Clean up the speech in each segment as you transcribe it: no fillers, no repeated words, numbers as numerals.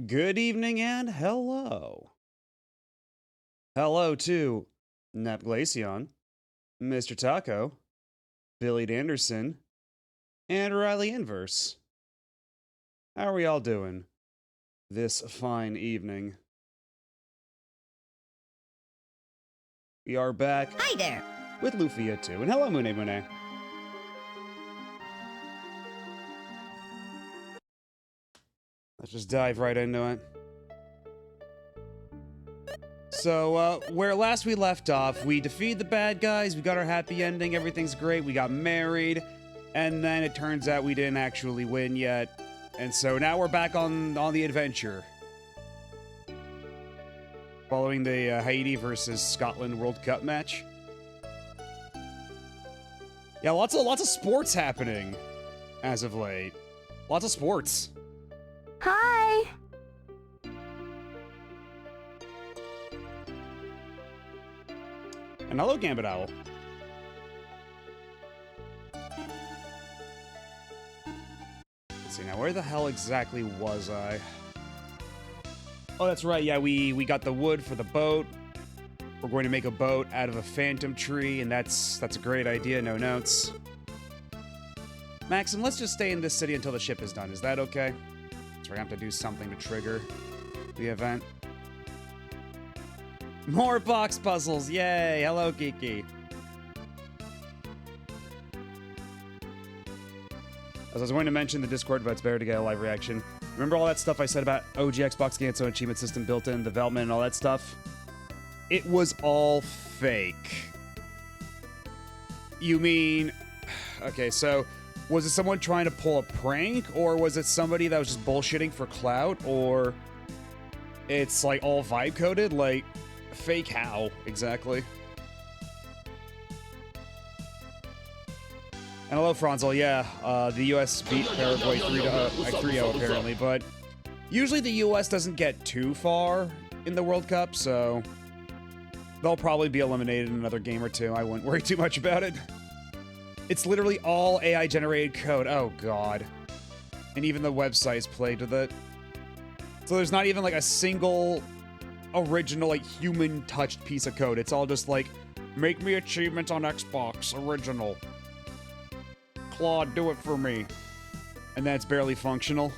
Good evening and hello. Hello to Napglacion, Mr. Taco, Billy Anderson, and Riley Inverse. How are we all doing this fine evening? We are back Hi there. with Lufia II, and hello, Mune Mune. Let's just dive right into it. So, where last we left off, we defeated the bad guys, we got our happy ending, everything's great, we got married, and then it turns out we didn't actually win yet. And so now we're back on the adventure. Following the Haiti versus Scotland World Cup match. Yeah, lots of sports happening as of late. Lots of sports. Hi. And hello, Gambit Owl. Let's see, now where the hell exactly was I? Oh, that's right, yeah, we got the wood for the boat. We're going to make a boat out of a phantom tree, and that's a great idea, no notes. Maxim, let's just stay in this city until the ship is done, is that okay? So we're gonna have to do something to trigger the event. More box puzzles, yay! Hello, Kiki. As I was going to mention the Discord, but it's better to get a live reaction. Remember all that stuff I said about OG Xbox getting its own achievement system built in, development, and all that stuff? It was all fake. You mean... Okay, so... Was it someone trying to pull a prank? Or was it somebody that was just bullshitting for clout? Or... It's, like, all vibe-coded? Like... Fake how, exactly? And hello, Franzel. Yeah, the U.S. beat Paraguay 3-0 apparently, but usually the U.S. doesn't get too far in the World Cup, so they'll probably be eliminated in another game or two. I wouldn't worry too much about it. It's literally all AI-generated code. Oh, God. And even the website's plagued with it. So there's not even, like, a single original, like, human-touched piece of code. It's all just like, make me achievement on Xbox, original. Claude, do it for me. And then it's barely functional.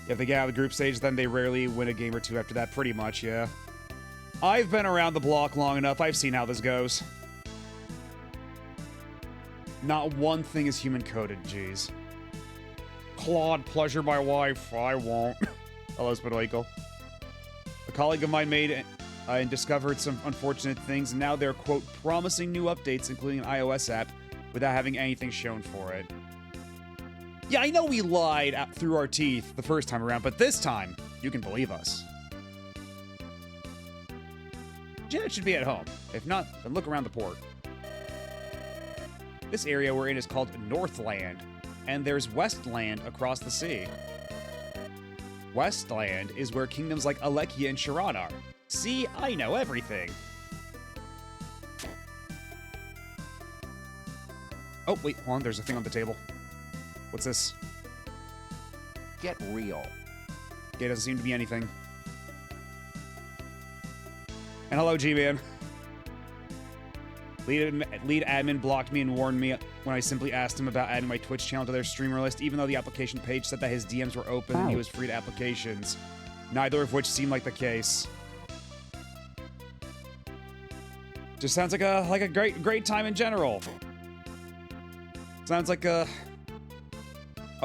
If they get out of the group stage, then they rarely win a game or two after that, pretty much, yeah. I've been around the block long enough, I've seen how this goes. Not one thing is human-coded, jeez. Claude, pleasure my wife, I won't. Hello, Spidoikel. A colleague of mine made and discovered some unfortunate things, and now they're, quote, promising new updates, including an iOS app, without having anything shown for it. Yeah, I know we lied through our teeth the first time around, but this time, you can believe us. Janet should be at home. If not, then look around the port. This area we're in is called Northland, and there's Westland across the sea. Westland is where kingdoms like Alekia and Sharon are. See, I know everything. Oh, wait, hold on, there's a thing on the table. What's this? Get real. Okay, doesn't seem to be anything. And hello, G-Man. Lead admin blocked me and warned me when I simply asked him about adding my Twitch channel to their streamer list, even though the application page said that his DMs were open and he was free to applications. Neither of which seemed like the case. Just sounds like a great time in general. Sounds like a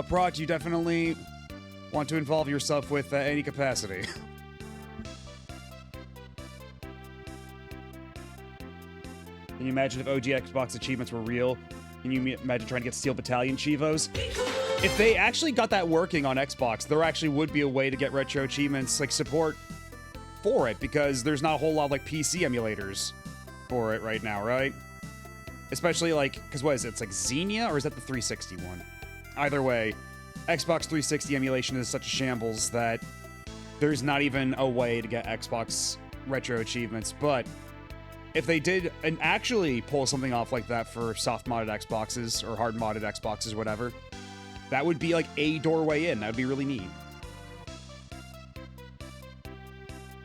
project you definitely want to involve yourself with any capacity. Can you imagine if OG Xbox achievements were real? Can you imagine trying to get Steel Battalion Chivos? If they actually got that working on Xbox, there actually would be a way to get retro achievements, like, support for it, because there's not a whole lot of, like, PC emulators for it right now, right? Especially, like, because what is it? It's like Xenia, or is that the 360 one? Either way, Xbox 360 emulation is such a shambles that there's not even a way to get Xbox retro achievements, but if they did and actually pull something off like that for soft modded Xboxes or hard modded Xboxes, whatever, That would be like a doorway in. That would be really neat.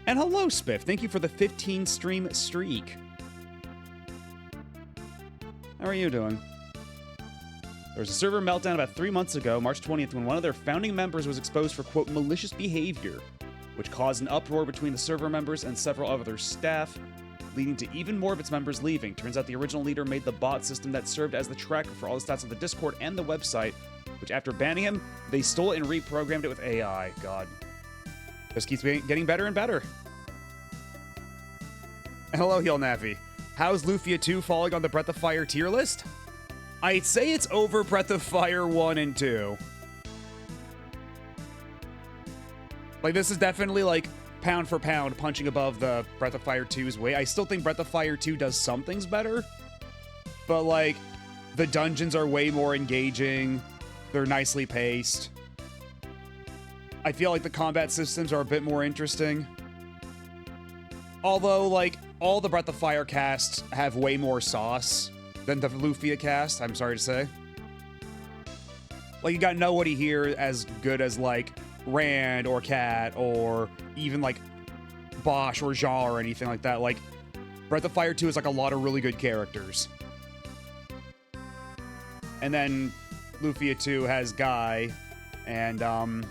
And hello, Spiff. Thank you for the 15 stream streak. How are you doing? There was a server meltdown about 3 months ago, March 20th, when one of their founding members was exposed for, quote, malicious behavior, which caused an uproar between the server members and several other staff, leading to even more of its members leaving. Turns out the original leader made the bot system that served as the tracker for all the stats of the Discord and the website, which after banning him, they stole it and reprogrammed it with AI. God. Just keeps getting better and better. Hello, Heel Navi. How's Lufia 2 falling on the Breath of Fire tier list? I'd say it's over Breath of Fire 1 and 2. Like, this is definitely, like, pound for pound punching above the Breath of Fire 2's weight. I still think Breath of Fire 2 does some things better. But, like, the dungeons are way more engaging. They're nicely paced. I feel like the combat systems are a bit more interesting. Although, like, all the Breath of Fire casts have way more sauce than the Lufia cast, I'm sorry to say. Like, you got nobody here as good as, like, Rand or Cat or even, like, Bosch or Zha or anything like that. Like, Breath of Fire 2 is, like, a lot of really good characters. And then Lufia 2 has Guy and, I mean,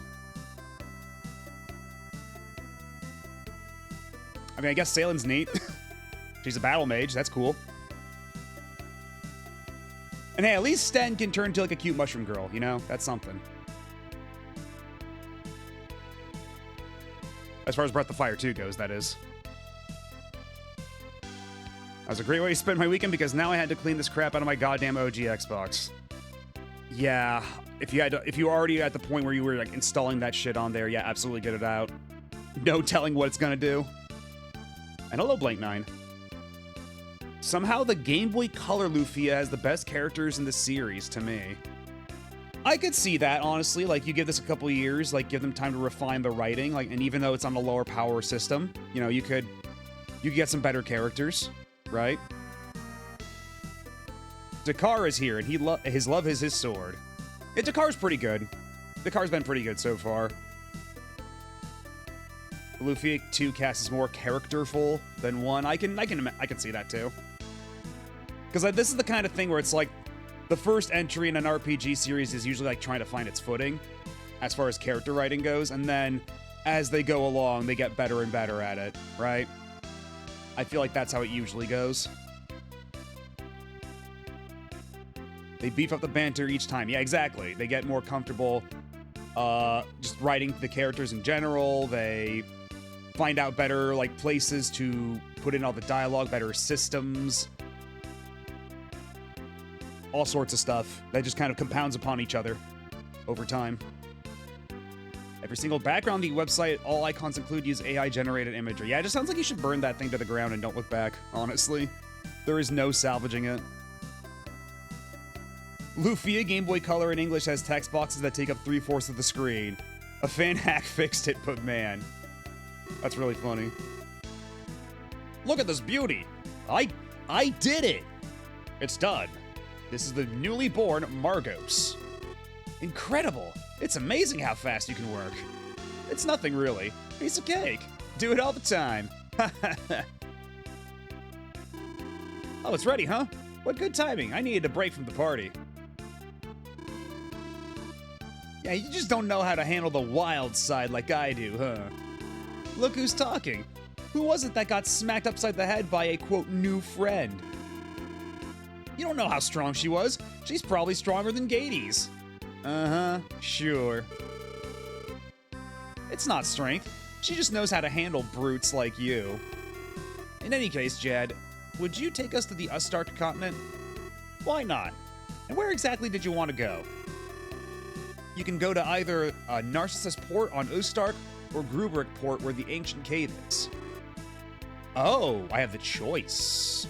I guess Salen's neat. She's a battle mage. That's cool. And hey, at least Sten can turn into like a cute mushroom girl, you know? That's something. As far as Breath of Fire 2 goes, that is. That was a great way to spend my weekend because now I had to clean this crap out of my goddamn OG Xbox. Yeah, if you were already at the point where you were like installing that shit on there, yeah, absolutely get it out. No telling what it's gonna do. And hello, Blank9. Somehow the Game Boy Color Lufia has the best characters in the series, to me. I could see that, honestly. Like, you give this a couple years, like, give them time to refine the writing, like, and even though it's on a lower power system, you know, you could get some better characters, right? Dakar is here, and his love is his sword. Yeah, Dakar's pretty good. Dakar's been pretty good so far. The Lufia 2 cast is more characterful than 1. I can see that too. Because this is the kind of thing where it's like the first entry in an RPG series is usually like trying to find its footing as far as character writing goes, and then as they go along, they get better and better at it, right? I feel like that's how it usually goes. They beef up the banter each time. Yeah, exactly. They get more comfortable just writing the characters in general. They find out better like places to put in all the dialogue, better systems. All sorts of stuff that just kind of compounds upon each other over time. Every single background on the website, all icons include use AI-generated imagery. Yeah, it just sounds like you should burn that thing to the ground and don't look back, honestly. There is no salvaging it. Lufia Game Boy Color in English has text boxes that take up 3/4 of the screen. A fan hack fixed it, but man. That's really funny. Look at this beauty! I did it! It's done. This is the newly born Margos. Incredible! It's amazing how fast you can work. It's nothing really. Piece of cake. Do it all the time. Oh, it's ready, huh? What good timing. I needed a break from the party. Yeah, you just don't know how to handle the wild side like I do, huh? Look who's talking. Who was it that got smacked upside the head by a, quote, new friend? You don't know how strong she was. She's probably stronger than Gades. Uh-huh, sure. It's not strength. She just knows how to handle brutes like you. In any case, Jed, would you take us to the Ustark continent? Why not? And where exactly did you want to go? You can go to either Narcissus Port on Ustark or Grubrick Port where the ancient cave is. Oh, I have the choice.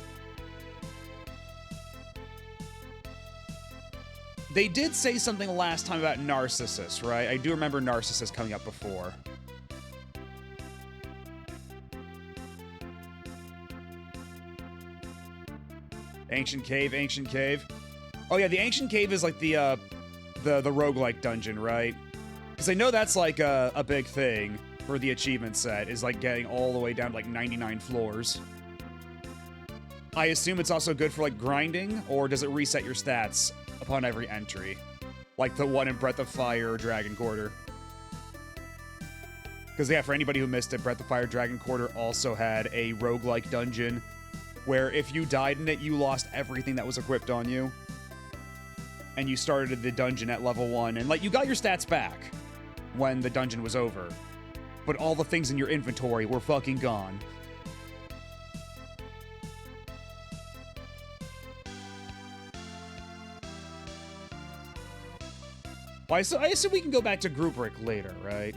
They did say something last time about Narcissus, right? I do remember Narcissus coming up before. Ancient cave, ancient cave. Oh yeah, the ancient cave is like the the roguelike dungeon, right? Because I know that's like a big thing for the achievement set, is like getting all the way down to like 99 floors. I assume it's also good for like grinding, or does it reset your stats upon every entry? Like the one in Breath of Fire or Dragon Quarter. Because yeah, for anybody who missed it, Breath of Fire Dragon Quarter also had a roguelike dungeon where if you died in it, you lost everything that was equipped on you. And you started the dungeon at level 1, and like you got your stats back when the dungeon was over. But all the things in your inventory were fucking gone. Well, I assume we can go back to Grubrick later, right?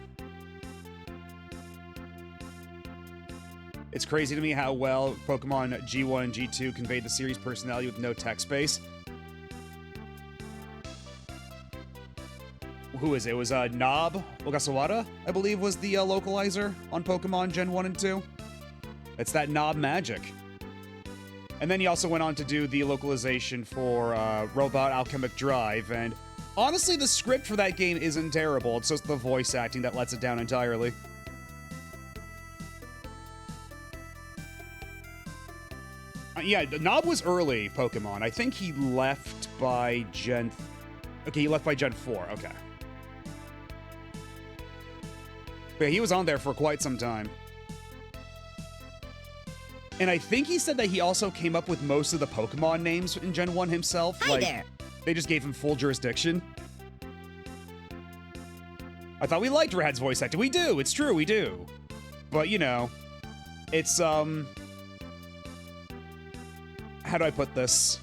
It's crazy to me how well Pokemon G1 and G2 conveyed the series' personality with no text space. Who is it? It was Nob Ogasawara, I believe, was the localizer on Pokemon Gen 1 and 2. It's that Nob magic. And then he also went on to do the localization for Robot Alchemic Drive, and honestly, the script for that game isn't terrible. It's just the voice acting that lets it down entirely. Yeah, Nob was early Pokemon. I think he left by Gen... Okay, he left by Gen 4. Okay. But he was on there for quite some time. And I think he said that he also came up with most of the Pokemon names in Gen 1 himself. Hi there. They just gave him full jurisdiction. I thought we liked Rad's voice acting. We do. It's true. We do. But, you know, it's, how do I put this?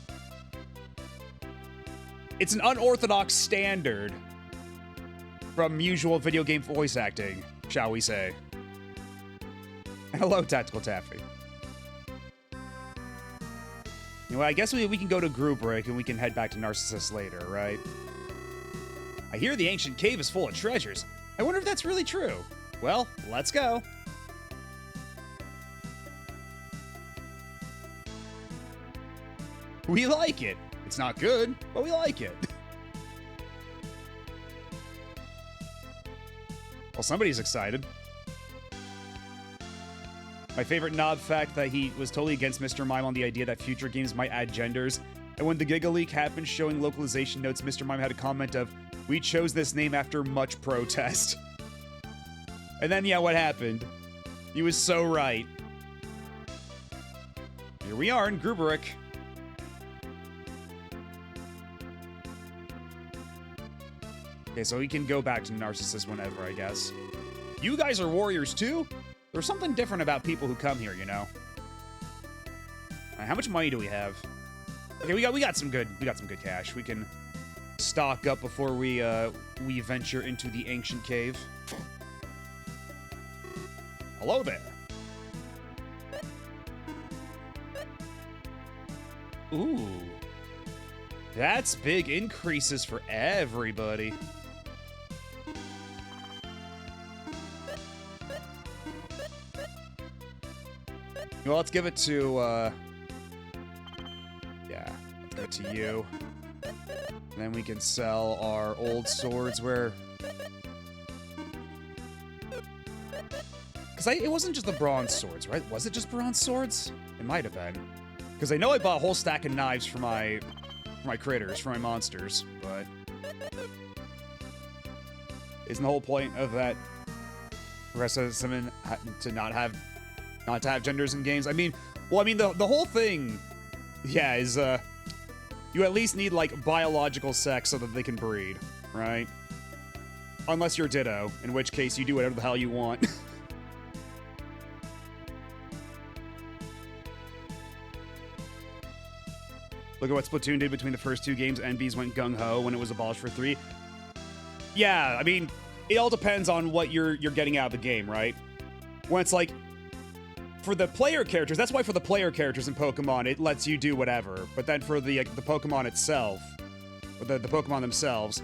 It's an unorthodox standard from usual video game voice acting, shall we say. Hello, Tactical Taffy. Well, I guess we can go to Grubrick and we can head back to Narcissus later, right? I hear the ancient cave is full of treasures. I wonder if that's really true. Well, let's go. We like it. It's not good, but we like it. Well, somebody's excited. My favorite Nob fact that he was totally against Mr. Mime on the idea that future games might add genders. And when the Giga Leak happened showing localization notes, Mr. Mime had a comment of, "We chose this name after much protest." And then, yeah, what happened? He was so right. Here we are in Grubrick. Okay, so we can go back to Narcissus whenever, I guess. You guys are warriors too? There's something different about people who come here, you know. How much money do we have? Okay, we got some good cash. We can stock up before we venture into the ancient cave. Hello there. Ooh. That's big increases for everybody. Well, let's give it to, yeah, let's give it to you. And then we can sell our old swords where... Because it wasn't just the bronze swords, right? Was it just bronze swords? It might have been. Because I know I bought a whole stack of knives for my critters, for my monsters, but... Isn't the whole point of that rest of them to not to have genders in games? I mean, well, I mean, the whole thing, yeah, is, you at least need, like, biological sex so that they can breed, right? Unless you're Ditto, in which case you do whatever the hell you want. Look at what Splatoon did between the first two games. NBs went gung-ho when it was abolished for 3. Yeah, I mean, it all depends on what you're getting out of the game, right? When it's like, for the player characters, that's why for the player characters in Pokemon, it lets you do whatever. But then for the Pokemon itself, or the Pokemon themselves,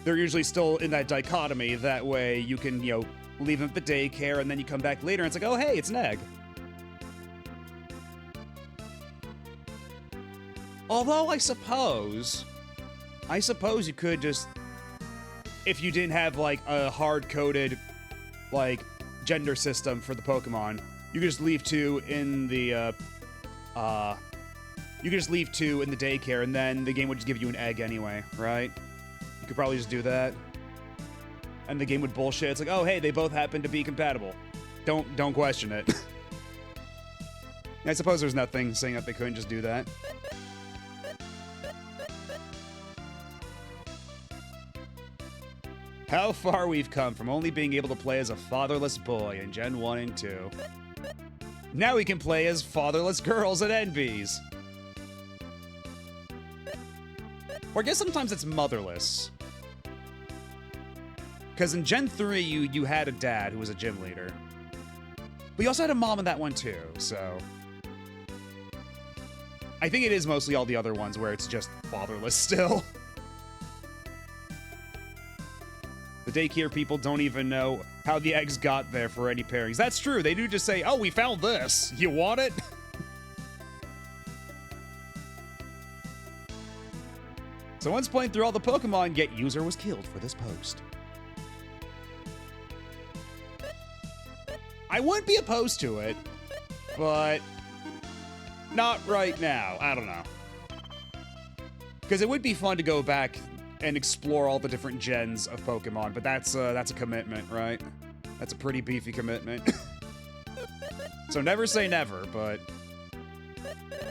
they're usually still in that dichotomy. That way you can, you know, leave them at the daycare, and then you come back later, and it's like, oh, hey, it's an egg. Although, I suppose you could just if you didn't have like a hard-coded like gender system for the Pokemon, you could just leave 2 in the daycare, and then the game would just give you an egg anyway, right? You could probably just do that. And the game would bullshit. It's like, oh, hey, they both happen to be compatible. Don't question it. I suppose there's nothing saying that they couldn't just do that. How far we've come from only being able to play as a fatherless boy in Gen 1 and 2. Now we can play as fatherless girls at NBs. Or I guess sometimes it's motherless. Because in Gen 3, you had a dad who was a gym leader. But you also had a mom in that one too, so... I think it is mostly all the other ones where it's just fatherless still. The daycare people don't even know how the eggs got there for any pairings. That's true, they do just say, oh, we found this. You want it? So once playing through all the Pokemon, yet user was killed for this post. I wouldn't be opposed to it, but not right now. I don't know. Because it would be fun to go back and explore all the different gens of Pokemon, but that's a commitment, right? That's a pretty beefy commitment. So never say never, but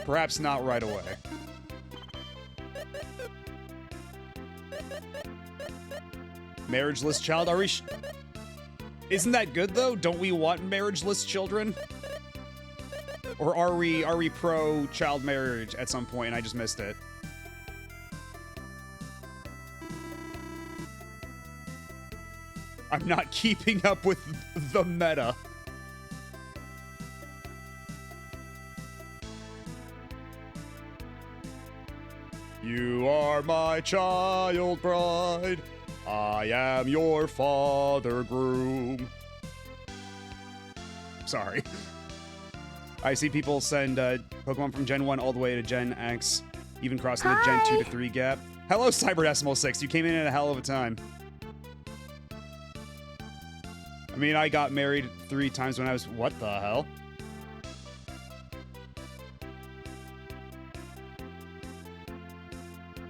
perhaps not right away. Marriageless child? Are we... Isn't that good, though? Don't we want marriageless children? Or are we pro child marriage at some point and I just missed it? I'm not keeping up with the meta. You are my child bride. I am your father groom. Sorry. I see people send Pokemon from Gen 1 all the way to Gen X, even crossing the Gen 2 to 3 gap. Hello, Cyberdecimal6. You came in at a hell of a time. I mean, I got married 3 times when I was... What the hell?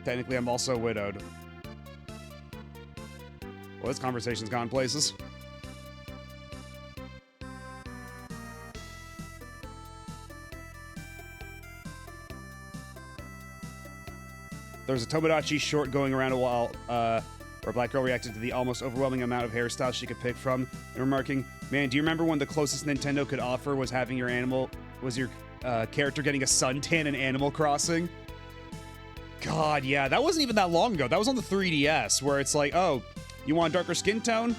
Technically, I'm also widowed. Well, this conversation's gone places. There's a Tomodachi short going around a while, where a black girl reacted to the almost overwhelming amount of hairstyles she could pick from, and remarking, "Man, do you remember when the closest Nintendo could offer was having your character getting a suntan in Animal Crossing?" God, yeah, that wasn't even that long ago. That was on the 3DS, where it's like, oh, you want a darker skin tone?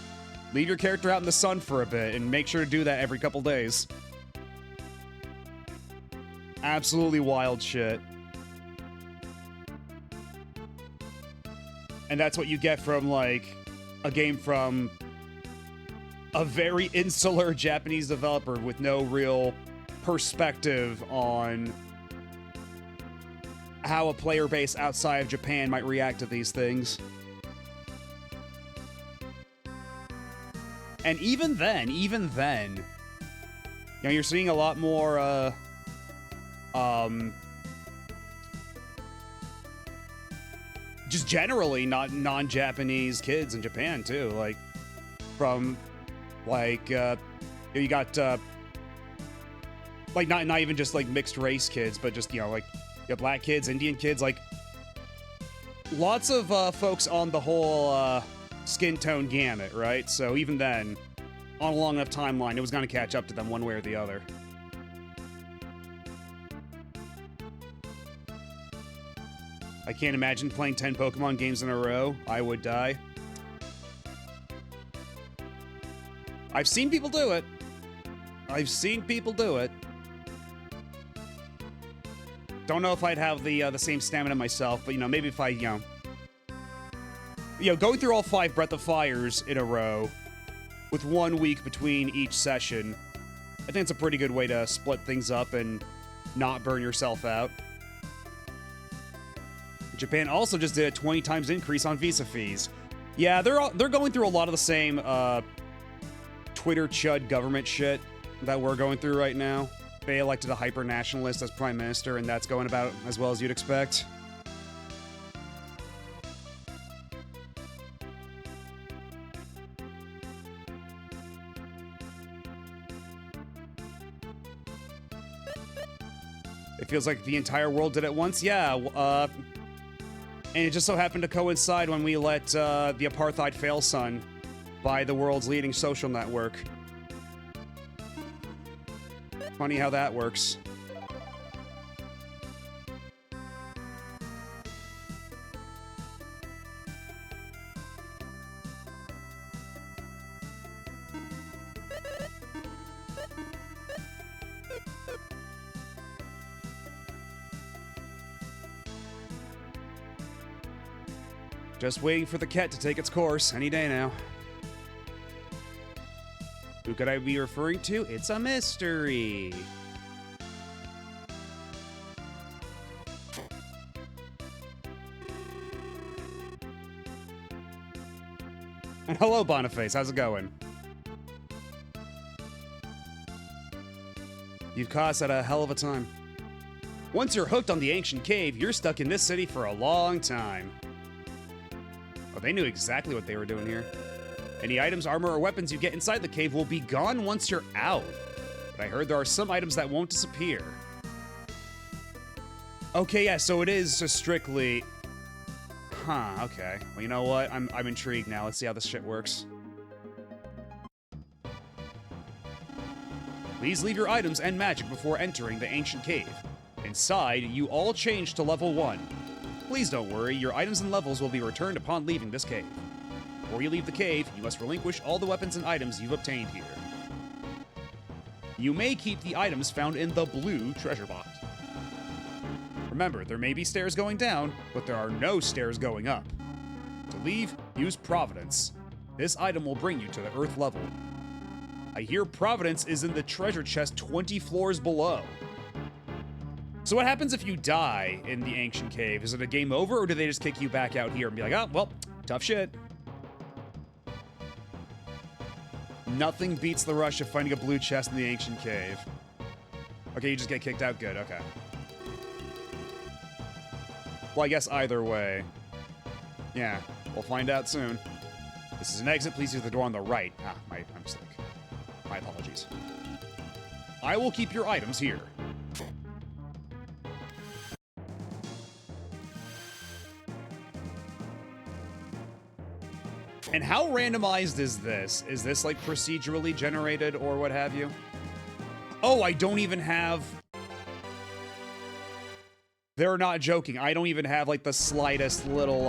Leave your character out in the sun for a bit, and make sure to do that every couple days. Absolutely wild shit. And that's what you get from, like, a game from a very insular Japanese developer with no real perspective on how a player base outside of Japan might react to these things. And even then, you know, you're seeing a lot more, just generally non-Japanese kids in Japan, too. Like, from, like, you got, like, not even just, like, mixed race kids, but just, you know, like, you got black kids, Indian kids, like, lots of, folks on the whole, skin tone gamut, right? So even then, on a long enough timeline, it was going to catch up to them one way or the other. I can't imagine playing 10 Pokemon games in a row. I would die. I've seen people do it. Don't know if I'd have the same stamina myself, but, you know, maybe if I, you know, going through all 5 Breath of Fires in a row with 1 week between each session, I think it's a pretty good way to split things up and not burn yourself out. Japan also just did a 20 times increase on visa fees. Yeah, they're going through a lot of the same Twitter chud government shit that we're going through right now. They elected a hyper-nationalist as prime minister, and that's going about as well as you'd expect. It feels like the entire world did it once. Yeah, and it just so happened to coincide when we let the apartheid fail son buy the world's leading social network. Funny how that works. Just waiting for the cat to take its course any day now. Who could I be referring to? It's a mystery. And hello, Boniface. How's it going? You've caught us at a hell of a time. Once you're hooked on the ancient cave, you're stuck in this city for a long time. Oh, they knew exactly what they were doing here. Any items, armor, or weapons you get inside the cave will be gone once you're out. But I heard there are some items that won't disappear. Okay, yeah, so it is just strictly... Huh, okay. Well, you know what? I'm intrigued now. Let's see how this shit works. Please leave your items and magic before entering the ancient cave. Inside, you all change to level 1. Please don't worry, your items and levels will be returned upon leaving this cave. Before you leave the cave, you must relinquish all the weapons and items you've obtained here. You may keep the items found in the blue treasure box. Remember, there may be stairs going down, but there are no stairs going up. To leave, use Providence. This item will bring you to the Earth level. I hear Providence is in the treasure chest 20 floors below. So what happens if you die in the ancient cave? Is it a game over, or do they just kick you back out here and be like, oh, well, tough shit. Nothing beats the rush of finding a blue chest in the ancient cave. Okay, you just get kicked out? Good, okay. Well, I guess either way. Yeah, we'll find out soon. This is an exit. Please use the door on the right. Ah, my mistake. My apologies. I will keep your items here. And how randomized is this? Is this like procedurally generated or what have you? Oh, I don't even have... They're not joking. I don't even have like the slightest little,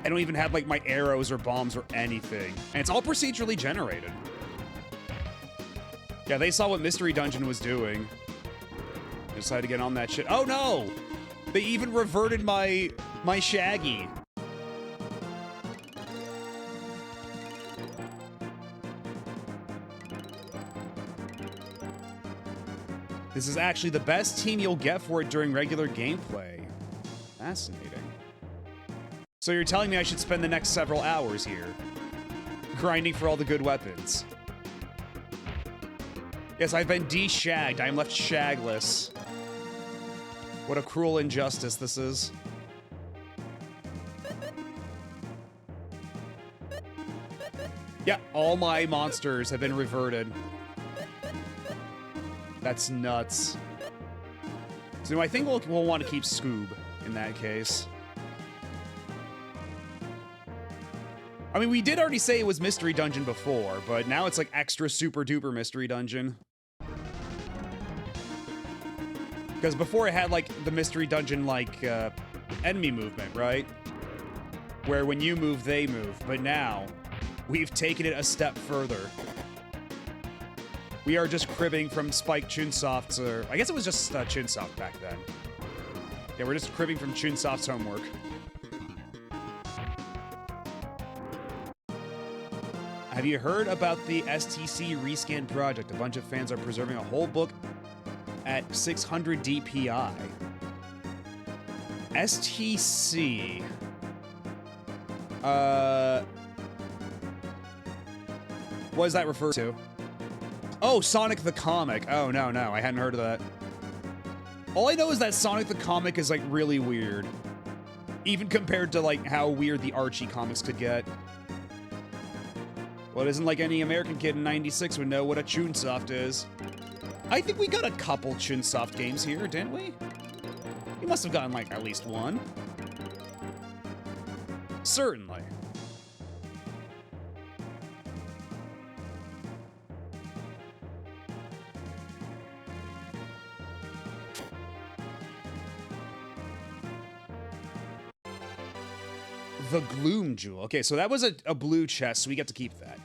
I don't even have like my arrows or bombs or anything. And it's all procedurally generated. Yeah, they saw what Mystery Dungeon was doing. They decided to get on that shit. Oh no! They even reverted my Shaggy. This is actually the best team you'll get for it during regular gameplay. Fascinating. So you're telling me I should spend the next several hours here, grinding for all the good weapons. Yes, I've been de-shagged. I'm left shagless. What a cruel injustice this is. Yeah, all my monsters have been reverted. That's nuts. So I think we'll want to keep Scoob in that case. I mean, we did already say it was Mystery Dungeon before, but now it's like extra super duper Mystery Dungeon. Because before it had like the Mystery Dungeon like enemy movement, right? Where when you move, they move. But now we've taken it a step further. We are just cribbing from Spike Chunsoft's, or I guess it was just Chunsoft back then. Yeah, we're just cribbing from Chunsoft's homework. Have you heard about the STC Rescan project? A bunch of fans are preserving a whole book at 600 DPI. STC. What does that refer to? Oh, Sonic the Comic. Oh, no, I hadn't heard of that. All I know is that Sonic the Comic is, like, really weird. Even compared to, like, how weird the Archie comics could get. Well, it isn't like any American kid in 96 would know what a Chunsoft is. I think we got a couple Chunsoft games here, didn't we? We must have gotten, like, at least one. Certainly. The Gloom Jewel. Okay, so that was a blue chest, so we get to keep that.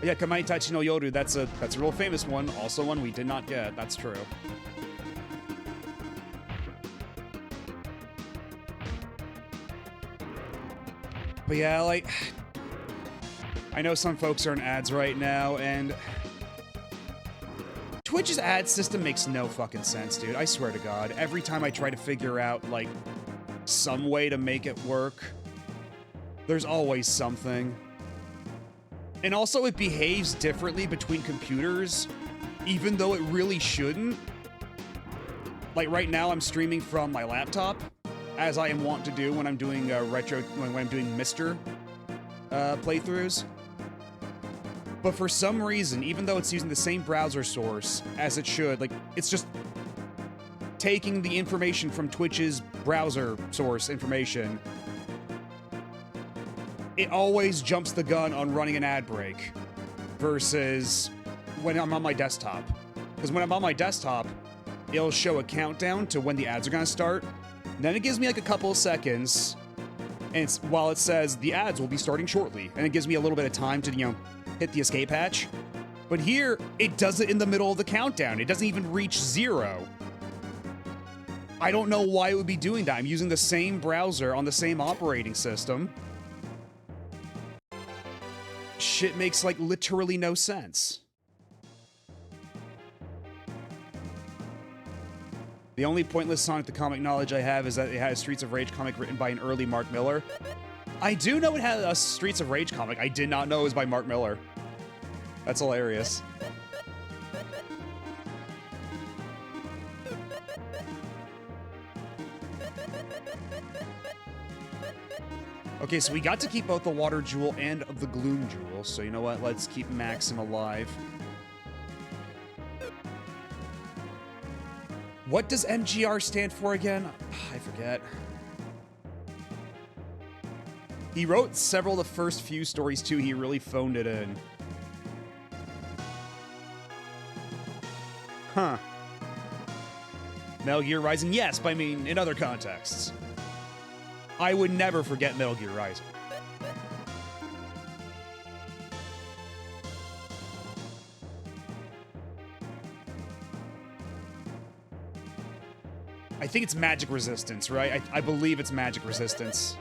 Yeah, Kamai Tachi no Yoru, that's a real famous one. Also one we did not get, that's true. But yeah, like, I know some folks are in ads right now, and Twitch's ad system makes no fucking sense, dude. I swear to God. Every time I try to figure out, like, some way to make it work, there's always something. And also, it behaves differently between computers, even though it really shouldn't. Like, right now, I'm streaming from my laptop, as I am wont to do when I'm doing when I'm doing Mr. Playthroughs. But for some reason, even though it's using the same browser source as it should, like, it's just taking the information from Twitch's browser source information, it always jumps the gun on running an ad break versus when I'm on my desktop. Because when I'm on my desktop, it'll show a countdown to when the ads are going to start. Then it gives me like a couple of seconds, and while it says the ads will be starting shortly, and it gives me a little bit of time to, you know, hit the escape hatch. But here, it does it in the middle of the countdown. It doesn't even reach 0. I don't know why it would be doing that. I'm using the same browser on the same operating system. Shit makes, like, literally no sense. The only pointless Sonic the Comic knowledge I have is that it had a Streets of Rage comic written by an early Mark Miller. I do know it had a Streets of Rage comic. I did not know it was by Mark Miller. That's hilarious. Okay, so we got to keep both the Water Jewel and the Gloom Jewel. So you know what? Let's keep Maxim alive. What does MGR stand for again? I forget. He wrote several of the first few stories, too. He really phoned it in. Huh. Metal Gear Rising? Yes, but I mean, in other contexts. I would never forget Metal Gear Rising. I think it's magic resistance, right? I believe it's magic resistance.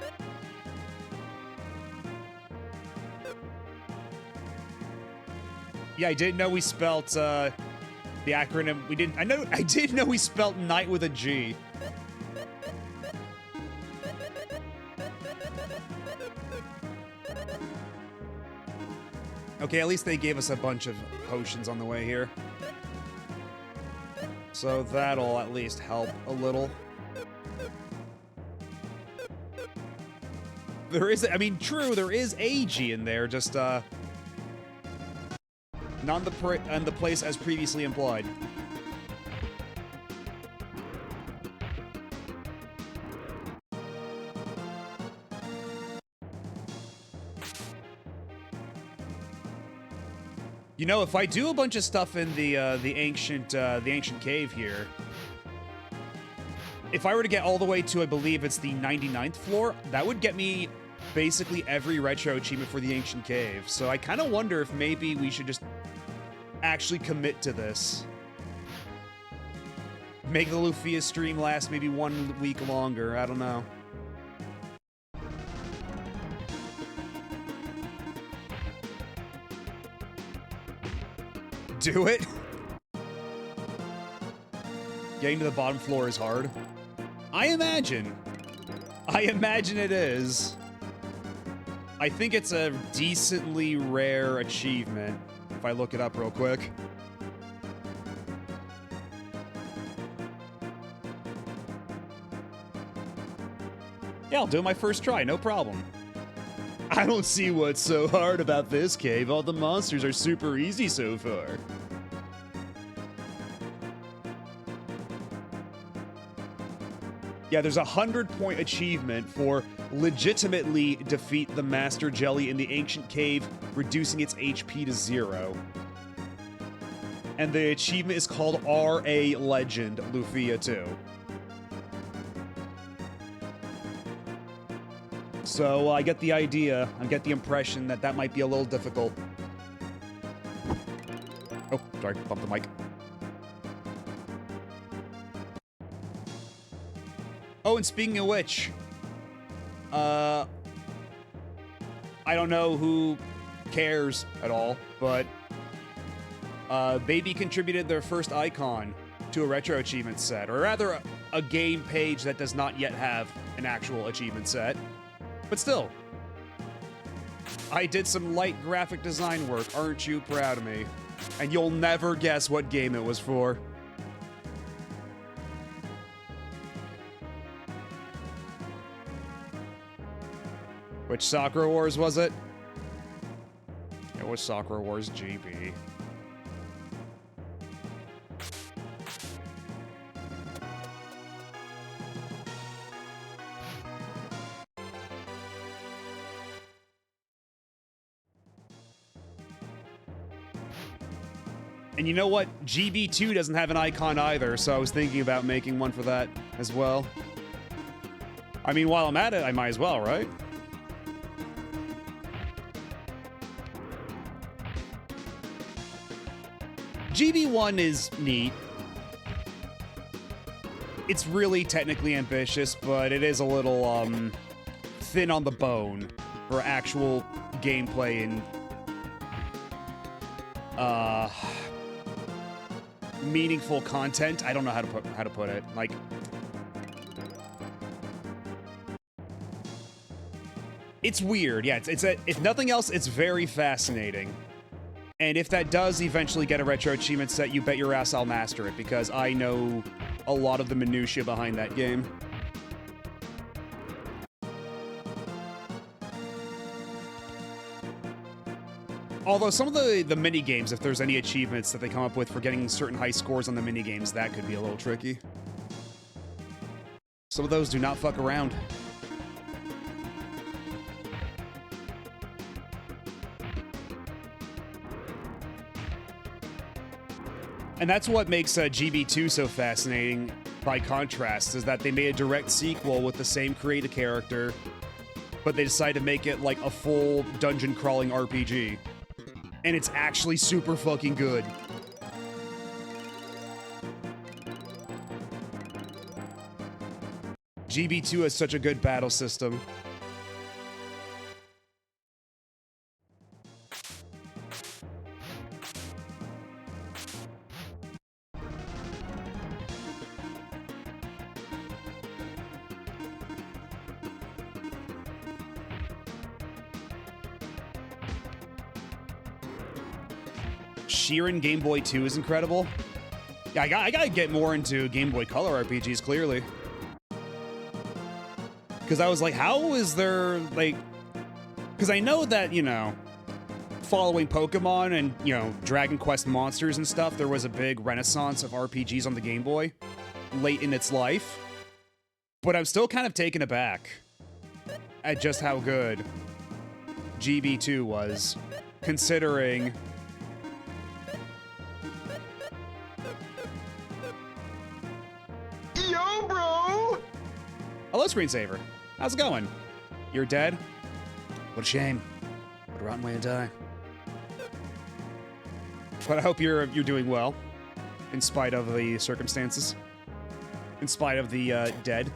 Yeah, I didn't know we spelt the acronym. I did know we spelt night with a G. Okay, at least they gave us a bunch of potions on the way here. So that'll at least help a little. There is, I mean, true, there is a G in there, just, not in the place as previously implied. You know, if I do a bunch of stuff in the ancient cave here, if I were to get all the way to, I believe it's the 99th floor, that would get me basically every retro achievement for the ancient cave. So I kind of wonder if maybe we should just actually commit to this. Make the Lufia stream last maybe 1 week longer. I don't know. do it. Getting to the bottom floor is hard. I imagine it is. I think it's a decently rare achievement, if I look it up real quick. Yeah, I'll do it my first try, no problem. I don't see what's so hard about this cave. All the monsters are super easy so far. Yeah, there's a 100-point achievement for legitimately defeat the Master Jelly in the ancient cave, reducing its HP to 0. And the achievement is called R.A. Legend, Lufia II. So I get the idea, I get the impression that that might be a little difficult. Oh, sorry, bumped the mic. Oh, and speaking of which, I don't know who cares at all, but Baby contributed their first icon to a Retro Achievement set, or rather a game page that does not yet have an actual achievement set. But still, I did some light graphic design work. Aren't you proud of me? And you'll never guess what game it was for. Which Sakura Wars was it? It was Sakura Wars GB. And you know what? GB2 doesn't have an icon either, so I was thinking about making one for that as well. I mean, while I'm at it, I might as well, right? GB1 is neat. It's really technically ambitious, but it is a little, thin on the bone for actual gameplay and, meaningful content. I don't know how to put it. Like, it's weird. Yeah, if nothing else, it's very fascinating. And if that does eventually get a Retro Achievement set, you bet your ass I'll master it, because I know a lot of the minutiae behind that game. Although some of the mini-games, if there's any achievements that they come up with for getting certain high scores on the mini-games, that could be a little tricky. Some of those do not fuck around. And that's what makes GB2 so fascinating, by contrast, is that they made a direct sequel with the same creative character, but they decided to make it like a full dungeon-crawling RPG. And it's actually super fucking good. GB2 has such a good battle system. Sheeran Game Boy 2 is incredible. Yeah, I gotta get more into Game Boy Color RPGs, clearly. Because I was like, how is there, like... Because I know that, you know, following Pokemon and, you know, Dragon Quest Monsters and stuff, there was a big renaissance of RPGs on the Game Boy late in its life. But I'm still kind of taken aback at just how good GB2 was, considering... Yo, bro! Hello, Screensaver. How's it going? You're dead? What a shame. What a rotten way to die. But I hope you're doing well, in spite of the circumstances. In spite of the dead.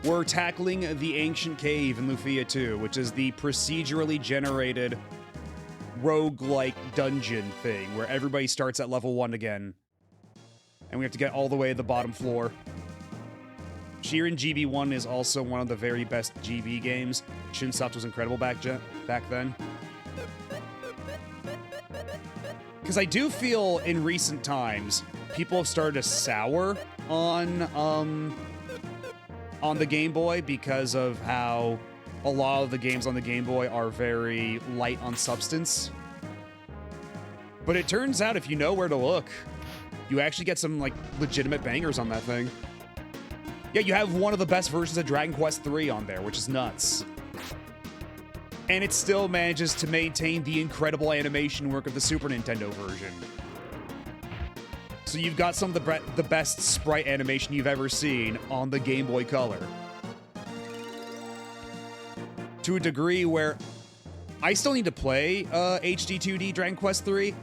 We're tackling the Ancient Cave in Lufia II, which is the procedurally generated roguelike dungeon thing where everybody starts at level 1 again. And we have to get all the way to the bottom floor. Shiren GB1 is also one of the very best GB games. Shinsoft was incredible back then. Because I do feel in recent times, people have started to sour on the Game Boy because of how a lot of the games on the Game Boy are very light on substance. But it turns out if you know where to look, you actually get some, like, legitimate bangers on that thing. Yeah, you have one of the best versions of Dragon Quest III on there, which is nuts. And it still manages to maintain the incredible animation work of the Super Nintendo version. So you've got some of the best sprite animation you've ever seen on the Game Boy Color. To a degree where I still need to play HD 2D Dragon Quest III.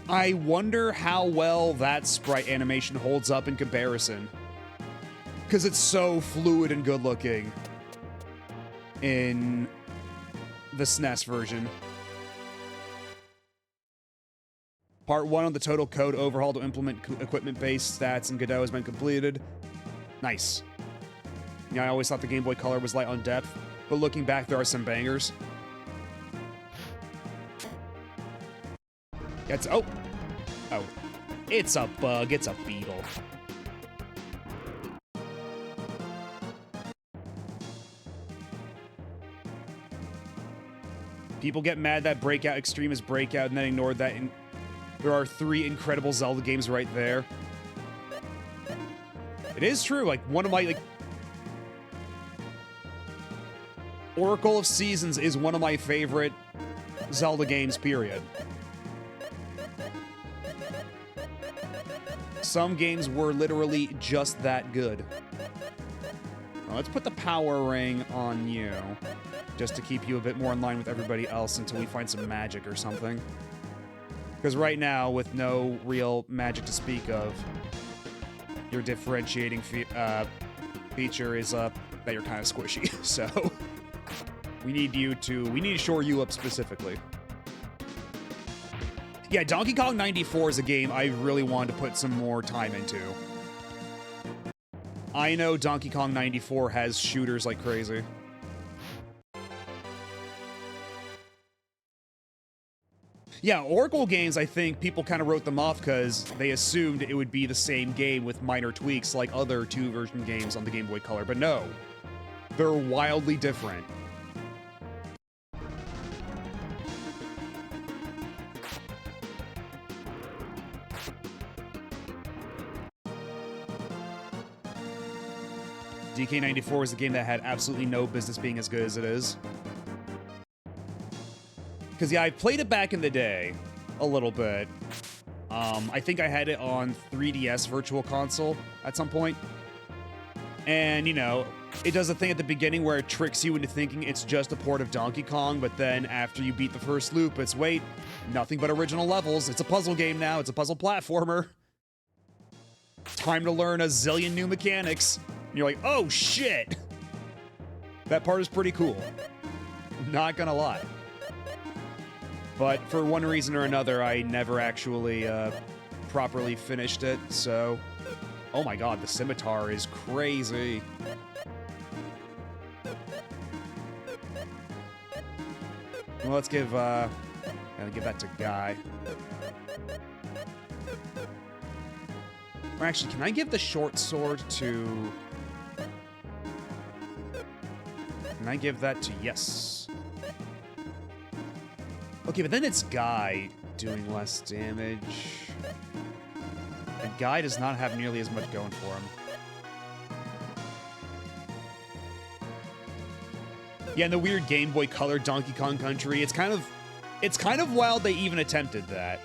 I wonder how well that sprite animation holds up in comparison. Because it's so fluid and good looking in the SNES version. Part 1 on the total code overhaul to implement equipment-based stats in Godot has been completed. Nice. Yeah, I always thought the Game Boy Color was light on depth, but looking back, there are some bangers. It's oh, it's a bug. It's a beetle. People get mad that Breakout Extreme is Breakout and then ignored that. There are 3 incredible Zelda games right there. It is true. Like one of my Oracle of Seasons is one of my favorite Zelda games. Period. Some games were literally just that good. Now, let's put the power ring on you, just to keep you a bit more in line with everybody else until we find some magic or something. Because right now, with no real magic to speak of, your differentiating feature is that you're kind of squishy. So we need to shore you up specifically. Yeah, Donkey Kong 94 is a game I really wanted to put some more time into. I know Donkey Kong 94 has shooters like crazy. Yeah, Oracle games, I think people kind of wrote them off because they assumed it would be the same game with minor tweaks like other 2-version games on the Game Boy Color, but no. They're wildly different. DK94 is a game that had absolutely no business being as good as it is. Because, yeah, I played it back in the day a little bit. I think I had it on 3DS Virtual Console at some point. And, you know, it does a thing at the beginning where it tricks you into thinking it's just a port of Donkey Kong, but then after you beat the first loop, it's, wait, nothing but original levels. It's a puzzle game now. It's a puzzle platformer. Time to learn a zillion new mechanics. And you're like, oh, shit. That part is pretty cool. Not gonna lie. But for one reason or another, I never actually properly finished it, so... Oh my god, the scimitar is crazy. Well, let's give that to Guy. Or actually, can I give the short sword to... Can I give that to... Yes. Okay, but then it's Guy doing less damage. And Guy does not have nearly as much going for him. Yeah, in the weird Game Boy Color Donkey Kong Country, it's kind of wild they even attempted that.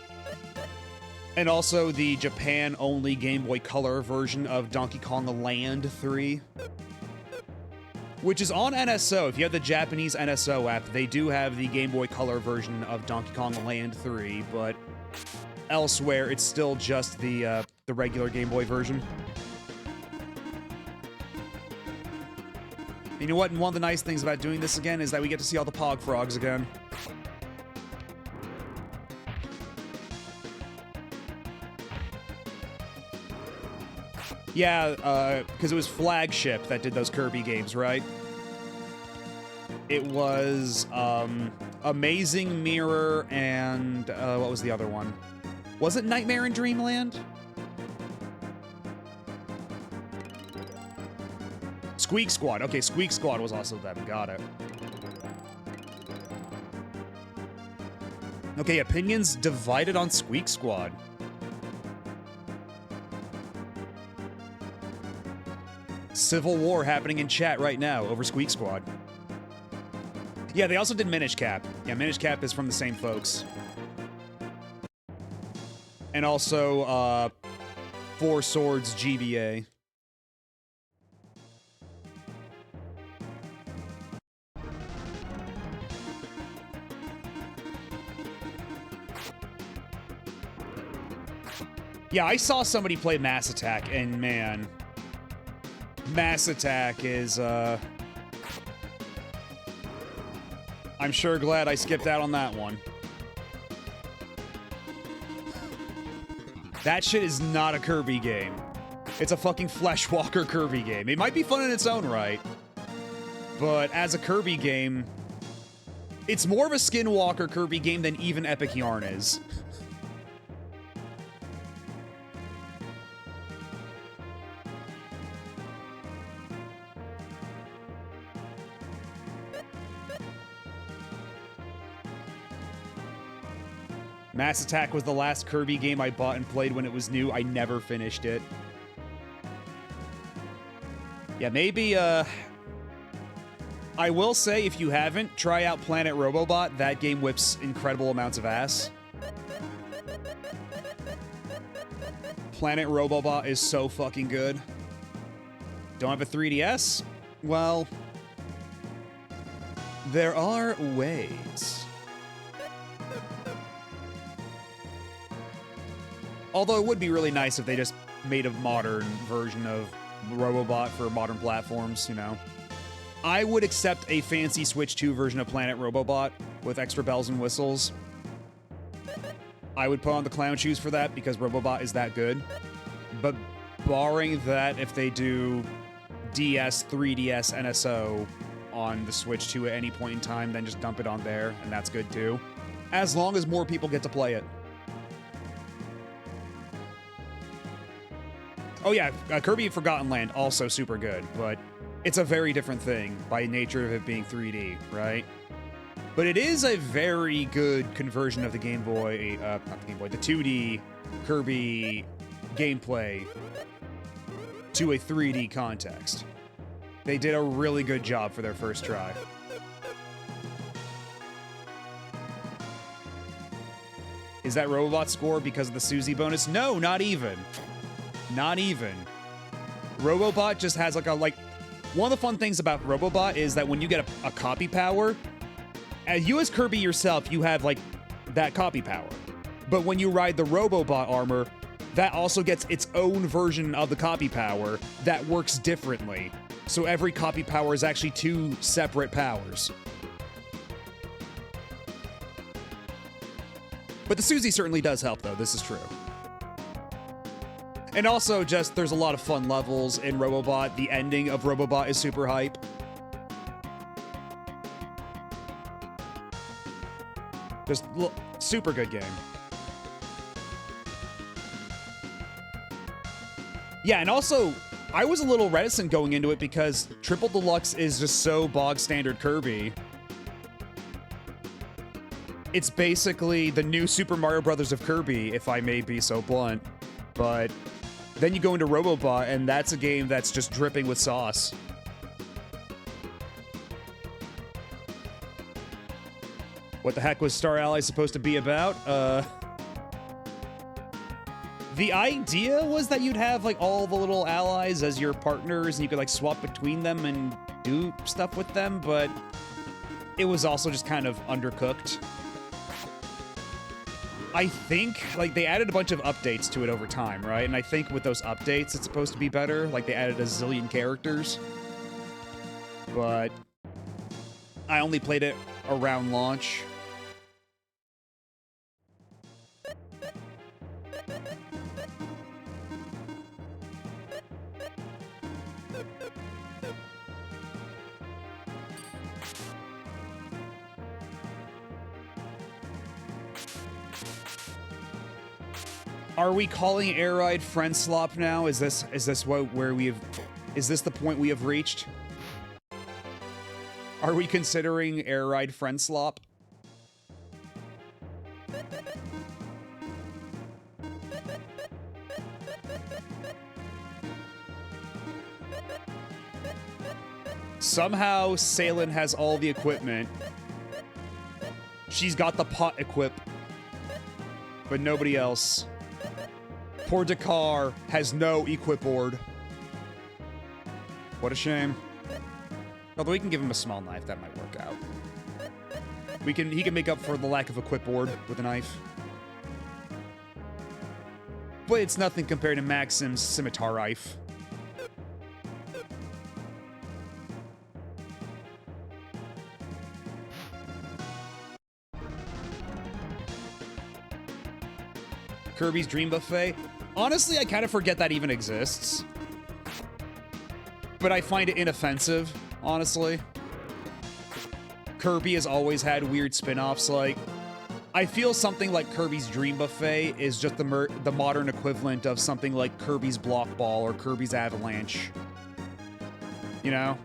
And also the Japan-only Game Boy Color version of Donkey Kong Land 3. Which is on NSO. If you have the Japanese NSO app, they do have the Game Boy Color version of Donkey Kong Land 3, but elsewhere, it's still just the regular Game Boy version. You know what? And one of the nice things about doing this again is that we get to see all the Pog Frogs again. Yeah, because it was Flagship that did those Kirby games, right? It was Amazing Mirror and what was the other one? Was it Nightmare in Dreamland? Squeak Squad. Okay, Squeak Squad was also them. Got it. Okay, opinions divided on Squeak Squad. Civil war happening in chat right now over Squeak Squad. Yeah, they also did Minish Cap. Yeah, Minish Cap is from the same folks. And also, Four Swords GBA. Yeah, I saw somebody play Mass Attack, and man, Mass Attack is, I'm sure glad I skipped out on that one. That shit is not a Kirby game. It's a fucking Fleshwalker Kirby game. It might be fun in its own right, but as a Kirby game, it's more of a Skinwalker Kirby game than even Epic Yarn is. Mass Attack was the last Kirby game I bought and played when it was new. I never finished it. Yeah, maybe, I will say, if you haven't, try out Planet Robobot. That game whips incredible amounts of ass. Planet Robobot is so fucking good. Don't have a 3DS? Well, there are ways. Although it would be really nice if they just made a modern version of Robobot for modern platforms, you know. I would accept a fancy Switch 2 version of Planet Robobot with extra bells and whistles. I would put on the clown shoes for that because Robobot is that good. But barring that, if they do DS, 3DS, NSO on the Switch 2 at any point in time, then just dump it on there, and that's good too. As long as more people get to play it. Oh yeah, Kirby Forgotten Land, also super good, but it's a very different thing by nature of it being 3D, right? But it is a very good conversion of the Game Boy, not the Game Boy, the 2D Kirby gameplay to a 3D context. They did a really good job for their first try. Is that Robobot score because of the Suzy bonus? No, not even. Not even. Robobot just has one of the fun things about Robobot is that when you get a copy power, as you as Kirby yourself, you have that copy power. But when you ride the Robobot armor, that also gets its own version of the copy power that works differently. So every copy power is actually two separate powers. But the Suzy certainly does help, though. This is true. And also, just, there's a lot of fun levels in Robobot. The ending of Robobot is super hype. Just, super good game. Yeah, and also, I was a little reticent going into it because Triple Deluxe is just so bog standard Kirby. It's basically the new Super Mario Brothers of Kirby, if I may be so blunt. But then you go into Robobot, and that's a game that's just dripping with sauce. What the heck was Star Allies supposed to be about? The idea was that you'd have, all the little allies as your partners, and you could, swap between them and do stuff with them, but it was also just kind of undercooked. I think, they added a bunch of updates to it over time, right? And I think with those updates, it's supposed to be better. They added a zillion characters. But I only played it around launch. Are we calling Air Ride friend slop now? Is this what where we have? Is this the point we have reached? Are we considering Air Ride friend slop? Somehow, Salen has all the equipment. She's got the pot equip, but nobody else. Poor Dakar has no equip board. What a shame. Although we can give him a small knife, that might work out. He can make up for the lack of equip board with a knife. But it's nothing compared to Maxim's scimitar knife. Kirby's Dream Buffet. Honestly, I kind of forget that even exists. But I find it inoffensive, honestly. Kirby has always had weird spin-offs. Like, I feel something like Kirby's Dream Buffet is just the modern equivalent of something like Kirby's Block Ball or Kirby's Avalanche. You know?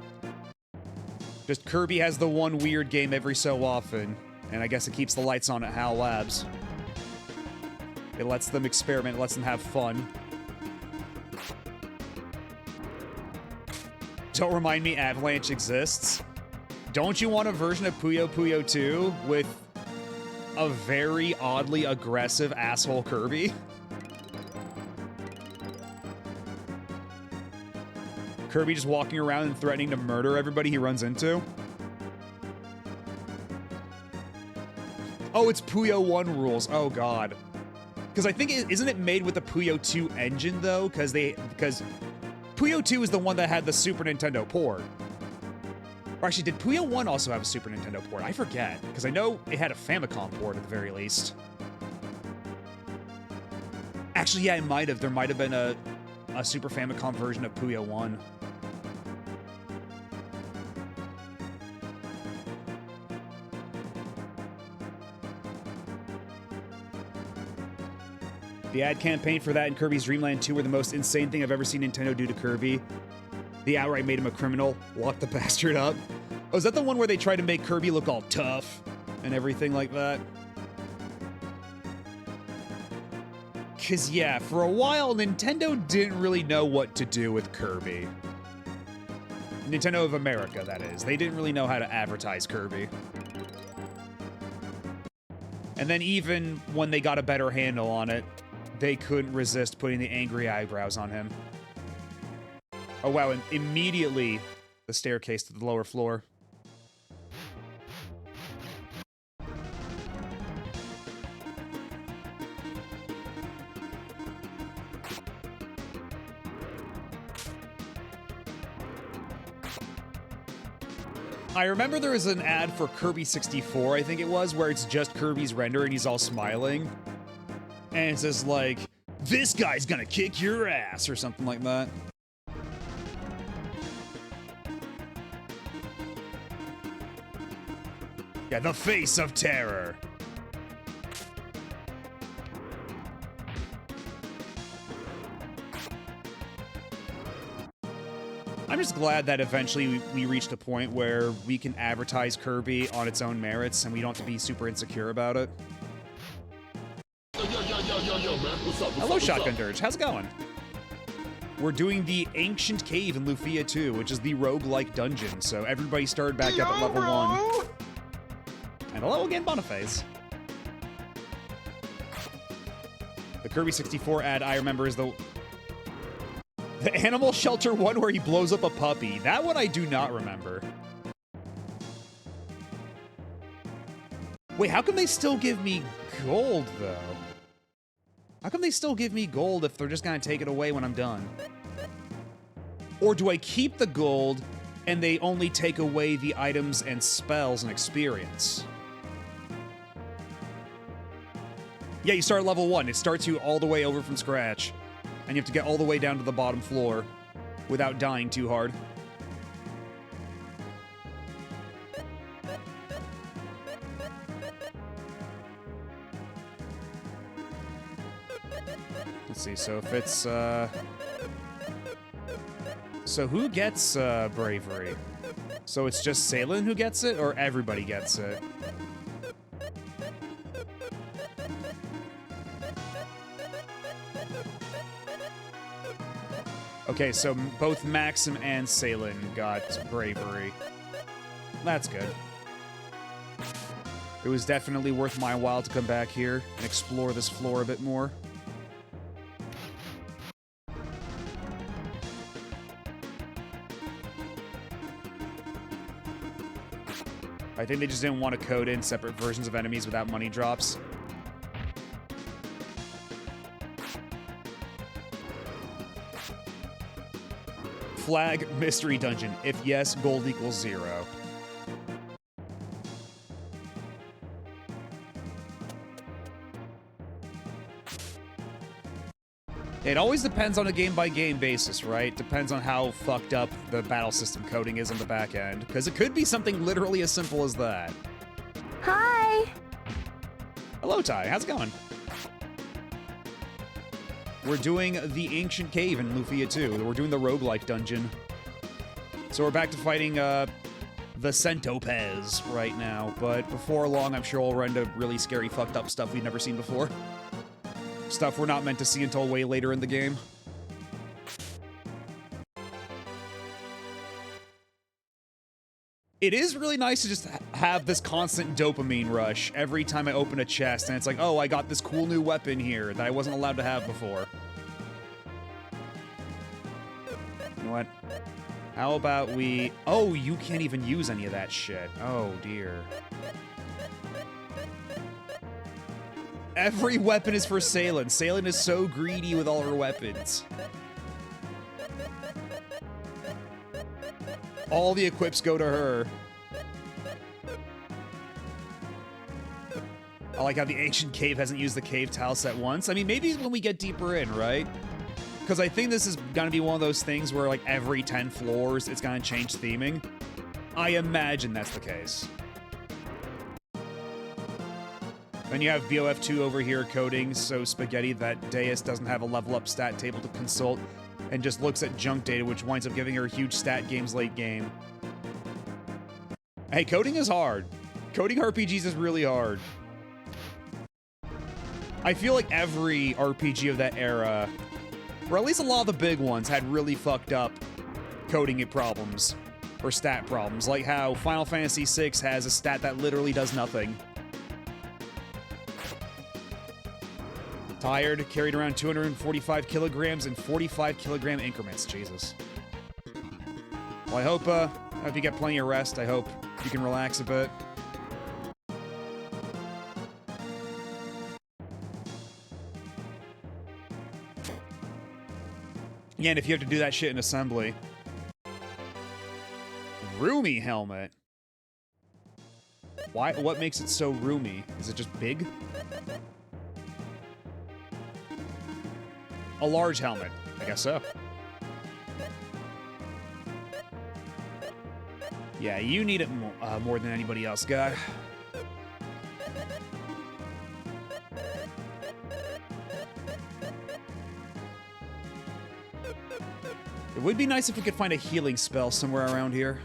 Just Kirby has the one weird game every so often, and I guess it keeps the lights on at HAL Labs. It lets them experiment, it lets them have fun. Don't remind me Avalanche exists. Don't you want a version of Puyo Puyo 2 with a very oddly aggressive asshole Kirby? Kirby just walking around and threatening to murder everybody he runs into? Oh, it's Puyo 1 rules. Oh, God. Because I think, isn't it made with the Puyo 2 engine, though? Because Puyo 2 is the one that had the Super Nintendo port. Or actually, did Puyo 1 also have a Super Nintendo port? I forget, because I know it had a Famicom port at the very least. Actually, yeah, it might have. There might have been a Super Famicom version of Puyo 1. The ad campaign for that in Kirby's Dream Land 2 were the most insane thing I've ever seen Nintendo do to Kirby. They outright made him a criminal, locked the bastard up. Oh, is that the one where they tried to make Kirby look all tough and everything like that? Because, yeah, for a while, Nintendo didn't really know what to do with Kirby. Nintendo of America, that is. They didn't really know how to advertise Kirby. And then even when they got a better handle on it, they couldn't resist putting the angry eyebrows on him. Oh, wow, and immediately the staircase to the lower floor. I remember there was an ad for Kirby 64, I think it was, where it's just Kirby's render and he's all smiling. And it says, like, this guy's gonna kick your ass, or something like that. Yeah, the face of terror. I'm just glad that eventually we reached a point where we can advertise Kirby on its own merits and we don't have to be super insecure about it. Hello, Shotgun Dirge. How's it going? We're doing the Ancient Cave in Lufia II, which is the roguelike dungeon, so everybody started back up at level 1. And hello again, Boniface. The Kirby 64 ad I remember is the Animal Shelter one where he blows up a puppy. That one I do not remember. Wait, how come they still give me gold, though? How come they still give me gold if they're just gonna take it away when I'm done? Or do I keep the gold and they only take away the items and spells and experience? Yeah, you start at level 1. It starts you all the way over from scratch. And you have to get all the way down to the bottom floor without dying too hard. Let's see, so if it's, So who gets, Bravery? So it's just Salen who gets it, or everybody gets it? Okay, so both Maxim and Salen got Bravery. That's good. It was definitely worth my while to come back here and explore this floor a bit more. I think they just didn't want to code in separate versions of enemies without money drops. Flag mystery dungeon. If yes, gold equals 0. It always depends on a game-by-game basis, right? Depends on how fucked up the battle system coding is on the back end, because it could be something literally as simple as that. Hi! Hello, Ty. How's it going? We're doing the Ancient Cave in Lufia II. We're doing the roguelike dungeon. So we're back to fighting, the Centopez right now, but before long, I'm sure we'll run into really scary, fucked up stuff we've never seen before. Stuff we're not meant to see until way later in the game. It is really nice to just have this constant dopamine rush every time I open a chest, and it's like, oh, I got this cool new weapon here that I wasn't allowed to have before. You know what? How about we... Oh, you can't even use any of that shit. Oh, dear. Every weapon is for Salen. Salen is so greedy with all her weapons. All the equips go to her. I like how the Ancient Cave hasn't used the cave tile set once. I mean, maybe when we get deeper in, right? Because I think this is going to be one of those things where, like, every 10 floors, it's going to change theming. I imagine that's the case. Then you have BOF2 over here coding so spaghetti that Deus doesn't have a level up stat table to consult and just looks at junk data, which winds up giving her huge stat games late game. Hey, coding is hard. Coding RPGs is really hard. I feel like every RPG of that era, or at least a lot of the big ones, had really fucked up coding problems or stat problems, like how Final Fantasy VI has a stat that literally does nothing. Tired, carried around 245 kilograms in 45 kilogram increments. Jesus. Well, I hope you get plenty of rest. I hope you can relax a bit. Yeah, and if you have to do that shit in assembly. Roomy helmet. Why? What makes it so roomy? Is it just big? A large helmet. I guess so. Yeah, you need it more than anybody else, guy. It would be nice if we could find a healing spell somewhere around here.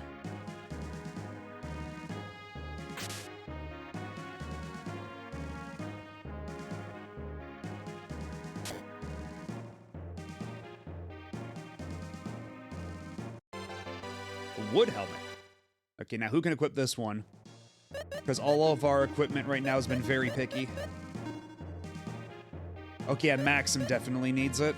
Wood helmet. Okay, now who can equip this one? Because all of our equipment right now has been very picky. Okay, yeah, Maxim definitely needs it.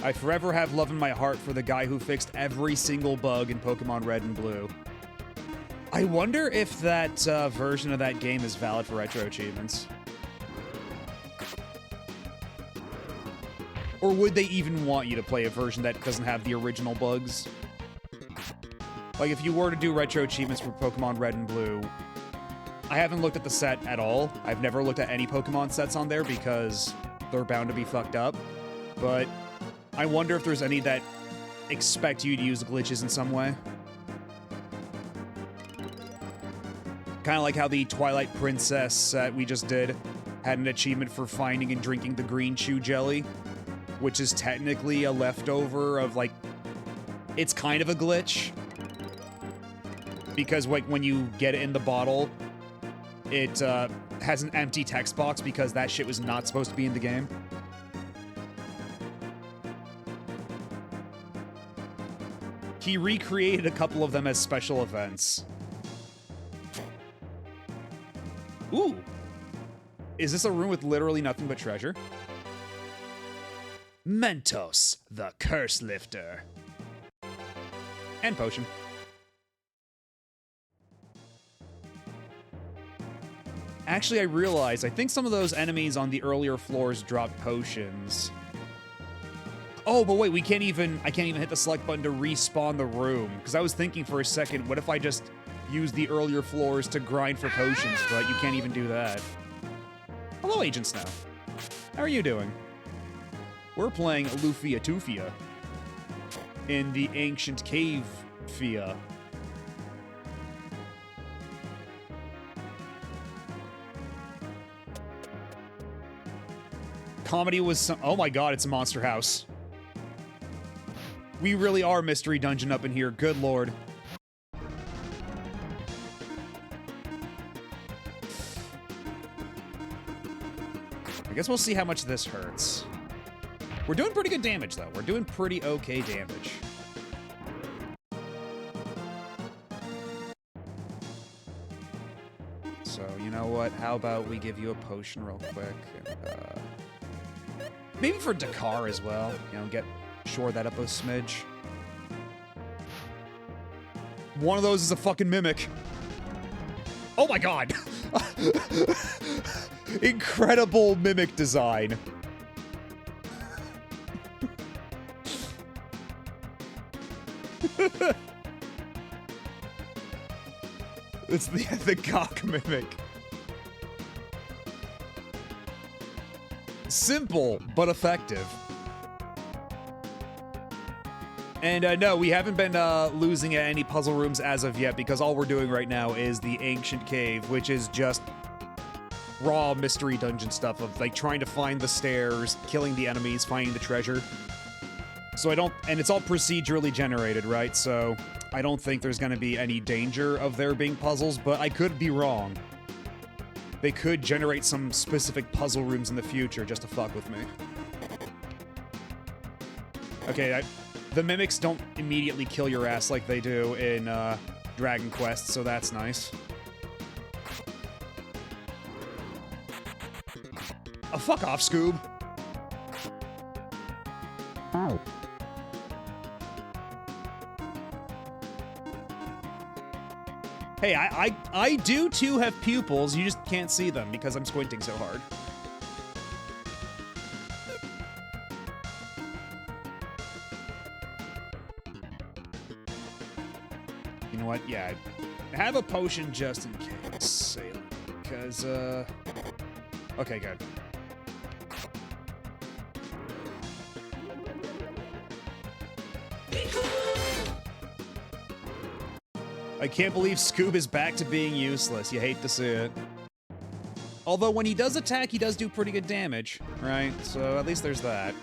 I forever have love in my heart for the guy who fixed every single bug in Pokemon Red and Blue. I wonder if that version of that game is valid for RetroAchievements. Or would they even want you to play a version that doesn't have the original bugs? Like, if you were to do RetroAchievements for Pokemon Red and Blue, I haven't looked at the set at all. I've never looked at any Pokemon sets on there because they're bound to be fucked up. But I wonder if there's any that expect you to use glitches in some way. Kind of like how the Twilight Princess set we just did had an achievement for finding and drinking the green chew jelly, which is technically a leftover of, like, it's kind of a glitch. Because, like, when you get it in the bottle, it has an empty text box because that shit was not supposed to be in the game. He recreated a couple of them as special events. Ooh! Is this a room with literally nothing but treasure? Mentos, the Curse Lifter. And potion. Actually, I realized, I think some of those enemies on the earlier floors dropped potions. Oh, but wait, I can't even hit the select button to respawn the room. Because I was thinking for a second, what if I just use the earlier floors to grind for potions, but you can't even do that. Hello, Agent Snow. How are you doing? We're playing Lufia II in the Ancient Cave Fia. Comedy was some— oh my god, it's a monster house. We really are Mystery Dungeon up in here, good lord. I guess we'll see how much this hurts. We're doing pretty good damage, though. We're doing pretty okay damage. So, you know what? How about we give you a potion real quick? And, maybe for Dakar as well. You know, shore that up a smidge. One of those is a fucking mimic. Oh my god! Incredible mimic design. It's the cock mimic. Simple, but effective. And no, we haven't been losing at any puzzle rooms as of yet, because all we're doing right now is the Ancient Cave, which is just raw mystery dungeon stuff of, like, trying to find the stairs, killing the enemies, finding the treasure. So and it's all procedurally generated, right? So I don't think there's going to be any danger of there being puzzles, but I could be wrong. They could generate some specific puzzle rooms in the future just to fuck with me. Okay, the mimics don't immediately kill your ass like they do in Dragon Quest, so that's nice. Oh, fuck off, Scoob. Oh. Hey, I do too have pupils, you just can't see them because I'm squinting so hard. You know what? Yeah, have a potion just in case. Because, okay, good. I can't believe Scoob is back to being useless. You hate to see it. Although when he does attack, he does do pretty good damage, right? So at least there's that.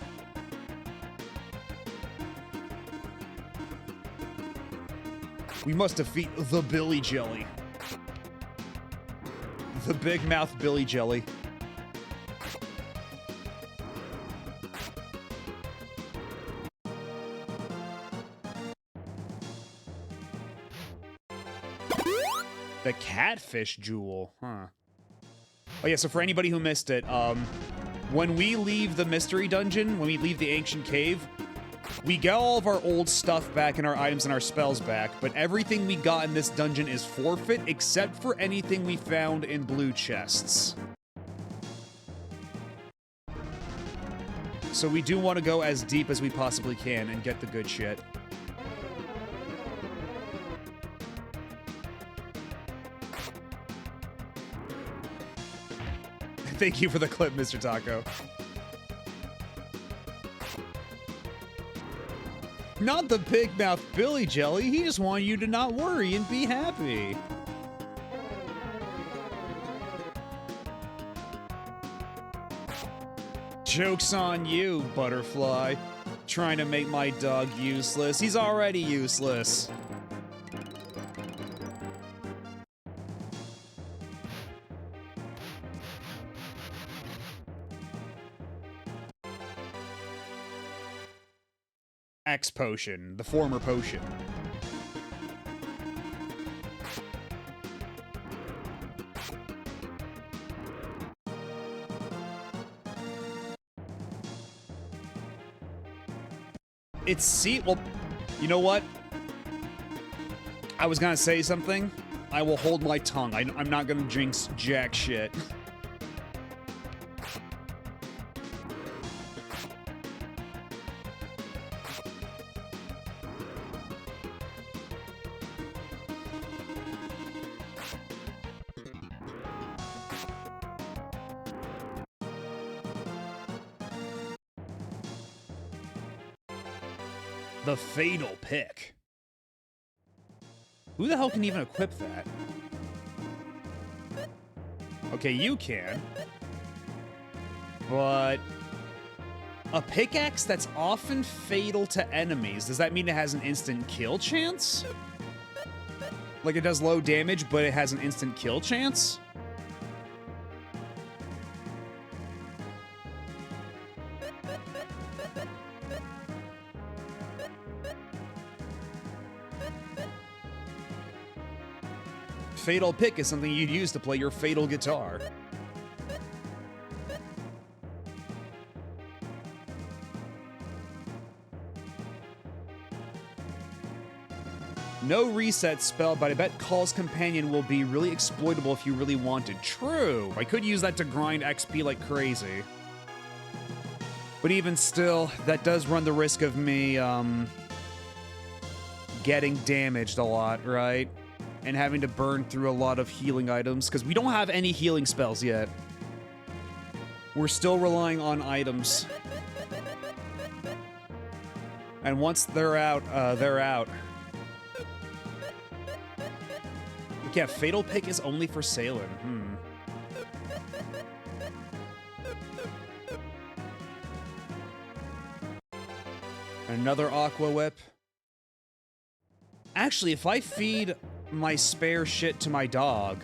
We must defeat the Billy Jelly. The Big Mouth Billy Jelly. The Catfish Jewel, huh? Oh yeah, so for anybody who missed it, when we leave the Mystery Dungeon, when we leave the Ancient Cave, we get all of our old stuff back and our items and our spells back, but everything we got in this dungeon is forfeit, except for anything we found in blue chests. So we do want to go as deep as we possibly can and get the good shit. Thank you for the clip, Mr. Taco. Not the big mouth Billy Jelly. He just wanted you to not worry and be happy. Joke's on you, Butterfly. Trying to make my dog useless. He's already useless. X potion, the former potion. Well, you know what? I was gonna say something. I will hold my tongue. I'm not gonna jinx jack shit. The Fatal Pick. Who the hell can even equip that? Okay, you can. But a pickaxe that's often fatal to enemies, does that mean it has an instant kill chance? Like it does low damage, but it has an instant kill chance? Fatal Pick is something you'd use to play your fatal guitar. No reset spell, but I bet Call's Companion will be really exploitable if you really wanted. True, I could use that to grind XP like crazy. But even still, that does run the risk of me, getting damaged a lot, right? And having to burn through a lot of healing items, because we don't have any healing spells yet. We're still relying on items. And once they're out, they're out. Yeah, Fatal Pick is only for Salem. Another Aqua Whip. Actually, if I feed my spare shit to my dog.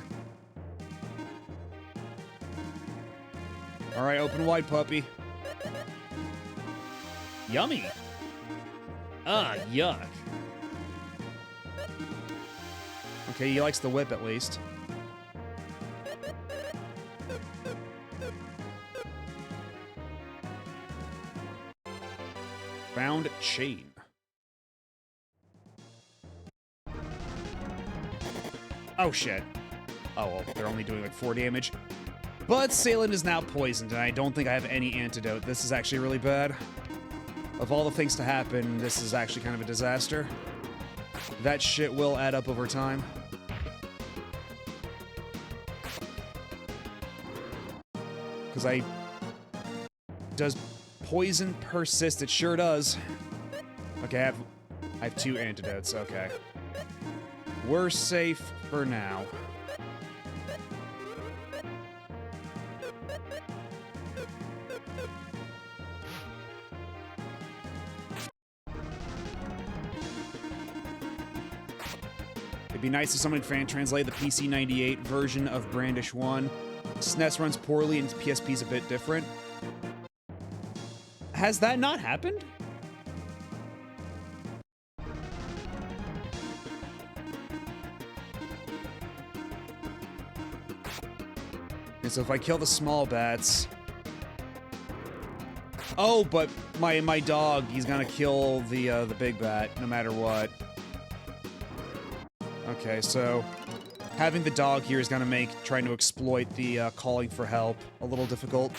All right, open wide, puppy. Yummy. Ah, yuck. Okay, he likes the whip at least. Found chain. Oh shit. Oh well, they're only doing like 4 damage. But Salem is now poisoned, and I don't think I have any antidote. This is actually really bad. Of all the things to happen, this is actually kind of a disaster. That shit will add up over time. Because does poison persist? It sure does. Okay, I have 2 antidotes, okay. We're safe for now. It'd be nice if someone fan translate the PC98 version of Brandish 1. SNES runs poorly and PSP's a bit different. Has that not happened? And so if I kill the small bats... Oh, but my dog, he's gonna kill the big bat, no matter what. Okay, so having the dog here is gonna make trying to exploit the calling for help a little difficult.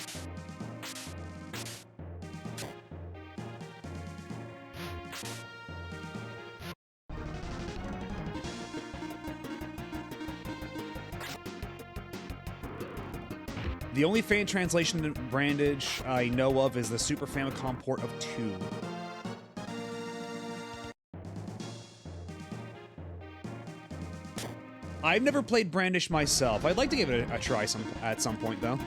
The only fan translation in Brandage I know of is the Super Famicom port of 2. I've never played Brandish myself. I'd like to give it a try at some point, though.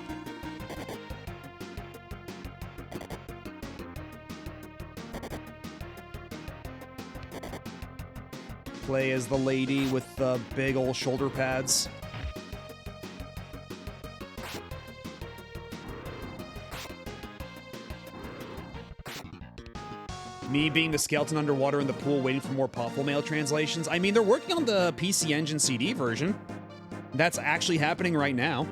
Play as the lady with the big old shoulder pads. Me being the skeleton underwater in the pool waiting for more Puffle Mail translations. I mean, they're working on the PC Engine CD version. That's actually happening right now.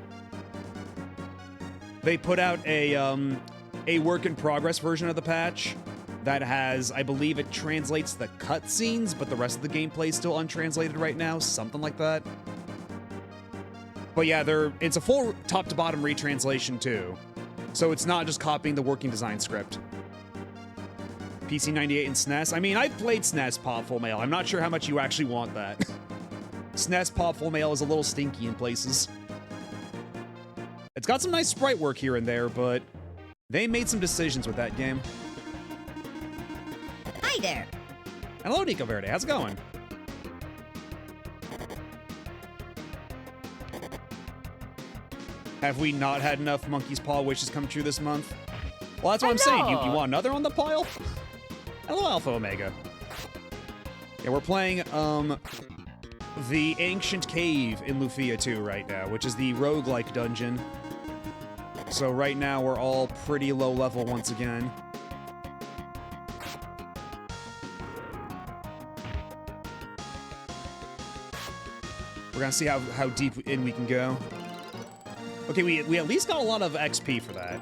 They put out a work-in-progress version of the patch that has, I believe it translates the cutscenes, but the rest of the gameplay is still untranslated right now, something like that. But yeah, it's a full top-to-bottom retranslation too. So it's not just copying the working design script. PC 98 and SNES. I mean, I've played SNES Puffle Mail. I'm not sure how much you actually want that. SNES Puffle Mail is a little stinky in places. It's got some nice sprite work here and there, but they made some decisions with that game. Hi there. Hello, Nico Verde. How's it going? Have we not had enough Monkey's Paw wishes come true this month? Well, that's what I'm saying. You want another on the pile? Hello, Alpha Omega. Yeah, we're playing, the Ancient Cave in Lufia II right now, which is the roguelike dungeon. So right now, we're all pretty low level once again. We're gonna see how deep in we can go. Okay, we at least got a lot of XP for that.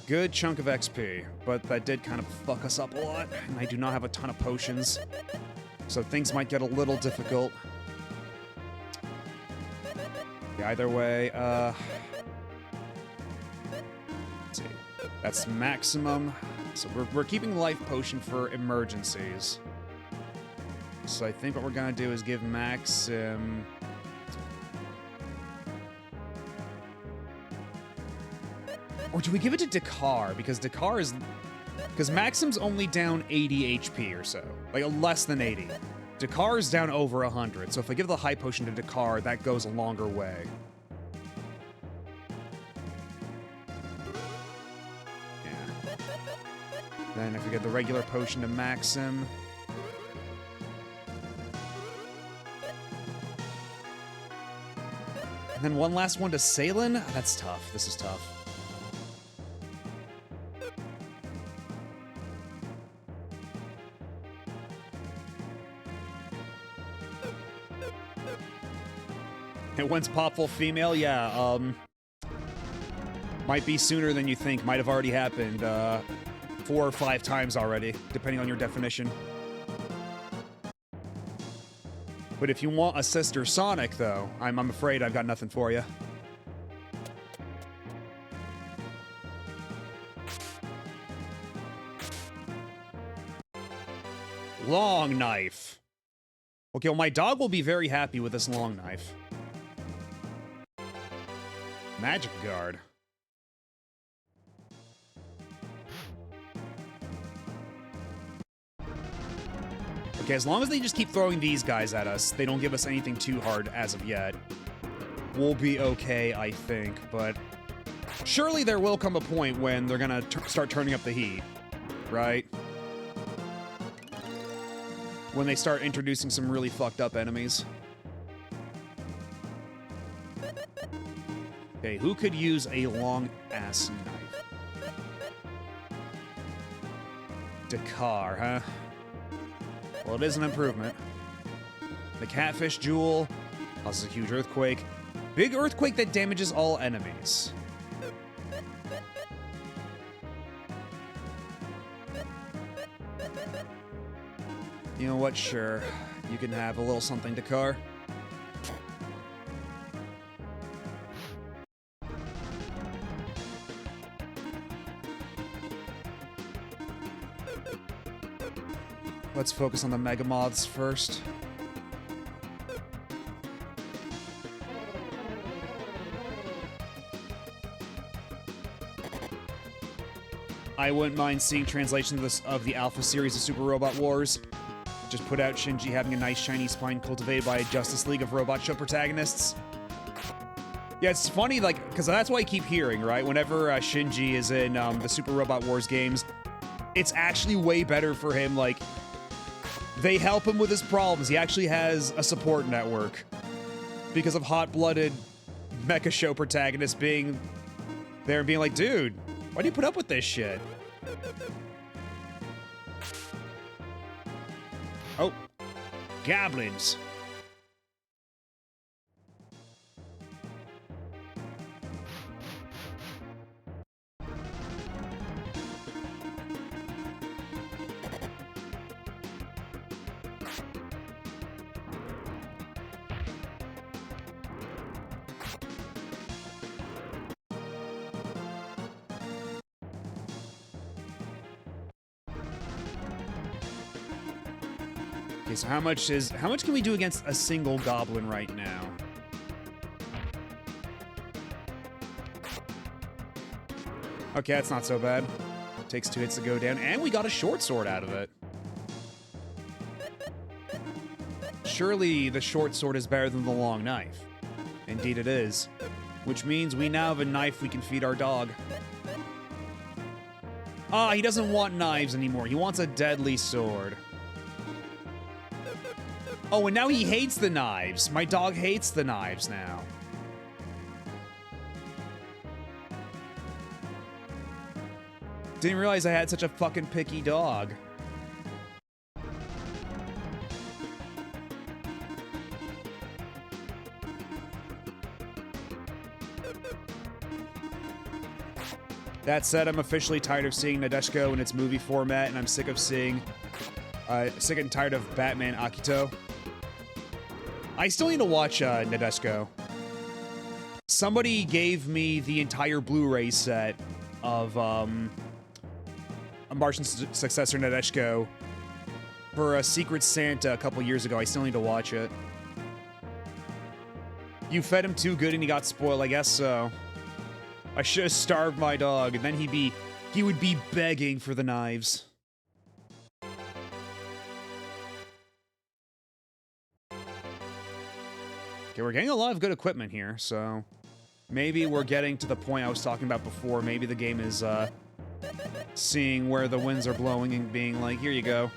Good chunk of XP, but that did kind of fuck us up a lot, and I do not have a ton of potions, so things might get a little difficult. Yeah, either way, let's see. That's maximum, so we're keeping the life potion for emergencies. So I think what we're gonna do is give Maxim... Or do we give it to Dakar? Because Dakar is... Because Maxim's only down 80 HP or so. Like, less than 80. Dakar is down over 100. So if I give the high potion to Dakar, that goes a longer way. Yeah. Then if we give the regular potion to Maxim... And then one last one to Salen? That's tough. This is tough. It went's Popful female? Yeah, might be sooner than you think. Might have already happened 4 or 5 times already, depending on your definition. But if you want a sister Sonic, though, I'm afraid I've got nothing for you. Long knife. Okay, well, my dog will be very happy with this long knife. Magic Guard. Okay, as long as they just keep throwing these guys at us, they don't give us anything too hard as of yet, we'll be okay, I think, but surely there will come a point when they're gonna start turning up the heat, right? When they start introducing some really fucked up enemies. Okay, who could use a long-ass knife? Dakar, huh? Well, it is an improvement. The Catfish Jewel causes a huge earthquake. Big earthquake that damages all enemies. You know what? Sure. You can have a little something, Dakar. Let's focus on the Mega Moths first. I wouldn't mind seeing translations of the Alpha series of Super Robot Wars. Just put out Shinji having a nice shiny spine cultivated by a Justice League of Robot Show protagonists. Yeah, it's funny, like, because that's what I keep hearing, right? Whenever Shinji is in the Super Robot Wars games, it's actually way better for him. Like, they help him with his problems. He actually has a support network because of hot-blooded Mecha Show protagonists being there and being like, dude, why do you put up with this shit? Oh, goblins. Okay, so how much can we do against a single goblin right now? Okay, that's not so bad. Takes 2 hits to go down, and we got a short sword out of it. Surely the short sword is better than the long knife. Indeed it is. Which means we now have a knife we can feed our dog. Ah, he doesn't want knives anymore. He wants a deadly sword. Oh, and now he hates the knives. My dog hates the knives now. Didn't realize I had such a fucking picky dog. That said, I'm officially tired of seeing Nadeshiko in its movie format, and I'm sick and tired of Batman Akito. I still need to watch Nadeshiko. Somebody gave me the entire Blu-ray set of a Martian successor Nadeshiko for a Secret Santa a couple years ago. I still need to watch it. You fed him too good and he got spoiled, I guess so. I should have starved my dog, and then he would be begging for the knives. Okay, we're getting a lot of good equipment here, so maybe we're getting to the point I was talking about before. Maybe the game is seeing where the winds are blowing and being like, here you go.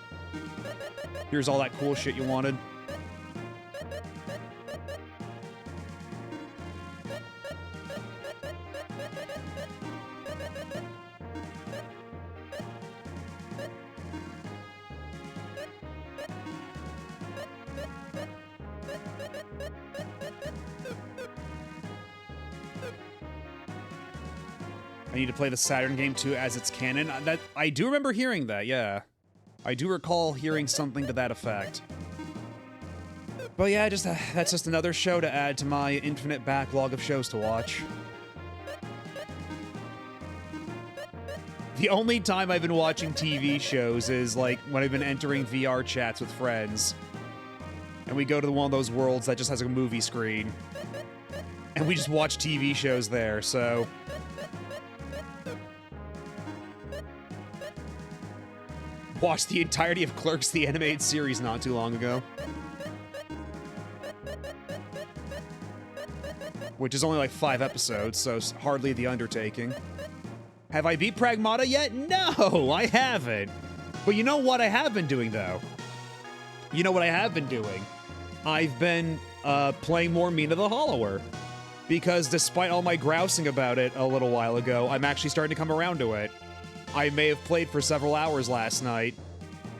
Here's all that cool shit you wanted. I need to play the Saturn game too as it's canon. That I do remember hearing that, yeah. I do recall hearing something to that effect. But yeah, that's just another show to add to my infinite backlog of shows to watch. The only time I've been watching TV shows is like when I've been entering VR chats with friends. And we go to one of those worlds that just has a movie screen. And we just watch TV shows there, so... Watched the entirety of Clerks, the animated series, not too long ago. Which is only like 5 episodes, so hardly the undertaking. Have I beat Pragmata yet? No, I haven't. But you know what I have been doing, though? You know what I have been doing? I've been playing more Mina the Hollower. Because despite all my grousing about it a little while ago, I'm actually starting to come around to it. I may have played for several hours last night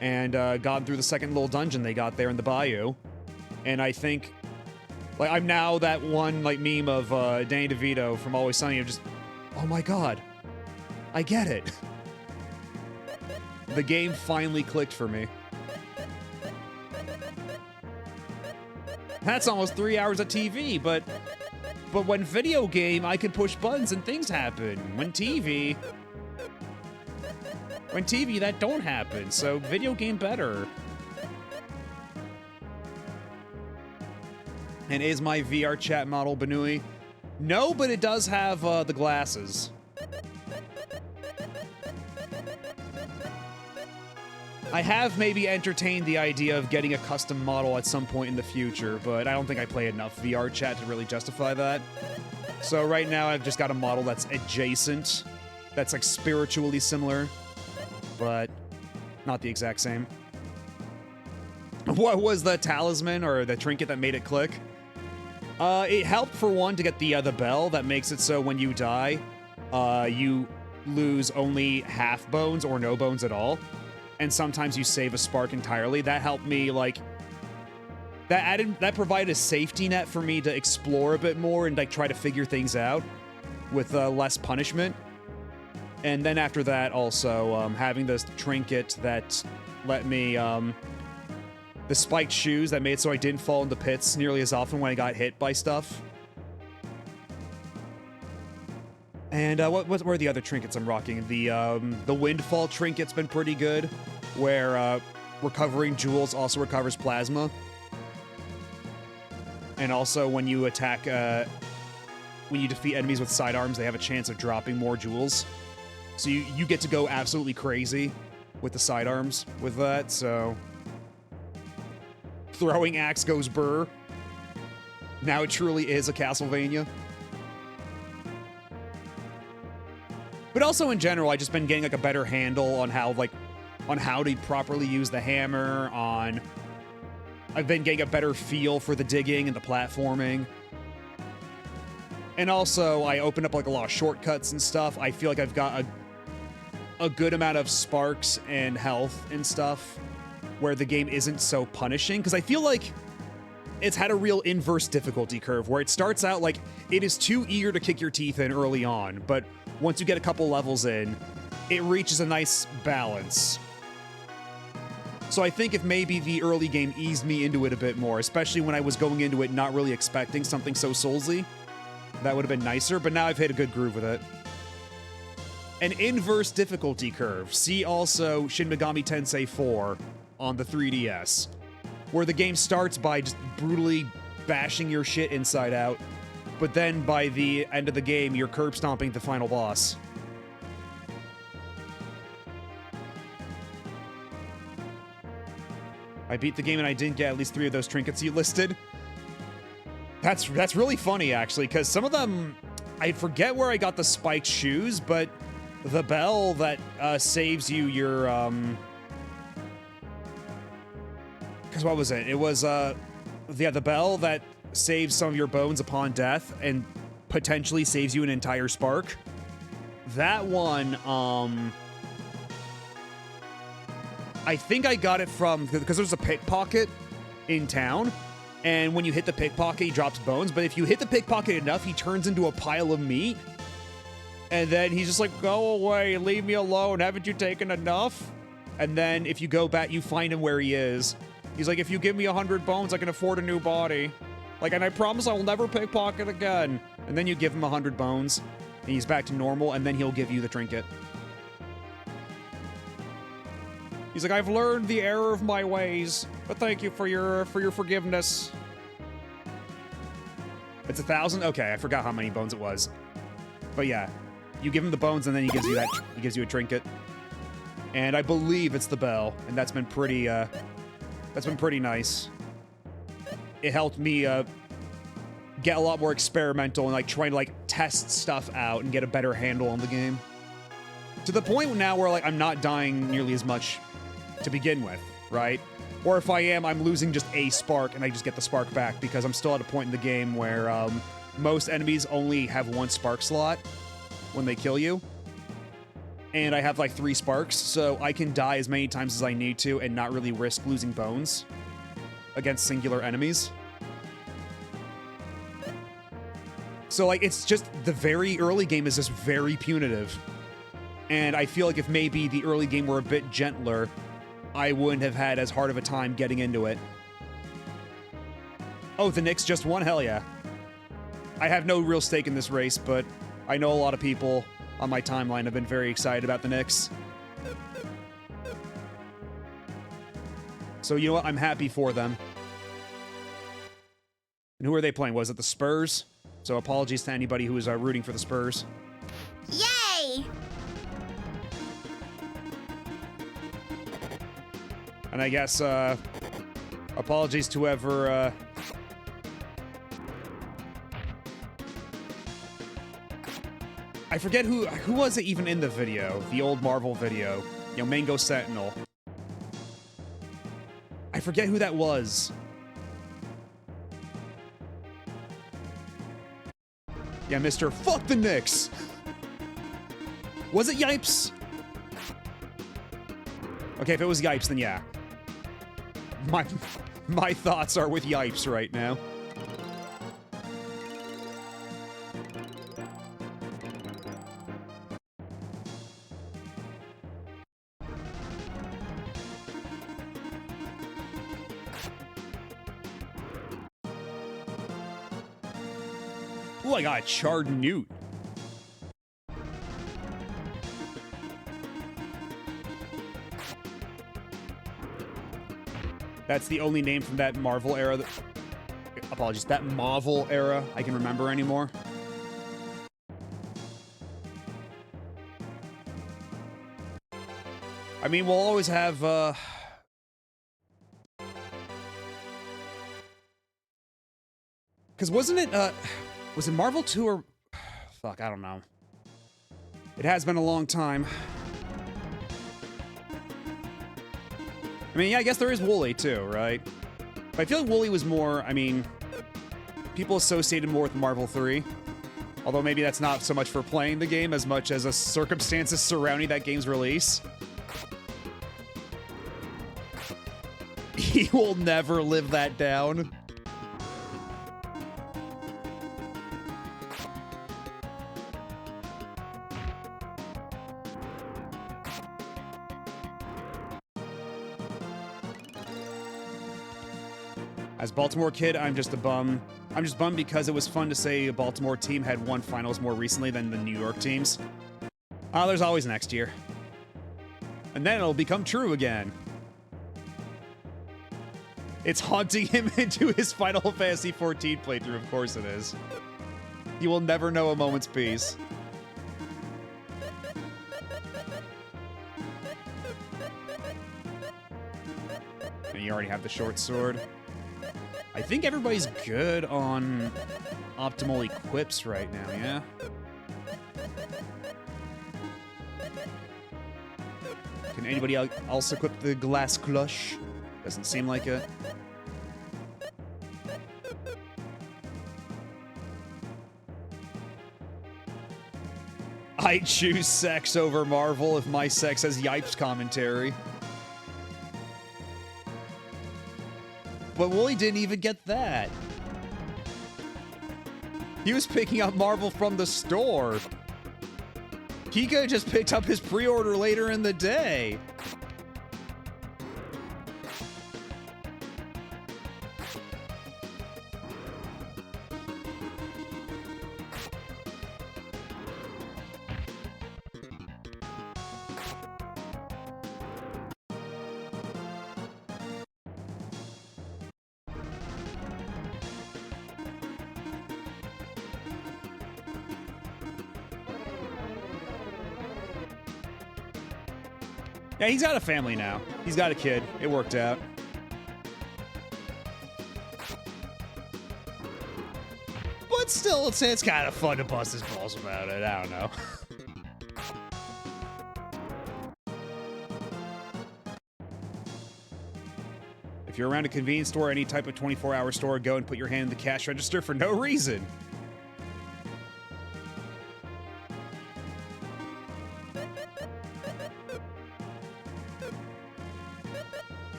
and gotten through the second little dungeon they got there in the bayou. And I think, like, I'm now that one, like, meme of Danny DeVito from Always Sunny of just, oh my god, I get it. The game finally clicked for me. That's almost 3 hours of TV, but when video game, I can push buttons and things happen. When TV, that don't happen, so video game better. And is my VR chat model Banui? No, but it does have the glasses. I have maybe entertained the idea of getting a custom model at some point in the future, but I don't think I play enough VR chat to really justify that. So right now I've just got a model that's adjacent, that's like spiritually similar, but not the exact same. What was the talisman or the trinket that made it click? It helped for one to get the bell that makes it so when you die, you lose only half bones or no bones at all. And sometimes you save a spark entirely. That helped me, like, that provided a safety net for me to explore a bit more and, like, try to figure things out with less punishment. And then after that, also, having this trinket that let me, the spiked shoes that made it so I didn't fall into pits nearly as often when I got hit by stuff. And what were the other trinkets I'm rocking? The windfall trinket's been pretty good, where recovering jewels also recovers plasma. And also when you attack, when you defeat enemies with sidearms, they have a chance of dropping more jewels. So you get to go absolutely crazy with the sidearms with that, so... Throwing axe goes burr. Now it truly is a Castlevania. But also in general, I've just been getting like a better handle on how to properly use the hammer, I've been getting a better feel for the digging and the platforming. And also, I opened up like a lot of shortcuts and stuff. I feel like I've got a good amount of sparks and health and stuff where the game isn't so punishing. Because I feel like it's had a real inverse difficulty curve where it starts out like it is too eager to kick your teeth in early on, but once you get a couple levels in, it reaches a nice balance. So I think if maybe the early game eased me into it a bit more, especially when I was going into it not really expecting something so Soulsy, that would have been nicer, but now I've hit a good groove with it. An inverse difficulty curve. See also Shin Megami Tensei 4 on the 3DS, where the game starts by just brutally bashing your shit inside out, but then by the end of the game, you're curb stomping the final boss. I beat the game and I didn't get at least 3 of those trinkets you listed. That's really funny, actually, because some of them, I forget where I got the spiked shoes, but the bell that saves you your, because what was it? It was, the bell that saves some of your bones upon death and potentially saves you an entire spark. That one, I think I got it from, because there's a pickpocket in town, and when you hit the pickpocket, he drops bones, but if you hit the pickpocket enough, he turns into a pile of meat, and then he's just like, go away, leave me alone, haven't you taken enough? And then if you go back, you find him where he is. He's like, if you give me 100 bones, I can afford a new body. Like, and I promise I will never pickpocket again. And then you give him 100 bones, and he's back to normal, and then he'll give you the trinket. He's like, I've learned the error of my ways, but thank you for your forgiveness. It's 1,000? Okay, I forgot how many bones it was. But yeah, you give him the bones, and then he gives you a trinket. And I believe it's the bell, and that's been pretty nice. It helped me get a lot more experimental and like trying to like test stuff out and get a better handle on the game. To the point now where like I'm not dying nearly as much to begin with, right? Or if I am, I'm losing just a spark and I just get the spark back because I'm still at a point in the game where most enemies only have 1 spark slot when they kill you. And I have like 3 sparks, so I can die as many times as I need to and not really risk losing bones against singular enemies. So like it's just the very early game is just very punitive. And I feel like if maybe the early game were a bit gentler, I wouldn't have had as hard of a time getting into it. Oh, the Knicks just won? Hell yeah. I have no real stake in this race, but I know a lot of people on my timeline have been very excited about the Knicks. So you know what? I'm happy for them. And who are they playing? Was it the Spurs? So apologies to anybody who is rooting for the Spurs. Yay! And I guess, apologies to whoever, I forget who was it even in the video, the old Marvel video, you know, Mango Sentinel. I forget who that was. Yeah, Mr. Fuck the Knicks. Was it Yipes? Okay, if it was Yipes, then yeah. My thoughts are with Yipes right now. Ooh, I got a charred newt. That's the only name from that Marvel era that... Apologies, that Marvel era I can remember anymore. I mean, we'll always have, Because wasn't it, was it Marvel 2 or... Fuck, I don't know. It has been a long time. I mean, yeah, I guess there is Wooly, too, right? But I feel like Wooly was more, I mean... People associated more with Marvel 3. Although maybe that's not so much for playing the game as much as the circumstances surrounding that game's release. He will never live that down. As a Baltimore kid, I'm just a bum. I'm just bummed because it was fun to say a Baltimore team had won finals more recently than the New York teams. There's always next year. And then it'll become true again. It's haunting him into his Final Fantasy XIV playthrough, of course it is. He will never know a moment's peace. And you already have the short sword. I think everybody's good on optimal equips right now, yeah? Can anybody else equip the glass clutch? Doesn't seem like it. I choose sex over Marvel if my sex has Yipes commentary. But Wooly didn't even get that. He was picking up Marvel from the store. He could have just picked up his pre-order later in the day. Yeah, he's got a family now. He's got a kid. It worked out. But still, it's kind of fun to bust his balls about it. I don't know. If you're around a convenience store or any type of 24-hour store, go and put your hand in the cash register for no reason.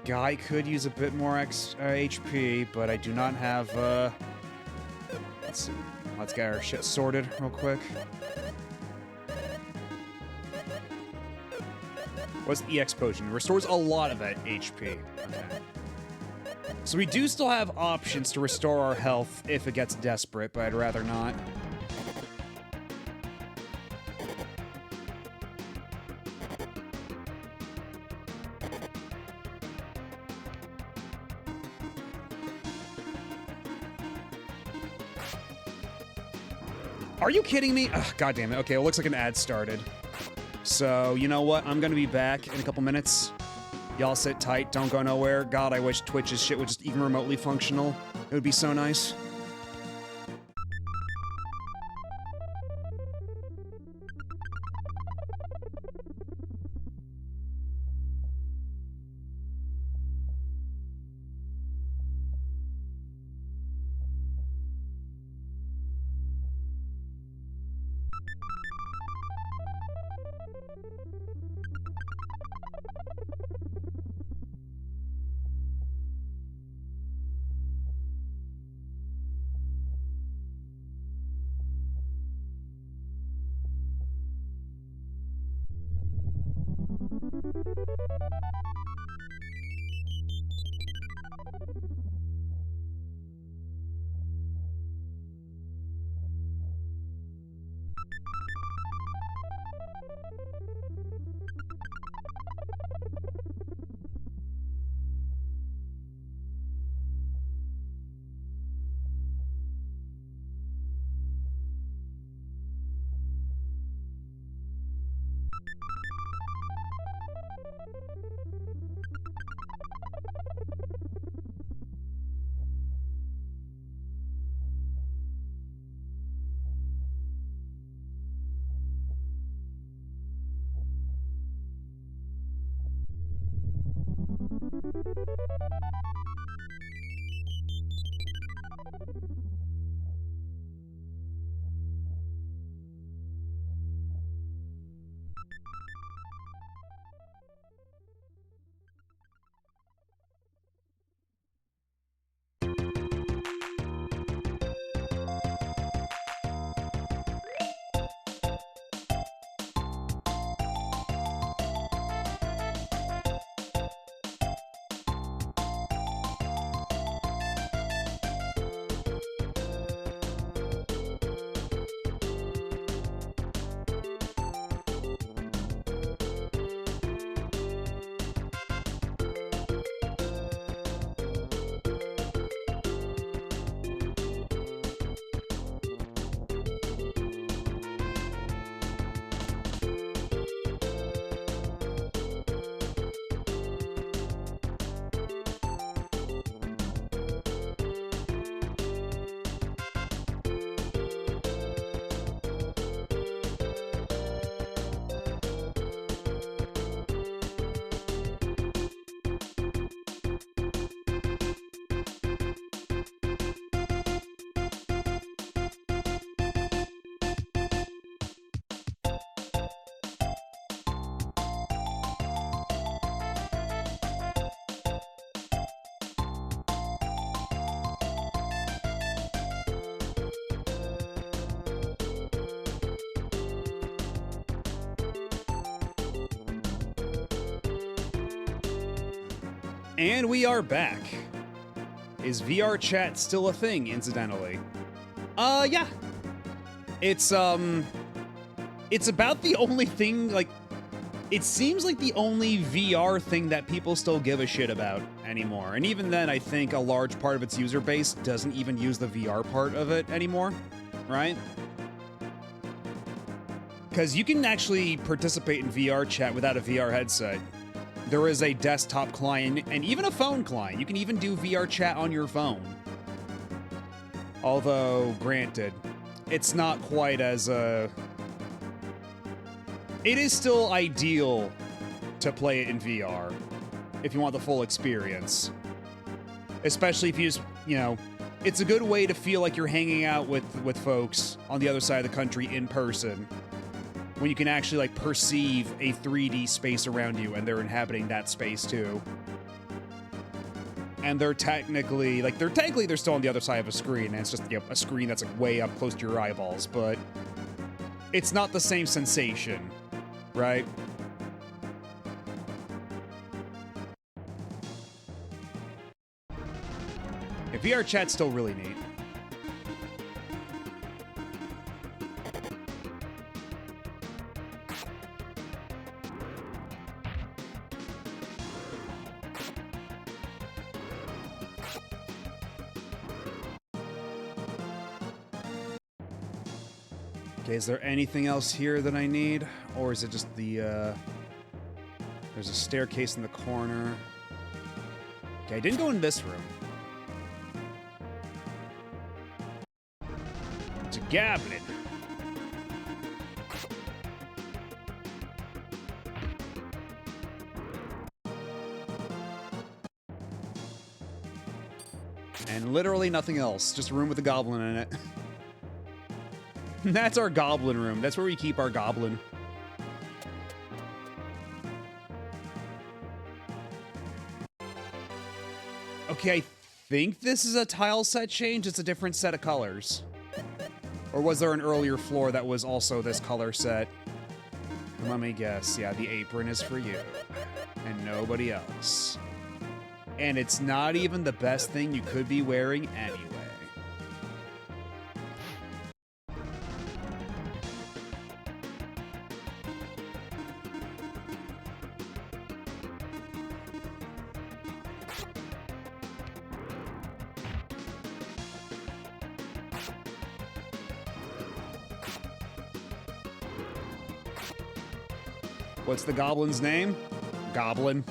Guy could use a bit more HP, but I do not have, let's see. Let's get our shit sorted real quick. What's the EX potion? It restores a lot of that HP. Okay. So we do still have options to restore our health if it gets desperate, but I'd rather not. Are you kidding me? Ugh, God damn it. Okay, it looks like an ad started. So, you know what? I'm gonna be back in a couple minutes. Y'all sit tight, don't go nowhere. God, I wish Twitch's shit was just even remotely functional. It would be so nice. And we are back. Is VR chat still a thing, incidentally? Yeah. It's about the only thing, like, it seems like the only VR thing that people still give a shit about anymore. And even then, I think a large part of its user base doesn't even use the VR part of it anymore, right? Because you can actually participate in VR chat without a VR headset. There is a desktop client and even a phone client. You can even do VR chat on your phone. Although, granted, it's not quite as it is still ideal to play it in VR if you want the full experience. Especially if you just, you know, it's a good way to feel like you're hanging out with folks on the other side of the country in person. When you can actually, like, perceive a 3D space around you and they're inhabiting that space too. And they're technically they're still on the other side of a screen, and it's just, you know, a screen that's like way up close to your eyeballs, but it's not the same sensation, right? Yeah, VR chat's still really neat. Okay, is there anything else here that I need? Or is it just the, there's a staircase in the corner. Okay, I didn't go in this room. It's a cabinet. And literally nothing else. Just a room with a goblin in it. That's our goblin room. That's where we keep our goblin. Okay, I think this is a tile set change. It's a different set of colors. Or was there an earlier floor that was also this color set? Let me guess. Yeah, the apron is for you. And nobody else. And it's not even the best thing you could be wearing anyway. What's the goblin's name? Goblin.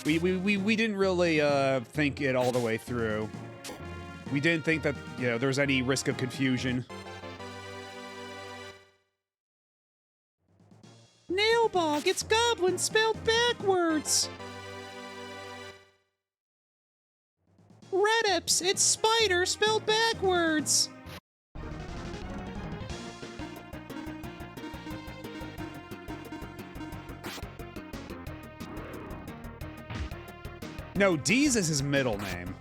We didn't really think it all the way through. We didn't think that, you know, there was any risk of confusion. Nailbog, it's goblin spelled backwards. Redips, it's spider spelled backwards. No, Deez is his middle name.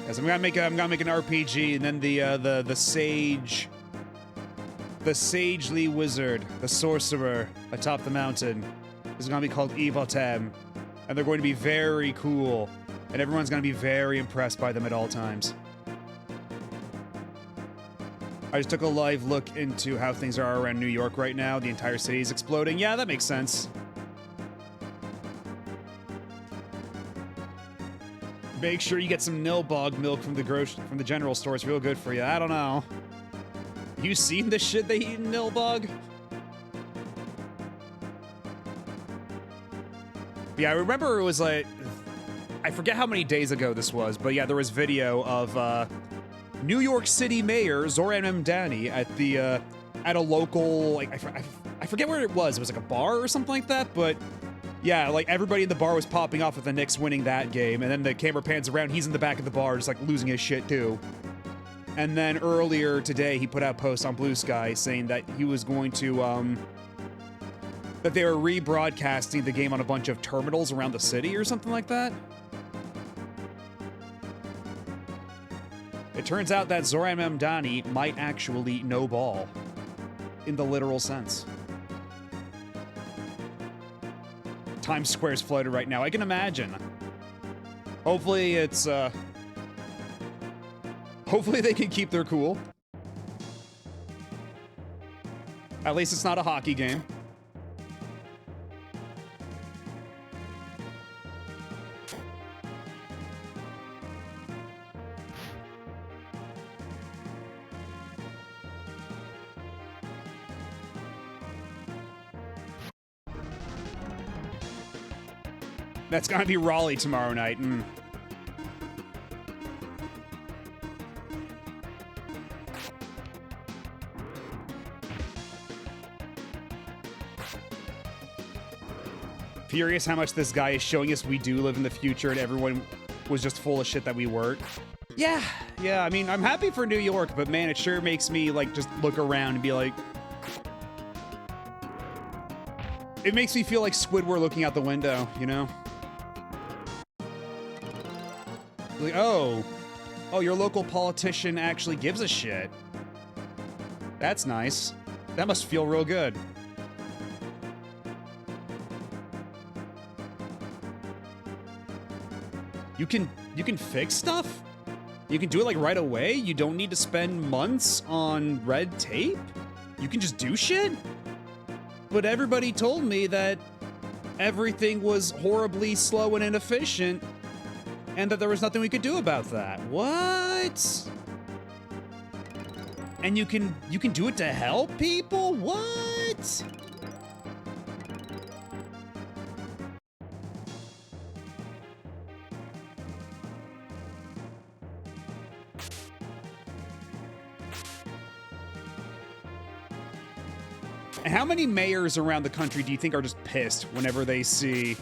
Yes, I'm gonna make an RPG, and then the sagely wizard, the sorcerer atop the mountain, is gonna be called Evotem, and they're going to be very cool, and everyone's gonna be very impressed by them at all times. I just took a live look into how things are around New York right now. The entire city is exploding. Yeah, that makes sense. Make sure you get some Nilbog milk from the general store. It's real good for you. I don't know. You seen the shit they eat in Nilbog? Yeah, I remember it was like, I forget how many days ago this was, but yeah, there was video of New York City Mayor Zoran Memdani at a local, like, I forget where it was. It was like a bar or something like that, but yeah, like everybody in the bar was popping off with the Knicks winning that game, and then the camera pans around, he's in the back of the bar just like losing his shit too. And then earlier today, he put out posts on Blue Sky saying that he was going to, that they were rebroadcasting the game on a bunch of terminals around the city or something like that. It turns out that Zoran Memdani might actually know ball. In the literal sense. Times Square's flooded right now, I can imagine. Hopefully it's, hopefully they can keep their cool. At least it's not a hockey game. That's gonna be Raleigh tomorrow night. Furious how much this guy is showing us we do live in the future and everyone was just full of shit that we weren't. Yeah, I mean, I'm happy for New York, but man, it sure makes me, like, just look around and be like... It makes me feel like Squidward looking out the window, you know? Like, oh, your local politician actually gives a shit. That's nice. That must feel real good. You can fix stuff? You can do it like right away? You don't need to spend months on red tape? You can just do shit? But everybody told me that everything was horribly slow and inefficient, and that there was nothing we could do about that. What? And you can do it to help people? What? And how many mayors around the country do you think are just pissed whenever they see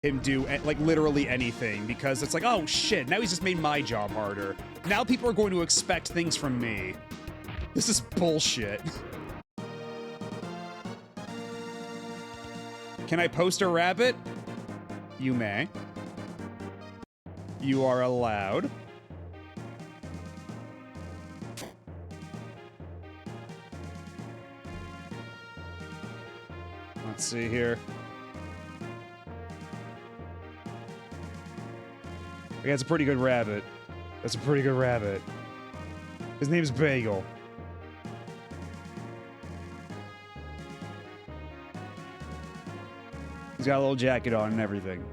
him do, like, literally anything? Because it's like, oh shit, now he's just made my job harder. Now people are going to expect things from me. This is bullshit. Can I post a rabbit? You may. You are allowed. Let's see here. Yeah, that's a pretty good rabbit. That's a pretty good rabbit. His name's Bagel. He's got a little jacket on and everything.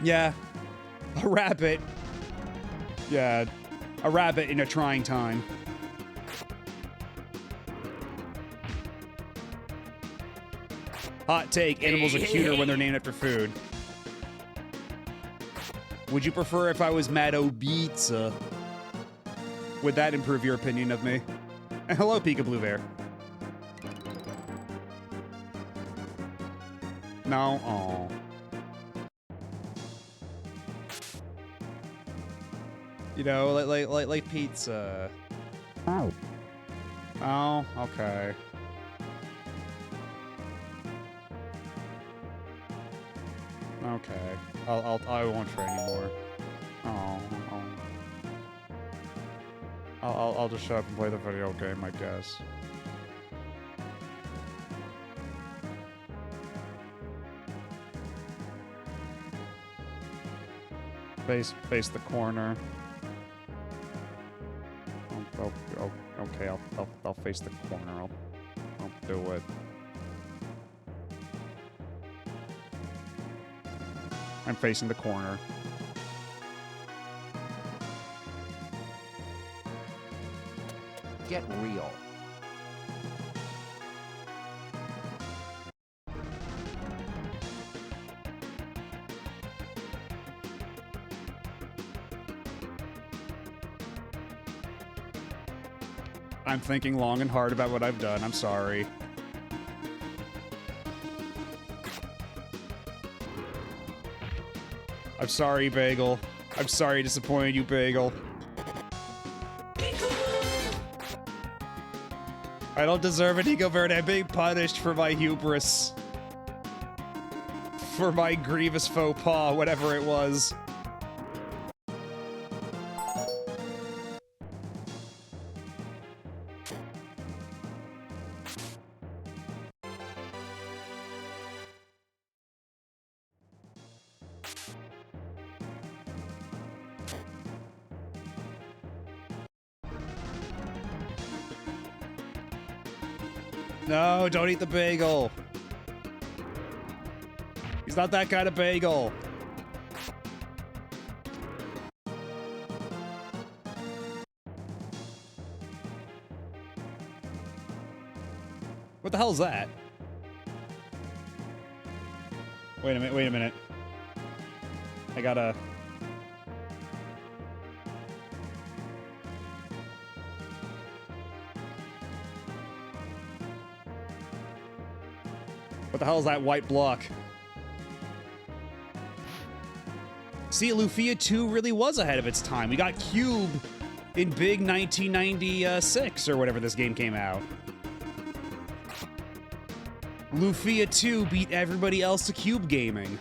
Yeah. A rabbit. Yeah. A rabbit in a trying time. Hot take, animals are cuter when they're named after food. Would you prefer if I was Maddo Pizza? Would that improve your opinion of me? And hello, Pika Blue Bear. No? Aw. You know, like pizza. Oh. Oh, okay. Okay. I won't try anymore. Oh. I'll just shut up and play the video game, I guess. Face the corner. Okay, I'll face the corner. I'll do it. I'm facing the corner. Get real. I'm thinking long and hard about what I've done. I'm sorry. I'm sorry, Bagel. I'm sorry I disappointed you, Bagel. I don't deserve it, Ecovert. I'm being punished for my hubris. For my grievous faux pas, whatever it was. No, don't eat the bagel. He's not that kind of bagel. What the hell is that? Wait a minute. I gotta... What the hell is that white block? See, Lufia II really was ahead of its time. We got Cube in big 1996 or whatever this game came out. Lufia II beat everybody else to Cube gaming.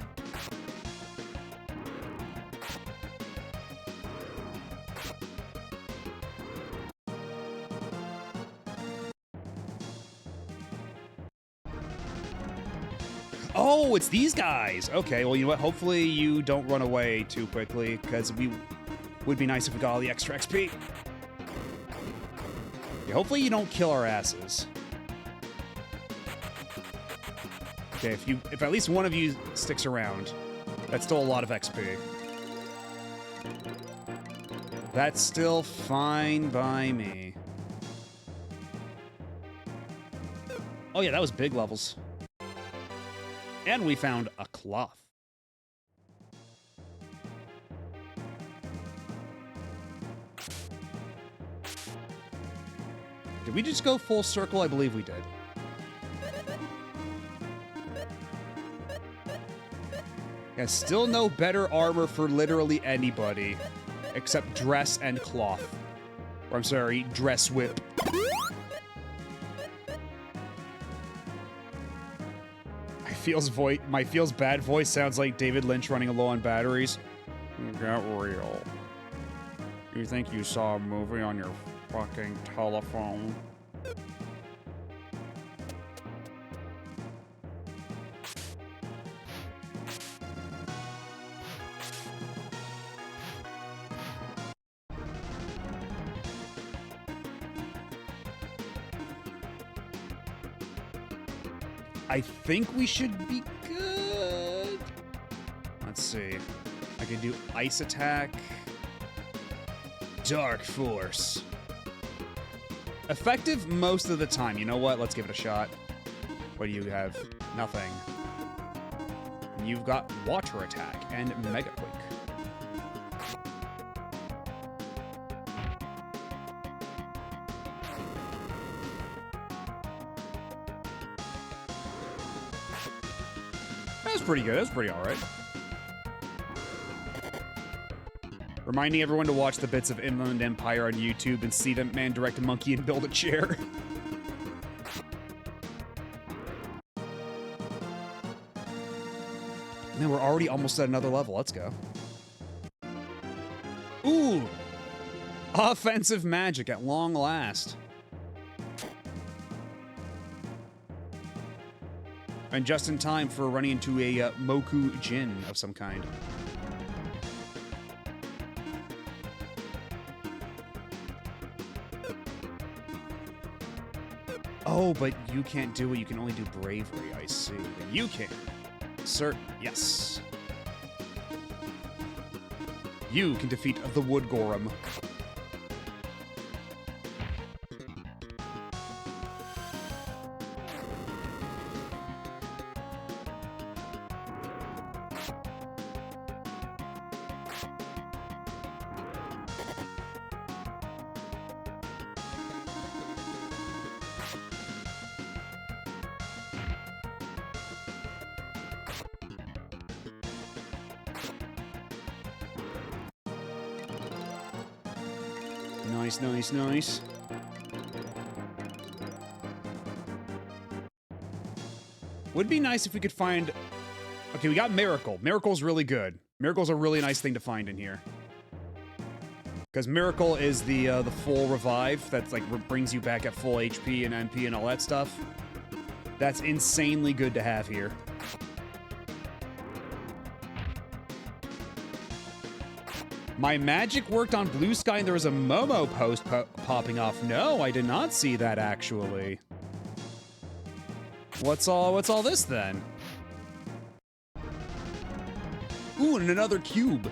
Oh, it's these guys. Okay, well, you know what? Hopefully you don't run away too quickly, because we would be nice if we got all the extra XP. Yeah, hopefully you don't kill our asses. Okay, if at least one of you sticks around, that's still a lot of XP. That's still fine by me. Oh yeah, that was big levels. And we found a cloth. Did we just go full circle? I believe we did. Yeah, still no better armor for literally anybody. Except dress and cloth. Or I'm sorry, dress whip. My feels bad voice sounds like David Lynch running low on batteries. Get real. You think you saw a movie on your fucking telephone? I think we should be good. Let's see. I can do ice attack. Dark force. Effective most of the time. You know what? Let's give it a shot. What do you have? Nothing. And you've got water attack and mega quake. That's pretty good. That's pretty all right. Reminding everyone to watch the bits of Inland Empire on YouTube and see that man direct a monkey and build a chair. Man, we're already almost at another level. Let's go. Ooh! Offensive magic at long last. And just in time for running into a Moku Jin of some kind. Oh, but you can't do it. You can only do bravery, I see. But you can. Sir, yes. You can defeat the Wood Gorham. Nice, nice, nice. Would be nice if we could find... Okay, we got Miracle. Miracle's really good. Miracle's a really nice thing to find in here. Because Miracle is the full revive that's like brings you back at full HP and MP and all that stuff. That's insanely good to have here. My magic worked on Blue Sky and there was a Momo post popping off. No, I did not see that actually. What's all this then? Ooh, and another cube.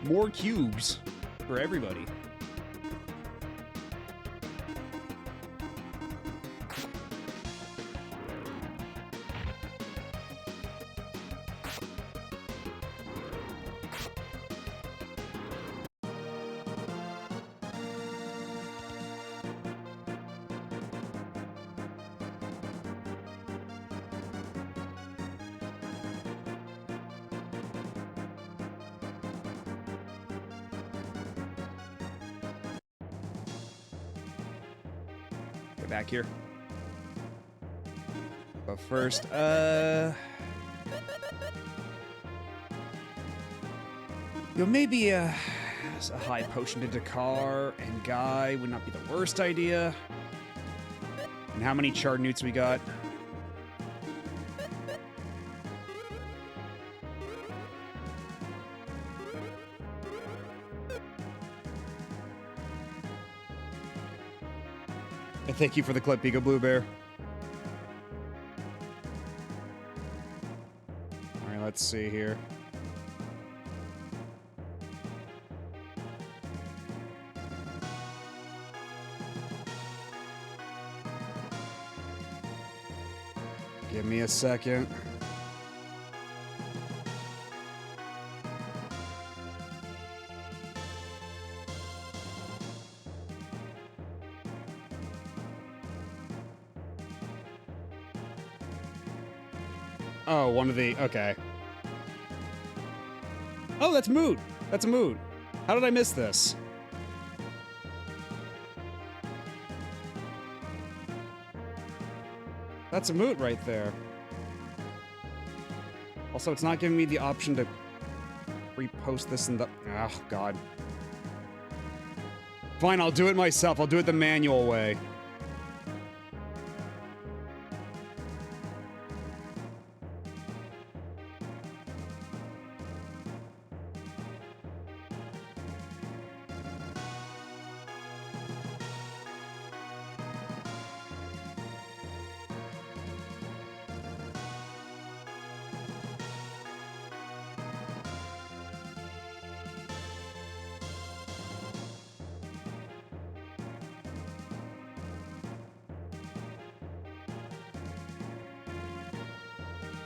More cubes for everybody. Back here. But first, maybe a high potion to Dakar and Guy would not be the worst idea. And how many charred newts we got? Thank you for the clip, Bigo Blue Bear. Let's see here. Give me a second. Oh, one of the... Okay. Oh, that's Moot. That's a Moot. How did I miss this? That's a Moot right there. Also, it's not giving me the option to repost this in the... Oh, God. Fine, I'll do it myself. I'll do it the manual way.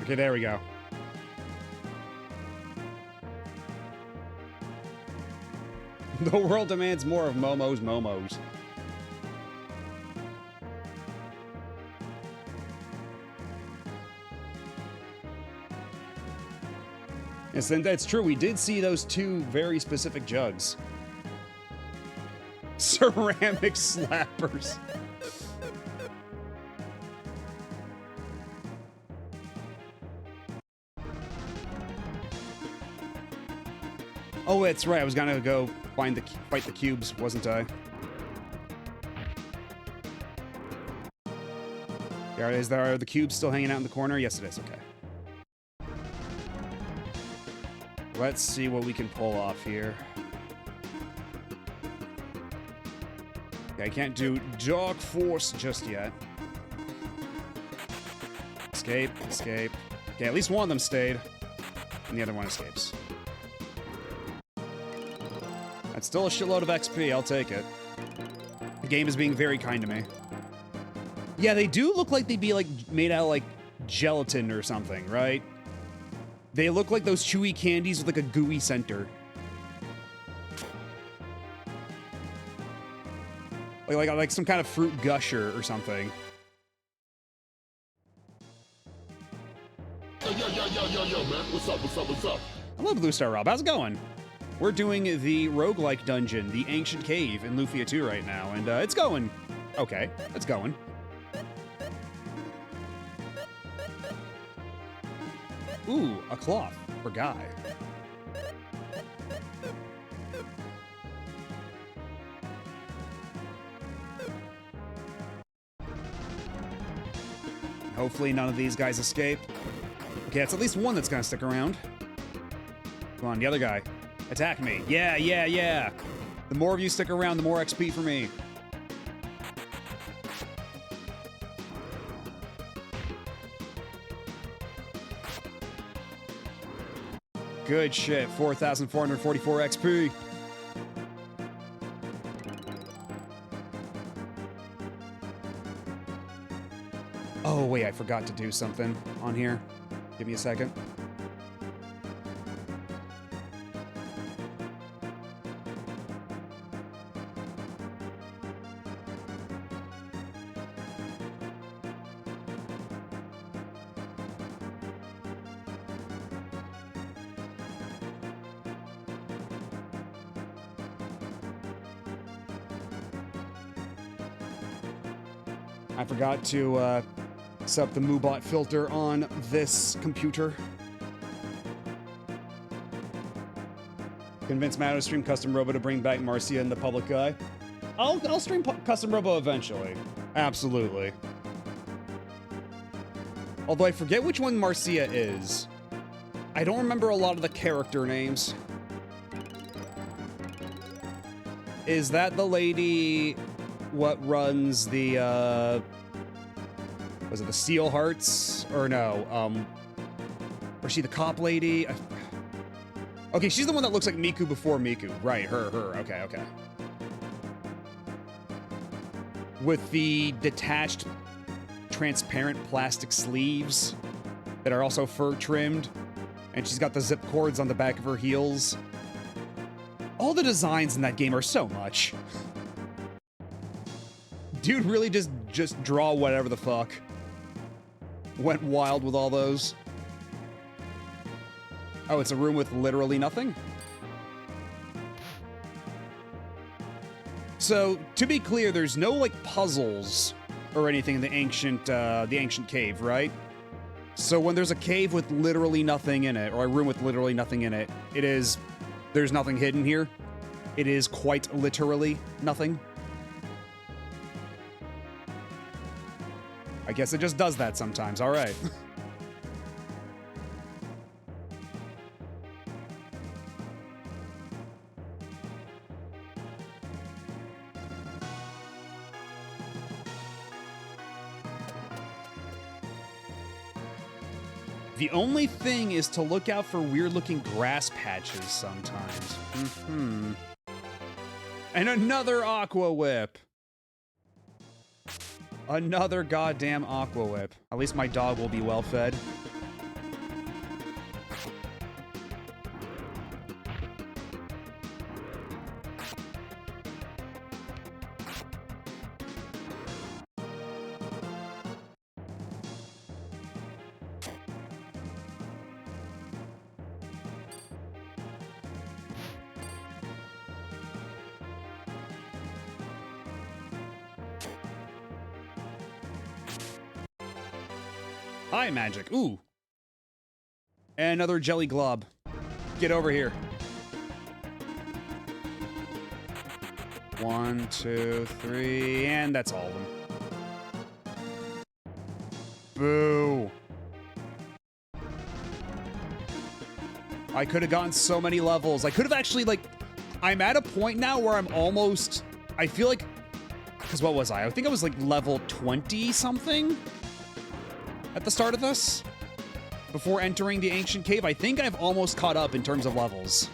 Okay, there we go. The world demands more of Momo's Momos. Yes, and that's true. We did see those two very specific jugs. Ceramic slappers. Oh, that's right. I was gonna go fight the cubes, wasn't I? Yeah, are the cubes still hanging out in the corner? Yes, it is. Okay. Let's see what we can pull off here. Okay, I can't do Dark Force just yet. Escape, escape. Okay, at least one of them stayed, and the other one escapes. That's still a shitload of XP, I'll take it. The game is being very kind to me. Yeah, they do look like they'd be, like, made out of, like, gelatin or something, right? They look like those chewy candies with, like, a gooey center. Like some kind of fruit gusher or something. Yo, man. What's up? Hello, Blue Star Rob. How's it going? We're doing the roguelike dungeon, the Ancient Cave in Lufia II right now, and it's going. Okay, it's going. Ooh, a cloth for Guy. Hopefully none of these guys escape. Okay, it's at least one that's gonna stick around. Come on, the other guy. Attack me. Yeah. The more of you stick around, the more XP for me. Good shit. 4,444 XP. Oh, wait, I forgot to do something on here. Give me a second. I forgot to set up the MooBot filter on this computer. Convince Matt to stream Custom Robo to bring back Marcia in the public eye. I'll stream Custom Robo eventually. Absolutely. Although I forget which one Marcia is. I don't remember a lot of the character names. Is that the lady what runs the was it the Steel Hearts? Or no, or she the cop lady? Okay, she's the one that looks like Miku before Miku. Right, her. Okay, okay. With the detached, transparent plastic sleeves that are also fur trimmed. And she's got the zip cords on the back of her heels. All the designs in that game are so much. Dude really just draw whatever the fuck. Went wild with all those. Oh, it's a room with literally nothing? So, to be clear, there's no, like, puzzles or anything in the ancient cave, right? So when there's a cave with literally nothing in it, or a room with literally nothing in it, there's nothing hidden here. It is quite literally nothing. I guess it just does that sometimes, alright. The only thing is to look out for weird-looking grass patches sometimes. And another Aqua Whip. Another goddamn Aqua Whip. At least my dog will be well fed. Hi, magic. Ooh. And another jelly glob. Get over here. 1, 2, 3, and that's all of them. Boo. I could have gotten so many levels. I could have actually, like, I'm at a point now where I'm almost, I feel like, because what was I? I think I was like level 20 something at the start of this, before entering the ancient cave. I think I've almost caught up in terms of levels.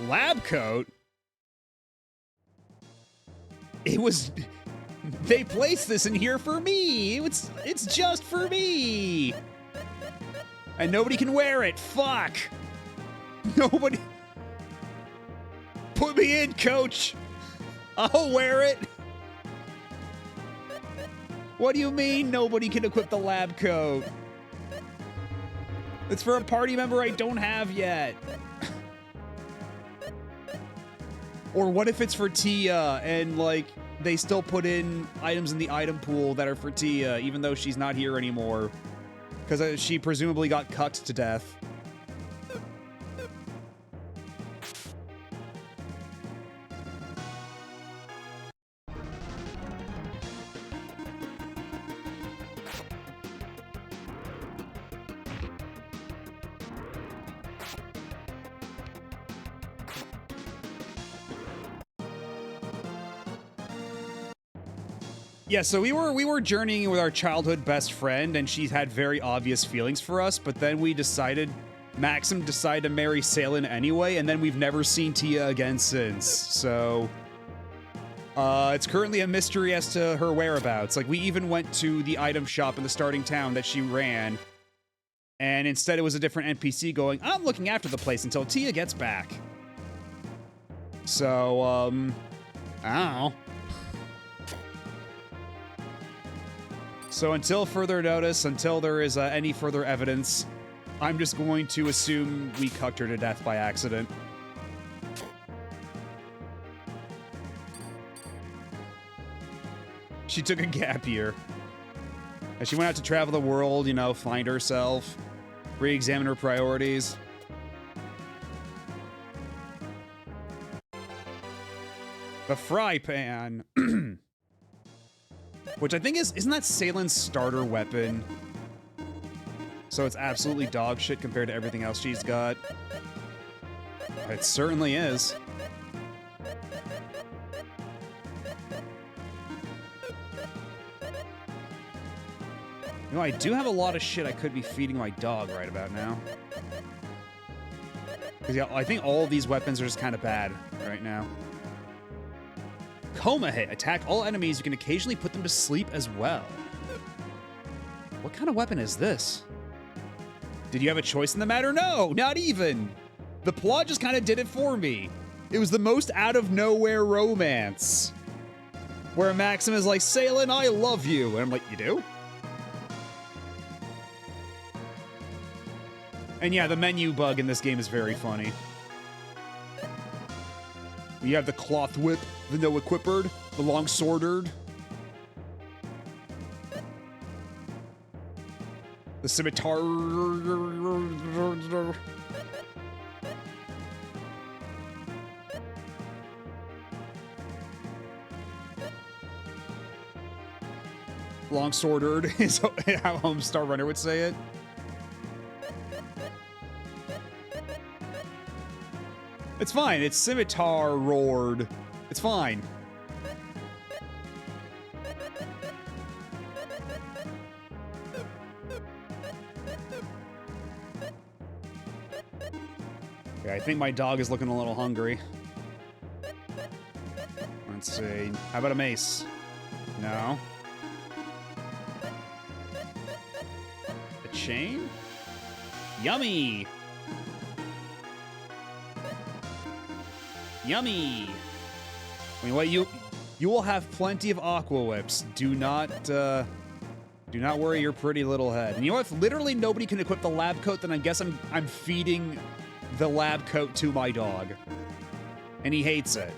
Lab coat? It was... They placed this in here for me! It's just for me! And nobody can wear it! Fuck! Nobody... Put me in, coach! I'll wear it! What do you mean nobody can equip the lab coat? It's for a party member I don't have yet. Or what if it's for Tia and, like, they still put in items in the item pool that are for Tia, even though she's not here anymore? Because she presumably got cut to death. Yeah, so we were journeying with our childhood best friend, and she had very obvious feelings for us, but then we decided, Maxim decided to marry Salin anyway, and then we've never seen Tia again since, so... it's currently a mystery as to her whereabouts. Like, we even went to the item shop in the starting town that she ran, and instead it was a different NPC going, I'm looking after the place until Tia gets back. So, I don't know. So until further notice, until there is any further evidence, I'm just going to assume we cucked her to death by accident. She took a gap year. And she went out to travel the world, you know, find herself, re-examine her priorities. The fry pan. Which I think isn't that Saylin's starter weapon? So it's absolutely dog shit compared to everything else she's got. It certainly is. You know, I do have a lot of shit I could be feeding my dog right about now. Because yeah, I think all of these weapons are just kind of bad right now. Coma hit. Attack all enemies. You can occasionally put them to sleep as well. What kind of weapon is this? Did you have a choice in the matter? No, not even. The plot just kind of did it for me. It was the most out-of-nowhere romance. Where Maxim is like, Sailin, I love you. And I'm like, you do? And yeah, the menu bug in this game is very funny. You have the cloth whip, the no equippered, the long sworded, the scimitar. Long sworded is how Homestar Runner would say it. It's fine. It's scimitar roared. It's fine. Okay, I think my dog is looking a little hungry. Let's see. How about a mace? No. A chain? Yummy! Yummy! I mean, what you will have plenty of aqua whips. Do not worry your pretty little head. And you know what? If literally nobody can equip the lab coat, then I guess I'm feeding the lab coat to my dog, and he hates it.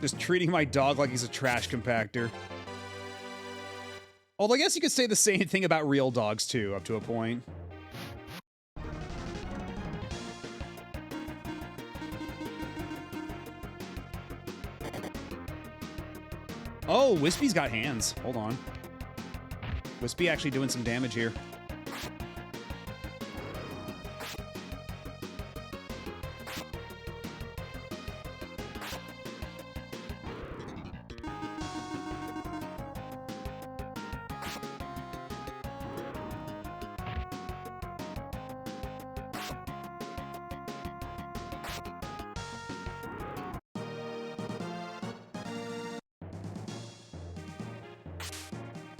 Just treating my dog like he's a trash compactor. Although I guess you could say the same thing about real dogs too, up to a point. Oh, Wispy's got hands. Hold on. Wispy actually doing some damage here.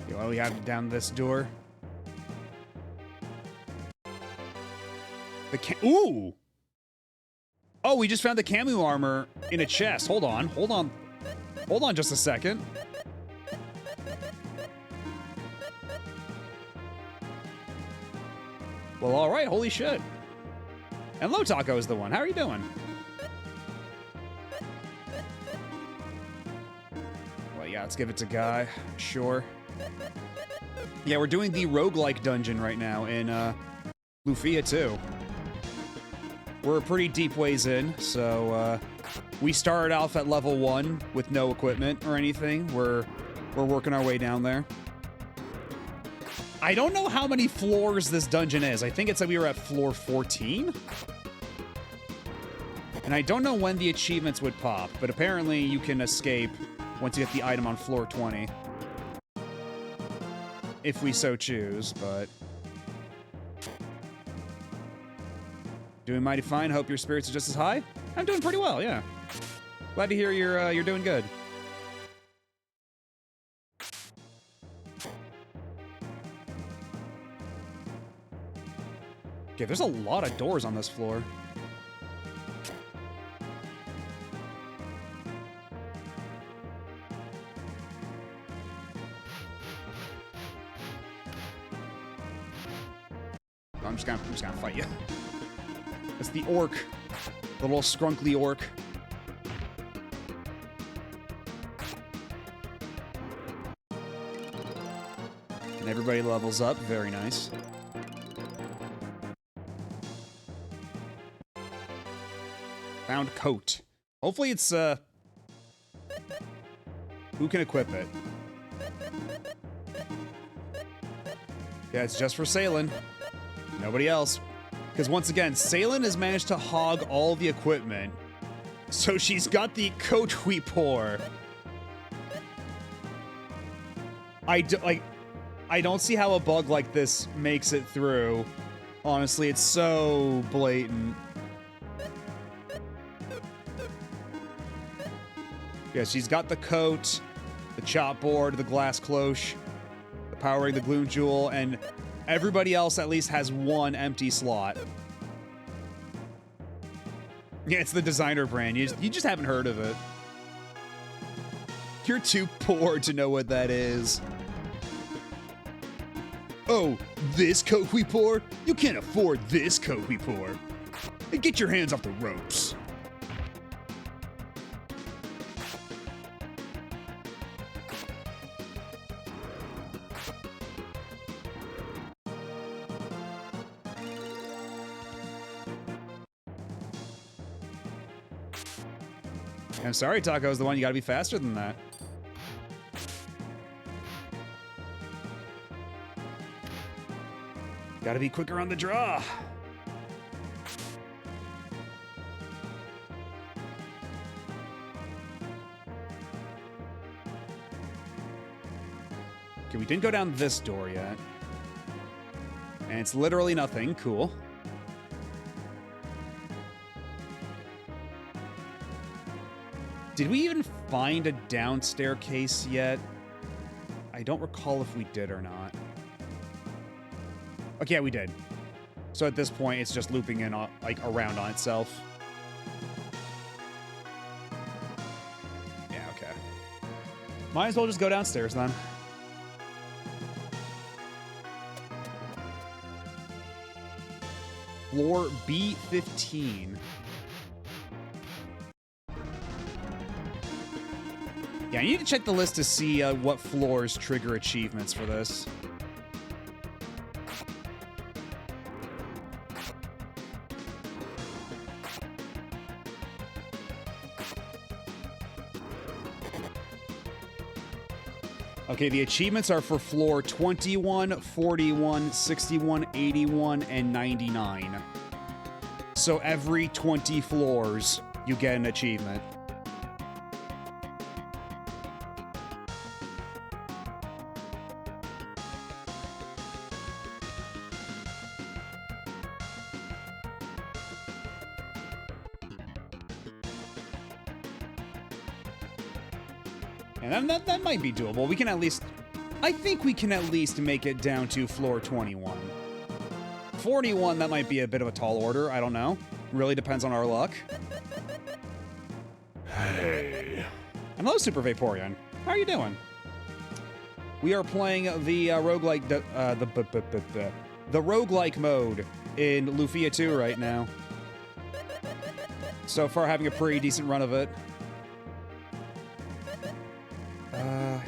What do we have down this door? Ooh! Oh, we just found the camo armor in a chest. Hold on, hold on. Hold on just a second. Well, alright, holy shit. And Lotaco is the one. How are you doing? Well, yeah, let's give it to Guy. Sure. Yeah, we're doing the roguelike dungeon right now in Lufia II. We're a pretty deep ways in, so we started off at level 1 with no equipment or anything. We're working our way down there. I don't know how many floors this dungeon is. I think it said we were at floor 14. And I don't know when the achievements would pop, but apparently you can escape once you get the item on floor 20. If we so choose, but... Doing mighty fine. Hope your spirits are just as high. I'm doing pretty well, yeah. Glad to hear you're doing good. Okay, there's a lot of doors on this floor. I'm just gonna fight you. That's the orc. The little scrunkly orc. And everybody levels up. Very nice. Found coat. Hopefully it's, who can equip it? Yeah, it's just for Salen. Nobody else. Because once again, Salen has managed to hog all the equipment. So she's got the coat we pour. I don't see how a bug like this makes it through. Honestly, it's so blatant. Yeah, she's got the coat, the chopboard, the glass cloche, the powering, the gloom jewel, and everybody else at least has one empty slot. Yeah, it's the designer brand. You just haven't heard of it. You're too poor to know what that is. Oh, this coat we pour? You can't afford this coat we pour. Hey, get your hands off the ropes. I'm sorry, Taco's the one. You gotta be faster than that. Gotta be quicker on the draw. Okay, we didn't go down this door yet. And it's literally nothing. Cool. Did we even find a down staircase yet? I don't recall if we did or not. Okay, yeah, we did. So at this point, it's just looping in, like, around on itself. Yeah, okay. Might as well just go downstairs, then. Floor B15. Yeah, I need to check the list to see what floors trigger achievements for this. Okay, the achievements are for floor 21, 41, 61, 81, and 99. So every 20 floors, you get an achievement. And that might be doable. We can at least... I think we can at least make it down to floor 21. 41, that might be a bit of a tall order. I don't know. Really depends on our luck. Hey. And hello, Super Vaporeon. How are you doing? We are playing the roguelike... the roguelike mode in Lufia 2 right now. So far, having a pretty decent run of it.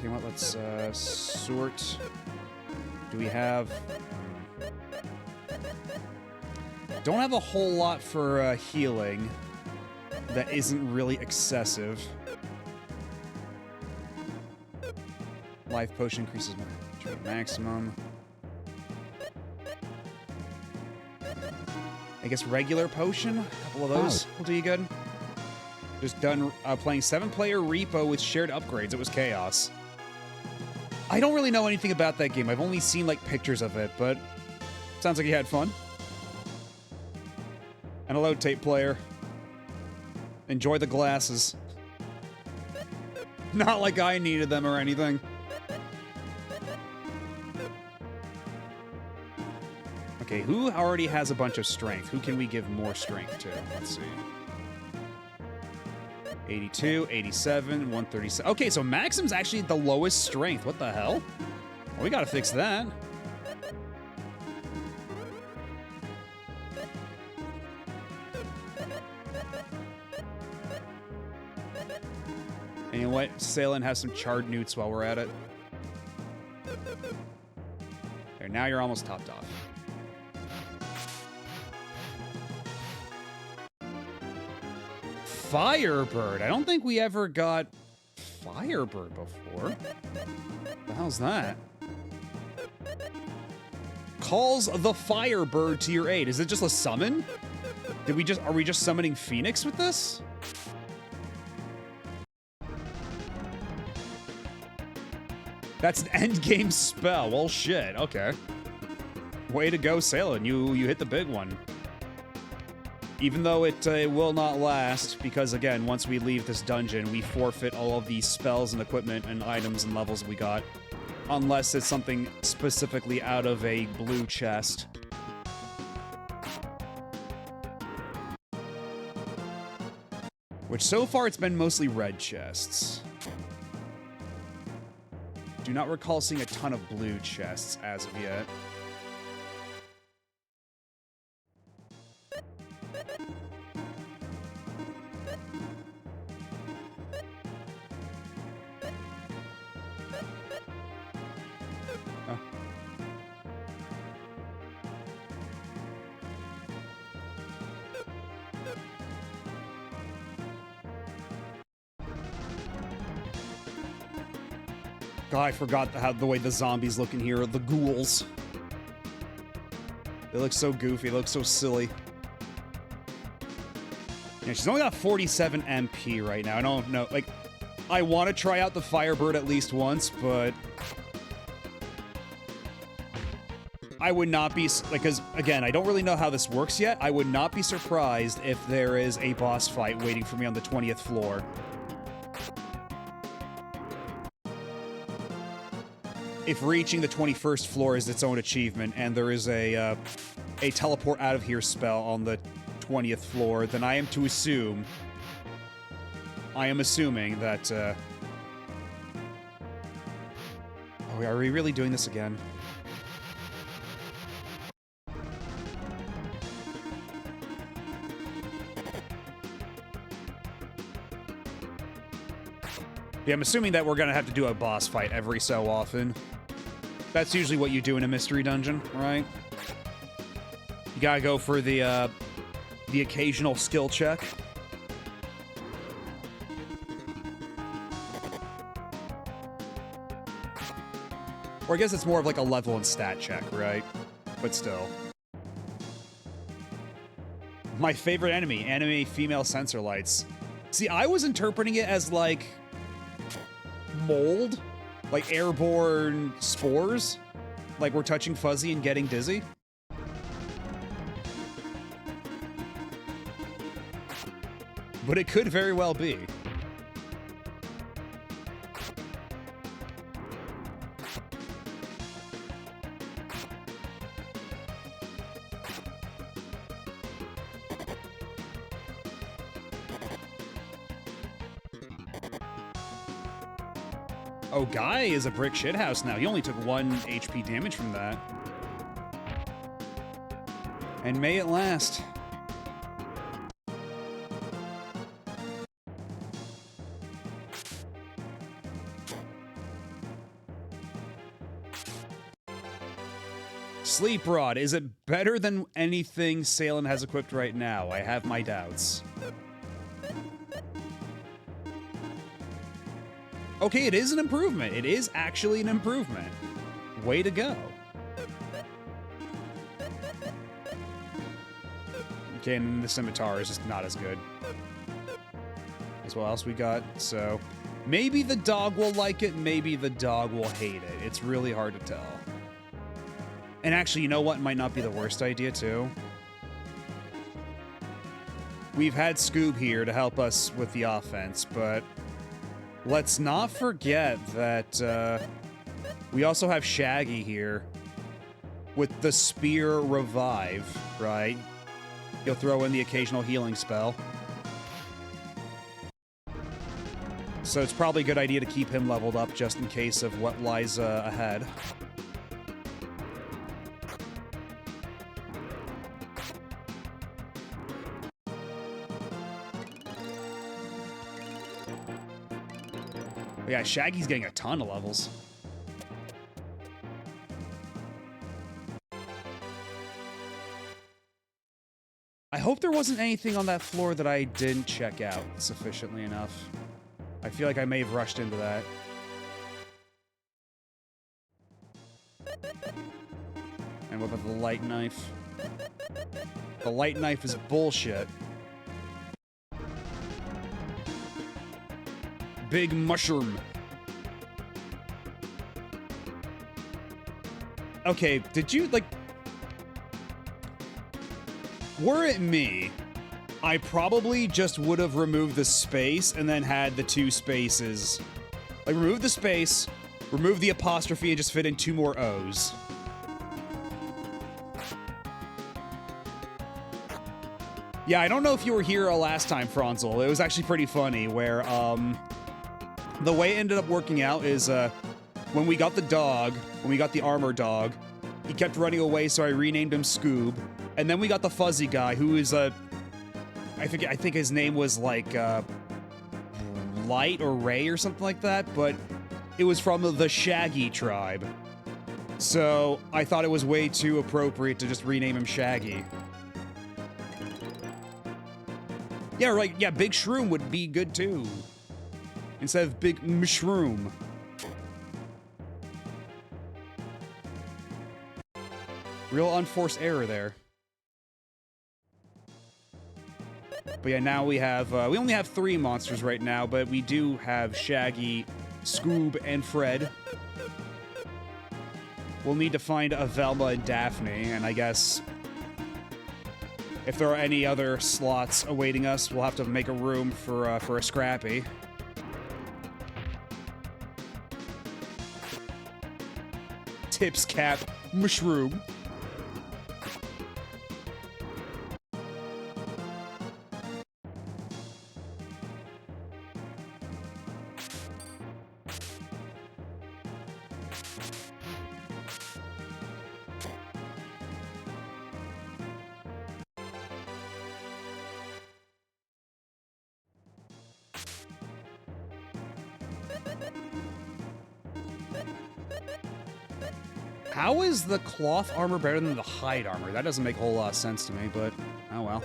You know what, let's, sort. Do we have... Don't have a whole lot for, healing that isn't really excessive. Life potion increases my maximum. I guess regular potion? A couple of those will do you good. Just done playing 7-player repo with shared upgrades. It was chaos. I don't really know anything about that game. I've only seen, like, pictures of it, but sounds like you had fun. And hello, tape player. Enjoy the glasses. Not like I needed them or anything. Okay, who already has a bunch of strength? Who can we give more strength to? Let's see. 82, 87, 137. Okay, so Maxim's actually the lowest strength. What the hell? Well, we gotta fix that. And you know what? Sail and have some charred newts while we're at it. There, now you're almost topped off. Firebird. I don't think we ever got Firebird before. What the hell's that? Calls the Firebird to your aid. Is it just a summon? Are we just summoning Phoenix with this? That's an endgame spell. Well, shit. Okay. Way to go, Salin. You hit the big one. Even though it will not last, because again, once we leave this dungeon, we forfeit all of these spells and equipment and items and levels we got. Unless it's something specifically out of a blue chest. Which so far it's been mostly red chests. Do not recall seeing a ton of blue chests as of yet. God, I forgot the way the zombies look in here. The ghouls. They look so goofy. They look so silly. Yeah, she's only got 47 MP right now. I don't know. Like, I want to try out the Firebird at least once, but I would not be, like, because, again, I don't really know how this works yet. I would not be surprised if there is a boss fight waiting for me on the 20th floor. If reaching the 21st floor is its own achievement, and there is a teleport out of here spell on the 20th floor, then I am assuming that, oh, are we really doing this again? Yeah, I'm assuming that we're gonna have to do a boss fight every so often. That's usually what you do in a mystery dungeon, right? You gotta go for the occasional skill check. Or I guess it's more of like a level and stat check, right? But still. My favorite enemy female sensor lights. See, I was interpreting it as like mold, like airborne spores, like we're touching Fuzzy and getting dizzy. But it could very well be. Oh, Guy is a brick shithouse now. He only took 1 HP damage from that. And may it last. Sleep Rod. Is it better than anything Salem has equipped right now? I have my doubts. Okay, it is an improvement. It is actually an improvement. Way to go. Okay, and the scimitar is just not as good. That's what else we got. So, maybe the dog will like it, maybe the dog will hate it. It's really hard to tell. And actually, you know what might not be the worst idea, too? We've had Scoob here to help us with the offense, but let's not forget that we also have Shaggy here with the Spear Revive, right? He'll throw in the occasional healing spell. So it's probably a good idea to keep him leveled up just in case of what lies ahead. But yeah, Shaggy's getting a ton of levels. I hope there wasn't anything on that floor that I didn't check out sufficiently enough. I feel like I may have rushed into that. And what about the light knife? The light knife is bullshit. Big mushroom. Okay, did you, like... Were it me, I probably just would have removed the space and then had the two spaces. Like, remove the space, remove the apostrophe, and just fit in two more O's. Yeah, I don't know if you were here last time, Franzel. It was actually pretty funny, where, the way it ended up working out is, when we got the dog, when we got the armor dog, he kept running away, so I renamed him Scoob. And then we got the fuzzy guy, who is, I think his name was, like, Light or Ray or something like that, but it was from the Shaggy tribe. So I thought it was way too appropriate to just rename him Shaggy. Yeah, right, yeah, Big Shroom would be good, too. Instead of Big Mushroom. Real unforced error there. But yeah, now we have, we only have 3 monsters right now, but we do have Shaggy, Scoob, and Fred. We'll need to find a Velma and Daphne, and I guess if there are any other slots awaiting us, we'll have to make a room for a Scrappy. Tips Cap Mushroom. How is the cloth armor better than the hide armor? That doesn't make a whole lot of sense to me, but oh well.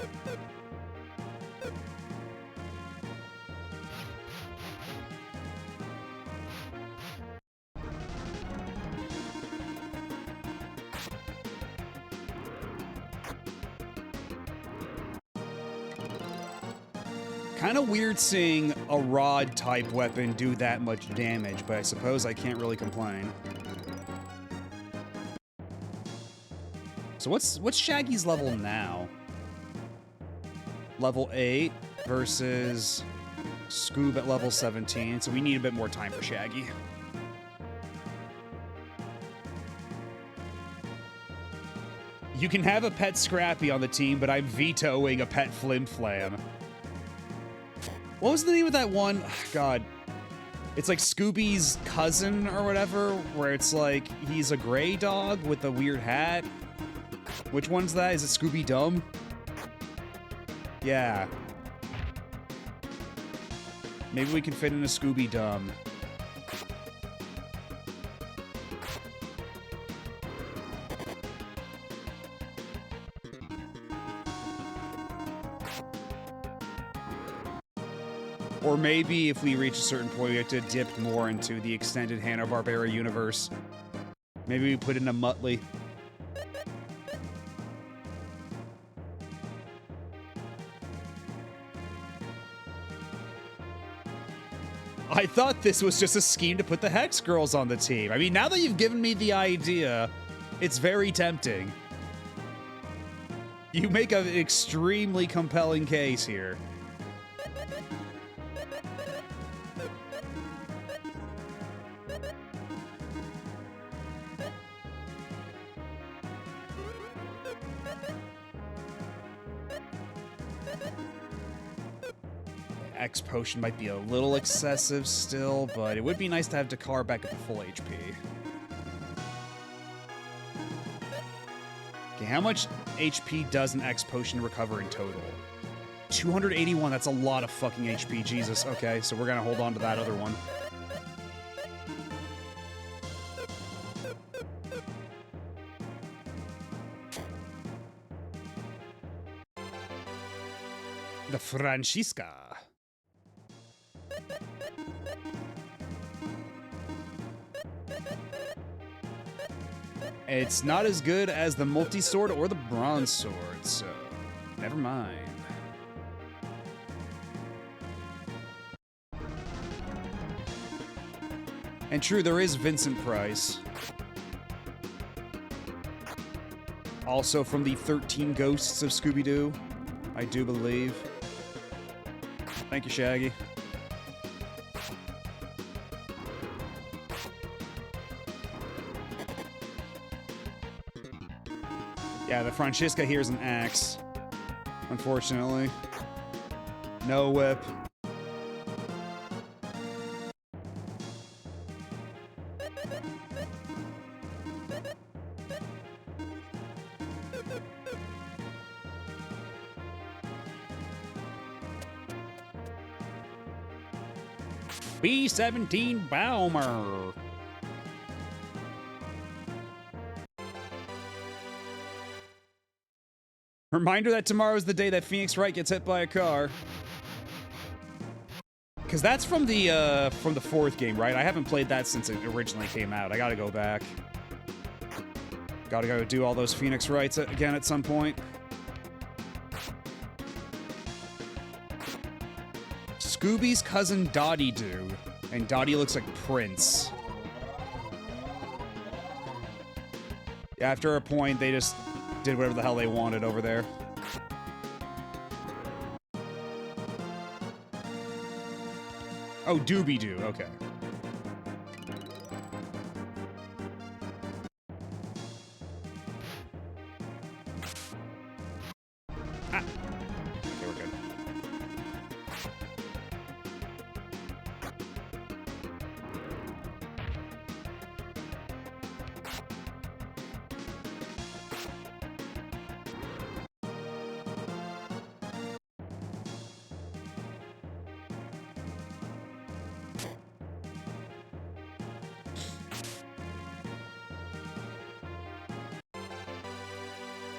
Kind of weird seeing a rod-type weapon do that much damage, but I suppose I can't really complain. So what's Shaggy's level now? Level 8 versus Scoob at level 17, so we need a bit more time for Shaggy. You can have a pet Scrappy on the team, but I'm vetoing a pet Flim Flam. What was the name of that one? God. It's like Scooby's cousin or whatever, where it's like he's a gray dog with a weird hat. Which one's that? Is it Scooby Dumb? Yeah. Maybe we can fit in a Scooby Dumb. Or maybe if we reach a certain point, we have to dip more into the extended Hanna-Barbera universe. Maybe we put in a Muttley. I thought this was just a scheme to put the Hex Girls on the team. I mean, now that you've given me the idea, it's very tempting. You make an extremely compelling case here. X potion might be a little excessive still, but it would be nice to have Dakar back at the full HP. Okay, how much HP does an X potion recover in total? 281, that's a lot of fucking HP, Jesus. Okay, so we're gonna hold on to that other one. Francisca. It's not as good as the multi-sword or the bronze sword, so never mind. And true, there is Vincent Price. Also from the 13 Ghosts of Scooby-Doo, I do believe. Thank you, Shaggy. Yeah, the Francisca here is an axe. Unfortunately. No whip. B-17 Baumer. Reminder that tomorrow's the day that Phoenix Wright gets hit by a car. Because that's from the fourth game, right? I haven't played that since it originally came out. I gotta go back. Gotta go do all those Phoenix Wrights again at some point. Scooby's cousin Dottie do, and Dottie looks like Prince. After a point, they just did whatever the hell they wanted over there. Oh, Doobie-Doo, okay. Ah. Okay, we're good.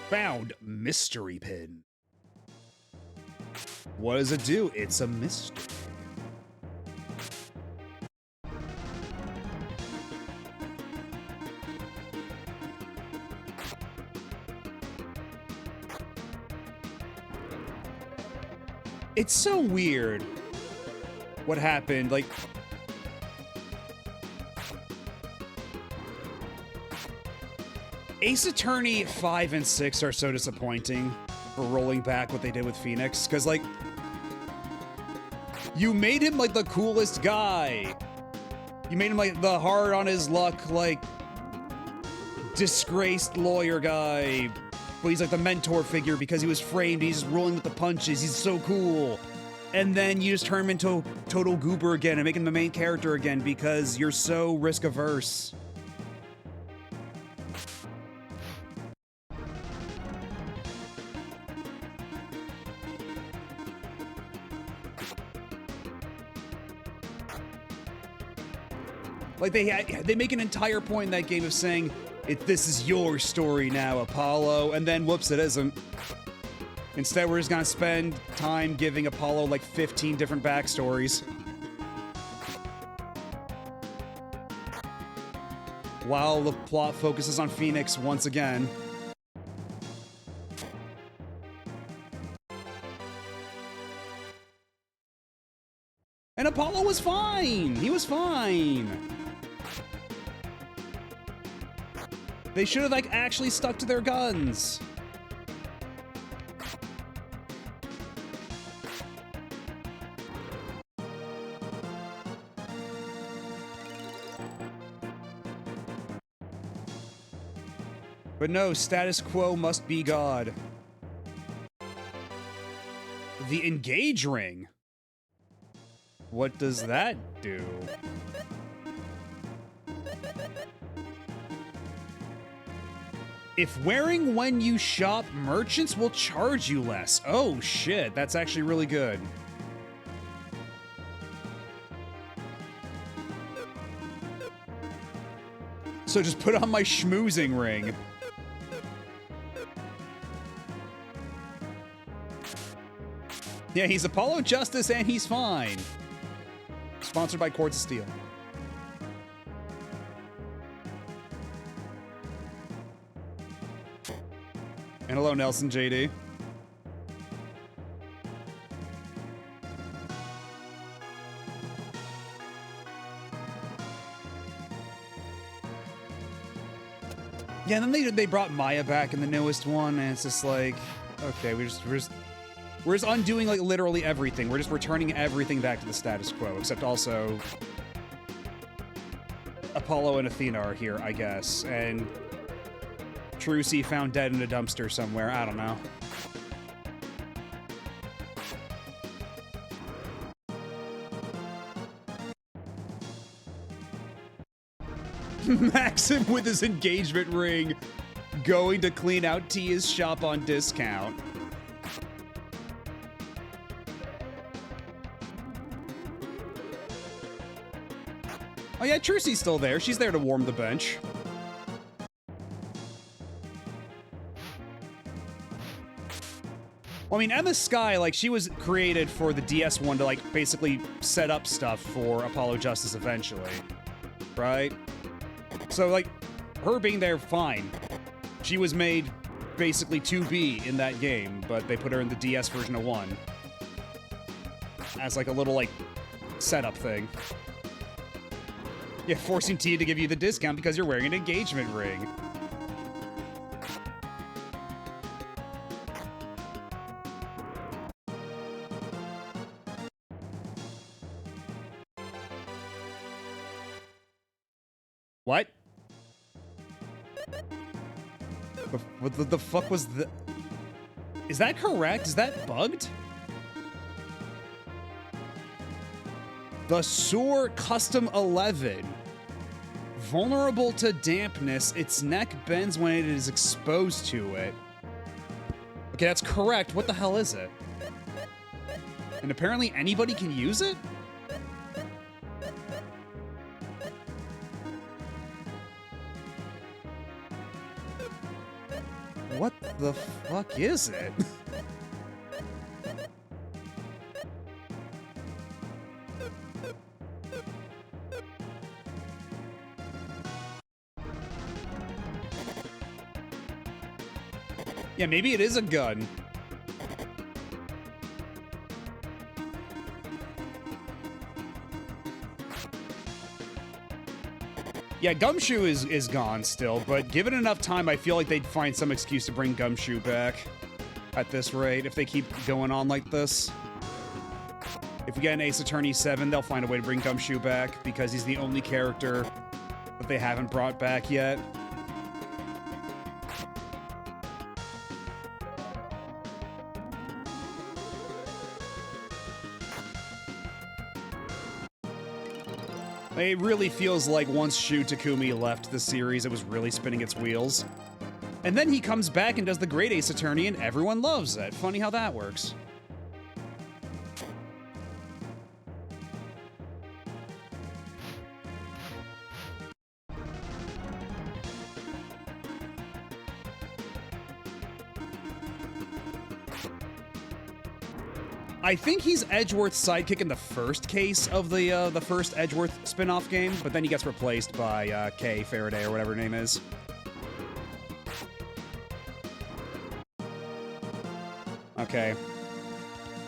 Found mystery pin. What does it do? It's a mystery. It's so weird what happened. Like, Ace Attorney 5 and 6 are so disappointing for rolling back what they did with Phoenix, because, like, you made him, like, the coolest guy. You made him, like, the hard on his luck, like, disgraced lawyer guy, but he's, like, the mentor figure because he was framed, he's just rolling with the punches, he's so cool. And then you just turn him into total goober again and make him the main character again because you're so risk-averse. Like, they make an entire point in that game of saying, this is your story now, Apollo, and then, whoops, it isn't. Instead, we're just gonna spend time giving Apollo, like, 15 different backstories. While the plot focuses on Phoenix once again. And Apollo was fine! He was fine! They should have, like, actually stuck to their guns. But no, status quo must be God. The engage ring. What does that do? If wearing when you shop, merchants will charge you less. Oh shit, that's actually really good. So just put on my schmoozing ring. Yeah, he's Apollo Justice and he's fine. Sponsored by Quartz of Steel. And hello, Nelson JD. Yeah, and then they brought Maya back in the newest one, and it's just like, okay, we're just undoing like literally everything. We're just returning everything back to the status quo, except also Apollo and Athena are here, I guess, and Trucy found dead in a dumpster somewhere. I don't know. Maxim with his engagement ring going to clean out Tia's shop on discount. Oh yeah, Trucy's still there. She's there to warm the bench. Well, I mean, Emma Sky, like, she was created for the DS1 to, like, basically set up stuff for Apollo Justice eventually. Right? So, like, her being there, fine. She was made basically to be in that game, but they put her in the DS version of 1. As, like, a little, like, setup thing. Yeah, forcing Tia to give you the discount because you're wearing an engagement ring. What? What the fuck was the... Is that correct? Is that bugged? The Soar Custom 11. Vulnerable to dampness, its neck bends when it is exposed to it. Okay, that's correct. What the hell is it? And apparently anybody can use it? What the fuck is it? Yeah, maybe it is a gun. Yeah, Gumshoe is gone still, but given enough time, I feel like they'd find some excuse to bring Gumshoe back at this rate if they keep going on like this. If we get an Ace Attorney 7, they'll find a way to bring Gumshoe back because he's the only character that they haven't brought back yet. It really feels like once Shu Takumi left the series, it was really spinning its wheels. And then he comes back and does the Great Ace Attorney, and everyone loves it. Funny how that works. I think he's Edgeworth's sidekick in the first case of the first Edgeworth spin-off game, but then he gets replaced by Kay Faraday or whatever her name is. Okay.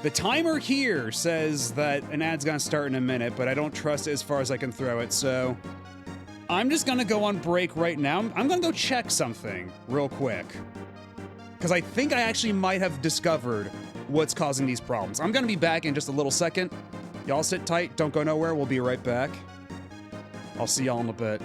The timer here says that an ad's gonna start in a minute, but I don't trust it as far as I can throw it, so I'm just gonna go on break right now. I'm gonna go check something real quick, because I think I actually might have discovered what's causing these problems. I'm gonna be back in just a little second. Y'all sit tight, don't go nowhere, we'll be right back. I'll see y'all in a bit.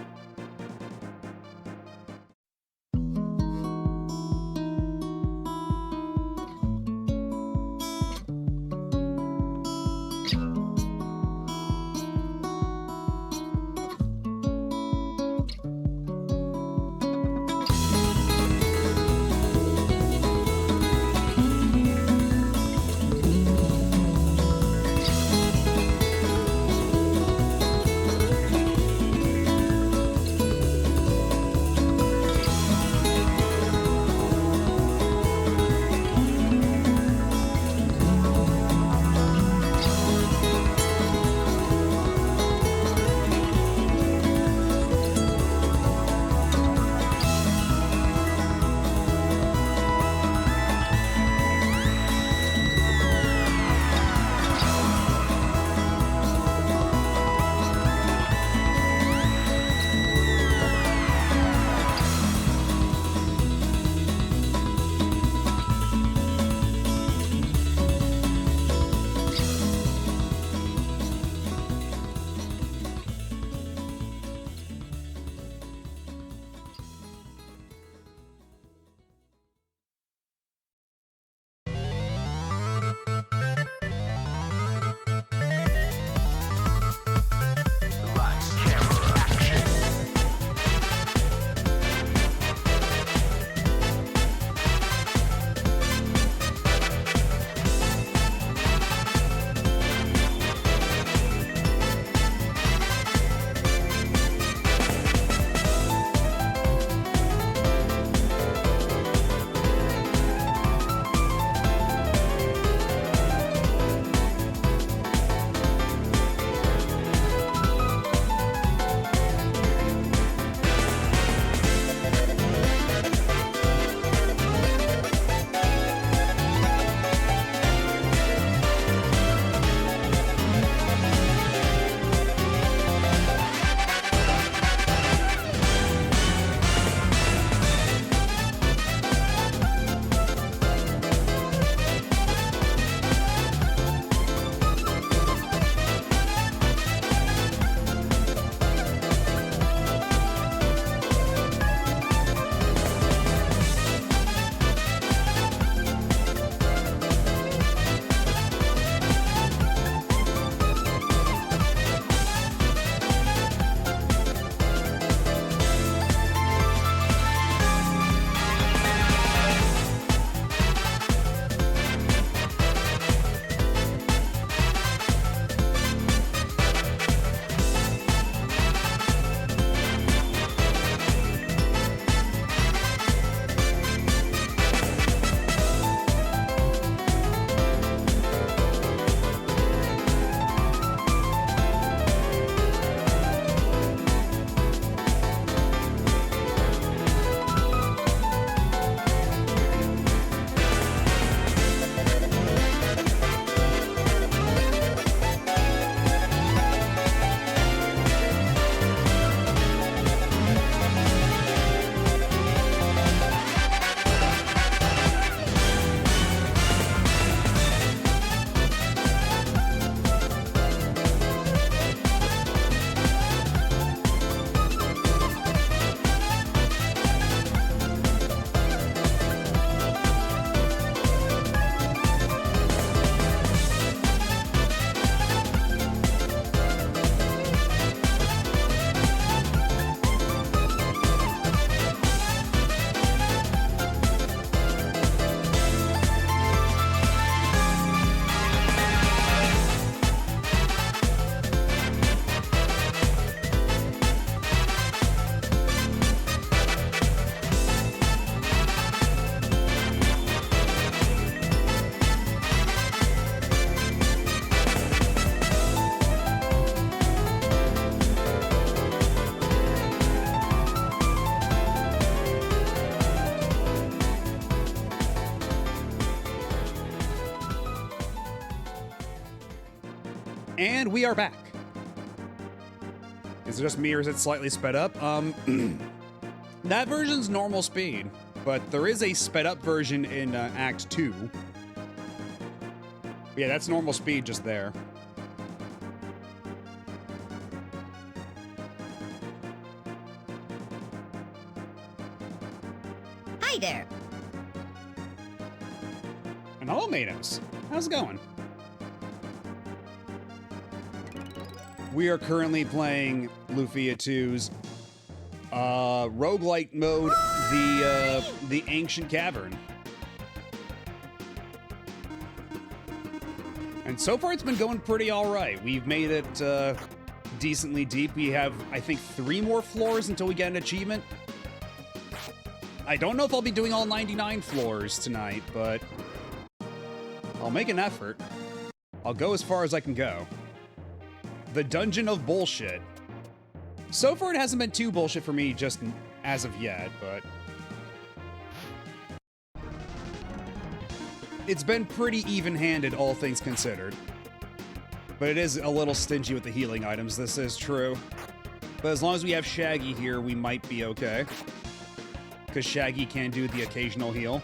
And we are back. Is it just me or is it slightly sped up? That version's normal speed, but there is a sped up version in Act 2. Yeah, that's normal speed just there. Hi there. And hello, Matos. How's it going? We are currently playing Lufia 2's roguelike mode, the Ancient Cavern. And so far it's been going pretty alright. We've made it decently deep. We have, I think, 3 more floors until we get an achievement. I don't know if I'll be doing all 99 floors tonight, but I'll make an effort. I'll go as far as I can go. The Dungeon of Bullshit. So far, it hasn't been too bullshit for me just as of yet, but it's been pretty even-handed, all things considered. But it is a little stingy with the healing items, this is true. But as long as we have Shaggy here, we might be okay. Because Shaggy can do the occasional heal.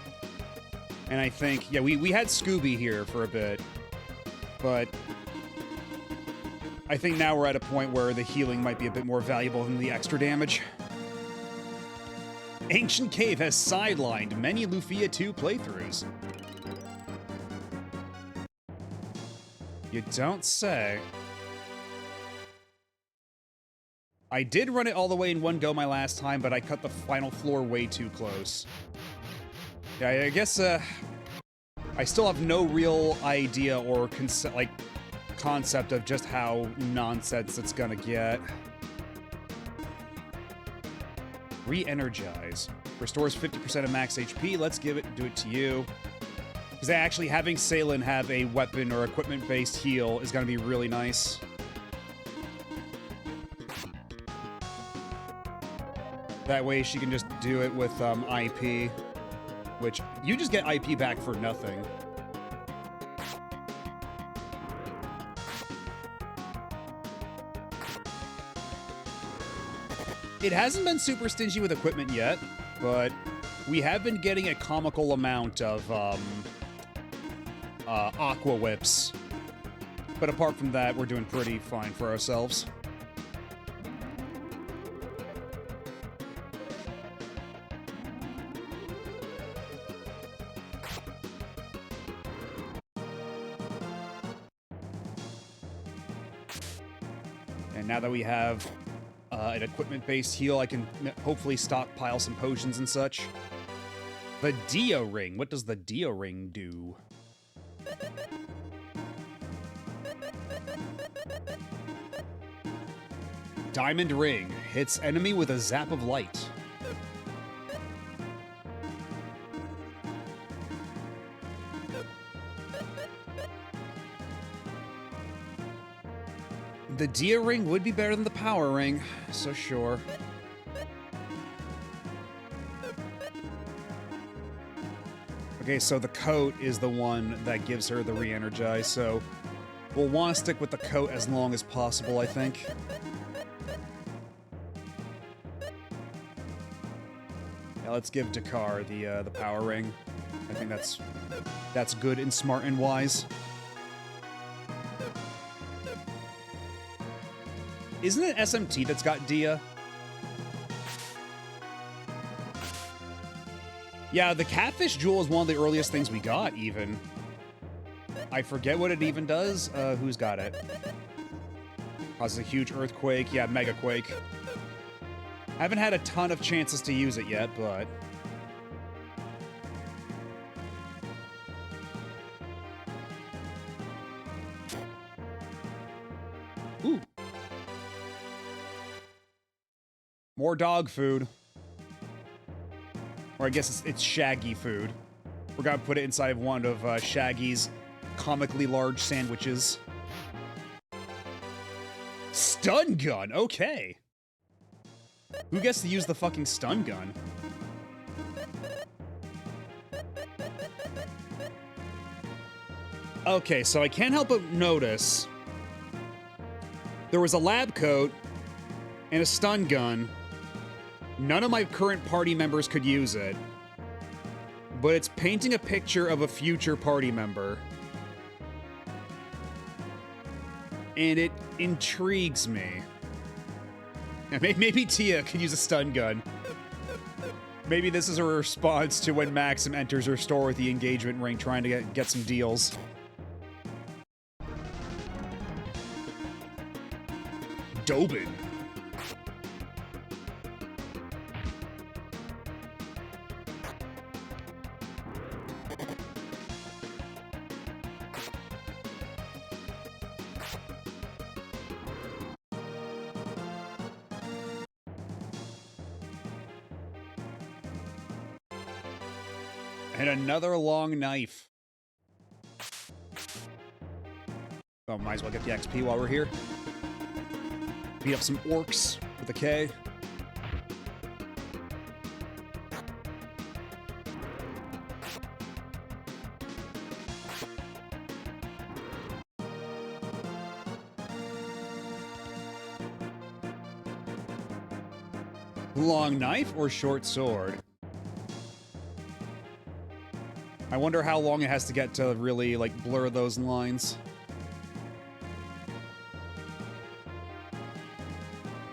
And I think, yeah, we had Scooby here for a bit, but I think now we're at a point where the healing might be a bit more valuable than the extra damage. Ancient Cave has sidelined many Lufia 2 playthroughs. You don't say. I did run it all the way in one go my last time, but I cut the final floor way too close. Yeah, I guess, I still have no real idea or concept of just how nonsense it's gonna get. Re-energize. Restores 50% of max HP. Let's do it to you. Because actually having Salen have a weapon or equipment-based heal is gonna be really nice. That way she can just do it with IP. Which, you just get IP back for nothing. It hasn't been super stingy with equipment yet, but we have been getting a comical amount of Aqua Whips. But apart from that, we're doing pretty fine for ourselves. And now that we have an equipment-based heal, I can hopefully stockpile some potions and such. The Dio Ring. What does the Dio Ring do? Diamond Ring. Hits enemy with a zap of light. The Dia Ring would be better than the Power Ring, so sure. Okay, so the coat is the one that gives her the re-energize, so we'll want to stick with the coat as long as possible, I think. Yeah, let's give Dakar the Power Ring. I think that's good and smart and wise. Isn't it SMT that's got Dia? Yeah, the Catfish Jewel is one of the earliest things we got, even. I forget what it even does. Who's got it? Causes a huge earthquake. Yeah, Mega Quake. Haven't had a ton of chances to use it yet, but... Ooh. More dog food. Or I guess it's Shaggy food. We're gonna put it inside of one of Shaggy's comically large sandwiches. Stun gun, okay. Who gets to use the fucking stun gun? Okay, so I can't help but notice There was a lab coat and a stun gun. None of my current party members could use it. But it's painting a picture of a future party member. And it intrigues me. Maybe Tia can use a stun gun. Maybe this is a response to when Maxim enters her store with the engagement ring trying to get some deals. Dobin. And another long knife. Oh, might as well get the XP while we're here. Beat up some orcs with a K. Long knife or short sword? I wonder how long it has to get to really, like, blur those lines.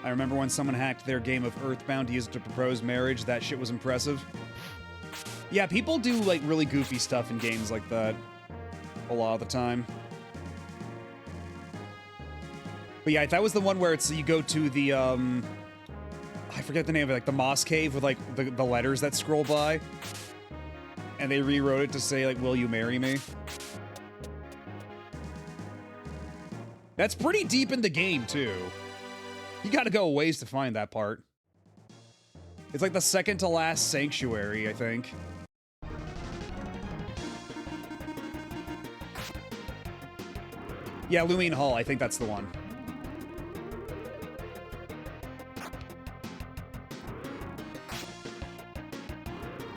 I remember when someone hacked their game of Earthbound to use it to propose marriage. That shit was impressive. Yeah, people do, like, really goofy stuff in games like that a lot of the time. But yeah, that was the one where it's, you go to the, I forget the name of it, like, the Moss Cave with, like, the letters that scroll by. And they rewrote it to say, like, will you marry me? That's pretty deep in the game, too. You gotta go a ways to find that part. It's like the second to last sanctuary, I think. Yeah, Lumine Hall, I think that's the one.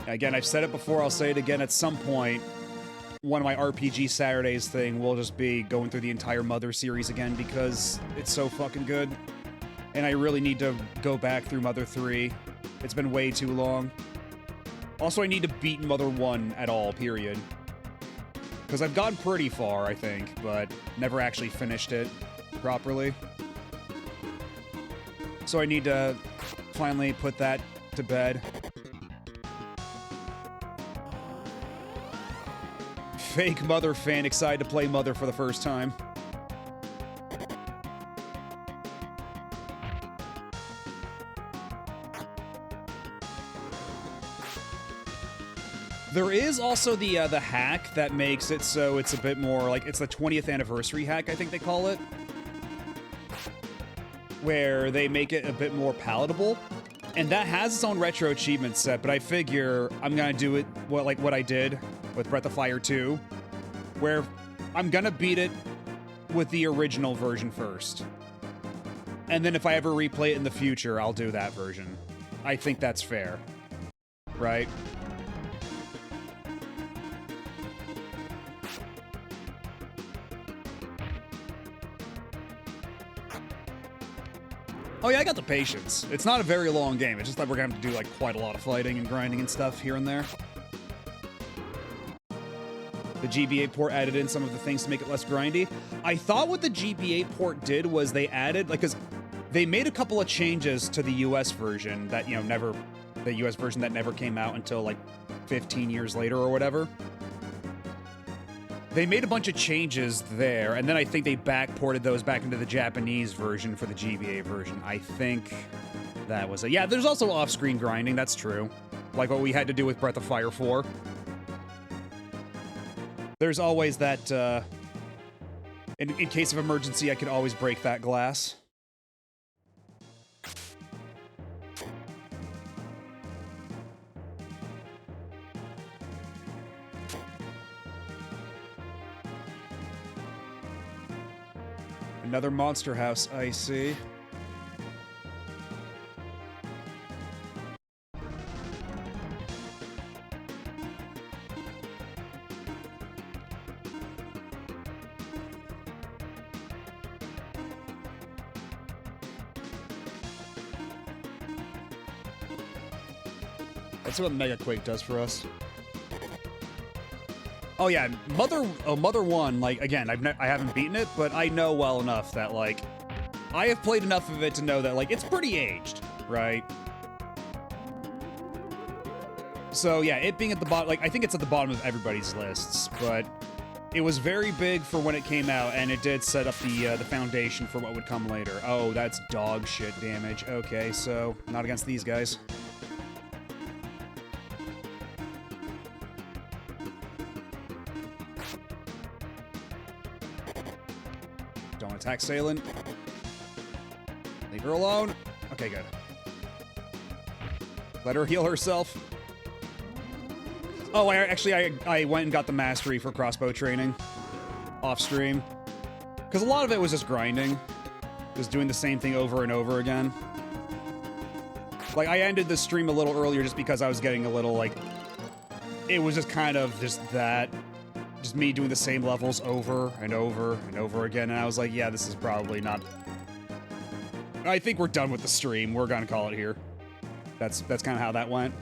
Again, I've said it before, I'll say it again. At some point, one of my RPG Saturdays thing will just be going through the entire Mother series again because it's so fucking good. And I really need to go back through Mother 3. It's been way too long. Also, I need to beat Mother 1 at all, period. Because I've gone pretty far, I think, but never actually finished it properly. So I need to finally put that to bed. Fake Mother fan excited to play Mother for the first time. There is also the hack that makes it so it's a bit more like, it's the 20th anniversary hack, I think they call it, where they make it a bit more palatable, and that has its own retro achievement set. But I figure I'm gonna do it what I did with Breath of Fire 2, where I'm gonna beat it with the original version first, and then if I ever replay it in the future, I'll do that version. I think that's fair, right? Oh yeah, I got the patience. It's not a very long game. It's just that we're gonna have to do like quite a lot of fighting and grinding and stuff here and there. The GBA port added in some of the things to make it less grindy. I thought what the GBA port did was they added, like, because they made a couple of changes to the US version that, you know, the US version that never came out until like 15 years later or whatever. They made a bunch of changes there, and then I think they backported those back into the Japanese version for the GBA version. I think that was it. Yeah, there's also off-screen grinding, that's true. Like what we had to do with Breath of Fire 4. There's always that, in case of emergency, I could always break that glass. Another monster house, I see. Let's see what Mega Quake does for us. Oh yeah, Mother 1, like, again, I haven't beaten it, but I know well enough that, like, I have played enough of it to know that, like, it's pretty aged, right? So yeah, it being at the bottom, like, I think it's at the bottom of everybody's lists, but it was very big for when it came out, and it did set up the foundation for what would come later. Oh, that's dog shit damage. Okay, so not against these guys. Don't attack Salin. Leave her alone. Okay, good. Let her heal herself. Oh, I went and got the mastery for crossbow training off stream. Because a lot of it was just grinding. Just doing the same thing over and over again. Like, I ended the stream a little earlier just because I was getting a little, like... It was just kind of just that. Just me doing the same levels over and over and over again. And I was like, yeah, this is probably not... I think we're done with the stream. We're gonna call it here. That's kind of how that went.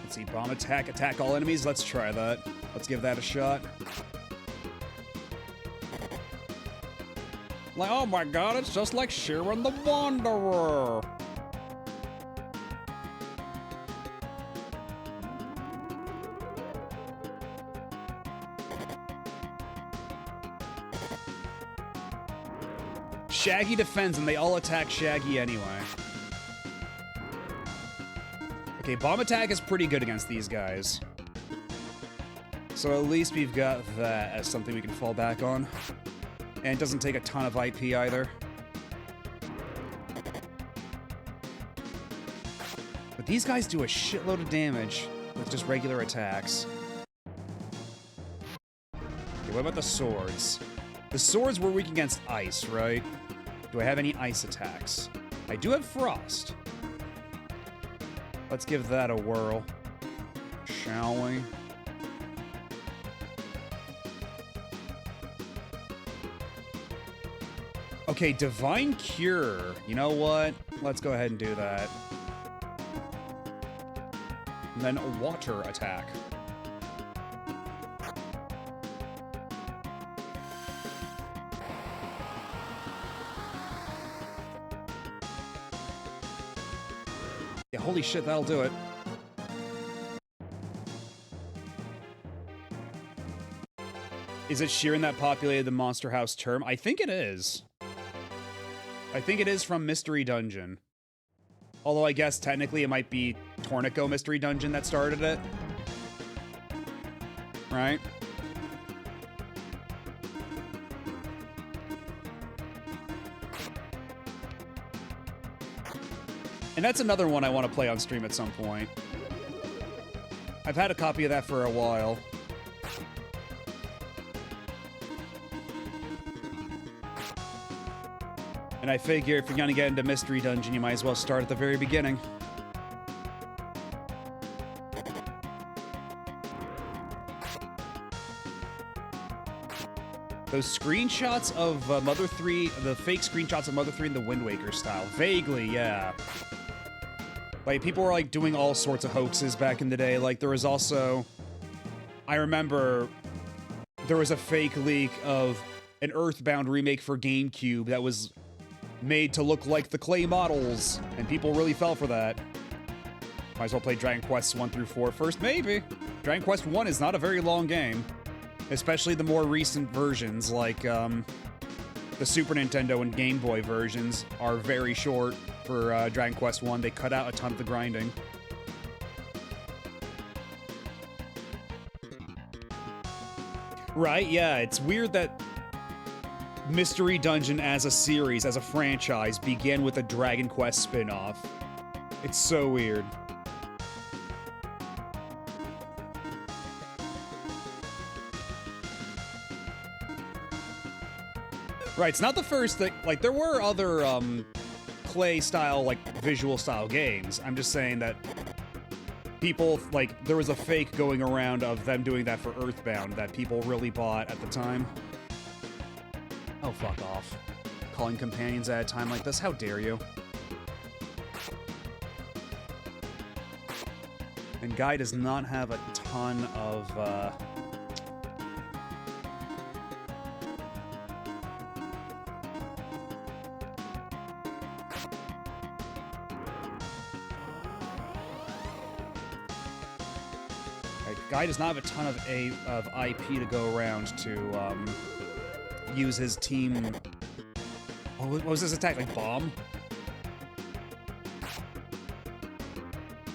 Let's see, bomb attack, attack all enemies. Let's try that. Let's give that a shot. Like, oh my god, it's just like Sheeran the Wanderer. Shaggy defends and they all attack Shaggy anyway. Okay, bomb attack is pretty good against these guys. So at least we've got that as something we can fall back on. And it doesn't take a ton of IP either. But these guys do a shitload of damage with just regular attacks. Okay, what about the swords? The swords were weak against ice, right? Do I have any ice attacks? I do have frost. Let's give that a whirl, shall we? Okay, Divine Cure. You know what? Let's go ahead and do that. And then a water attack. Yeah, holy shit, that'll do it. Is it Sheeran that populated the Monster House term? I think it is. I think it is from Mystery Dungeon. Although I guess technically it might be Tornico Mystery Dungeon that started it. Right? And that's another one I want to play on stream at some point. I've had a copy of that for a while. And I figure if you're gonna get into Mystery Dungeon, you might as well start at the very beginning. Those screenshots of Mother 3, the fake screenshots of Mother 3 in the Wind Waker style. Vaguely, yeah. Like, people were, like, doing all sorts of hoaxes back in the day. Like, there was also... I remember there was a fake leak of an Earthbound remake for GameCube that was made to look like the clay models, and people really fell for that. Might as well play Dragon Quests 1 through 4 first, maybe. Dragon Quest 1 is not a very long game. Especially the more recent versions, like, the Super Nintendo and Game Boy versions are very short for Dragon Quest 1. They cut out a ton of the grinding. Right, yeah, it's weird that Mystery Dungeon as a series, as a franchise, began with a Dragon Quest spin-off. It's so weird. Right, it's not the first thing. Like, there were other, Clay-style, like, visual-style games. I'm just saying that people, like, there was a fake going around of them doing that for Earthbound that people really bought at the time. Oh, fuck off. Calling companions at a time like this? How dare you? And Guy does not have a ton of, Guy does not have a ton of IP to go around to use his team. Oh, what was this attack? Like bomb?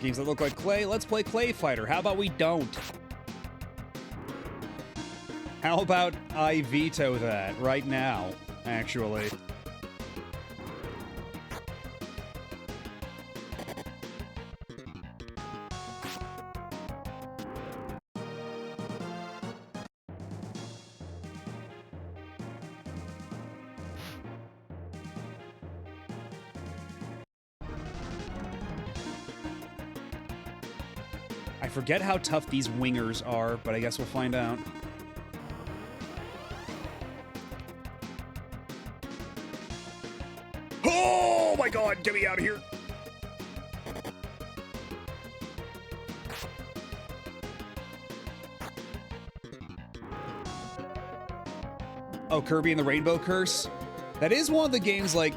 Games that look like Clay. Let's play Clay Fighter. How about we don't? How about I veto that right now? Actually. I forget how tough these wingers are, but I guess we'll find out. Oh my god, get me out of here! Oh, Kirby and the Rainbow Curse? That is one of the games, like,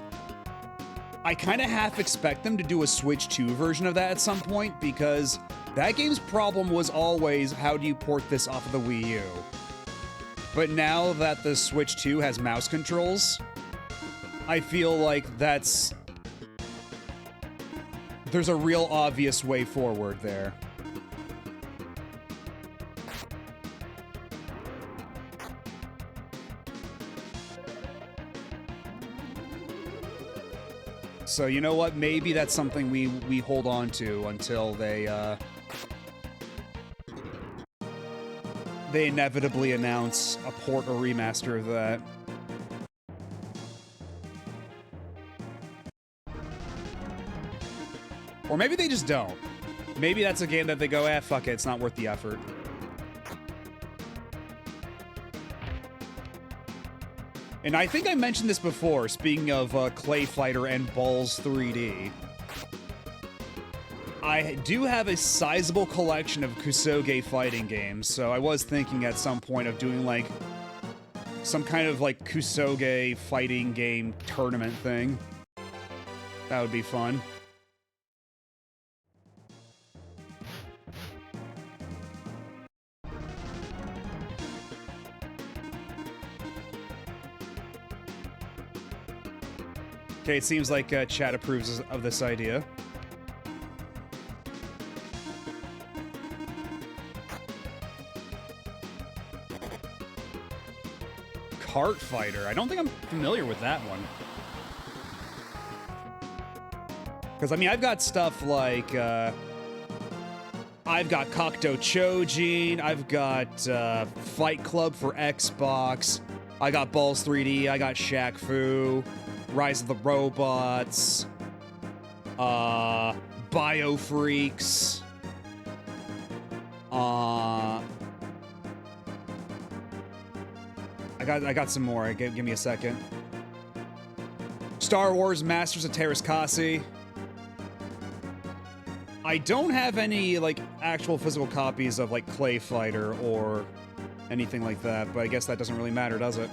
I kind of half expect them to do a Switch 2 version of that at some point, because that game's problem was always, how do you port this off of the Wii U? But now that the Switch 2 has mouse controls, I feel like there's a real obvious way forward there. So you know what? Maybe that's something we hold on to until they inevitably announce a port or remaster of that. Or maybe they just don't. Maybe that's a game that they go, fuck it, it's not worth the effort. And I think I mentioned this before, speaking of Clay Fighter and Balls 3D. I do have a sizable collection of Kusoge fighting games, so I was thinking at some point of doing, like, some kind of, like, Kusoge fighting game tournament thing. That would be fun. Okay, it seems like chat approves of this idea. Kart Fighter. I don't think I'm familiar with that one. Because, I mean, I've got stuff like, I've got Cocteau Chojin, I've got Fight Club for Xbox, I got Balls 3D, I got Shaq Fu, Rise of the Robots, Biofreaks, I got some more. Give me a second. Star Wars Masters of Terrascasi. I don't have any, like, actual physical copies of, like, Clay Fighter or anything like that, but I guess that doesn't really matter, does it?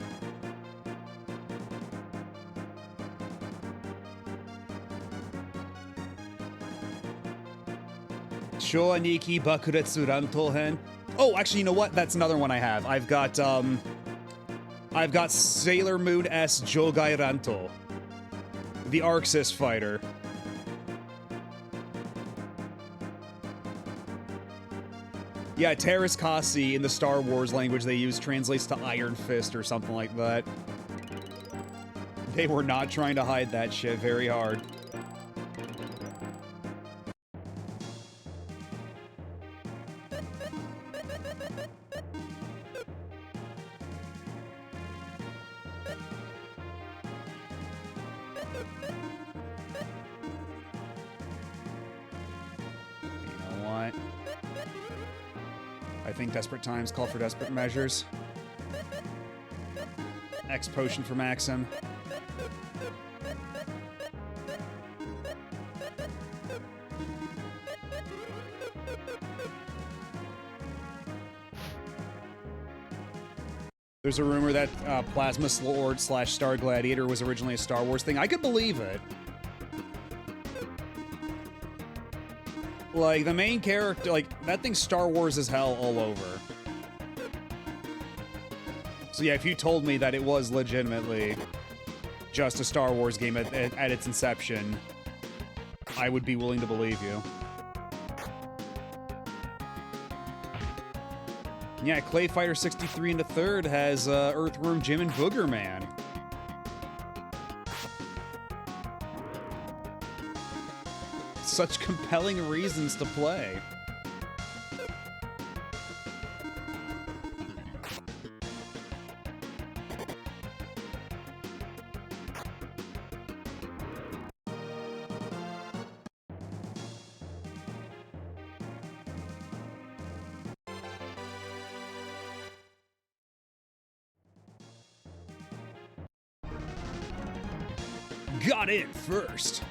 Shoaniki Bakuretsu Rantohen. Oh, actually, you know what? That's another one I have. I've got Sailor Moon S Jogai Ranto. The Arxis fighter. Yeah, Terrascasi in the Star Wars language they use translates to Iron Fist or something like that. They were not trying to hide that shit very hard. You know what? I think desperate times call for desperate measures. X potion for Maxim. There's a rumor that Plasma Lord / Star Gladiator was originally a Star Wars thing. I could believe it. Like, the main character, like, that thing's Star Wars as hell all over. So yeah, if you told me that it was legitimately just a Star Wars game at its inception, I would be willing to believe you. Yeah, Clay Fighter 63 in the third has Earthworm Jim and Booger Man. Such compelling reasons to play. Got in first.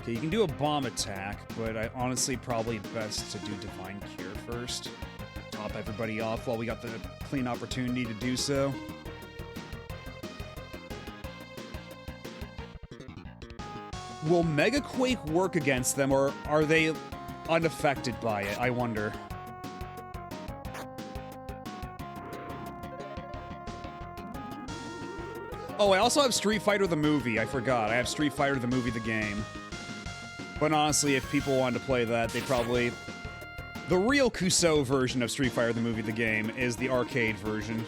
Okay, you can do a bomb attack, but I honestly probably best to do Divine Cure first. Top everybody off while we got the clean opportunity to do so. Will Mega Quake work against them, or are they unaffected by it? I wonder. Oh, I also have Street Fighter the movie. I forgot. I have Street Fighter the movie, the game. But honestly, if people wanted to play that, they probably... The real Kusou version of Street Fighter the movie, the game, is the arcade version.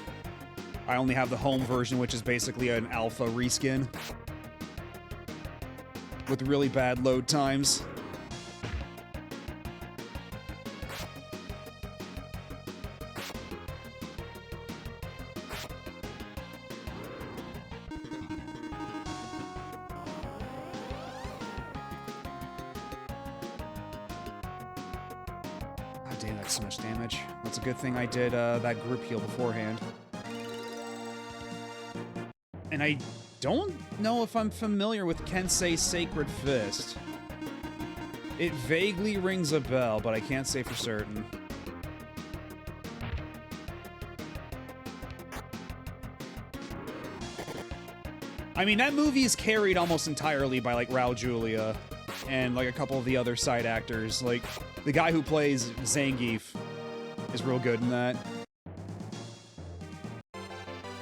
I only have the home version, which is basically an alpha reskin. With really bad load times. Damn, that's so much damage. That's a good thing I did that group heal beforehand. And I don't know if I'm familiar with Kensei's Sacred Fist. It vaguely rings a bell, but I can't say for certain. I mean, that movie is carried almost entirely by, like, Raul Julia and, like, a couple of the other side actors. Like, the guy who plays Zangief is real good in that.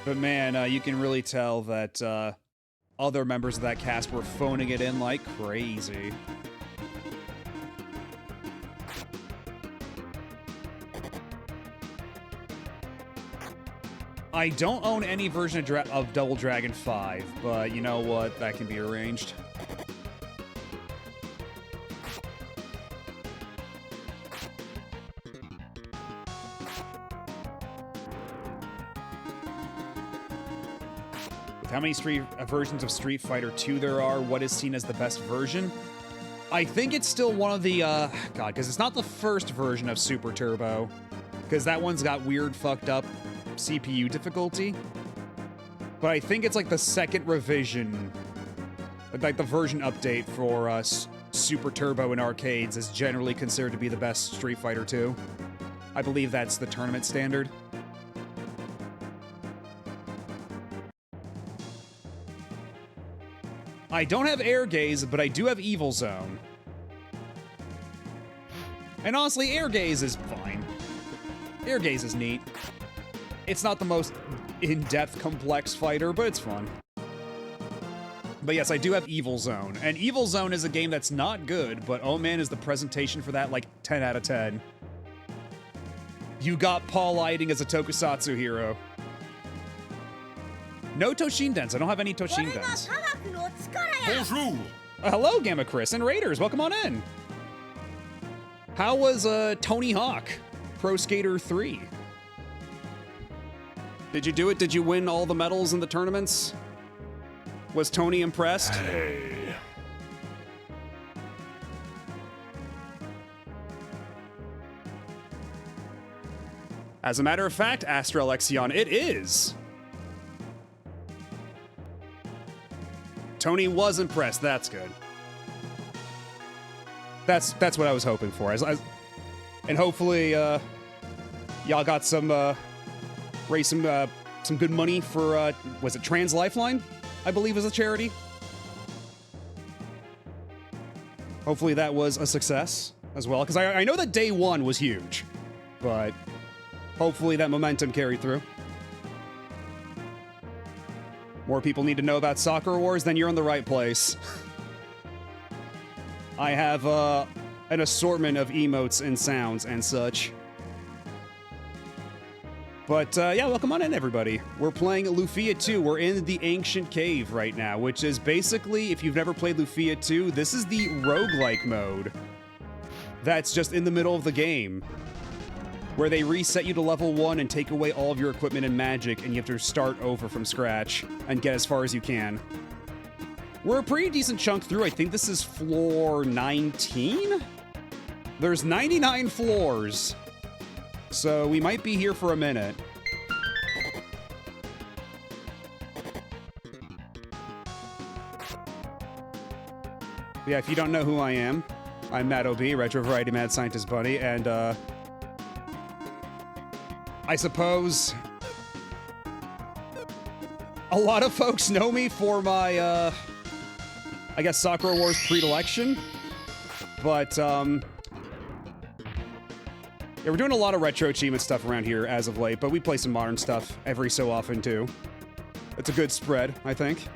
But man, you can really tell that other members of that cast were phoning it in like crazy. I don't own any version of Double Dragon 5, but you know what? That can be arranged. How many versions of Street Fighter 2 there are? What is seen as the best version? I think it's still one of the, God, because it's not the first version of Super Turbo, because that one's got weird, fucked up CPU difficulty. But I think it's like the second revision, like the version update for Super Turbo in arcades is generally considered to be the best Street Fighter 2. I believe that's the tournament standard. I don't have Air Gaze, but I do have Evil Zone. And honestly, Air Gaze is fine. Air Gaze is neat. It's not the most in-depth, complex fighter, but it's fun. But yes, I do have Evil Zone. And Evil Zone is a game that's not good, but oh man, is the presentation for that like 10 out of 10. You got Paul Lighting as a Tokusatsu hero. No Toshindens. I don't have any Toshindens. Bonjour! Hello, Gamma Chris and Raiders. Welcome on in. How was Tony Hawk Pro Skater 3? Did you do it? Did you win all the medals in the tournaments? Was Tony impressed? Hey. As a matter of fact, Astra Alexion, it is. Tony was impressed. That's good. That's what I was hoping for. And hopefully, y'all got raised some good money for was it Trans Lifeline? I believe is a charity. Hopefully that was a success as well, because I know that day one was huge, but hopefully that momentum carried through. More people need to know about Soccer Wars, then you're in the right place. I have an assortment of emotes and sounds and such. But yeah, welcome on in, everybody. We're playing Lufia II. We're in the Ancient Cave right now, which is basically, if you've never played Lufia II, this is the roguelike mode that's just in the middle of the game, where they reset you to level 1 and take away all of your equipment and magic, and you have to start over from scratch and get as far as you can. We're a pretty decent chunk through. I think this is floor 19? There's 99 floors. So we might be here for a minute. Yeah, if you don't know who I am, I'm Matt OB, Retro Variety Mad Scientist Bunny, and I suppose a lot of folks know me for my, I guess, Soccer Wars predilection, but yeah, we're doing a lot of retro achievement stuff around here as of late, but we play some modern stuff every so often, too. It's a good spread, I think.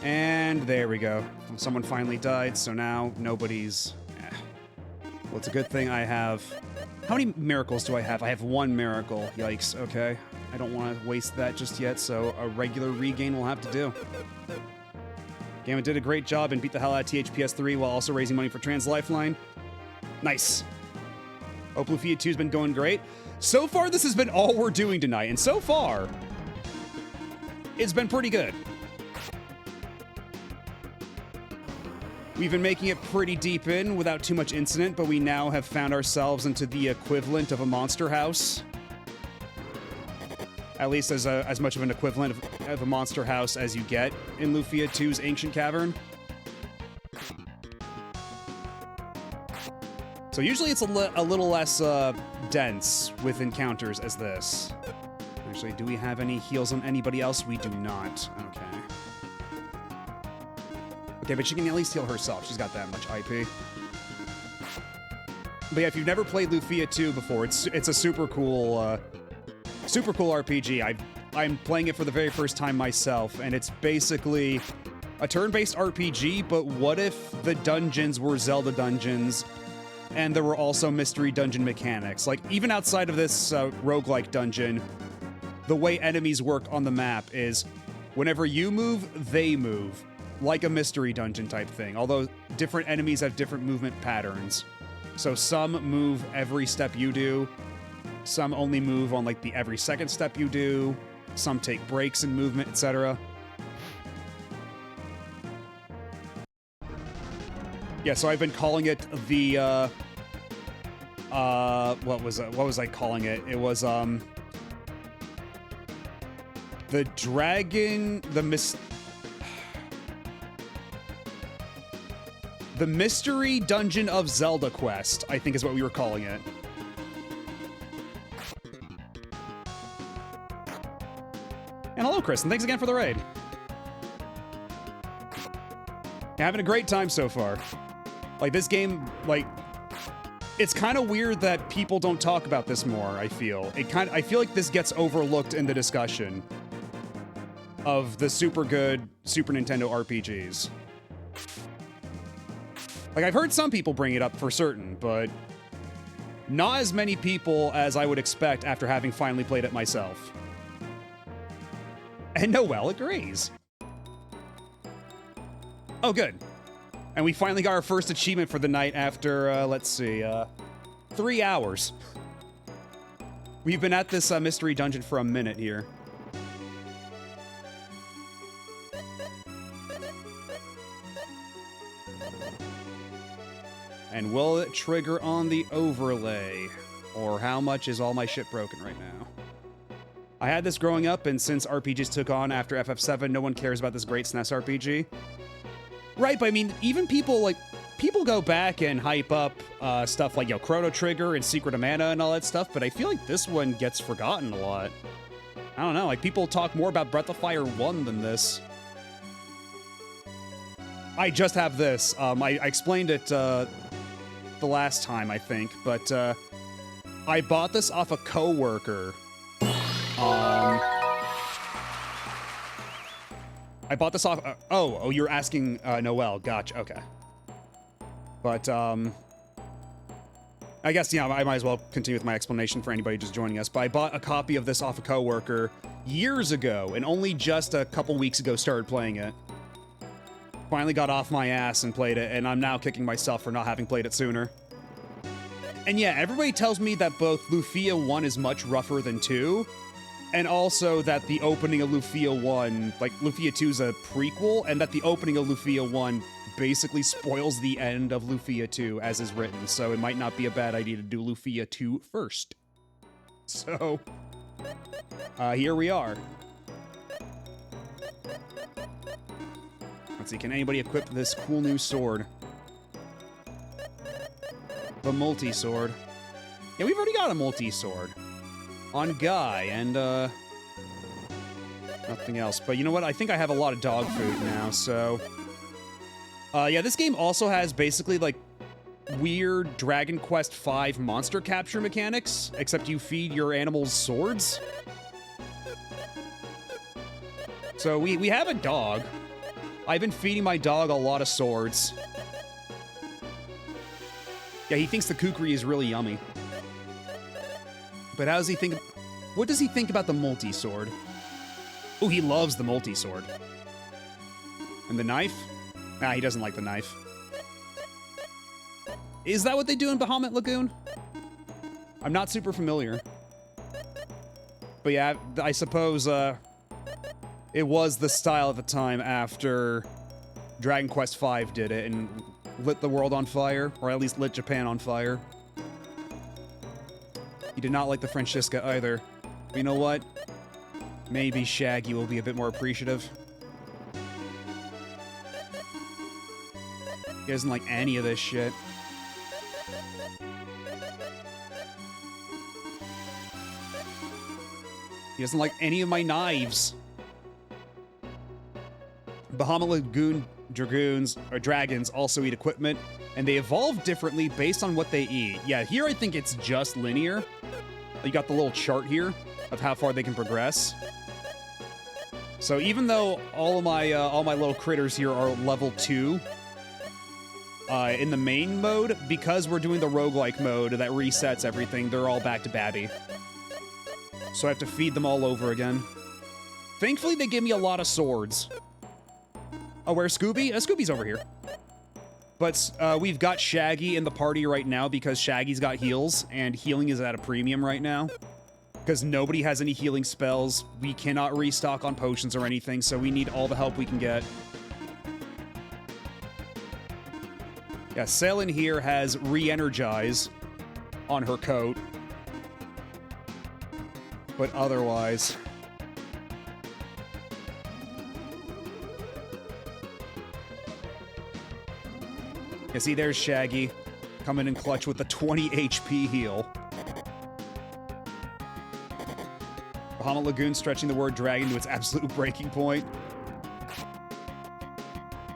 And there we go. Someone finally died, so now nobody's... Well, it's a good thing I have... How many miracles do I have? I have 1 miracle. Yikes, okay. I don't want to waste that just yet, so a regular regain will have to do. Gamma did a great job and beat the hell out of THPS 3 while also raising money for Trans Lifeline. Nice. Hope Lufia 2's been going great. So far, this has been all we're doing tonight, and so far, it's been pretty good. We've been making it pretty deep in without too much incident, but we now have found ourselves into the equivalent of a monster house. At least as much of an equivalent of a monster house as you get in Lufia 2's Ancient Cavern. So usually it's a little less dense with encounters as this. Actually, do we have any heals on anybody else? We do not. Okay. Okay, but she can at least heal herself. She's got that much IP. But yeah, if you've never played Lufia 2 before, it's a super cool RPG. I'm playing it for the very first time myself, and it's basically a turn-based RPG, but what if the dungeons were Zelda dungeons, and there were also mystery dungeon mechanics? Like, even outside of this roguelike dungeon, the way enemies work on the map is whenever you move, they move, like a mystery dungeon type thing, although different enemies have different movement patterns. So some move every step you do, some only move on like the every second step you do, some take breaks in movement, etc. Yeah, so I've been calling it the what was I calling it? It was the dragon, the mystery dungeon of Zelda Quest, I think is what we were calling it. And hello, Chris, and thanks again for the raid. Having a great time so far. Like, this game, like, it's kind of weird that people don't talk about this more, I feel. I feel like this gets overlooked in the discussion of the super good Super Nintendo RPGs. Like, I've heard some people bring it up for certain, but not as many people as I would expect after having finally played it myself. And Noel agrees. Oh, good. And we finally got our first achievement for the night after, let's see, 3 hours. We've been at this mystery dungeon for a minute here. And will it trigger on the overlay? Or how much is all my shit broken right now? I had this growing up, and since RPGs took on after FF7, no one cares about this great SNES RPG. Right, but I mean, even people go back and hype up stuff like, Chrono Trigger and Secret of Mana and all that stuff, but I feel like this one gets forgotten a lot. I don't know, like, people talk more about Breath of Fire 1 than this. I just have this. I explained it the last time, I think, but I bought this off a coworker. I bought this off... oh, you're asking Noelle. Gotcha, okay. But, I guess, I might as well continue with my explanation for anybody just joining us. But I bought a copy of this off a coworker years ago, and only just a couple weeks ago started playing it. Finally got off my ass and played it, and I'm now kicking myself for not having played it sooner. And yeah, everybody tells me that both Lufia 1 is much rougher than 2, and also that the opening of Lufia 1, like, Lufia 2 is a prequel, and that the opening of Lufia 1 basically spoils the end of Lufia 2 as is written, so it might not be a bad idea to do Lufia 2 first. So, here we are. Let's see, can anybody equip this cool new sword? The multi-sword. Yeah, we've already got a multi-sword. On Guy, and, nothing else. But you know what? I think I have a lot of dog food now, so... yeah, this game also has basically, like, weird Dragon Quest V monster capture mechanics, except you feed your animals swords. So we have a dog. I've been feeding my dog a lot of swords. Yeah, he thinks the kukri is really yummy. But how does he think... What does he think about the multi-sword? Oh, he loves the multi-sword. And the knife? Nah, he doesn't like the knife. Is that what they do in Bahamut Lagoon? I'm not super familiar. But yeah, I suppose, it was the style at the time after Dragon Quest V did it and lit the world on fire, or at least lit Japan on fire. He did not like the Francisca either. But you know what? Maybe Shaggy will be a bit more appreciative. He doesn't like any of this shit. He doesn't like any of my knives. Bahamut Lagoon dragons also eat equipment, and they evolve differently based on what they eat. Yeah, here I think it's just linear. You got the little chart here of how far they can progress. So even though all my little critters here are level 2 in the main mode, because we're doing the roguelike mode that resets everything, they're all back to Babby. So I have to feed them all over again. Thankfully, they give me a lot of swords. Oh, where's Scooby? Scooby's over here. But we've got Shaggy in the party right now because Shaggy's got heals, and healing is at a premium right now. Because nobody has any healing spells. We cannot restock on potions or anything, so we need all the help we can get. Yeah, Selin here has re-energize on her coat. But otherwise... Yeah, see, there's Shaggy coming in clutch with a 20 HP heal. Bahamut Lagoon stretching the word dragon to its absolute breaking point.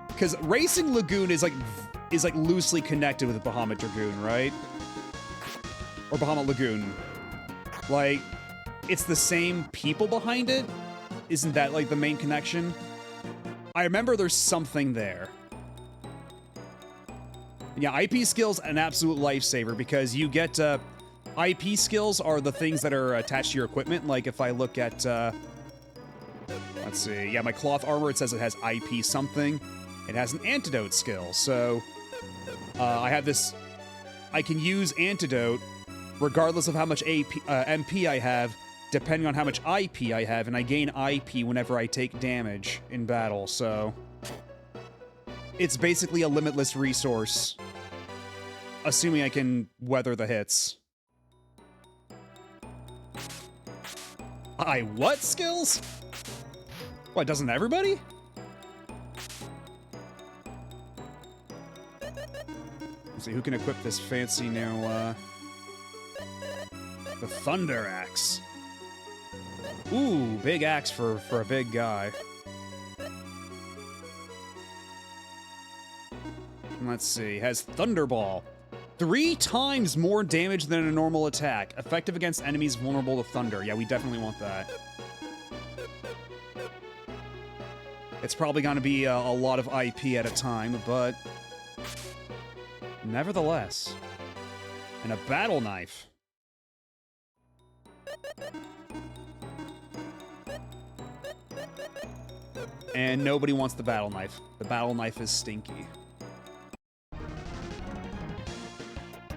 Because Racing Lagoon is like loosely connected with Bahamut Dragoon, right? Or Bahamut Lagoon. Like, it's the same people behind it? Isn't that, like, the main connection? I remember there's something there. Yeah, IP skills, an absolute lifesaver, because you get, IP skills are the things that are attached to your equipment. Like, if I look at, let's see, yeah, my cloth armor, it says it has IP something. It has an antidote skill, so, I have this, I can use antidote regardless of how much MP I have, depending on how much IP I have, and I gain IP whenever I take damage in battle, so... It's basically a limitless resource, assuming I can weather the hits. What skills? What, doesn't everybody? Let's see, who can equip this fancy new, the Thunder Axe. Ooh, big axe for a big guy. Let's see, has Thunderball. 3 times more damage than a normal attack. Effective against enemies vulnerable to thunder. Yeah, we definitely want that. It's probably going to be a lot of IP at a time, but... nevertheless. And a battle knife. And nobody wants the battle knife. The battle knife is stinky.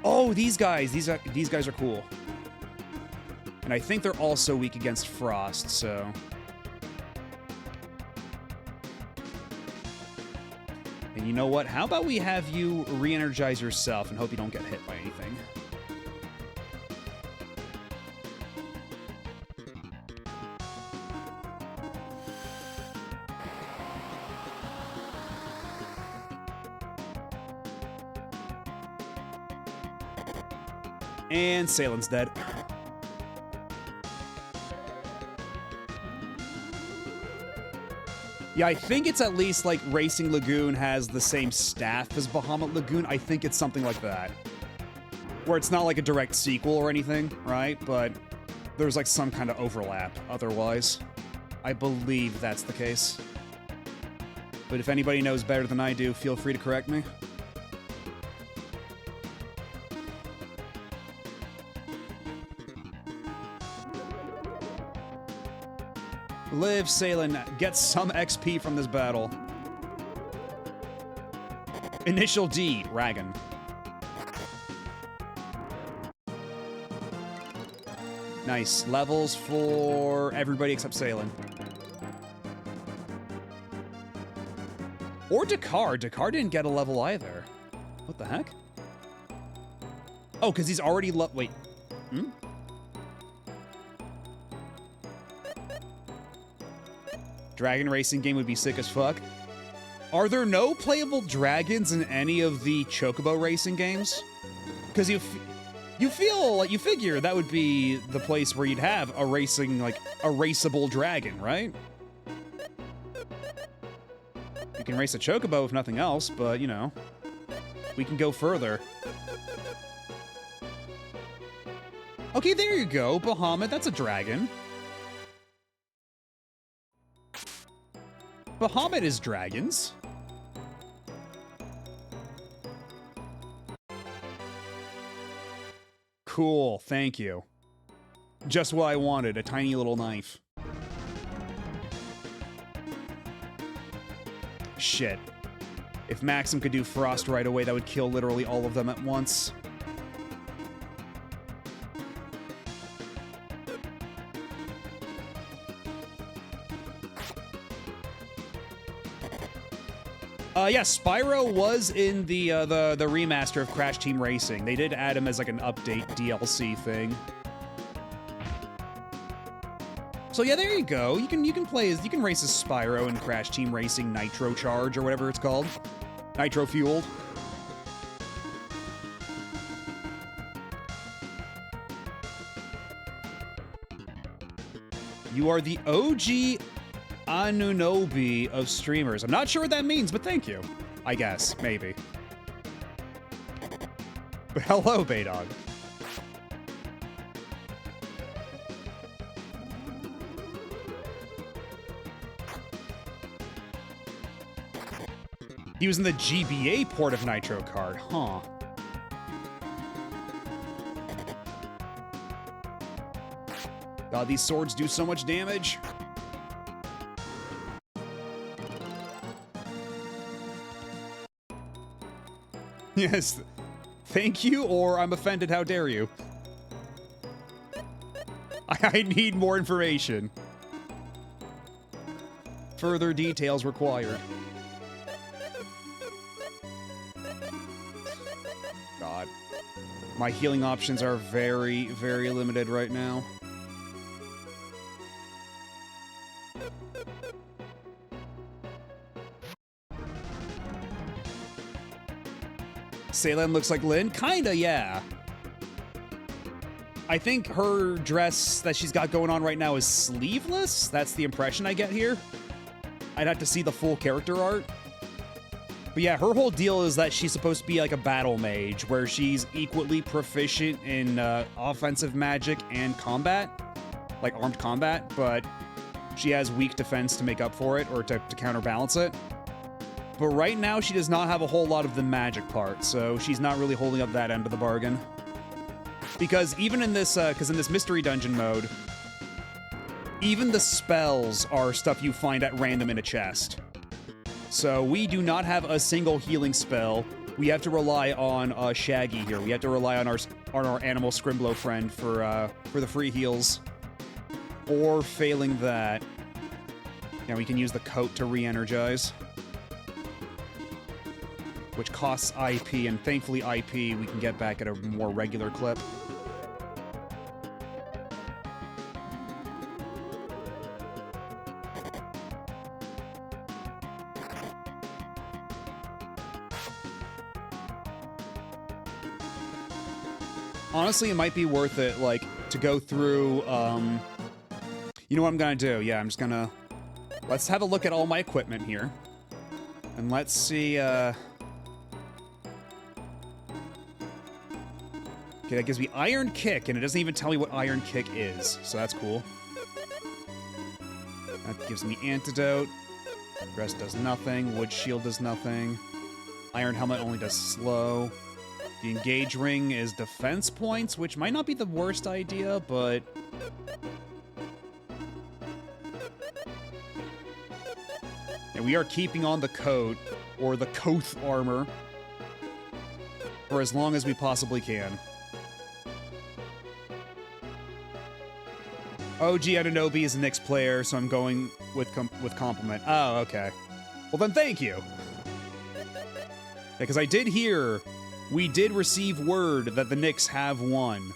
Oh, these guys are cool. And I think they're also weak against frost, so... And you know what? How about we have you re-energize yourself and hope you don't get hit by anything. And Salen's dead. Yeah, I think it's at least like Racing Lagoon has the same staff as Bahamut Lagoon. I think it's something like that. Where it's not like a direct sequel or anything, right? But there's like some kind of overlap otherwise. I believe that's the case. But if anybody knows better than I do, feel free to correct me. Live, Salen. Get some XP from this battle. Initial D, Ragan. Nice. Levels for everybody except Salen. Or Dakar. Dakar didn't get a level either. What the heck? Oh, because he's already wait. Hmm? Dragon racing game would be sick as fuck. Are there no playable dragons in any of the Chocobo racing games? Because you figure that would be the place where you'd have a racing, like, a raceable dragon, right? You can race a Chocobo if nothing else, but, you know, we can go further. Okay, there you go, Bahamut, that's a dragon. Bahamut is dragons. Cool, thank you. Just what I wanted, a tiny little knife. Shit. If Maxim could do frost right away, that would kill literally all of them at once. Yeah, Spyro was in the remaster of Crash Team Racing. They did add him as like an update DLC thing. So yeah, there you go. You can race as Spyro in Crash Team Racing Nitro Charge or whatever it's called. Nitro Fueled. You are the OG Anunobi of streamers. I'm not sure what that means, but thank you. I guess, maybe. But hello, Baydog. He was in the GBA port of Nitro Kart, huh? God, these swords do so much damage. Yes. Thank you, or I'm offended, how dare you? I need more information. Further details required. God. My healing options are very, very limited right now. Saylan looks like Lynn? Kinda, yeah. I think her dress that she's got going on right now is sleeveless. That's the impression I get here. I'd have to see the full character art. But yeah, her whole deal is that she's supposed to be like a battle mage, where she's equally proficient in offensive magic and combat, like armed combat, but she has weak defense to make up for it, or to counterbalance it. But right now, she does not have a whole lot of the magic part, so she's not really holding up that end of the bargain. Because even in this, in this mystery dungeon mode, even the spells are stuff you find at random in a chest. So we do not have a single healing spell. We have to rely on Shaggy here. We have to rely on our animal Scrimblow friend for the free heals. Or failing that, yeah, we can use the coat to re-energize, which costs IP, and thankfully IP we can get back at a more regular clip. Honestly, it might be worth it, like, to go through, you know what I'm gonna do? Yeah, I'm just gonna... Let's have a look at all my equipment here. And let's see, Okay, that gives me Iron Kick, and it doesn't even tell me what Iron Kick is, so that's cool. That gives me Antidote. Rest does nothing. Wood Shield does nothing. Iron Helmet only does slow. The Engage Ring is defense points, which might not be the worst idea, but... And we are keeping on the coat, or the Koth armor, for as long as we possibly can. OG Anunobi is the Nyx player, so I'm going with compliment. Oh, okay. Well then, thank you. Because I did hear, we did receive word that the Knicks have won.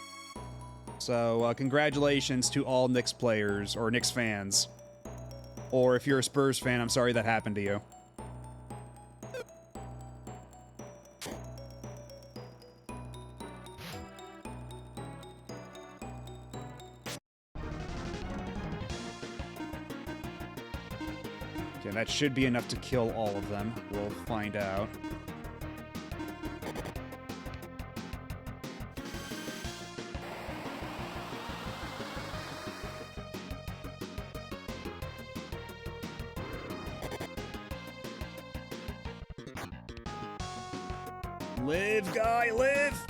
So, congratulations to all Knicks players, or Knicks fans. Or if you're a Spurs fan, I'm sorry that happened to you. Okay, that should be enough to kill all of them. We'll find out. Live, guy, live!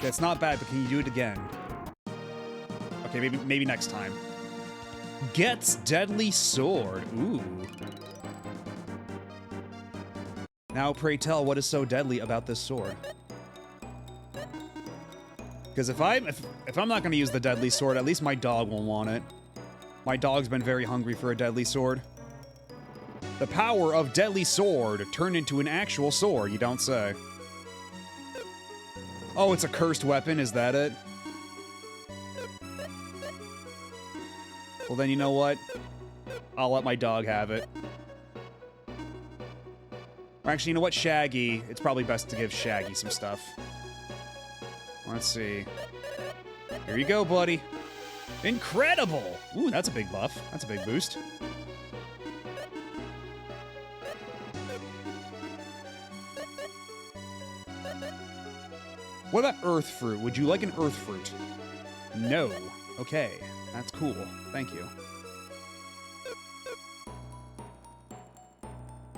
That's not bad, but can you do it again? Okay, maybe next time. Gets Deadly Sword. Ooh. Now, pray tell, what is so deadly about this sword? Because if I'm not going to use the Deadly Sword, at least my dog will want it. My dog's been very hungry for a Deadly Sword. The power of Deadly Sword turned into an actual sword, you don't say. Oh, it's a cursed weapon, is that it? Well then, you know what? I'll let my dog have it. Or actually, you know what? Shaggy. It's probably best to give Shaggy some stuff. Let's see. Here you go, buddy. Incredible! Ooh, that's a big buff. That's a big boost. What about Earth Fruit? Would you like an Earth Fruit? No. Okay. That's cool. Thank you.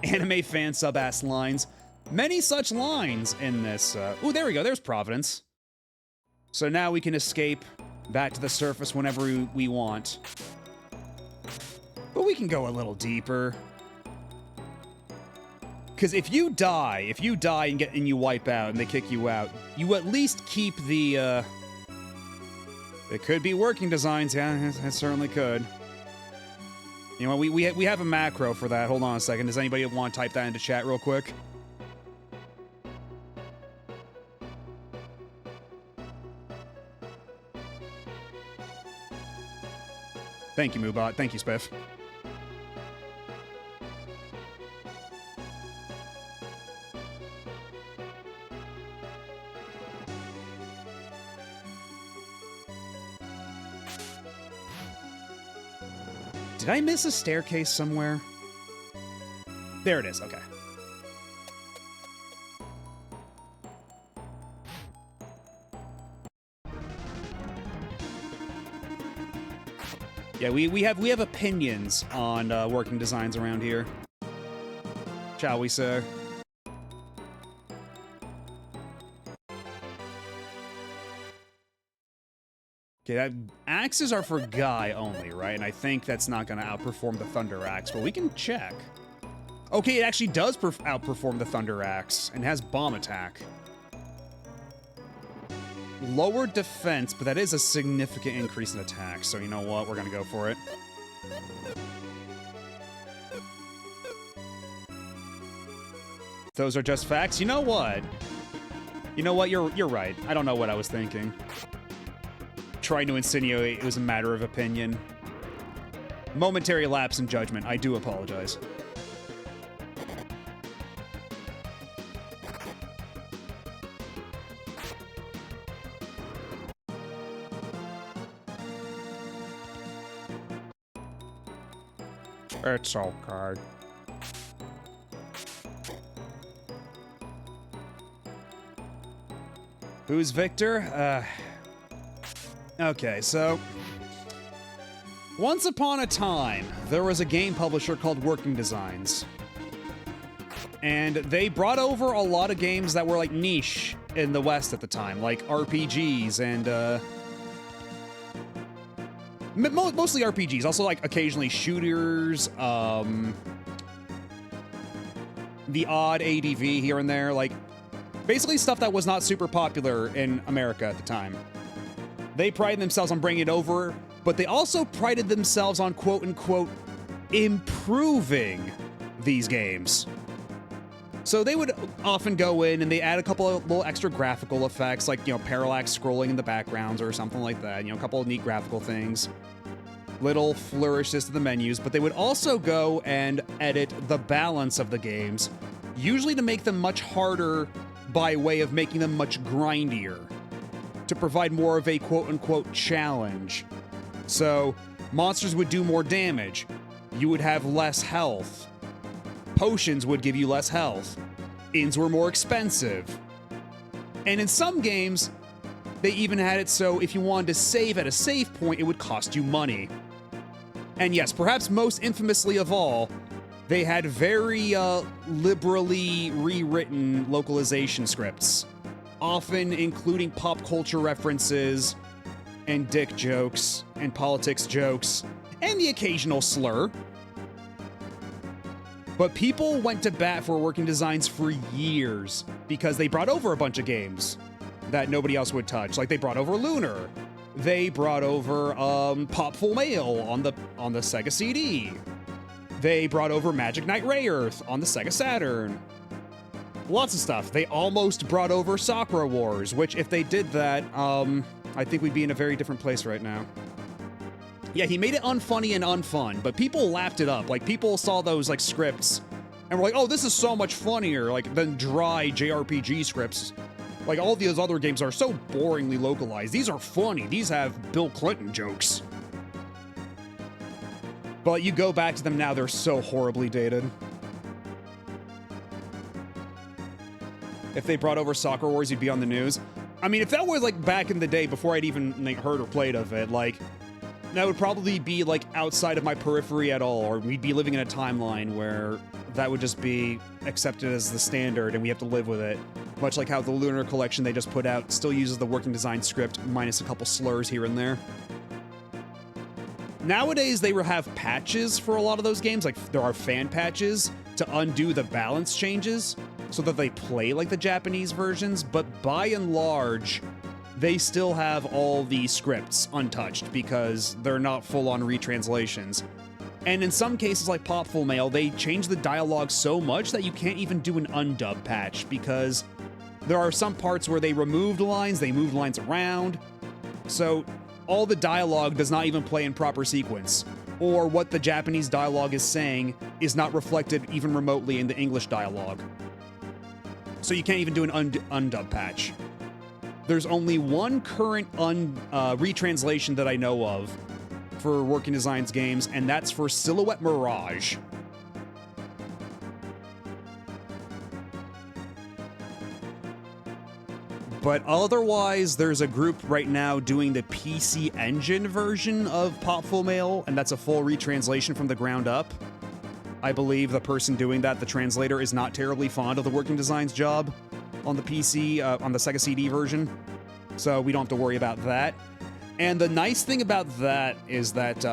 Anime fan sub-ass lines. Many such lines in this. Ooh, there we go. There's Providence. So now we can escape back to the surface whenever we want. But we can go a little deeper. Because if you die and you wipe out and they kick you out, you at least keep the, it could be working designs, yeah, it certainly could. You know what, we have a macro for that. Hold on a second. Does anybody want to type that into chat real quick? Thank you, Moobot. Thank you, Spiff. Did I miss a staircase somewhere? There it is, okay. Yeah, we have opinions on working designs around here. Shall we, sir? Okay, that axes are for Guy only, right? And I think that's not going to outperform the Thunder Axe, but we can check. Okay, it actually does outperform the Thunder Axe and has bomb attack. Lower defense, but that is a significant increase in attack, so you know what? We're going to go for it. Those are just facts. You know what? You know what? You're right. I don't know what I was thinking. Trying to insinuate it was a matter of opinion. Momentary lapse in judgment. I do apologize. It's okay. Who's Victor? Okay, so once upon a time, there was a game publisher called Working Designs. And they brought over a lot of games that were like niche in the West at the time, like RPGs and mostly RPGs, also like occasionally shooters, the odd ADV here and there, like basically stuff that was not super popular in America at the time. They prided themselves on bringing it over, but they also prided themselves on quote-unquote improving these games. So they would often go in and they add a couple of little extra graphical effects, like, you know, parallax scrolling in the backgrounds or something like that, you know, a couple of neat graphical things. Little flourishes to the menus, but they would also go and edit the balance of the games, usually to make them much harder by way of making them much grindier, to provide more of a quote-unquote challenge. So, monsters would do more damage. You would have less health. Potions would give you less health. Inns were more expensive. And in some games, they even had it so if you wanted to save at a save point, it would cost you money. And yes, perhaps most infamously of all, they had very liberally rewritten localization scripts, often including pop culture references and dick jokes and politics jokes and the occasional slur. But people went to bat for Working Designs for years because they brought over a bunch of games that nobody else would touch. Like they brought over Lunar. They brought over Pop Full Mail on the Sega CD. They brought over Magic Knight Rayearth on the Sega Saturn. Lots of stuff. They almost brought over Sakura Wars, which if they did that, I think we'd be in a very different place right now. Yeah, he made it unfunny and unfun, but people lapped it up. Like, people saw those, like, scripts and were like, oh, this is so much funnier, like, than dry JRPG scripts. Like, all these other games are so boringly localized. These are funny. These have Bill Clinton jokes. But you go back to them now, they're so horribly dated. If they brought over Soccer Wars, you'd be on the news. I mean, if that was, like, back in the day before I'd even like, heard or played of it, like, that would probably be, like, outside of my periphery at all, or we'd be living in a timeline where that would just be accepted as the standard and we have to live with it. Much like how the Lunar Collection they just put out still uses the Working Design script, minus a couple slurs here and there. Nowadays, they have patches for a lot of those games, like there are fan patches to undo the balance changes so that they play like the Japanese versions, but by and large, they still have all the scripts untouched because they're not full-on retranslations. And in some cases, like Popful Mail, they change the dialogue so much that you can't even do an undub patch because there are some parts where they removed lines, they moved lines around, so all the dialogue does not even play in proper sequence, or what the Japanese dialogue is saying is not reflected even remotely in the English dialogue. So you can't even do an undub patch. There's only one current retranslation that I know of for Working Designs games, and that's for Silhouette Mirage. But otherwise, there's a group right now doing the PC Engine version of Popful Mail, and that's a full retranslation from the ground up. I believe the person doing that, the translator, is not terribly fond of the Working Designs job on the PC, on the Sega CD version, so we don't have to worry about that. And the nice thing about that is that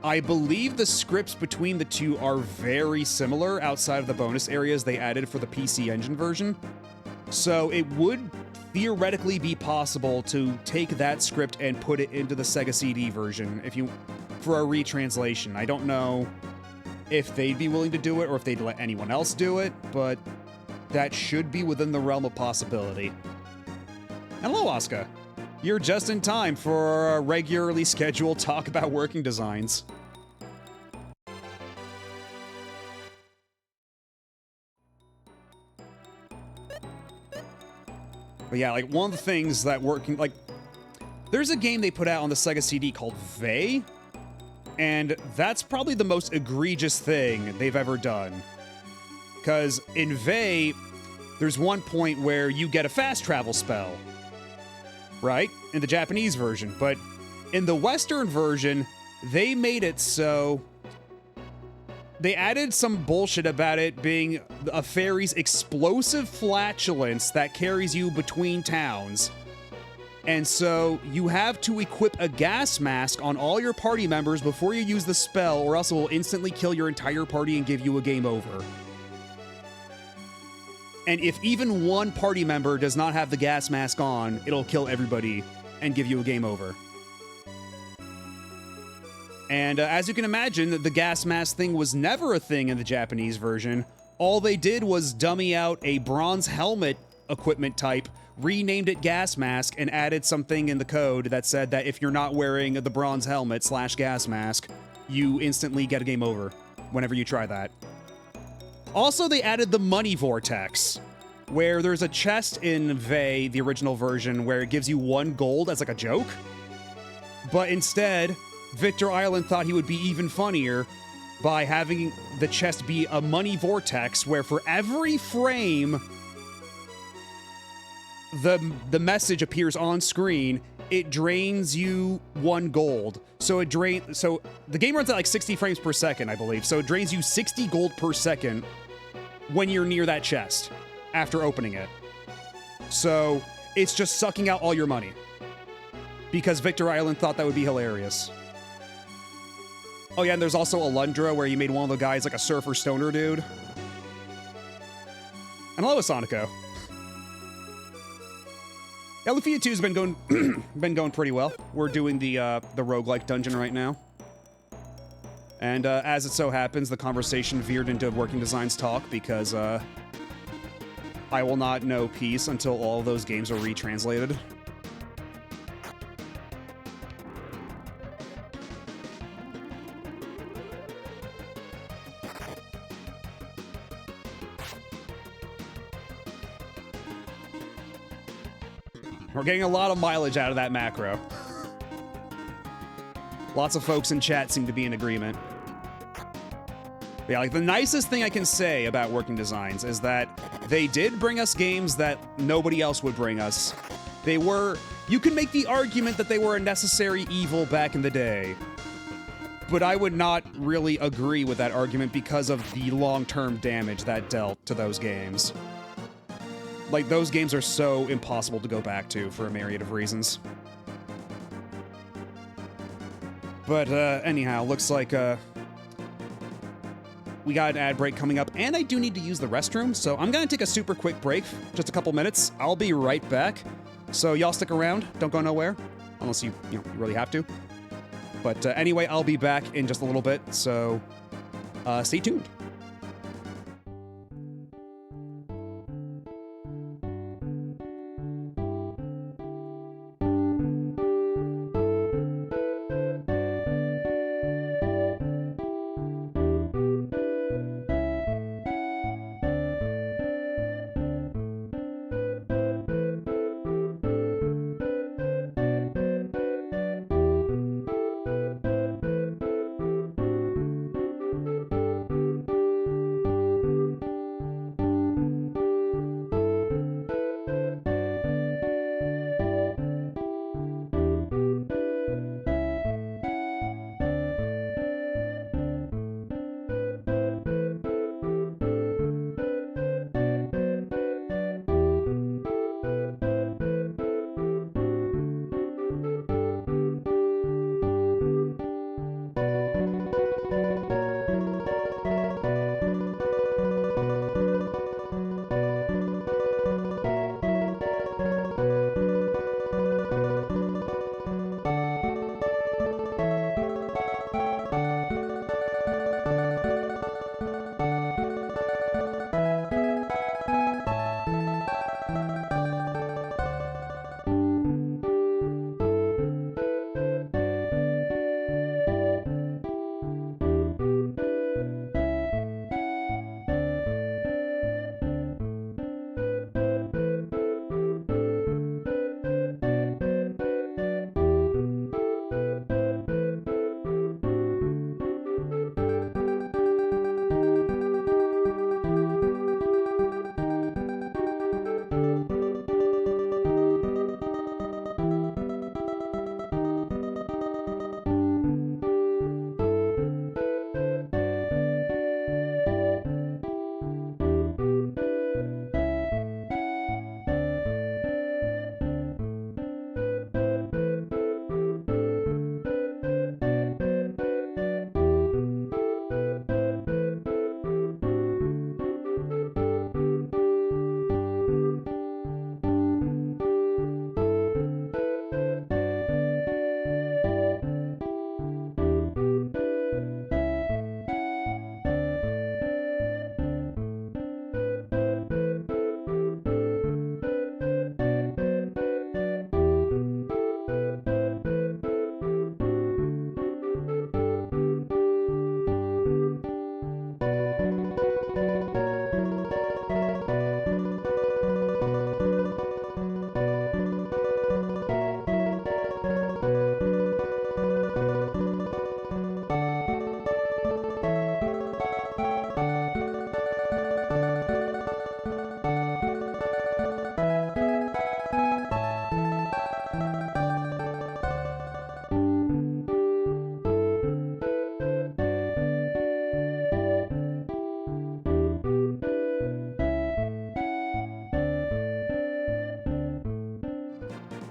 I believe the scripts between the two are very similar outside of the bonus areas they added for the PC Engine version. So it would theoretically be possible to take that script and put it into the Sega CD version for a retranslation. I don't know if they'd be willing to do it or if they'd let anyone else do it, but that should be within the realm of possibility. Hello, Asuka. You're just in time for a regularly scheduled talk about Working Designs. But yeah, like, one of the things that there's a game they put out on the Sega CD called Vey, and that's probably the most egregious thing they've ever done. Because in Vey, there's one point where you get a fast travel spell, right? In the Japanese version. But in the Western version, they made it so they added some bullshit about it being a fairy's explosive flatulence that carries you between towns. And so you have to equip a gas mask on all your party members before you use the spell, or else it will instantly kill your entire party and give you a game over. And if even one party member does not have the gas mask on, it'll kill everybody and give you a game over. And as you can imagine, the gas mask thing was never a thing in the Japanese version. All they did was dummy out a bronze helmet equipment type, renamed it gas mask, and added something in the code that said that if you're not wearing the bronze helmet / gas mask, you instantly get a game over whenever you try that. Also, they added the money vortex, where there's a chest in Vey, the original version, where it gives you 1 gold as like a joke. But instead, Victor Island thought he would be even funnier by having the chest be a money vortex, where for every frame the message appears on screen, it drains you 1 gold. So the game runs at like 60 frames per second, I believe. So it drains you 60 gold per second when you're near that chest after opening it. So it's just sucking out all your money because Victor Island thought that would be hilarious. Oh yeah, and there's also Alundra, where you made one of the guys like a surfer stoner dude. And hello, Asonico. Yeah, Lufia II has been going pretty well. We're doing the roguelike dungeon right now. And as it so happens, the conversation veered into Working Designs talk because I will not know peace until all of those games are retranslated. We're getting a lot of mileage out of that macro. Lots of folks in chat seem to be in agreement. But yeah, like, the nicest thing I can say about Working Designs is that they did bring us games that nobody else would bring us. You can make the argument that they were a necessary evil back in the day, but I would not really agree with that argument because of the long-term damage that dealt to those games. Like, those games are so impossible to go back to for a myriad of reasons. But anyhow, looks like we got an ad break coming up, and I do need to use the restroom, so I'm gonna take a super quick break, just a couple minutes. I'll be right back. So y'all stick around, don't go nowhere, unless you really have to. But anyway, I'll be back in just a little bit, so stay tuned.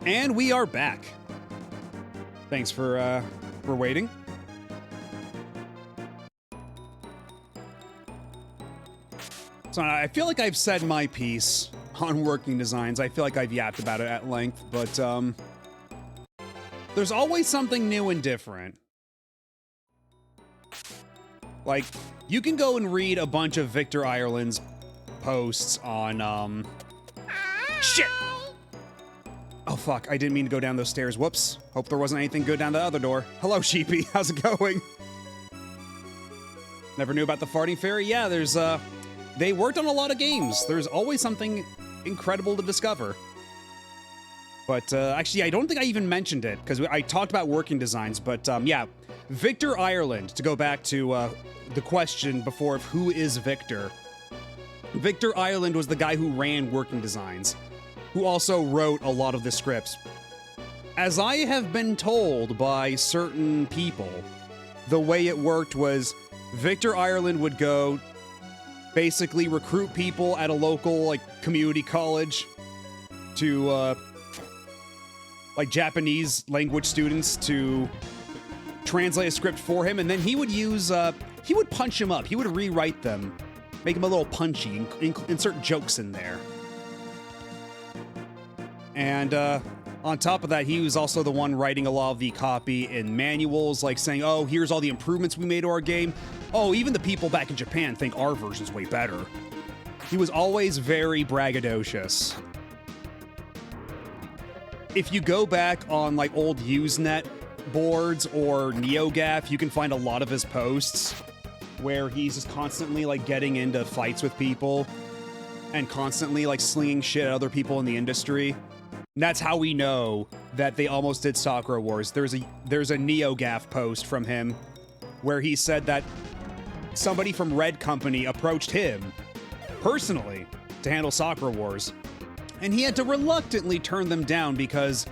And we are back. Thanks for waiting. So I feel like I've said my piece on working designs. I feel like I've yapped about it at length, but there's always something new and different. Like, you can go and read a bunch of Victor Ireland's posts on, shit! Oh, fuck, I didn't mean to go down those stairs. Whoops. Hope there wasn't anything good down the other door. Hello, Sheepy. How's it going? Never knew about the farting fairy? Yeah, there's, they worked on a lot of games. There's always something incredible to discover. But, actually, I don't think I even mentioned it, because I talked about working designs, but, yeah. Victor Ireland, to go back to, the question before of who is Victor. Victor Ireland was the guy who ran working designs, who also wrote a lot of the scripts. As I have been told by certain people, the way it worked was Victor Ireland would go basically recruit people at a local, like, community college to, like, Japanese language students to translate a script for him, and then he would use, he would punch him up. He would rewrite them, make them a little punchy, insert jokes in there. And on top of that, he was also the one writing a lot of the copy and manuals, like saying, oh, here's all the improvements we made to our game. Oh, even the people back in Japan think our version's way better. He was always very braggadocious. If you go back on like old Usenet boards or NeoGAF, you can find a lot of his posts where he's just constantly like getting into fights with people and constantly like slinging shit at other people in the industry. And that's how we know that they almost did Sakura Wars. There's a NeoGAF post from him where he said that somebody from Red Company approached him personally to handle Sakura Wars, and he had to reluctantly turn them down because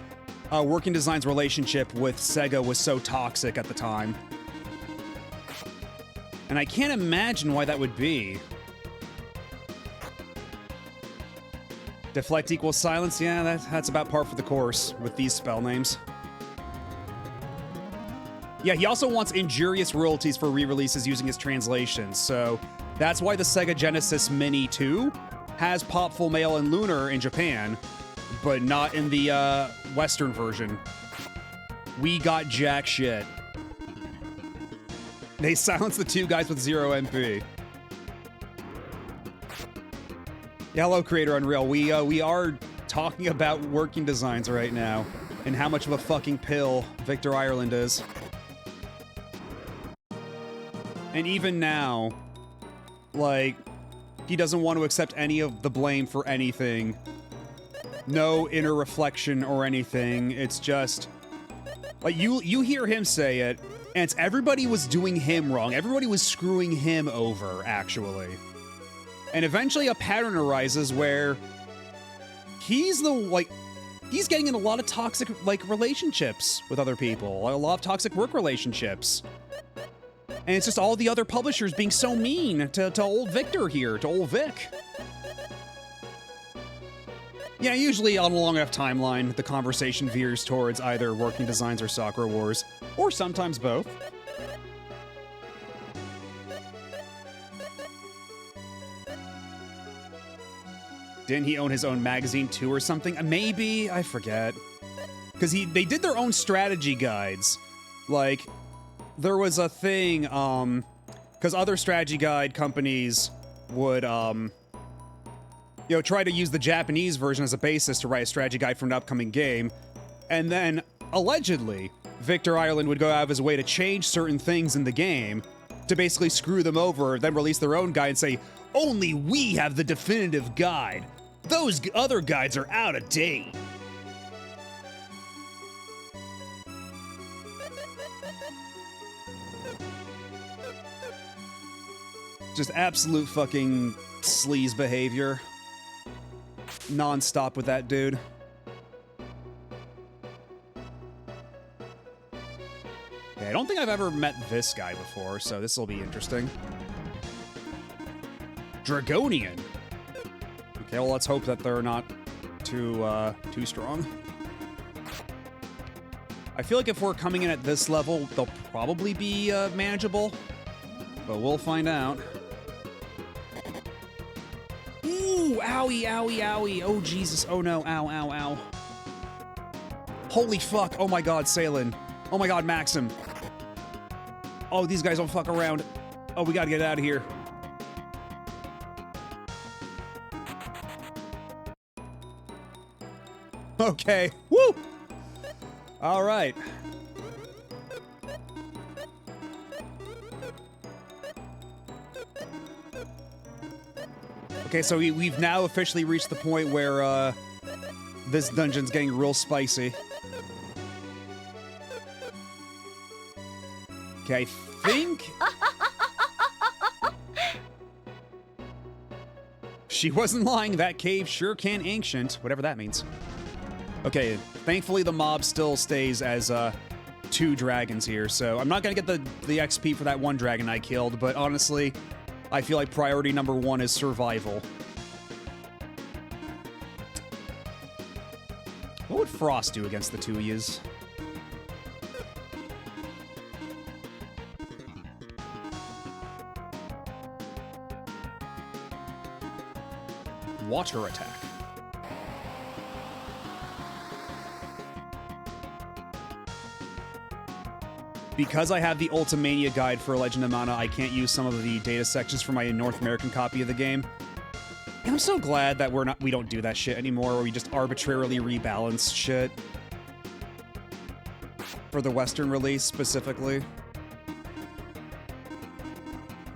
Working Design's relationship with Sega was so toxic at the time. And I can't imagine why that would be. Deflect equals silence? Yeah, that's about par for the course with these spell names. Yeah, he also wants injurious royalties for re-releases using his translations, so that's why the Sega Genesis Mini 2 has Pop Full Mail and Lunar in Japan, but not in the Western version. We got jack shit. They silenced the two guys with 0 MP. Yeah, hello, Creator Unreal. We are talking about Working Designs right now and how much of a fucking pill Victor Ireland is. And even now, like, he doesn't want to accept any of the blame for anything. No inner reflection or anything. It's just, like, you hear him say it, and it's everybody was doing him wrong. Everybody was screwing him over, actually. And eventually a pattern arises where he's getting in a lot of toxic, like, relationships with other people. A lot of toxic work relationships. And it's just all the other publishers being so mean to old Victor here, to old Vic. Yeah, usually on a long enough timeline, the conversation veers towards either Working Designs or Sakura Wars, or sometimes both. Didn't he own his own magazine too or something? Maybe, I forget. Because they did their own strategy guides. Like, there was a thing, because other strategy guide companies would, try to use the Japanese version as a basis to write a strategy guide for an upcoming game. And then, allegedly, Victor Ireland would go out of his way to change certain things in the game to basically screw them over, then release their own guide and say, only we have the definitive guide. Those other guides are out of date. Just absolute fucking sleaze behavior. Non-stop with that dude. Okay, I don't think I've ever met this guy before, so this will be interesting. Dragonian. Okay, well, let's hope that they're not too strong. I feel like if we're coming in at this level, they'll probably be manageable, but we'll find out. Ooh, owie, owie, owie. Oh, Jesus. Oh, no. Ow, ow, ow. Holy fuck. Oh, my God, Salen. Oh, my God, Maxim. Oh, these guys don't fuck around. Oh, we gotta get out of here. Okay. Woo! All right. Okay, so we've now officially reached the point where this dungeon's getting real spicy. Okay, I think... She wasn't lying. That cave sure can ancient, whatever that means. Okay, thankfully the mob still stays as 2 dragons here, so I'm not gonna get the XP for that 1 dragon I killed, but honestly, I feel like priority number 1 is survival. What would Frost do against the 2 yous? water attack. Because I have the Ultimania guide for Legend of Mana, I can't use some of the data sections for my North American copy of the game. And I'm so glad that we don't do that shit anymore, where we just arbitrarily rebalance shit. For the Western release, specifically.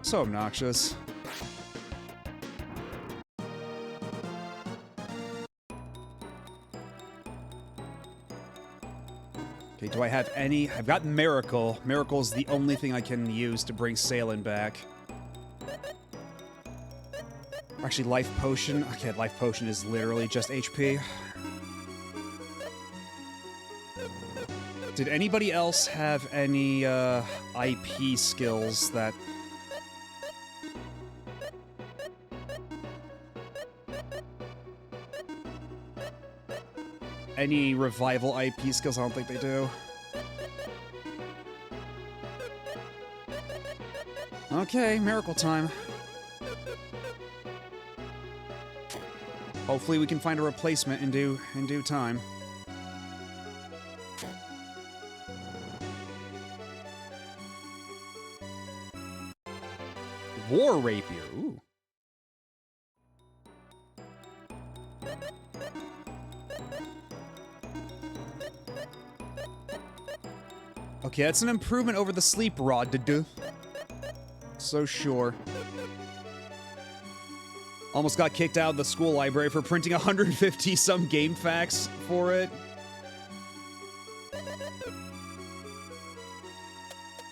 So obnoxious. Okay, do I have any? I've got Miracle. Miracle's the only thing I can use to bring Salen back. Actually, Life Potion. Okay, Life Potion is literally just HP. Did anybody else have any IP skills that... Any revival IP skills? I don't think they do. Okay, miracle time. Hopefully we can find a replacement in due time. War Rapier, ooh. Okay, that's an improvement over the Sleep Rod to do. So sure. Almost got kicked out of the school library for printing 150 some game facts for it.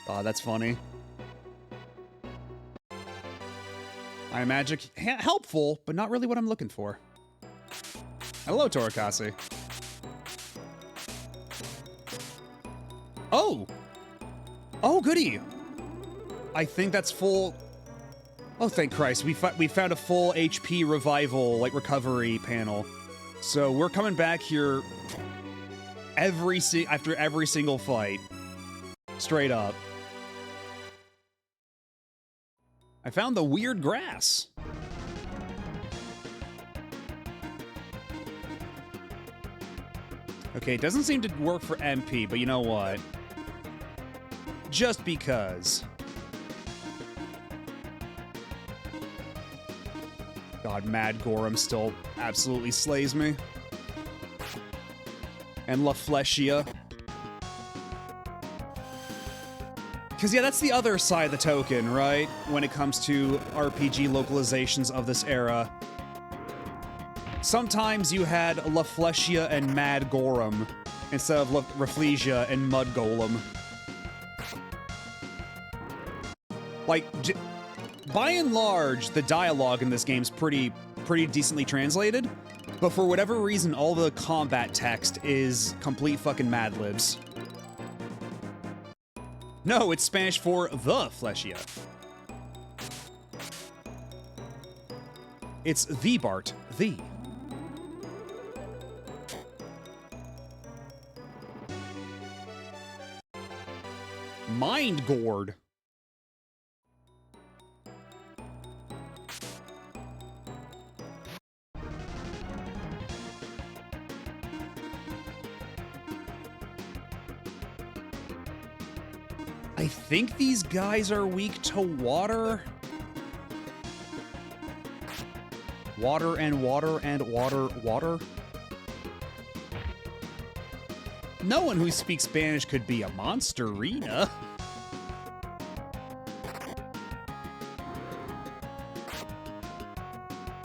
Oh, that's funny. Iron Magic, helpful, but not really what I'm looking for. Hello, Torakasi. Oh! Oh, goody! I think that's full... Oh, thank Christ. We found a full HP revival, like, recovery panel. So we're coming back here after every single fight. Straight up. I found the weird grass. Okay, it doesn't seem to work for MP, but you know what? Just because. God, Mad Gorham still absolutely slays me. And La Fleshia. Because, yeah, that's the other side of the token, right? When it comes to RPG localizations of this era. Sometimes you had La Fleshia and Mad Gorham instead of Rafflesia and Mud Golem. Like, by and large, the dialogue in this game's pretty decently translated, but for whatever reason, all the combat text is complete fucking Mad Libs. No, it's Spanish for the Fleshia. It's the Bart, the. Mind Gourd. I think these guys are weak to water. Water and water and water. No one who speaks Spanish could be a monsterina.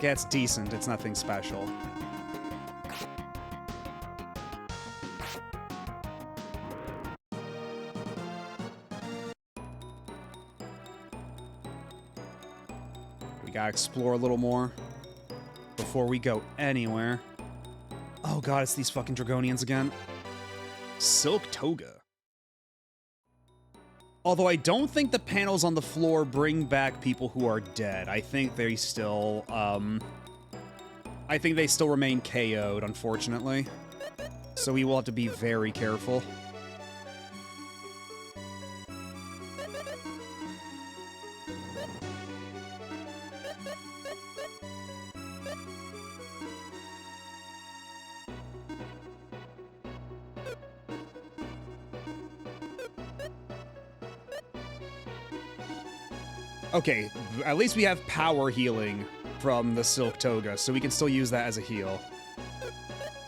Yeah, it's decent. It's nothing special. We gotta explore a little more before we go anywhere. Oh god, it's these fucking Dragonians again. Silk Toga. Although I don't think the panels on the floor bring back people who are dead. I think they still, I think they still remain KO'd, unfortunately. So we will have to be very careful. Okay, at least we have power healing from the Silk Toga, so we can still use that as a heal.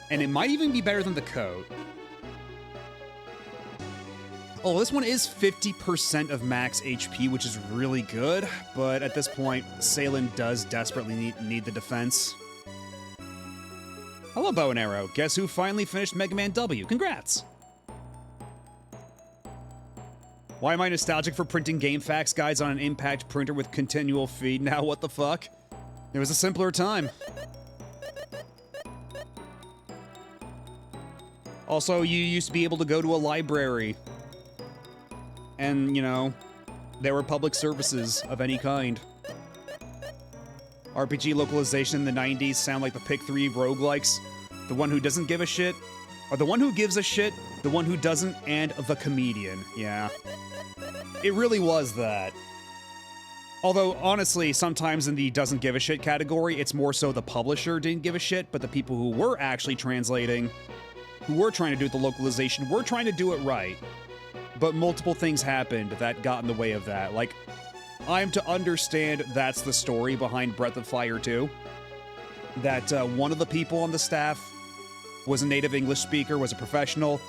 And it might even be better than the coat. Oh, this one is 50% of max HP, which is really good, but at this point, Salen does desperately need the defense. Hello, Bow and Arrow. Guess who finally finished Mega Man W? Congrats! Why am I nostalgic for printing game facts guides on an impact printer with continual feed? Now what the fuck? It was a simpler time. Also, you used to be able to go to a library. And, you know, there were public services of any kind. RPG localization in the 90s sound like the Pick 3 roguelikes. The one who doesn't give a shit, or the one who gives a shit, the one who doesn't, and the comedian. Yeah. It really was that. Although, honestly, sometimes in the doesn't give a shit category, it's more so the publisher didn't give a shit, but the people who were actually translating, who were trying to do the localization, were trying to do it right. But multiple things happened that got in the way of that. Like, I'm to understand that's the story behind Breath of Fire 2. That one of the people on the staff was a native English speaker, was a professional,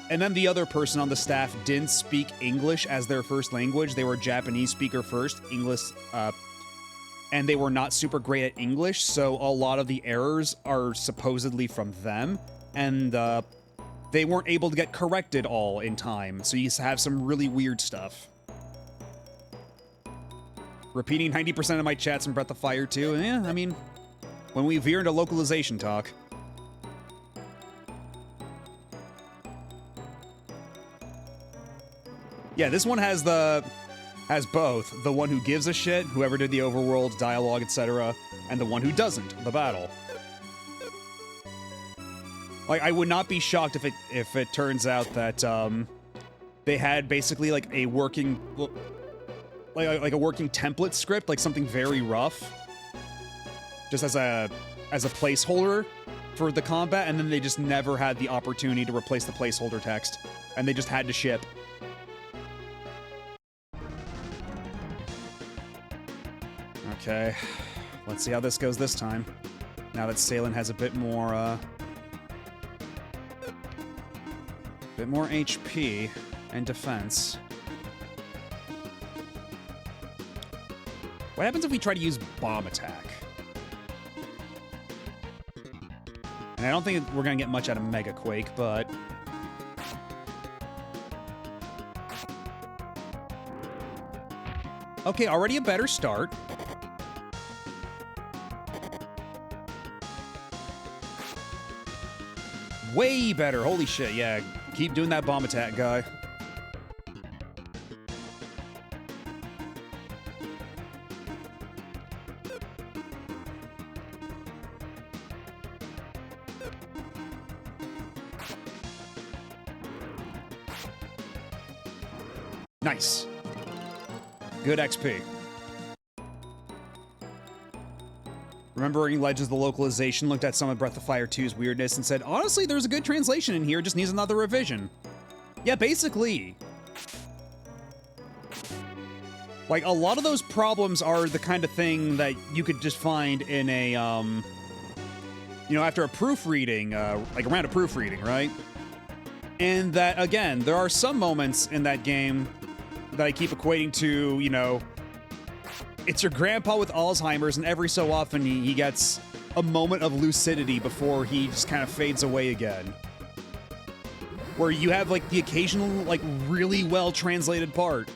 and then the other person on the staff didn't speak English as their first language. They were a Japanese speaker first, English, and they were not super great at English, so a lot of the errors are supposedly from them, and they weren't able to get corrected all in time, so you have some really weird stuff. Repeating 90% of my chats in Breath of Fire 2, yeah, I mean, when we veer into localization talk. Yeah, this one has both. The one who gives a shit, whoever did the overworld, dialogue, etc., and the one who doesn't, the battle. Like, I would not be shocked if it turns out that they had basically like a working like a working template script, like something very rough, just as a placeholder for the combat, and then they just never had the opportunity to replace the placeholder text, and they just had to ship. Okay, let's see how this goes this time. Now that Salen has a bit more HP and defense. What happens if we try to use Bomb Attack? And I don't think we're gonna get much out of Mega Quake, but... Okay, already a better start. Way better, holy shit, yeah. Keep doing that Bomb Attack, guy. Nice. Good XP. Remembering Legends of the Localization, looked at some of Breath of Fire 2's weirdness and said, honestly, there's a good translation in here, just needs another revision. Yeah, basically. Like, a lot of those problems are the kind of thing that you could just find in a, you know, after a proofreading, like around a proofreading, right? And that, again, there are some moments in that game that I keep equating to, you know, it's your grandpa with Alzheimer's, and every so often he gets a moment of lucidity before he just kind of fades away again. Where you have, like, the occasional, like, really well-translated part,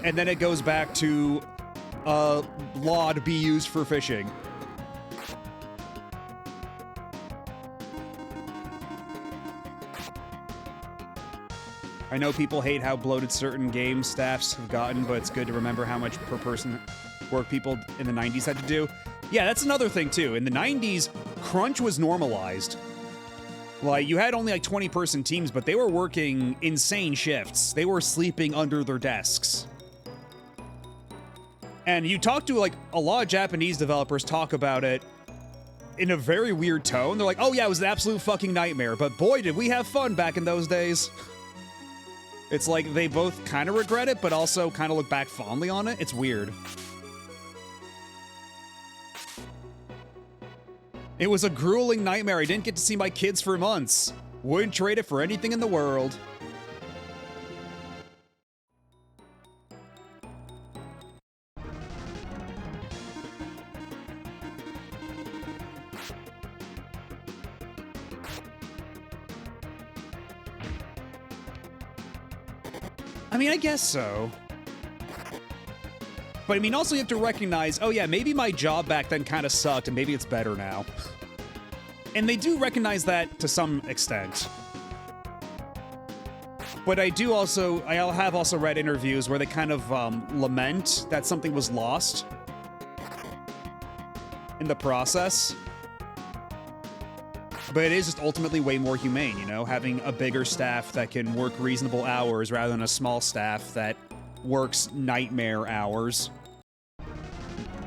and then it goes back to, law to be used for fishing. I know people hate how bloated certain game staffs have gotten, but it's good to remember how much per person work people in the 90s had to do. Yeah, that's another thing, too. In the 90s, crunch was normalized. Like, you had only, like, 20-person teams, but they were working insane shifts. They were sleeping under their desks. And you talk to, like, a lot of Japanese developers talk about it in a very weird tone. They're like, oh yeah, it was an absolute fucking nightmare, but boy, did we have fun back in those days. It's like they both kind of regret it, but also kind of look back fondly on it. It's weird. It was a grueling nightmare. I didn't get to see my kids for months. Wouldn't trade it for anything in the world. I mean, I guess so. But I mean, also you have to recognize, oh yeah, maybe my job back then kind of sucked and maybe it's better now. And they do recognize that to some extent. But I have also read interviews where they kind of lament that something was lost in the process. But it is just ultimately way more humane, you know, having a bigger staff that can work reasonable hours rather than a small staff that works nightmare hours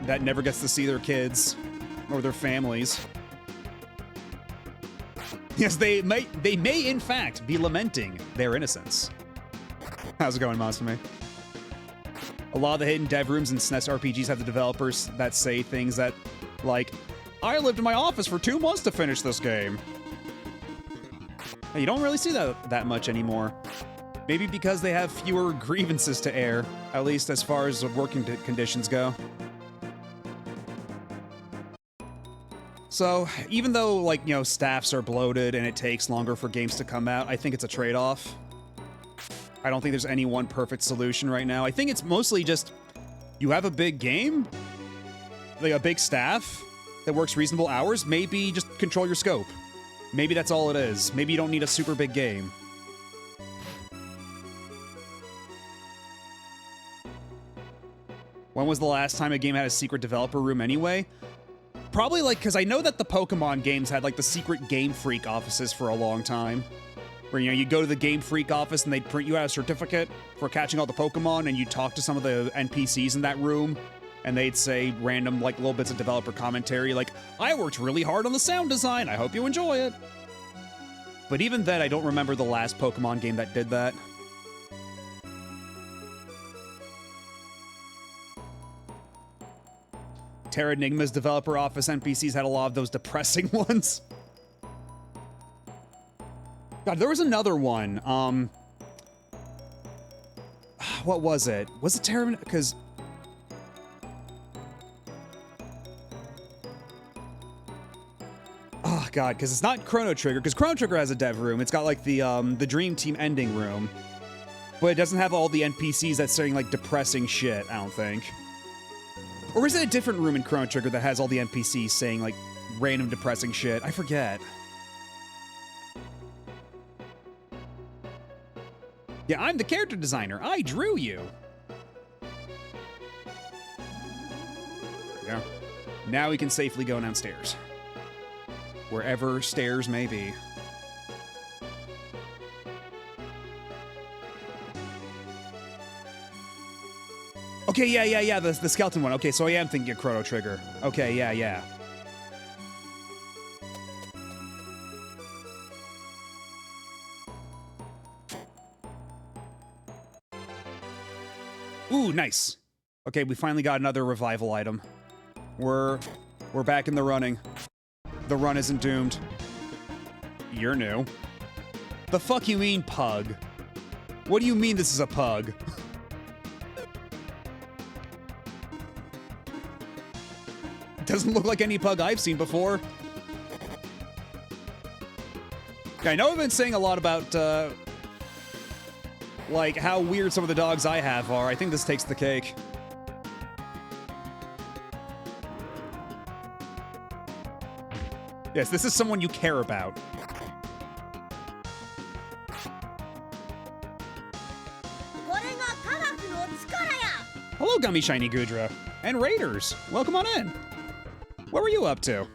that never gets to see their kids or their families. Yes, they may in fact be lamenting their innocence. How's it going, Masumi? A lot of the hidden dev rooms in SNES RPGs have the developers that say things that, like, I lived in my office for 2 months to finish this game. You don't really see that much anymore. Maybe because they have fewer grievances to air, at least as far as working conditions go. So, even though, like, you know, staffs are bloated and it takes longer for games to come out, I think it's a trade-off. I don't think there's any one perfect solution right now. I think it's mostly just, you have a big game, like a big staff that works reasonable hours, maybe just control your scope. Maybe that's all it is. Maybe you don't need a super big game. When was the last time a game had a secret developer room anyway? Probably, like, because I know that the Pokemon games had, like, the secret Game Freak offices for a long time. Where, you know, you go to the Game Freak office and they'd print you out a certificate for catching all the Pokemon, and you talk to some of the NPCs in that room, and they'd say random, like, little bits of developer commentary, like, I worked really hard on the sound design, I hope you enjoy it. But even then, I don't remember the last Pokemon game that did that. Terra Enigma's developer office NPCs had a lot of those depressing ones. God, there was another one. What was it? Was it Terra? Because oh god, because it's not Chrono Trigger. Because Chrono Trigger has a dev room. It's got like the Dream Team ending room, but it doesn't have all the NPCs that's saying like depressing shit. I don't think. Or is it a different room in Chrono Trigger that has all the NPCs saying, like, random depressing shit? I forget. Yeah, I'm the character designer. I drew you. There we go. Now we can safely go downstairs. Wherever stairs may be. Okay, yeah, the skeleton one. Okay, so I am thinking of Chrono Trigger. Okay, yeah. Ooh, nice. Okay, we finally got another revival item. We're back in the running. The run isn't doomed. You're new. The fuck you mean, pug? What do you mean this is a pug? Doesn't look like any pug I've seen before. I know I've been saying a lot about, like, how weird some of the dogs I have are. I think this takes the cake. Yes, this is someone you care about. Hello, Gummy Shiny Gudra. And Raiders. Welcome on in. What were you up to?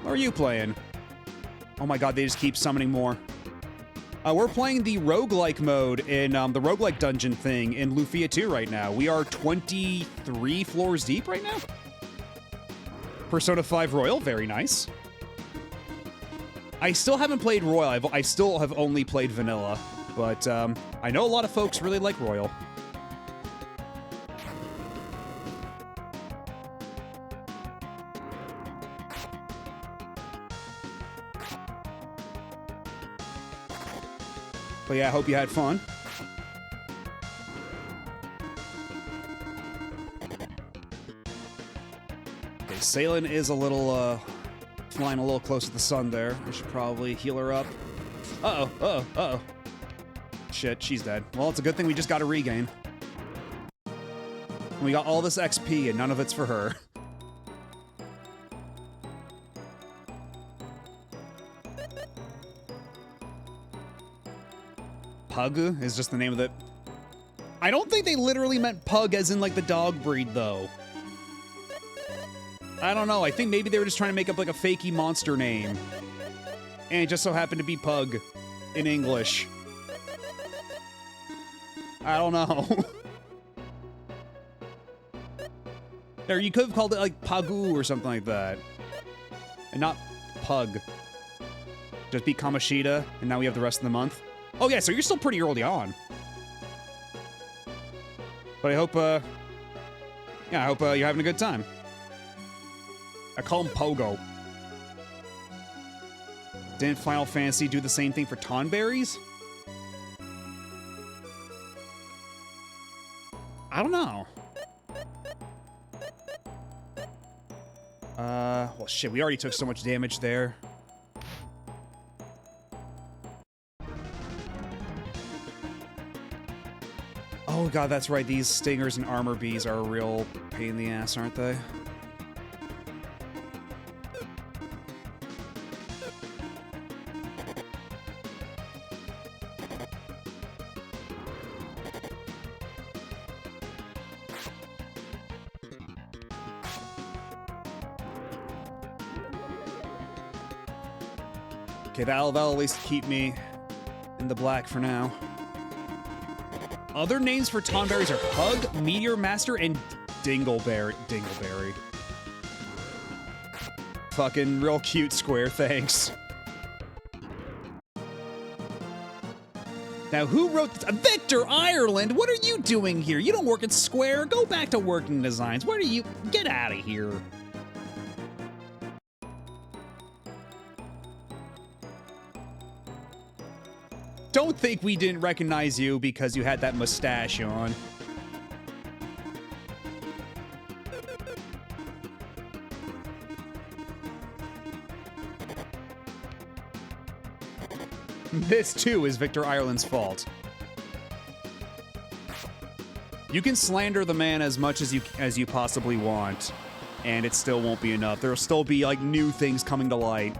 What are you playing? Oh my god, they just keep summoning more. We're playing the roguelike mode in the roguelike dungeon thing in Lufia II right now. We are 23 floors deep right now. Persona 5 Royal, very nice. I still haven't played Royal. I still have only played Vanilla. But I know a lot of folks really like Royal. But yeah, I hope you had fun. Okay, Salen is a little, flying a little close to the sun there. I should probably heal her up. Uh-oh, uh-oh, uh-oh. Shit, she's dead. Well, it's a good thing we just got a regain. And we got all this XP, and none of it's for her. Pug is just the name of it. I don't think they literally meant pug as in, like, the dog breed, though. I don't know. I think maybe they were just trying to make up, like, a fakey monster name. And it just so happened to be pug in English. I don't know. Or you could have called it, like, Pagu or something like that. And not pug. Just be Kamashita, and now we have the rest of the month. Oh, yeah, so you're still pretty early on. But I hope, yeah, I hope you're having a good time. I call him Pogo. Didn't Final Fantasy do the same thing for Tonberries? I don't know. Well, shit, we already took so much damage there. Oh god, that's right, these stingers and armor bees are a real pain in the ass, aren't they? Okay, that'll at least keep me in the black for now. Other names for Tonberries are Pug, Meteor Master, and Dingleberry. Dingleberry. Fucking real cute square, thanks. Now, who wrote this? Victor Ireland, what are you doing here? You don't work at Square. Go back to working designs. Where do you... Get out of here. Don't think we didn't recognize you because you had that mustache on. This, too, is Victor Ireland's fault. You can slander the man as much as you possibly want, and it still won't be enough. There'll still be, like, new things coming to light.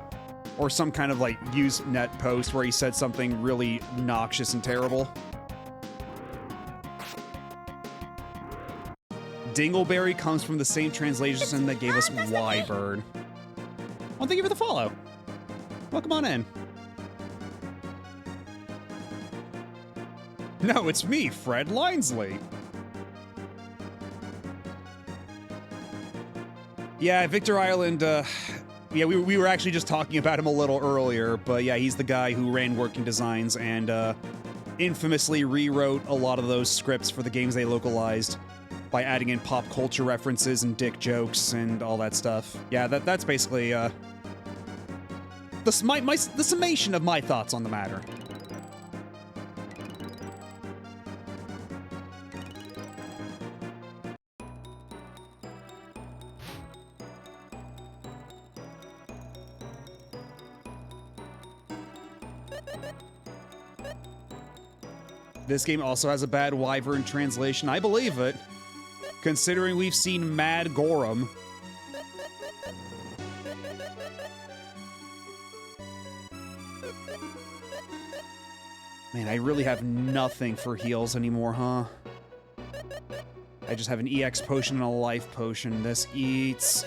Or some kind of, like, Usenet post where he said something really noxious and terrible. Dingleberry comes from the same translation that gave us Wyvern. Well, thank you for the follow. Welcome on in. No, it's me, Fred Linesley. Yeah, Victor Ireland, yeah, we were actually just talking about him a little earlier, but yeah, he's the guy who ran Working Designs and infamously rewrote a lot of those scripts for the games they localized by adding in pop culture references and dick jokes and all that stuff. Yeah, that's basically the summation of my thoughts on the matter. This game also has a bad Wyvern translation. I believe it, considering we've seen Mad Gorham. Man, I really have nothing for heals anymore, huh? I just have an EX potion and a life potion. This eats.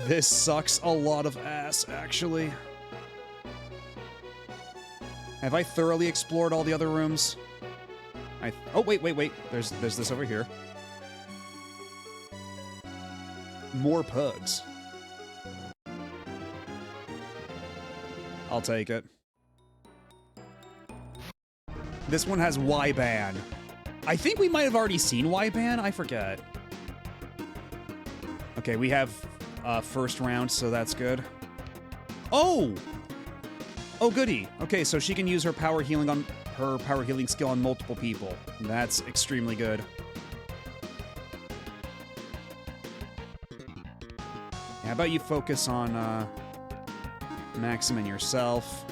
This sucks a lot of ass, actually. Have I thoroughly explored all the other rooms? Oh, wait. There's this over here. More pugs. I'll take it. This one has Y-Ban. I think we might have already seen Y-Ban. I forget. Okay, we have first round, so that's good. Oh! Oh, goody. Okay, so she can use her power healing skill on multiple people. That's extremely good. How about you focus on Maxim and yourself?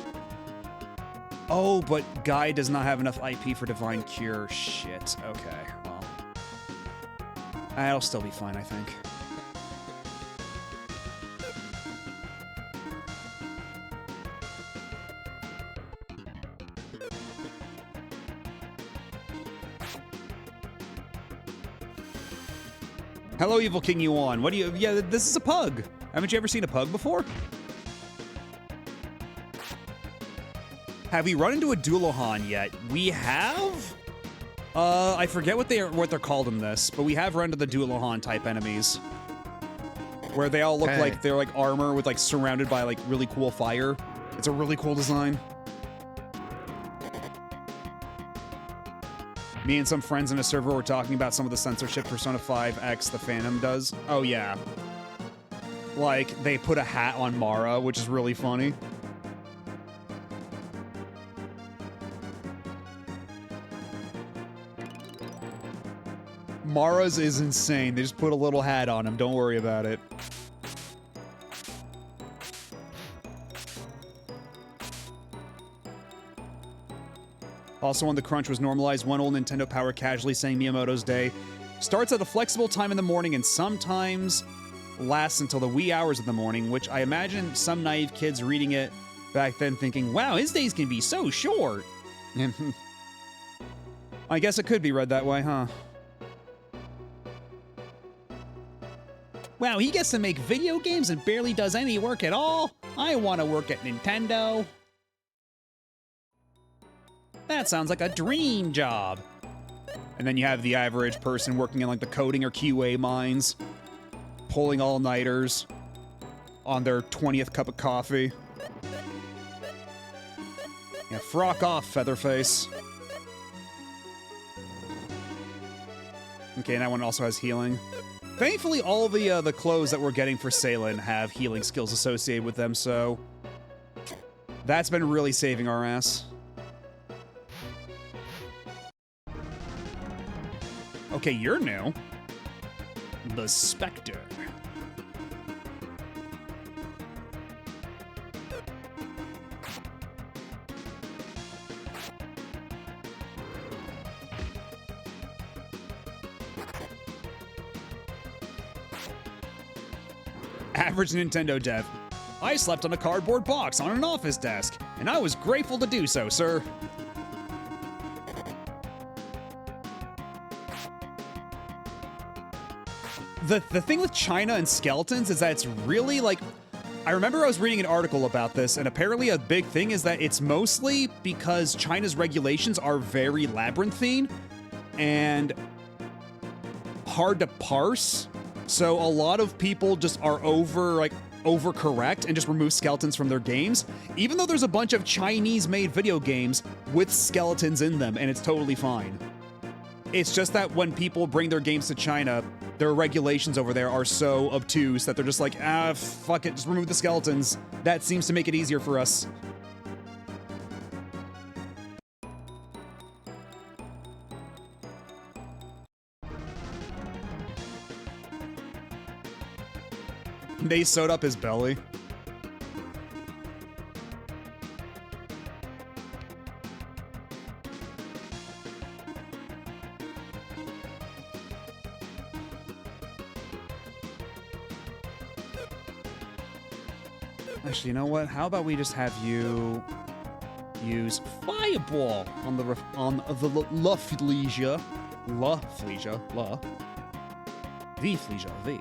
Oh, but Guy does not have enough IP for Divine Cure. Shit. Okay, well. That'll still be fine, I think. Hello, Evil King Yuan. What do you... Yeah, this is a pug. Haven't you ever seen a pug before? Have we run into a Dualahan yet? We have? I forget what they're called in this, but we have run into the Dualahan type enemies. Where they all look like they're like armor with like surrounded by like really cool fire. It's a really cool design. Me and some friends in a server were talking about some of the censorship Persona 5X the Phantom does. Oh yeah. Like, they put a hat on Mara, which is really funny. Mara's is insane. They just put a little hat on him. Don't worry about it. Also on the crunch was normalized one old Nintendo Power casually saying Miyamoto's Day. Starts at a flexible time in the morning and sometimes lasts until the wee hours of the morning, which I imagine some naive kids reading it back then thinking, wow, his days can be so short. I guess it could be read that way, huh? Wow, he gets to make video games and barely does any work at all? I want to work at Nintendo. That sounds like a dream job. And then you have the average person working in like the coding or QA mines, pulling all-nighters on their 20th cup of coffee. Yeah, frock off, Featherface. Okay, and that one also has healing. Thankfully, all the clothes that we're getting for Salen have healing skills associated with them, so that's been really saving our ass. Okay, you're new. The Spectre. Average Nintendo dev. I slept on a cardboard box on an office desk, and I was grateful to do so, sir. The thing with China and skeletons is that it's really like... I remember I was reading an article about this, and apparently a big thing is that it's mostly because China's regulations are very labyrinthine and hard to parse. So a lot of people just are overcorrect and just remove skeletons from their games, even though there's a bunch of Chinese-made video games with skeletons in them, and it's totally fine. It's just that when people bring their games to China, their regulations over there are so obtuse that they're just like, ah, fuck it, just remove the skeletons. That seems to make it easier for us. They sewed up his belly. Actually, you know what? How about we just have you use Fireball on the La Flesia. La Flesia. La. The Flesia. The.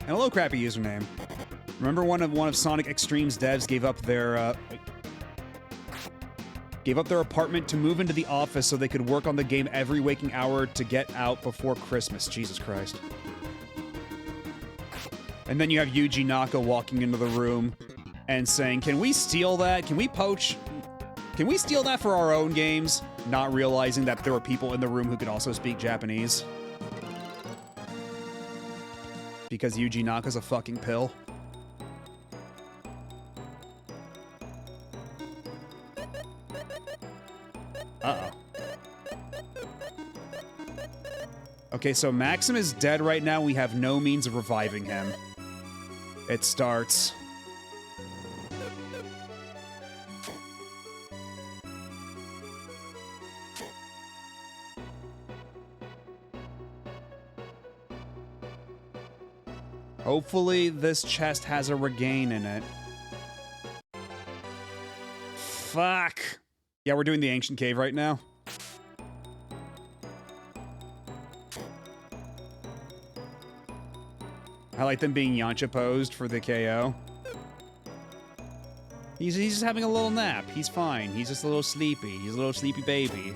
And hello, crappy username. Remember one of Sonic Extreme's devs gave up their gave up their apartment to move into the office so they could work on the game every waking hour to get out before Christmas. Jesus Christ. And then you have Yuji Naka walking into the room and saying, can we steal that? Can we poach? Can we steal that for our own games? Not realizing that there were people in the room who could also speak Japanese. Because Yuji Naka's a fucking pill. Uh-oh. Okay, so Maxim is dead right now. We have no means of reviving him. It starts. Hopefully this chest has a regain in it. Fuck. Yeah, we're doing the ancient cave right now. I like them being Yancha posed for the KO. He's just having a little nap. He's fine. He's just a little sleepy. He's a little sleepy baby.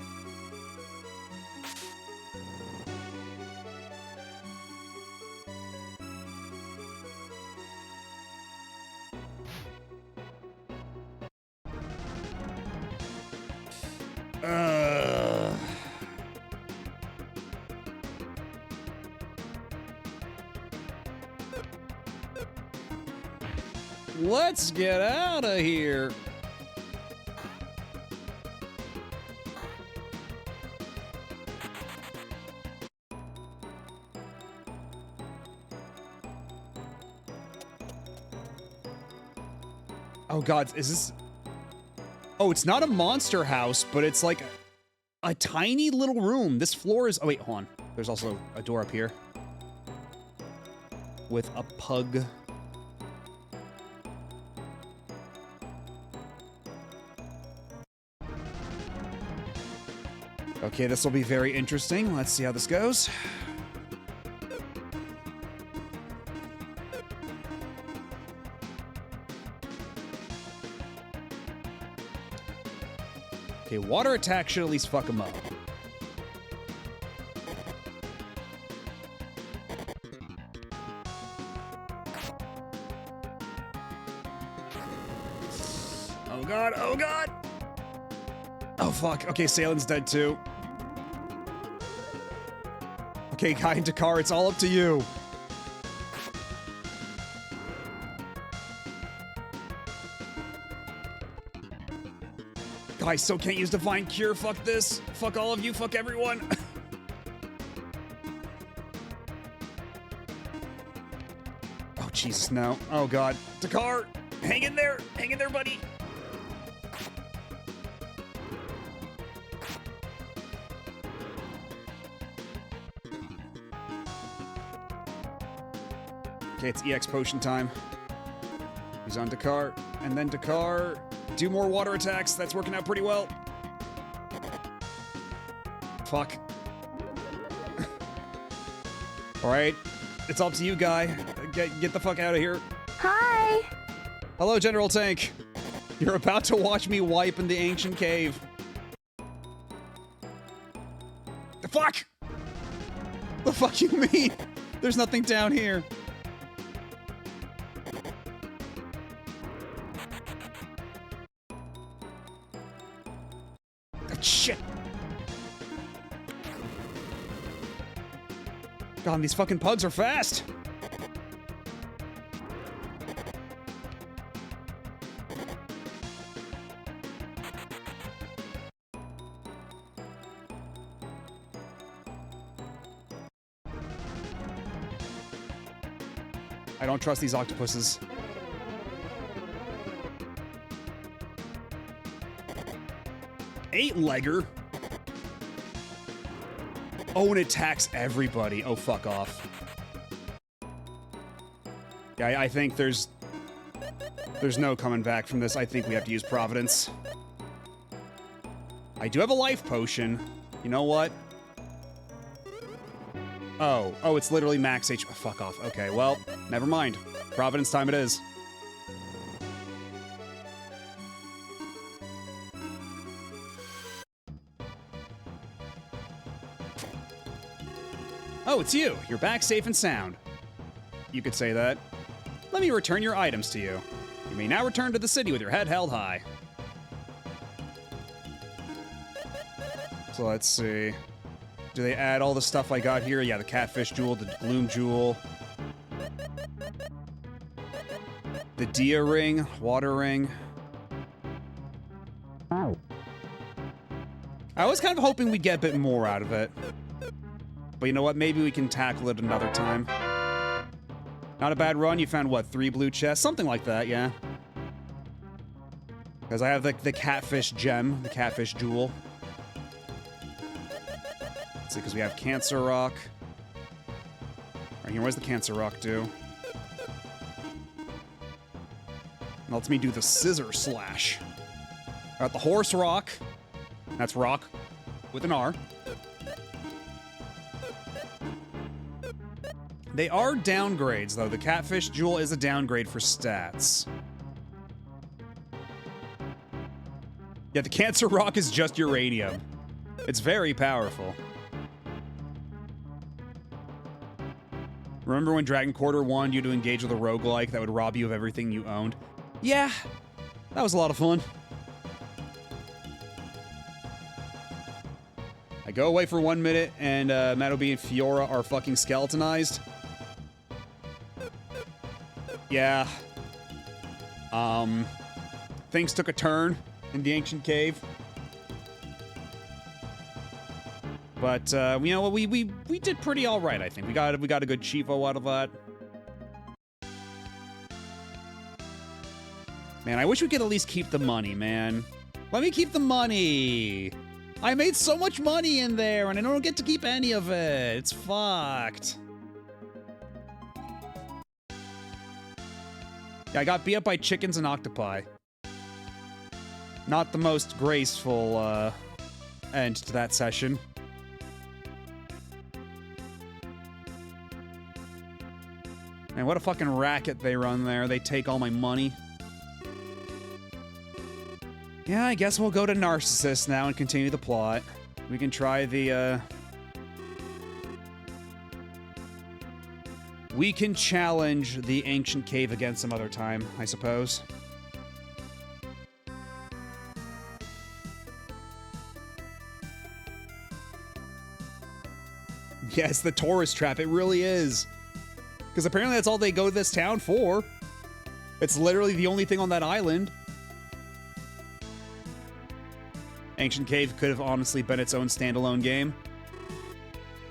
Let's get out of here. Oh god, is this... Oh, it's not a monster house, but it's like a tiny little room. This floor is... Oh wait, hold on. There's also a door up here. With a pug. Okay, this will be very interesting. Let's see how this goes. Okay, water attack should at least fuck him up. Oh god, oh god! Oh fuck, okay, Salen's dead too. Okay, Kai and Dakar, it's all up to you. Guys, still can't use Divine Cure. Fuck this. Fuck all of you. Fuck everyone. Oh, Jesus, no. Oh, God. Dakar, hang in there. Hang in there, buddy. Okay, it's EX potion time. He's on Dakar. And then Dakar... Do more water attacks. That's working out pretty well. Fuck. Alright. It's up to you, guy. Get the fuck out of here. Hi. Hello, General Tank. You're about to watch me wipe in the ancient cave. The fuck? The fuck you mean? There's nothing down here. Shit. God, these fucking pugs are fast. I don't trust these octopuses. Eight-legger? Oh, and it attacks everybody. Oh, fuck off. Yeah, I think there's no coming back from this. I think we have to use Providence. I do have a life potion. You know what? Oh, it's literally max H. Oh, fuck off. Okay, well, never mind. Providence time it is. Oh, it's you. You're back safe and sound. You could say that. Let me return your items to you. You may now return to the city with your head held high. So let's see. Do they add all the stuff I got here? Yeah, the catfish jewel, the gloom jewel. The Dia ring, water ring. I was kind of hoping we'd get a bit more out of it. But you know what? Maybe we can tackle it another time. Not a bad run. You found, what, 3 blue chests? Something like that, yeah. Because I have the catfish gem, the catfish jewel. Let's see, because we have Cancer Rock. Right here, what does the Cancer Rock do? It lets me do the Scissor Slash. Got the Horse Rock. That's rock with an R. They are downgrades, though. The Catfish Jewel is a downgrade for stats. Yeah, the Cancer Rock is just uranium. It's very powerful. Remember when Dragon Quarter wanted you to engage with a roguelike that would rob you of everything you owned? Yeah, that was a lot of fun. I go away for 1 minute, and Matobi and Fiora are fucking skeletonized. Yeah. Things took a turn in the ancient cave. But, you know, we did pretty all right, I think. We got a good Chivo out of that. Man, I wish we could at least keep the money, man. Let me keep the money. I made so much money in there, and I don't get to keep any of it. It's fucked. Yeah, I got beat up by chickens and octopi. Not the most graceful, end to that session. Man, what a fucking racket they run there. They take all my money. Yeah, I guess we'll go to Narcissus now and continue the plot. We can try the, we can challenge the ancient cave again some other time, I suppose. Yes, the tourist trap, it really is. Because apparently that's all they go to this town for. It's literally the only thing on that island. Ancient Cave could have honestly been its own standalone game.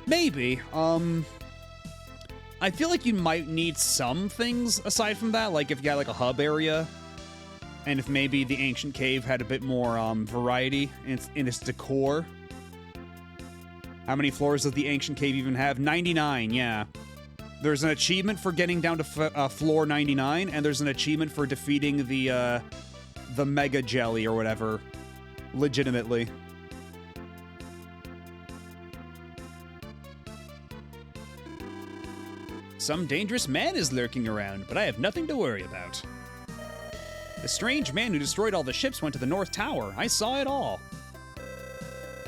Maybe. I feel like you might need some things aside from that, like if you got like a hub area, and if maybe the Ancient Cave had a bit more variety in its decor. How many floors does the Ancient Cave even have? 99, yeah. There's an achievement for getting down to floor 99, and there's an achievement for defeating the Mega Jelly or whatever. Legitimately. Some dangerous man is lurking around, but I have nothing to worry about. The strange man who destroyed all the ships went to the North Tower. I saw it all.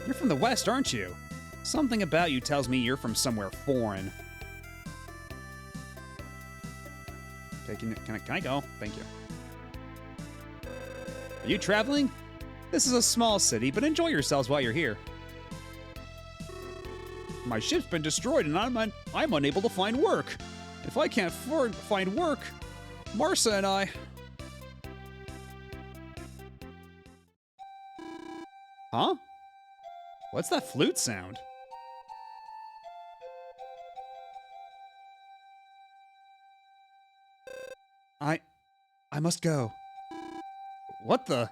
You're from the West, aren't you? Something about you tells me you're from somewhere foreign. Okay, can I go? Thank you. Are you traveling? This is a small city, but enjoy yourselves while you're here. My ship's been destroyed and I'm unable to find work. If I can't find work, Marsa and I... Huh? What's that flute sound? I must go. What the...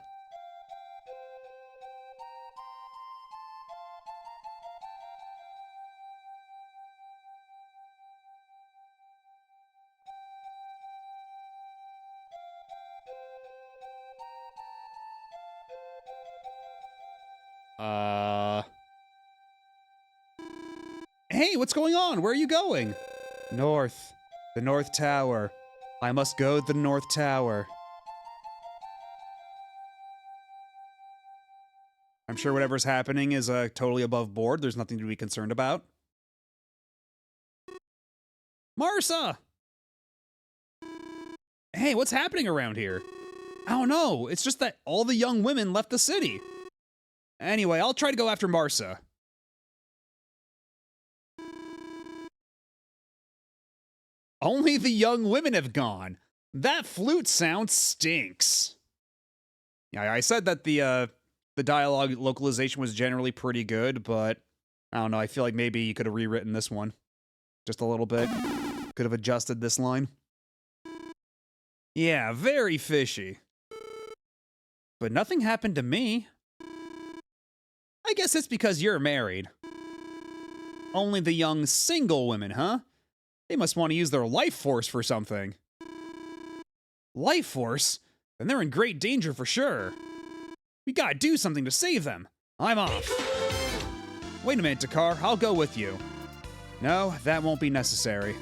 Hey, what's going on? Where are you going? North. The North Tower. I must go to the North Tower. I'm sure whatever's happening is totally above board. There's nothing to be concerned about. Marsa! Hey, what's happening around here? I don't know. It's just that all the young women left the city. Anyway, I'll try to go after Marsa. Only the young women have gone. That flute sound stinks. Yeah, I said that the dialogue localization was generally pretty good, but I don't know. I feel like maybe you could have rewritten this one just a little bit. Could have adjusted this line. Yeah, very fishy. But nothing happened to me. I guess it's because you're married. Only the young single women, huh? They must want to use their life force for something. Life force? Then they're in great danger for sure. We gotta do something to save them. I'm off. Wait a minute, Dakar. I'll go with you. No, that won't be necessary.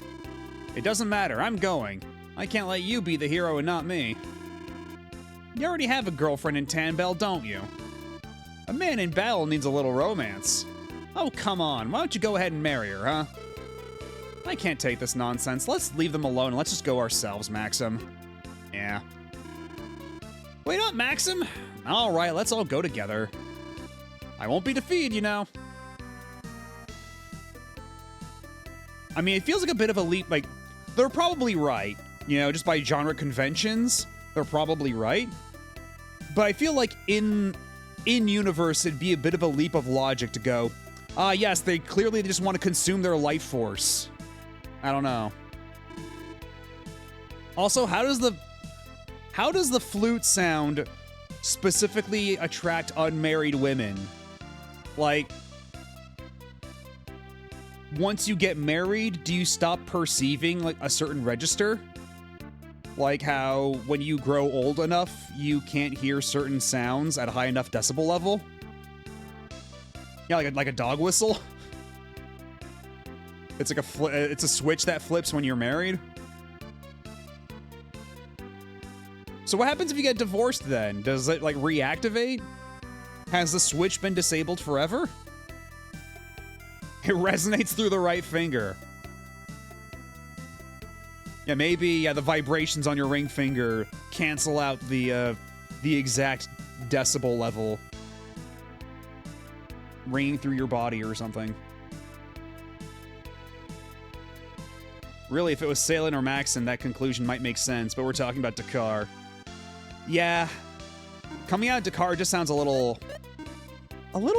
It doesn't matter. I'm going. I can't let you be the hero and not me. You already have a girlfriend in Tanbell, don't you? A man in battle needs a little romance. Oh, come on. Why don't you go ahead and marry her, huh? I can't take this nonsense. Let's leave them alone and let's just go ourselves, Maxim. Yeah. Wait up, Maxim. All right, let's all go together. I won't be defeated, you know. I mean, it feels like a bit of a leap. Like, they're probably right. You know, just by genre conventions, they're probably right. But I feel like in universe, it'd be a bit of a leap of logic to go, yes, they clearly just want to consume their life force. I don't know. Also, how does the flute sound specifically attract unmarried women? Like, once you get married, do you stop perceiving like a certain register? Like how when you grow old enough, you can't hear certain sounds at a high enough decibel level? Yeah, like a dog whistle. It's like it's a switch that flips when you're married. So what happens if you get divorced then? Does it like reactivate? Has the switch been disabled forever? It resonates through the right finger. Yeah, maybe the vibrations on your ring finger cancel out the exact decibel level ringing through your body or something. Really, if it was Salin or Maxim, that conclusion might make sense, but we're talking about Dakar. Yeah, coming out of Dakar just sounds a little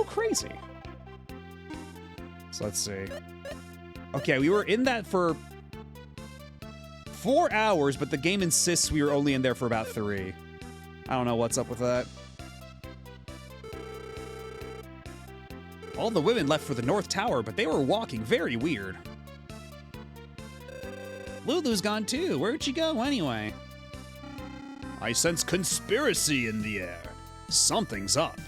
crazy. So let's see. Okay, we were in that for 4 hours, but the game insists we were only in there for about 3. I don't know what's up with that. All the women left for the North Tower, but they were walking very weird. Lulu's gone too. Where'd she go anyway? I sense conspiracy in the air. Something's up.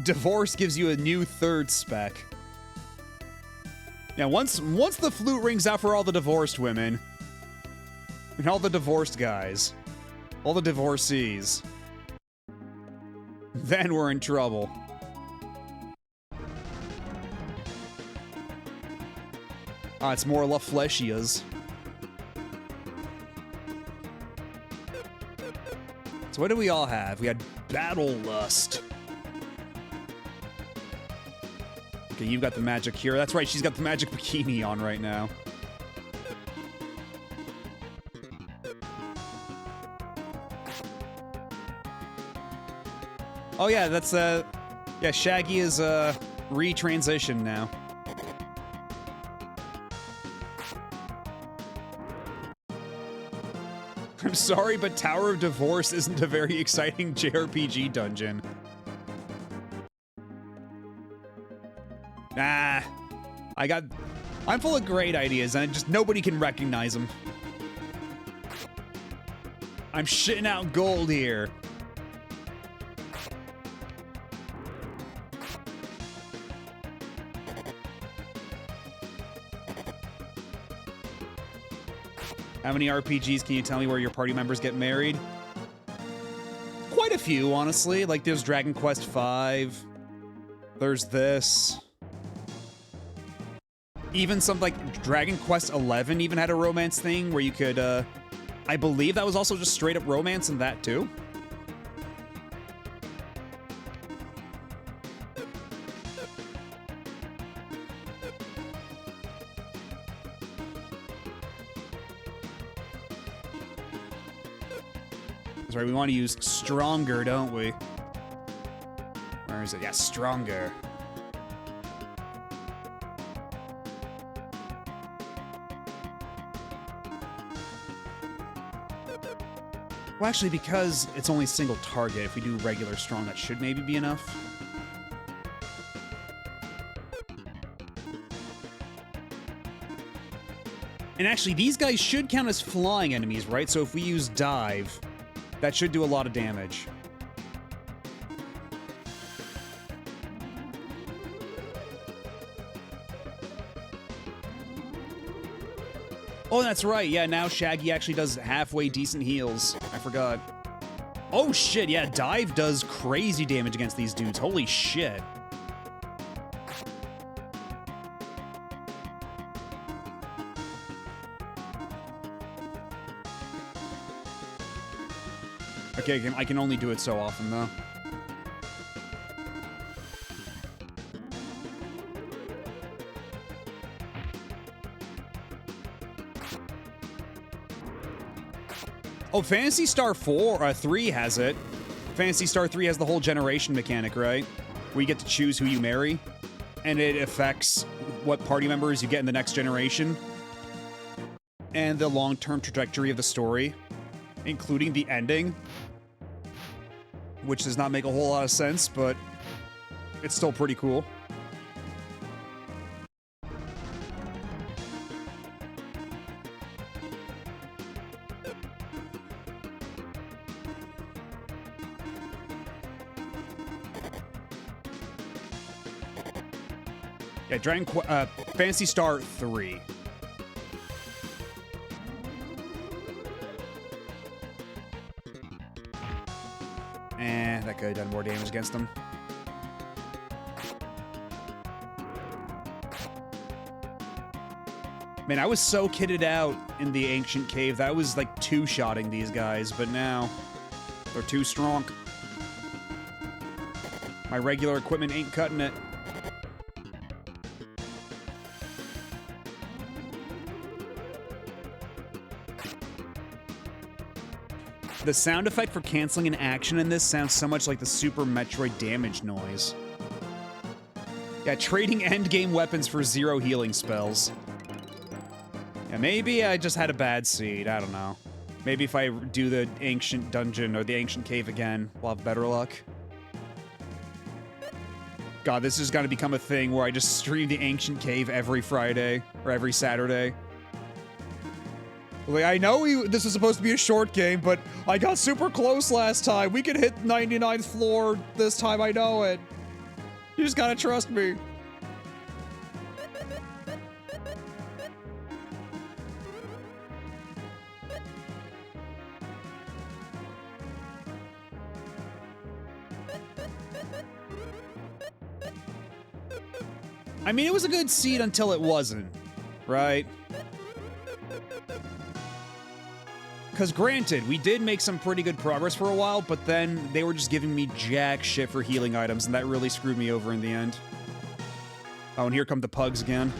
Divorce gives you a new 3rd spec. Now, once the flute rings out for all the divorced women, and all the divorced guys, all the divorcees, then we're in trouble. Ah, it's more La Fleshias. So what do we all have? We had Battle Lust. Okay, you've got the magic here. That's right, she's got the magic bikini on right now. Oh yeah, that's yeah, Shaggy is re-transitioned now. I'm sorry, but Tower of Divorce isn't a very exciting JRPG dungeon. Nah, I'm full of great ideas, and just nobody can recognize them. I'm shitting out gold here. How many RPGs can you tell me where your party members get married? Quite a few, honestly. Like, there's Dragon Quest V. There's this. Even something like Dragon Quest 11 even had a romance thing where you could, I believe that was also just straight up romance in that too. That's right, we want to use stronger, don't we? Where is it? Yeah, stronger. Well, actually, because it's only single target, if we do regular strong, that should maybe be enough. And actually, these guys should count as flying enemies, right? So if we use dive, that should do a lot of damage. Oh, that's right. Yeah, now Shaggy actually does halfway decent heals. I forgot. Oh, shit. Yeah, dive does crazy damage against these dudes. Holy shit. Okay, I can only do it so often, though. Oh, Phantasy Star 3 has it. Phantasy Star 3 has the whole generation mechanic, right? Where you get to choose who you marry, and it affects what party members you get in the next generation, and the long-term trajectory of the story, including the ending, which does not make a whole lot of sense, but it's still pretty cool. Yeah, Phantasy Star 3. That could have done more damage against them. Man, I was so kitted out in the Ancient Cave that I was like two-shotting these guys, but now they're too strong. My regular equipment ain't cutting it. The sound effect for canceling an action in this sounds so much like the Super Metroid damage noise. Yeah, trading endgame weapons for 0 healing spells. Yeah, maybe I just had a bad seed, I don't know. Maybe if I do the Ancient Dungeon or the Ancient Cave again, we'll have better luck. God, this is gonna become a thing where I just stream the Ancient Cave every Friday, or every Saturday. Like, I know this is supposed to be a short game, but I got super close last time. We can hit 99th floor this time, I know it. You just gotta trust me. I mean, it was a good seed until it wasn't, right? Because granted, we did make some pretty good progress for a while, but then they were just giving me jack shit for healing items, and that really screwed me over in the end. Oh, and here come the pugs again.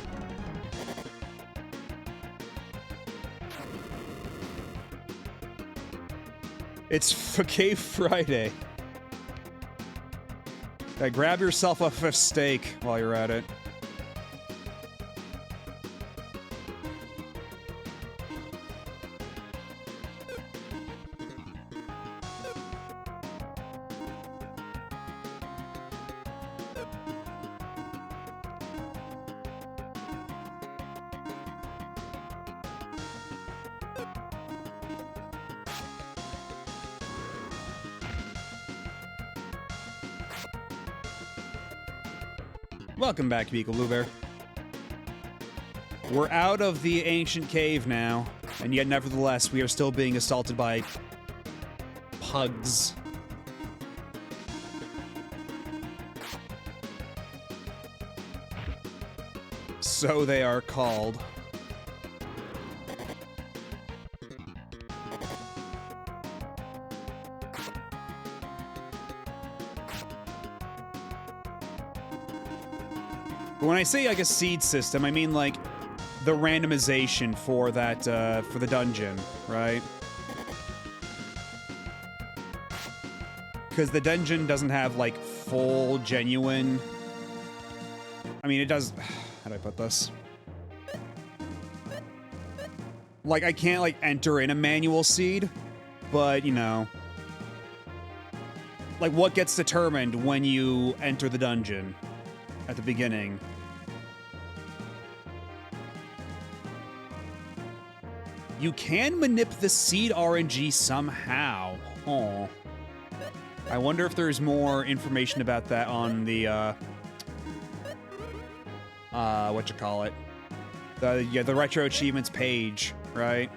It's Cave Friday. Okay, grab yourself a fifth steak while you're at it. Welcome back, Beagle Blue Bear. We're out of the ancient cave now, and yet nevertheless, we are still being assaulted by pugs. So they are called. But when I say like a seed system, I mean like the randomization for that for the dungeon, right? Because the dungeon doesn't have like full genuine. I mean, it does. How do I put this? Like, I can't like enter in a manual seed, but you know, like what gets determined when you enter the dungeon at the beginning. You can manip the seed RNG somehow. Oh. I wonder if there's more information about that on the, whatchamacallit? The Retro Achievements page, right?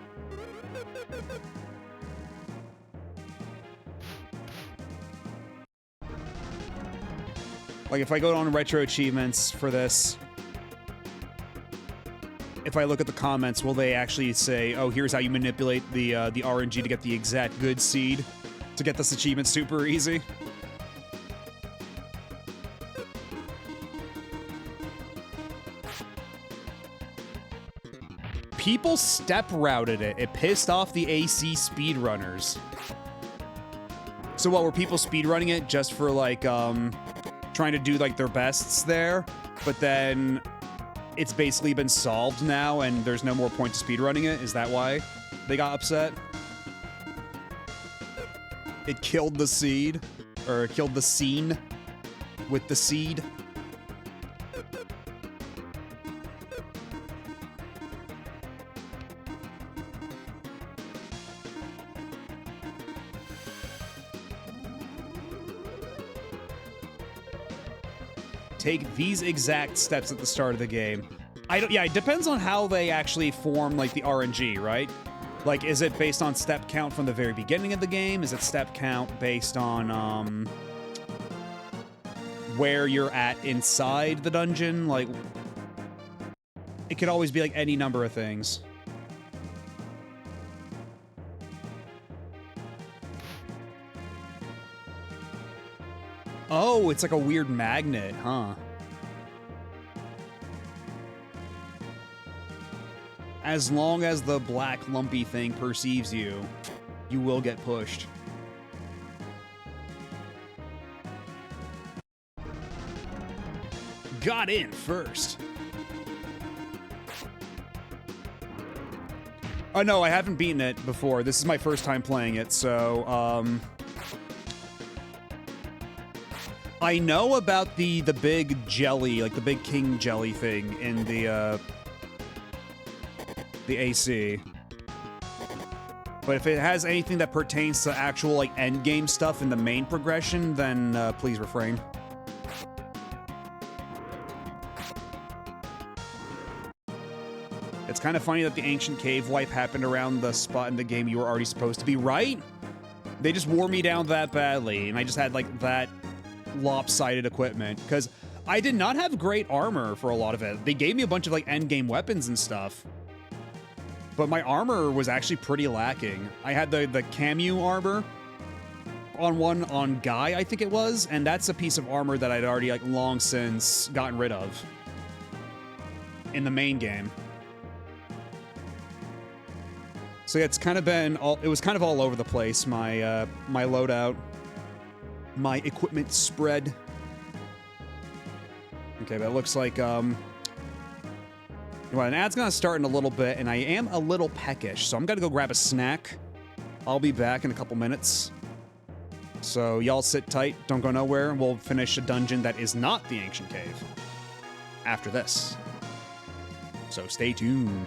Like, if I go on Retro Achievements for this, if I look at the comments, will they actually say, oh, here's how you manipulate the RNG to get the exact good seed to get this achievement super easy? People step routed it. It pissed off the AC speedrunners. So what, were people speedrunning it just for like, trying to do like their bests there, but then it's basically been solved now and there's no more point to speedrunning it? Is that why they got upset? It killed the seed, or killed the scene with the seed. Take these exact steps at the start of the game. Yeah, it depends on how they actually form like the RNG, right? Like, is it based on step count from the very beginning of the game? Is it step count based on where you're at inside the dungeon? Like, it could always be like any number of things. Oh, it's like a weird magnet, huh? As long as the black lumpy thing perceives you, you will get pushed. Got in first. Oh no, I haven't beaten it before. This is my first time playing it, so, I know about the big jelly, like the big king jelly thing in the AC. But if it has anything that pertains to actual, like, endgame stuff in the main progression, then, please refrain. It's kind of funny that the ancient cave wipe happened around the spot in the game you were already supposed to be, right? They just wore me down that badly, and I just had, like, that lopsided equipment, because I did not have great armor for a lot of it. They gave me a bunch of, like, endgame weapons and stuff, but my armor was actually pretty lacking. I had the Camu armor on Guy, I think it was, and that's a piece of armor that I'd already, like, long since gotten rid of in the main game. So yeah, it's kind of been it was kind of all over the place, my my loadout, my equipment spread. Okay, but it looks like well, an ad's gonna start in a little bit, and I am a little peckish, so I'm gonna go grab a snack. I'll be back in a couple minutes. So y'all sit tight, don't go nowhere. We'll finish a dungeon that is not the Ancient Cave after this. So stay tuned.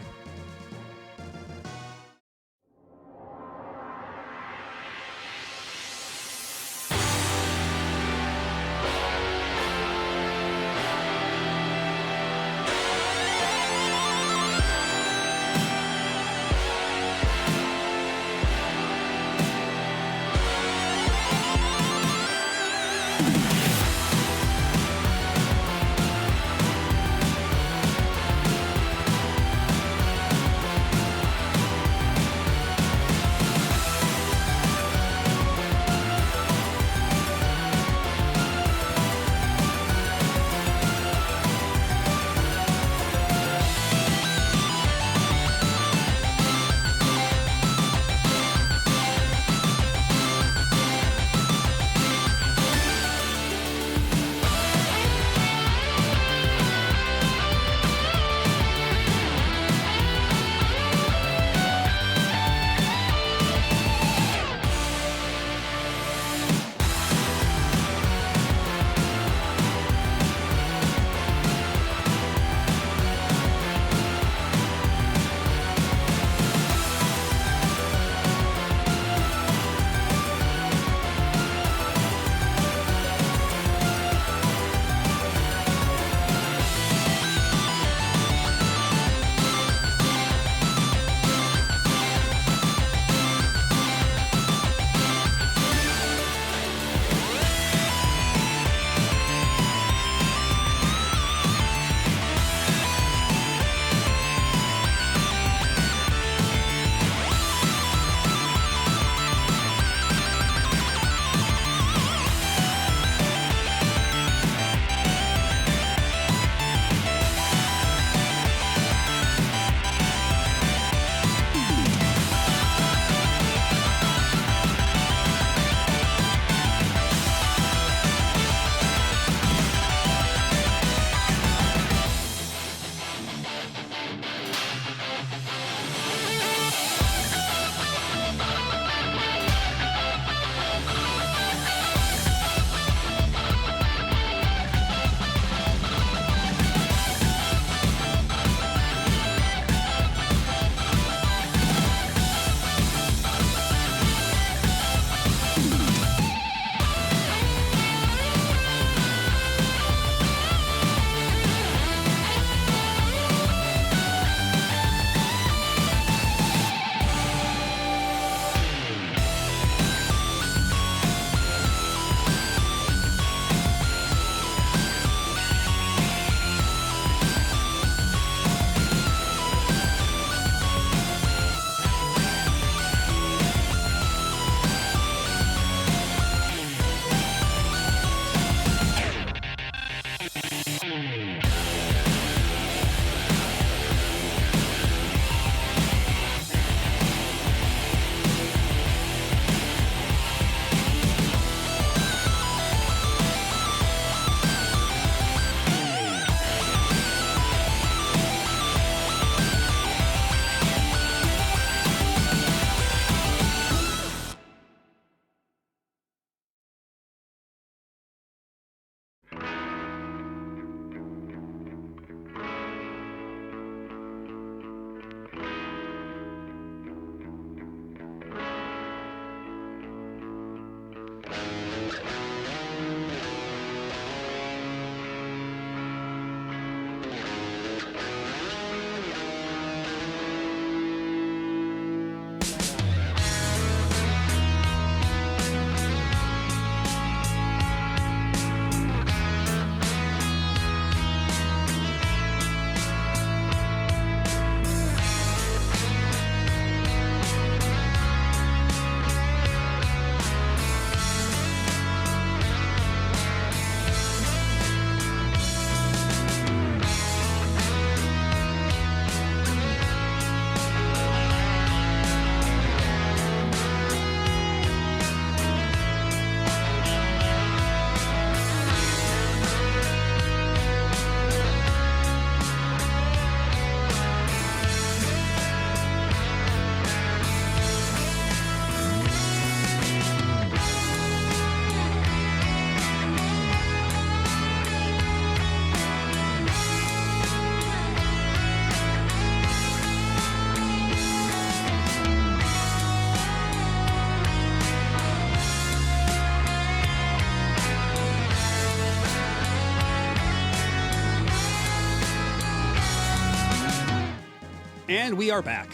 And we are back.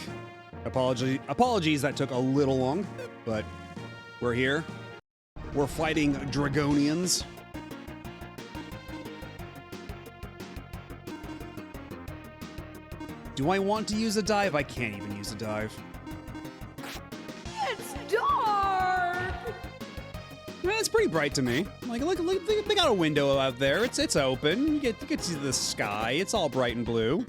Apologies that took a little long, but we're here. We're fighting Dragonians. Do I want to use a dive? I can't even use a dive. It's dark! It's pretty bright to me. Like, look, they got a window out there. It's open. You can see the sky. It's all bright and blue.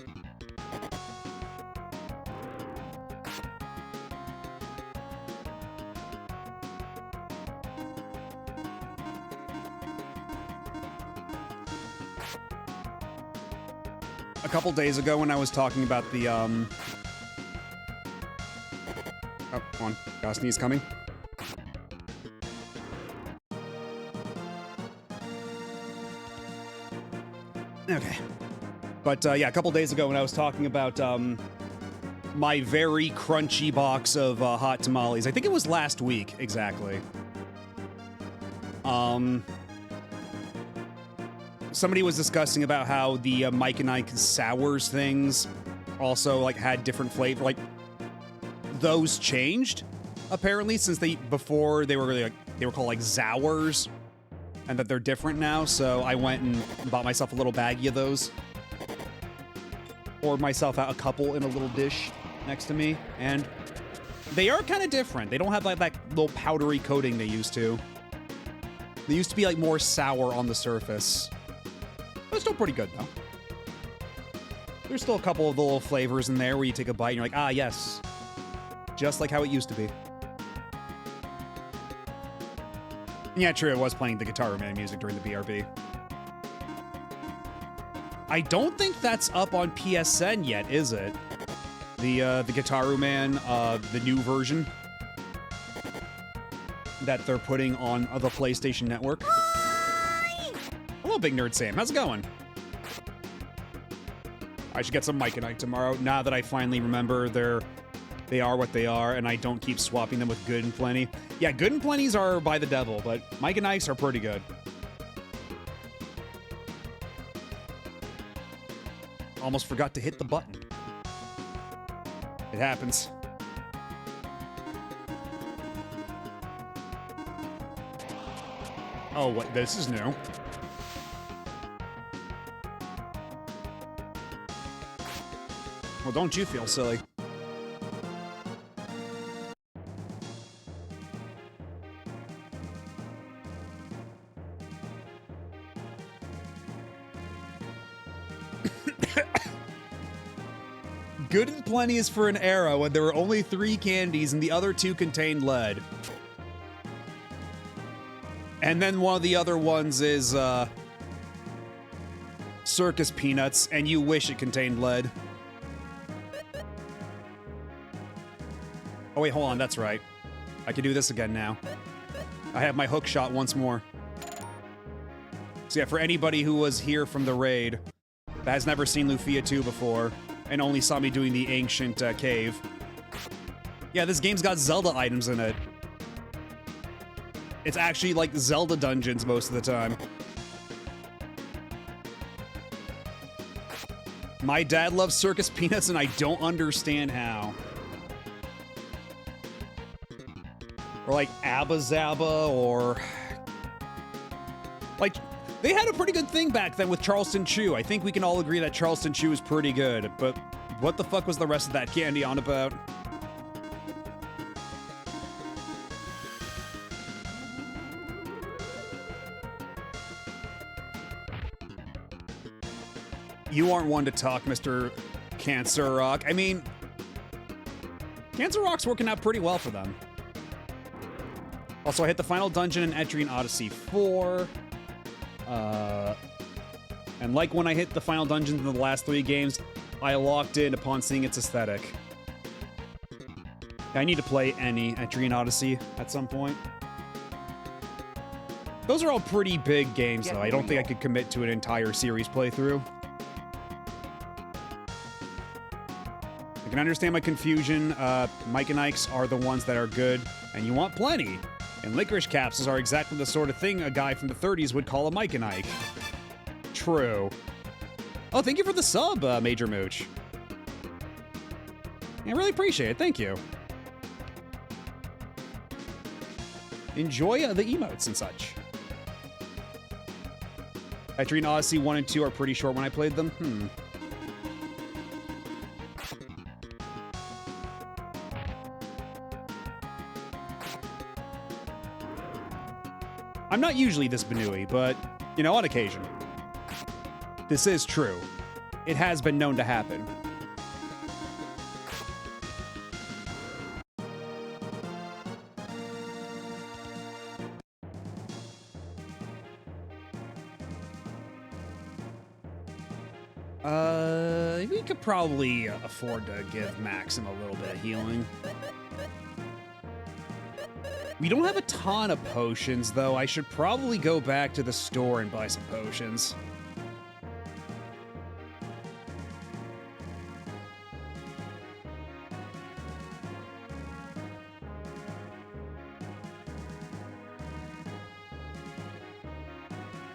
A couple days ago when I was talking about the, Oh, come on. Got a sneeze coming. Okay. But, yeah, a couple days ago when I was talking about, my very crunchy box of, hot tamales. I think it was last week, exactly. Somebody was discussing about how the Mike and Ike Sours things also like had different flavor. Like those changed apparently since before they were really they were called like Zours, and that they're different now. So I went and bought myself a little baggie of those. Poured myself out a couple in a little dish next to me, and they are kind of different. They don't have like that little powdery coating they used to. They used to be like more sour on the surface. But it's still pretty good, though. There's still a couple of the little flavors in there where you take a bite and you're like, ah, yes. Just like how it used to be. Yeah, true, I was playing the Guitar Man music during the BRB. I don't think that's up on PSN yet, is it? The Guitar Man, the new version that they're putting on the PlayStation Network. Hello, Big Nerd Sam. How's it going? I should get some Mike and Ike tomorrow, now that I finally remember they are what they are, and I don't keep swapping them with Good and Plenty. Yeah, Good and Plenty's are by the devil, but Mike and Ike's are pretty good. Almost forgot to hit the button. It happens. Oh, what? This is new. Well, don't you feel silly. Good and Plenty is for an era when there were only 3 candies and the other 2 contained lead. And then one of the other ones is, Circus Peanuts, and you wish it contained lead. Oh wait, hold on, that's right. I can do this again now. I have my hook shot once more. So yeah, for anybody who was here from the raid, that has never seen Lufia II before, and only saw me doing the ancient cave. Yeah, this game's got Zelda items in it. It's actually like Zelda dungeons most of the time. My dad loves Circus Peanuts and I don't understand how. Or like Abba Zaba, or... Like, they had a pretty good thing back then with Charleston Chew. I think we can all agree that Charleston Chew is pretty good, but what the fuck was the rest of that candy on about? You aren't one to talk, Mr. Cancer Rock. I mean, Cancer Rock's working out pretty well for them. Also, I hit the final dungeon in Etrian Odyssey 4. And like when I hit the final dungeons in the last 3 games, I locked in upon seeing its aesthetic. I need to play any Etrian Odyssey at some point. Those are all pretty big games, though. I don't think I could commit to an entire series playthrough. I can understand my confusion. Mike and Ike's are the ones that are good, and you want plenty. And licorice capsules are exactly the sort of thing a guy from the 30s would call a Mike and Ike. True. Oh, thank you for the sub, Major Mooch. I really appreciate it. Thank you. Enjoy the emotes and such. Etrian Odyssey 1 and 2 are pretty short when I played them. I'm not usually this Banui, but, you know, on occasion. This is true. It has been known to happen. We could probably afford to give Maxim a little bit of healing. We don't have a ton of potions, though. I should probably go back to the store and buy some potions.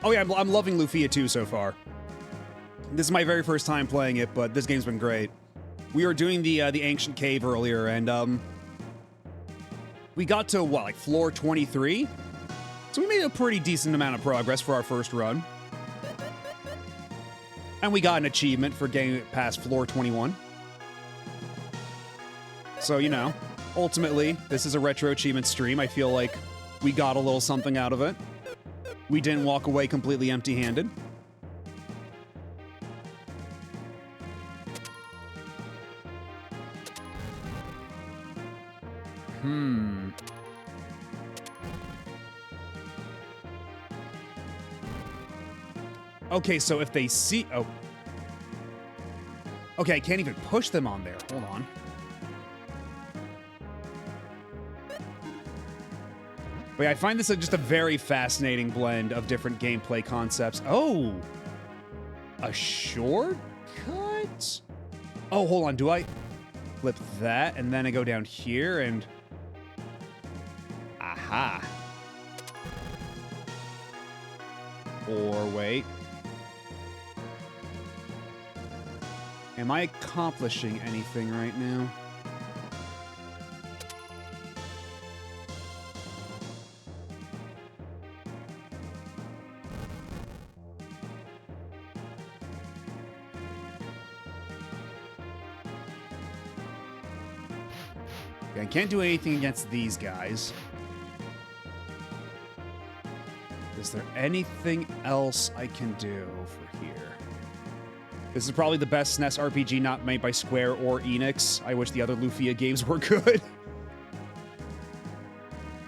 Oh yeah, I'm loving Lufia II so far. This is my very first time playing it, but this game's been great. We were doing the ancient cave earlier, and we got to what, like floor 23? So we made a pretty decent amount of progress for our first run. And we got an achievement for getting past floor 21. So, you know, ultimately, this is a retro achievement stream. I feel like we got a little something out of it. We didn't walk away completely empty-handed. Okay, so if they see... Oh. Okay, I can't even push them on there. Hold on. Wait, I find this just a very fascinating blend of different gameplay concepts. Oh! A shortcut? Oh, hold on. Do I flip that and then I go down here and... Aha. Or wait. Am I accomplishing anything right now? Okay, I can't do anything against these guys. Is there anything else I can do for here? This is probably the best SNES RPG not made by Square or Enix. I wish the other Lufia games were good.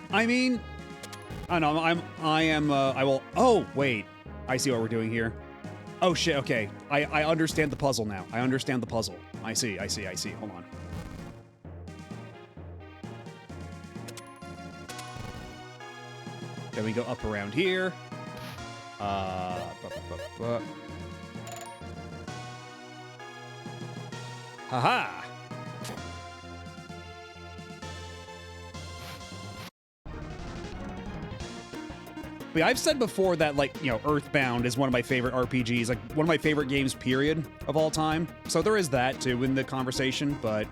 I mean, I don't know, I will, oh, wait. I see what we're doing here. Oh shit, okay. I understand the puzzle now. I understand the puzzle. I see. Hold on. Then we go up around here. Haha! But yeah, I've said before that, like, you know, Earthbound is one of my favorite RPGs, like, one of my favorite games, period, of all time. So there is that, too, in the conversation, but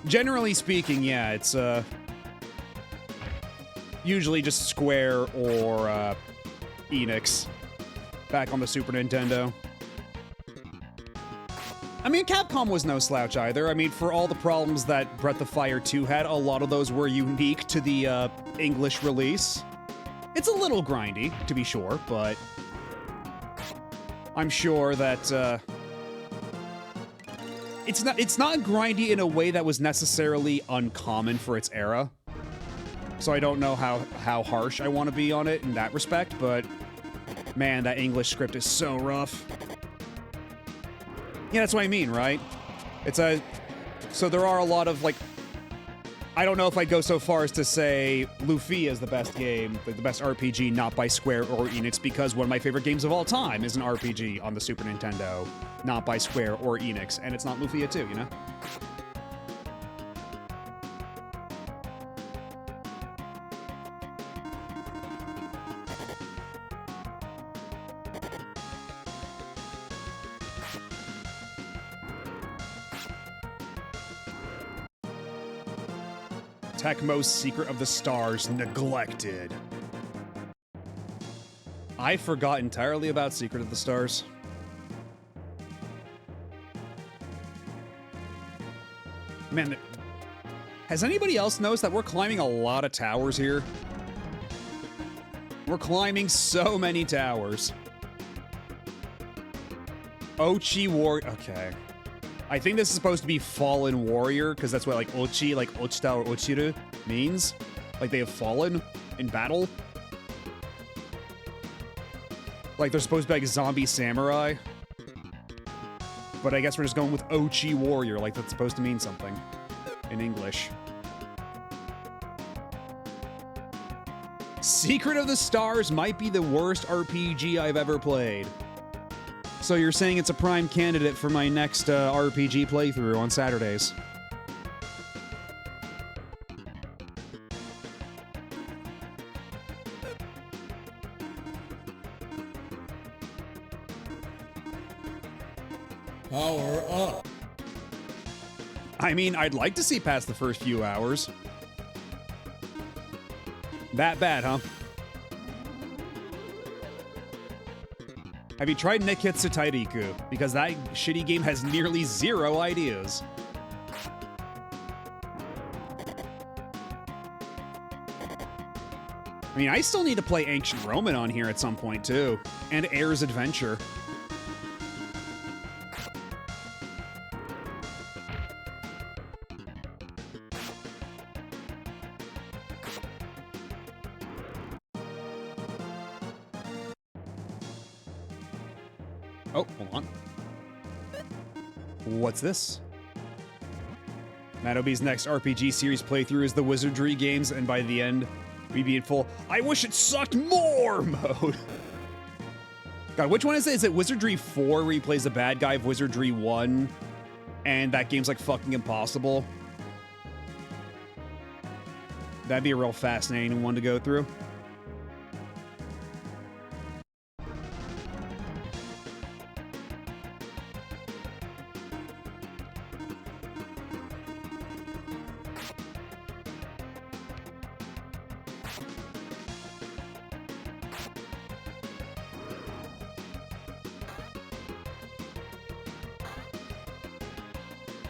generally speaking, yeah, it's, usually just Square or, Enix back on the Super Nintendo. I mean, Capcom was no slouch either. I mean, for all the problems that Breath of Fire 2 had, a lot of those were unique to the English release. It's a little grindy, to be sure, but I'm sure that it's not grindy in a way that was necessarily uncommon for its era. So I don't know how harsh I want to be on it in that respect, but man, that English script is so rough. Yeah, that's what I mean, right? So there are a lot of, like, I don't know if I'd go so far as to say Lufia is the best game, like the best RPG not by Square or Enix, because one of my favorite games of all time is an RPG on the Super Nintendo, not by Square or Enix, and it's not Lufia 2, you know? Tecmo's Secret of the Stars neglected. I forgot entirely about Secret of the Stars. Man, has anybody else noticed that we're climbing a lot of towers here? We're climbing so many towers. Ochi War... Okay. I think this is supposed to be Fallen Warrior, because that's what, like, Ochi, like, Ochita or Ochiru means. Like, they have fallen in battle. Like, they're supposed to be, like, zombie samurai. But I guess we're just going with Ochi Warrior, like that's supposed to mean something in English. Secret of the Stars might be the worst RPG I've ever played. So you're saying it's a prime candidate for my next RPG playthrough on Saturdays. Power up. I mean, I'd like to see past the first few hours. That bad, huh? Have you tried Neketsu Tairiku? Because that shitty game has nearly zero ideas. I mean, I still need to play Ancient Roman on here at some point, too. And Air's Adventure. Oh, hold on. What's this? Matobi's next RPG series playthrough is the Wizardry games, and by the end, we'd be in full I wish it sucked more mode. God, which one is it? Is it Wizardry 4 where he plays the bad guy of Wizardry 1? And that game's like fucking impossible? That'd be a real fascinating one to go through.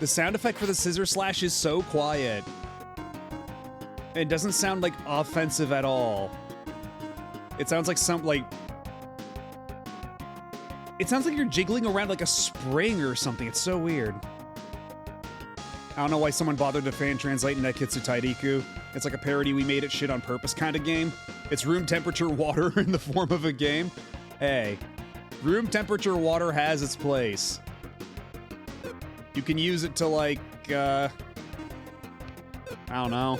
The sound effect for the scissor slash is so quiet. It doesn't sound like offensive at all. It sounds like it sounds like you're jiggling around like a spring or something. It's so weird. I don't know why someone bothered to fan translate Neketsu Tairiku. It's like a parody we made it shit on purpose kind of game. It's room temperature water in the form of a game. Hey, room temperature water has its place. You can use it to, like, I don't know.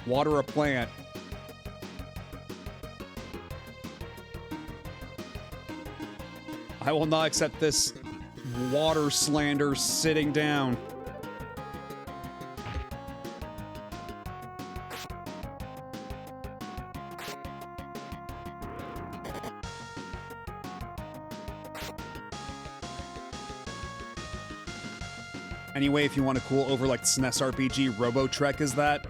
Water a plant. I will not accept this water slander sitting down. Anyway, if you want a cool over like SNES RPG, Robo Trek is that.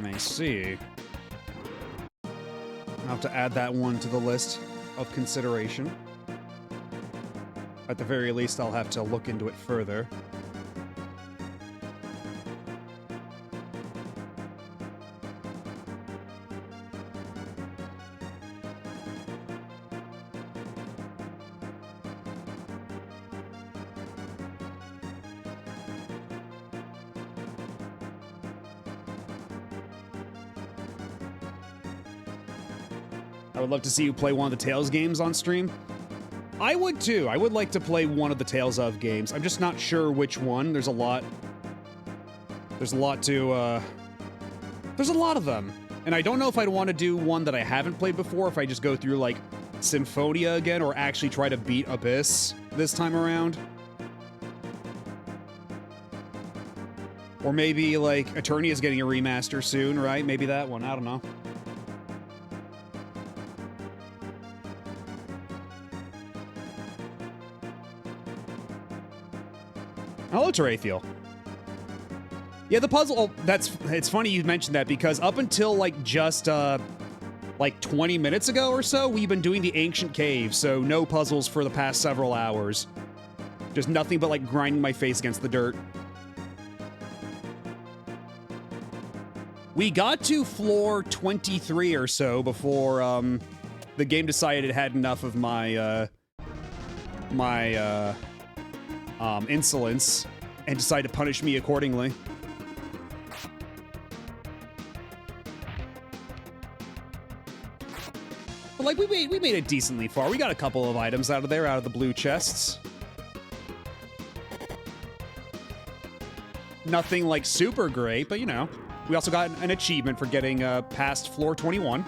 I see. I'll have to add that one to the list of consideration. At the very least, I'll have to look into it further. I would love to see you play one of the Tales games on stream. I would too. I would like to play one of the Tales of games. I'm just not sure which one. There's a lot. There's a lot of them. And I don't know if I'd want to do one that I haven't played before, if I just go through like Symphonia again, or actually try to beat Abyss this time around. Or maybe like Eternia is getting a remaster soon, right? Maybe that one. I don't know. Hello, Terathiel. Yeah, the puzzle, oh, it's funny you mentioned that because up until like just like 20 minutes ago or so, we've been doing the ancient cave, so no puzzles for the past several hours. Just nothing but like grinding my face against the dirt. We got to floor 23 or so before the game decided it had enough of my insolence and decided to punish me accordingly. But like we made it decently far. We got a couple of items out of there, out of the blue chests. Nothing like super great, but you know. We also got an achievement for getting past floor 21.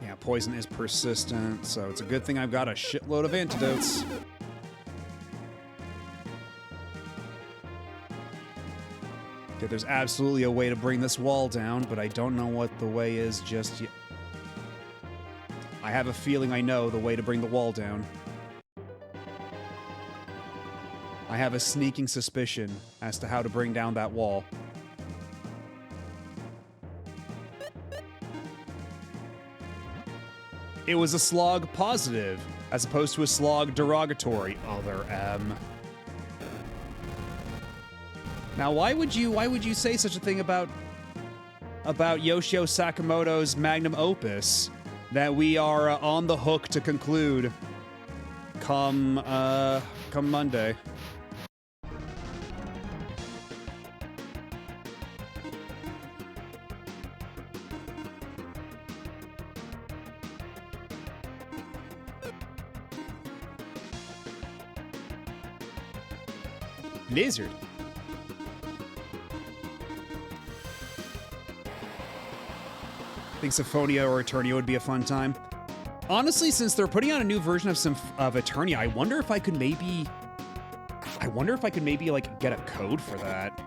Yeah, poison is persistent, so it's a good thing I've got a shitload of antidotes. Okay, there's absolutely a way to bring this wall down, but I don't know what the way is just yet. I have a feeling I know the way to bring the wall down. I have a sneaking suspicion as to how to bring down that wall. It was a slog positive, as opposed to a slog derogatory. Other M. Now, why would you say such a thing about Yoshio Sakamoto's magnum opus that we are on the hook to conclude come Monday? Blizzard. I think Symphonia or Eternia would be a fun time. Honestly, since they're putting out a new version of Eternia, I wonder if I could maybe like get a code for that,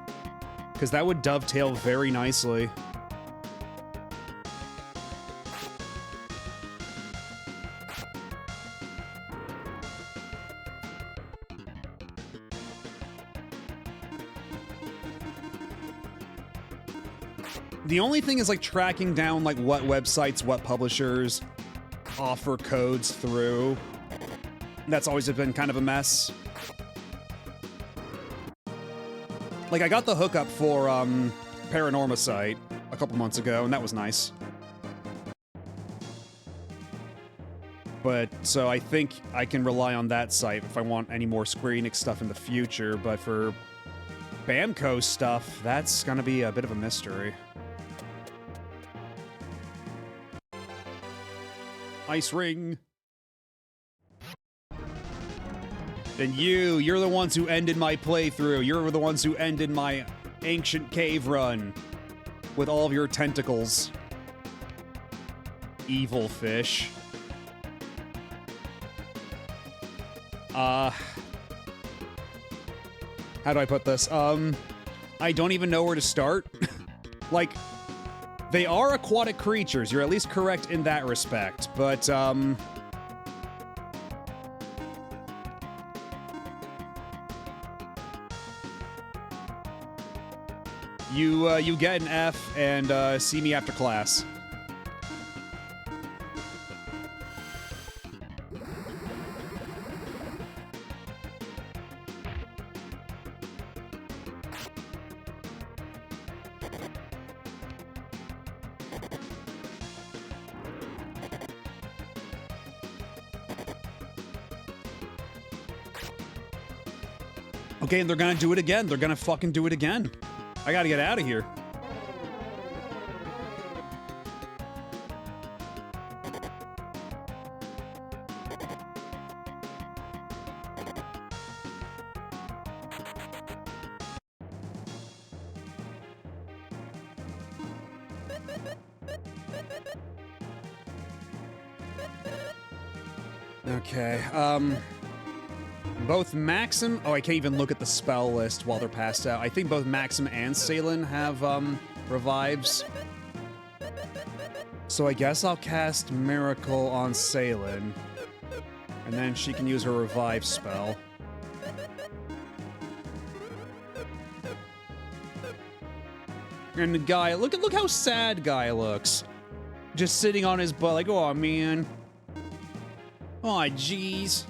because that would dovetail very nicely. The only thing is like tracking down like what websites, what publishers offer codes through. That's always been kind of a mess. Like I got the hookup for Paranorma site a couple months ago, and that was nice. But so I think I can rely on that site if I want any more Square Enix stuff in the future, but for Bamco stuff, that's gonna be a bit of a mystery. Ice ring. Then you're the ones who ended my playthrough. You're the ones who ended my ancient cave run with all of your tentacles. Evil fish. How do I put this? I don't even know where to start. Like, they are aquatic creatures. You're at least correct in that respect, but, you get an F and, see me after class. Okay, and they're gonna do it again. They're gonna fucking do it again. I gotta get out of here. Okay, both Maxim... Oh, I can't even look at the spell list while they're passed out. I think both Maxim and Salen have, revives. So I guess I'll cast Miracle on Salen. And then she can use her revive spell. And the guy... Look how sad Guy looks. Just sitting on his butt like, oh, man. Aw, jeez.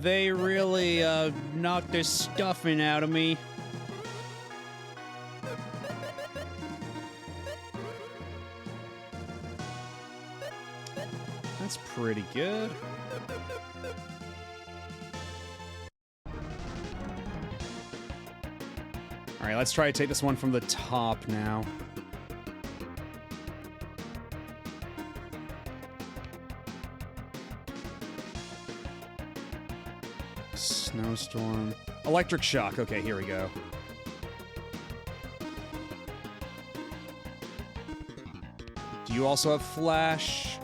They really, knocked the stuffing out of me. That's pretty good. Alright, let's try to take this one from the top now. Snowstorm. Electric shock. Okay, here we go. Do you also have flash?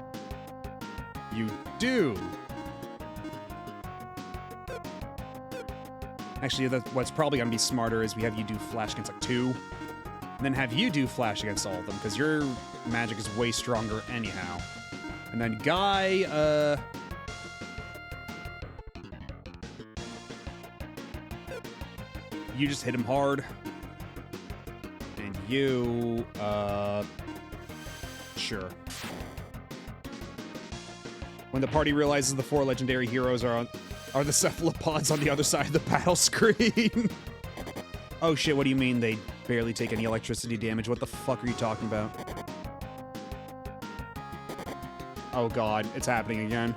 You do. Actually, what's probably going to be smarter is we have you do flash against like 2. And then have you do flash against all of them, because your magic is way stronger anyhow. And then Guy, you just hit him hard. And you, sure. When the party realizes the 4 legendary heroes are the cephalopods on the other side of the battle screen. Oh shit, what do you mean they barely take any electricity damage? What the fuck are you talking about? Oh god, it's happening again.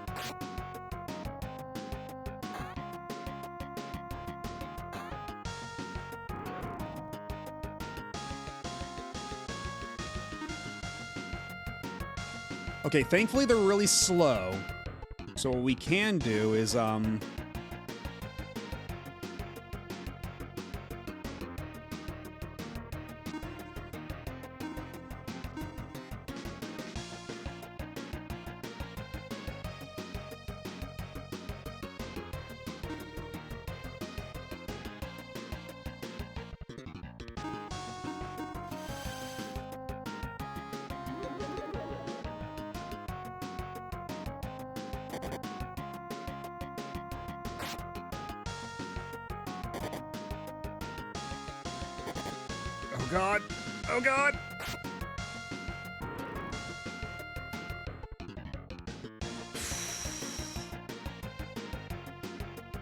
Okay, thankfully they're really slow. So what we can do is, oh god! Oh god!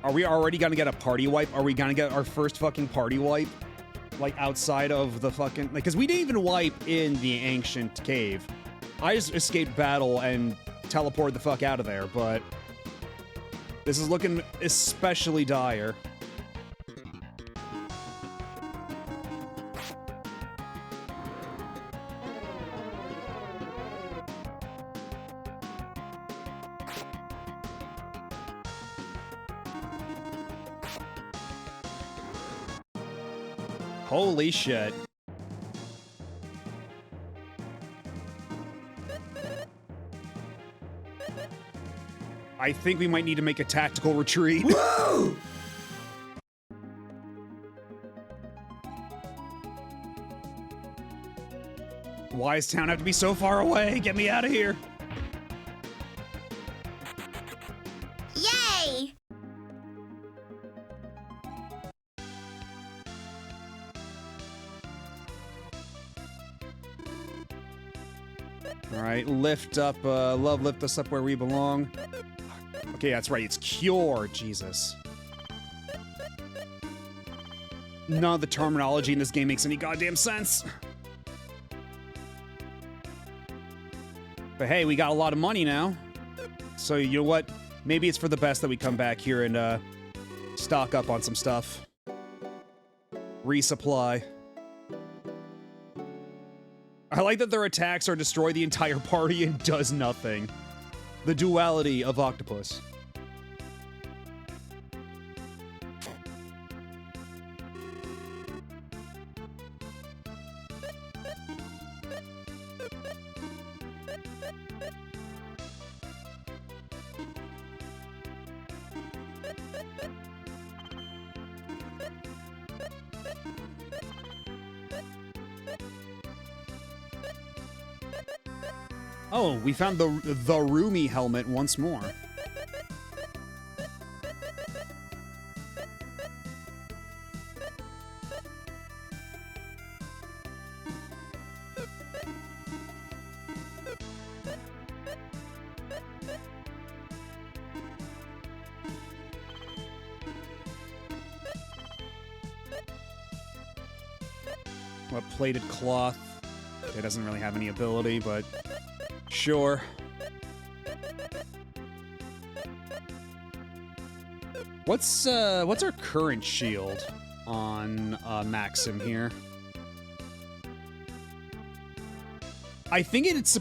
Are we already gonna get a party wipe? Are we gonna get our first fucking party wipe? Like, outside of the fucking... Like, because we didn't even wipe in the ancient cave. I just escaped battle and teleported the fuck out of there, but... This is looking especially dire. Holy shit. I think we might need to make a tactical retreat. Whoa! Why does town have to be so far away? Get me out of here. Yay! Alright, lift up, love, lift us up where we belong. Okay, that's right, it's cure, Jesus. None of the terminology in this game makes any goddamn sense. But hey, we got a lot of money now. So, you know what? Maybe it's for the best that we come back here and, stock up on some stuff. Resupply. I like that their attacks are destroy the entire party and does nothing. The duality of Octopus. Oh, we found the Roomy helmet once more. What, plated cloth? It doesn't really have any ability, but sure. What's our current shield on Maxim here? I think it's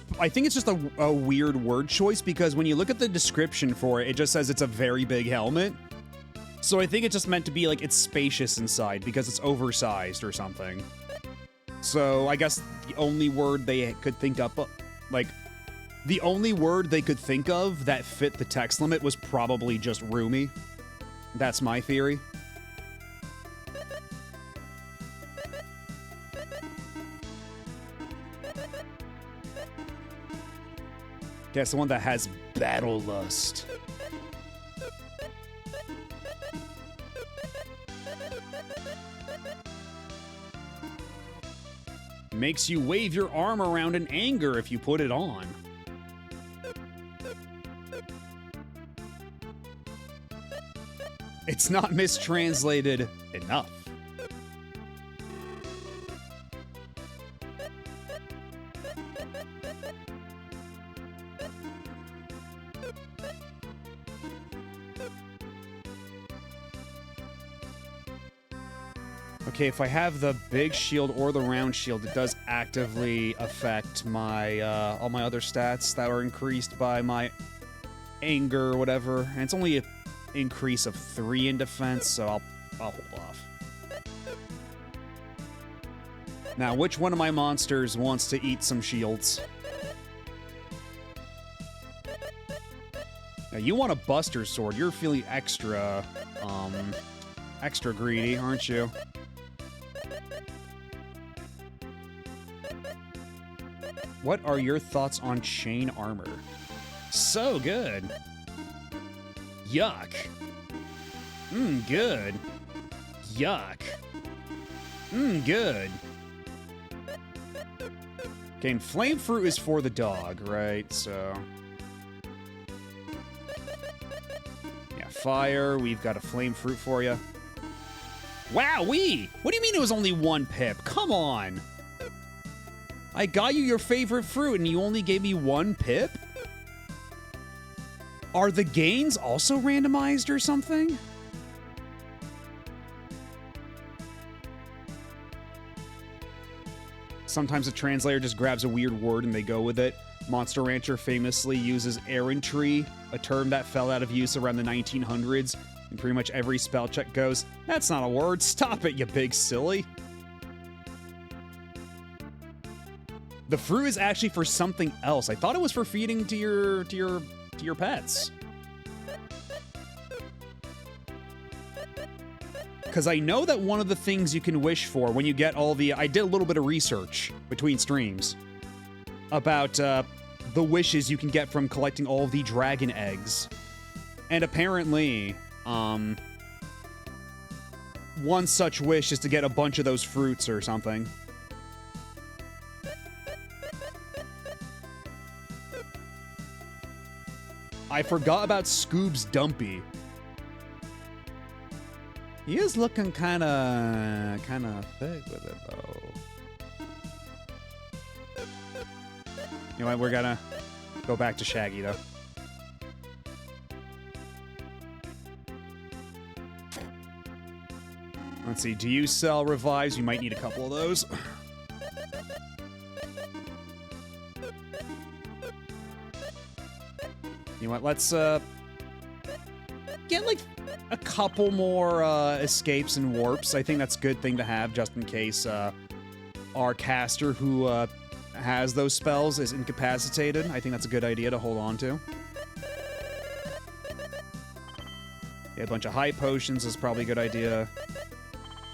just a weird word choice, because when you look at the description for it, it just says it's a very big helmet. So I think it's just meant to be like it's spacious inside because it's oversized or something. So I guess the only word they could think up, like, the only word they could think of that fit the text limit was probably just roomy. That's my theory. Guess the one that has Battle Lust. Makes you wave your arm around in anger if you put it on. It's not mistranslated enough. Okay, if I have the big shield or the round shield, it does actively affect my all my other stats that are increased by my anger or whatever. And it's only an increase of 3 in defense, so I'll hold off. Now, which one of my monsters wants to eat some shields? Now, you want a Buster Sword. You're feeling extra greedy, aren't you? What are your thoughts on chain armor? So good. Yuck. Good. Yuck. Good. Okay, and flame fruit is for the dog, right? So... yeah, fire. We've got a flame fruit for you. Wowee! What do you mean it was only 1 pip? Come on! I got you your favorite fruit and you only gave me 1 pip? Are the gains also randomized or something? Sometimes a translator just grabs a weird word and they go with it. Monster Rancher famously uses errantry, a term that fell out of use around the 1900s, and pretty much every spell check goes, "That's not a word, stop it, you big silly." The fruit is actually for something else. I thought it was for feeding to your pets. Because I know that one of the things you can wish for when you get all the... I did a little bit of research between streams about the wishes you can get from collecting all of the dragon eggs. And apparently, one such wish is to get a bunch of those fruits or something. I forgot about Scoob's Dumpy. He is looking kind of thick with it, though. You know what? We're gonna go back to Shaggy, though. Let's see. Do you sell revives? You might need a couple of those. You know what? Let's get like a couple more escapes and warps. I think that's a good thing to have just in case our caster who has those spells is incapacitated. I think that's a good idea to hold on to. Yeah, a bunch of high potions is probably a good idea.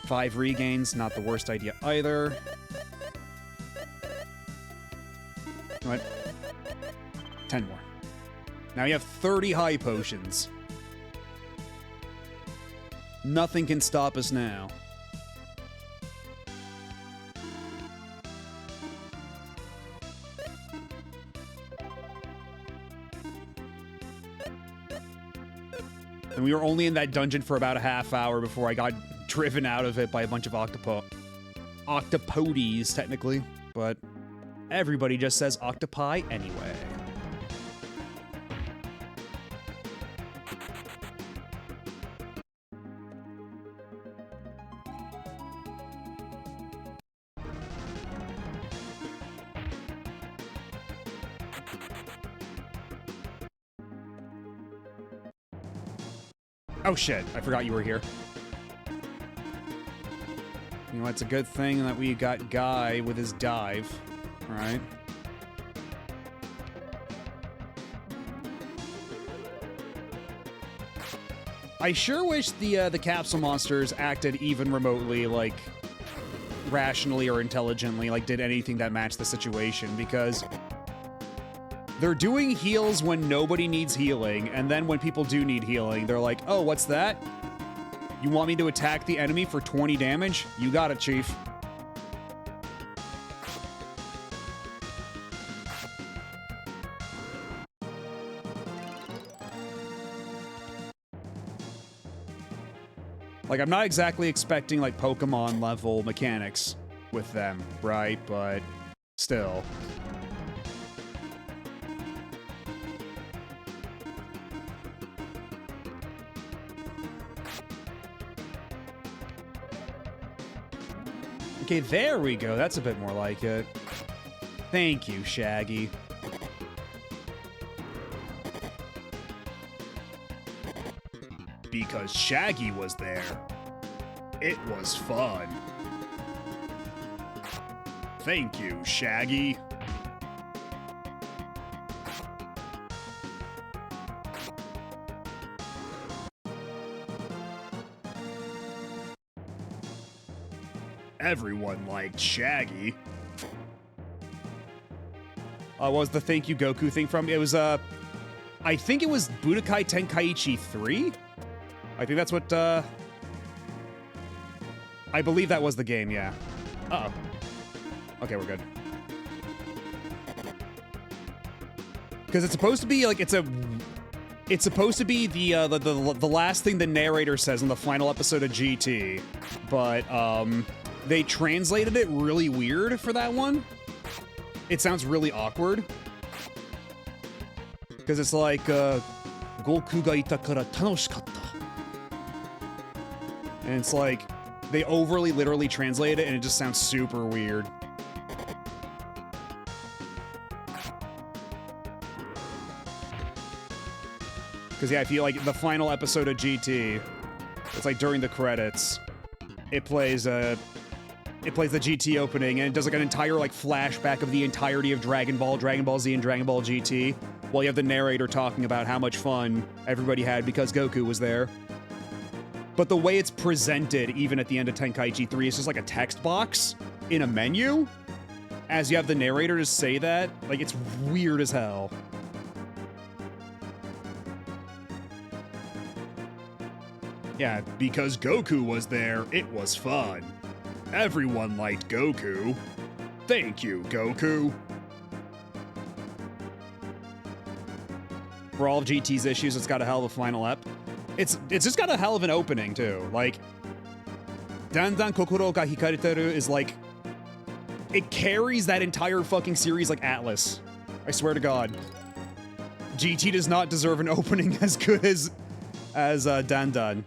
5 regains, not the worst idea either. What? 10 more. Now you have 30 high potions. Nothing can stop us now. And we were only in that dungeon for about a half hour before I got driven out of it by a bunch of octopodes, technically. But everybody just says octopi anyway. Oh shit, I forgot you were here. You know, it's a good thing that we got Guy with his dive, right? I sure wish the capsule monsters acted even remotely, like, rationally or intelligently, like, did anything that matched the situation, because they're doing heals when nobody needs healing, and then when people do need healing, they're like, oh, what's that? You want me to attack the enemy for 20 damage? You got it, Chief. Like, I'm not exactly expecting, like, Pokemon level mechanics with them, right? But still. Okay, there we go. That's a bit more like it. Thank you, Shaggy. Because Shaggy was there. It was fun. Thank you, Shaggy. Everyone liked Shaggy. What was the thank you Goku thing from? It was, I think it was Budokai Tenkaichi 3? I think that's what, I believe that was the game, yeah. Uh-oh. Okay, we're good. Because it's supposed to be, like, it's supposed to be the last thing the narrator says in the final episode of GT, but, they translated it really weird for that one. It sounds really awkward. Because it's like, Goku ga ita kara tanoshikatta. And it's like, they overly literally translate it and it just sounds super weird. Because yeah, I feel like the final episode of GT, it's like during the credits, it plays the GT opening, and it does like an entire like flashback of the entirety of Dragon Ball, Dragon Ball Z, and Dragon Ball GT, while you have the narrator talking about how much fun everybody had because Goku was there. But the way it's presented, even at the end of Tenkaichi 3, is just like a text box in a menu, as you have the narrator just say that. Like, it's weird as hell. Yeah, because Goku was there, it was fun. Everyone liked Goku. Thank you, Goku. For all of GT's issues, it's got a hell of a final ep. It's just got a hell of an opening, too. Like, Dandan Kokoro ga Hikareteru is like... It carries that entire fucking series like Atlas. I swear to God. GT does not deserve an opening as good as Dandan.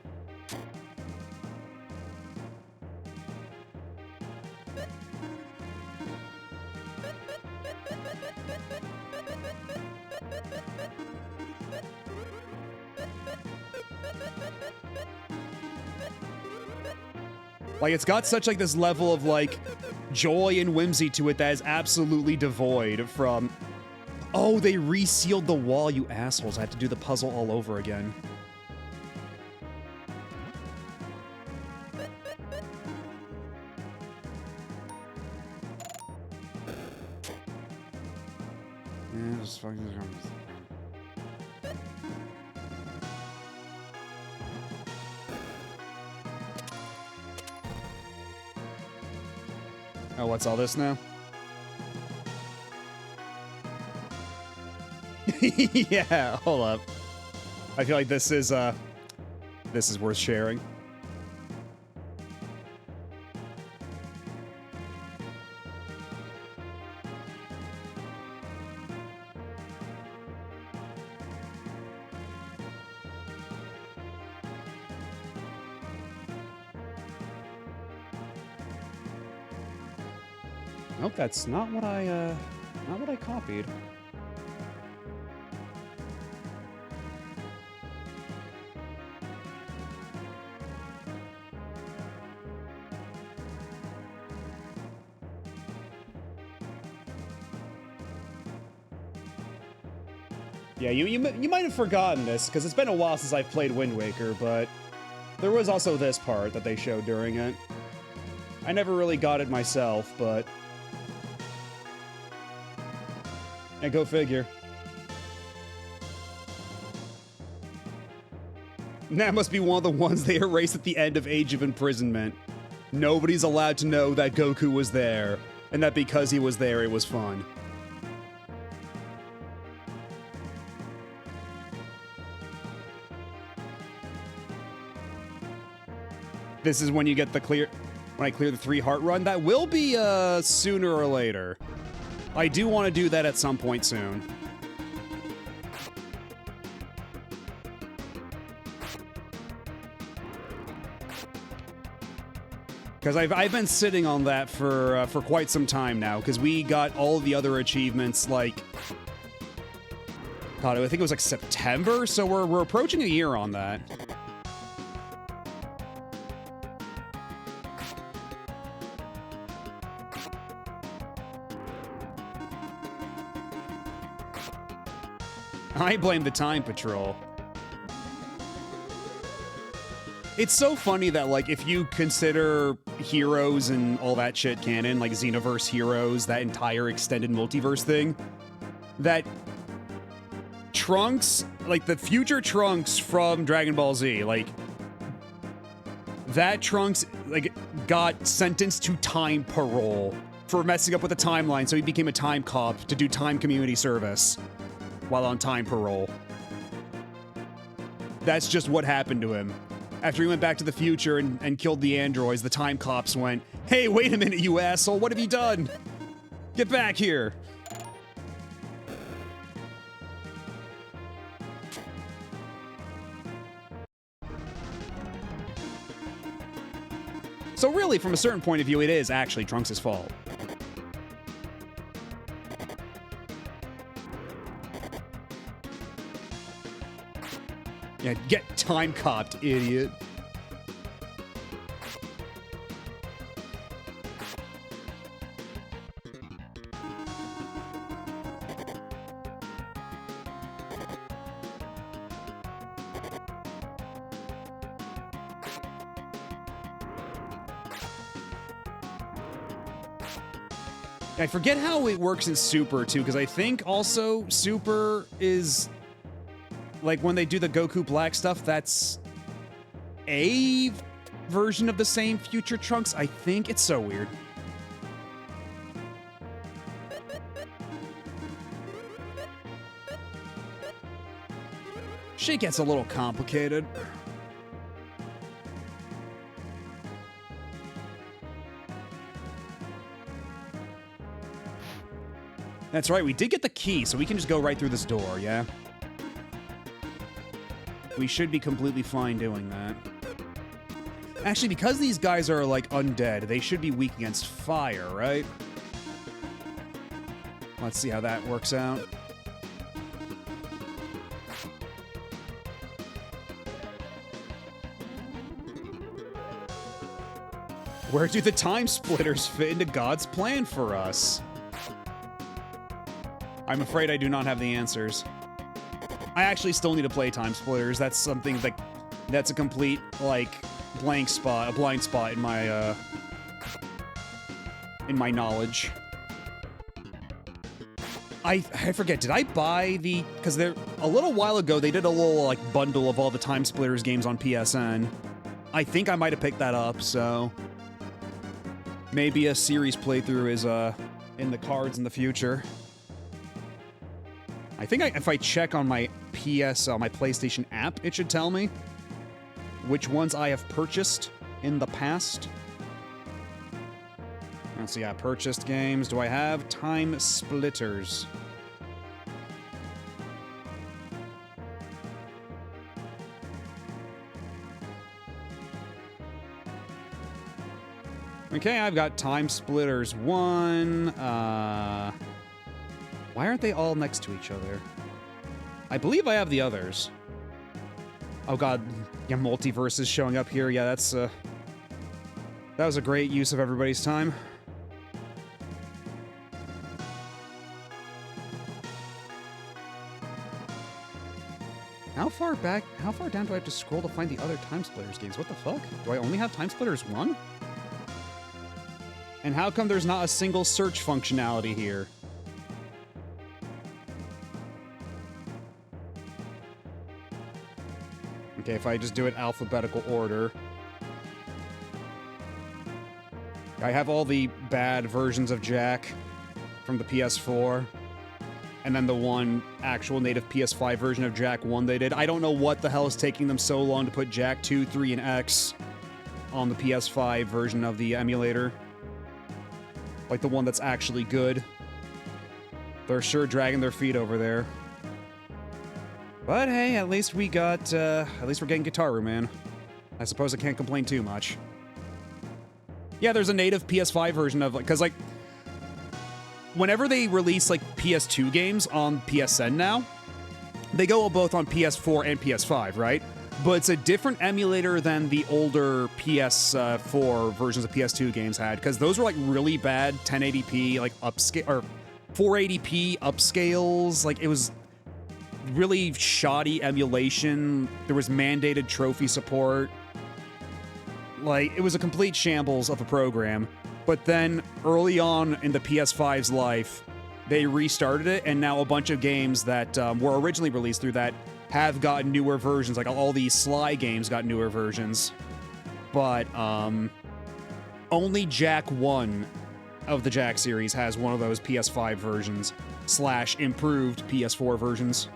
Like, it's got such, like, this level of, like, joy and whimsy to it that is absolutely devoid from... Oh, they resealed the wall, you assholes. I have to do the puzzle all over again. Oh, what's all this now? Yeah, hold up. I feel like this is worth sharing. Nope, that's not what I copied. Yeah, you might have forgotten this, because it's been a while since I've played Wind Waker, but there was also this part that they showed during it. I never really got it myself, but... yeah, go figure. That must be one of the ones they erased at the end of Age of Imprisonment. Nobody's allowed to know that Goku was there, and that because he was there, it was fun. This is when you get the clear... when I clear the 3 heart run. That will be, sooner or later. I do want to do that at some point soon. Because I've been sitting on that for quite some time now, because we got all the other achievements, like... God, I think it was like September, so we're approaching a year on that. I blame the Time Patrol. It's so funny that, like, if you consider Heroes and all that shit canon, like Xenoverse Heroes, that entire extended multiverse thing, that Trunks, like the future Trunks from Dragon Ball Z, like, that Trunks, like, got sentenced to time parole for messing up with the timeline, so he became a time cop to do time community service while on time parole. That's just what happened to him. After he went back to the future and killed the androids, the time cops went, "Hey, wait a minute, you asshole, what have you done? Get back here." So really, from a certain point of view, it is actually Trunks' fault. Yeah, get time copped, idiot. I forget how it works in Super, too, because I think also Super is... like, when they do the Goku Black stuff, that's a version of the same future Trunks, I think. It's so weird. Shit gets a little complicated. That's right, we did get the key, so we can just go right through this door, yeah? We should be completely fine doing that. Actually, because these guys are, like, undead, they should be weak against fire, right? Let's see how that works out. Where do the time splitters fit into God's plan for us? I'm afraid I do not have the answers. I actually still need to play Time Splitters. That's something like, that's a complete, like, blind spot in my knowledge. I forget, did I buy the... Because a little while ago, they did a little, like, bundle of all the Time Splitters games on PSN. I think I might have picked that up, so... Maybe a series playthrough is, in the cards in the future. I think if I check on my my PlayStation app, it should tell me which ones I have purchased in the past. Let's see, purchased games. Do I have Time Splitters? Okay, I've got Time Splitters 1. Why aren't they all next to each other? I believe I have the others. Oh god, yeah, Multiverse is showing up here. Yeah, that's, that was a great use of everybody's time. How far down do I have to scroll to find the other Time Splitters games? What the fuck? Do I only have Time Splitters 1? And how come there's not a single search functionality here? Okay, if I just do it alphabetical order. I have all the bad versions of Jack from the PS4. And then the one actual native PS5 version of Jack 1 they did. I don't know what the hell is taking them so long to put Jack 2, 3, and X on the PS5 version of the emulator. Like the one that's actually good. They're sure dragging their feet over there. But hey, at least we got, at least we're getting Guitar Room, man. I suppose I can't complain too much. Yeah, there's a native PS5 version of, like, because, like, whenever they release, like, PS2 games on PSN now, they go both on PS4 and PS5, right? But it's a different emulator than the older PS4 versions of PS2 games had, because those were, like, really bad 1080p, like, upscale, or 480p upscales. Like, it was really shoddy emulation. There was mandated trophy support. Like, it was a complete shambles of a program. But then, early on in the PS5's life, they restarted it, and now a bunch of games that were originally released through that have gotten newer versions. Like, all these Sly games got newer versions. But, only Jack 1 of the Jack series has one of those PS5 versions / improved PS4 versions.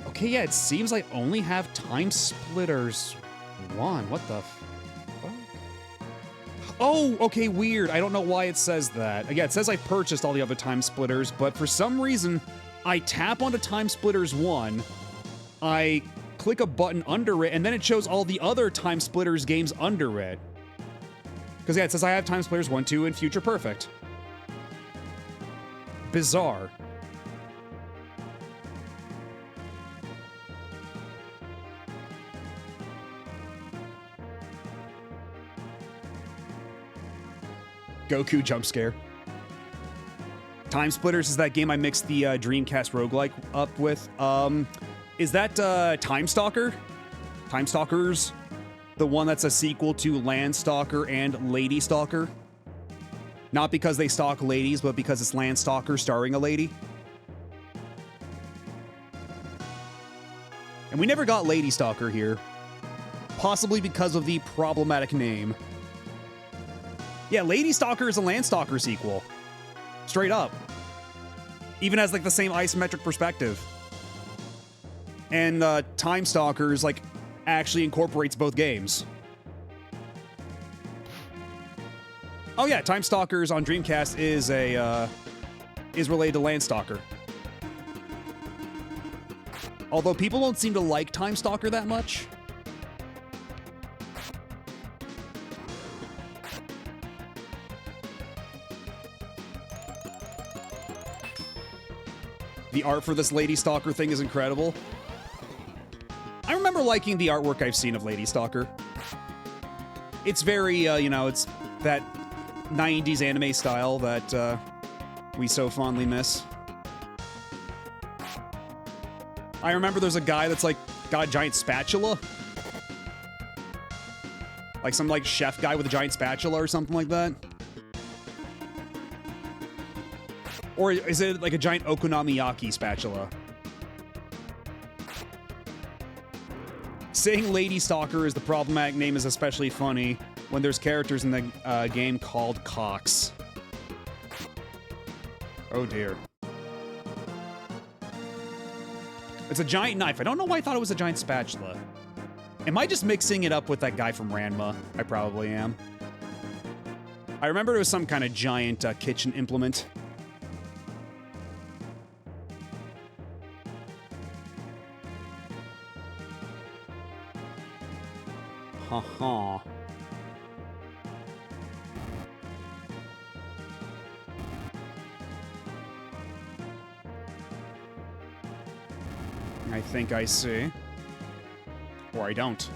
Okay, yeah, it seems I only have Time Splitters 1. What the fuck? Oh, okay, weird. I don't know why it says that. Yeah, it says I purchased all the other Time Splitters, but for some reason, I tap onto Time Splitters 1, I click a button under it, and then it shows all the other Time Splitters games under it. Because, yeah, it says I have Time Splitters 1, 2, and Future Perfect. Bizarre. Goku jump scare. Time Splitters is that game I mixed the Dreamcast roguelike up with. Is that Time Stalker? Time Stalkers? The one that's a sequel to Land Stalker and Lady Stalker? Not because they stalk ladies, but because it's Land Stalker starring a lady? And we never got Lady Stalker here. Possibly because of the problematic name. Yeah, Lady Stalker is a Land Stalker sequel. Straight up. Even has, like, the same isometric perspective. And, Time Stalkers, like, actually incorporates both games. Oh yeah, Time Stalkers on Dreamcast is is related to Land Stalker. Although people don't seem to like Time Stalker that much. The art for this Lady Stalker thing is incredible. I remember liking the artwork I've seen of Lady Stalker. It's very, you know, it's that 90s anime style that we so fondly miss. I remember there's a guy that's like got a giant spatula. Like some like chef guy with a giant spatula or something like that? Or is it like a giant okonomiyaki spatula? Saying Lady Stalker is the problematic name is especially funny when there's characters in the game called cocks. Oh dear. It's a giant knife. I don't know why I thought it was a giant spatula. Am I just mixing it up with that guy from Ranma? I probably am. I remember it was some kind of giant kitchen implement. Ha-ha. I think I see. Or I don't.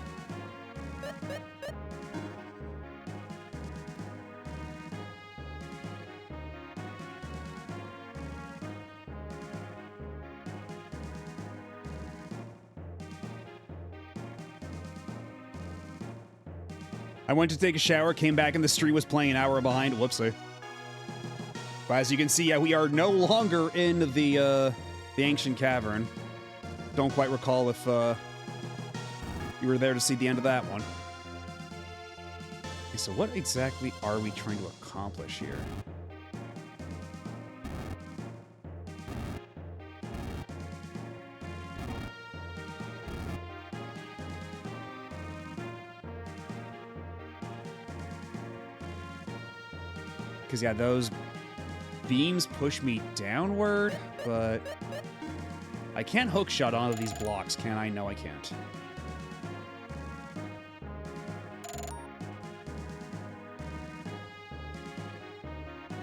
I went to take a shower, came back, and the stream was playing an hour behind. Whoopsie. But as you can see, we are no longer in the ancient cavern. Don't quite recall if you were there to see the end of that one. Okay, so what exactly are we trying to accomplish here? Because, yeah, those beams push me downward, but I can't hookshot onto these blocks, can I? No, I can't.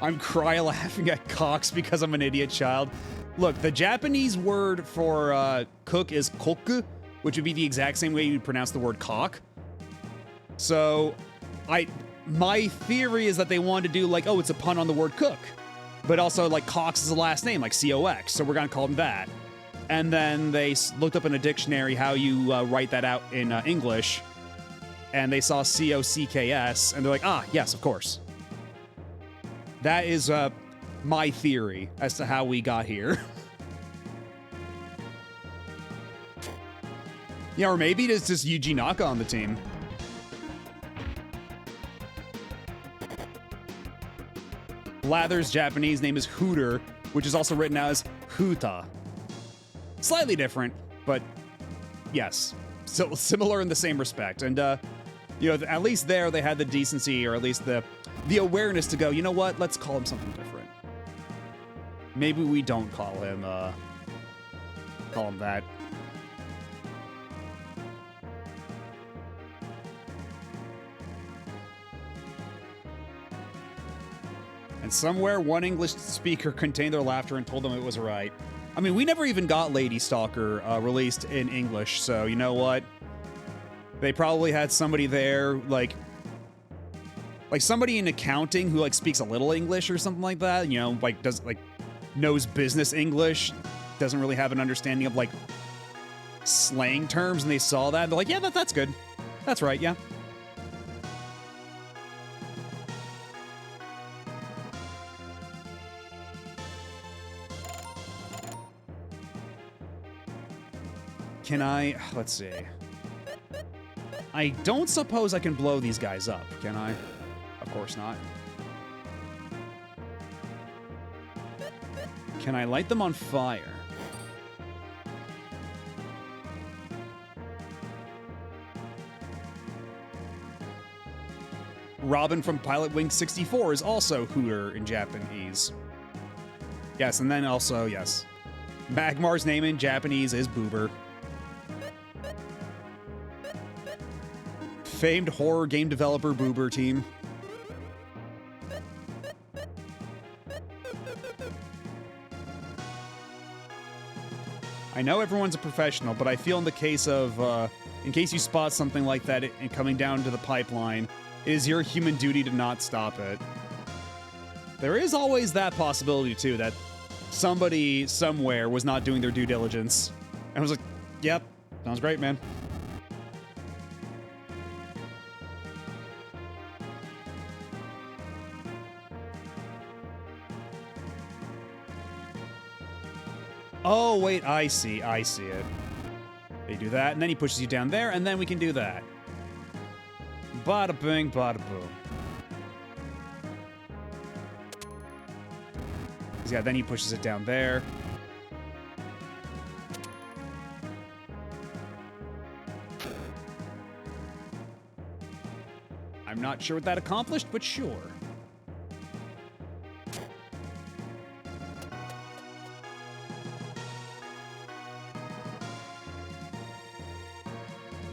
I'm cry-laughing at cocks because I'm an idiot child. Look, the Japanese word for cook is koku, which would be the exact same way you'd pronounce the word cock. So, my theory is that they wanted to do like, oh, it's a pun on the word cook. But also, like, Cox is the last name, like C-O-X, so we're gonna call him that. And then they looked up in a dictionary how you write that out in English, and they saw C-O-C-K-S, and they're like, ah, yes, of course. That is my theory as to how we got here. Yeah, or maybe it's just Yuji Naka on the team. Lather's Japanese name is Hooter, which is also written out as Huta. Slightly different, but yes, so similar in the same respect. And, you know, at least there they had the decency, or at least the awareness to go, you know what, let's call him something different. Maybe we don't call him that. And somewhere, one English speaker contained their laughter and told them it was right. I mean, we never even got Lady Stalker released in English, so you know what? They probably had somebody there, like somebody in accounting who, like, speaks a little English or something like that, you know, like, knows business English, doesn't really have an understanding of, like, slang terms, and they saw that, and they're like, yeah, that's good. That's right, yeah. Can I... let's see. I don't suppose I can blow these guys up, can I? Of course not. Can I light them on fire? Robin from Pilot Wing 64 is also Hooter in Japanese. Yes, and then also, yes. Magmar's name in Japanese is Boober. Famed horror game developer Boober team. I know everyone's a professional, but I feel in the case of, in case you spot something like that and coming down to the pipeline, it is your human duty to not stop it. There is always that possibility, too, that somebody somewhere was not doing their due diligence. And I was like, yep, sounds great, man. Oh, wait, I see it. They do that, and then he pushes you down there, and then we can do that. Bada bing, bada boom. Yeah, then he pushes it down there. I'm not sure what that accomplished, but sure.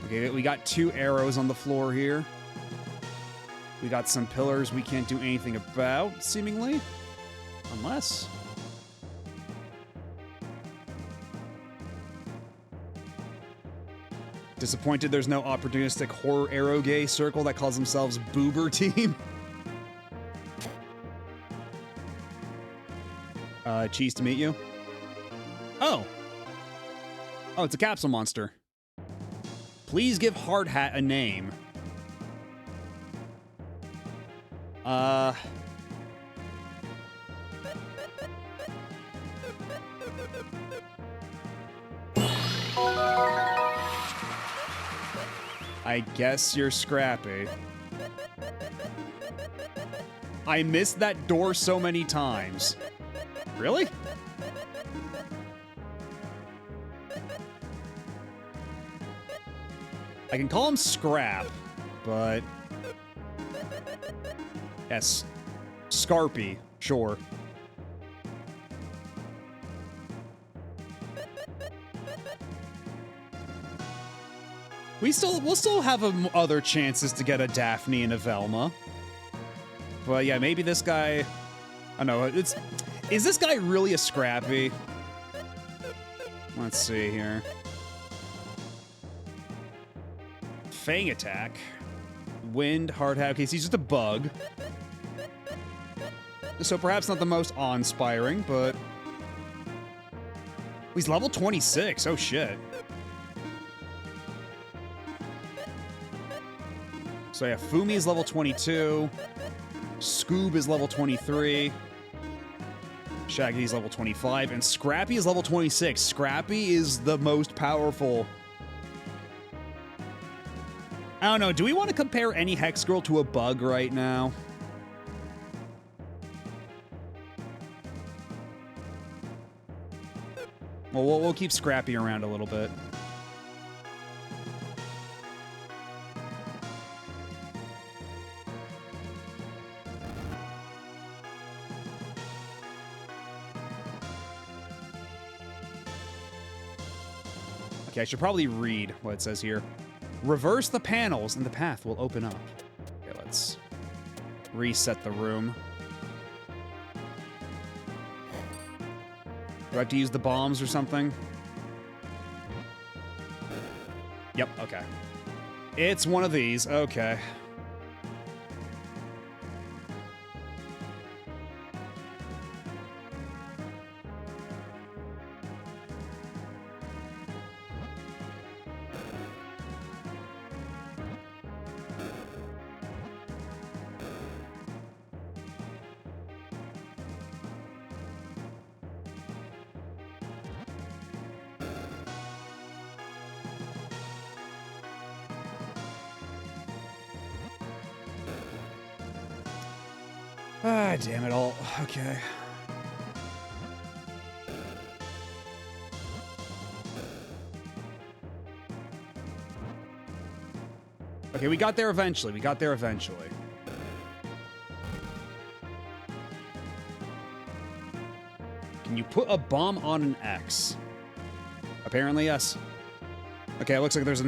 Okay, we got 2 arrows on the floor here. We got some pillars we can't do anything about, seemingly. Unless... Disappointed there's no opportunistic horror arrow gay circle that calls themselves Boober Team. Cheese to meet you. Oh! Oh, it's a capsule monster. Please give Hard Hat a name. I guess you're Scrappy. I missed that door so many times. Really? I can call him Scrap, but... Yes. Scarpy, sure. We'll still have other chances to get a Daphne and a Velma. But yeah, maybe this guy... I don't know, is this guy really a Scrappy? Let's see here. Fang attack. Wind, hard hat. Okay, so he's just a bug. So perhaps not the most awe-inspiring, but... He's level 26. Oh, shit. So yeah, Fumi is level 22. Scoob is level 23. Shaggy is level 25. And Scrappy is level 26. Scrappy is the most powerful. I don't know. Do we want to compare any Hex Girl to a bug right now? Well, we'll keep Scrappy around a little bit. Okay, I should probably read what it says here. Reverse the panels and the path will open up. Okay, let's reset the room. Do I have to use the bombs or something? Yep, okay. It's one of these, okay. Ah, damn it all. Okay. Okay, we got there eventually. Can you put a bomb on an X? Apparently, yes. Okay, it looks like there's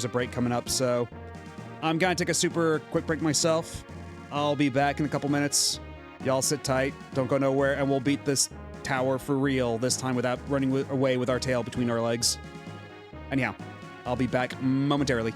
a break coming up, so I'm gonna take a super quick break myself. I'll be back in a couple minutes. Y'all sit tight, don't go nowhere, and we'll beat this tower for real, this time without running away with our tail between our legs. Anyhow, I'll be back momentarily.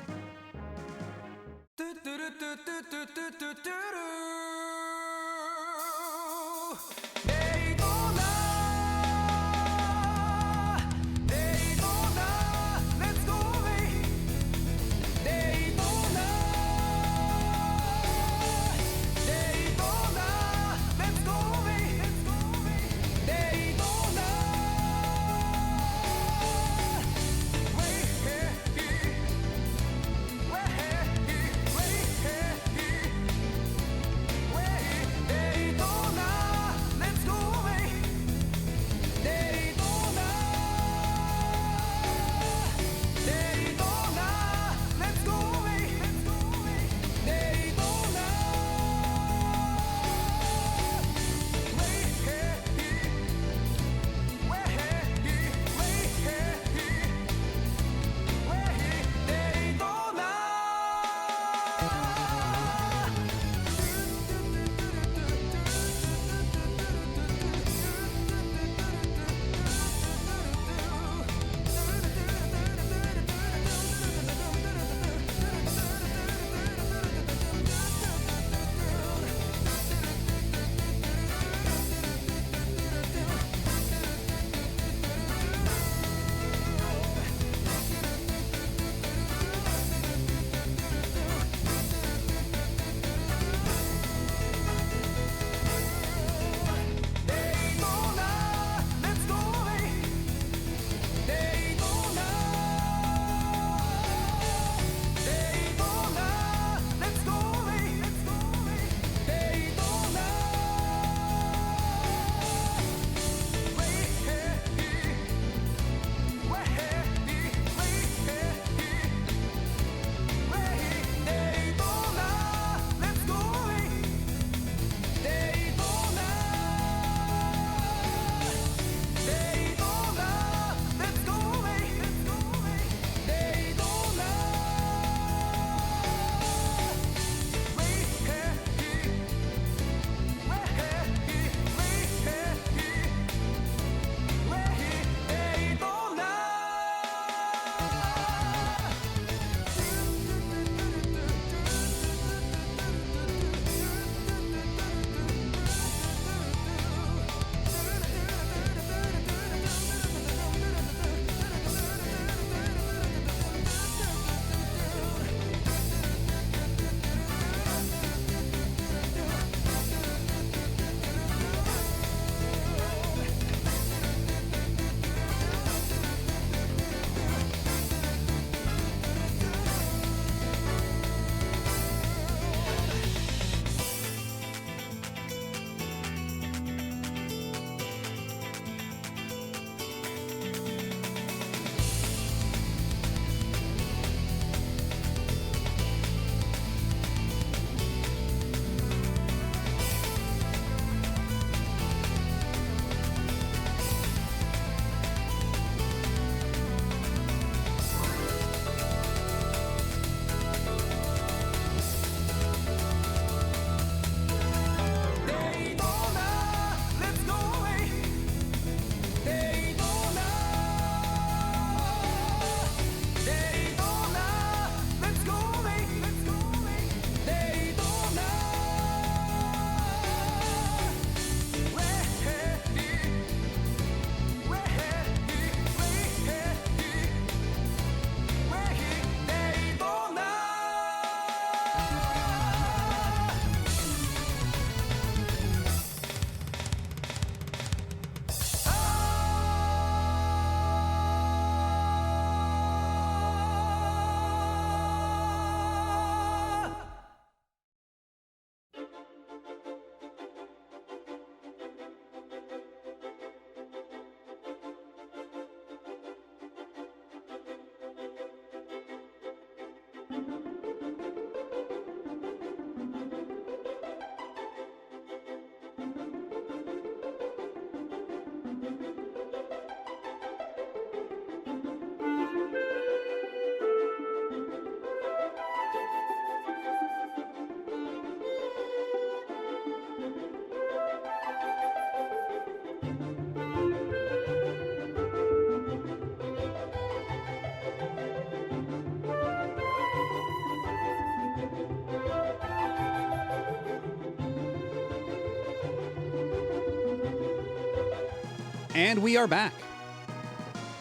And we are back.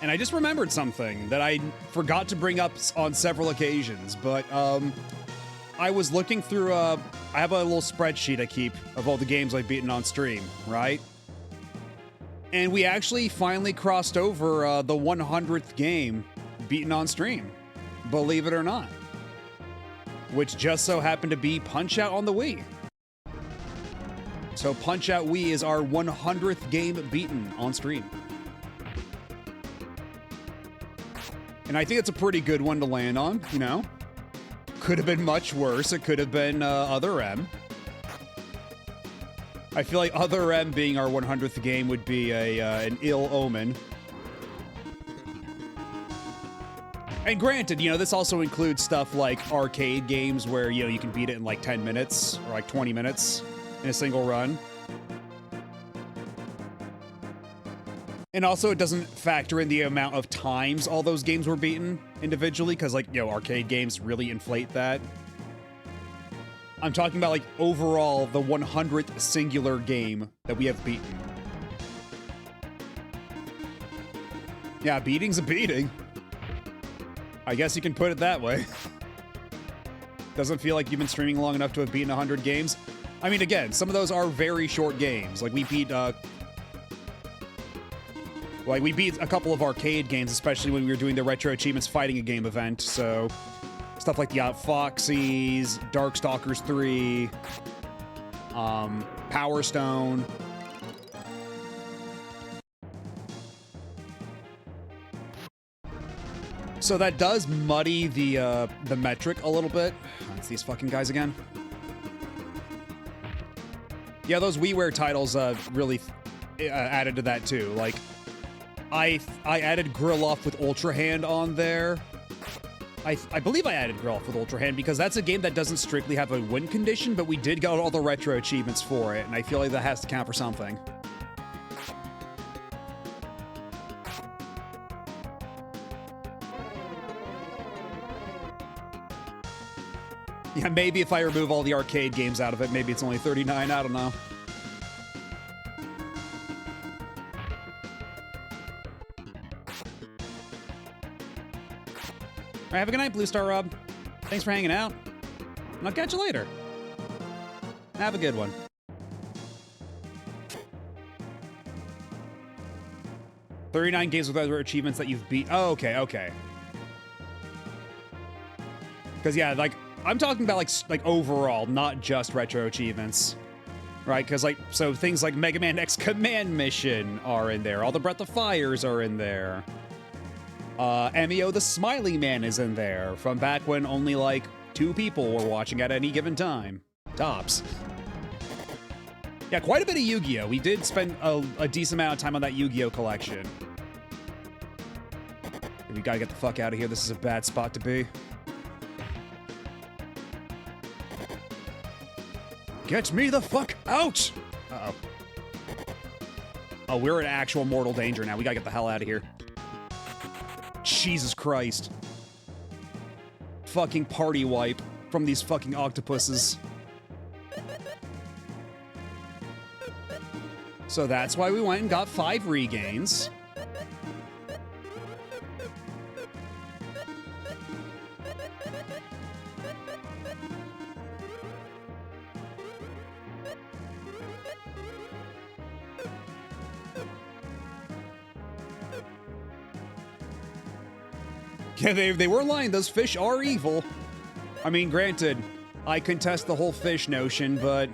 And I just remembered something that I forgot to bring up on several occasions, but I was looking through, I have a little spreadsheet I keep of all the games I've beaten on stream, right? And we actually finally crossed over the 100th game beaten on stream, believe it or not. Which just so happened to be Punch-Out on the Wii. So Punch-Out Wii is our 100th game beaten on stream. And I think it's a pretty good one to land on, you know? Could have been much worse. It could have been Other M. I feel like Other M being our 100th game would be an ill omen. And granted, you know, this also includes stuff like arcade games where, you know, you can beat it in like 10 minutes or like 20 minutes in a single run. And also, it doesn't factor in the amount of times all those games were beaten individually, because, like, you know, arcade games really inflate that. I'm talking about, like, overall, the 100th singular game that we have beaten. Yeah, beating's a beating. I guess you can put it that way. Doesn't feel like you've been streaming long enough to have beaten 100 games. I mean, again, some of those are very short games. Like, we beat, we beat a couple of arcade games, especially when we were doing the Retro Achievements Fighting a Game event, so stuff like the Foxies, Darkstalkers 3, Power Stone. So that does muddy the metric a little bit. It's these fucking guys again. Yeah, those WiiWare titles really added to that too. Like, I added Grill Off with Ultra Hand on there. I believe I added Grill Off with Ultra Hand because that's a game that doesn't strictly have a win condition, but we did get all the retro achievements for it, and I feel like that has to count for something. Yeah, maybe if I remove all the arcade games out of it, maybe it's only 39, I don't know. All right, have a good night, Blue Star Rob. Thanks for hanging out. And I'll catch you later. Have a good one. "39 games with other achievements that you've beat." Oh, okay. Because, yeah, like, I'm talking about, like overall, not just retro achievements. Right? Because, like, so things like Mega Man X Command Mission are in there. All the Breath of Fires are in there. MEO the Smiley Man is in there, from back when only, like, 2 people were watching at any given time. Tops. Yeah, quite a bit of Yu-Gi-Oh! We did spend a decent amount of time on that Yu-Gi-Oh! Collection. We gotta get the fuck out of here. This is a bad spot to be. Get me the fuck out! Uh-oh. Oh, we're in actual mortal danger now. We gotta get the hell out of here. Jesus Christ. Fucking party wipe from these fucking octopuses. So that's why we went and got 5 regains. Yeah, they were lying. Those fish are evil. I mean, granted, I contest the whole fish notion, but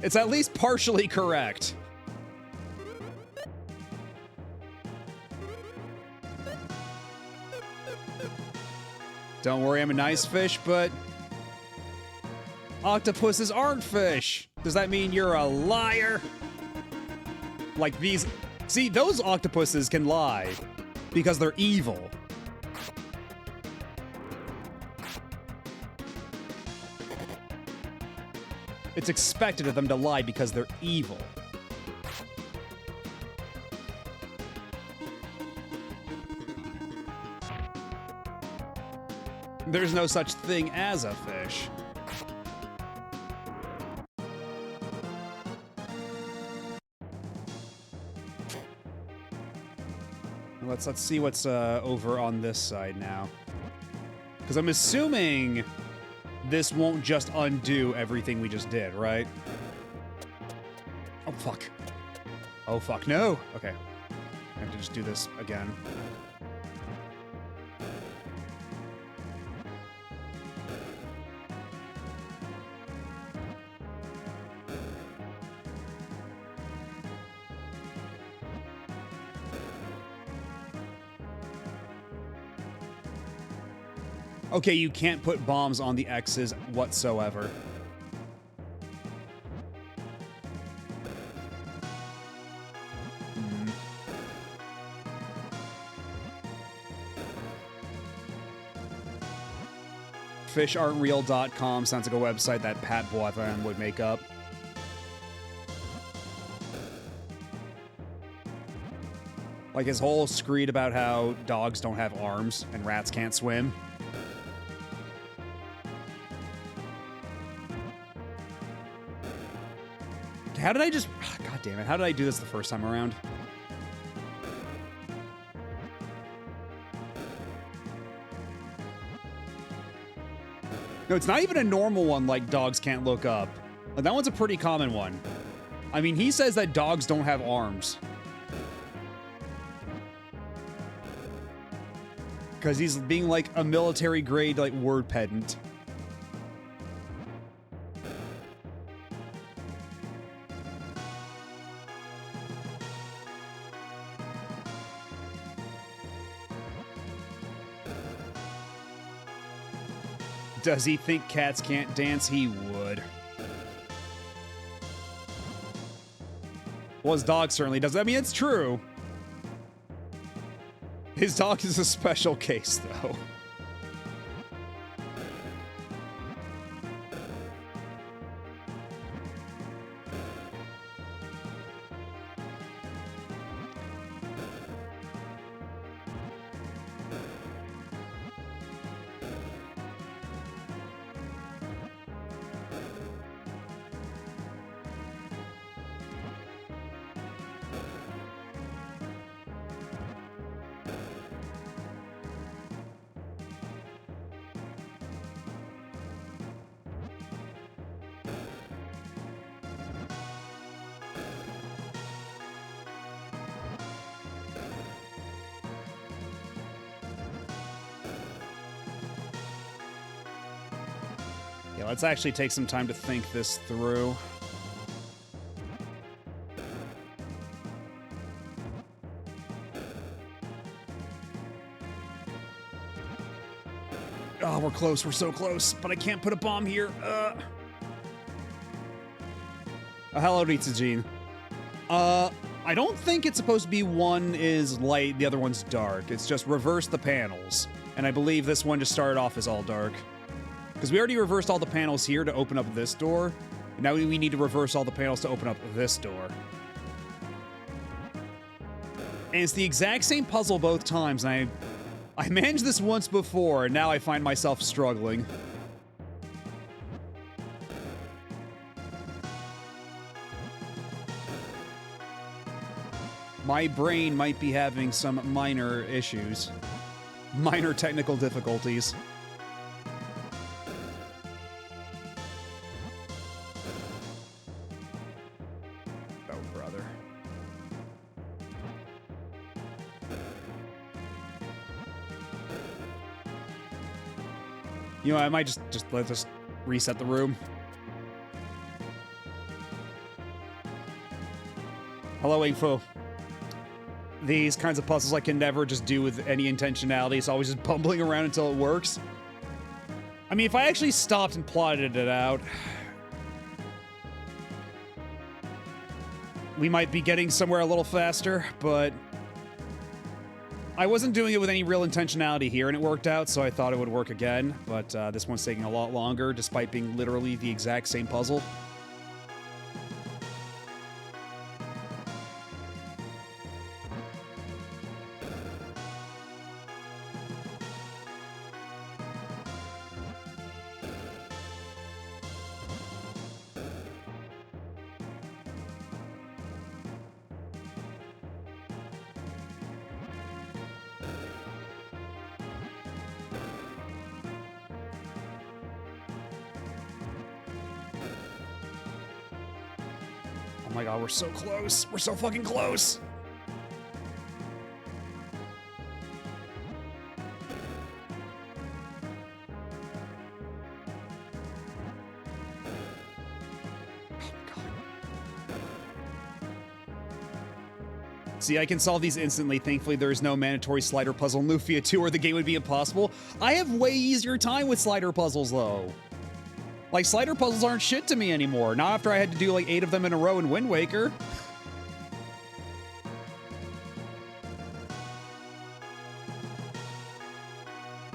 it's at least partially correct. Don't worry, I'm a nice fish, but octopuses aren't fish. Does that mean you're a liar? Like these... See, those octopuses can lie because they're evil. It's expected of them to lie because they're evil. There's no such thing as a fish. let's see what's over on this side now. Because I'm assuming this won't just undo everything we just did, right? Oh, fuck. Oh, fuck, no. Okay. I have to just do this again. Okay, you can't put bombs on the X's whatsoever. Fisharen'treal.com sounds like a website that Pat Boivin would make up. Like his whole screed about how dogs don't have arms and rats can't swim. How did I just... God damn it. How did I do this the first time around? No, it's not even a normal one like dogs can't look up. Like, that one's a pretty common one. I mean, he says that dogs don't have arms. Because he's being like a military-grade, like, word pedant. Does he think cats can't dance? He would. Well, his dog certainly does. I mean, it's true. His dog is a special case, though. Yeah, let's actually take some time to think this through. Oh, we're close. We're so close. But I can't put a bomb here. Oh, hello, Ritsujin. I don't think it's supposed to be one is light, the other one's dark. It's just reverse the panels. And I believe this one just started off as all dark. Because we already reversed all the panels here to open up this door. And now we need to reverse all the panels to open up this door. And it's the exact same puzzle both times, and I managed this once before, and now I find myself struggling. My brain might be having some minor issues. Minor technical difficulties. Oh, brother. You know, I might just let's just reset the room. Hello, Info. These kinds of puzzles I can never just do with any intentionality. It's always just bumbling around until it works. I mean, if I actually stopped and plotted it out, we might be getting somewhere a little faster, but I wasn't doing it with any real intentionality here, and it worked out, so I thought it would work again, but this one's taking a lot longer, despite being literally the exact same puzzle. Oh my god, we're so close. We're so fucking close. See, I can solve these instantly. Thankfully, there is no mandatory slider puzzle in Lufia 2 or the game would be impossible. I have way easier time with slider puzzles, though. Like, slider puzzles aren't shit to me anymore. Not after I had to do, like, 8 of them in a row in Wind Waker.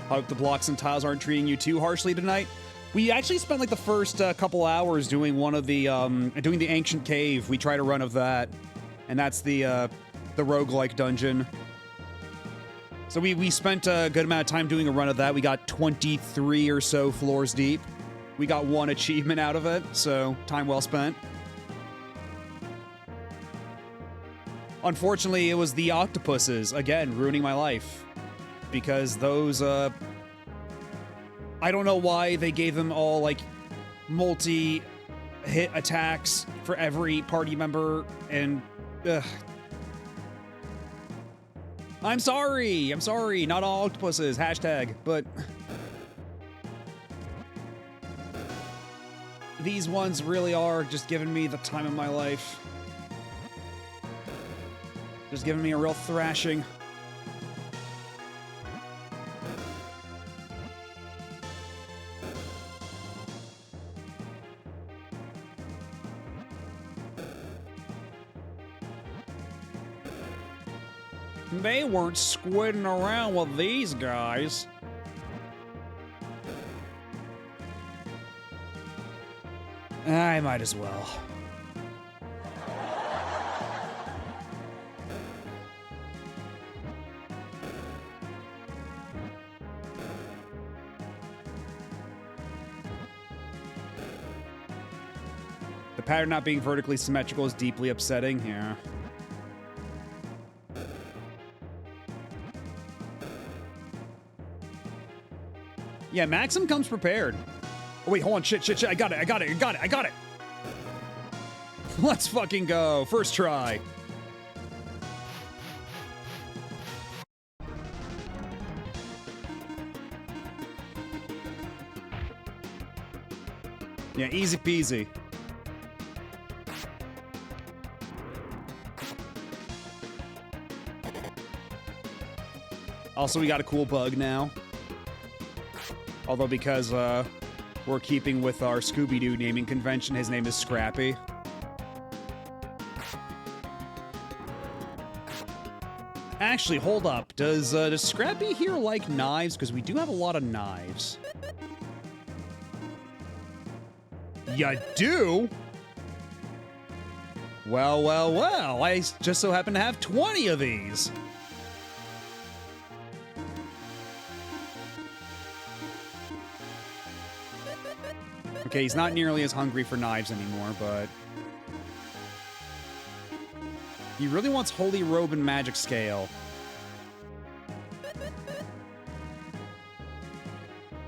Hope the blocks and tiles aren't treating you too harshly tonight. We actually spent, like, the first couple hours doing one of the, doing the Ancient Cave. We tried a run of that. And that's the roguelike dungeon. So we spent a good amount of time doing a run of that. We got 23 or so floors deep. We got 1 achievement out of it, so time well spent. Unfortunately, it was the octopuses, again, ruining my life. Because those, I don't know why they gave them all, like, multi-hit attacks for every party member, and, ugh. I'm sorry, not all octopuses, hashtag, but... These ones really are just giving me the time of my life. Just giving me a real thrashing. They weren't squidding around with these guys. I might as well. The pattern not being vertically symmetrical is deeply upsetting here. Yeah, Maxim comes prepared. Oh, wait, hold on. Shit. I got it. Let's fucking go. First try. Yeah, easy peasy. Also, we got a cool bug now. Although because, we're keeping with our Scooby-Doo naming convention, his name is Scrappy. Actually, hold up. Does Scrappy here like knives? Because we do have a lot of knives. You do? Well. I just so happen to have 20 of these. Okay, he's not nearly as hungry for knives anymore, but... He really wants Holy Robe and Magic Scale.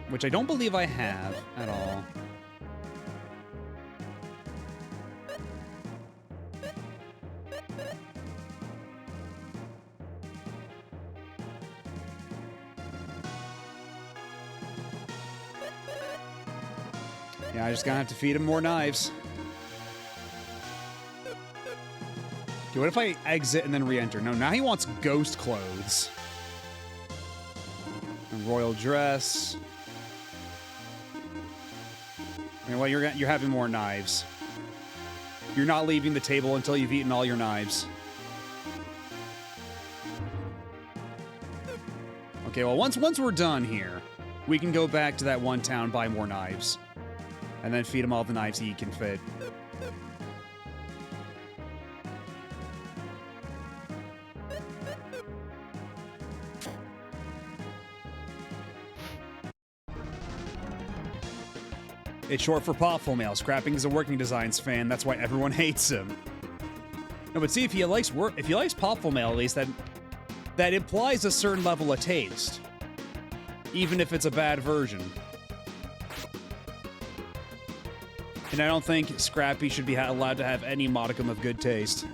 Which I don't believe I have at all. Yeah, I just gonna have to feed him more knives. Okay, what if I exit and then re-enter? No, now he wants ghost clothes. A royal dress. You know what? You're having more knives. You're not leaving the table until you've eaten all your knives. Okay, well, once we're done here, we can go back to that one town, buy more knives. And then feed him all the knives he can fit. It's short for Popful Mail. Scrapping is a working designs fan. That's why everyone hates him. No, but see, if he likes Popful Mail, at least that implies a certain level of taste, even if it's a bad version. And I don't think Scrappy should be allowed to have any modicum of good taste.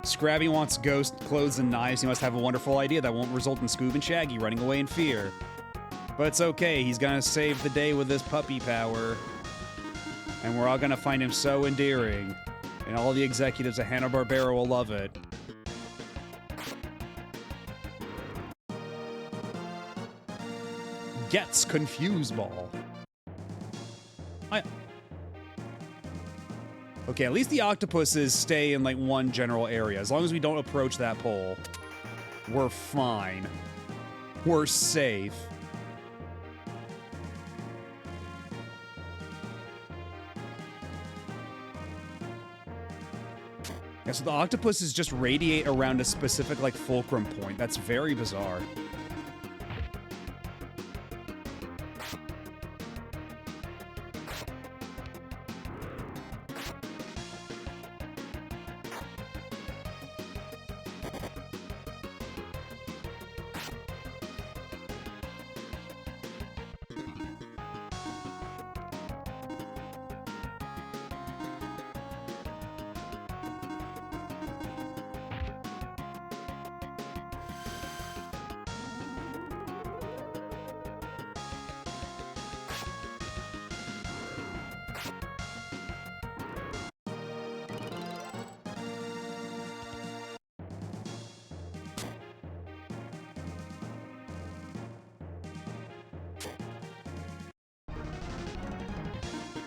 Scrappy wants ghost clothes and knives. He must have a wonderful idea that won't result in Scoob and Shaggy running away in fear. But it's okay. He's gonna save the day with his puppy power. And we're all gonna find him so endearing. And all the executives at Hanna-Barbera will love it. Gets Confuse Ball. Okay, at least the octopuses stay in, like, one general area. As long as we don't approach that pole, we're fine. We're safe. Yeah, so the octopuses just radiate around a specific, like, fulcrum point. That's very bizarre.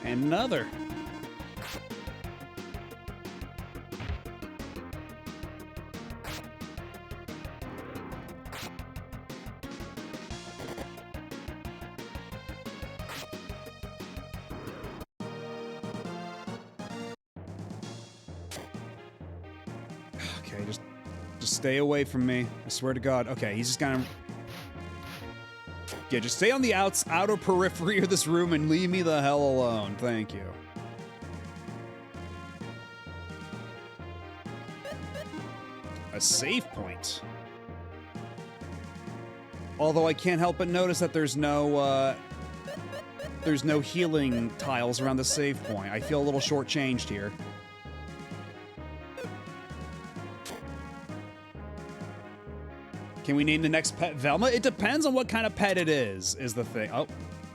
Another. Okay, just stay away from me. I swear to God. Okay, he's just gonna... Yeah, just stay on the outer periphery of this room and leave me the hell alone. Thank you. A save point. Although I can't help but notice that there's no healing tiles around the save point. I feel a little shortchanged here. Can we name the next pet Velma? It depends on what kind of pet it is the thing. Oh,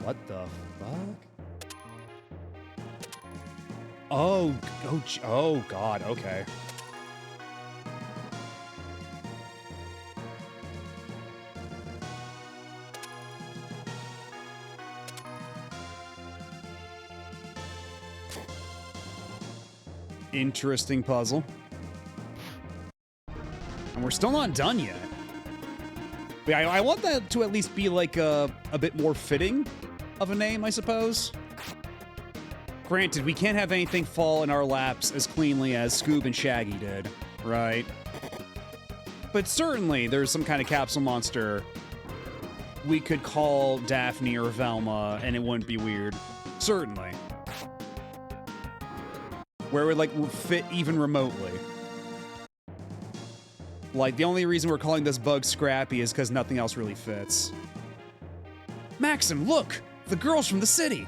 what the fuck? Oh, God, okay. Interesting puzzle. And we're still not done yet. But I want that to at least be like a bit more fitting of a name, I suppose. Granted, we can't have anything fall in our laps as cleanly as Scoob and Shaggy did, right? But certainly, there's some kind of capsule monster we could call Daphne or Velma, and it wouldn't be weird. Certainly. Where it would, like, fit even remotely. Like, the only reason we're calling this bug Scrappy is because nothing else really fits. Maxim, look! The girls from the city!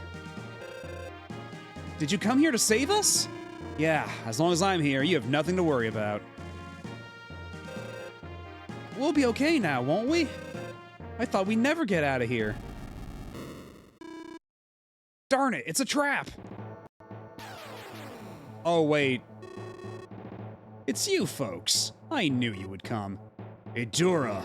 Did you come here to save us? Yeah, as long as I'm here, you have nothing to worry about. We'll be okay now, won't we? I thought we'd never get out of here. Darn it, it's a trap! Oh, wait. It's you folks. I knew you would come. Idura.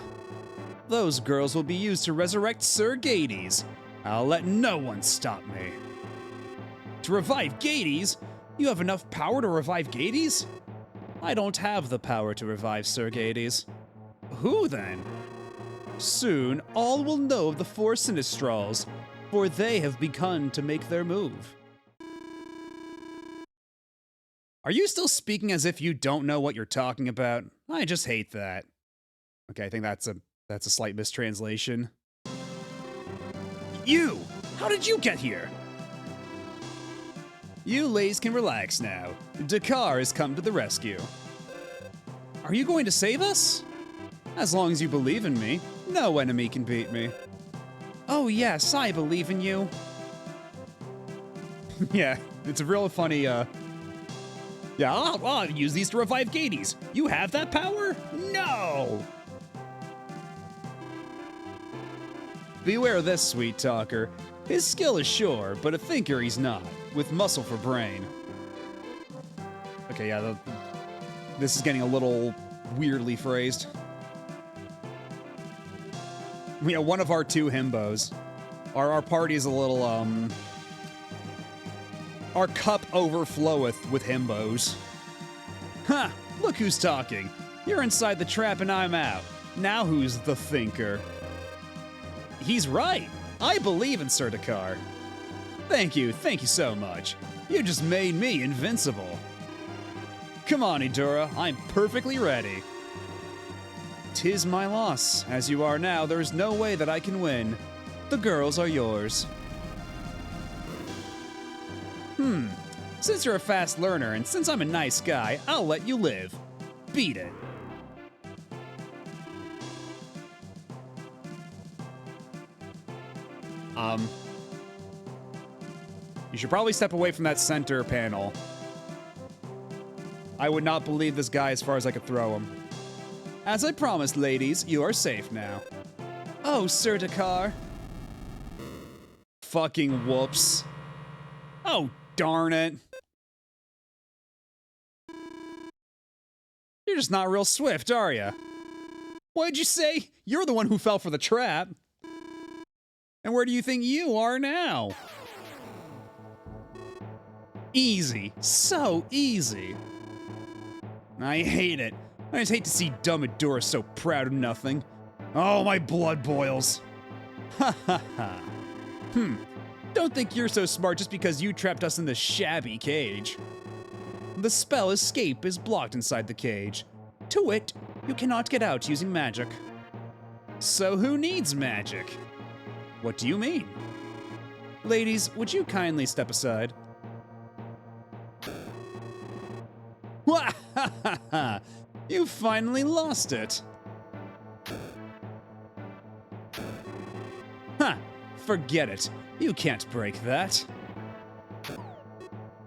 Those girls will be used to resurrect Sir Gades. I'll let no one stop me. To revive Gades? You have enough power to revive Gades? I don't have the power to revive Sir Gades. Who then? Soon, all will know of the four Sinistrals, for they have begun to make their move. Are you still speaking as if you don't know what you're talking about? I just hate that. Okay, I think that's a slight mistranslation. You! How did you get here? You ladies can relax now. Dakar has come to the rescue. Are you going to save us? As long as you believe in me. No enemy can beat me. Oh yes, I believe in you. Yeah, it's a real funny, Yeah, I'll use these to revive Gades. You have that power? No! Beware this, sweet talker. His skill is sure, but a thinker he's not, with muscle for brain. Okay, yeah, this is getting a little weirdly phrased. You know, one of our two himbos. Our party is a little, Our cup overfloweth with himbos. Ha! Look who's talking. You're inside the trap and I'm out. Now who's the thinker? He's right. I believe in Sertikar. Thank you so much. You just made me invincible. Come on, Idura, I'm perfectly ready. 'Tis my loss. As you are now, there's no way that I can win. The girls are yours. Since you're a fast learner, and since I'm a nice guy, I'll let you live. Beat it. You should probably step away from that center panel. I would not believe this guy as far as I could throw him. As I promised, ladies, you are safe now. Oh, Sertikar. Fucking whoops. Oh, darn it. You're just not real swift, are ya? What'd you say? You're the one who fell for the trap. And where do you think you are now? Easy. So easy. I hate it. I just hate to see dumb Idura so proud of nothing. Oh, my blood boils. Ha ha ha. Don't think you're so smart just because you trapped us in this shabby cage. The spell escape is blocked inside the cage. To wit, you cannot get out using magic. So who needs magic? What do you mean? Ladies, would you kindly step aside? Wah ha ha ha! You finally lost it. Huh, forget it. You can't break that.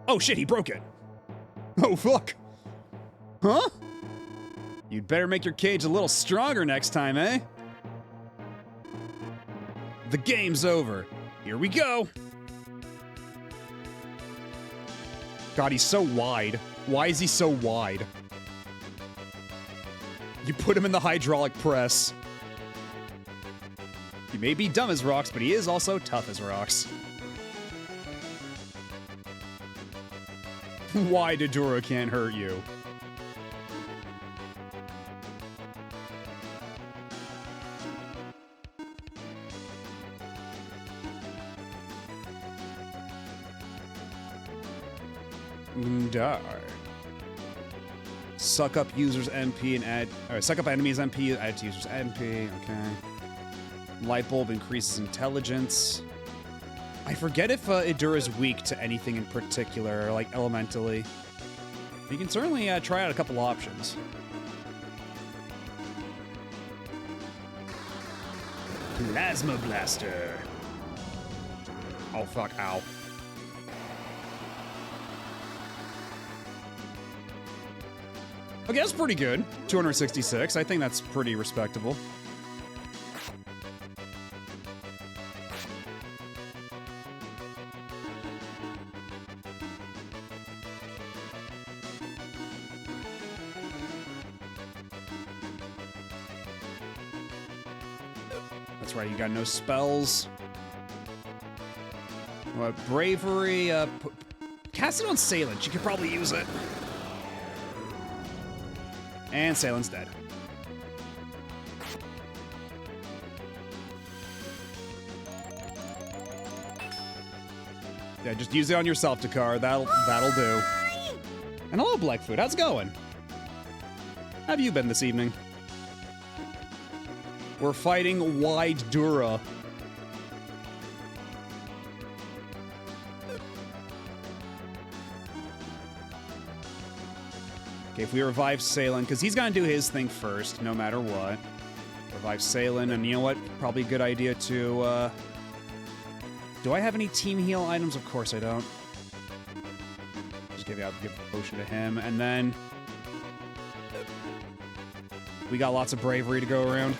Oh shit, he broke it. Oh fuck. Huh? You'd better make your cage a little stronger next time, eh? The game's over. Here we go. God, he's so wide. Why is he so wide? You put him in the hydraulic press. He may be dumb as rocks, but he is also tough as rocks. Why Idura can't hurt you? Die. Suck up users MP and add, or suck up enemies MP, add to users MP, okay. Light bulb increases intelligence. I forget if Idura is weak to anything in particular, like elementally. You can certainly try out a couple options. Plasma Blaster. Oh fuck, ow. Okay, that's pretty good. 266. I think that's pretty respectable. That's right, you got no spells. What, bravery? Cast it on Salient. She could probably use it. And Salen's dead. Yeah, just use it on yourself, Takar. That'll do. And hello, Blackfoot. How's it going? How have you been this evening? We're fighting Wide Dura. Okay, if we revive Salen, because he's gonna do his thing first, no matter what. Revive Salen, and you know what? Probably a good idea to, do I have any team heal items? Of course I don't. Just give a potion to him, and then... we got lots of bravery to go around.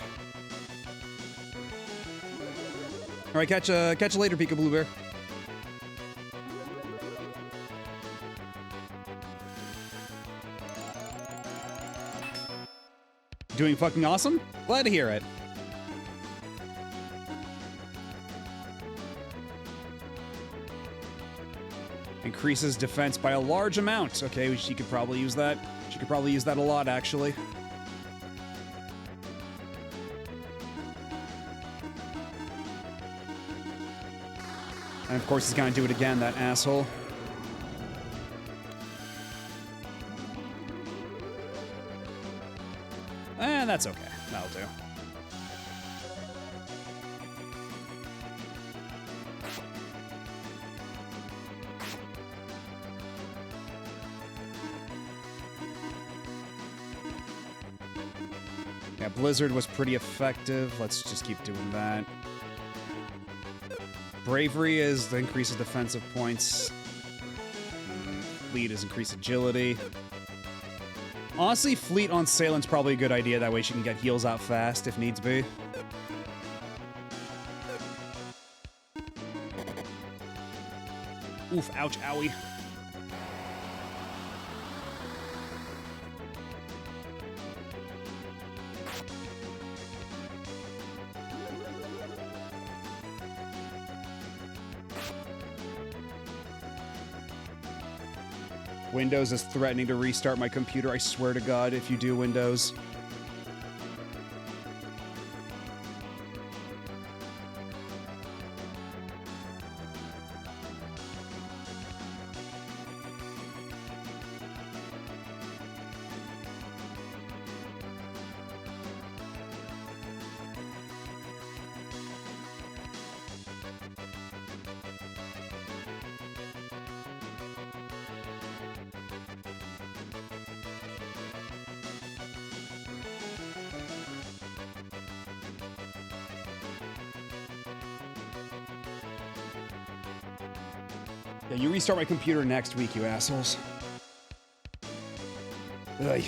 Alright, catch you later, Pika Blue Bear. Doing fucking awesome? Glad to hear it. Increases defense by a large amount. Okay, she could probably use that. She could probably use that a lot, actually. And of course he's gonna do it again, that asshole. That's okay. That'll do. Yeah, Blizzard was pretty effective. Let's just keep doing that. Bravery is the increase of defensive points. Fleet is increased agility. Honestly, Fleet on Salen's probably a good idea. That way she can get heals out fast if needs be. Oof, ouch, owie. Windows is threatening to restart my computer. I swear to God, if you do, Windows. Yeah, you restart my computer next week, you assholes. Ugh.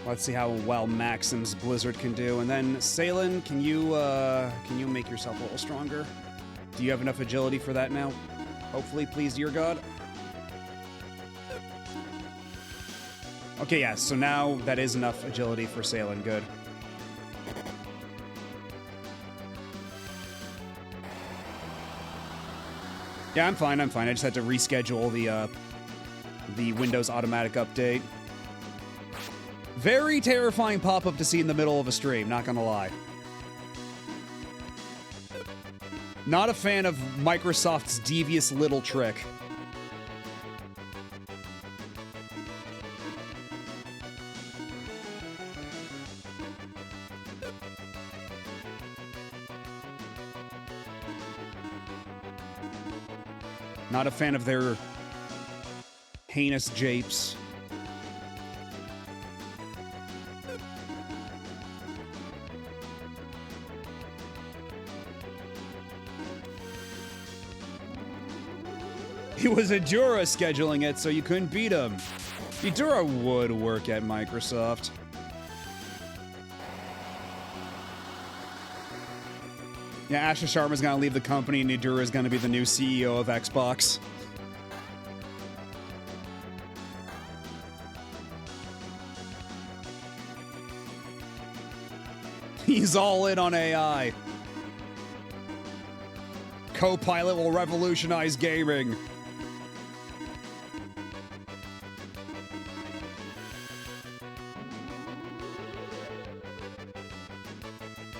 Let's see how well Maxim's Blizzard can do. And then, Salen, can you make yourself a little stronger? Do you have enough agility for that now? Hopefully, please, dear God. Okay, yeah, so now that is enough agility for Salen. Good. Yeah, I'm fine. I just had to reschedule the Windows automatic update. Very terrifying pop-up to see in the middle of a stream, not gonna lie. Not a fan of Microsoft's devious little trick. Not a fan of their heinous japes. It was Adura scheduling it, so you couldn't beat him. Adura would work at Microsoft. Yeah, Asher Sharma's gonna leave the company and Adura is gonna be the new CEO of Xbox. He's all in on AI. Copilot will revolutionize gaming.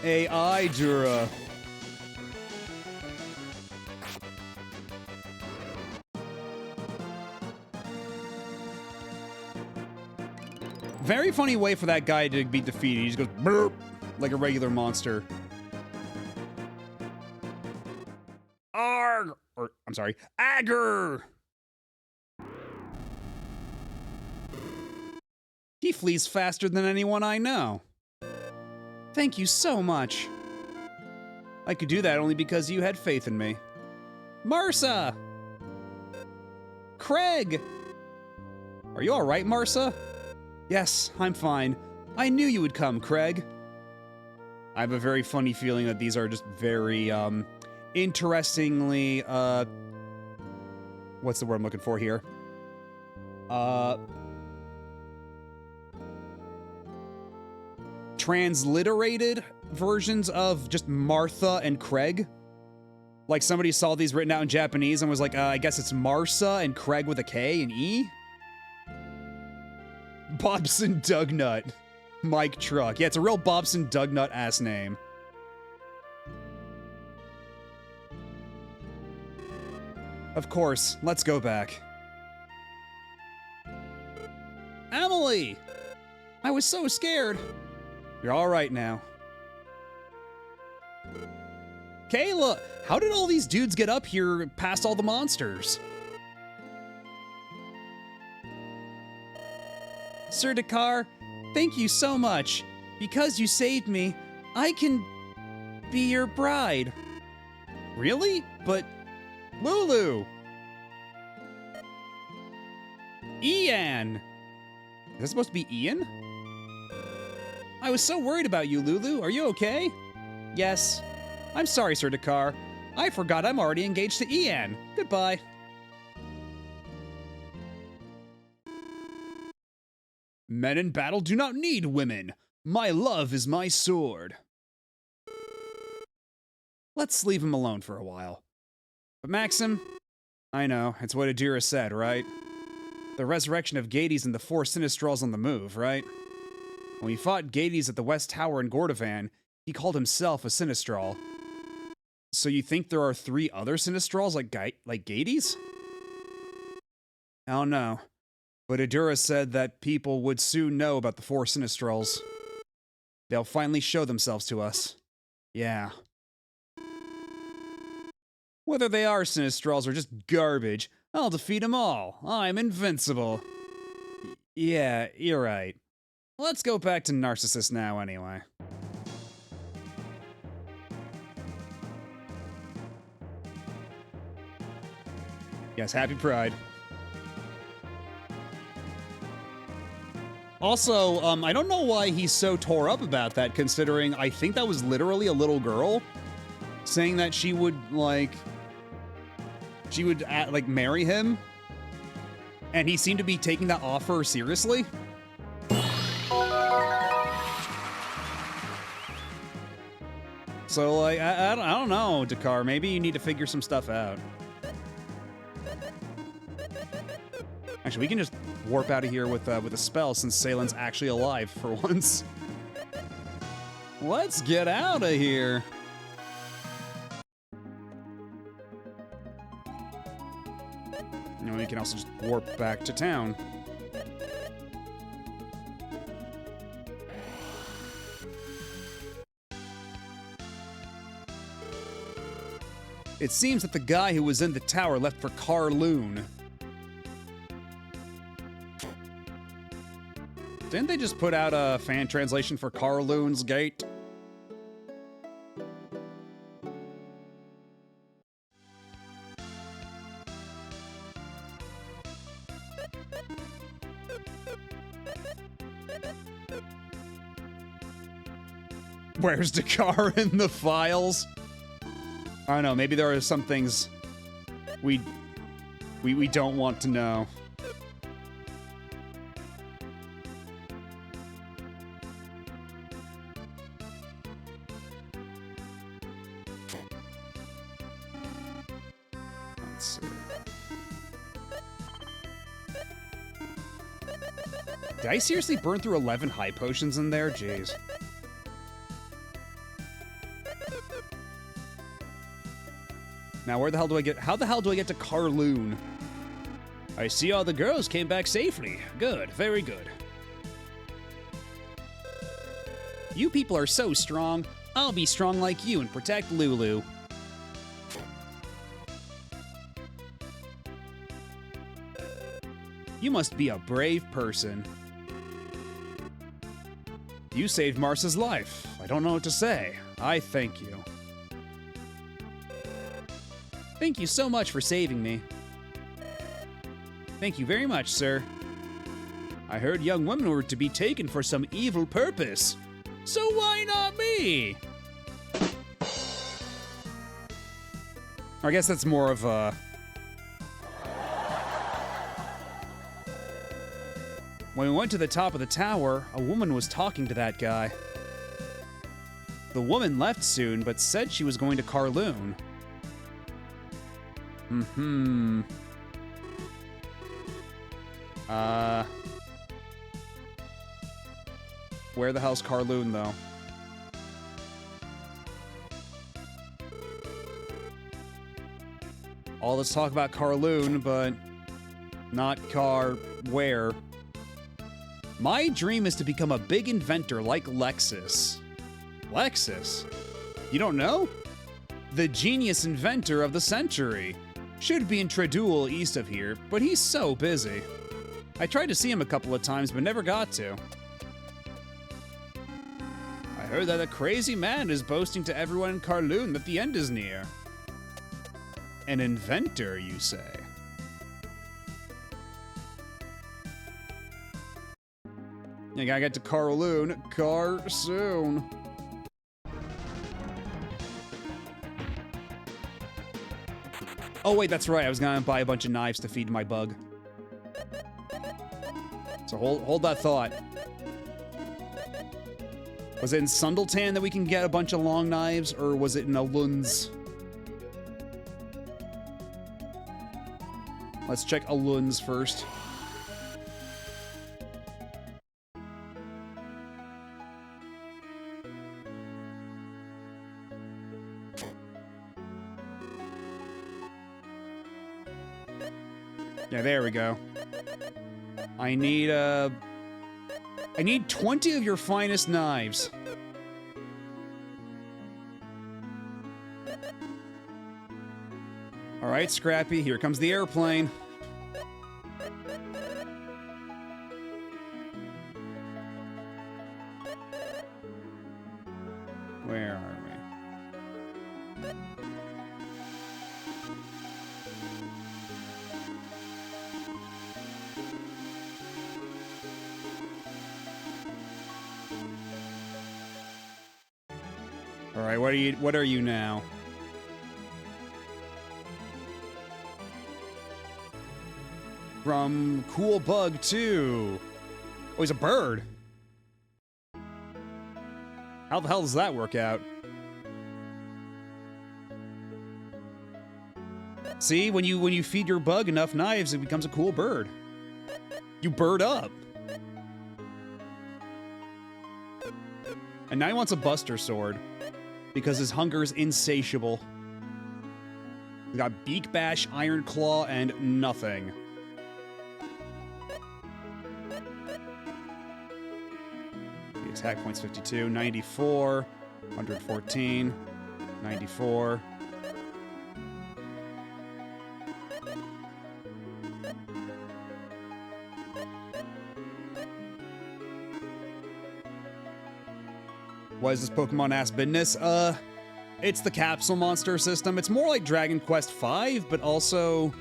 AI Dura. Very funny way for that guy to be defeated. He just goes burp like a regular monster. Arg! Or, I'm sorry, Agger! He flees faster than anyone I know. Thank you so much. I could do that only because you had faith in me. Marsa! Craig! Are you alright, Marsa? Yes, I'm fine. I knew you would come, Craig. I have a very funny feeling that these are just very, interestingly, what's the word I'm looking for here? Transliterated versions of just Martha and Craig. Like somebody saw these written out in Japanese and was like, I guess it's Marsa and Craig with a K and E? Bobson Dugnut. Mike Truck. Yeah, it's a real Bobson Dugnut ass name. Of course, let's go back. Emily! I was so scared. You're alright now. Kayla! How did all these dudes get up here past all the monsters? Sir Dakar, thank you so much. Because you saved me, I can be your bride. Really? But Lulu! Ian! Is that supposed to be Ian? I was so worried about you, Lulu. Are you okay? Yes. I'm sorry, Sir Dakar. I forgot I'm already engaged to Ian. Goodbye. Men in battle do not need women. My love is my sword. Let's leave him alone for a while. But Maxim, I know, it's what Adira said, right? The resurrection of Gades and the four Sinistrals on the move, right? When he fought Gades at the West Tower in Gordovan, he called himself a Sinistral. So you think there are 3 other Sinistrals like Gades? I don't know. But Adura said that people would soon know about the 4 Sinistrals. They'll finally show themselves to us. Yeah. Whether they are Sinistrals or just garbage, I'll defeat them all. I'm invincible. Yeah, you're right. Let's go back to Narcissus now, anyway. Yes, happy Pride. Also, I don't know why he's so tore up about that, considering I think that was literally a little girl saying that she would, like, marry him. And he seemed to be taking that offer seriously. So, like, I don't know, Dakar. Maybe you need to figure some stuff out. Actually, we can just warp out of here with a spell since Salen's actually alive for once. Let's get out of here. You know, we can also just warp back to town. It seems that the guy who was in the tower left for Kowloon. Didn't they just put out a fan translation for Kowloon's Gate? Where's Dakar in the files? I don't know, maybe there are some things we don't want to know. Let's see. Did I seriously burn through 11 high potions in there? Jeez. Now, how the hell do I get to Kowloon? I see all the girls came back safely. Good, very good. You people are so strong. I'll be strong like you and protect Lulu. You must be a brave person. You saved Marsa's life. I don't know what to say. I thank you. Thank you so much for saving me. Thank you very much, sir. I heard young women were to be taken for some evil purpose. So why not me? I guess that's more of a... When we went to the top of the tower, a woman was talking to that guy. The woman left soon, but said she was going to Kowloon. Where the hell's Kowloon, though? All this talk about Kowloon, but not where. My dream is to become a big inventor like Lexus. Lexus? You don't know? The genius inventor of the century. Should be in Treduel east of here, but he's so busy. I tried to see him a couple of times, but never got to. I heard that a crazy man is boasting to everyone in Kowloon that the end is near. An inventor, you say? I gotta get to Kowloon soon. Oh wait, that's right. I was gonna buy a bunch of knives to feed my bug. So hold that thought. Was it in Sundletan that we can get a bunch of long knives, or was it in Alun's? Let's check Alun's first. Yeah, there we go. I need 20 of your finest knives. All right, Scrappy, here comes the airplane. Where are we? All right, what are you now? From Cool Bug 2. Oh, he's a bird. How the hell does that work out? See, when you feed your bug enough knives, it becomes a cool bird. You bird up. And now he wants a Buster Sword. Because his hunger is insatiable. He's got Beak Bash, Iron Claw, and nothing. The attack point's 52, 94, 114, 94. What is this Pokemon ass business? It's the capsule monster system. It's more like Dragon Quest V, but also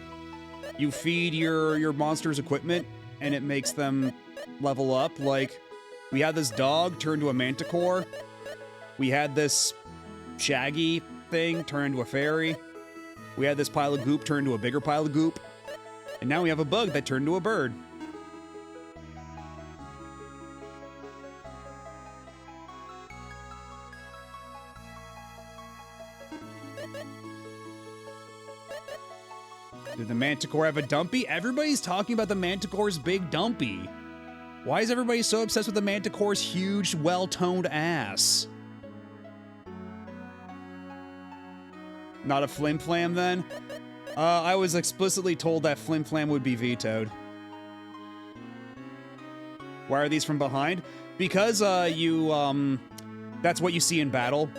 you feed your monsters equipment and it makes them level up. Like, we had this dog turn to a manticore. We had this shaggy thing turn into a fairy. We had this pile of goop turn to a bigger pile of goop. And now we have a bug that turned to a bird. Did the Manticore have a dumpy? Everybody's talking about the Manticore's big dumpy. Why is everybody so obsessed with the Manticore's huge, well-toned ass? Not a Flim Flam, then? I was explicitly told that Flim Flam would be vetoed. Why are these from behind? Because, that's what you see in battle.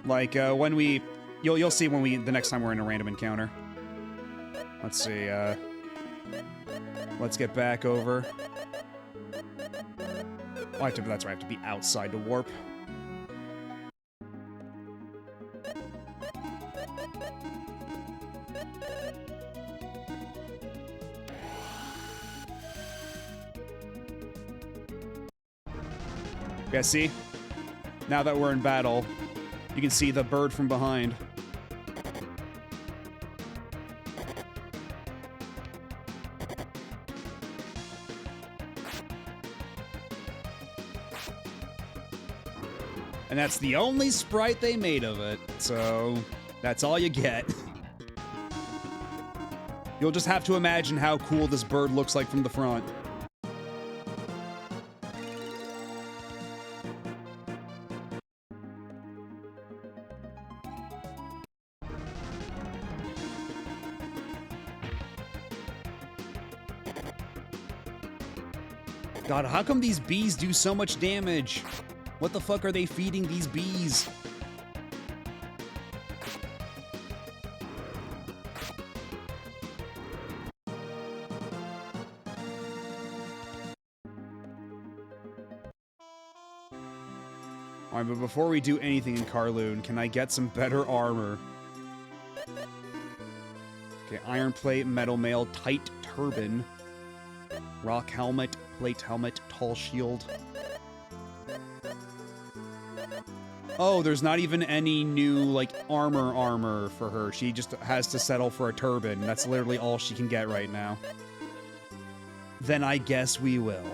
Like, when we... You'll see when the next time we're in a random encounter. Let's see, let's get back over. Oh, that's right, I have to be outside to warp. Yeah, see? Now that we're in battle, you can see the bird from behind. And that's the only sprite they made of it, so that's all you get. You'll just have to imagine how cool this bird looks like from the front. God, how come these bees do so much damage? What the fuck are they feeding these bees? Alright, but before we do anything in Karloon, can I get some better armor? Okay, iron plate, metal mail, tight turban, rock helmet, plate helmet, tall shield. Oh, there's not even any new, like, armor for her. She just has to settle for a turban. That's literally all she can get right now. Then I guess we will.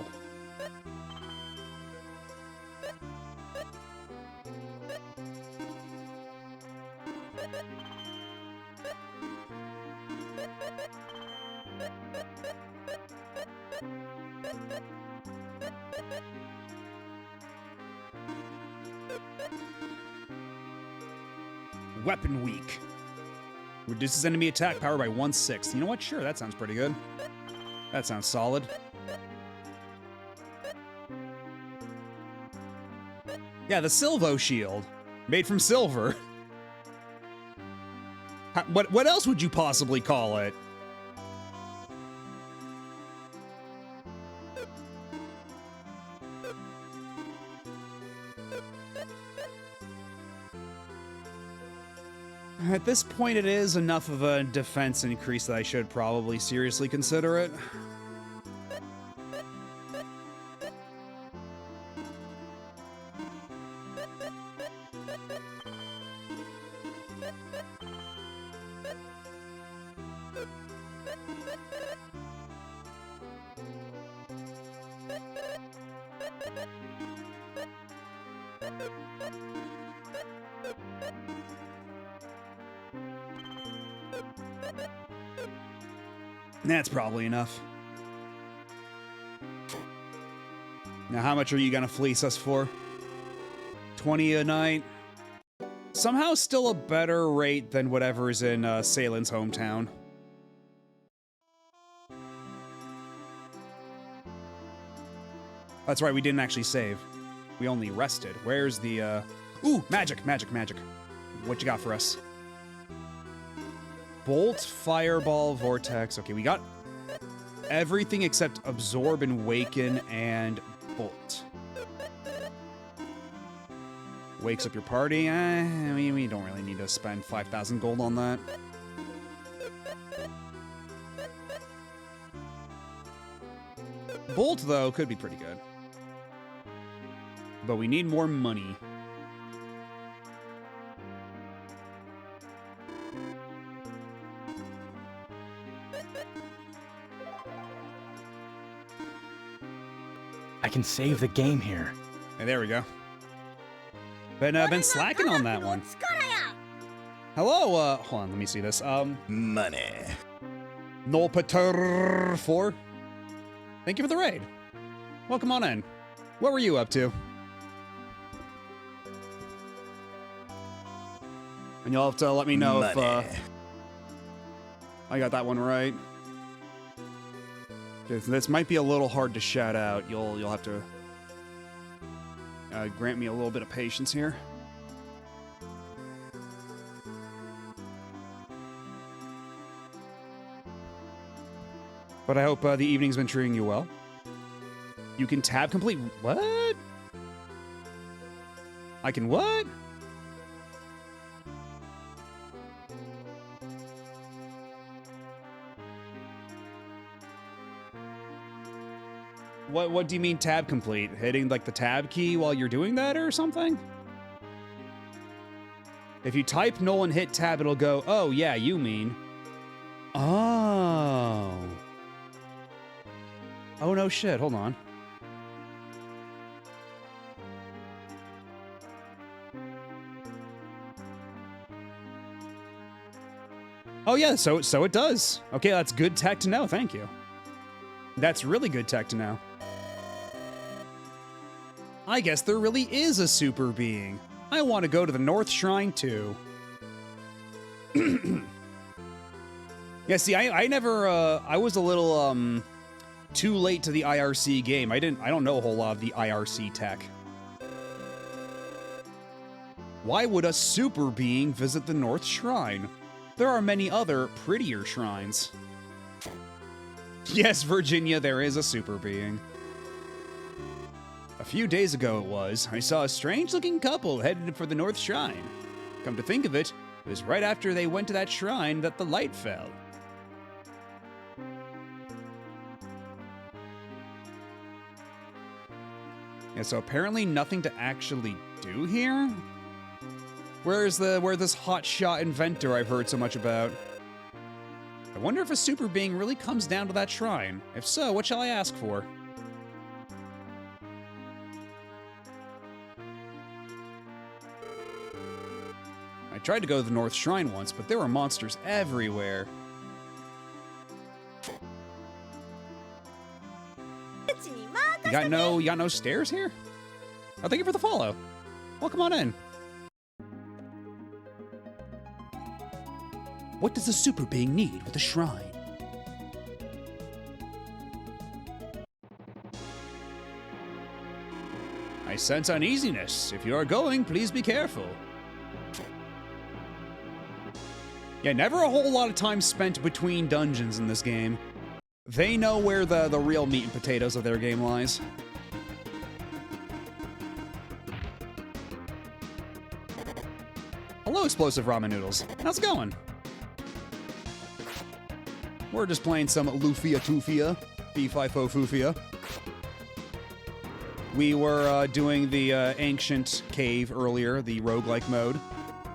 Weapon weak. Reduces enemy attack power by 1/6. You know what? Sure, that sounds pretty good. That sounds solid. Yeah, the Silvo shield. Made from silver. What else would you possibly call it? At this point, it is enough of a defense increase that I should probably seriously consider it. That's probably enough. Now, how much are you gonna fleece us for? 20 a night? Somehow still a better rate than whatever's in Saylin's hometown. That's right, we didn't actually save. We only rested. Where's the, Ooh, magic, magic, magic. What you got for us? Bolt, Fireball, Vortex. Okay, we got everything except Absorb and Awaken and Bolt. Wakes up your party. We don't really need to spend 5,000 gold on that. Bolt, though, could be pretty good. But we need more money. I can save the game here. Hey, there we go. Been slacking on that one. Hello, hold on, let me see this. Money. Nolpater 4. Thank you for the raid. Welcome on in. What were you up to? And you'll have to let me know if I got that one right. This might be a little hard to shout out. You'll have to grant me a little bit of patience here. But I hope the evening's been treating you well. You can tab complete. What? I can what? What do you mean tab complete? Hitting like the tab key while you're doing that or something? If you type null and hit tab, it'll go, oh yeah, you mean. Oh. Oh no shit, hold on. Oh yeah, so it does. Okay, that's good tech to know, thank you. That's really good tech to know. I guess there really is a super being. I want to go to the North Shrine too. Yeah, see, I never, I was a little, too late to the IRC game. I don't know a whole lot of the IRC tech. Why would a super being visit the North Shrine? There are many other, prettier shrines. Yes, Virginia, there is a super being. A few days ago it was, I saw a strange-looking couple headed for the North Shrine. Come to think of it, it was right after they went to that shrine that the light fell. Yeah, so apparently nothing to actually do here? Where this hotshot inventor I've heard so much about? I wonder if a super being really comes down to that shrine. If so, what shall I ask for? I tried to go to the North Shrine once, but there were monsters everywhere. You got no stairs here? Oh, thank you for the follow. Welcome on in. What does a super being need with a shrine? I sense uneasiness. If you are going, please be careful. Yeah, never a whole lot of time spent between dungeons in this game. They know where the real meat and potatoes of their game lies. Hello, Explosive Ramen Noodles. How's it going? We're just playing some Lufia II, B5O Fufia. We were doing the ancient cave earlier, the roguelike mode,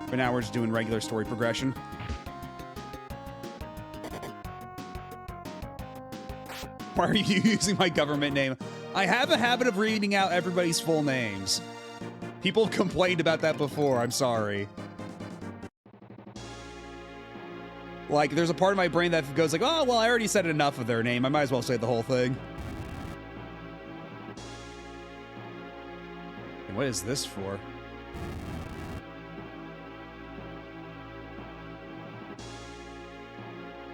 but now we're just doing regular story progression. Why are you using my government name? I have a habit of reading out everybody's full names. People complained about that before, I'm sorry. Like, there's a part of my brain that goes like, oh, well, I already said enough of their name. I might as well say the whole thing. And what is this for?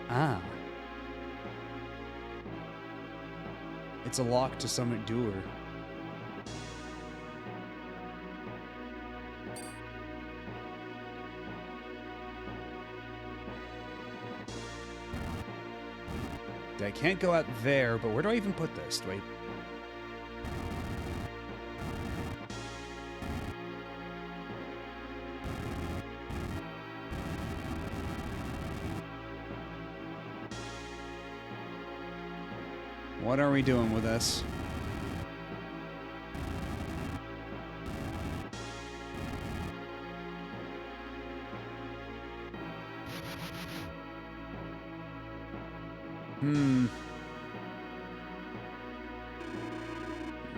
Ah. It's a lock to summon Doer. I can't go out there, but where do I even put this? Do I... What are we doing with this?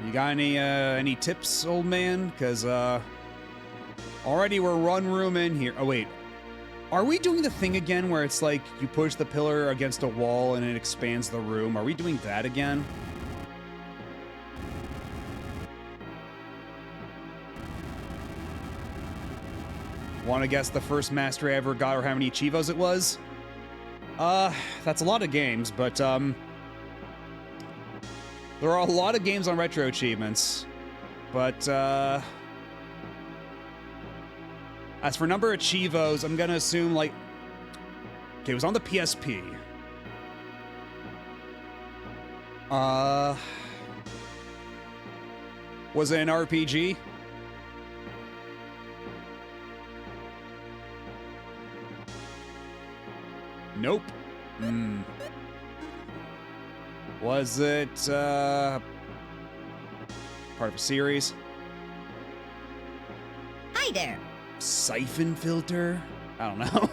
You got any tips, old man? Because, already we're one room in here. Oh, wait. Are we doing the thing again where it's like you push the pillar against a wall and it expands the room? Are we doing that again? Want to guess the first mastery I ever got or how many Achievos it was? That's a lot of games, but, there are a lot of games on RetroAchievements, but, as for number of Achievos, I'm gonna assume, like... Okay, it was on the PSP. Was it an RPG? Nope. Hmm. Was it, part of a series? Hi there. Siphon filter? I don't know.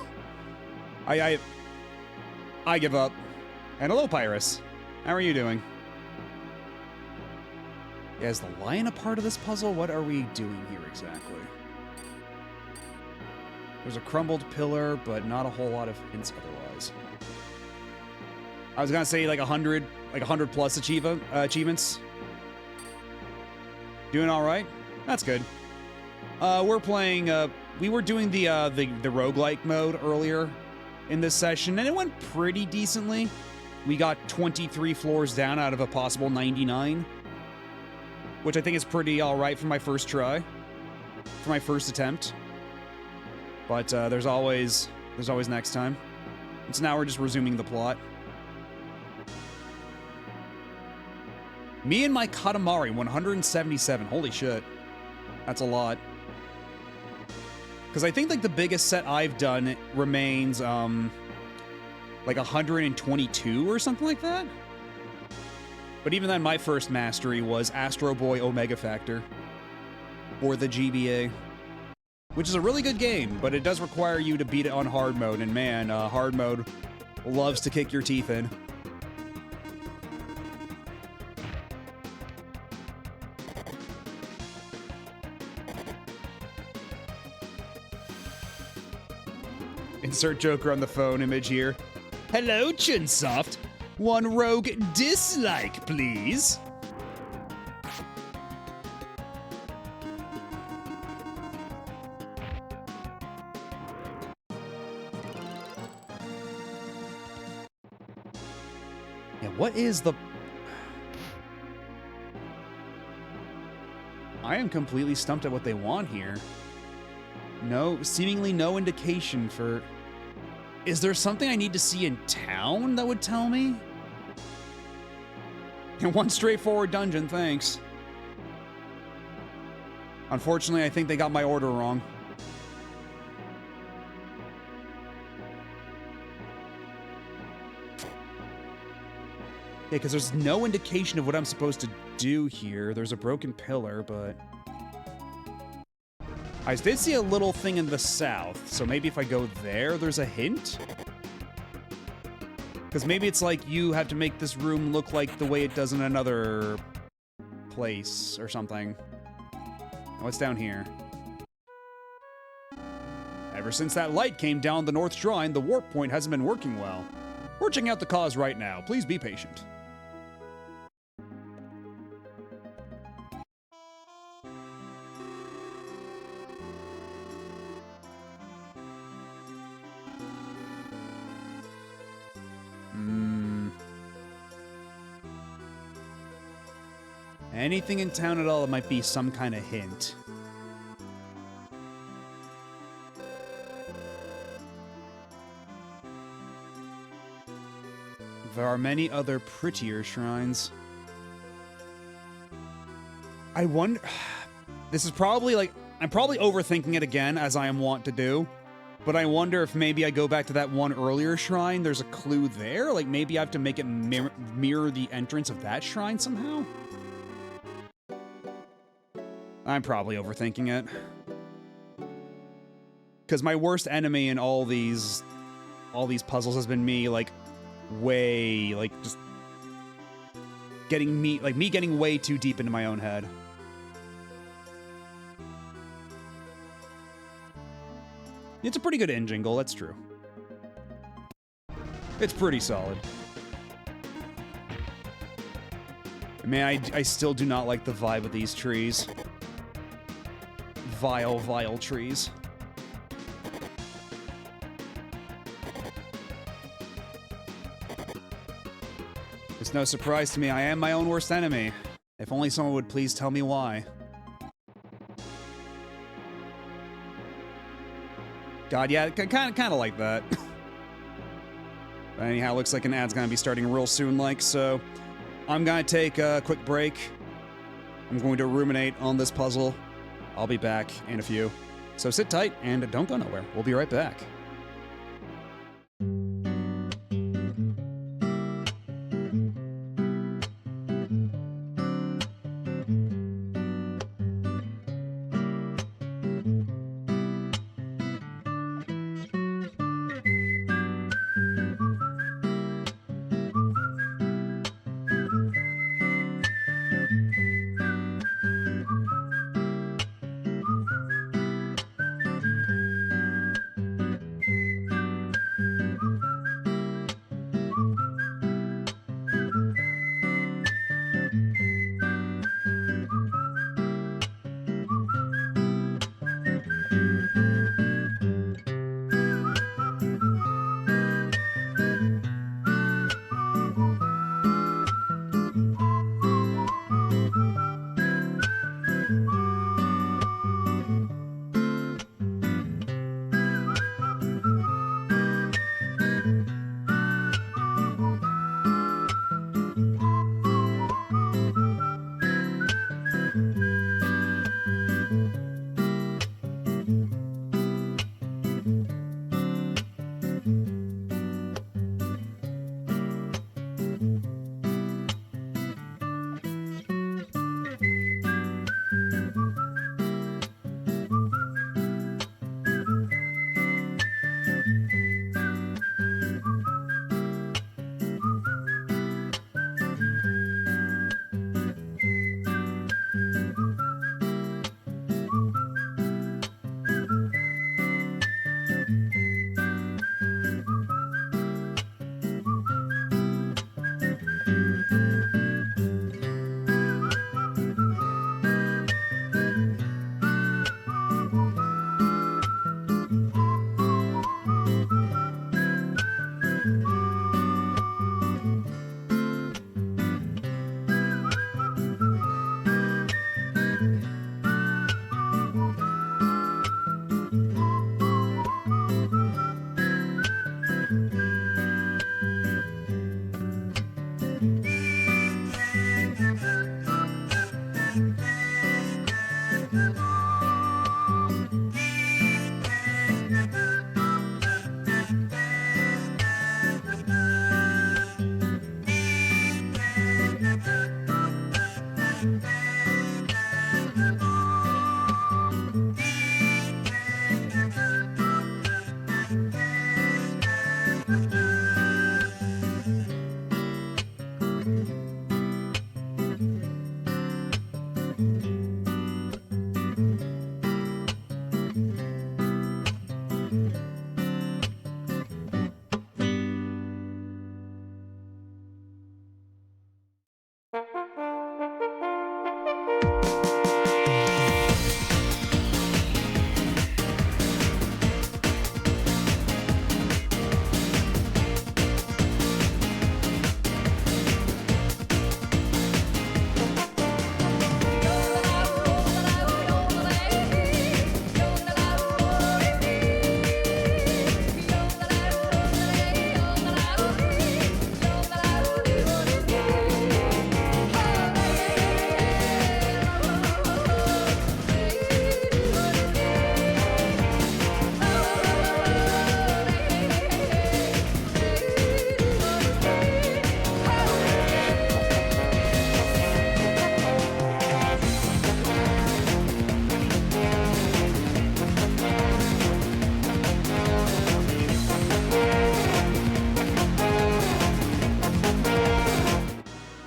I give up. And hello, Pyrus. How are you doing? Yeah, is the lion a part of this puzzle? What are we doing here exactly? There's a crumbled pillar, but not a whole lot of hints otherwise. I was gonna say like 100 plus achievements. Doing all right. That's good. We're playing. We were doing the roguelike mode earlier in this session, and it went pretty decently. We got 23 floors down out of a possible 99, which I think is pretty all right for my first try, for my first attempt. But there's always next time. And so now we're just resuming the plot. Me and my Katamari, 177. Holy shit. That's a lot. Because I think like the biggest set I've done remains like 122 or something like that. But even then, my first mastery was Astro Boy Omega Factor for the GBA, which is a really good game, but it does require you to beat it on hard mode, and man, hard mode loves to kick your teeth in. Insert Joker on the phone image here. Hello, Chunsoft. One rogue dislike, please. Yeah, what is the... I am completely stumped at what they want here. No, seemingly no indication for... Is there something I need to see in town that would tell me? And one straightforward dungeon, thanks. Unfortunately, I think they got my order wrong. Yeah, because there's no indication of what I'm supposed to do here. There's a broken pillar, but... I did see a little thing in the south, so maybe if I go there, there's a hint? Because maybe it's like you have to make this room look like the way it does in another place or something. What's down here? Ever since that light came down the North Shrine, the warp point hasn't been working well. We're checking out the cause right now. Please be patient. Anything in town at all that might be some kind of hint. There are many other prettier shrines. I wonder... This is probably like... I'm probably overthinking it again, as I am wont to do. But I wonder if maybe I go back to that one earlier shrine, there's a clue there? Like maybe I have to make it mirror the entrance of that shrine somehow? I'm probably overthinking it. Because my worst enemy in all these puzzles has been me, like, way, like, just getting me getting way too deep into my own head. It's a pretty good end jingle, that's true. It's pretty solid. Man, I still do not like the vibe of these trees. Vile, vile trees. It's no surprise to me, I am my own worst enemy. If only someone would please tell me why. God, yeah, kind of like that. But anyhow, looks like an ad's gonna be starting real soon, so I'm gonna take a quick break. I'm I'm going to ruminate on this puzzle. I'll be back in a few. So sit tight and don't go nowhere. We'll be right back.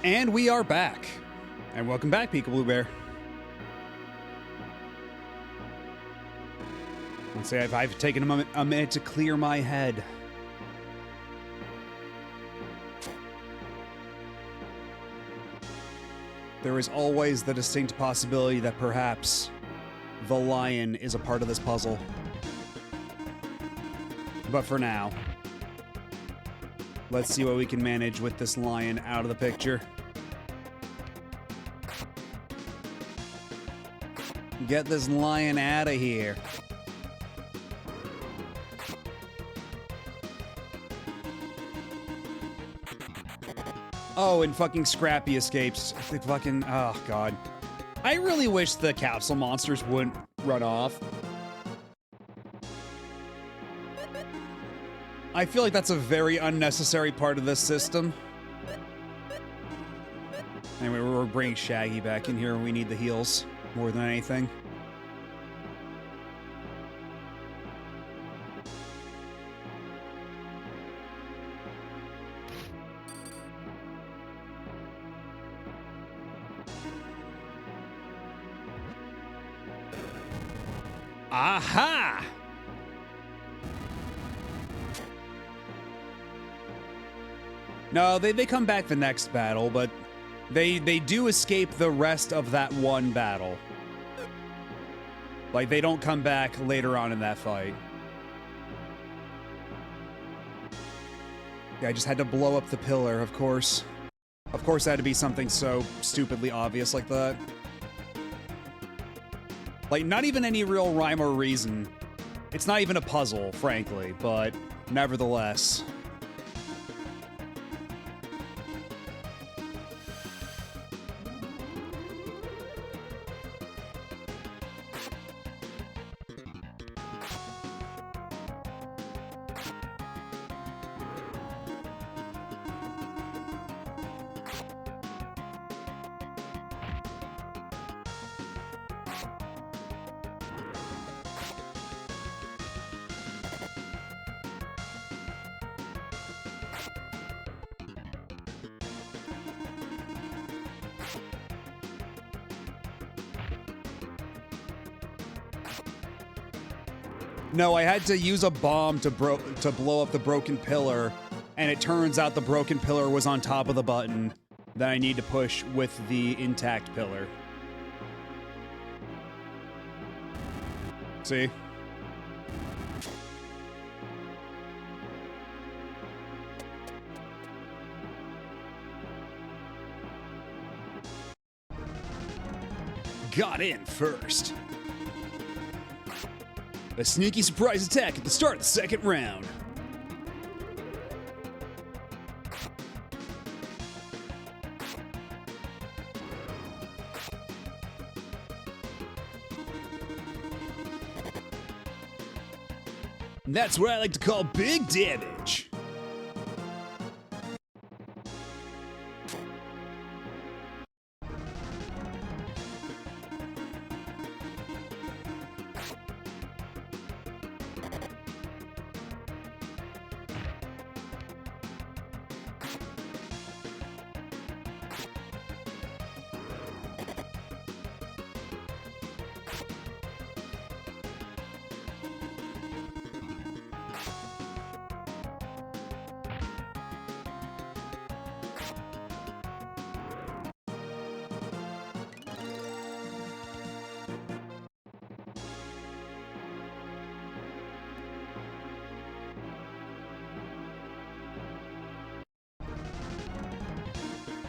And we are back. And welcome back, Peekaboo Bear. Let's say I've taken a minute to clear my head. There is always the distinct possibility that perhaps the lion is a part of this puzzle. But for now, let's see what we can manage with this lion out of the picture. Get this lion out of here. Oh, and fucking Scrappy escapes. Fucking, oh god. I really wish the capsule monsters wouldn't run off. I feel like that's a very unnecessary part of this system. Anyway, we're bringing Shaggy back in here and we need the heals more than anything. Aha! No, they come back the next battle, but they do escape the rest of that one battle. Like, they don't come back later on in that fight. Yeah, I just had to blow up the pillar, of course. Of course, it had to be something so stupidly obvious like that. Like, not even any real rhyme or reason. It's not even a puzzle, frankly, but nevertheless. No, I had to use a bomb to blow up the broken pillar, and it turns out the broken pillar was on top of the button that I need to push with the intact pillar. See? Got in first. A sneaky surprise attack at the start of the second round. And that's what I like to call big damage.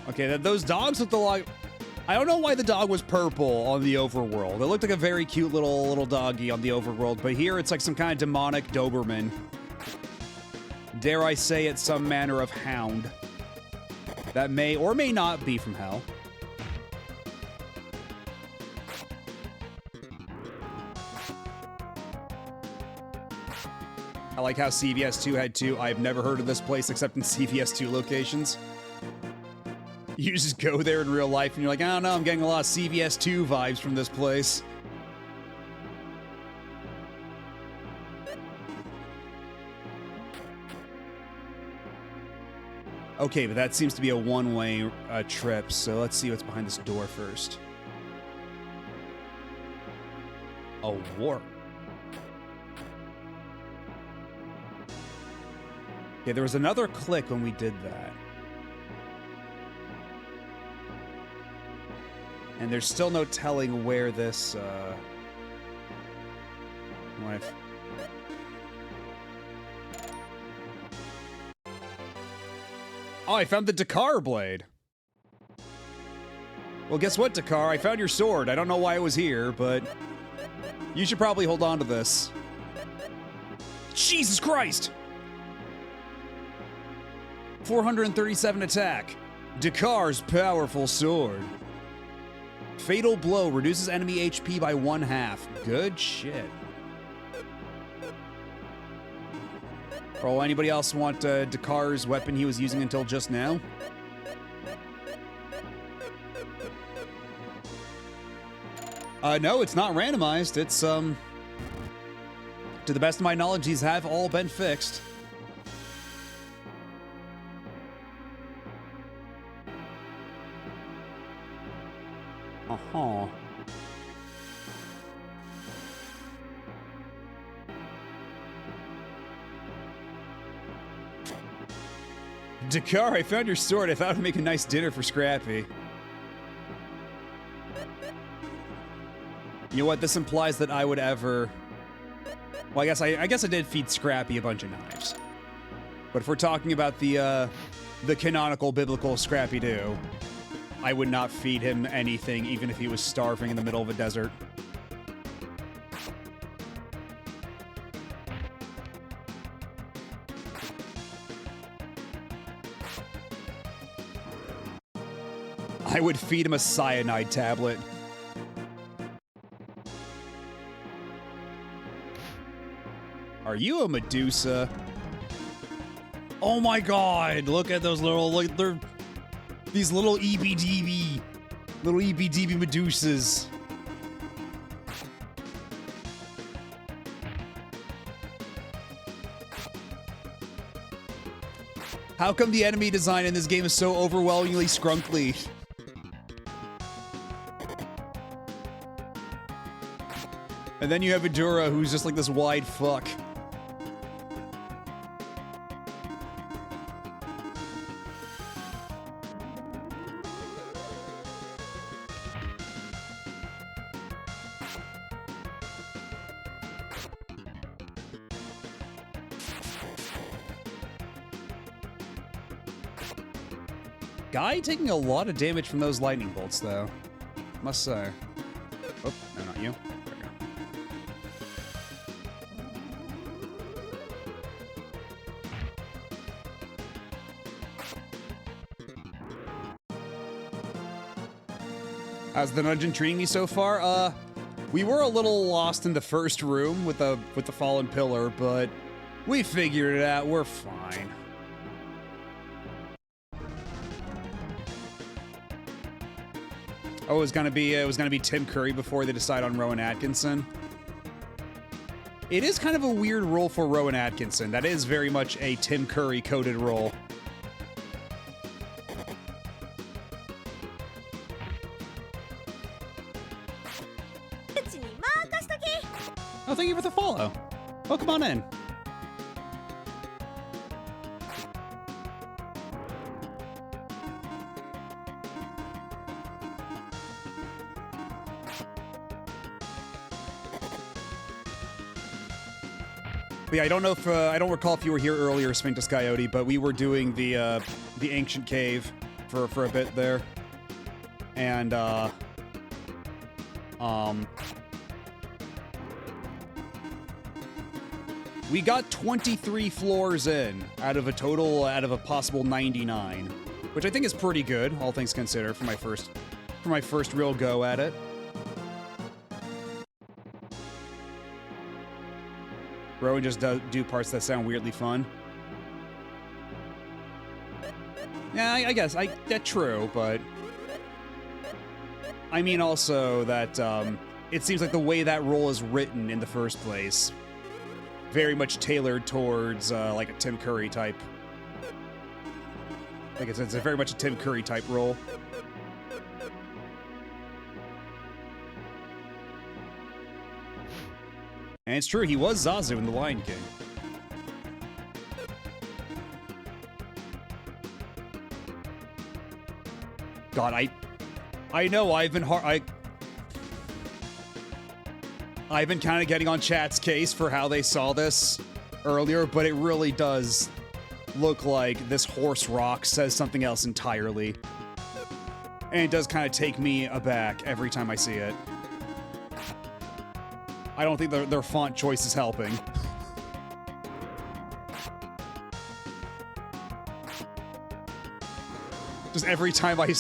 Okay, those dogs with the log. I don't know why the dog was purple on the overworld. It looked like a very cute little doggy on the overworld, but here it's like some kind of demonic Doberman. Dare I say it's some manner of hound that may or may not be from hell. I like how CVS 2 had two. I've never heard of this place except in CVS 2 locations. You just go there in real life and you're like, I don't know, I'm getting a lot of CVS 2 vibes from this place. Okay, but that seems to be a one-way trip, so let's see what's behind this door first. A warp. Okay, there was another click when we did that. And there's still no telling where this, Oh, I found the Dakar blade. Well, guess what, Dakar? I found your sword. I don't know why it was here, but you should probably hold on to this. Jesus Christ! 437 attack. Dakar's powerful sword. Fatal Blow reduces enemy HP by 1/2. Good shit. Oh, anybody else want Dakar's weapon he was using until just now? No, it's not randomized. It's, to the best of my knowledge, these have all been fixed. Uh-huh. Dakar, I found your sword. I thought it would make a nice dinner for Scrappy. You know what? This implies that I would ever... Well, I guess I did feed Scrappy a bunch of knives. But if we're talking about the canonical biblical Scrappy-Doo, I would not feed him anything, even if he was starving in the middle of a desert. I would feed him a cyanide tablet. Are you a Medusa? Oh my god, look at those little, like, they're... These little EBDB Medusas. How come the enemy design in this game is so overwhelmingly scrunkly? And then you have Adura, who's just like this wide fuck. Guy taking a lot of damage from those lightning bolts, though. Must say. Oh, no, not you. There we go. How's the dungeon treating me so far? We were a little lost in the first room with the fallen pillar, but we figured it out. We're fine. Oh, it was gonna be Tim Curry before they decide on Rowan Atkinson. It is kind of a weird role for Rowan Atkinson. That is very much a Tim Curry coded role. Oh, thank you for the follow. Welcome on in. But yeah, I don't know if I don't recall if you were here earlier, Sphinx Coyote, but we were doing the ancient cave for a bit there, and we got 23 floors in out of a possible 99, which I think is pretty good, all things considered, for my first real go at it. Rowan just do parts that sound weirdly fun. Yeah, I guess that's true, but I mean also that it seems like the way that role is written in the first place, very much tailored towards like a Tim Curry type. Like it's very much a Tim Curry type role. And it's true, he was Zazu in The Lion King. God, I know I've been kind of getting on chat's case for how they saw this earlier, but it really does look like this horse rock says something else entirely. And it does kind of take me aback every time I see it. I don't think their font choice is helping. Just every time I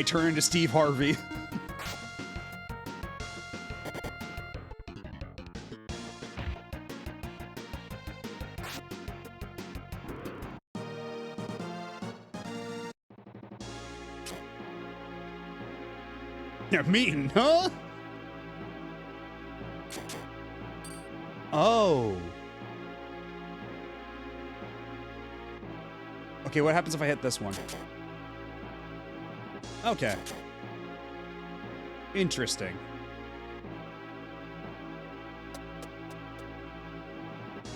turn into Steve Harvey. Yeah, mean, huh? Oh. Okay, what happens if I hit this one? Okay. Interesting.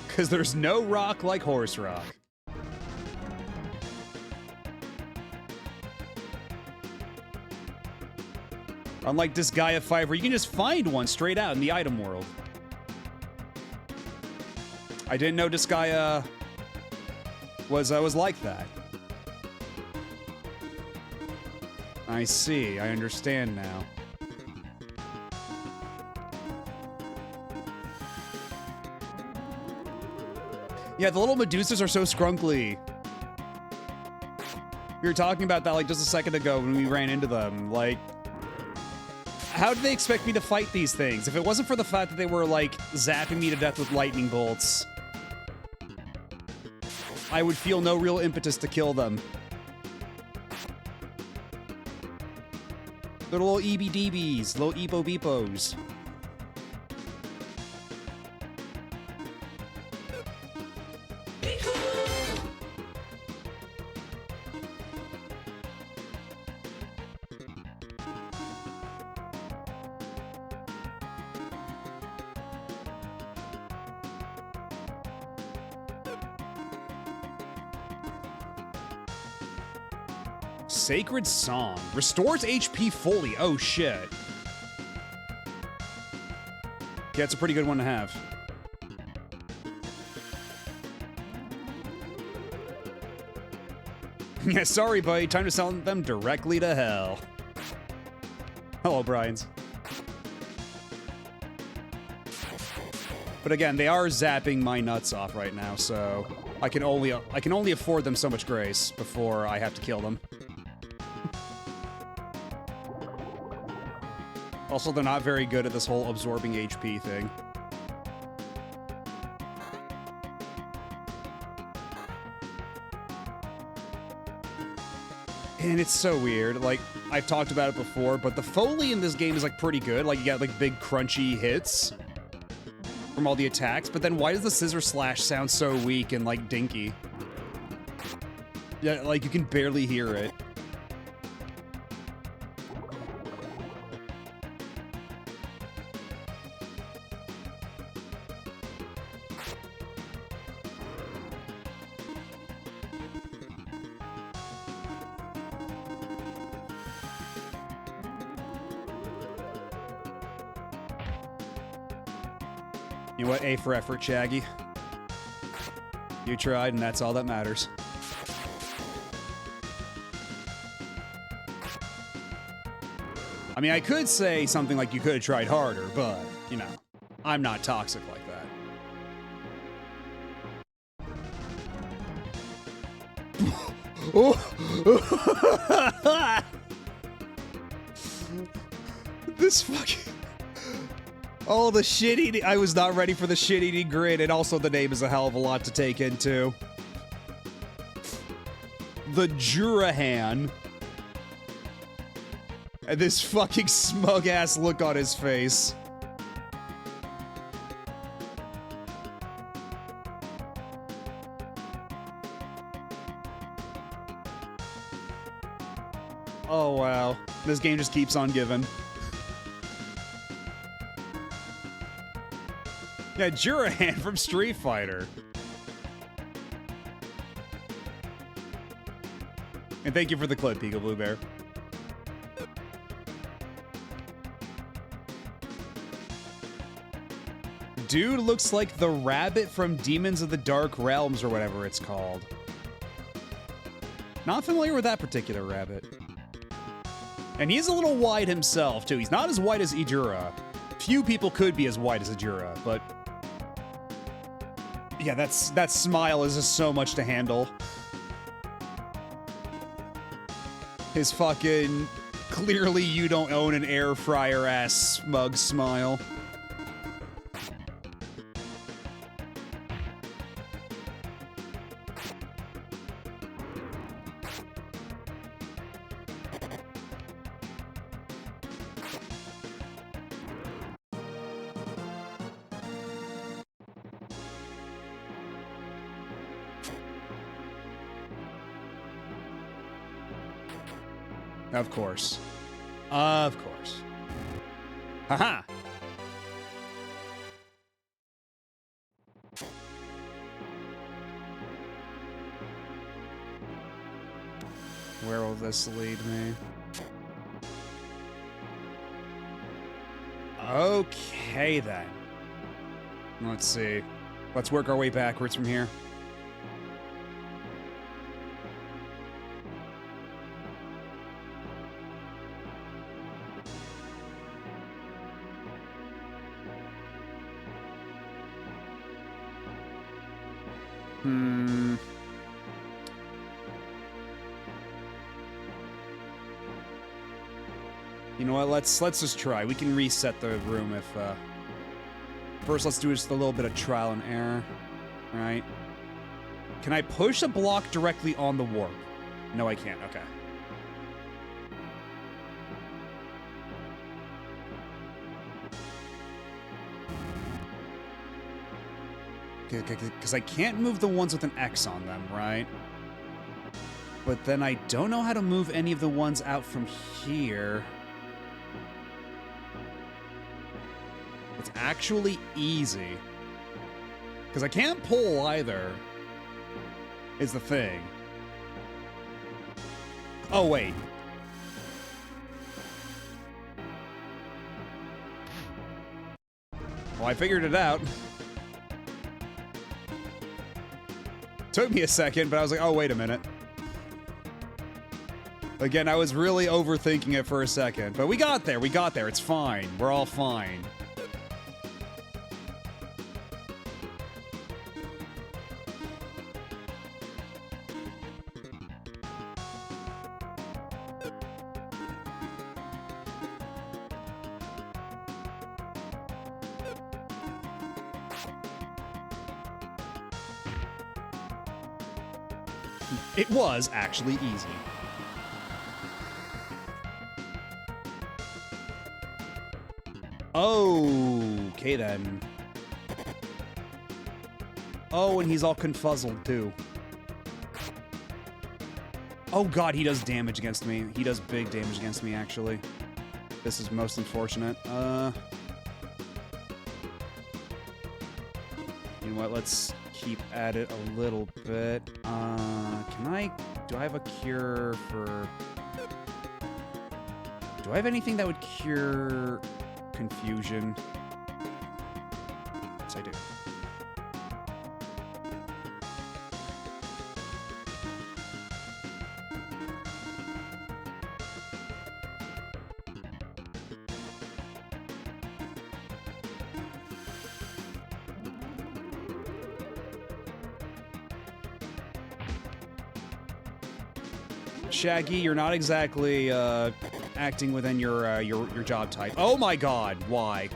Because there's no rock like horse rock. Unlike this Gaia 5, where you can just find one straight out in the item world. I didn't know Disgaea was like that. I see. I understand now. Yeah, the little Medusas are so scrunkly. We were talking about that like just a second ago when we ran into them. Like, how did they expect me to fight these things? If it wasn't for the fact that they were like zapping me to death with lightning bolts, I would feel no real impetus to kill them. They're little EBDBs, little Epo-Beepos. Sacred Song. Restores HP fully. Oh, shit. Yeah, it's a pretty good one to have. Yeah, sorry, buddy. Time to send them directly to hell. Hello, Brian's. But again, they are zapping my nuts off right now, so I can only afford them so much grace before I have to kill them. Also, they're not very good at this whole absorbing HP thing. And it's so weird. Like, I've talked about it before, but the Foley in this game is, like, pretty good. Like, you got, like, big, crunchy hits from all the attacks. But then why does the Scissor Slash sound so weak and, like, dinky? Yeah, like, you can barely hear it. You know what? A for effort, Shaggy. You tried, and that's all that matters. I mean, I could say something like you could have tried harder, but, you know, I'm not toxic like that. This fucking... Oh, the shit-eating... I was not ready for the shit-eating grid, and also the name is a hell of a lot to take into. The Jurahan. And this fucking smug-ass look on his face. Oh, wow. This game just keeps on giving. Yeah, Jurahan from Street Fighter. And thank you for the clip, Eagle Blue Bear. Dude looks like the rabbit from Demons of the Dark Realms or whatever it's called. Not familiar with that particular rabbit. And he's a little wide himself, too. He's not as wide as Ijura. Few people could be as wide as Ijura, but... yeah, that smile is just so much to handle. His fucking clearly you don't own an air fryer ass smug smile. Of course. Of course. Haha! Where will this lead me? Okay, then. Let's see. Let's work our way backwards from here. You know what? Let's just try. We can reset the room if. First, let's do just a little bit of trial and error. All right. Can I push a block directly on the warp? No, I can't. Okay. Because I can't move the ones with an X on them, right? But then I don't know how to move any of the ones out from here. It's actually easy. Because I can't pull either, is the thing. Oh, wait. Well, I figured it out. Took me a second, but I was like, oh, wait a minute. Again, I was really overthinking it for a second. But we got there. We got there. It's fine. We're all fine. It was actually easy. Okay, then. Oh, and he's all confuzzled, too. Oh, God, he does damage against me. He does big damage against me, actually. This is most unfortunate. You know what? Let's keep at it a little bit. Do I have a cure for... Do I have anything that would cure confusion? Yes, I do. Shaggy, you're not exactly acting within your job type. Oh my God, why?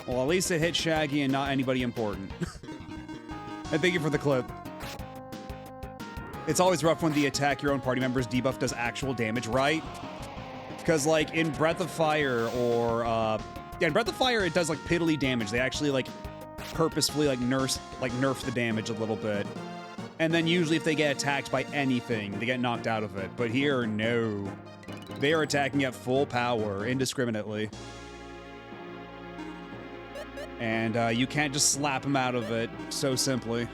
Well, at least it hit Shaggy and not anybody important. And thank you for the clip. It's always rough when the attack your own party members debuff does actual damage, right? Because like in Breath of Fire or yeah, in Breath of Fire it does like piddly damage. They actually like purposefully like nerf the damage a little bit. And then usually if they get attacked by anything, they get knocked out of it. But here, no. They are attacking at full power, indiscriminately. And you can't just slap them out of it so simply.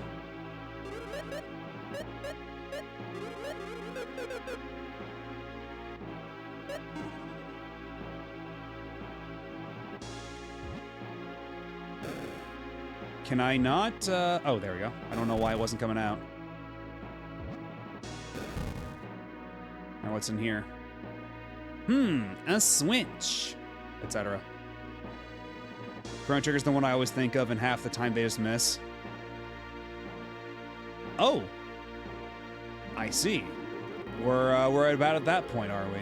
Can I not? Oh, there we go. I don't know why it wasn't coming out. Now what's in here? A switch, etc. Chrono Trigger's the one I always think of, and half the time they just miss. Oh, I see. We're about at that point, are we?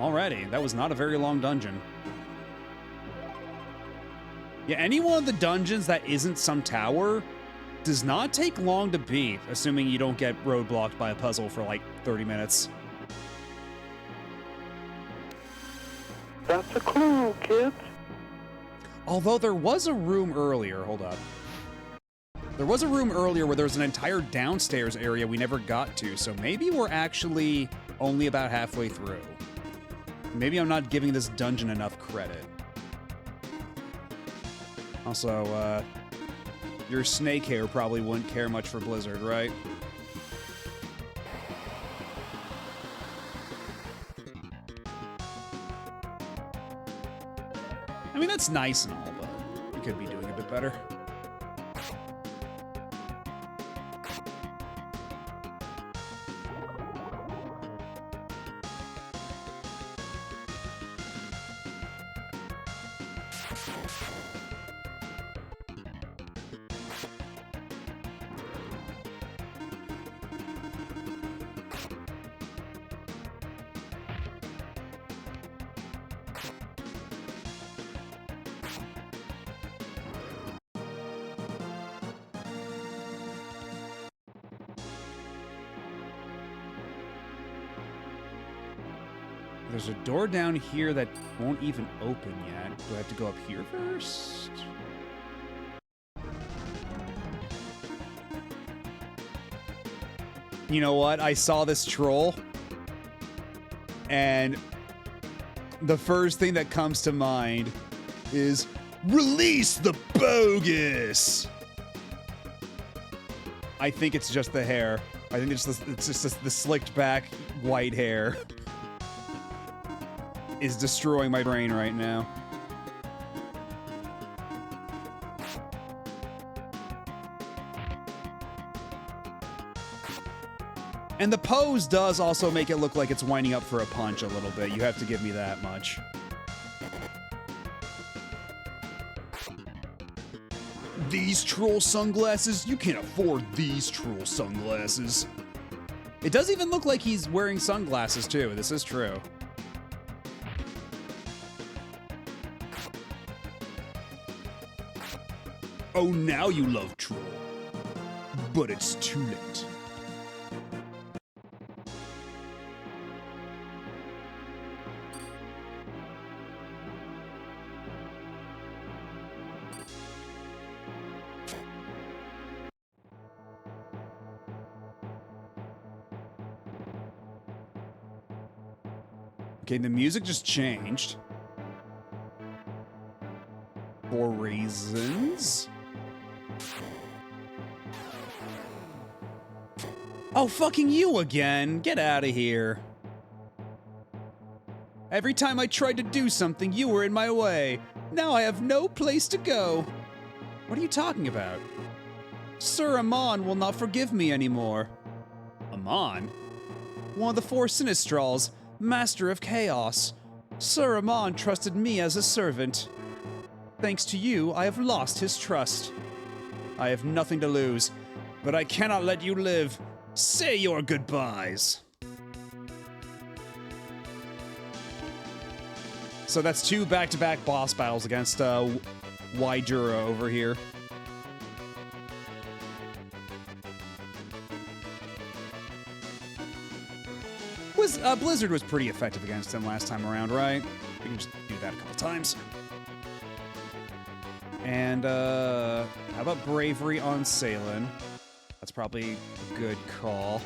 Already. That was not a very long dungeon. Yeah, any one of the dungeons that isn't some tower does not take long to beat, assuming you don't get roadblocked by a puzzle for like 30 minutes. That's a clue, kids. Although there was a room earlier, hold up. There was a room earlier where there was an entire downstairs area we never got to, so maybe we're actually only about halfway through. Maybe I'm not giving this dungeon enough credit. Also, your snake hair probably wouldn't care much for Blizzard, right? I mean, that's nice and all, but we could be doing a bit better. There's a door down here that won't even open yet. Do I have to go up here first? You know what? I saw this troll, and the first thing that comes to mind is release the bogus. I think it's just the hair. I think it's just the slicked back white hair is destroying my brain right now. And the pose does also make it look like it's winding up for a punch a little bit. You have to give me that much. These troll sunglasses? You can't afford these troll sunglasses. It does even look like he's wearing sunglasses too. This is true. Oh, now you love troll. But it's too late. Okay, the music just changed. For reasons. Oh, fucking you again. Get out of here. Every time I tried to do something, you were in my way. Now I have no place to go. What are you talking about? Sir Amon will not forgive me anymore. Amon? One of the four Sinistrals, Master of Chaos. Sir Amon trusted me as a servant. Thanks to you, I have lost his trust. I have nothing to lose, but I cannot let you live. Say your goodbyes. So that's two back-to-back boss battles against Wydura over here. Blizzard was pretty effective against him last time around, right? We can just do that a couple times. And, how about Bravery on Salen? That's probably a good call.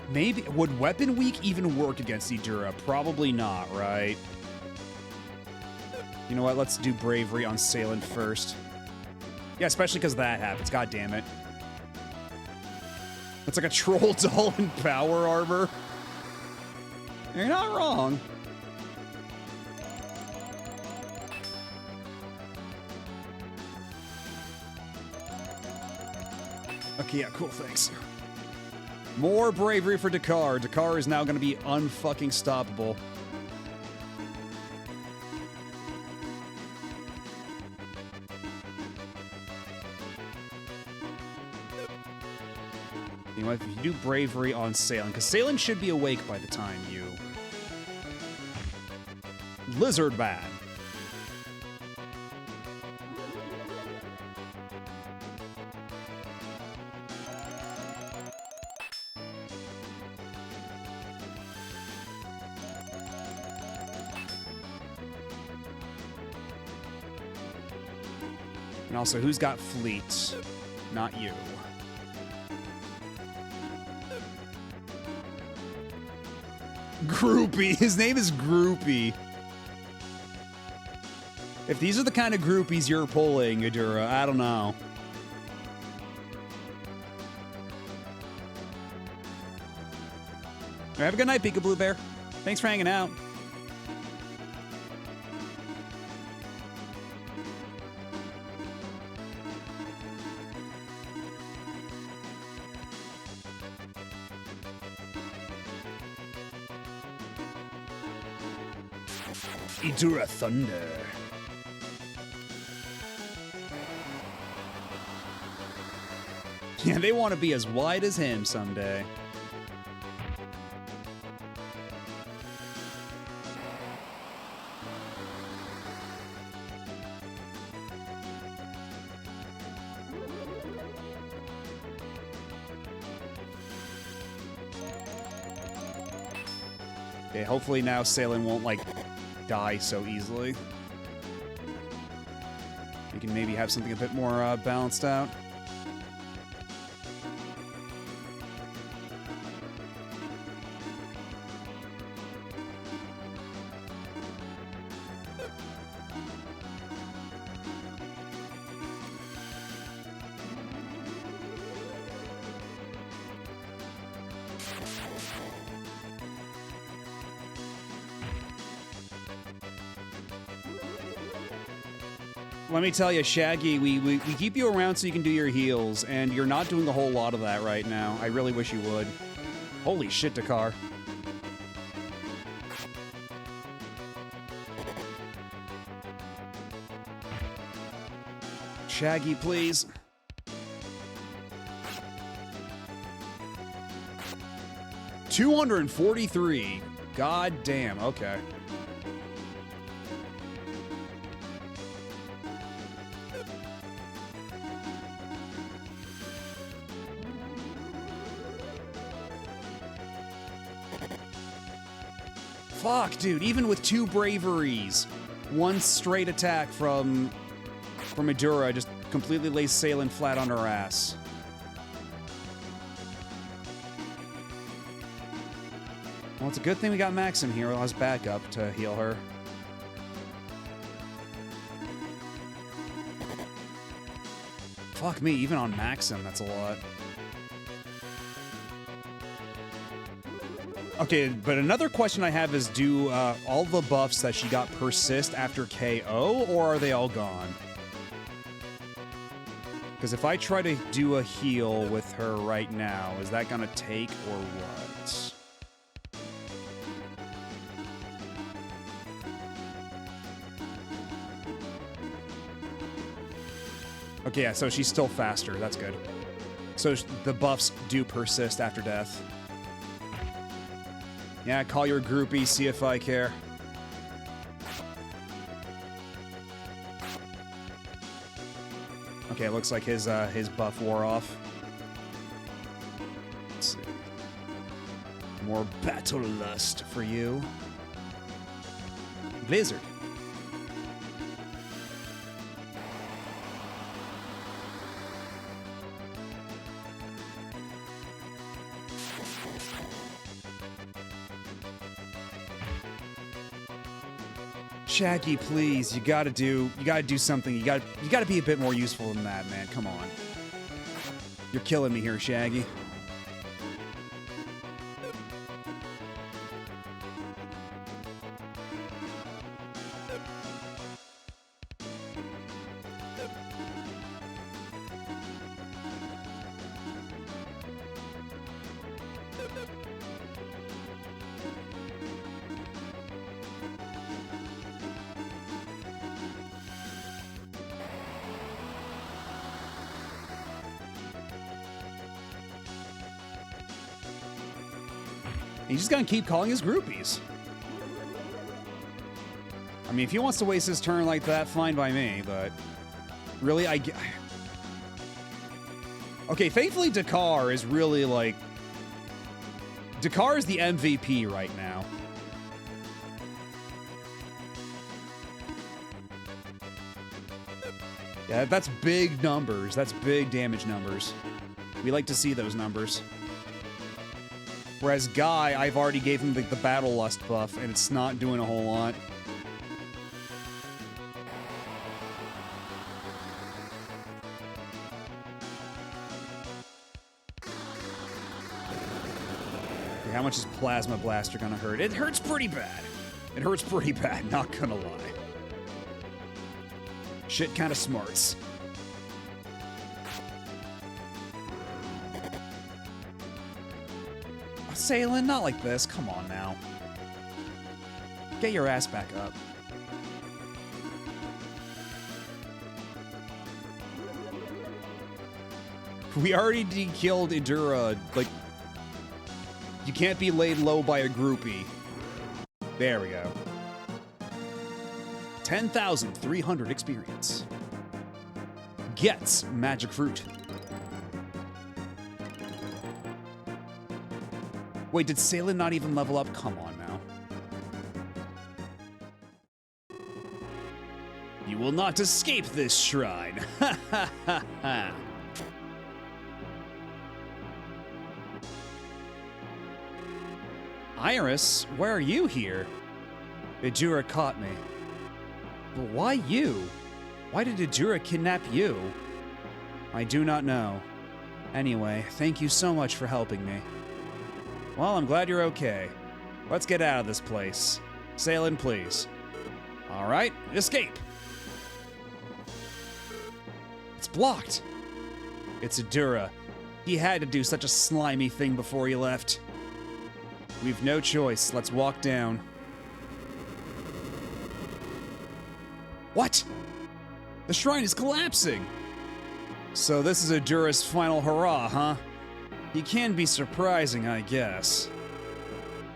Maybe, would Weapon Weak even work against Idura? Probably not, right? You know what, let's do Bravery on Salen first. Yeah, especially because that happens, god damn it. It's like a troll doll in power armor. You're not wrong. Okay, yeah, cool, thanks. More bravery for Dakar. Dakar is now going to be unfucking stoppable. You know, if you do bravery on Salen, because Salen should be awake by the time you... Lizard Man. And also, who's got fleet? Not you. Groupie. His name is Groupie. If these are the kind of groupies you're pulling, Adura, I don't know. Have a good night, Peekaboo Bear. Thanks for hanging out. Idura Thunder. Yeah, they want to be as wide as him someday. Okay, hopefully now Salen won't, like, die so easily. We can maybe have something a bit more balanced out. Let me tell you, Shaggy, we keep you around so you can do your heals, and you're not doing a whole lot of that right now. I really wish you would. Holy shit, Dakar. Shaggy, please. $243. God damn, okay. Fuck, dude, even with 2 braveries, 1 straight attack from Adura just completely lays Salen flat on her ass. Well, it's a good thing we got Maxim here as backup to heal her. Fuck me, even on Maxim, that's a lot. Okay, but another question I have is, do all the buffs that she got persist after KO, or are they all gone? Because if I try to do a heal with her right now, is that gonna take or what? Okay, yeah, so she's still faster. That's good. So the buffs do persist after death. Yeah, call your groupie, see if I care. Okay, it looks like his buff wore off. Let's see. More battle lust for you. Blizzard. Shaggy, please, you gotta do something. You gotta be a bit more useful than that, man. Come on. You're killing me here, Shaggy. He's just gonna keep calling his groupies. I mean, if he wants to waste his turn like that, fine by me, but really, okay, thankfully Dakar is really, like... Dakar is the MVP right now. Yeah, that's big numbers. That's big damage numbers. We like to see those numbers. Whereas Guy, I've already gave him the Battle Lust buff, and it's not doing a whole lot. Okay, how much is Plasma Blaster gonna hurt? It hurts pretty bad. It hurts pretty bad, not gonna lie. Shit kinda smarts. Sailing, not like this. Come on now. Get your ass back up. We already killed Idura. Like, you can't be laid low by a groupie. There we go. 10,300 experience. Gets magic fruit. Wait, did Salen not even level up? Come on now. You will not escape this shrine. Ha ha ha ha. Iris, why are you here? Idura caught me. But why you? Why did Idura kidnap you? I do not know. Anyway, thank you so much for helping me. Well, I'm glad you're okay. Let's get out of this place. Sail in, please. All right, escape. It's blocked. It's Idura. He had to do such a slimy thing before he left. We've no choice. Let's walk down. What? The shrine is collapsing. So this is Idura's final hurrah, huh? He can be surprising, I guess.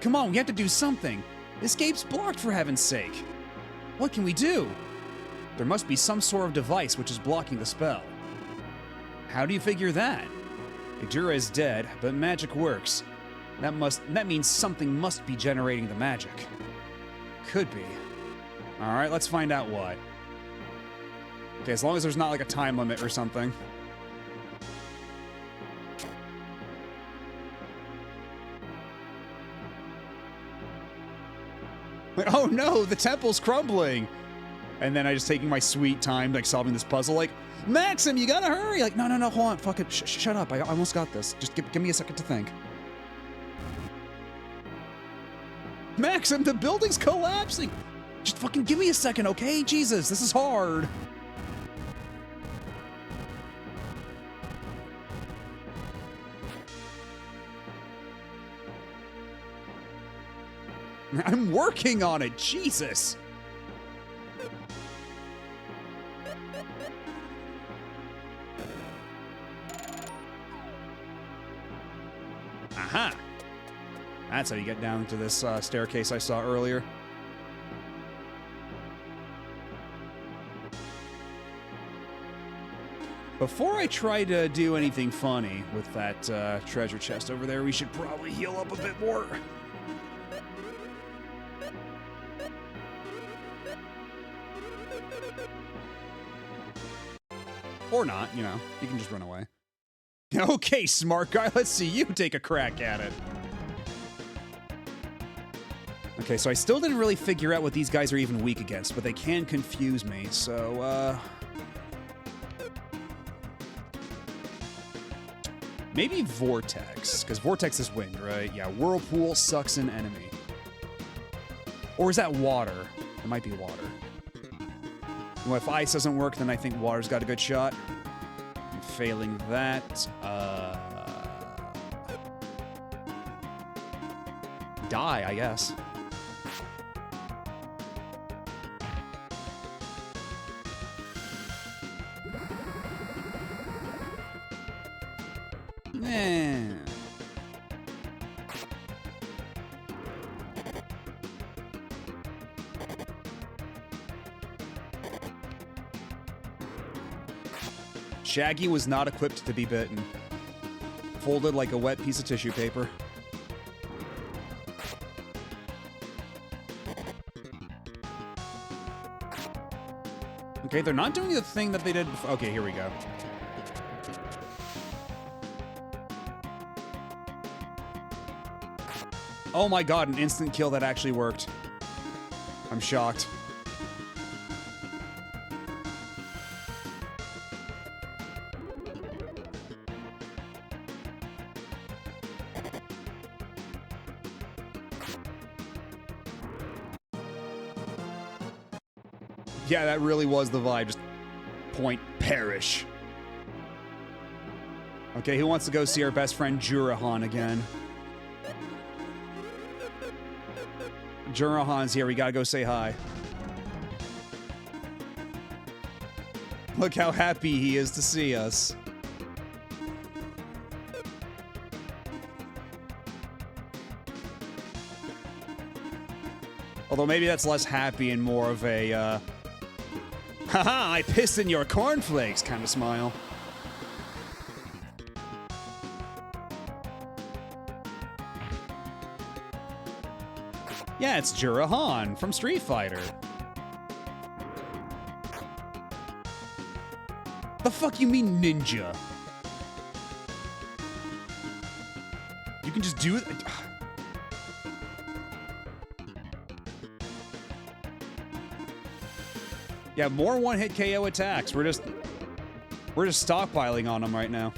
Come on, we have to do something. Escape's blocked, for heaven's sake. What can we do? There must be some sort of device which is blocking the spell. How do you figure that? Idura is dead, but magic works. That means something must be generating the magic. Could be. Alright, let's find out what. Okay, as long as there's not like a time limit or something. Like, oh no, the temple's crumbling! And then I just taking my sweet time, like, solving this puzzle, like, Maxim, you gotta hurry! Like, no, hold on, fuck it, shut up, I almost got this. Just give me a second to think. Maxim, the building's collapsing! Just fucking give me a second, okay? Jesus, this is hard. I'm working on it, Jesus! Aha! That's how you get down to this staircase I saw earlier. Before I try to do anything funny with that treasure chest over there, we should probably heal up a bit more. Or not, you know, you can just run away. Okay, smart guy, let's see you take a crack at it. Okay, so I still didn't really figure out what these guys are even weak against, but they can confuse me, so, maybe Vortex, because Vortex is wind, right? Yeah, Whirlpool sucks an enemy. Or is that water? It might be water. Well, if ice doesn't work, then I think water's got a good shot. And failing that, die, I guess. Shaggy was not equipped to be bitten. Folded like a wet piece of tissue paper. Okay, they're not doing the thing that they did before. Okay, here we go. Oh my god, an instant kill that actually worked. I'm shocked. Yeah, that really was the vibe. Just point perish. Okay, who wants to go see our best friend Jurahan again? Jurahan's here. We gotta go say hi. Look how happy he is to see us. Although maybe that's less happy and more of a, haha, I pissed in your cornflakes kind of smile. Yeah, it's Jurahan from Street Fighter. The fuck you mean ninja? You can just do it. Yeah, more one-hit KO attacks. We're just stockpiling on them right now.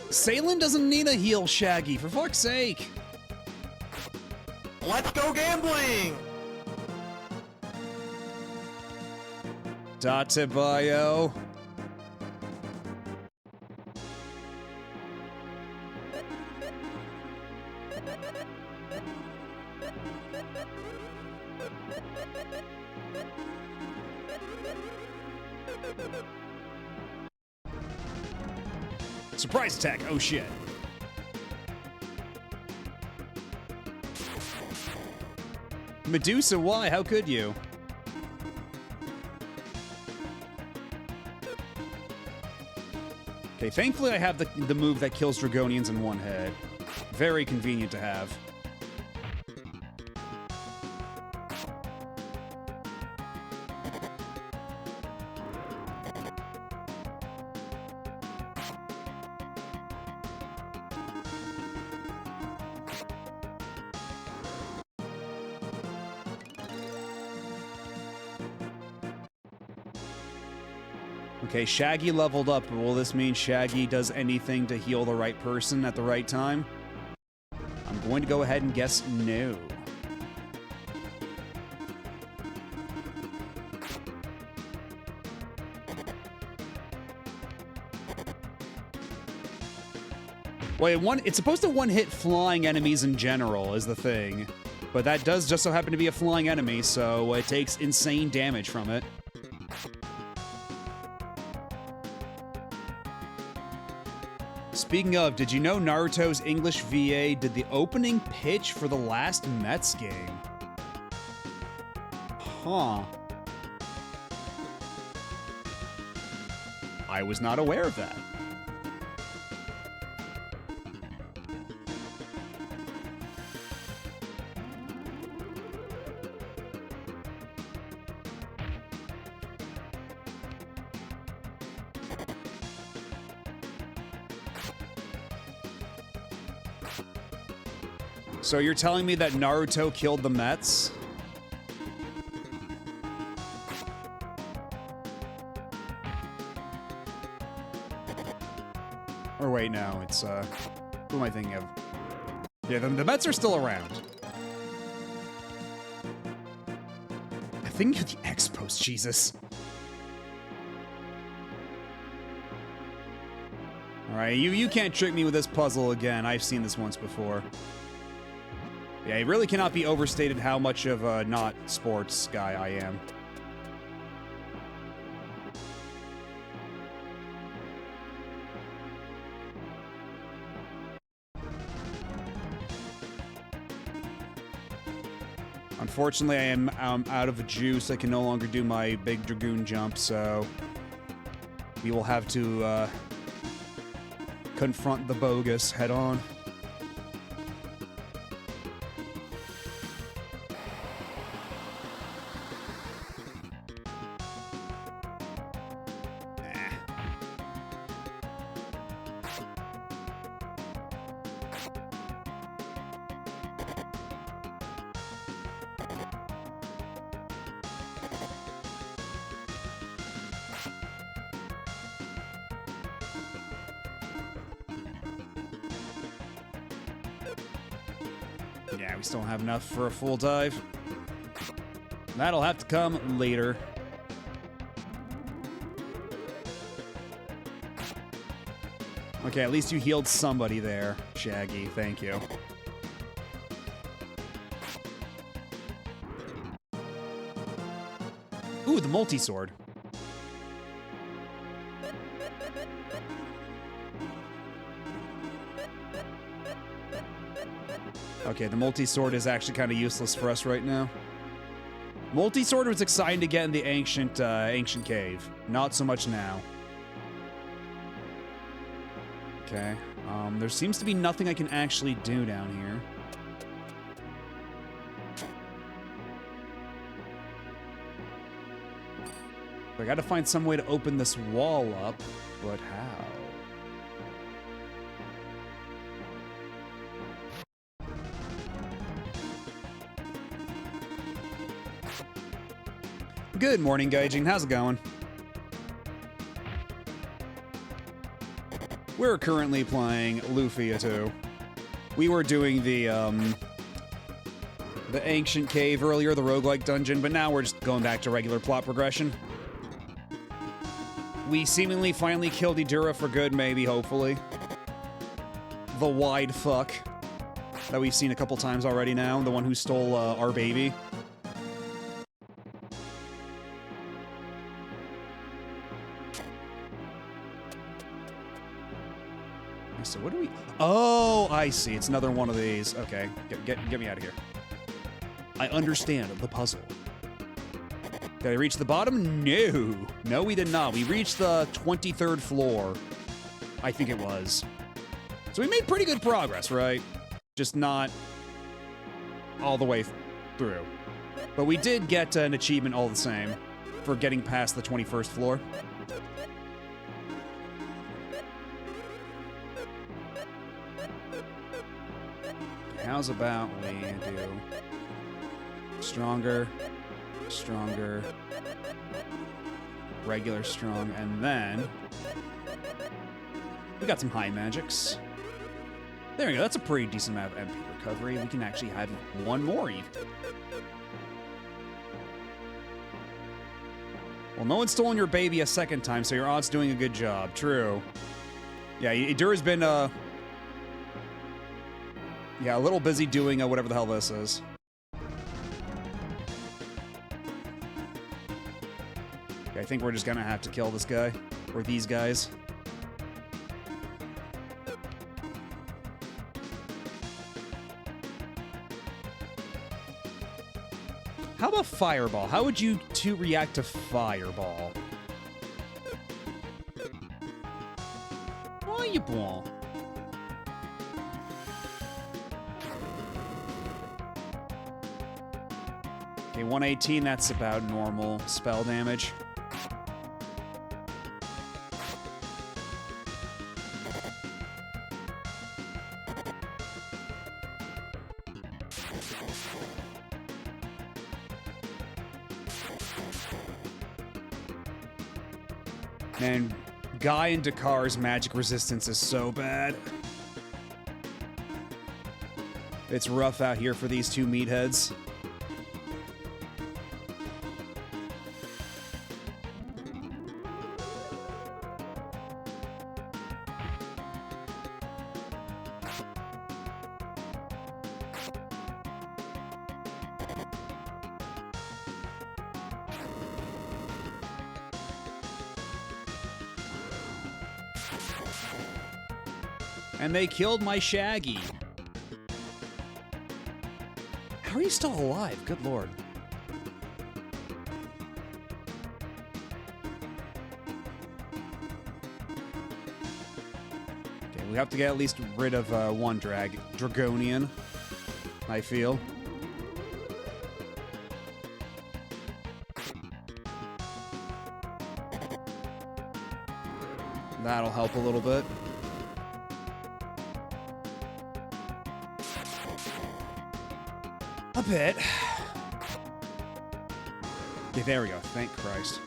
Salen doesn't need a heal, Shaggy, for fuck's sake. Let's go gambling! Datebayo. Surprise attack, oh shit. Medusa, why? How could you? Okay, thankfully I have the move that kills Dragonians in one hit. Very convenient to have. Okay, Shaggy leveled up, but will this mean Shaggy does anything to heal the right person at the right time? I'm going to go ahead and guess no. Wait, it's supposed to one-hit flying enemies in general, is the thing. But that does just so happen to be a flying enemy, so it takes insane damage from it. Speaking of, did you know Naruto's English VA did the opening pitch for the last Mets game? Huh. I was not aware of that. So you're telling me that Naruto killed the Mets? Or wait, no, it's, who am I thinking of? Yeah, the Mets are still around. I think you're the Expos, Jesus. Alright, you can't trick me with this puzzle again. I've seen this once before. Yeah, it really cannot be overstated how much of a not sports guy I am. Unfortunately, I am out of juice. I can no longer do my big Dragoon jump, so we will have to confront the bogus head on. Yeah, we still don't have enough for a full dive. That'll have to come later. Okay, at least you healed somebody there, Shaggy. Thank you. Ooh, the multi-sword. Okay, the multi-sword is actually kind of useless for us right now. Multi-sword was exciting to get in the ancient cave. Not so much now. Okay. There seems to be nothing I can actually do down here. I gotta find some way to open this wall up, but how? Good morning, Gaijin. How's it going? We're currently playing Lufia II. We were doing the ancient cave earlier, the roguelike dungeon, but now we're just going back to regular plot progression. We seemingly finally killed Idura for good, maybe, hopefully. The wide fuck that we've seen a couple times already now, the one who stole our baby. So what do we... Oh, I see. It's another one of these. Okay, get me out of here. I understand the puzzle. Did I reach the bottom? No. No, we did not. We reached the 23rd floor. I think it was. So we made pretty good progress, right? Just not all the way through. But we did get an achievement all the same for getting past the 21st floor. How's about we do stronger, stronger, regular strong, and then we got some high magics. There we go. That's a pretty decent amount of MP recovery. We can actually have one more even. Well, no one's stolen your baby a second time, so your aunt's doing a good job. True. Yeah, Idura's been yeah, a little busy doing whatever the hell this is. Okay, I think we're just gonna have to kill this guy. Or these guys. How about Fireball? How would you two react to Fireball? Fireball. Okay, 118, that's about normal spell damage. Man, Guy and Dakar's magic resistance is so bad. It's rough out here for these two meatheads. And they killed my Shaggy. How are you still alive? Good lord. Okay, we have to get at least rid of one Dragonian, I feel. That'll help a little bit. A bit. Okay, there we go. Thank Christ.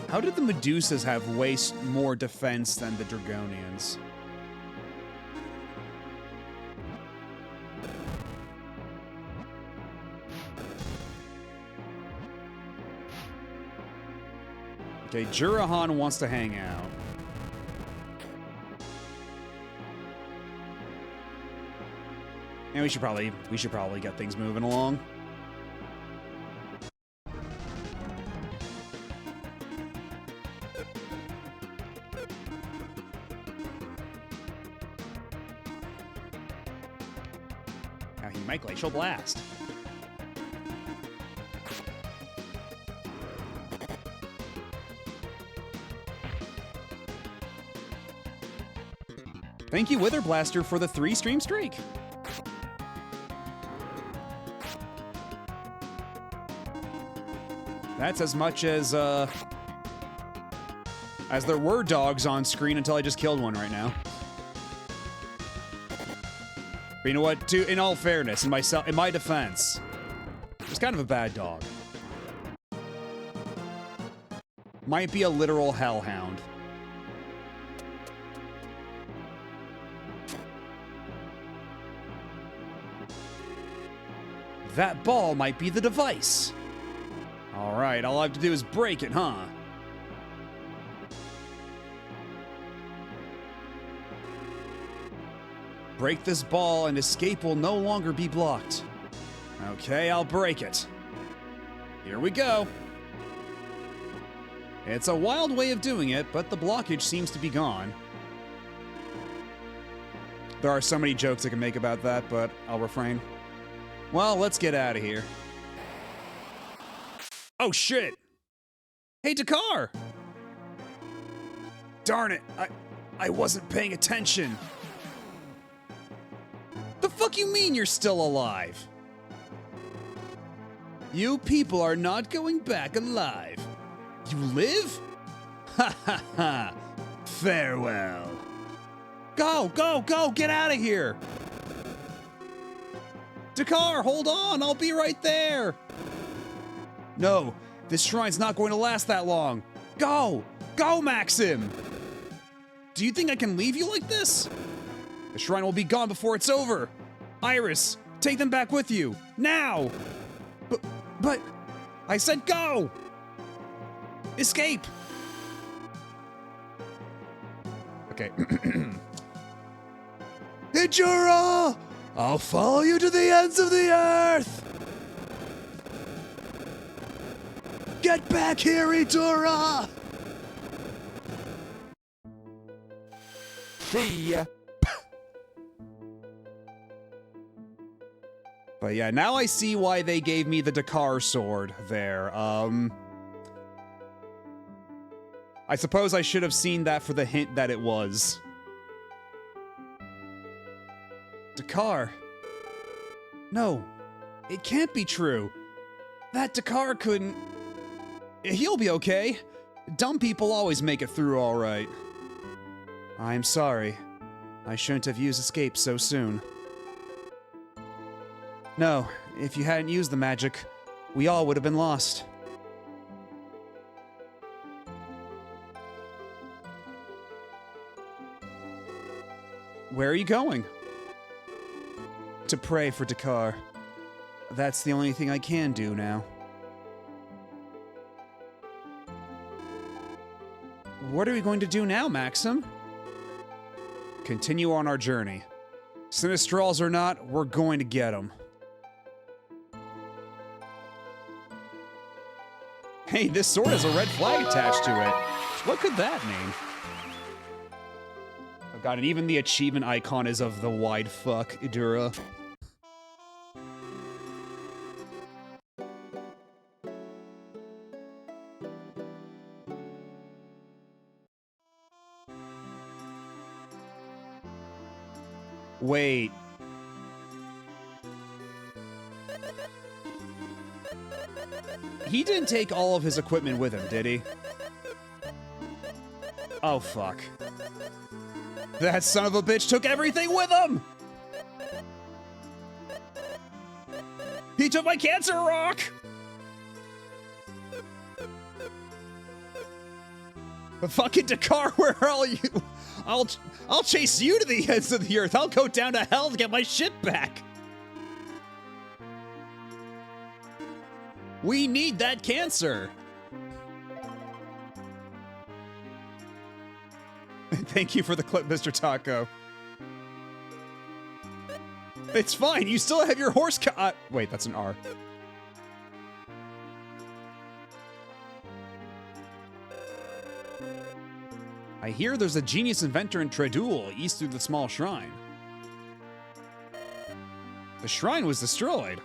How did the Medusas have way more defense than the Dragonians? Okay, Jurahan wants to hang out. And we should probably get things moving along. Now he might glacial blast. Thank you, Wither Blaster, for the 3-stream streak. That's as much as there were dogs on screen until I just killed one right now. But you know what? In all fairness, in my defense, it's kind of a bad dog. Might be a literal hellhound. That ball might be the device. All right, all I have to do is break it, huh? Break this ball and escape will no longer be blocked. Okay, I'll break it. Here we go. It's a wild way of doing it, but the blockage seems to be gone. There are so many jokes I can make about that, but I'll refrain. Well, let's get out of here. Oh, shit! Hey, Dakar! Darn it, I wasn't paying attention. The fuck you mean you're still alive? You people are not going back alive. You live? Ha ha ha! Farewell. Go, go, go! Get out of here! Dakar, hold on! I'll be right there! No, this shrine's not going to last that long. Go! Go, Maxim! Do you think I can leave you like this? The shrine will be gone before it's over. Iris, take them back with you. Now! But, I said go! Escape! Okay. Hijura! I'll follow you to the ends of the earth! Get back here, Hijura! See ya. But yeah, now I see why they gave me the Dakar sword there. I suppose I should have seen that for the hint that it was. Dakar. No, it can't be true. That Dakar couldn't... He'll be okay. Dumb people always make it through all right. I'm sorry. I shouldn't have used escape so soon. No, if you hadn't used the magic, we all would have been lost. Where are you going? To pray for Dakar. That's the only thing I can do now. What are we going to do now, Maxim? Continue on our journey. Sinistrals or not, we're going to get them. Hey, this sword has a red flag attached to it. What could that mean? Oh god, and even the achievement icon is of the wide fuck, Idura. Wait. He didn't take all of his equipment with him, did he? Oh, fuck. That son of a bitch took everything with him! He took my cancer rock! Fucking Dakar, where are you? I'll chase you to the ends of the earth. I'll go down to hell to get my shit back. We need that cancer. Thank you for the clip, Mr. Taco. It's fine. You still have your horse wait, that's an R. I hear there's a genius inventor in Tredul, east through the small shrine. The shrine was destroyed.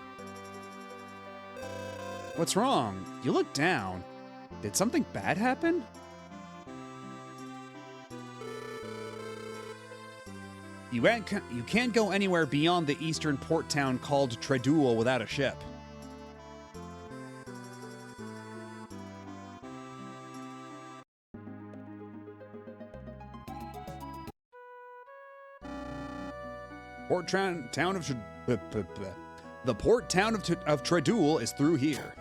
What's wrong? You look down. Did something bad happen? You can't go anywhere beyond the eastern port town called Tredul without a ship. The port town of Tredul is through here.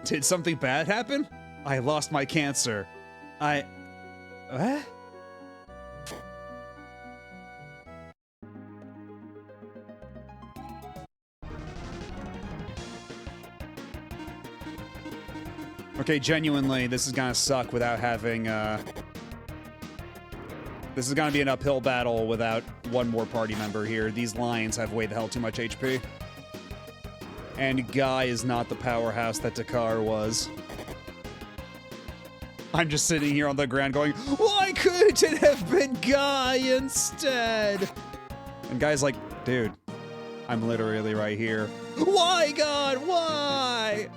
Did something bad happen? I lost my cancer. What? Okay, genuinely, this is gonna suck without having, this is gonna be an uphill battle without one more party member here. These lions have way the hell too much HP. And Guy is not the powerhouse that Dakar was. I'm just sitting here on the ground going, why couldn't it have been Guy instead? And Guy's like, dude, I'm literally right here. Why, God, why?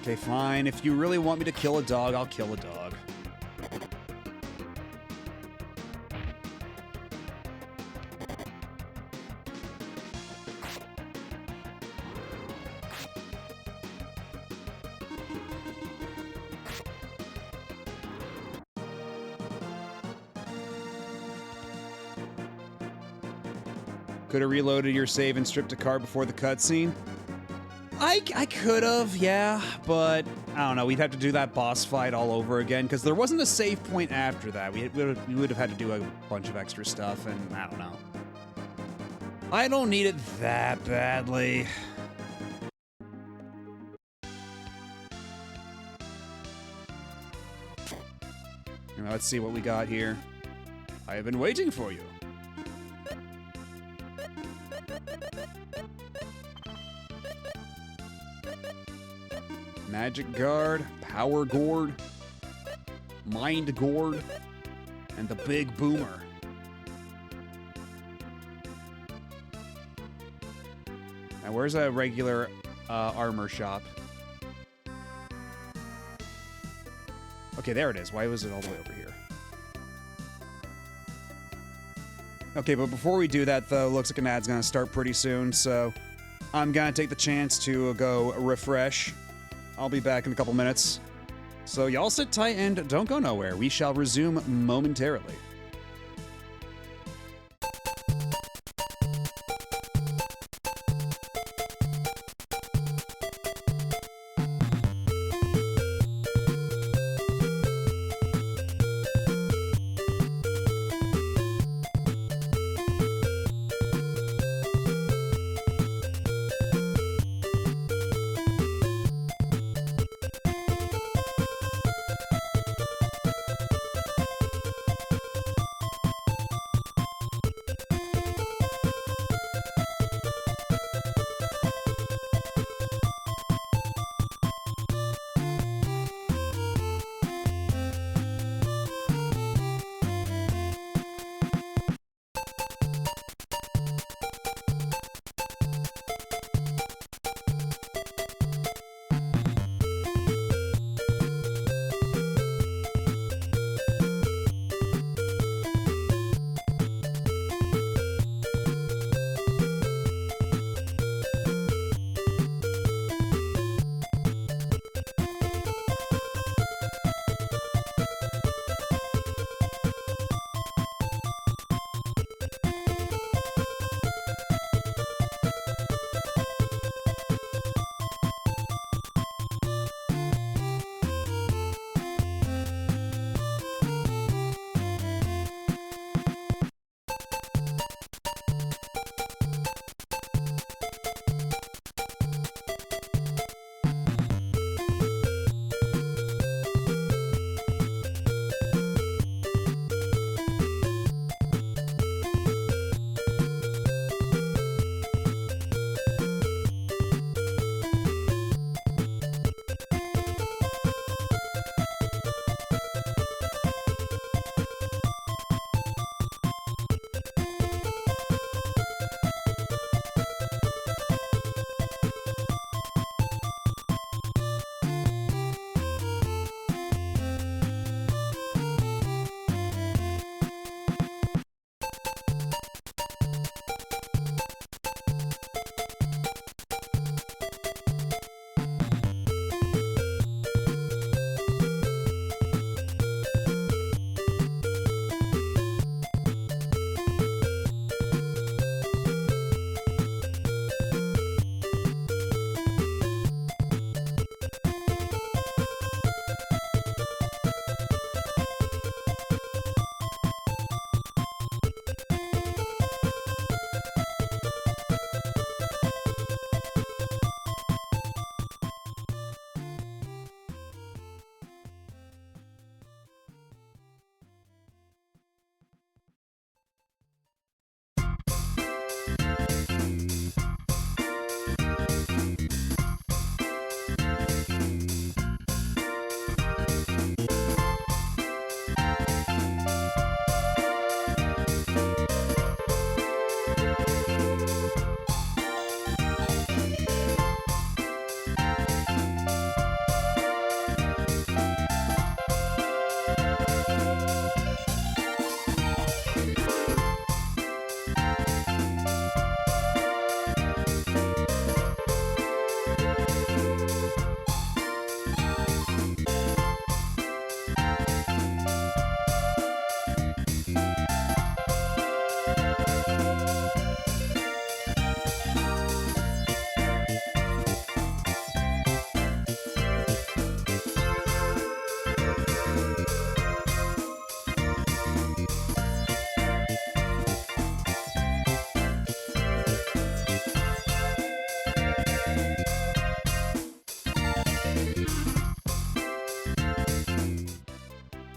Okay, fine. If you really want me to kill a dog, I'll kill a dog. Could have reloaded your save and stripped a car before the cutscene. I could have, yeah, but I don't know. We'd have to do that boss fight all over again because there wasn't a save point after that. We would have had to do a bunch of extra stuff, and I don't know. I don't need it that badly. Now, let's see what we got here. I have been waiting for you. Magic Guard, Power Gourd, Mind Gourd, and the Big Boomer. Now, where's a regular armor shop? Okay, there it is. Why was it all the way over here? Okay, but before we do that, though, looks like an ad's gonna start pretty soon, so I'm gonna take the chance to go refresh. I'll be back in a couple minutes. So y'all sit tight and don't go nowhere. We shall resume momentarily.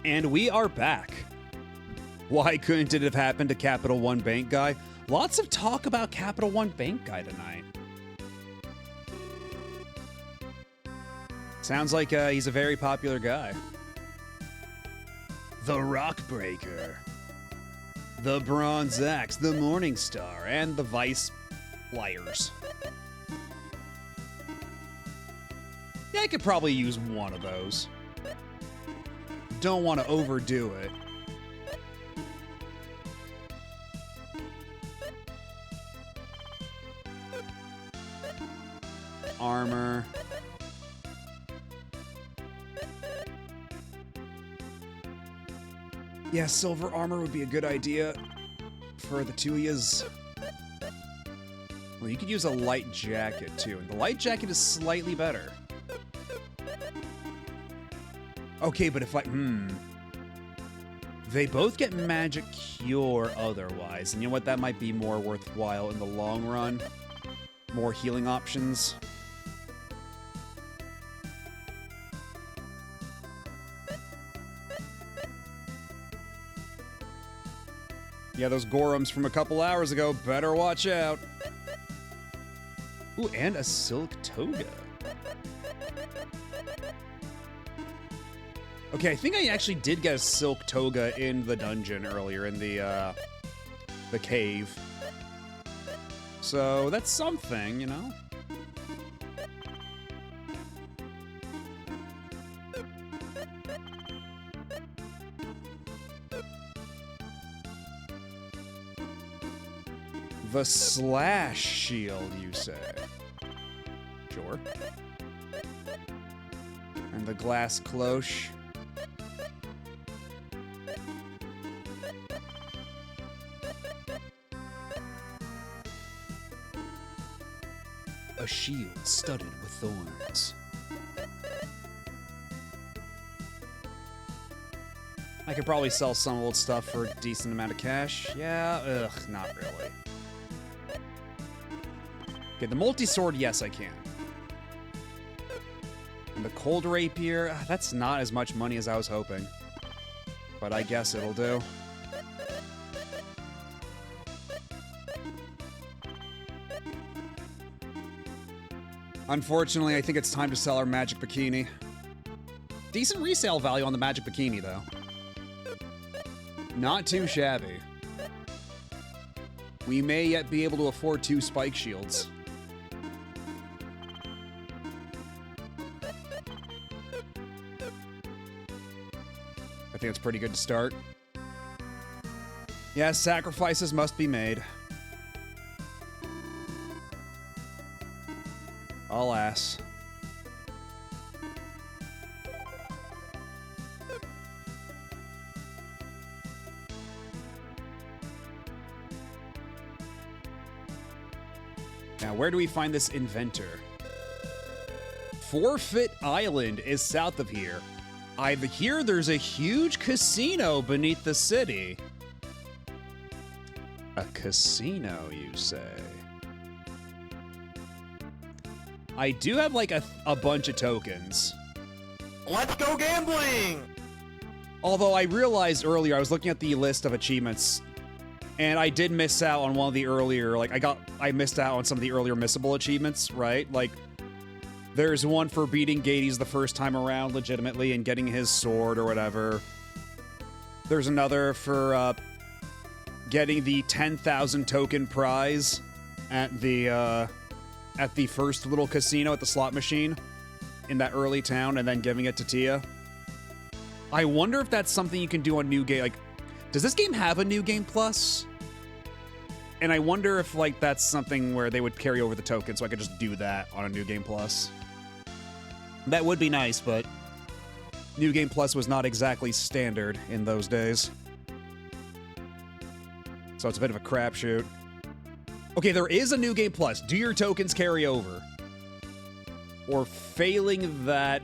And we are back. Why couldn't it have happened to Capital One Bank Guy? Lots of talk about Capital One Bank Guy tonight. Sounds like he's a very popular guy. The Rock Breaker, the Bronze Axe, the Morning Star, and the Vice Flyers. Yeah, I could probably use one of those. Don't want to overdo it. Armor. Yeah, silver armor would be a good idea for the two of yous. Well, you could use a light jacket, too. And the light jacket is slightly better. Okay, but if I... They both get magic cure otherwise. And you know what? That might be more worthwhile in the long run. More healing options. Yeah, those Gorums from a couple hours ago. Better watch out. Ooh, and a silk toga. Okay, I think I actually did get a silk toga in the dungeon earlier in the cave. So that's something, you know? The slash shield, you say? Sure. And the glass cloche. A shield studded with thorns. I could probably sell some old stuff for a decent amount of cash. Yeah, ugh, not really. Okay, the multi-sword, yes, I can. And the cold rapier, that's not as much money as I was hoping. But I guess it'll do. Unfortunately, I think it's time to sell our magic bikini. Decent resale value on the magic bikini, though. Not too shabby. We may yet be able to afford 2 spike shields. I think it's pretty good to start. Yes, sacrifices must be made. Alas. Now, where do we find this inventor? Forfeit Island is south of here. I hear there's a huge casino beneath the city. A casino, you say? I do have, like, a bunch of tokens. Let's go gambling! Although I realized earlier, I was looking at the list of achievements, and I did miss out on one of the earlier, like, I missed out on some of the earlier missable achievements, right? Like, there's one for beating Gades the first time around legitimately and getting his sword or whatever. There's another for getting the 10,000 token prize at the first little casino at the slot machine in that early town and then giving it to Tia. I wonder if that's something you can do on New Game. Like, does this game have a New Game Plus? And I wonder if, like, that's something where they would carry over the token so I could just do that on a New Game Plus. That would be nice, but New Game Plus was not exactly standard in those days. So it's a bit of a crapshoot. Okay, there is a New Game Plus. Do your tokens carry over? Or failing that...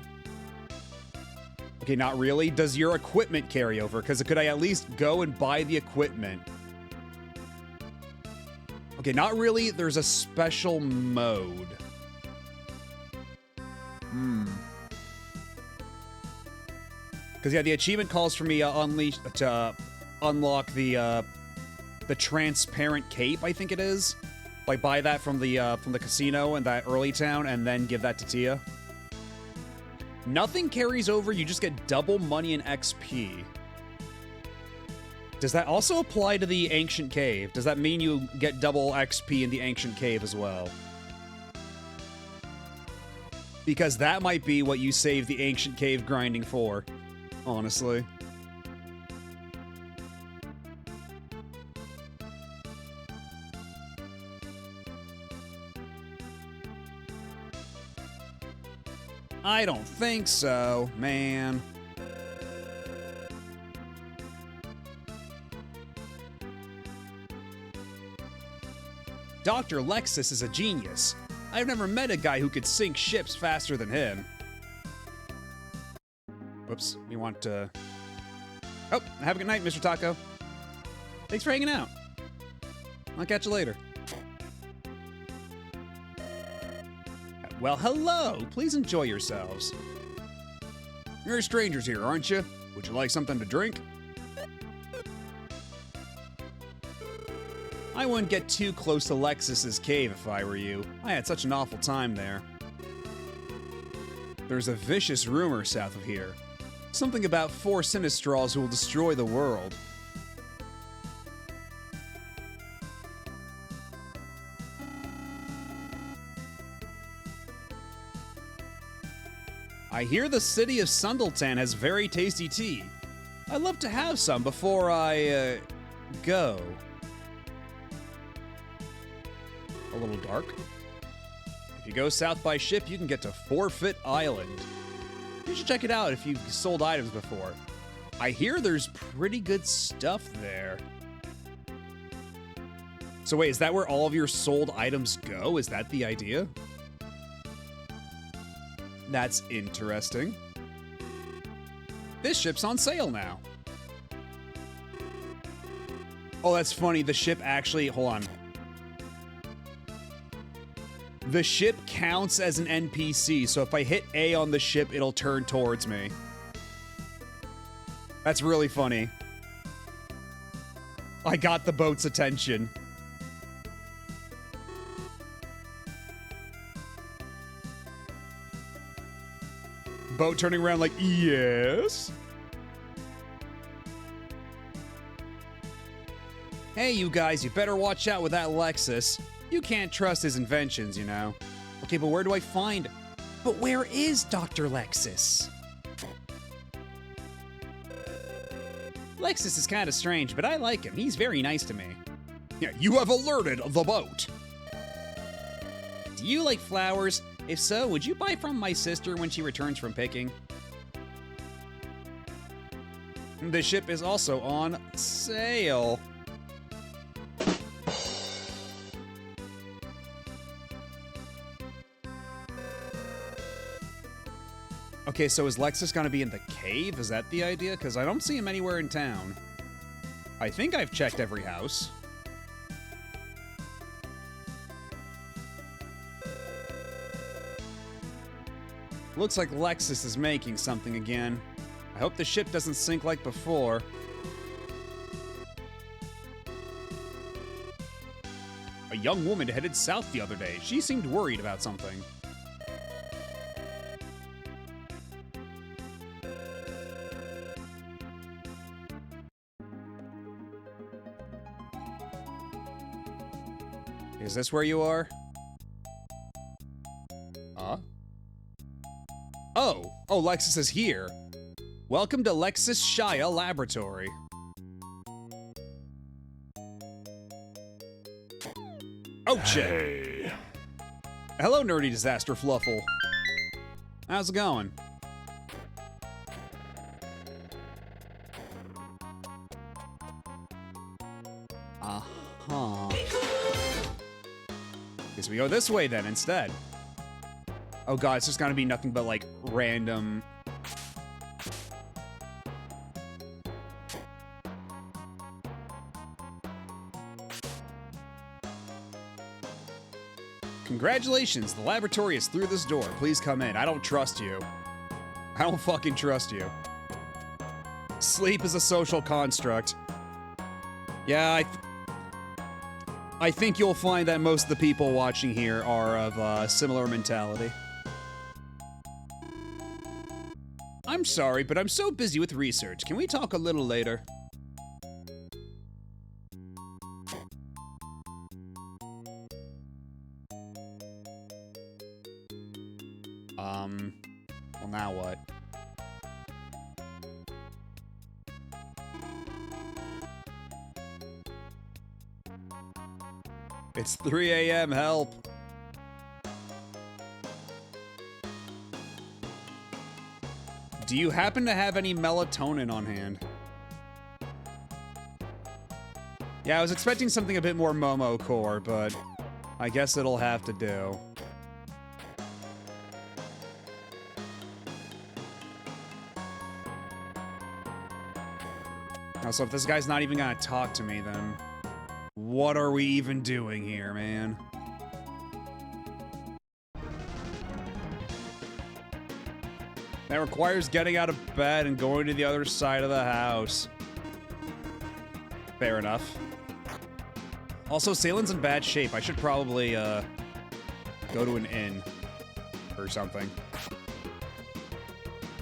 Okay, not really. Does your equipment carry over? Because could I at least go and buy the equipment? Okay, not really. There's a special mode. Because yeah, the achievement calls for me to unlock the transparent cape, I think it is. Like buy that from the casino in that early town and then give that to Tia. Nothing carries over, you just get double money and XP. Does that also apply to the ancient cave? Does that mean you get double XP in the ancient cave as well? Because that might be what you save the ancient cave grinding for, honestly. I don't think so, man. Dr. Lexus is a genius. I've never met a guy who could sink ships faster than him. Whoops, we want to... Oh, have a good night, Mr. Taco. Thanks for hanging out. I'll catch you later. Well, hello. Please enjoy yourselves. You're strangers here, aren't you? Would you like something to drink? I wouldn't get too close to Lexus's cave if I were you. I had such an awful time there. There's a vicious rumor south of here. Something about 4 Sinistrals who will destroy the world. I hear the city of Sundleton has very tasty tea. I'd love to have some before I, go. A little dark. If you go south by ship, you can get to Forfeit Island. You should check it out if you've sold items before. I hear there's pretty good stuff there. So wait, is that where all of your sold items go? Is that the idea? That's interesting. This ship's on sale now. Oh, that's funny. The ship actually... Hold on. The ship counts as an NPC, so if I hit A on the ship, it'll turn towards me. That's really funny. I got the boat's attention. Boat turning around like, yes? Hey, you guys, you better watch out with that Lexus. You can't trust his inventions, you know. Okay, but where do I find... But where is Dr. Lexus? Lexus is kind of strange, but I like him. He's very nice to me. Yeah, you have alerted the boat. Do you like flowers? If so, would you buy from my sister when she returns from picking? The ship is also on sale. Okay, so is Lexus gonna be in the cave? Is that the idea? Because I don't see him anywhere in town. I think I've checked every house. Looks like Lexus is making something again. I hope the ship doesn't sink like before. A young woman headed south the other day. She seemed worried about something. Is this where you are? Oh, Lexus is here. Welcome to Lexus Shia Laboratory. Oh, shit. Hey. Hello, Nerdy Disaster Fluffle. How's it going? Uh-huh. Guess we go this way then instead. Oh god, it's just gonna be nothing but like random... Congratulations, the laboratory is through this door. Please come in. I don't trust you. I don't fucking trust you. Sleep is a social construct. Yeah, I think you'll find that most of the people watching here are of a similar mentality. I'm sorry, but I'm so busy with research. Can we talk a little later? Well, now what? It's 3 a.m., help! Do you happen to have any melatonin on hand? Yeah, I was expecting something a bit more Momo-core, but I guess it'll have to do. Now, so if this guy's not even gonna talk to me, then what are we even doing here, man? That requires getting out of bed and going to the other side of the house. Fair enough. Also, Salen's in bad shape. I should probably, go to an inn. Or something.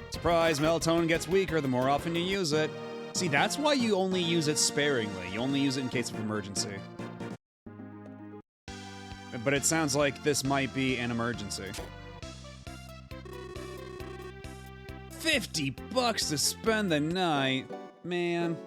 Surprise, melatonin gets weaker the more often you use it. See, that's why you only use it sparingly. You only use it in case of emergency. But it sounds like this might be an emergency. 50 bucks to spend the night, man.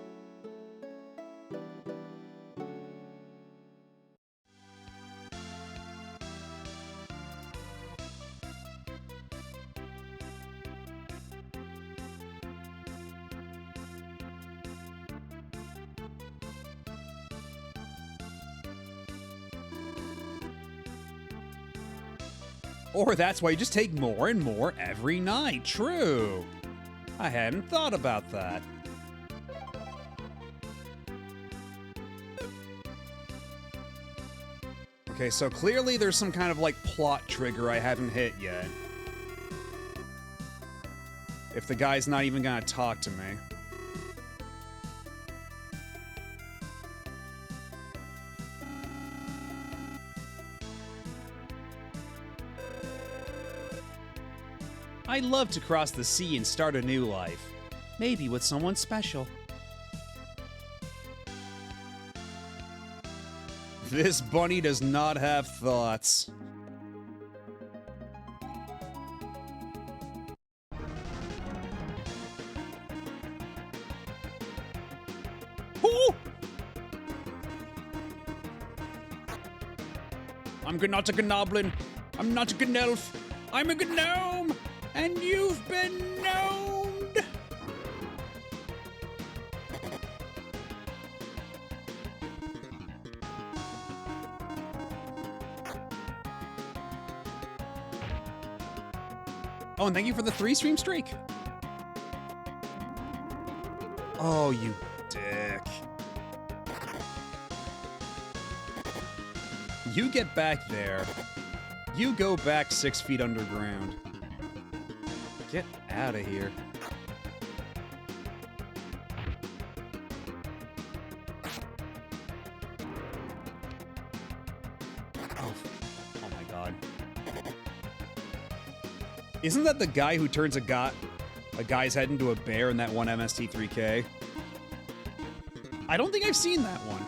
Or that's why you just take more and more every night. True. I hadn't thought about that. Okay, so clearly there's some kind of, like, plot trigger I haven't hit yet. If the guy's not even gonna talk to me. I'd love to cross the sea and start a new life. Maybe with someone special. This bunny does not have thoughts. Ooh! I'm not a gnoblin. I'm not a gnelf. I'm a gnome. And you've been gnomed! Oh, and thank you for the 3-stream streak. Oh, you dick. You get back there. You go back 6 feet underground. Get out of here. Oh my god. Isn't that the guy who turns a guy's head into a bear in that one MST3K? I don't think I've seen that one.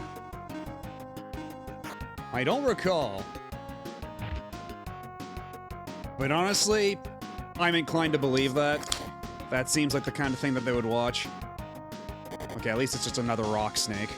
I don't recall. But honestly, I'm inclined to believe that. That seems like the kind of thing that they would watch. Okay, at least it's just another rock snake.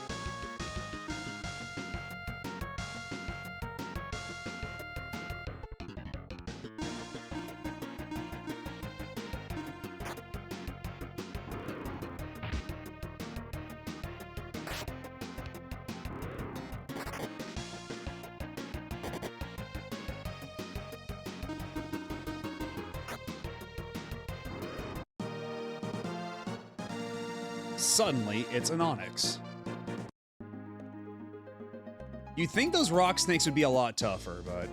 Suddenly, it's an onyx. You'd think those rock snakes would be a lot tougher, but...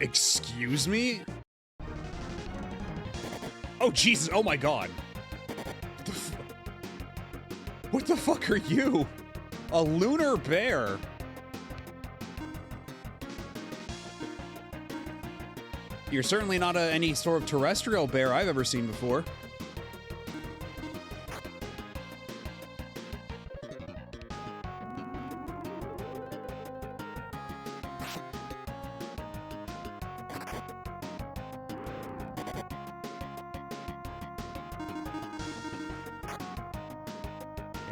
Excuse me? Oh, Jesus. Oh, my God. What the fuck are you? A lunar bear? You're certainly not any sort of terrestrial bear I've ever seen before.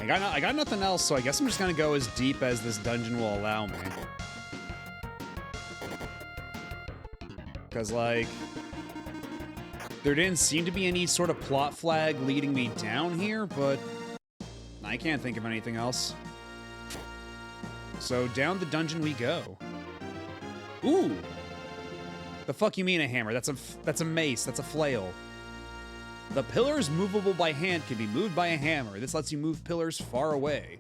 I got nothing else, so I guess I'm just gonna go as deep as this dungeon will allow me. Because, like, there didn't seem to be any sort of plot flag leading me down here, but I can't think of anything else. So down the dungeon we go. Ooh! The fuck you mean a hammer? That's a mace. That's a flail. The pillars movable by hand can be moved by a hammer. This lets you move pillars far away.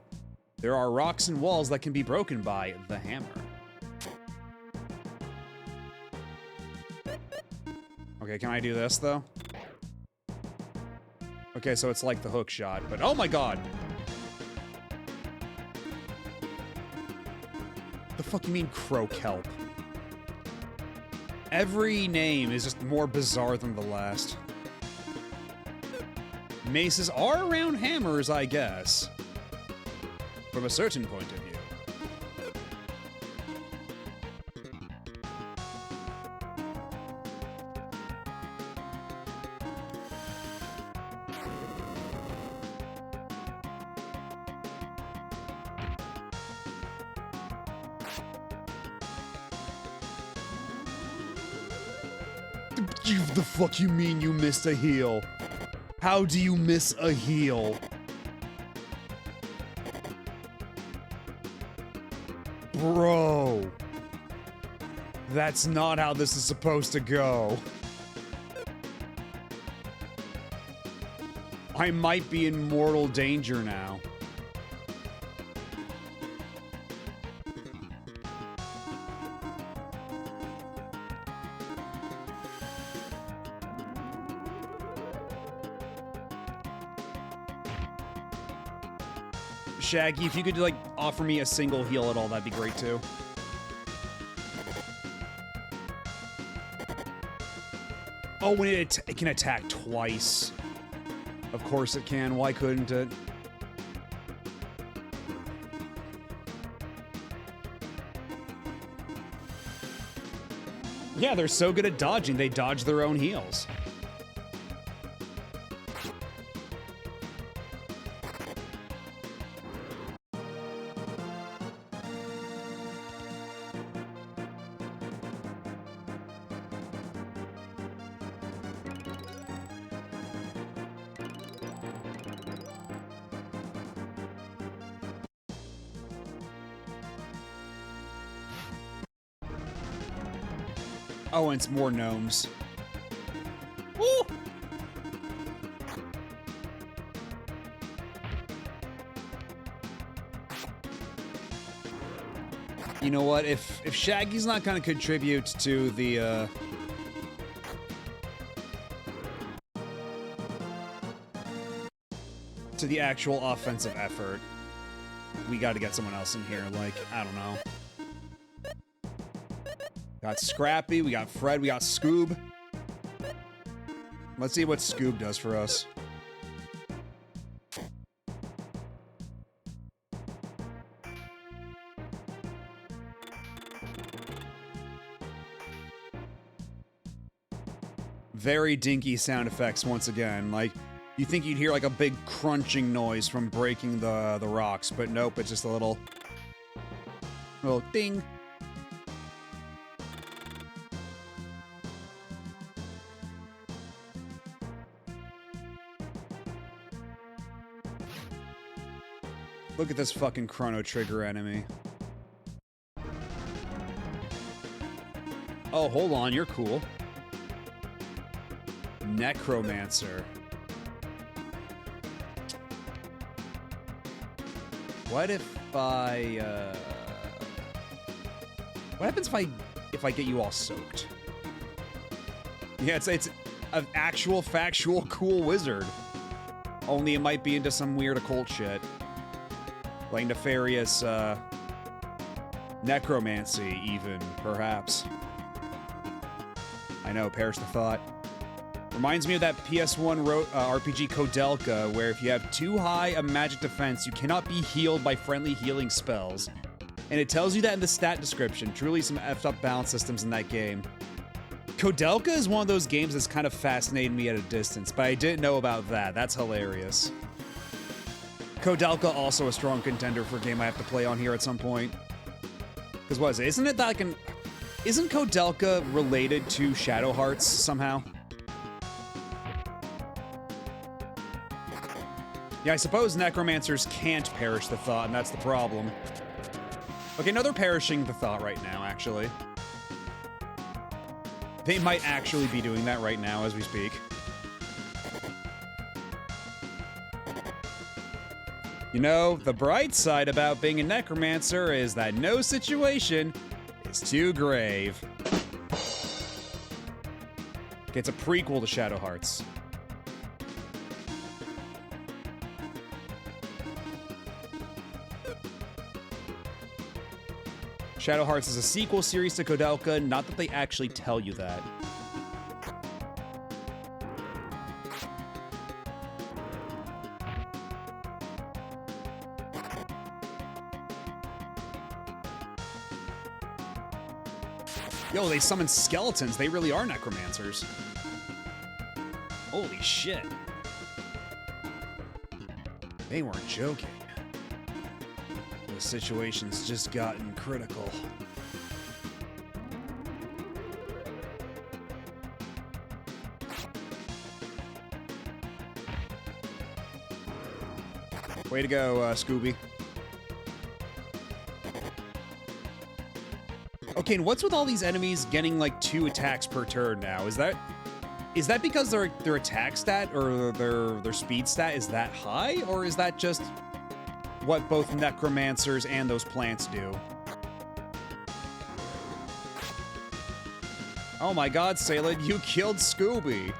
There are rocks and walls that can be broken by the hammer. Okay, can I do this, though? Okay, so it's like the hook shot, but oh my God! The fuck you mean crow kelp? Every name is just more bizarre than the last. Maces are around hammers, I guess. From a certain point of view. The fuck you mean you missed a heal? How do you miss a heal? Bro. That's not how this is supposed to go. I might be in mortal danger now. Shaggy, if you could, like, offer me a single heal at all, that'd be great, too. Oh, when it can attack twice. Of course it can. Why couldn't it? Yeah, they're so good at dodging, they dodge their own heals. Oh, and it's more gnomes. Woo! You know what? If Shaggy's not gonna contribute to the actual offensive effort, we got to get someone else in here. Like, I don't know. Got Scrappy, we got Fred, we got Scoob. Let's see what Scoob does for us. Very dinky sound effects once again. Like, you think you'd hear like a big crunching noise from breaking the rocks, but nope, it's just a little ding. Look at this fucking Chrono Trigger enemy. Oh, hold on, you're cool. Necromancer. What if I, what happens if I get you all soaked? Yeah, it's an actual, factual, cool wizard. Only it might be into some weird occult shit. Like nefarious, necromancy, even, perhaps. I know, perish the thought. Reminds me of that PS1 RPG Kodelka, where if you have too high a magic defense, you cannot be healed by friendly healing spells. And it tells you that in the stat description. Truly some effed up balance systems in that game. Kodelka is one of those games that's kind of fascinated me at a distance, but I didn't know about that. That's hilarious. Kodelka also a strong contender for a game I have to play on here at some point. Because what is it? Isn't it like isn't Kodelka related to Shadow Hearts somehow? Yeah, I suppose necromancers can't perish the thought, and that's the problem. Okay, no, they're perishing the thought right now, actually. They might actually be doing that right now as we speak. You know, the bright side about being a necromancer is that no situation is too grave. Okay, it's a prequel to Shadow Hearts. Shadow Hearts is a sequel series to Kodelka, not that they actually tell you that. Yo, they summon skeletons. They really are necromancers. Holy shit. They weren't joking. The situation's just gotten critical. Way to go, Scooby. Okay, and what's with all these enemies getting like 2 attacks per turn now? Is that because their attack stat or their speed stat is that high, or is that just what both necromancers and those plants do? Oh my god, Salad, you killed Scooby.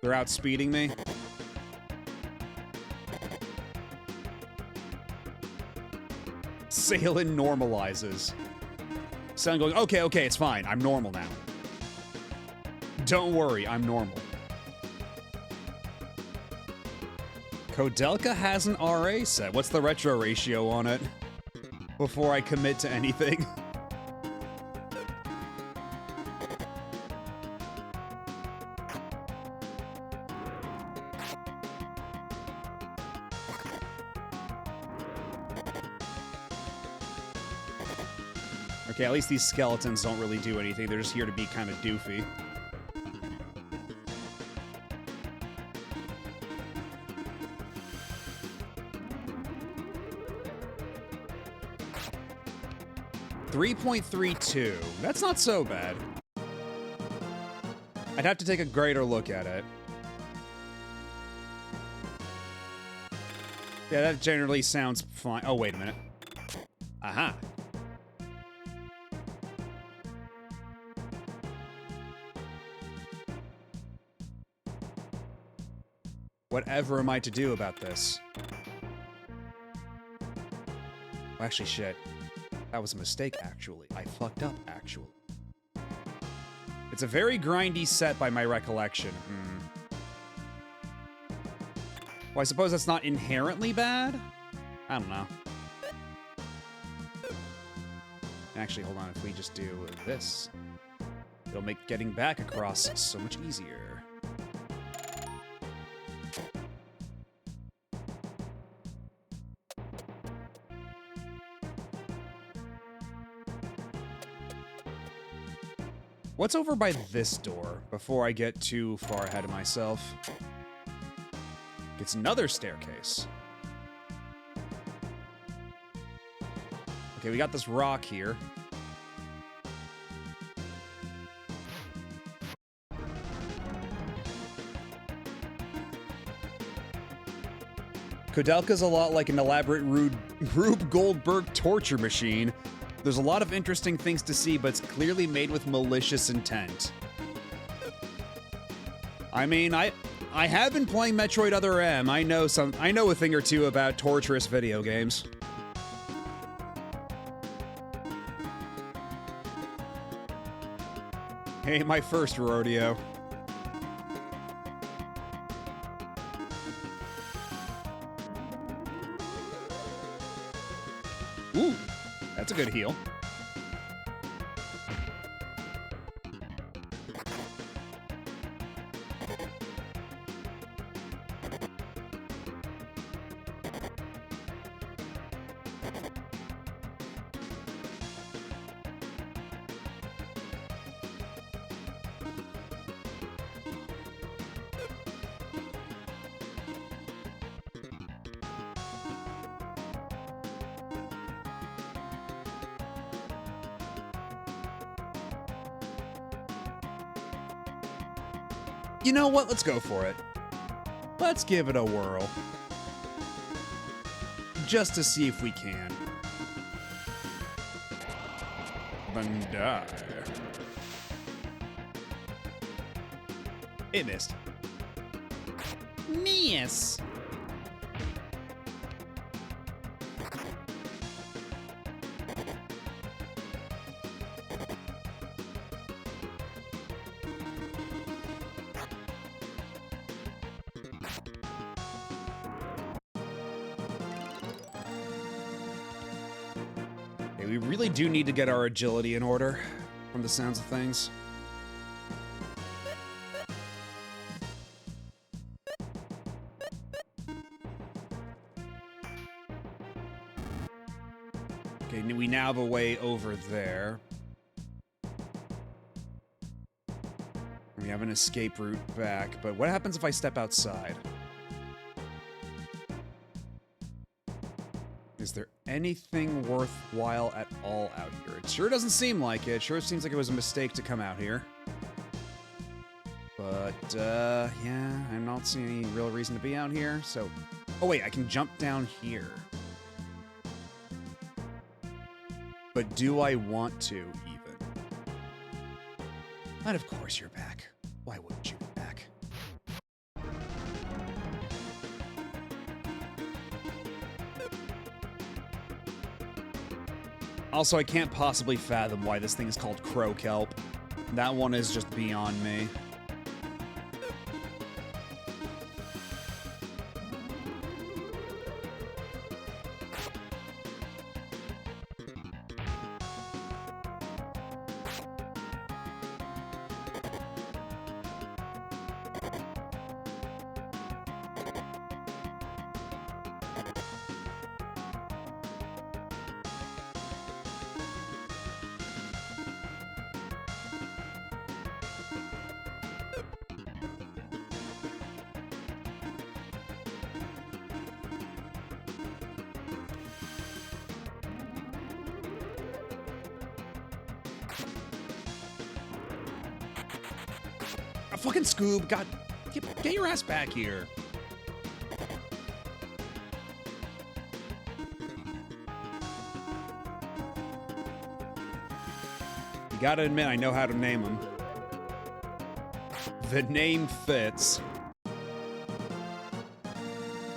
They're outspeeding me. Salad normalizes. Salad going, okay, it's fine. I'm normal now. Don't worry, I'm normal. Kodelka has an RA set. What's the retro ratio on it? Before I commit to anything. Okay, at least these skeletons don't really do anything. They're just here to be kind of doofy. .32. That's not so bad. I'd have to take a greater look at it. Yeah, that generally sounds fine. Oh, wait a minute. Aha. Whatever am I to do about this? Well, actually, shit. That was a mistake, actually. I fucked up, actually. It's a very grindy set by my recollection. Well, I suppose that's not inherently bad? I don't know. Actually, hold on. If we just do this, it'll make getting back across so much easier. What's over by this door before I get too far ahead of myself? It's another staircase. Okay, we got this rock here. Kodelka's a lot like an elaborate Rube Goldberg torture machine. There's a lot of interesting things to see, but it's clearly made with malicious intent. I mean, I have been playing Metroid Other M. I know a thing or two about torturous video games. Hey, my first rodeo. Ooh, that's a good heal. You know what? Let's go for it. Let's give it a whirl. Just to see if we can. Then die. It missed. Miss. We really do need to get our agility in order, from the sounds of things. Okay, we now have a way over there. We have an escape route back, but what happens if I step outside? Is there anything worthwhile at all out here? It sure doesn't seem like it. It sure seems like it was a mistake to come out here. But, yeah, I'm not seeing any real reason to be out here, so... Oh, wait, I can jump down here. But do I want to, even? And of course you're back. Why wouldn't you be back? Also, I can't possibly fathom why this thing is called Crow Kelp. That one is just beyond me. Fucking Scoob, God, get your ass back here. You gotta admit, I know how to name them. The name fits.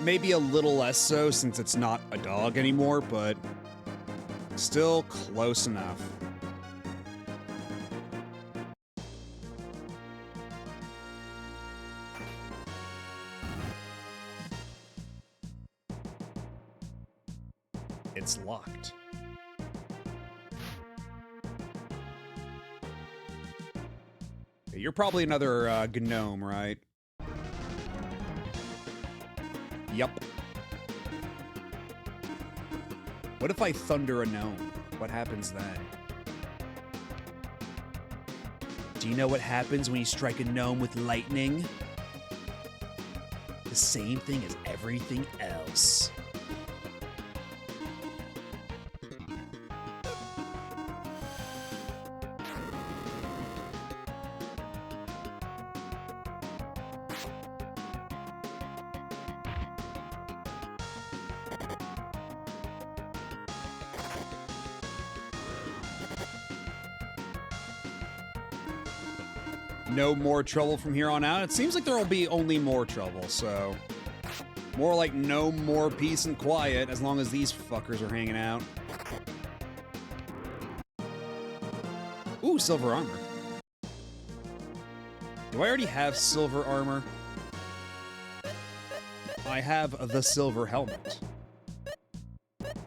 Maybe a little less so since it's not a dog anymore, but still close enough. It's locked. You're probably another gnome, right? Yup. What if I thunder a gnome? What happens then? Do you know what happens when you strike a gnome with lightning? The same thing as everything else. no more trouble from here on out. It seems like there will be only more trouble, so... More like no more peace and quiet as long as these fuckers are hanging out. Ooh, silver armor. Do I already have silver armor? I have the silver helmet.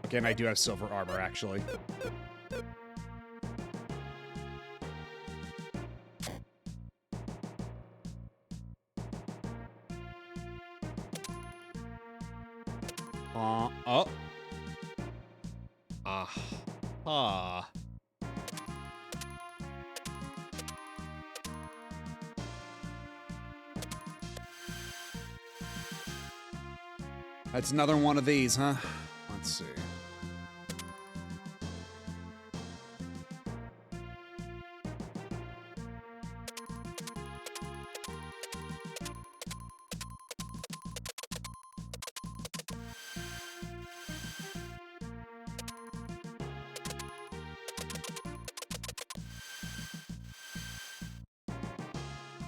Again, I do have silver armor, actually. Oh. Ah. That's another one of these, huh? Let's see.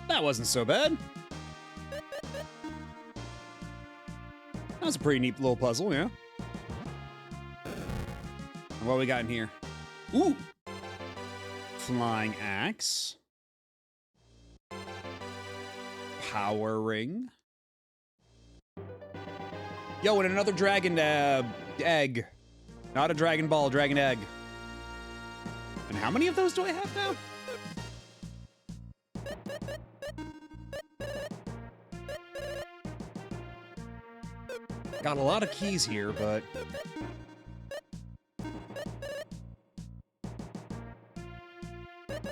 That wasn't so bad. That was a pretty neat little puzzle, yeah. And what we got in here? Ooh! Flying axe. Power ring. Yo, and another dragon egg. Not a dragon ball, dragon egg. And how many of those do I have now? Got a lot of keys here, but...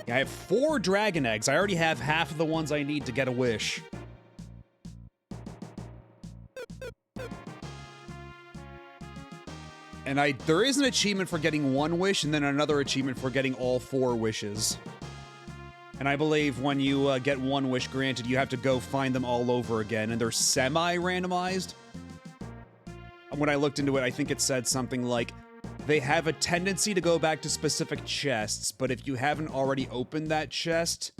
Yeah, I have 4 dragon eggs. I already have half of the ones I need to get a wish. And there is an achievement for getting 1 wish, and then another achievement for getting all 4 wishes. And I believe when you get 1 wish granted, you have to go find them all over again, and they're semi-randomized. When I looked into it, I think it said something like, they have a tendency to go back to specific chests, but if you haven't already opened that chest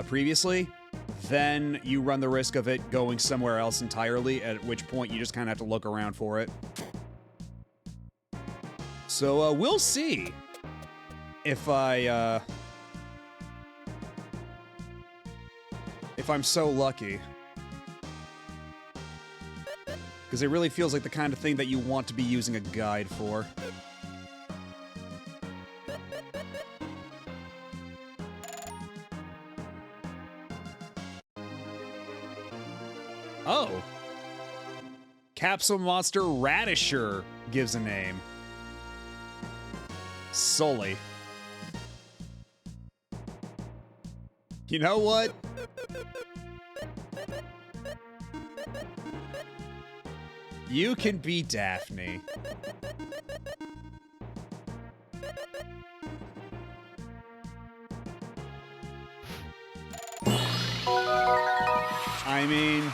previously, then you run the risk of it going somewhere else entirely, at which point you just kind of have to look around for it. So, we'll see if if I'm so lucky. Because it really feels like the kind of thing that you want to be using a guide for. Oh! Capsule Monster Radisher gives a name. Sully. You know what? You can be Daphne. I mean,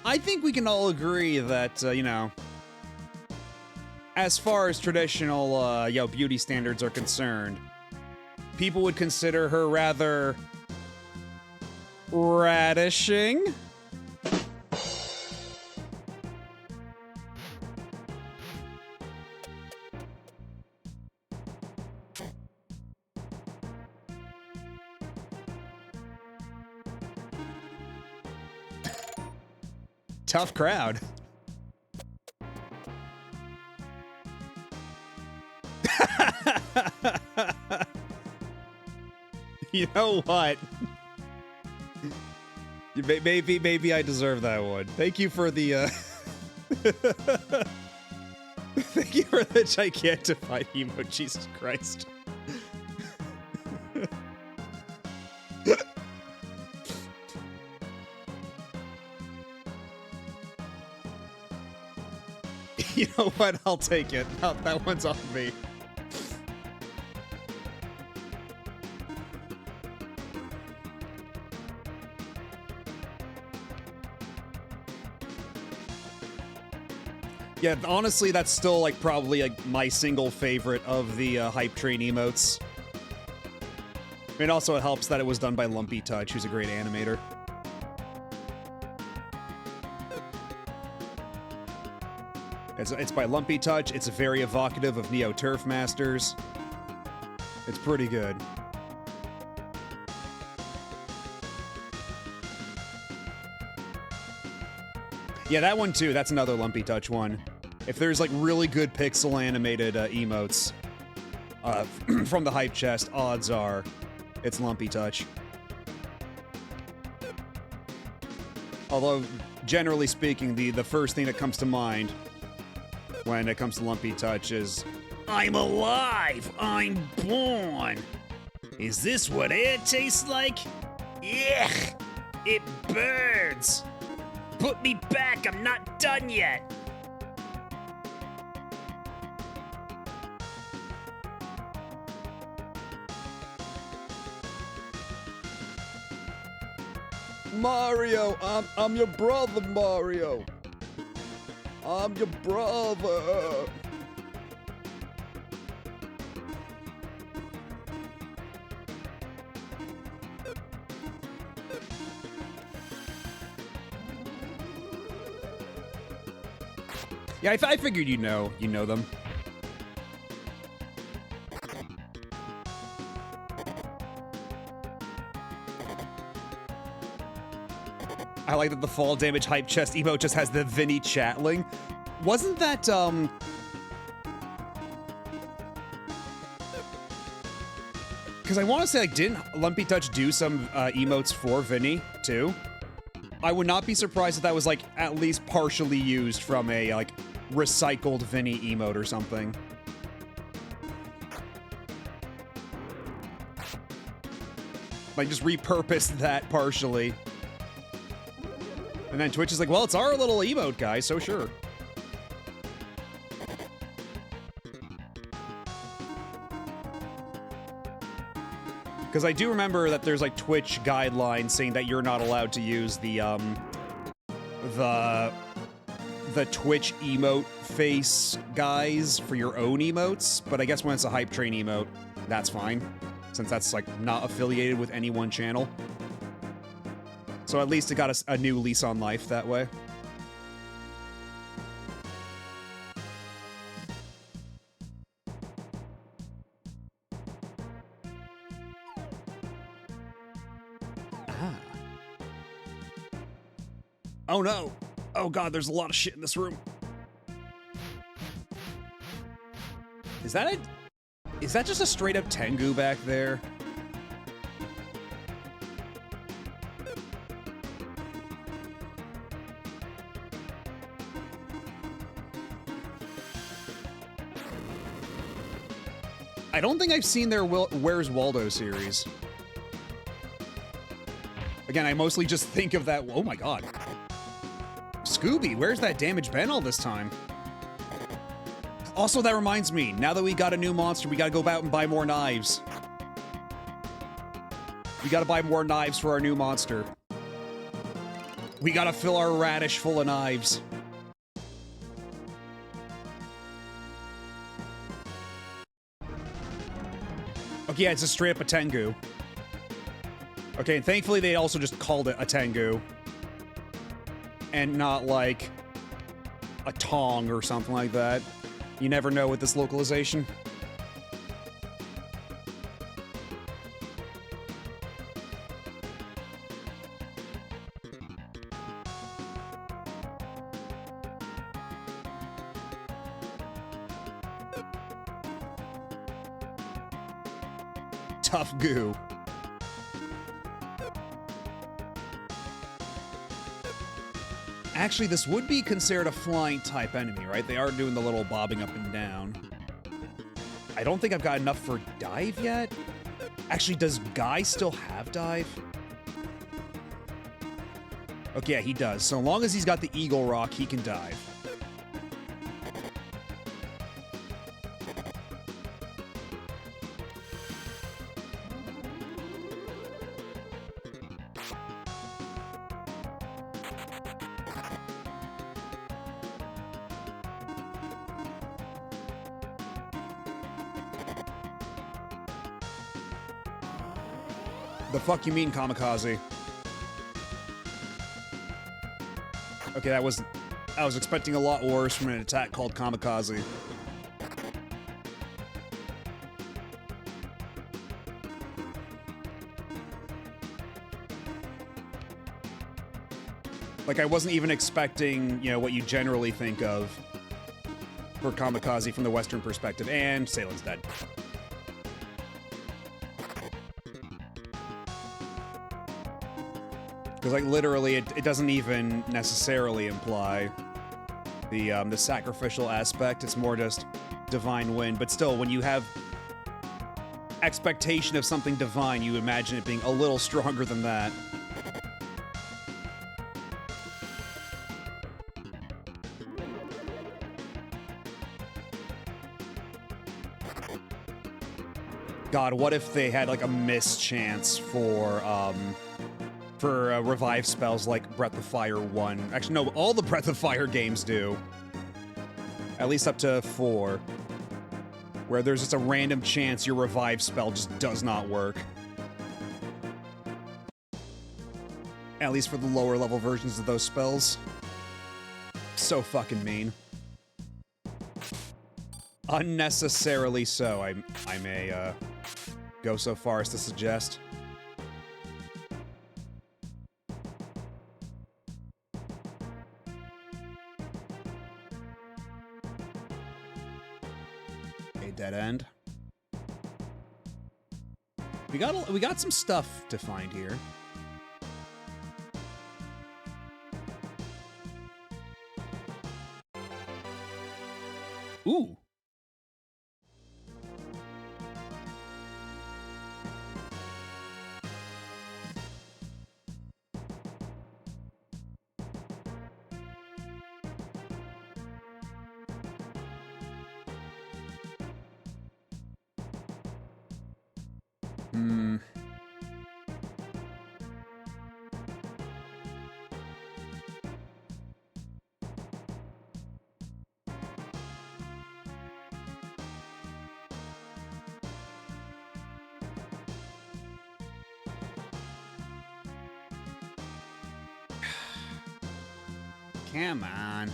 I think we can all agree that, you know, as far as traditional, beauty standards are concerned, people would consider her rather radishing. Tough crowd. You know what? Maybe I deserve that one. Thank you for the thank you for the gigantified emote, Jesus Christ. You know what? I'll take it. That one's off me. Yeah, honestly, that's still, like, probably, like, my single favorite of the hype train emotes. mean, also it helps that it was done by Lumpy Touch, who's a great animator. It's by Lumpy Touch. It's very evocative of Neo Turf Masters. It's pretty good. Yeah, that one too. That's another Lumpy Touch one. If there's like really good pixel animated emotes from the hype chest, odds are it's Lumpy Touch. Although, generally speaking, the first thing that comes to mind when it comes to Lumpy Touch is, I'm alive! I'm born! Is this what air tastes like? Yuck! It burns! Put me back, I'm not done yet! Mario, I'm your brother, Mario. I'm your brother. Yeah, I figured you know them. I like that the fall damage hype chest emote just has the Vinny Chatling. Wasn't that, because I want to say, like, didn't Lumpy Touch do some emotes for Vinny, too? I would not be surprised if that was, like, at least partially used from a, like, recycled Vinny emote or something. Like, just repurposed that partially. And then Twitch is like, well, it's our little emote, guys, so sure. Because I do remember that there's, like, Twitch guidelines saying that you're not allowed to use the Twitch emote face guys for your own emotes, but I guess when it's a hype train emote, that's fine, since that's, like, not affiliated with any one channel. So at least it got a new lease on life that way. Ah. Oh no! Oh god, there's a lot of shit in this room. Is that just a straight up Tengu back there? I don't think I've seen their Where's Waldo series. Again, I mostly just think of that. Oh my god. Scooby, where's that damage been all this time? Also, that reminds me, now that we got a new monster, we gotta go out and buy more knives. We gotta buy more knives for our new monster. We gotta fill our radish full of knives. Okay, yeah, it's a straight up a Tengu. Okay, and thankfully they also just called it a Tengu. And not like a Tong or something like that. You never know with this localization. Tough goo. Actually, this would be considered a flying type enemy, right? They are doing the little bobbing up and down. I don't think I've got enough for dive yet. Actually, does Guy still have dive? Okay, yeah, he does. So long as he's got the Eagle Rock, he can dive. The fuck you mean, kamikaze? Okay, I was expecting a lot worse from an attack called kamikaze. Like, I wasn't even expecting, you know, what you generally think of for kamikaze from the Western perspective. And Salen's dead. Because, like, literally, it doesn't even necessarily imply the sacrificial aspect. It's more just divine wind. But still, when you have expectation of something divine, you imagine it being a little stronger than that. God, what if they had, like, a mischance for revive spells like Breath of Fire 1. Actually, no, all the Breath of Fire games do. At least up to 4. Where there's just a random chance your revive spell just does not work. At least for the lower level versions of those spells. So fucking mean. Unnecessarily so, I may, go so far as to suggest. A dead end. We got some stuff to find here. Ooh. Hmm. Come on.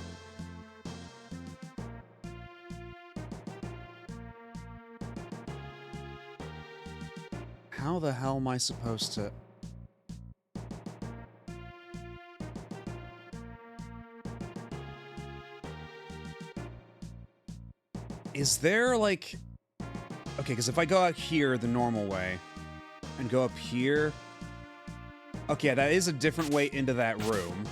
How the hell am I supposed to... Is there, like... Okay, because if I go out here the normal way, and go up here... Okay, yeah, that is a different way into that room.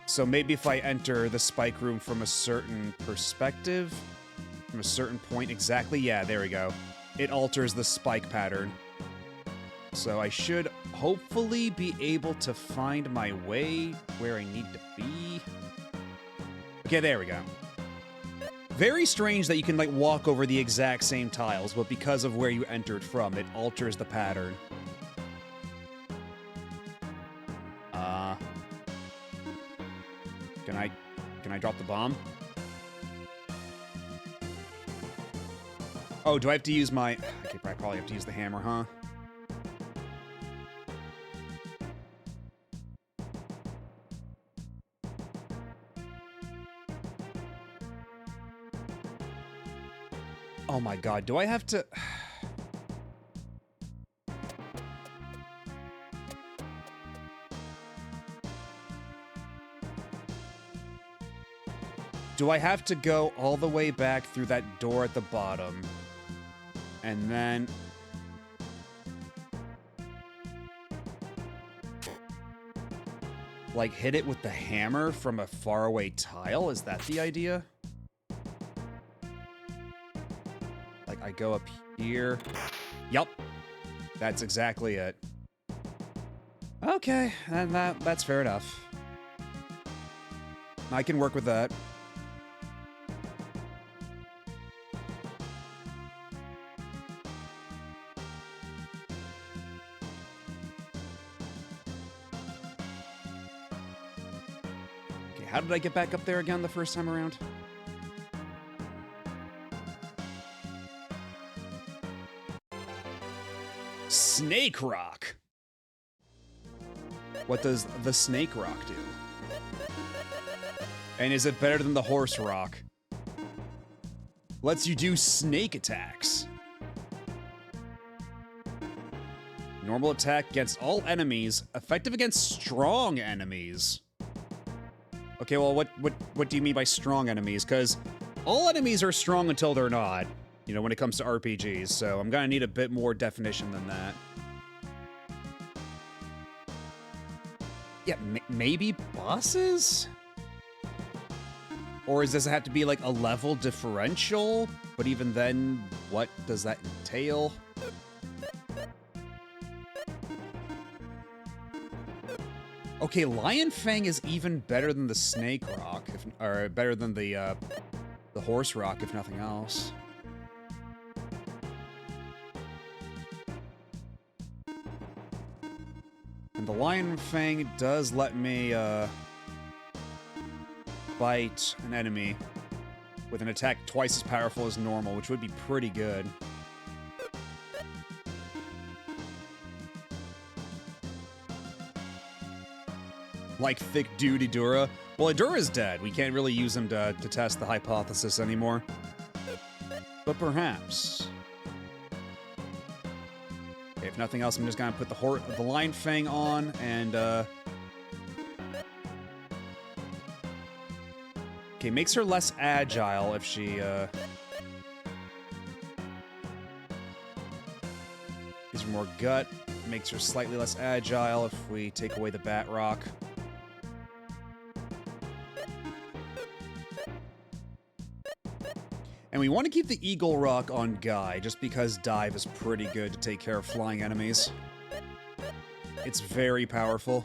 So maybe if I enter the spike room from a certain perspective, from a certain point exactly, yeah, there we go. It alters the spike pattern. So I should hopefully be able to find my way where I need to be. Okay, there we go. Very strange that you can, like, walk over the exact same tiles, but because of where you entered from, it alters the pattern. Can I drop the bomb? Oh, do I have to use my... Okay, I probably have to use the hammer, huh? Oh my god, do I have to... Do I have to go all the way back through that door at the bottom? And then... like, hit it with the hammer from a faraway tile? Is that the idea? Like, I go up here... Yup. That's exactly it. Okay, and that's fair enough. I can work with that. How did I get back up there again the first time around? Snake Rock. What does the Snake Rock do? And is it better than the Horse Rock? Lets you do snake attacks. Normal attack against all enemies, effective against strong enemies. Okay, well, what do you mean by strong enemies? Because all enemies are strong until they're not, you know, when it comes to RPGs, so I'm gonna need a bit more definition than that. Yeah, maybe bosses? Or does it have to be like a level differential? But even then, what does that entail? Okay, Lion Fang is even better than the Snake Rock, or better than the Horse Rock, if nothing else. And the Lion Fang does let me, bite an enemy with an attack twice as powerful as normal, which would be pretty good. Like thick dude Idura. Well, Idura's dead. We can't really use him to test the hypothesis anymore. But perhaps. Okay, if nothing else, I'm just gonna put the Lion Fang on and okay, makes her less agile if she gives her more gut. Makes her slightly less agile if we take away the Bat Rock. And we want to keep the Eagle Rock on Guy, just because Dive is pretty good to take care of flying enemies. It's very powerful.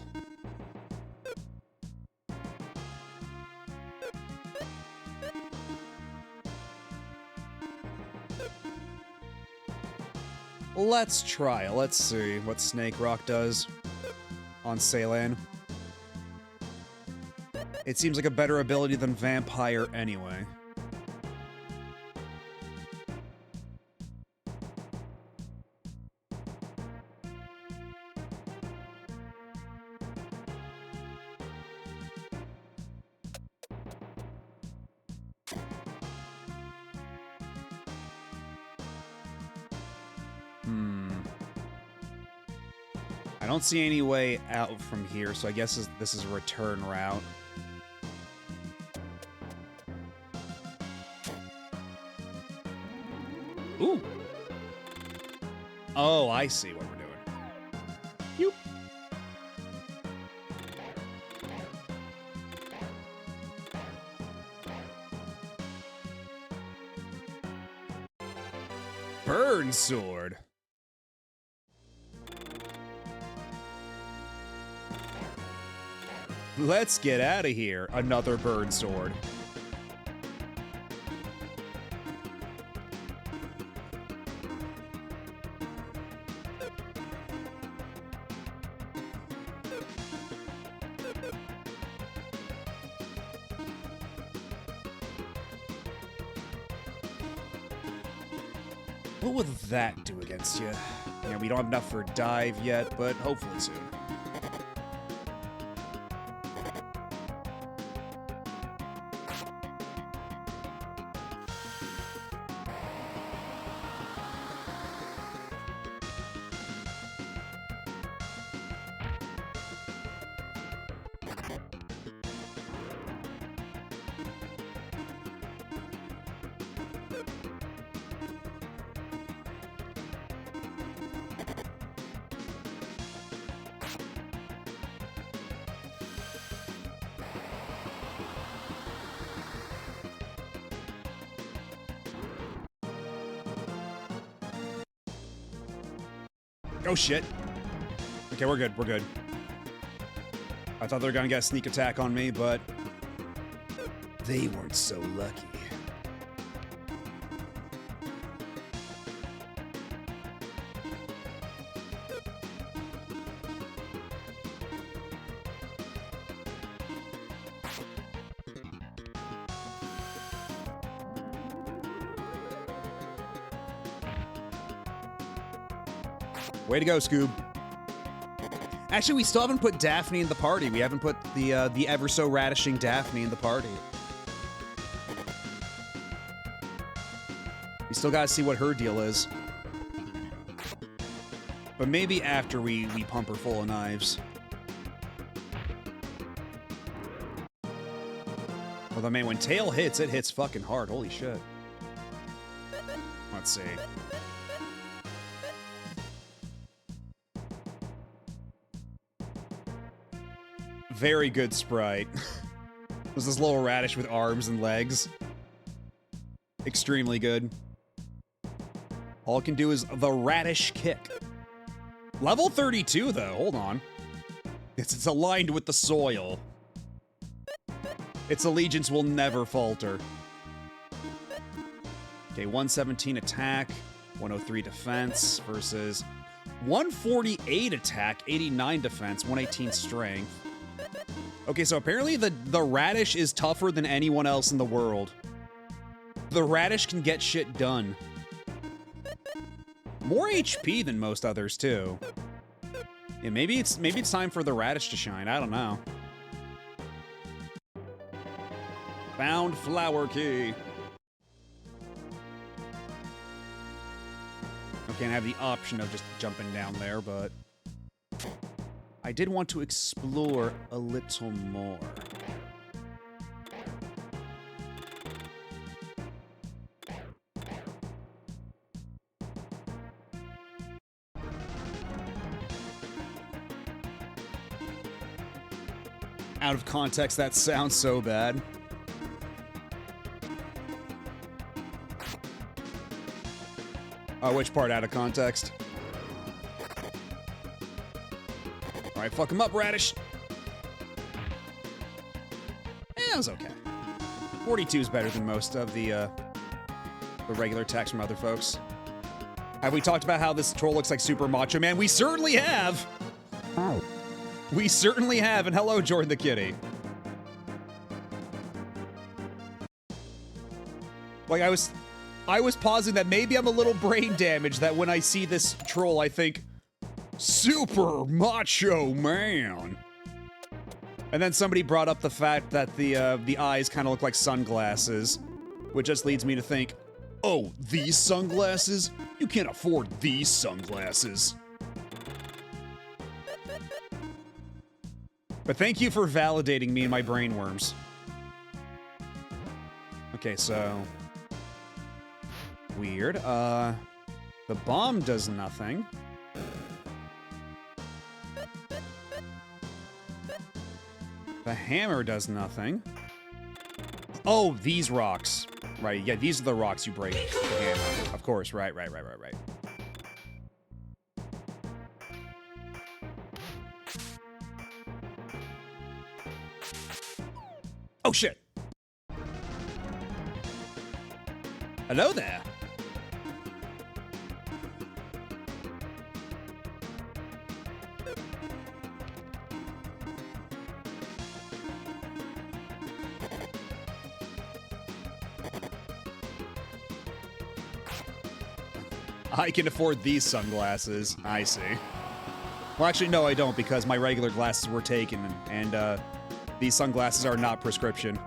Let's try it. Let's see what Snake Rock does on Ceylan. It seems like a better ability than Vampire anyway. I don't see any way out from here, so I guess this is a return route. Ooh! Oh, I see what we're doing. Yoop! Burn Sword! Let's get out of here. Another Burn Sword. What would that do against you? Yeah, we don't have enough for Dive yet, but hopefully soon. Oh shit. Okay, we're good, we're good. I thought they were gonna get a sneak attack on me, but they weren't so lucky. Way to go, Scoob. Actually, we still haven't put Daphne in the party. We haven't put the ever so radishing Daphne in the party. We still gotta see what her deal is. But maybe after we pump her full of knives. Although, man, when tail hits, it hits fucking hard. Holy shit. Let's see. Very good sprite. There's this little radish with arms and legs. Extremely good. All it can do is the radish kick. Level 32, though. Hold on. It's aligned with the soil. Its allegiance will never falter. Okay, 117 attack, 103 defense versus 148 attack, 89 defense, 118 strength. Okay, so apparently the radish is tougher than anyone else in the world. The radish can get shit done. More HP than most others, too. Yeah, maybe it's time for the radish to shine. I don't know. Found flower key. Okay, and I have the option of just jumping down there, but I did want to explore a little more. Out of context, that sounds so bad. Which part out of context? Alright, fuck him up, Radish. That was okay. 42 is better than most of the regular attacks from other folks. Have we talked about how this troll looks like Super Macho Man? We certainly have! Oh. We certainly have, and hello, Jordan the Kitty. Like, I was pausing that maybe I'm a little brain damaged, that when I see this troll, I think, Super Macho Man. And then somebody brought up the fact that the eyes kind of look like sunglasses, which just leads me to think, oh, these sunglasses? You can't afford these sunglasses. But thank you for validating me and my brain worms. Okay, so... Weird. The bomb does nothing. The hammer does nothing. Oh, these rocks. Right, yeah, these are the rocks you break with the hammer. Of course, right. Oh, shit. Hello there. I can afford these sunglasses. I see. Well, actually, no, I don't, because my regular glasses were taken, and these sunglasses are not prescription.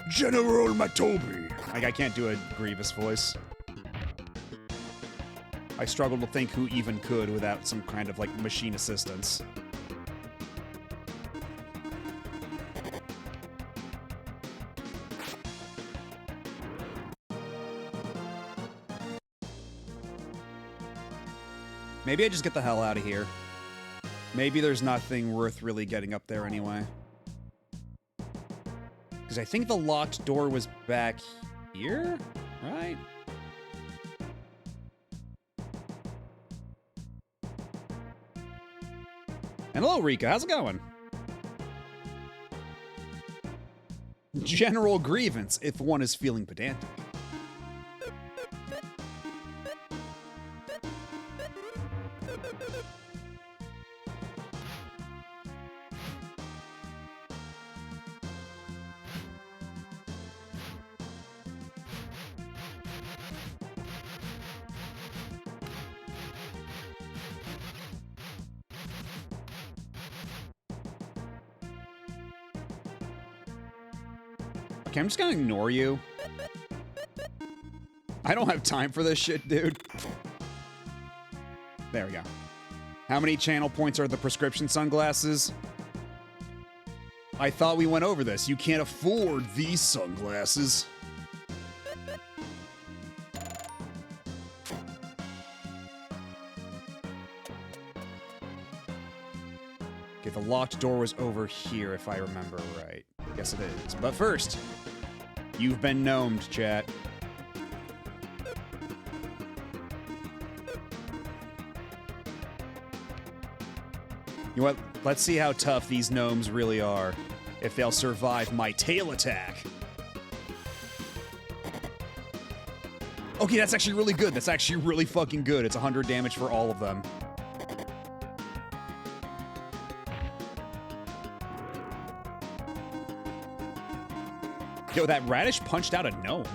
General Matobi. Like, I can't do a Grievous voice. I struggle to think who even could without some kind of, like, machine assistance. Maybe I just get the hell out of here. Maybe there's nothing worth really getting up there anyway. Because I think the locked door was back here, right? And hello, Rika. How's it going? General grievance, if one is feeling pedantic. Okay, I'm just gonna ignore you. I don't have time for this shit, dude. There we go. How many channel points are the prescription sunglasses? I thought we went over this. You can't afford these sunglasses. Okay, the locked door was over here, if I remember right. Yes, it is. But first, you've been gnomed, chat. You know what? Let's see how tough these gnomes really are. If they'll survive my tail attack. Okay, that's actually really good. That's actually really fucking good. It's 100 damage for all of them. Yo, that radish punched out a gnome.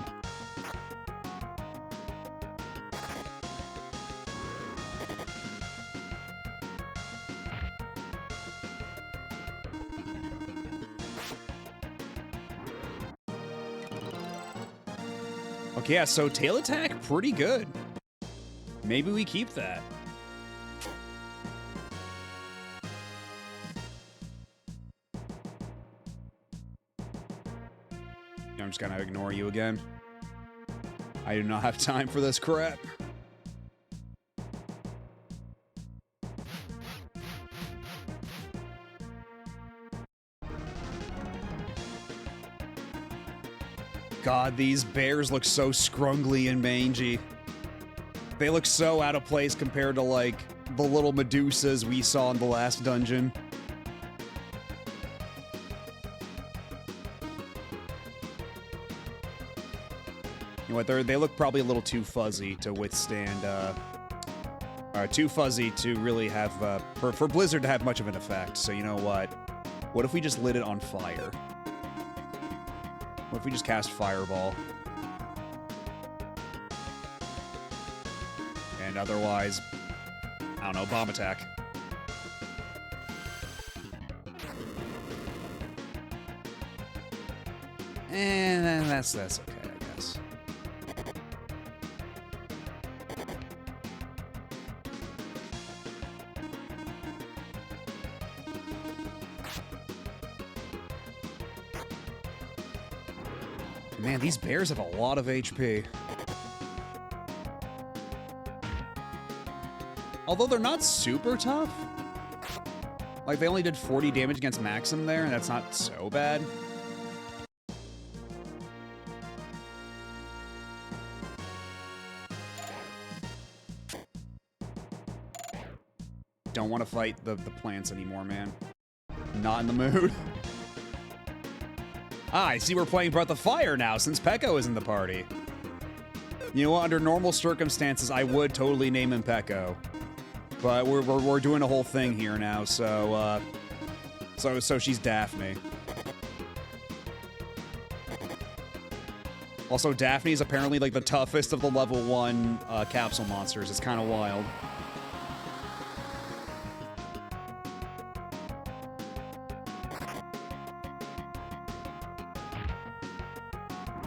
Okay, yeah, so tail attack, pretty good. Maybe we keep that. I'm just gonna ignore you again. I do not have time for this crap. God, these bears look so scrungly and mangy. They look so out of place compared to, like, the little Medusas we saw in the last dungeon. You know what, they look probably a little too fuzzy to withstand, too fuzzy to really have, for Blizzard to have much of an effect. So you know what? What if we just lit it on fire? What if we just cast Fireball? And otherwise, I don't know, Bomb Attack. And then that's okay, I guess. Man, these bears have a lot of HP. Although they're not super tough. Like, they only did 40 damage against Maxim there, and that's not so bad. Don't want to fight the plants anymore, man. Not in the mood. Ah, I see we're playing Breath of Fire now, since Pekko is in the party. You know what, under normal circumstances, I would totally name him Pekko. But we're doing a whole thing here now, so, so she's Daphne. Also, Daphne is apparently, like, the toughest of the level 1, capsule monsters. It's kind of wild.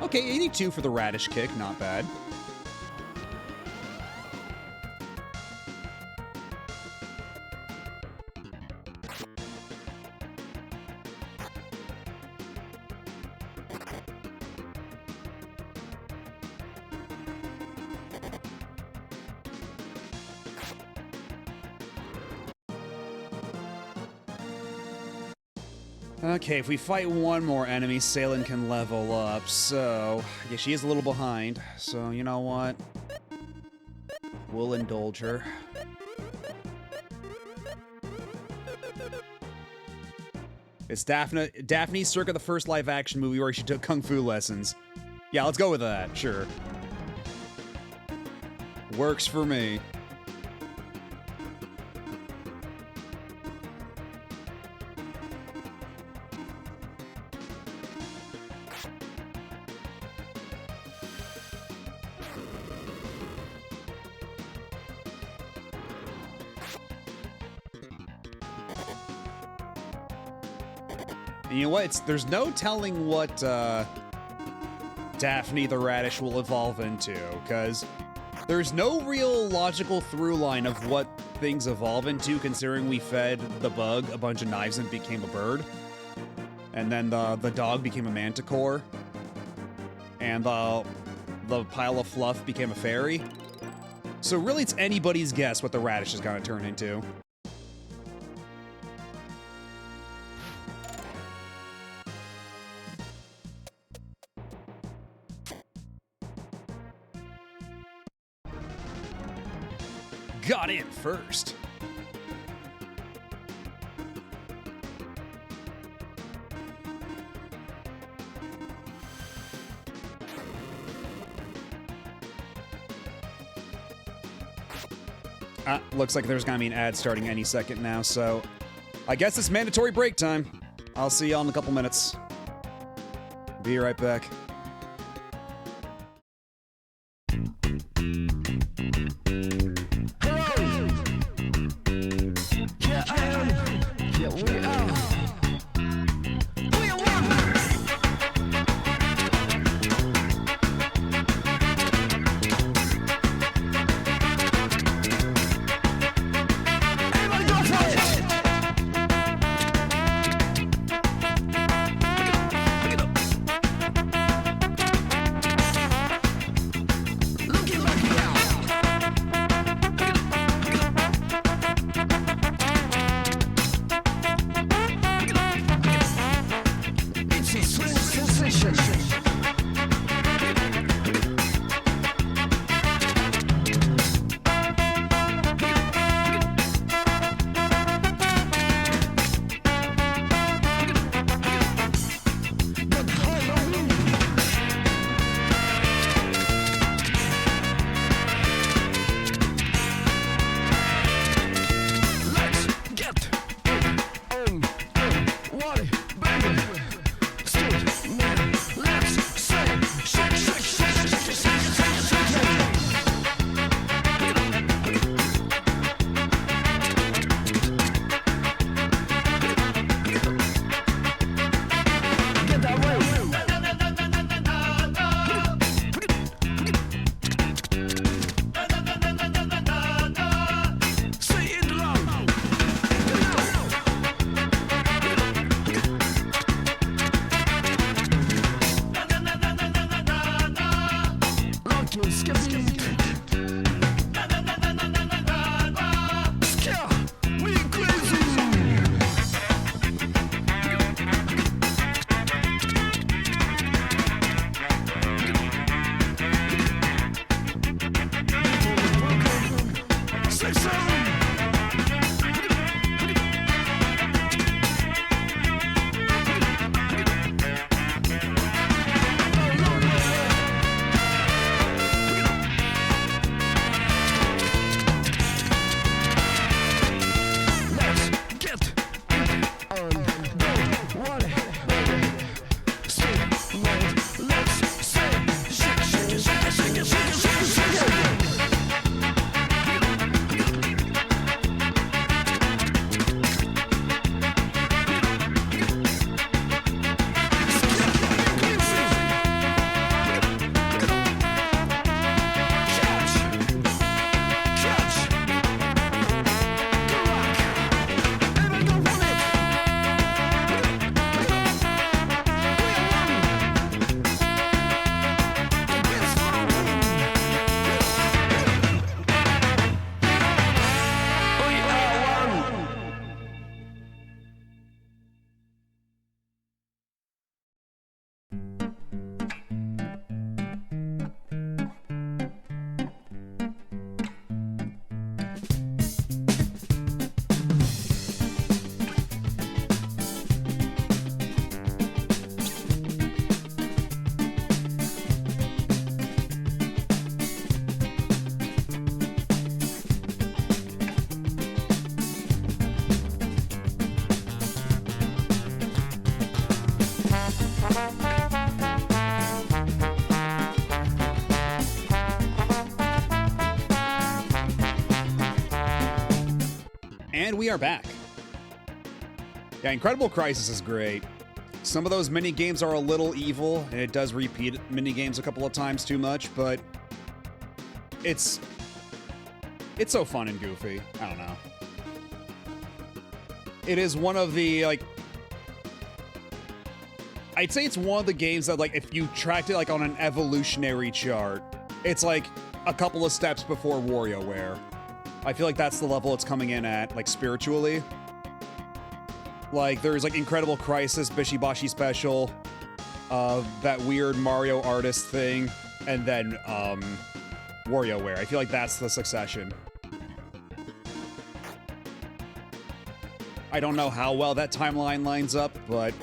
Okay, 82 for the radish kick, not bad. Okay, if we fight one more enemy, Salen can level up, so... Yeah, she is a little behind, so you know what? We'll indulge her. It's Daphne circa the first live-action movie where she took kung fu lessons. Yeah, let's go with that, sure. Works for me. You know what? There's no telling what Daphne the Radish will evolve into, because there's no real logical through line of what things evolve into, considering we fed the bug a bunch of knives and became a bird. And then the dog became a manticore. And the pile of fluff became a fairy. So really, it's anybody's guess what the radish is going to turn into. Got in first. Looks like there's gonna be an ad starting any second now, so I guess it's mandatory break time. I'll see y'all in a couple minutes. Be right back. And we are back. Yeah, Incredible Crisis is great. Some of those mini games are a little evil, and it does repeat mini games a couple of times too much, but it's so fun and goofy. I don't know. It is one of the, like, I'd say it's one of the games that, like, if you tracked it, like, on an evolutionary chart, it's, like, a couple of steps before WarioWare. I feel like that's the level it's coming in at, like, spiritually. Like, there's, like, Incredible Crisis, Bishi Bashi Special, that weird Mario artist thing, and then, WarioWare. I feel like that's the succession. I don't know how well that timeline lines up, but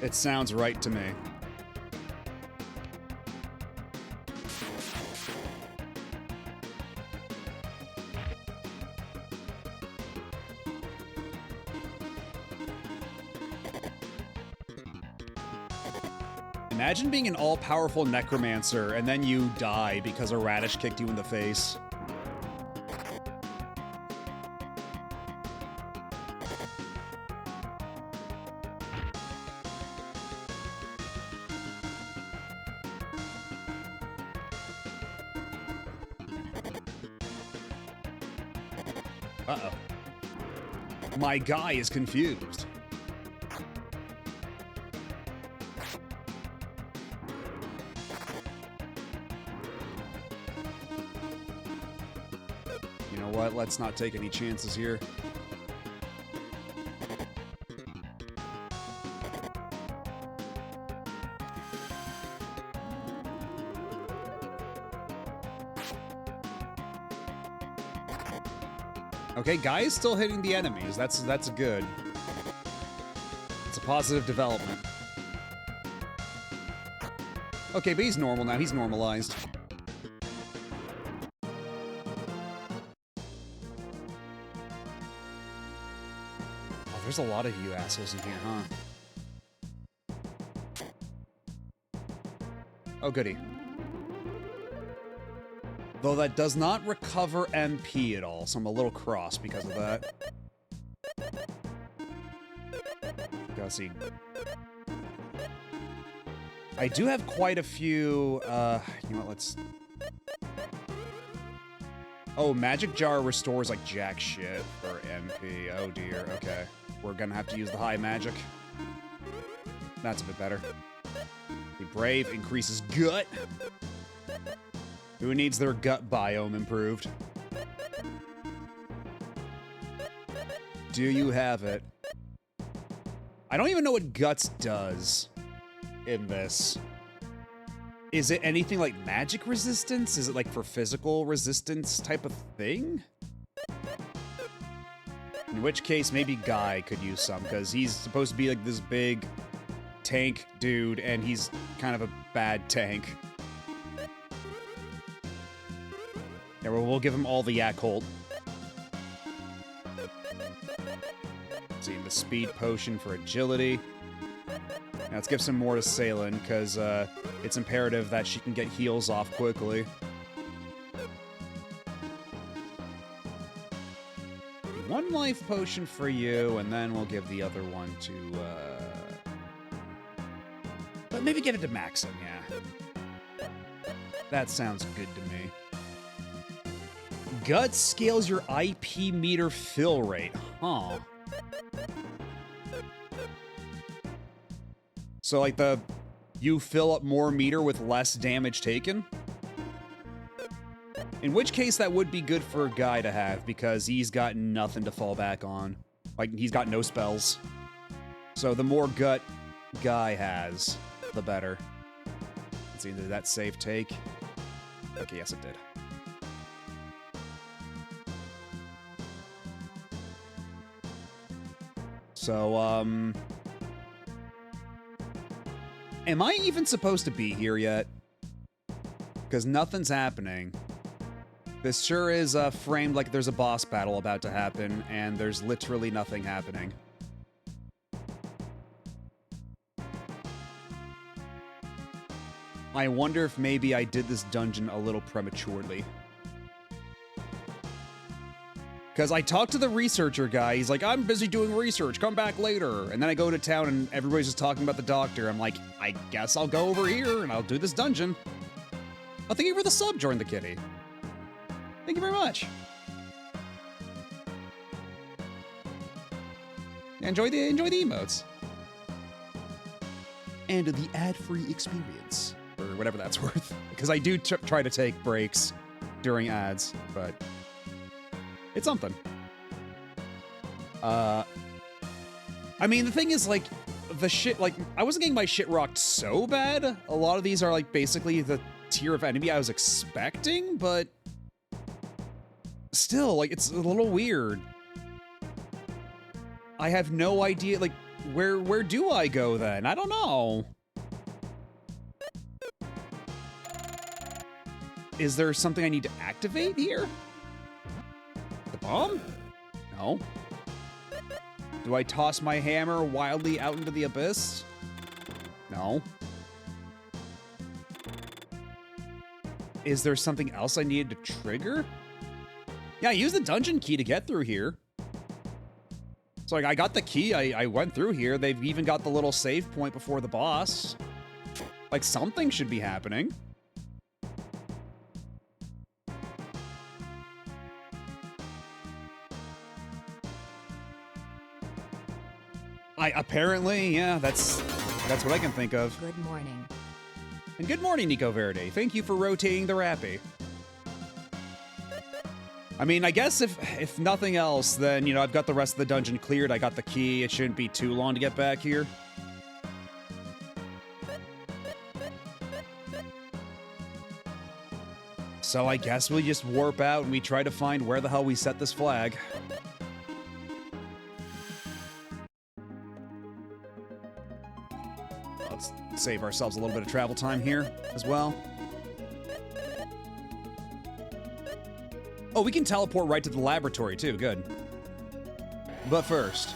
it sounds right to me. Imagine being an all-powerful necromancer and then you die because a radish kicked you in the face. Uh-oh. My guy is confused. You know what? Let's not take any chances here. Okay, guy is still hitting the enemies. That's good. It's a positive development. Okay, but he's normal now. He's normalized. Oh, there's a lot of you assholes in here, huh? Oh, goody. Though that does not recover MP at all, so I'm a little cross because of that. Gotta see. I do have quite a few, you know what, let's... Oh, Magic Jar restores like jack shit for MP. Oh dear, okay. We're gonna have to use the high magic. That's a bit better. Be brave, increases gut. Who needs their gut biome improved? Do you have it? I don't even know what guts does in this. Is it anything like magic resistance? Is it like for physical resistance type of thing? In which case, maybe Guy could use some, because he's supposed to be like this big tank dude, and he's kind of a bad tank. Yeah, well, we'll give him all the Yakult. See, the speed potion for agility. Now let's give some more to Salen, because it's imperative that she can get heals off quickly. One life potion for you, and then we'll give the other one to, but maybe give it to Maxim, yeah. That sounds good to me. Gut scales your IP meter fill rate, huh? So, like, you fill up more meter with less damage taken? In which case, that would be good for a Guy to have, because he's got nothing to fall back on. Like, he's got no spells. So, the more gut Guy has, the better. Let's see, did that save take? Okay, yes, it did. So, am I even supposed to be here yet? Because nothing's happening. This sure is framed like there's a boss battle about to happen, and there's literally nothing happening. I wonder if maybe I did this dungeon a little prematurely. Because I talked to the researcher guy. He's like, I'm busy doing research. Come back later. And then I go to town and everybody's just talking about the doctor. I'm like, I guess I'll go over here and I'll do this dungeon. Oh, thank you for the sub, Join the Kitty. Thank you very much. Enjoy the emotes. And the ad-free experience, or whatever that's worth. Because I do try to take breaks during ads, but it's something. I mean, the thing is, like, the shit, like, I wasn't getting my shit rocked so bad. A lot of these are, like, basically the tier of enemy I was expecting, but still, like, it's a little weird. I have no idea, like, where do I go then? I don't know. Is there something I need to activate here? The bomb? No. Do I toss my hammer wildly out into the abyss? No. Is there something else I needed to trigger? Yeah, I used the dungeon key to get through here. So, like, I got the key, I went through here. They've even got the little save point before the boss. Like, something should be happening. Apparently, yeah, that's what I can think of. Good morning. And good morning, Nico Verde. Thank you for rotating the Rappy. I mean, I guess if nothing else, then, you know, I've got the rest of the dungeon cleared. I got the key. It shouldn't be too long to get back here. So I guess we just warp out and we try to find where the hell we set this flag. Let's save ourselves a little bit of travel time here as well. Oh, we can teleport right to the laboratory, too. Good. But first,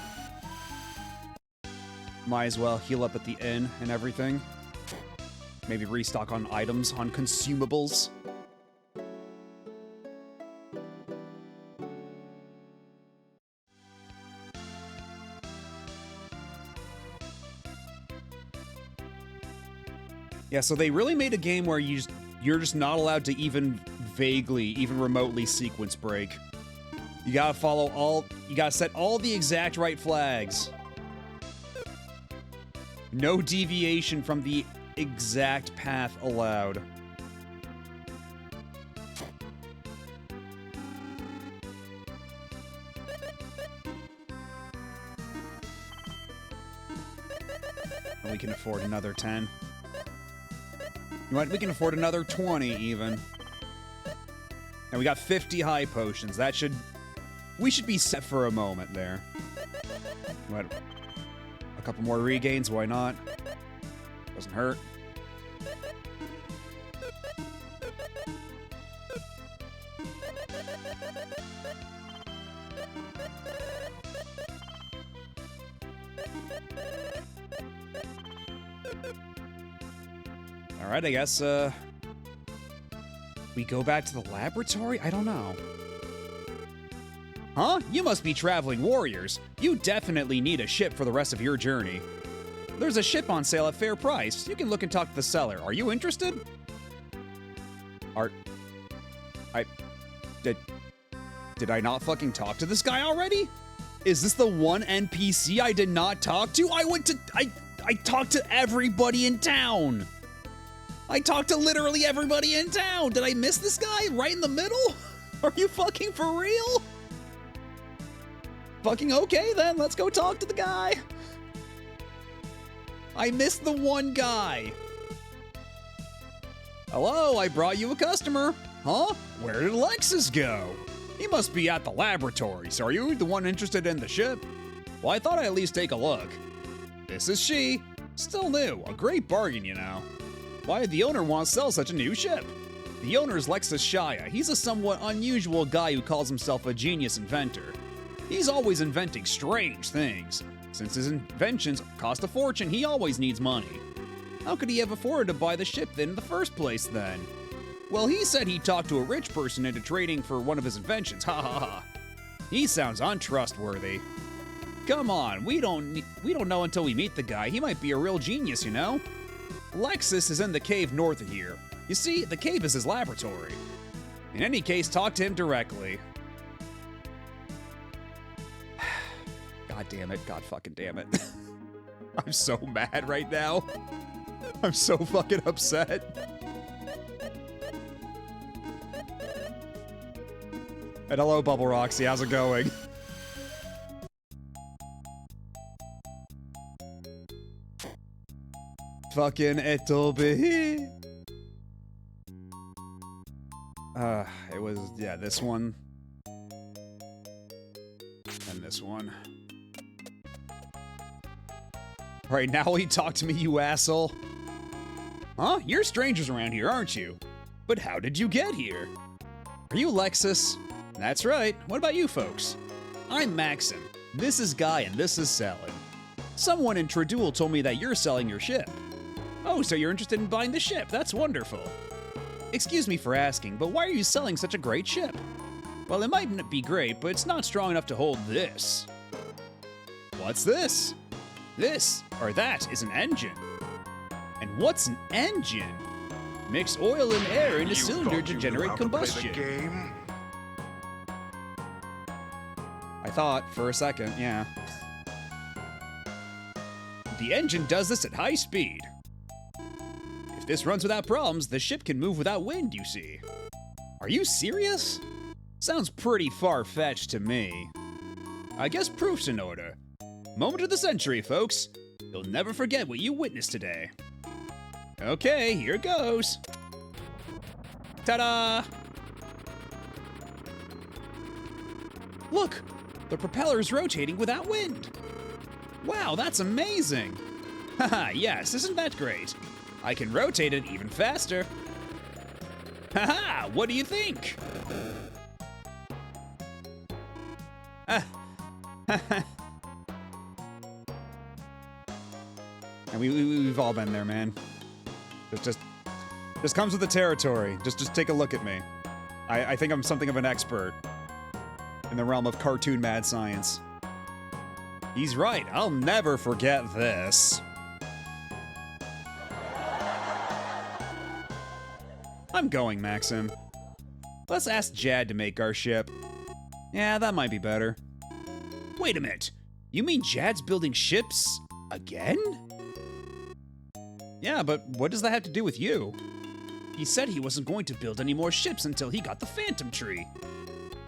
might as well heal up at the inn and everything. Maybe restock on items, on consumables. Yeah, so they really made a game where you're just not allowed to even vaguely, even remotely sequence break. You gotta you gotta set all the exact right flags. No deviation from the exact path allowed. And we can afford another 10. You know what? We can afford another 20 even. And we got 50 high potions. We should be set for a moment there. What? A couple more regains, why not? Doesn't hurt. Alright, I guess, we go back to the laboratory? I don't know. Huh? You must be traveling warriors. You definitely need a ship for the rest of your journey. There's a ship on sale at fair price. You can look and talk to the seller. Are you interested? Did I not fucking talk to this guy already? Is this the one NPC I did not talk to? I talked to everybody in town. I talked to literally everybody in town. Did I miss this guy right in the middle? Are you fucking for real? Fucking okay then, let's go talk to the guy. I missed the one guy. Hello, I brought you a customer. Huh? Where did Alexis go? He must be at the laboratory, so are you the one interested in the ship? Well, I thought I'd at least take a look. This is she. Still new, a great bargain, you know. Why did the owner want to sell such a new ship? The owner is Lexus Shia. He's a somewhat unusual guy who calls himself a genius inventor. He's always inventing strange things. Since his inventions cost a fortune, he always needs money. How could he have afforded to buy the ship then in the first place then? Well, he said he talked to a rich person into trading for one of his inventions, ha ha ha. He sounds untrustworthy. Come on, we don't know until we meet the guy. He might be a real genius, you know? Lexus is in the cave north of here. You see, the cave is his laboratory. In any case, talk to him directly. God damn it. God fucking damn it. I'm so mad right now. I'm so fucking upset. And hello, Bubble Roxy. How's it going? Fucking it'll be. It was, yeah, this one. And this one. Right, now will you talk to me, you asshole? Huh? You're strangers around here, aren't you? But how did you get here? Are you Lexus? That's right. What about you folks? I'm Maxim. This is Guy, and this is Selling. Someone in Tradul told me that you're selling your ship. Oh, so you're interested in buying the ship. That's wonderful. Excuse me for asking, but why are you selling such a great ship? Well, it might not be great, but it's not strong enough to hold this. What's this? This, or that, is an engine. And what's an engine? Mix oil and air in a cylinder to generate combustion. I thought for a second, yeah. The engine does this at high speed. If this runs without problems, the ship can move without wind, you see. Are you serious? Sounds pretty far-fetched to me. I guess proof's in order. Moment of the century, folks. You'll never forget what you witnessed today. Okay, here goes. Ta-da! Look! The propeller's rotating without wind. Wow, that's amazing! Haha, yes, isn't that great? I can rotate it even faster. Haha, what do you think? And we've all been there, man. Just comes with the territory. Just take a look at me. I think I'm something of an expert in the realm of cartoon mad science. He's right. I'll never forget this. I'm going, Maxim. Let's ask Jad to make our ship. Yeah, that might be better. Wait a minute. You mean Jad's building ships again? Yeah, but what does that have to do with you? He said he wasn't going to build any more ships until he got the Phantom Tree.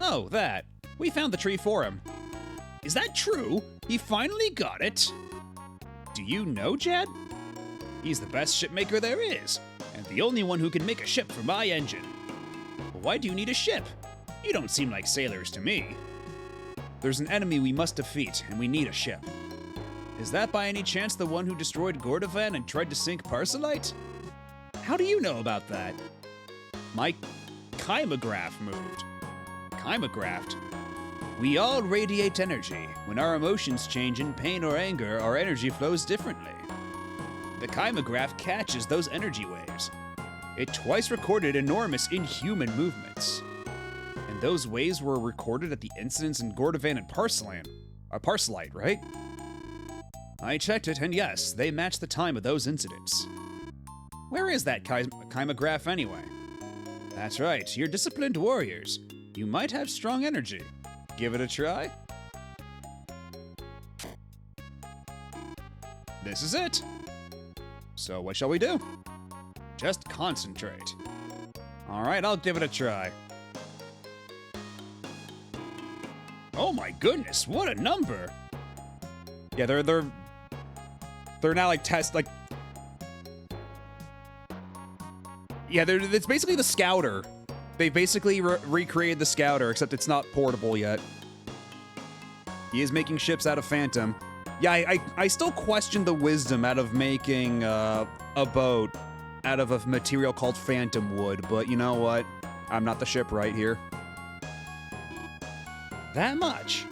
Oh, that. We found the tree for him. Is that true? He finally got it? Do you know Jad? He's the best shipmaker there is, and the only one who can make a ship for my engine. But why do you need a ship? You don't seem like sailors to me. There's an enemy we must defeat, and we need a ship. Is that by any chance the one who destroyed Gordovan and tried to sink Parcelite? How do you know about that? My chymograph moved. Chymographed? We all radiate energy. When our emotions change in pain or anger, our energy flows differently. The chymograph catches those energy waves. It twice recorded enormous inhuman movements. And those waves were recorded at the incidents in Gordovan and Parcelite, right? I checked it, and yes, they match the time of those incidents. Where is that chymograph anyway? That's right, you're disciplined warriors. You might have strong energy. Give it a try. This is it. So what shall we do? Just concentrate. All right, I'll give it a try. Oh my goodness, what a number! Yeah, they're now like Yeah, it's basically the Scouter. They basically recreated the Scouter, except it's not portable yet. He is making ships out of Phantom. Yeah, I still question the wisdom out of making a boat out of a material called Phantom Wood, but you know what? I'm not the shipwright here. That much?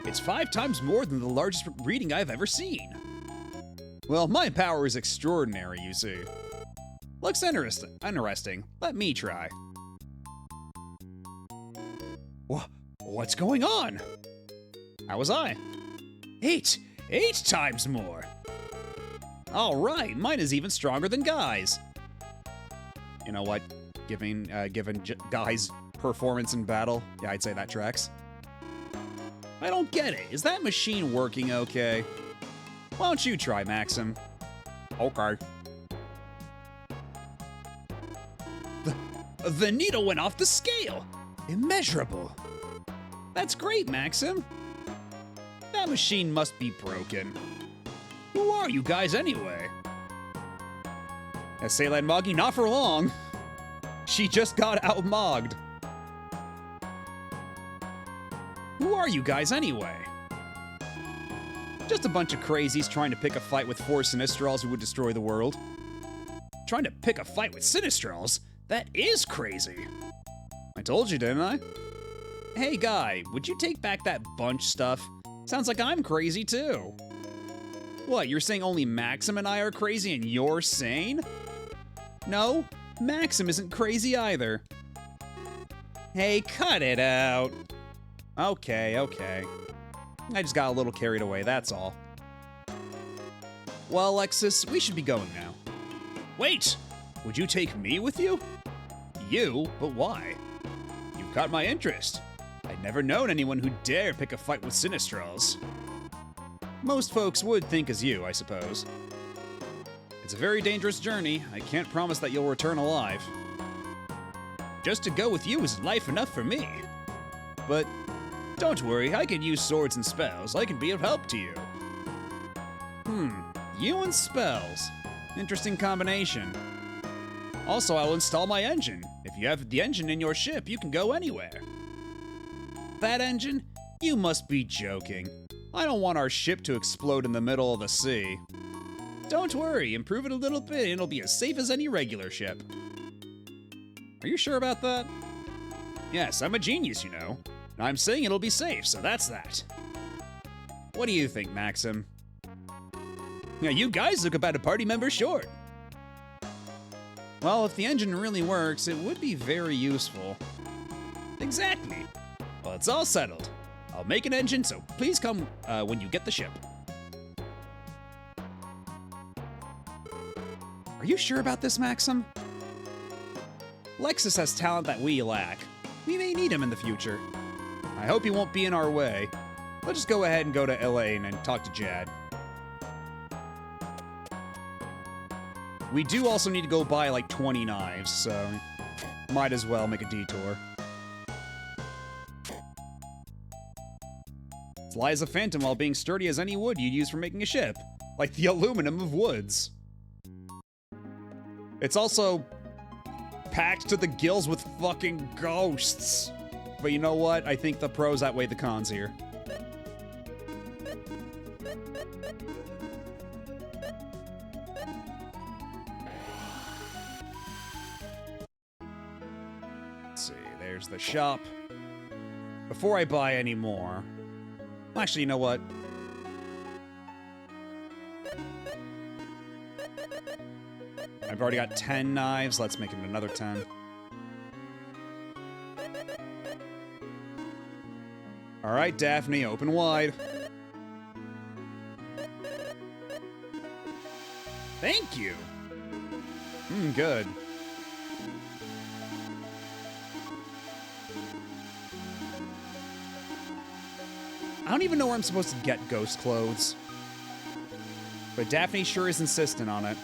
It's 5 times more than the largest reading I've ever seen. Well, my power is extraordinary, you see. Looks interesting. Let me try. What's going on? How was I? 8 times more. All right, mine is even stronger than Guy's. You know what? Given Guy's performance in battle, yeah, I'd say that tracks. I don't get it. Is that machine working okay? Why don't you try, Maxim? Okay. The needle went off the scale. Immeasurable. That's great, Maxim. That machine must be broken. Who are you guys anyway? Saylan Moggy, not for long. She just got outmogged. Who are you guys anyway? Just a bunch of crazies trying to pick a fight with 4 Sinistrals who would destroy the world. Trying to pick a fight with Sinistrals? That is crazy. I told you, didn't I? Hey, Guy, would you take back that bunch stuff? Sounds like I'm crazy, too. What, you're saying only Maxim and I are crazy and you're sane? No, Maxim isn't crazy either. Hey, cut it out. Okay. I just got a little carried away, that's all. Well, Alexis, we should be going now. Wait! Would you take me with you? You? But why? You've caught my interest. I'd never known anyone who'd dare pick a fight with Sinistrals. Most folks would think as you, I suppose. It's a very dangerous journey. I can't promise that you'll return alive. Just to go with you is life enough for me. But don't worry, I can use swords and spells. I can be of help to you. You and spells. Interesting combination. Also, I'll install my engine. If you have the engine in your ship, you can go anywhere. That engine? You must be joking. I don't want our ship to explode in the middle of the sea. Don't worry, improve it a little bit and it'll be as safe as any regular ship. Are you sure about that? Yes, I'm a genius, you know. I'm saying it'll be safe, so that's that. What do you think, Maxim? Now, you guys look about a party member short. Well, if the engine really works, it would be very useful. Exactly. Well, it's all settled. I'll make an engine, so please come when you get the ship. Are you sure about this, Maxim? Lexus has talent that we lack. We may need him in the future. I hope he won't be in our way. Let's just go ahead and go to Elaine and talk to Jad. We do also need to go buy like 20 knives, so might as well make a detour. Fly as a phantom while being sturdy as any wood you'd use for making a ship, like the aluminum of woods. It's also packed to the gills with fucking ghosts. But you know what? I think the pros outweigh the cons here. Let's see, there's the shop. Before I buy any more... Actually, you know what? I've already got 10 knives. Let's make it another 10. All right, Daphne, open wide. Thank you. Good. I don't even know where I'm supposed to get ghost clothes. But Daphne sure is insistent on it.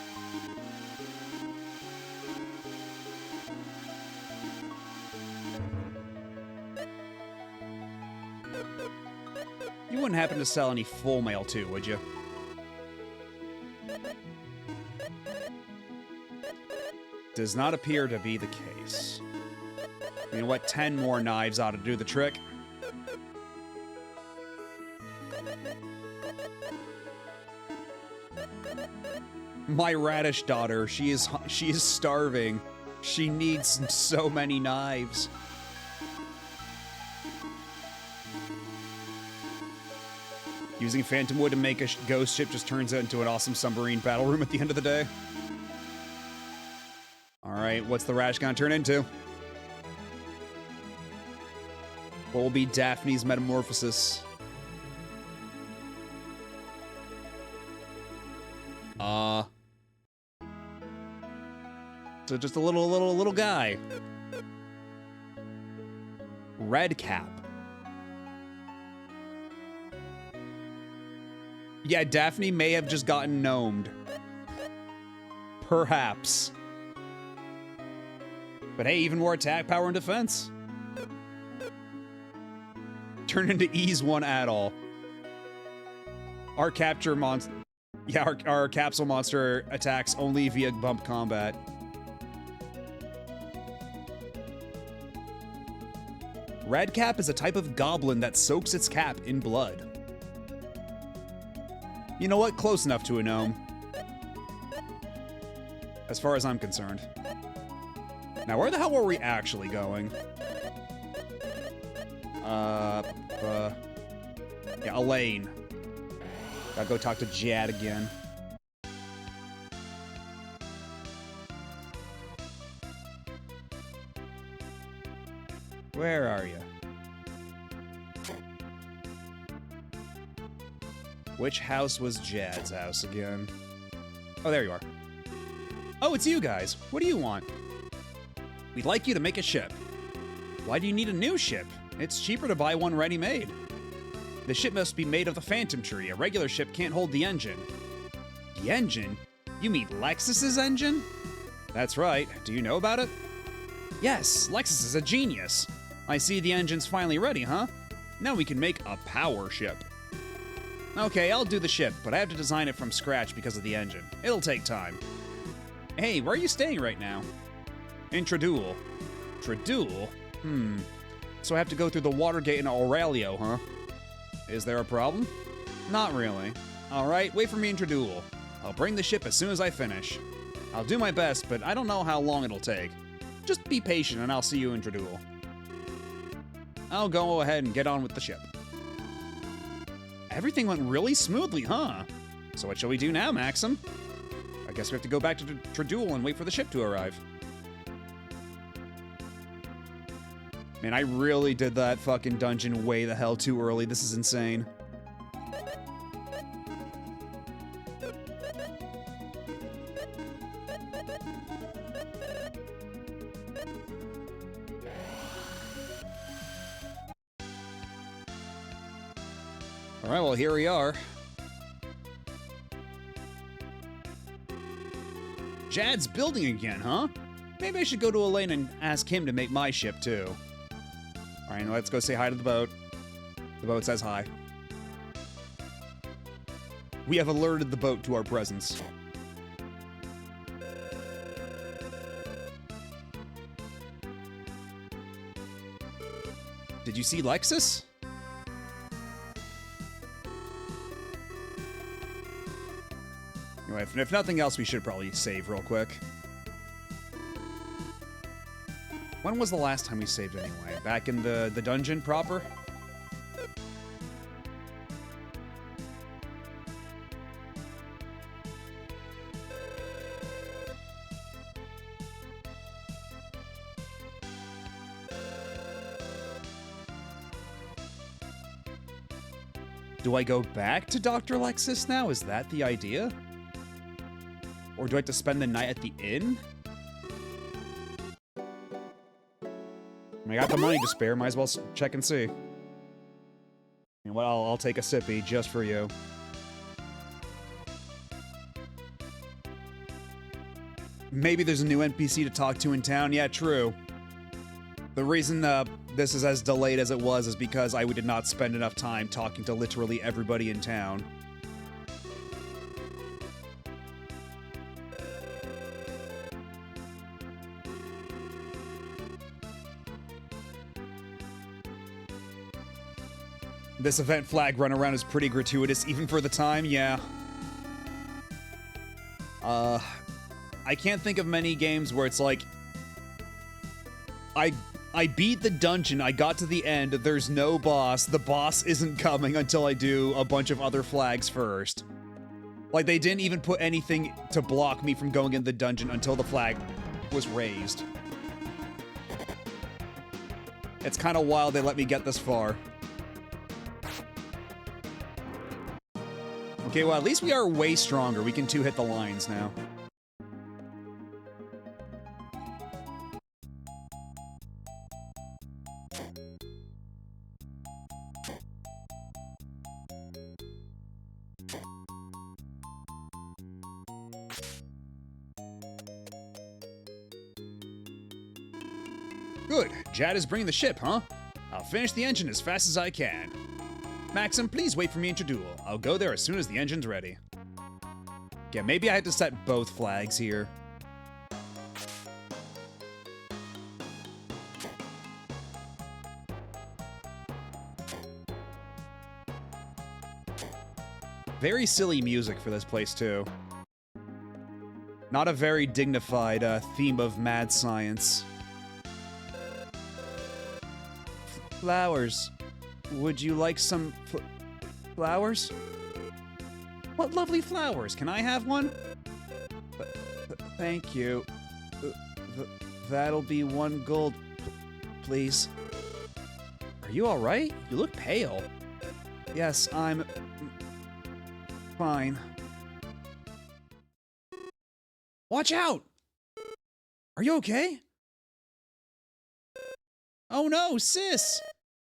You wouldn't happen to sell any full mail too, would you? Does not appear to be the case. You know what? 10 more knives ought to do the trick. My radish daughter, she is starving. She needs so many knives. Using phantom wood to make a ghost ship just turns it into an awesome submarine battle room at the end of the day. Alright, what's the rash gonna turn into? What will be Daphne's metamorphosis? So just a little guy. Red cap. Yeah, Daphne may have just gotten gnomed. Perhaps. But hey, even more attack, power, and defense. Turn into ease 1 at all. Our capture monster... Yeah, our capsule monster attacks only via bump combat. Red cap is a type of goblin that soaks its cap in blood. You know what? Close enough to a gnome. As far as I'm concerned. Now, where the hell were we actually going? Yeah, Elaine. Gotta go talk to Jad again. Where are you? Which house was Jad's house again? Oh, there you are. Oh, it's you guys. What do you want? We'd like you to make a ship. Why do you need a new ship? It's cheaper to buy one ready-made. The ship must be made of the Phantom Tree. A regular ship can't hold the engine. The engine? You mean Lexus's engine? That's right. Do you know about it? Yes, Lexus is a genius. I see the engine's finally ready, huh? Now we can make a power ship. Okay, I'll do the ship, but I have to design it from scratch because of the engine. It'll take time. Hey, where are you staying right now? In Tradul. Tradul? So I have to go through the Watergate in Aurelio, huh? Is there a problem? Not really. Alright, wait for me in Tradul. I'll bring the ship as soon as I finish. I'll do my best, but I don't know how long it'll take. Just be patient and I'll see you in Tradul. I'll go ahead and get on with the ship. Everything went really smoothly, huh? So what shall we do now, Maxim? I guess we have to go back to Tradul and wait for the ship to arrive. Man, I really did that fucking dungeon way the hell too early. This is insane. Alright, well, here we are. Jad's building again, huh? Maybe I should go to Elaine and ask him to make my ship, too. Alright, let's go say hi to the boat. The boat says hi. We have alerted the boat to our presence. Did you see Lexus? Anyway, if nothing else, we should probably save real quick. When was the last time we saved anyway? Back in the dungeon proper? Do I go back to Dr. Lexus now? Is that the idea? Or do I have to spend the night at the inn? I got the money to spare, might as well check and see. You know what, I'll take a sippy just for you. Maybe there's a new NPC to talk to in town. Yeah, true. The reason this is as delayed as it was is because I did not spend enough time talking to literally everybody in town. This event flag runaround is pretty gratuitous, even for the time, yeah. I can't think of many games where it's like... I beat the dungeon, I got to the end, there's no boss, the boss isn't coming until I do a bunch of other flags first. Like, they didn't even put anything to block me from going in the dungeon until the flag was raised. It's kind of wild they let me get this far. Okay, well, at least we are way stronger. We can two-hit the lines now. Good. Jad is bringing the ship, huh? I'll finish the engine as fast as I can. Maxim, please wait for me to duel. I'll go there as soon as the engine's ready. Yeah, maybe I had to set both flags here. Very silly music for this place, too. Not a very dignified theme of mad science. Flowers. Would you like some flowers? What lovely flowers. Can I have one? Thank you. That'll be 1 gold, please. Are you all right? You look pale. Yes, I'm fine. Watch out! Are you okay? Oh no, sis!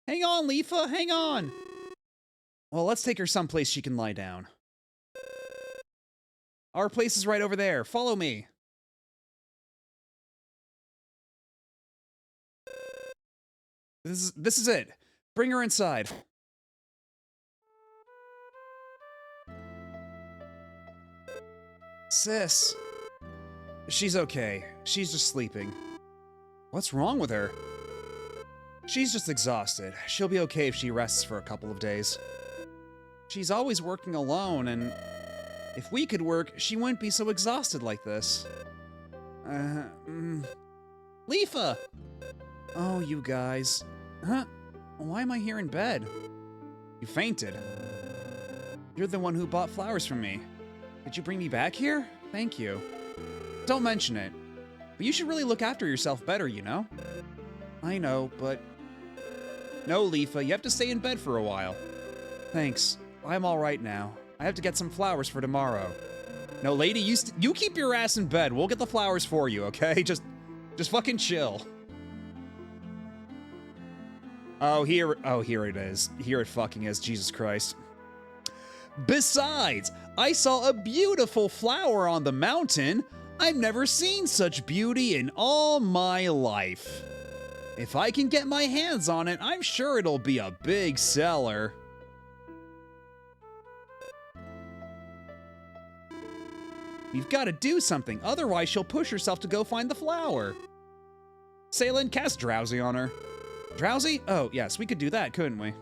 Hang on, Lufia, hang on! Well, let's take her someplace she can lie down. Our place is right over there. Follow me. This is it. Bring her inside. Sis. She's okay. She's just sleeping. What's wrong with her? She's just exhausted. She'll be okay if she rests for a couple of days. She's always working alone, and if we could work, she wouldn't be so exhausted like this. Lufia! Oh, you guys. Huh? Why am I here in bed? You fainted. You're the one who bought flowers from me. Did you bring me back here? Thank you. Don't mention it. But you should really look after yourself better, you know? I know, but... No, Lufia, you have to stay in bed for a while. Thanks. I'm all right now. I have to get some flowers for tomorrow. No, lady, you keep your ass in bed. We'll get the flowers for you, okay? Just fucking chill. Oh, here it is. Here it fucking is. Jesus Christ. Besides, I saw a beautiful flower on the mountain. I've never seen such beauty in all my life. If I can get my hands on it, I'm sure it'll be a big seller. We've got to do something, otherwise she'll push herself to go find the flower. Salen, cast Drowsy on her. Drowsy? Oh, yes, we could do that, couldn't we?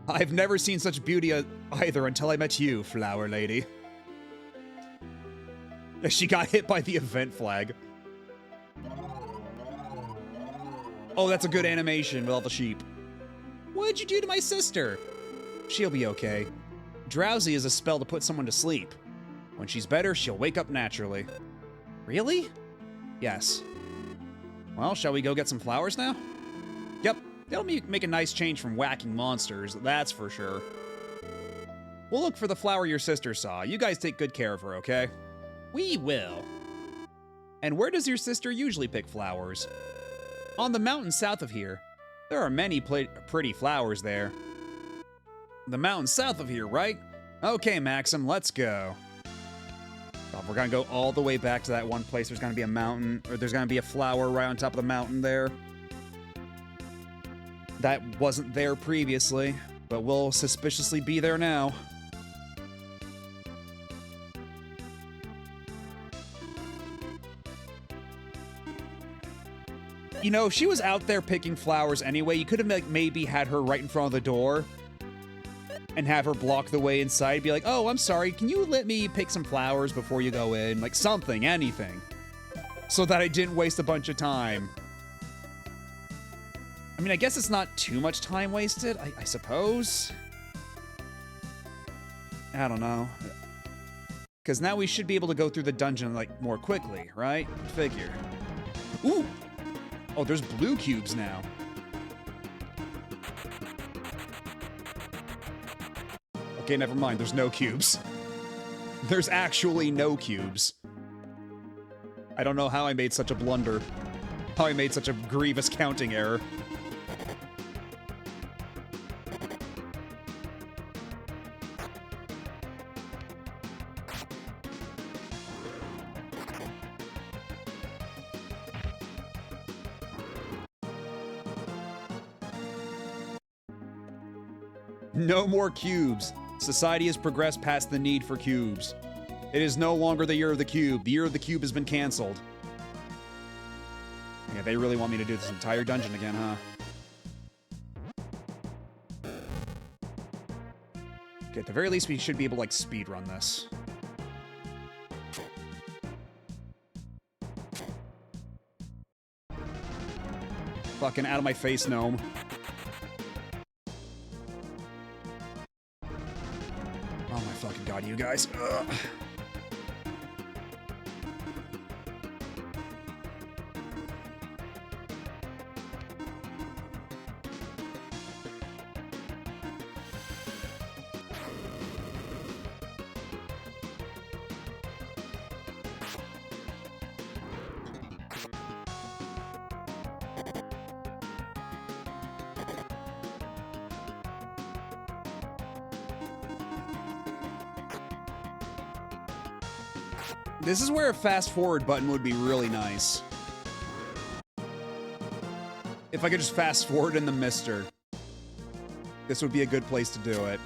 I've never seen such beauty either until I met you, flower lady. She got hit by the event flag. Oh, that's a good animation with all the sheep. What'd you do to my sister? She'll be okay. Drowsy is a spell to put someone to sleep. When she's better, she'll wake up naturally. Really? Yes. Well, shall we go get some flowers now? Yep, that'll make a nice change from whacking monsters, that's for sure. We'll look for the flower your sister saw. You guys take good care of her, okay? We will. And where does your sister usually pick flowers? On the mountain south of here. There are many pretty flowers there. The mountain south of here, right? Okay, Maxim, let's go. Oh, we're gonna go all the way back to that one place. There's gonna be a mountain, or there's gonna be a flower right on top of the mountain there. That wasn't there previously, but will suspiciously be there now. You know, if she was out there picking flowers anyway, you could have maybe had her right in front of the door and have her block the way inside. Be like, oh, I'm sorry, can you let me pick some flowers before you go in? Like something, anything. So that I didn't waste a bunch of time. I mean, I guess it's not too much time wasted, I suppose. I don't know. Because now we should be able to go through the dungeon, like, more quickly, right? Figure. Ooh! Oh, there's blue cubes now. Okay, never mind. There's no cubes. There's actually no cubes. I don't know how I made such a blunder. How I made such a grievous counting error. No more cubes. Society has progressed past the need for cubes. It is no longer the year of the cube. The year of the cube has been canceled. Yeah, they really want me to do this entire dungeon again, huh? Okay, at the very least, we should be able to, like, speedrun this. Fucking out of my face, gnome. Oh my fucking god, you guys. Ugh. This is where a fast forward button would be really nice. If I could just fast forward in the mister. This would be a good place to do it.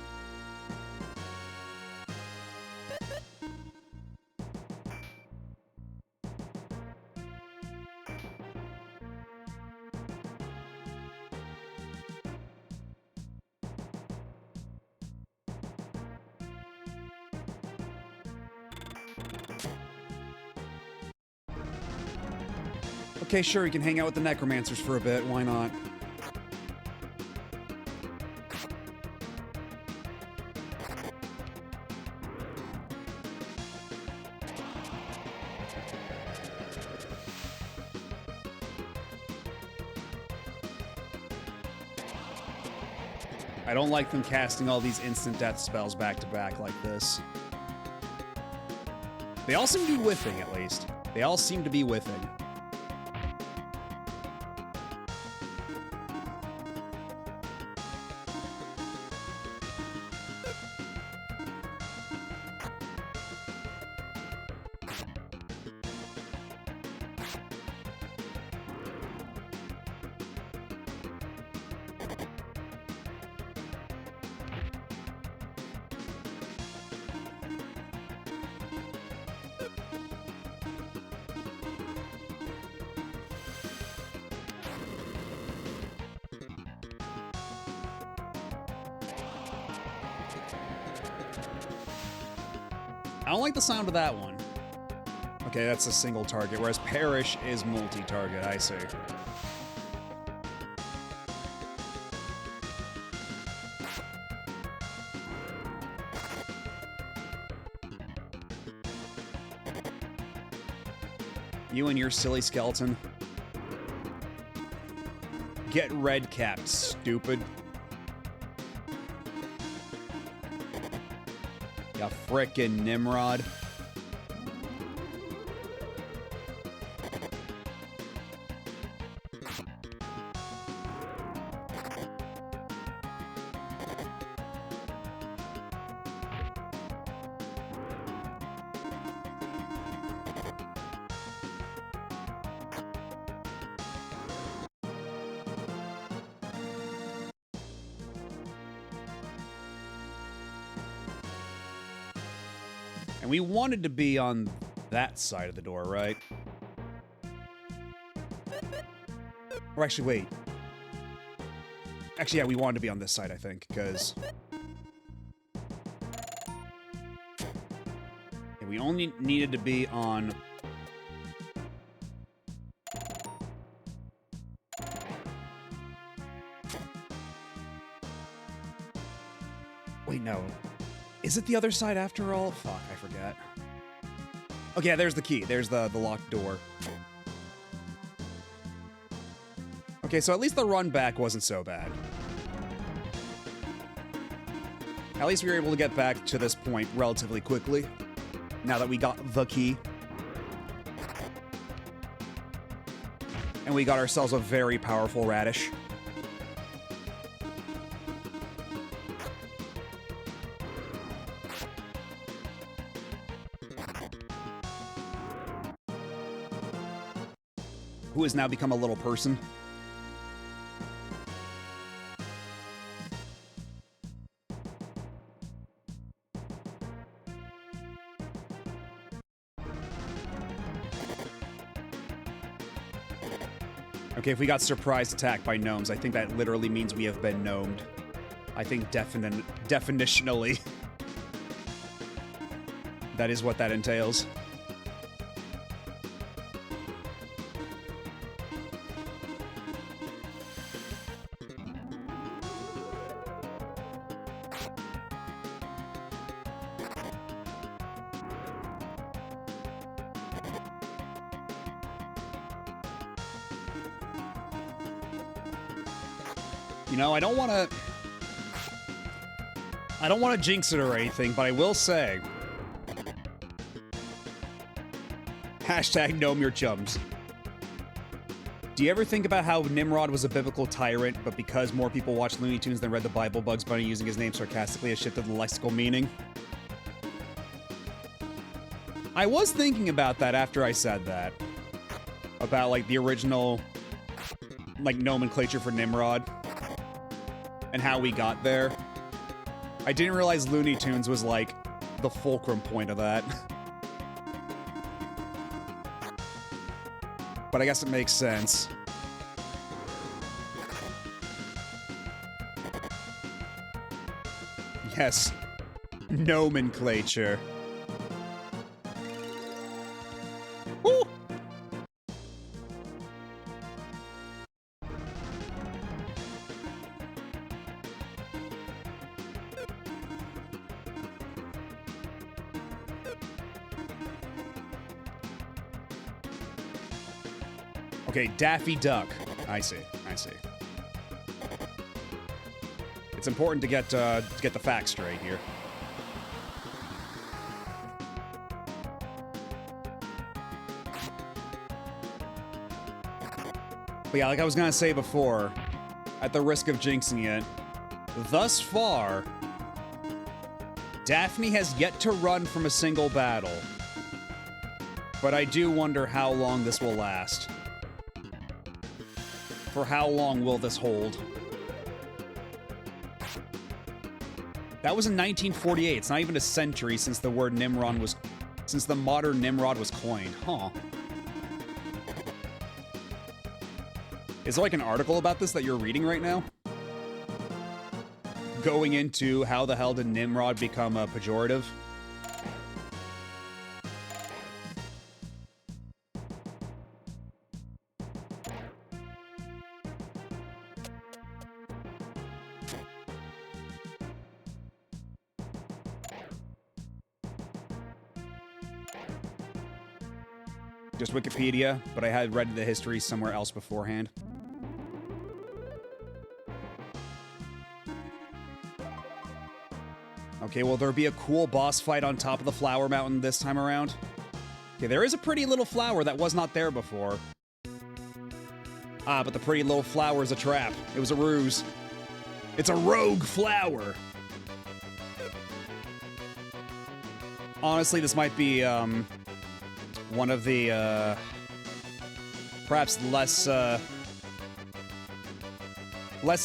Okay, sure, you can hang out with the necromancers for a bit. Why not? I don't like them casting all these instant death spells back to back like this. They all seem to be whiffing, at least. They all seem to be whiffing. I don't like the sound of that one. Okay, that's a single target, whereas Perish is multi-target, I see. You and your silly skeleton. Get red-capped, stupid. Ya frickin' Nimrod. And we wanted to be on that side of the door, right? Or actually, wait. Actually, yeah, we wanted to be on this side, I think, because... Yeah, we only needed to be on... Wait, no. Is it the other side after all? Fuck, I forget. Okay, yeah, there's the key. There's the locked door. Okay, so at least the run back wasn't so bad. At least we were able to get back to this point relatively quickly, now that we got the key. And we got ourselves a very powerful radish. Who has now become a little person. Okay, if we got surprise attacked by gnomes, I think that literally means we have been gnomed. I think definitionally. That is what that entails. You know, I don't want to jinx it or anything, but I will say, hashtag gnome your chums. Do you ever think about how Nimrod was a biblical tyrant, but because more people watched Looney Tunes than read the Bible, Bugs Bunny using his name sarcastically has shifted the lexical meaning? I was thinking about that after I said that. About, like, the original, like, nomenclature for Nimrod. And how we got there. I didn't realize Looney Tunes was, like, the fulcrum point of that. But I guess it makes sense. Yes. Nomenclature. Woo! Okay, Daffy Duck. I see. I see. It's important to get the facts straight here. But yeah, like I was gonna say before, at the risk of jinxing it, thus far, Daphne has yet to run from a single battle. But I do wonder how long this will last. For how long will this hold? That was in 1948. It's not even a century since the word Nimrod was... since the modern Nimrod was coined. Huh. Is there like an article about this that you're reading right now? Going into how the hell did Nimrod become a pejorative? Just Wikipedia, but I had read the history somewhere else beforehand. Okay, will there be a cool boss fight on top of the flower mountain this time around? Okay, there is a pretty little flower that was not there before. Ah, but the pretty little flower is a trap. It was a ruse. It's a rogue flower! Honestly, this might be, one of the, perhaps less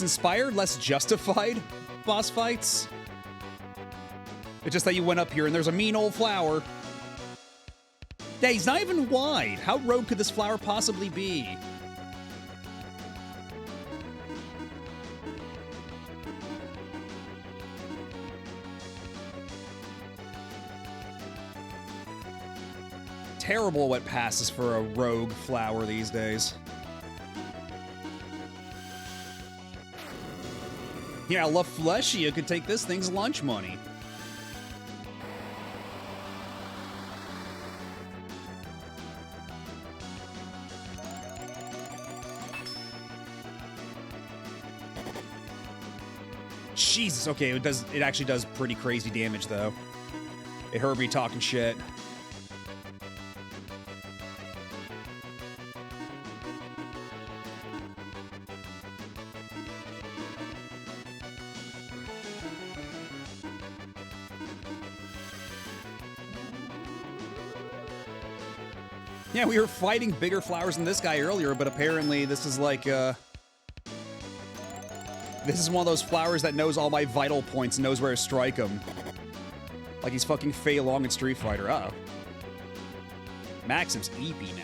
inspired, less justified boss fights. It's just that you went up here and there's a mean old flower. Yeah, he's not even wide. How rogue could this flower possibly be? Terrible what passes for a rogue flower these days. Yeah, Lufia could take this thing's lunch money. Jesus, okay, it actually does pretty crazy damage, though. It heard me talking shit. Yeah, we were fighting bigger flowers than this guy earlier, but apparently this is like, this is one of those flowers that knows all my vital points and knows where to strike them. Like he's fucking Fei Long in Street Fighter. Uh-oh. Maxim's EP now.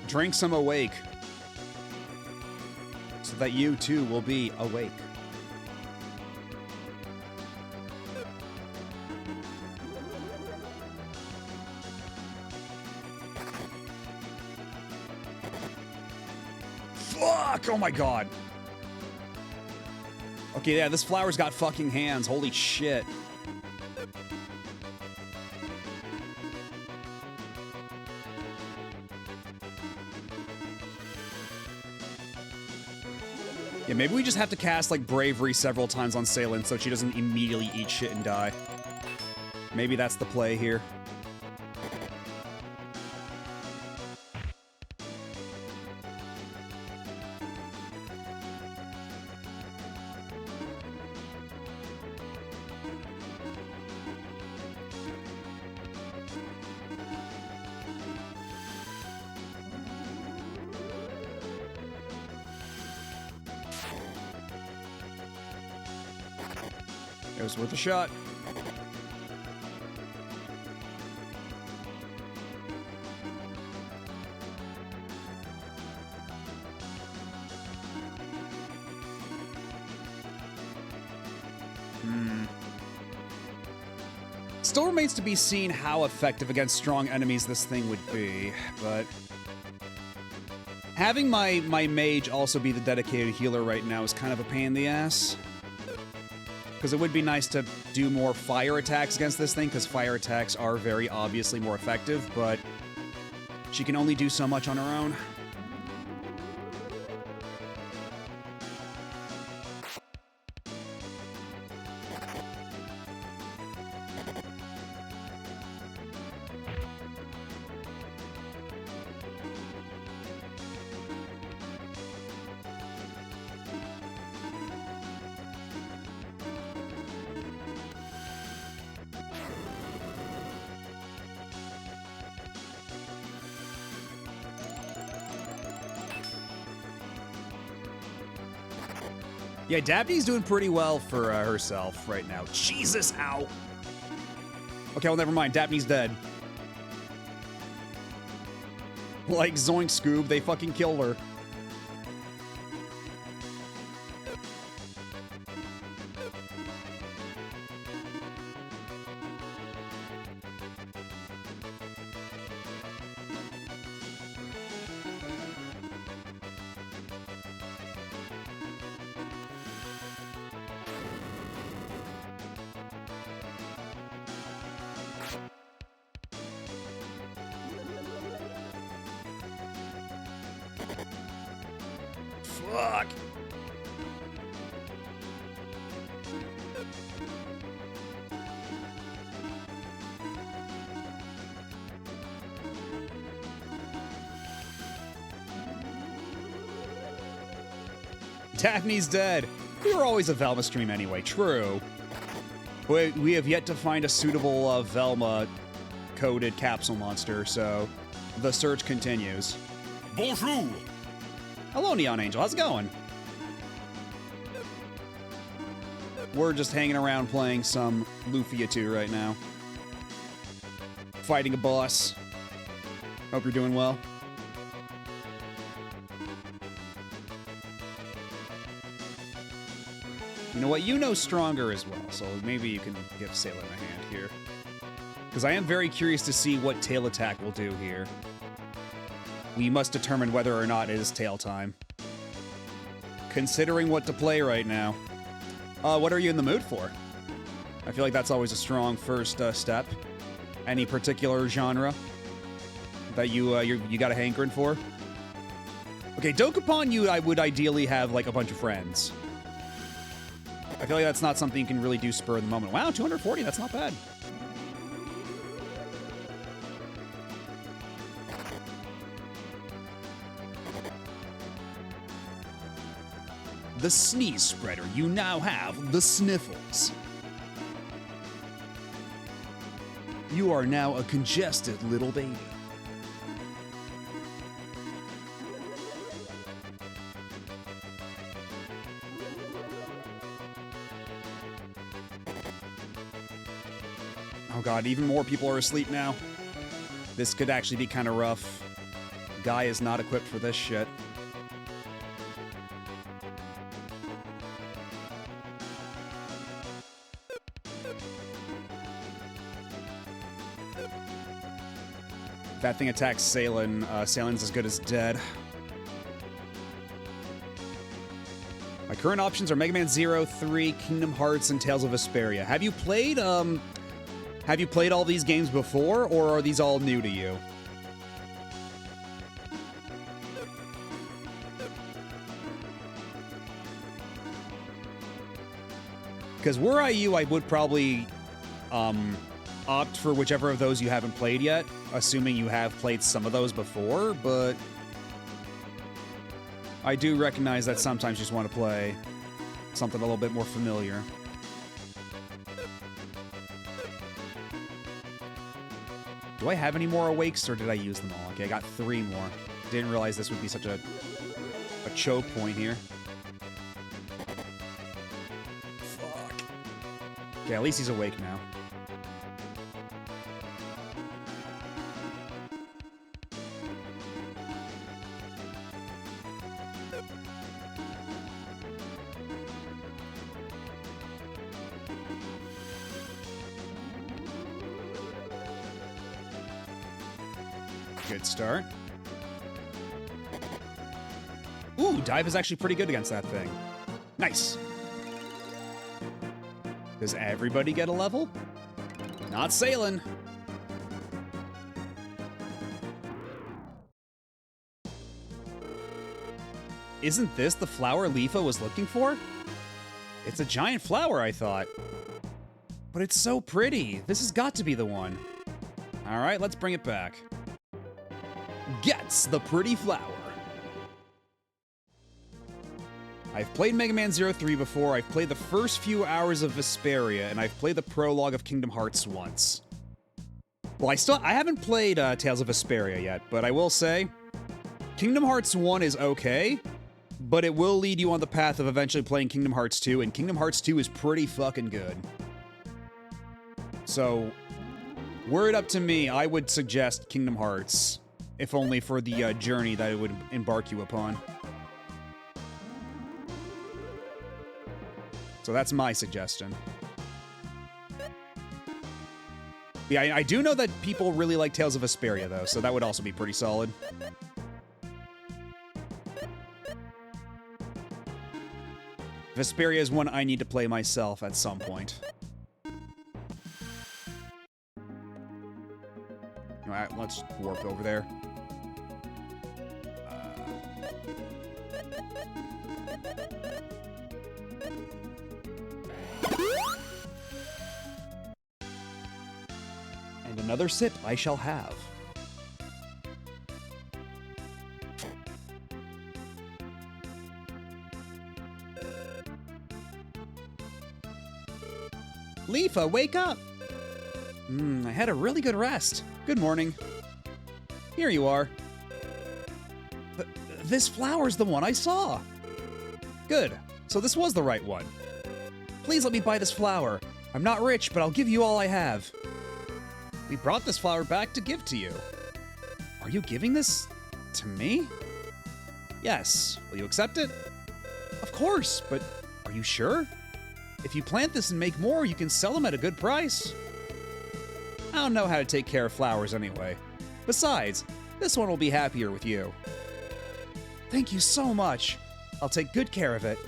Drink some awake. So that you too will be awake. Fuck! Oh my god. Okay, yeah, this flower's got fucking hands. Holy shit. Yeah, maybe we just have to cast, like, Bravery several times on Salen so she doesn't immediately eat shit and die. Maybe that's the play here. It was worth a shot. Still remains to be seen how effective against strong enemies this thing would be, but having my mage also be the dedicated healer right now is kind of a pain in the ass. Because it would be nice to do more fire attacks against this thing, because fire attacks are very obviously more effective, but she can only do so much on her own. Yeah, Dabney's doing pretty well for herself right now. Jesus, ow. Okay, well, never mind. Dabney's dead. Like, Zoink Scoob, they fucking killed her. Fuck. Daphne's dead. We were always a Velma stream anyway, true. We have yet to find a suitable Velma-coded capsule monster, so the search continues. Bonjour! Hello, Neon Angel. How's it going? We're just hanging around playing some Lufia II right now. Fighting a boss. Hope you're doing well. You know what? You know Stronger as well, so maybe you can give Sailor a hand here. Because I am very curious to see what tail attack will do here. We must determine whether or not it is tail time. Considering what to play right now. What are you in the mood for? I feel like that's always a strong first step. Any particular genre that you got a hankering for? Okay, Dokapon, I would ideally have like a bunch of friends. I feel like that's not something you can really do spur of the moment. Wow, 240, that's not bad. The sneeze spreader. You now have the sniffles. You are now a congested little baby. Oh god, even more people are asleep now. This could actually be kind of rough. Guy is not equipped for this shit. If that thing attacks Salen, Salen's as good as dead. My current options are Mega Man 0, 3, Kingdom Hearts, and Tales of Vesperia. Have you played all these games before, or are these all new to you? Because were I you, I would probably opt for whichever of those you haven't played yet, assuming you have played some of those before, but I do recognize that sometimes you just want to play something a little bit more familiar. Do I have any more awakes, or did I use them all? Okay, I got 3 more. Didn't realize this would be such a choke point here. Fuck. Okay, at least he's awake now. Good start. Ooh, dive is actually pretty good against that thing. Nice. Does everybody get a level? Not Salen. Isn't this the flower Lufia was looking for? It's a giant flower, I thought. But it's so pretty. This has got to be the one. All right, let's bring it back. Gets the pretty flower. I've played Mega Man 03 before, I've played the first few hours of Vesperia, and I've played the prologue of Kingdom Hearts once. Well, I haven't played Tales of Vesperia yet, but I will say, Kingdom Hearts 1 is okay, but it will lead you on the path of eventually playing Kingdom Hearts 2, and Kingdom Hearts 2 is pretty fucking good. So, were it up to me, I would suggest Kingdom Hearts, if only for the journey that it would embark you upon. So that's my suggestion. Yeah, I do know that people really like Tales of Vesperia, though, so that would also be pretty solid. Vesperia is one I need to play myself at some point. Alright, let's warp over there. And another sip I shall have. Lufia, wake up! I had a really good rest. Good morning. Here you are. This flower's the one I saw. Good. So this was the right one. Please let me buy this flower. I'm not rich, but I'll give you all I have. We brought this flower back to give to you. Are you giving this to me? Yes. Will you accept it? Of course, but are you sure? If you plant this and make more, you can sell them at a good price. I don't know how to take care of flowers anyway. Besides, this one will be happier with you. Thank you so much. I'll take good care of it.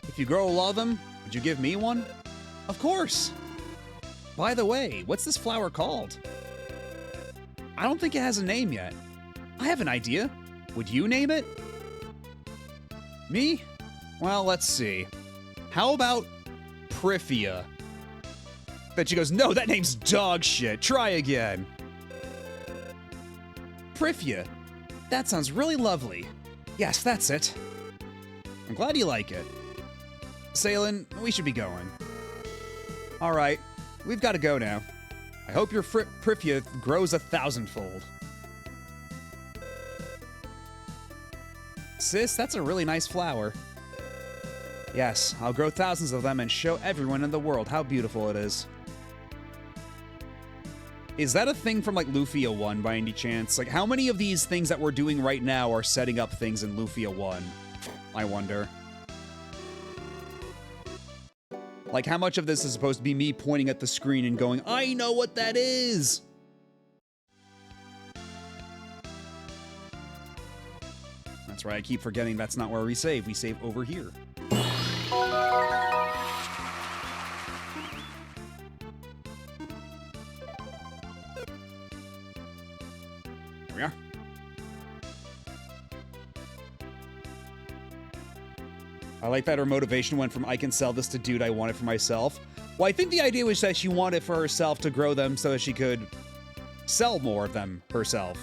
If you grow a lot of them, would you give me one? Of course. By the way, what's this flower called? I don't think it has a name yet. I have an idea. Would you name it? Me? Well, let's see. How about Prifia? Then she goes, no, that name's dog shit. Try again. Prifia. That sounds really lovely. Yes, that's it. I'm glad you like it. Salen, we should be going. All right, we've got to go now. I hope your Prifia grows 1,000-fold. Sis, that's a really nice flower. Yes, I'll grow thousands of them and show everyone in the world how beautiful it is. Is that a thing from, like, Lufia 1 by any chance? Like, how many of these things that we're doing right now are setting up things in Lufia 1? I wonder. Like, how much of this is supposed to be me pointing at the screen and going, I know what that is! That's right, I keep forgetting that's not where we save. We save over here. There we are. I like that her motivation went from I can sell this to dude, I want it for myself. Well, I think the idea was that she wanted for herself to grow them so that she could sell more of them herself.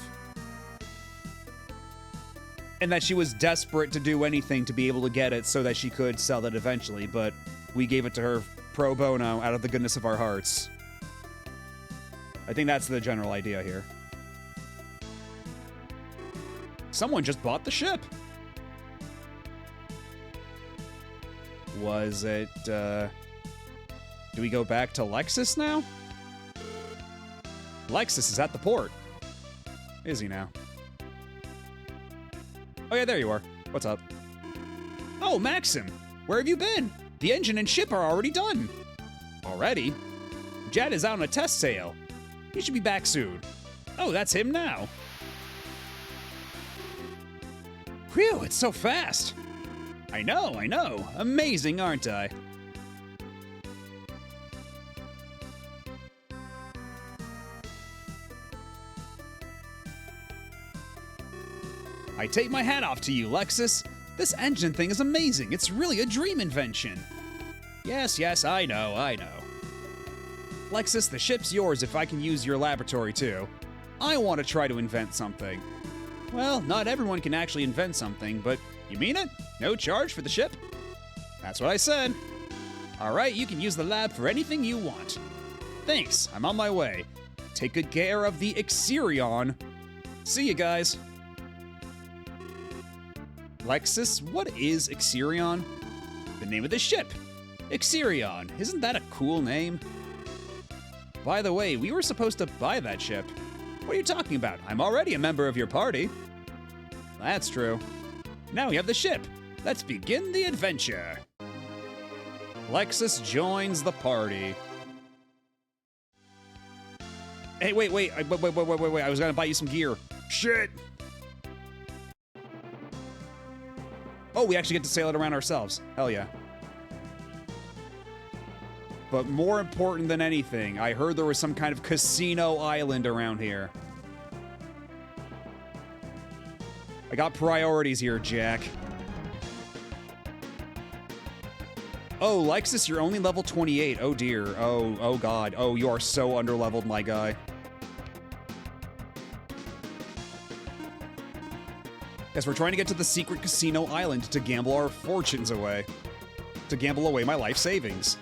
And that she was desperate to do anything to be able to get it so that she could sell it eventually, but we gave it to her pro bono out of the goodness of our hearts. I think that's the general idea here. Someone just bought the ship. Was it, do we go back to Lexus now? Lexus is at the port. Is he now? Oh yeah, there you are. What's up? Oh, Maxim! Where have you been? The engine and ship are already done. Already? Jad is out on a test sail. He should be back soon. Oh, that's him now. Whew, it's so fast. I know, I know. Amazing, aren't I? I take my hat off to you, Lexus. This engine thing is amazing. It's really a dream invention. Yes, yes, I know, I know. Lexus, the ship's yours if I can use your laboratory too. I want to try to invent something. Well, not everyone can actually invent something, but you mean it? No charge for the ship? That's what I said. All right, you can use the lab for anything you want. Thanks, I'm on my way. Take good care of the Exerion. See you guys. Lexus, what is Exerion? The name of the ship. Exerion, isn't that a cool name? By the way, we were supposed to buy that ship. What are you talking about? I'm already a member of your party. That's true. Now we have the ship. Let's begin the adventure. Lexus joins the party. Hey, wait. Wait. I was gonna buy you some gear. Shit. Oh, we actually get to sail it around ourselves. Hell yeah. But more important than anything, I heard there was some kind of casino island around here. I got priorities here, Jack. Oh, Lexus, you're only level 28. Oh dear. Oh god. Oh, you are so underleveled, my guy. Guess we're trying to get to the secret casino island to gamble our fortunes away. To gamble away my life savings.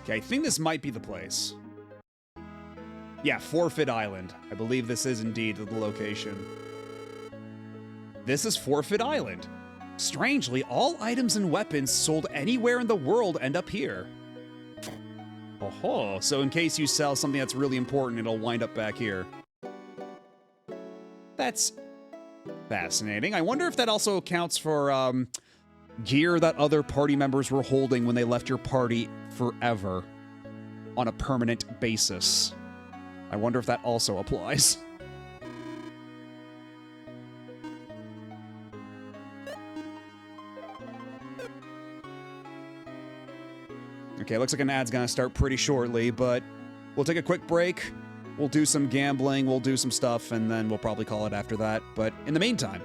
Okay, I think this might be the place. Yeah, Forfeit Island. I believe this is indeed the location. This is Forfeit Island. Strangely, all items and weapons sold anywhere in the world end up here. Oh, so in case you sell something that's really important, it'll wind up back here. That's fascinating. I wonder if that also accounts for, gear that other party members were holding when they left your party forever. on a permanent basis. I wonder if that also applies. Okay, looks like an ad's gonna start pretty shortly, but we'll take a quick break. We'll do some gambling, we'll do some stuff, and then we'll probably call it after that. But in the meantime,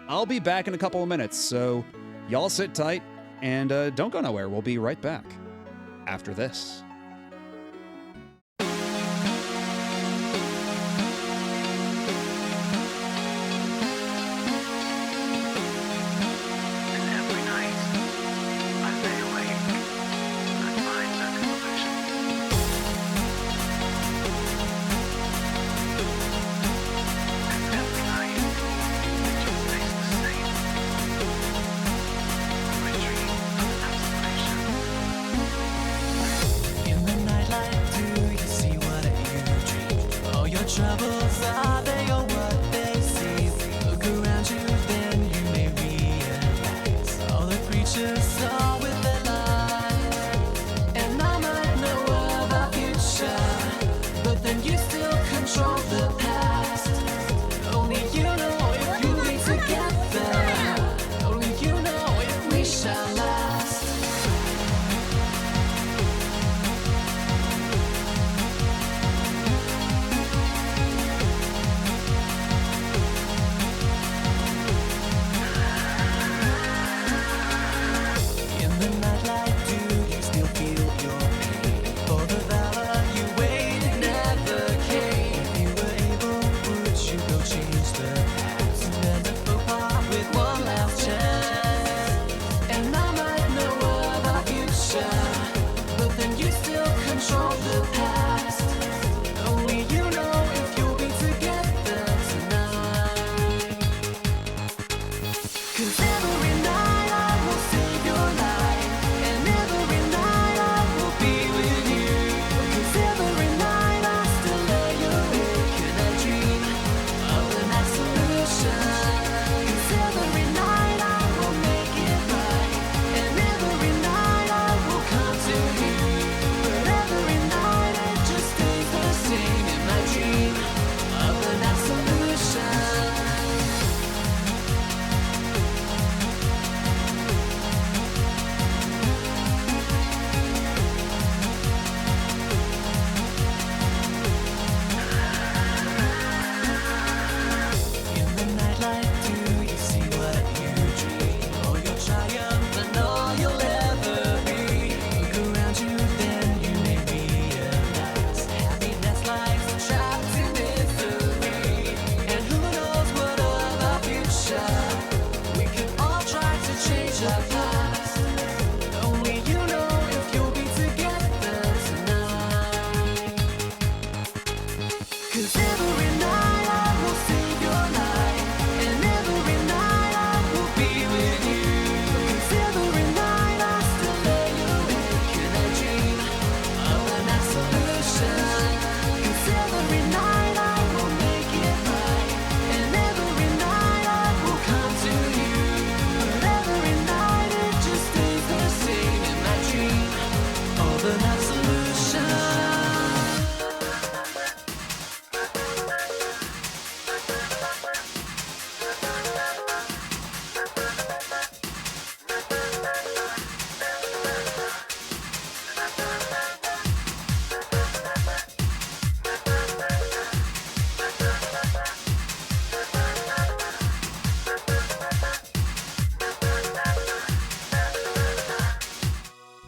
I'll be back in a couple of minutes, so y'all sit tight and don't go nowhere. We'll be right back after this. Troubles are they or what they see? Look around you, then you may realize all the creatures saw with their life. And I might know of our future, but then you still control the past. Only you know if you be together. Only you know if we shall last.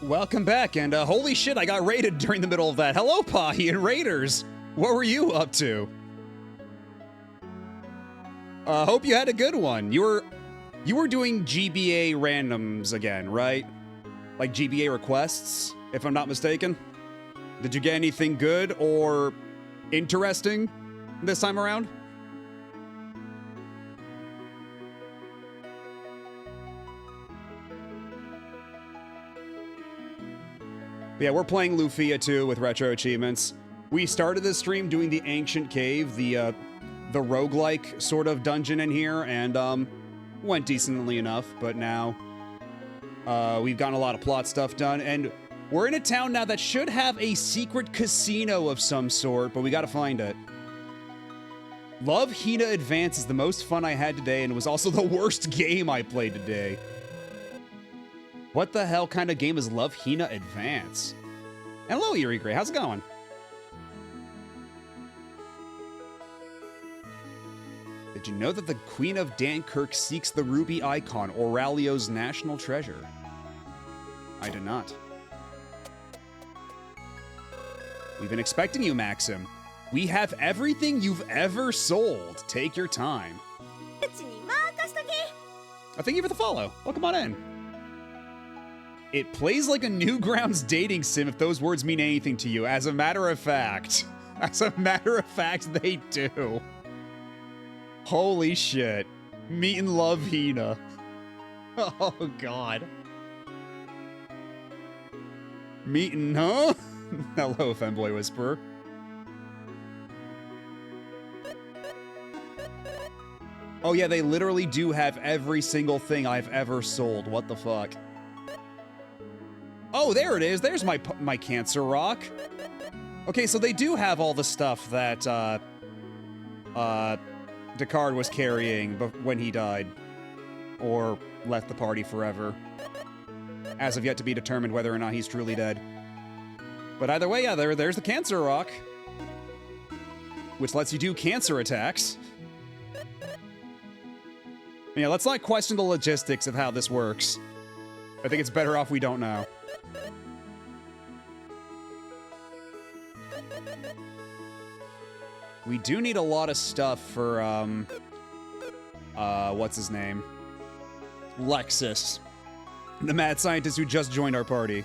Welcome back, and holy shit, I got raided during the middle of that. Hello, Pahi and Raiders! What were you up to? Hope you had a good one. You were doing GBA randoms again, right? Like GBA requests, if I'm not mistaken? Did you get anything good or interesting this time around? Yeah, we're playing Lufia II with RetroAchievements. We started this stream doing the Ancient Cave, the roguelike sort of dungeon in here, and went decently enough, but now we've gotten a lot of plot stuff done, and We're in a town now that should have a secret casino of some sort, but we gotta find it. Love Hina Advance is the most fun I had today and was also the worst game I played today. What the hell kind of game is Love Hina Advance? Hello, Eerie Gray. How's it going? Did you know that the Queen of Dankirk seeks the ruby icon, Aurelio's national treasure? I did not. We've been expecting you, Maxim. We have everything you've ever sold. Take your time. Thank you for the follow. Welcome on in. It plays like a Newgrounds dating sim if those words mean anything to you. As a matter of fact. As a matter of fact, they do. Holy shit. Meet and love Hina. Oh, God. Meetin', huh? Hello, Femboy Whisperer. Oh yeah, they literally do have every single thing I've ever sold. What the fuck? Oh, there it is. There's my cancer rock. Okay, so they do have all the stuff that, Descartes was carrying when he died. Or left the party forever. As of yet to be determined whether or not he's truly dead. But either way, yeah, there's the cancer rock. Which lets you do cancer attacks. Yeah, let's not question the logistics of how this works. I think it's better off we don't know. We do need a lot of stuff for, what's his name? Lexus. The mad scientist who just joined our party.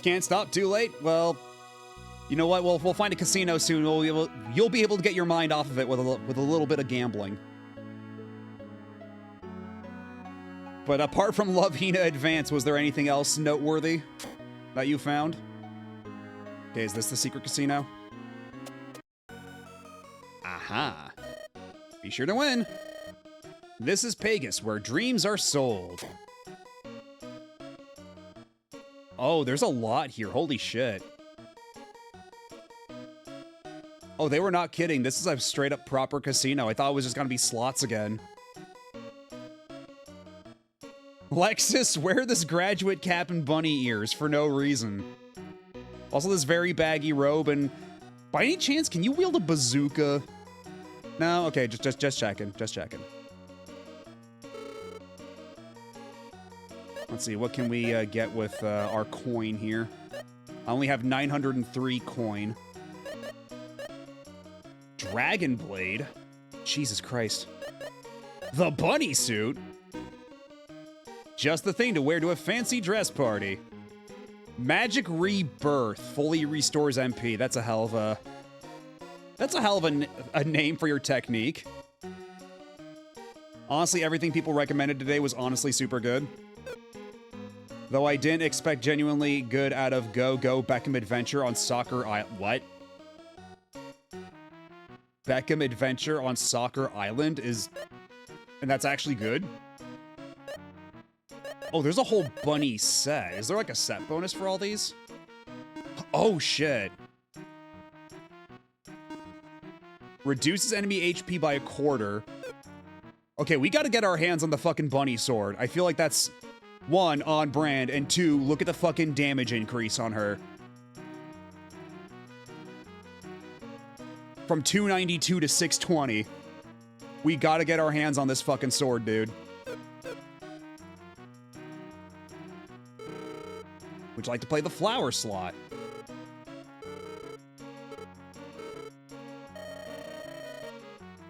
Can't stop, too late? Well, you know what? We'll find a casino soon. You'll be able to get your mind off of it with a little bit of gambling. But apart from Love Hina Advance, was there anything else noteworthy that you found? Okay, is this the secret casino? Aha. Be sure to win. This is Pegasus, where dreams are sold. Oh, there's a lot here. Holy shit. Oh, they were not kidding. This is a straight up proper casino. I thought it was just gonna be slots again. Lexus, wear this graduate cap and bunny ears for no reason. Also this very baggy robe, and by any chance, can you wield a bazooka? No? Okay, just checking. Just checking. Let's see, what can we get with our coin here? I only have 903 coin. Dragon Blade? Jesus Christ. The bunny suit? Just the thing to wear to a fancy dress party. Magic Rebirth fully restores MP. That's a hell of a... That's a hell of a name for your technique. Honestly, everything people recommended today was honestly super good. Though I didn't expect genuinely good out of Go Go Beckham Adventure on Soccer Island. What? Beckham Adventure on Soccer Island is... And that's actually good? Oh, there's a whole bunny set. Is there like a set bonus for all these? Oh, shit. Reduces enemy HP by 1/4. Okay, we gotta get our hands on the fucking bunny sword. I feel like that's, 1, on brand, and 2, look at the fucking damage increase on her. From 292 to 620. We gotta get our hands on this fucking sword, dude. Would you like to play the flower slot?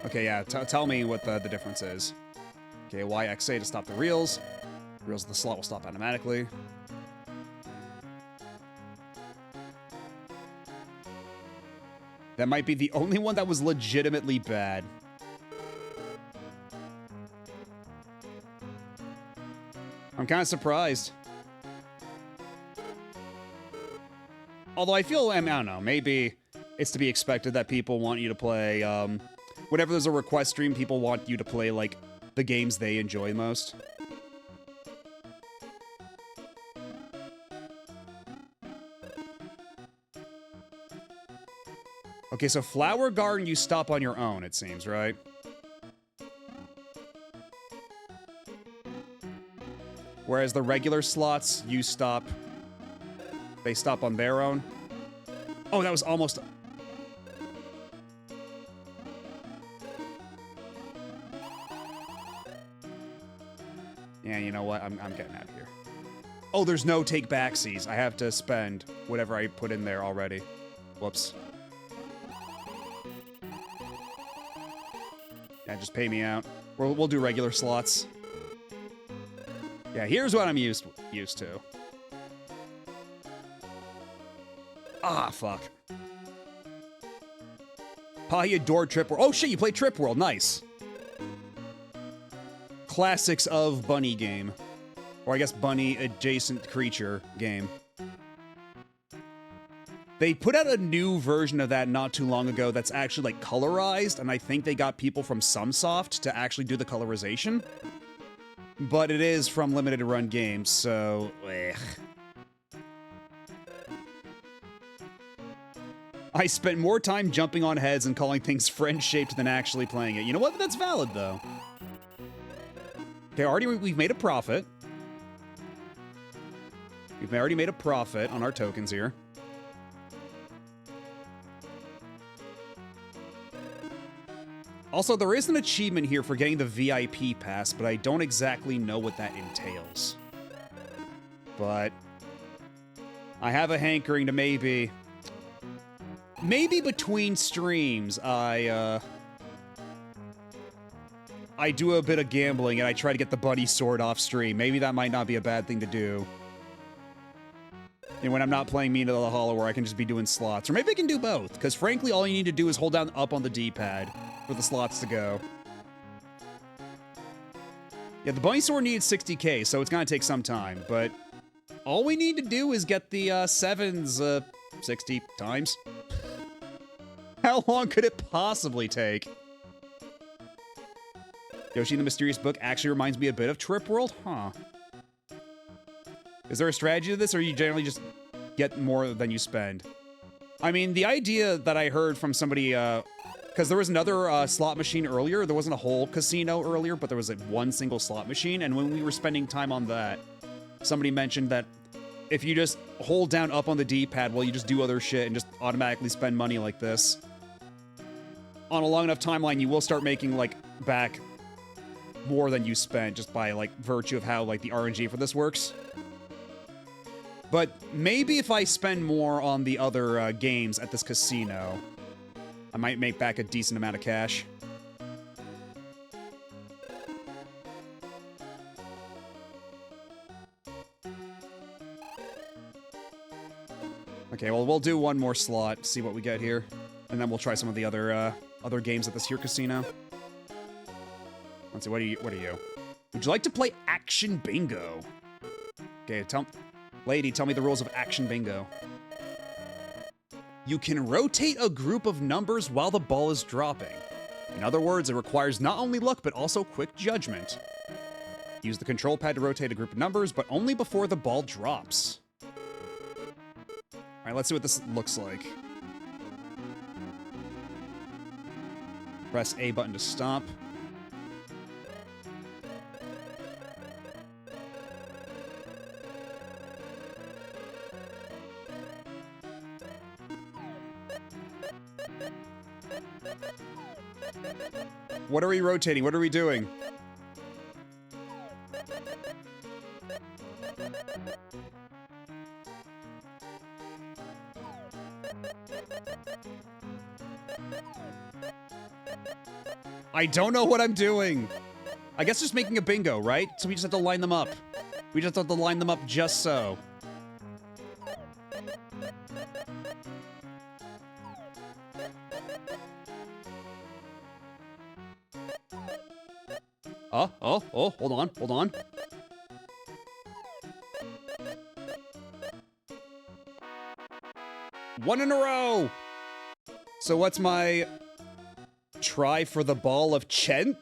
Okay, yeah, tell me what the difference is. Okay, YXA to stop the reels. Reels of the slot will stop automatically. That might be the only one that was legitimately bad. I'm kind of surprised. Although I feel, I don't know, maybe it's to be expected that people want you to play, whenever there's a request stream, people want you to play, like, the games they enjoy most. Okay, so Flower Garden, you stop on your own, it seems, right? Whereas the regular slots, you stop... They stop on their own. Oh, that was almost... Yeah, you know what? I'm getting out of here. Oh, there's no take backsies. I have to spend whatever I put in there already. Whoops. Yeah, just pay me out. We'll do regular slots. Yeah, here's what I'm used to. Ah, fuck. Pa, he adored Trip World. Oh shit, you played Trip World. Nice. Classics of bunny game. Or I guess bunny adjacent creature game. They put out a new version of that not too long ago that's actually like colorized, and I think they got people from Sumsoft to actually do the colorization. But it is from limited run games, so I spent more time jumping on heads and calling things friend-shaped than actually playing it. You know what? That's valid, though. Okay, we've made a profit. We've already made a profit on our tokens here. Also, there is an achievement here for getting the VIP pass, but I don't exactly know what that entails. But I have a hankering to maybe between streams, I do a bit of gambling and I try to get the bunny sword off stream. Maybe that might not be a bad thing to do. And when I'm not playing Mina the Hollow, where I can just be doing slots. Or maybe I can do both, because frankly, all you need to do is hold down up on the D-pad for the slots to go. Yeah, the bunny sword needed 60k, so it's gonna take some time, but all we need to do is get the sevens 60 times. How long could it possibly take? Yoshi and the Mysterious Book actually reminds me a bit of Trip World? Huh. Is there a strategy to this, or you generally just get more than you spend? I mean, the idea that I heard from somebody, because there was another slot machine earlier. There wasn't a whole casino earlier, but there was like one single slot machine, and when we were spending time on that, somebody mentioned that if you just hold down up on the D-pad while you just do other shit and just automatically spend money like this, on a long enough timeline, you will start making, like, back more than you spent just by, like, virtue of how, like, the RNG for this works. But maybe if I spend more on the other games at this casino, I might make back a decent amount of cash. Okay, well, we'll do one more slot, see what we get here. And then we'll try some of the other games at this here casino. Let's see, what are you? Would you like to play Action Bingo? Okay, lady, tell me the rules of Action Bingo. You can rotate a group of numbers while the ball is dropping. In other words, it requires not only luck, but also quick judgment. Use the control pad to rotate a group of numbers, but only before the ball drops. Alright, let's see what this looks like. Press A button to stop. What are we rotating? What are we doing? I don't know what I'm doing. I guess just making a bingo, right? So we just have to line them up. We just have to line them up just so. Oh, hold on. One in a row! So what's my... try for the ball of Chen?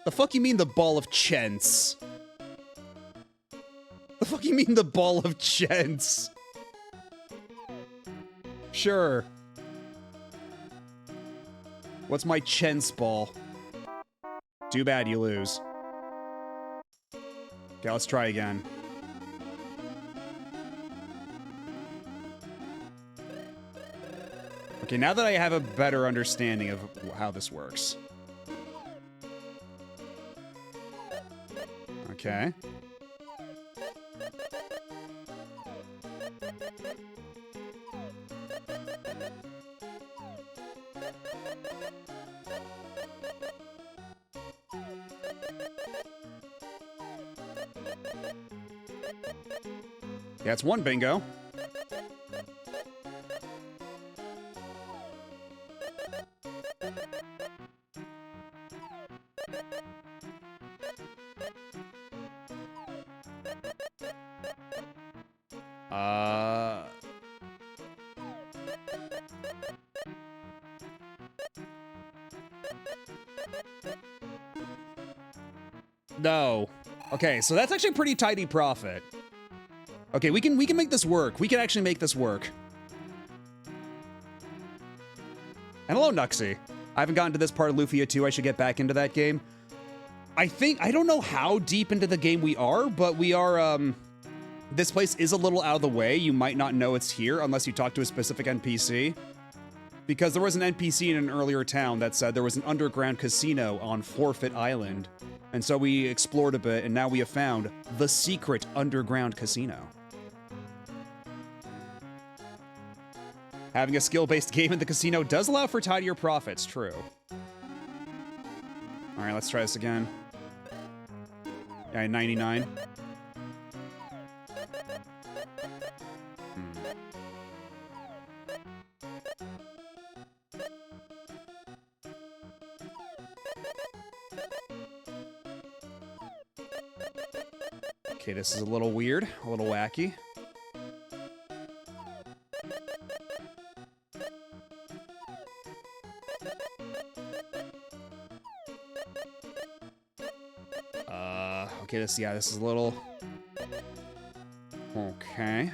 The fuck you mean the ball of Chents? The fuck you mean the ball of Chents? Sure. What's my chance ball? Too bad you lose. Okay, let's try again. Okay, now that I have a better understanding of how this works. Okay. Yeah, it's one bingo. No. Okay, so that's actually a pretty tidy profit. Okay, we can make this work. We can actually make this work. And hello, Nuxie. I haven't gotten to this part of Lufia II. I should get back into that game. I don't know how deep into the game we are, but we are, this place is a little out of the way. You might not know it's here unless you talk to a specific NPC. Because there was an NPC in an earlier town that said there was an underground casino on Forfeit Island. And so we explored a bit, and now we have found the secret underground casino. Having a skill-based game in the casino does allow for tidier profits, true. Alright, let's try this again. Yeah, 99. Okay, this is a little weird, a little wacky. Okay, this is a little... Okay.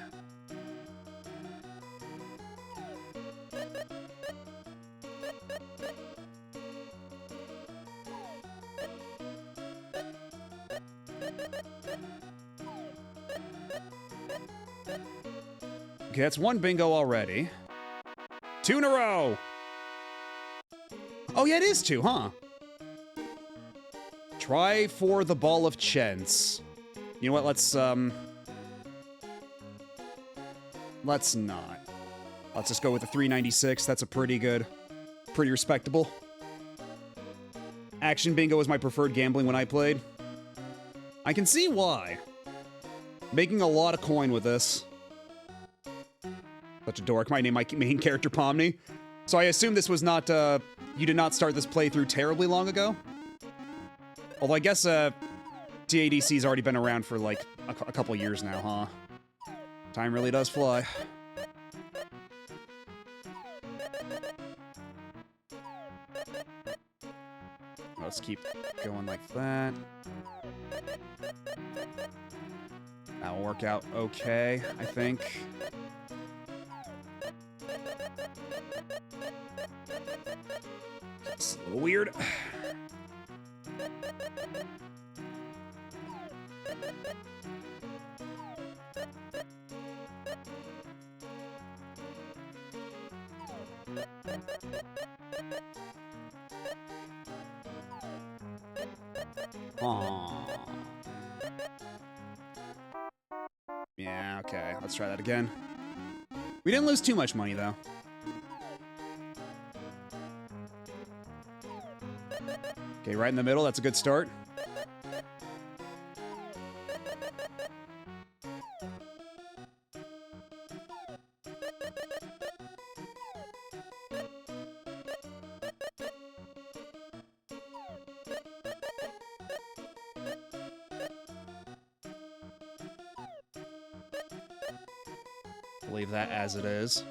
Okay, that's one bingo already. 2 in a row! Oh yeah, it is 2, huh? Try for the ball of chance. You know what, let's not. Let's just go with the 396. That's a pretty respectable. Action bingo was my preferred gambling when I played. I can see why. Making a lot of coin with this. Such a dork. Might name my main character Pomni. So I assume this was not, you did not start this playthrough terribly long ago? Although I guess, TADC's already been around for, like, a couple years now, huh? Time really does fly. Let's keep going like that. That'll work out okay, I think. It's a little weird. Aww. Yeah, okay. Let's try that again. We didn't lose too much money, though. Okay, right in the middle. That's a good start. Leave that as it is.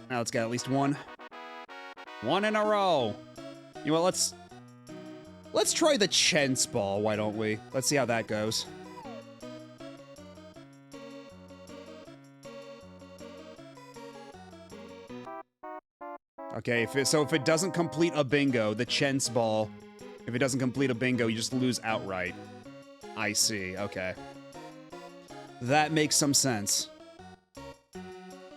Now let's get at least one. One in a row. You know what, let's Let's try the Chance Ball, why don't we? Let's see how that goes. Okay, so if it doesn't complete a bingo, the Chance Ball, if it doesn't complete a bingo, you just lose outright. I see, okay. That makes some sense.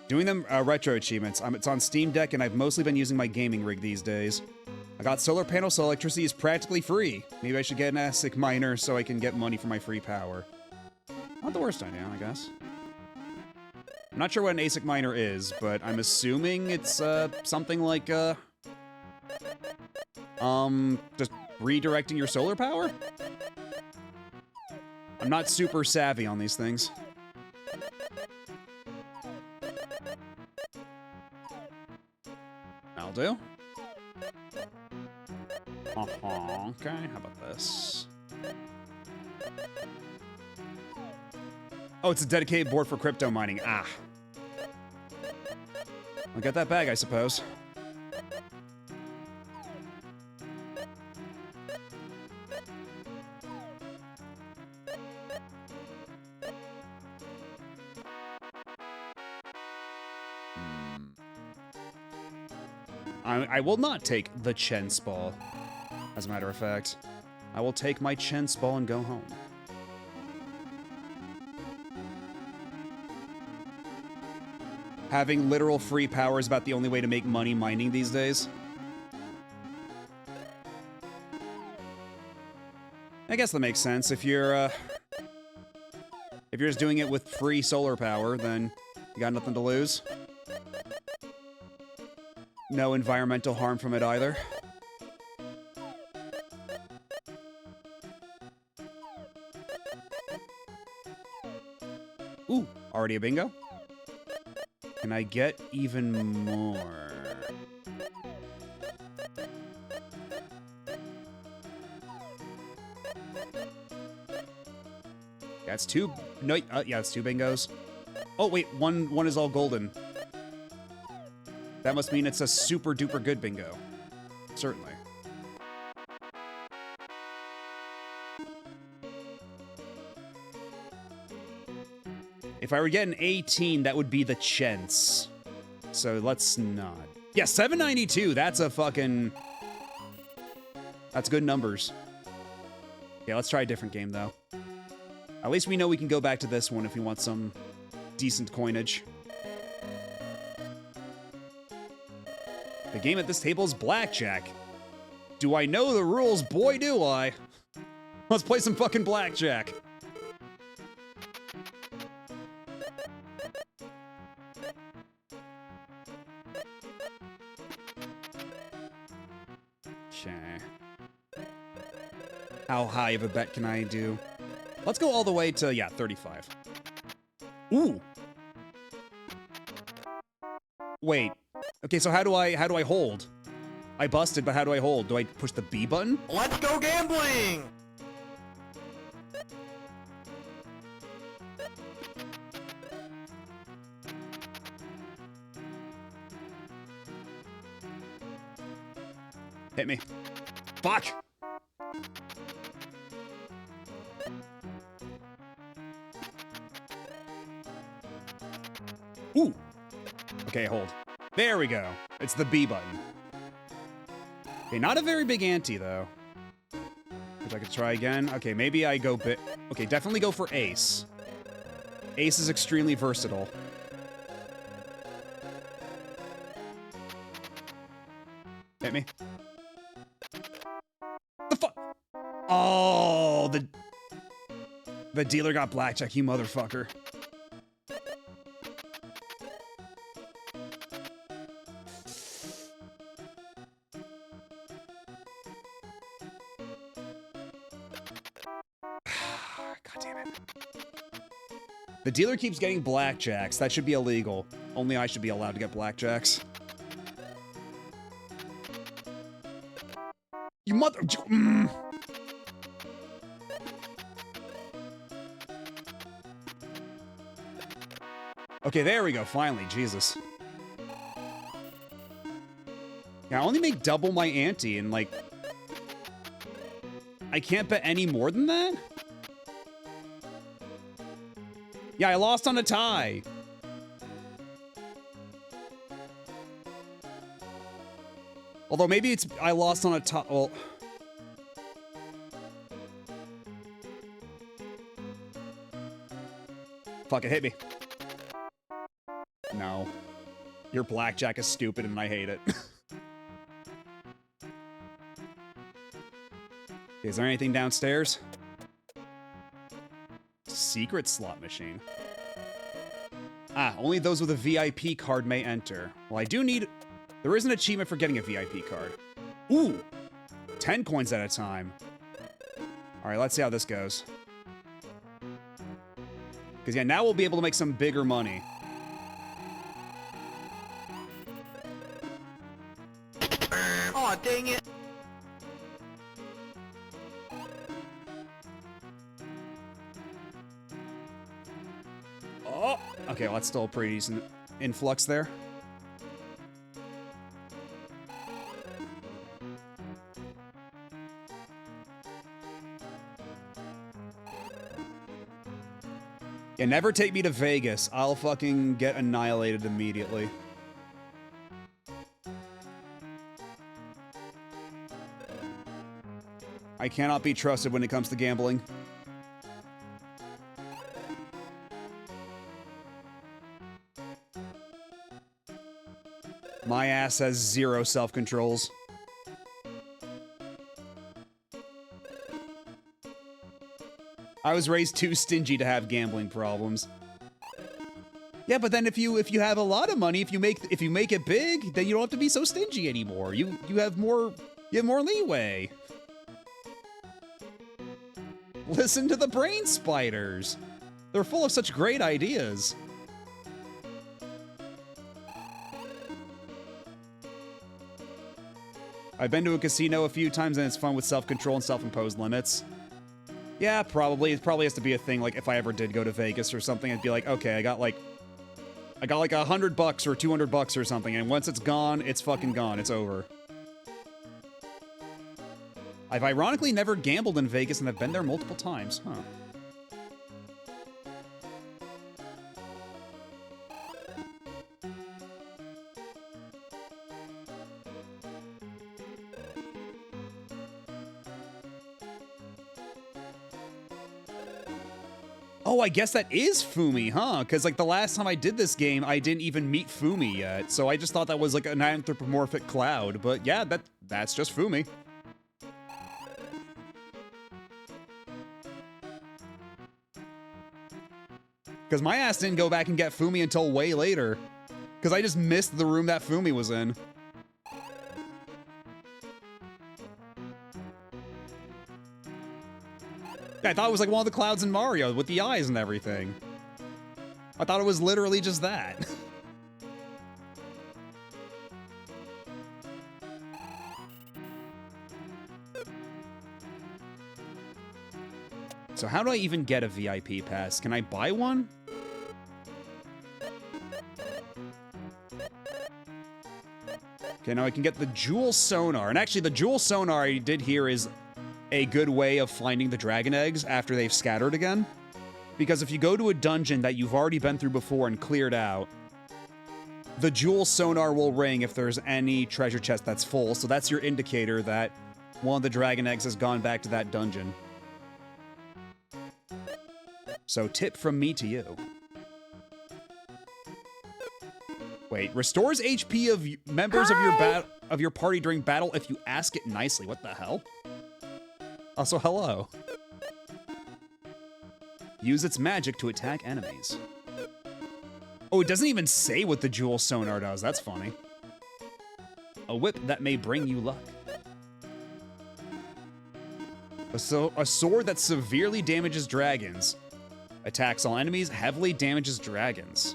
Doing them retro achievements. It's on Steam Deck, and I've mostly been using my gaming rig these days. I got solar panels, so electricity is practically free. Maybe I should get an ASIC miner so I can get money for my free power. Not the worst idea, I guess. I'm not sure what an ASIC miner is, but I'm assuming it's something like just redirecting your solar power? I'm not super savvy on these things. That'll do. Okay, how about this? Oh, it's a dedicated board for crypto mining. Ah. I'll get that bag, I suppose. I will not take the Chance Ball, as a matter of fact. I will take my Chance Ball and go home. Having literal free power is about the only way to make money mining these days. I guess that makes sense. If you're just doing it with free solar power, then you got nothing to lose. No environmental harm from it either. Ooh, already a bingo? Can I get even more? That's two. No, yeah, it's two bingos. Oh wait, one is all golden. That must mean it's a super duper good bingo. Certainly. If I were to get an 18, that would be the Chance. So let's not. Yeah, 792. That's a fucking... That's good numbers. Yeah, let's try a different game, though. At least we know we can go back to this one if we want some decent coinage. The game at this table is blackjack. Do I know the rules? Boy, do I. Let's play some fucking blackjack. Okay. How high of a bet can I do? Let's go all the way to, yeah, 35. Ooh. Wait. Okay, so how do I hold? I busted, but how do I hold? Do I push the B button? Let's go gambling! Hit me. Fuck! Ooh! Okay, hold. There we go. It's the B button. Okay, not a very big ante, though. Which I could try again. Okay, maybe I go bit. Okay, definitely go for ace. Ace is extremely versatile. Hit me. The fuck? Oh, the dealer got blackjack, you motherfucker. The dealer keeps getting blackjacks. That should be illegal. Only I should be allowed to get blackjacks. You mother... Okay, there we go. Finally, Jesus. Yeah, I only make double my ante and, like... I can't bet any more than that? Yeah, I lost on a tie. Although maybe it's I lost on a tie. Well, fuck it, hit me. No. Your blackjack is stupid and I hate it. Is there anything downstairs? Secret slot machine. Ah, only those with a VIP card may enter. Well, I do need... There is an achievement for getting a VIP card. Ooh! 10 coins at a time. Alright, let's see how this goes. Because, yeah, now we'll be able to make some bigger money. Aw, dang it. Oh! Okay, well, that's still a pretty decent influx there. Yeah, never take me to Vegas. I'll fucking get annihilated immediately. I cannot be trusted when it comes to gambling. My ass has zero self-controls. I was raised too stingy to have gambling problems. Yeah, but then if you have a lot of money, if you make it big, then you don't have to be so stingy anymore. You have more leeway. Listen to the brain spiders. They're full of such great ideas. I've been to a casino a few times and it's fun with self-control and self-imposed limits. Yeah, probably. It probably has to be a thing, like, if I ever did go to Vegas or something, I'd be like, okay, I got like $100 or $200 or something, and once it's gone, it's fucking gone. It's over. I've ironically never gambled in Vegas, and I've been there multiple times. Huh. Oh, I guess that is Fumi, huh? Because, like, the last time I did this game, I didn't even meet Fumi yet. So I just thought that was, like, an anthropomorphic cloud. But, yeah, that's just Fumi. Because my ass didn't go back and get Fumi until way later. Because I just missed the room that Fumi was in. I thought it was like one of the clouds in Mario with the eyes and everything. I thought it was literally just that. So how do I even get a VIP pass? Can I buy one? Okay, now I can get the Jewel Sonar. And actually, the Jewel Sonar I did hear is a good way of finding the dragon eggs after they've scattered again. Because if you go to a dungeon that you've already been through before and cleared out, the Jewel Sonar will ring if there's any treasure chest that's full, so that's your indicator that one of the dragon eggs has gone back to that dungeon. So tip from me to you. Wait, restores HP of members of your party during battle if you ask it nicely. What the hell? Also, hello. Use its magic to attack enemies. Oh, it doesn't even say what the Jewel Sonar does. That's funny. A whip that may bring you luck. A sword that severely damages dragons. Attacks all enemies, heavily damages dragons.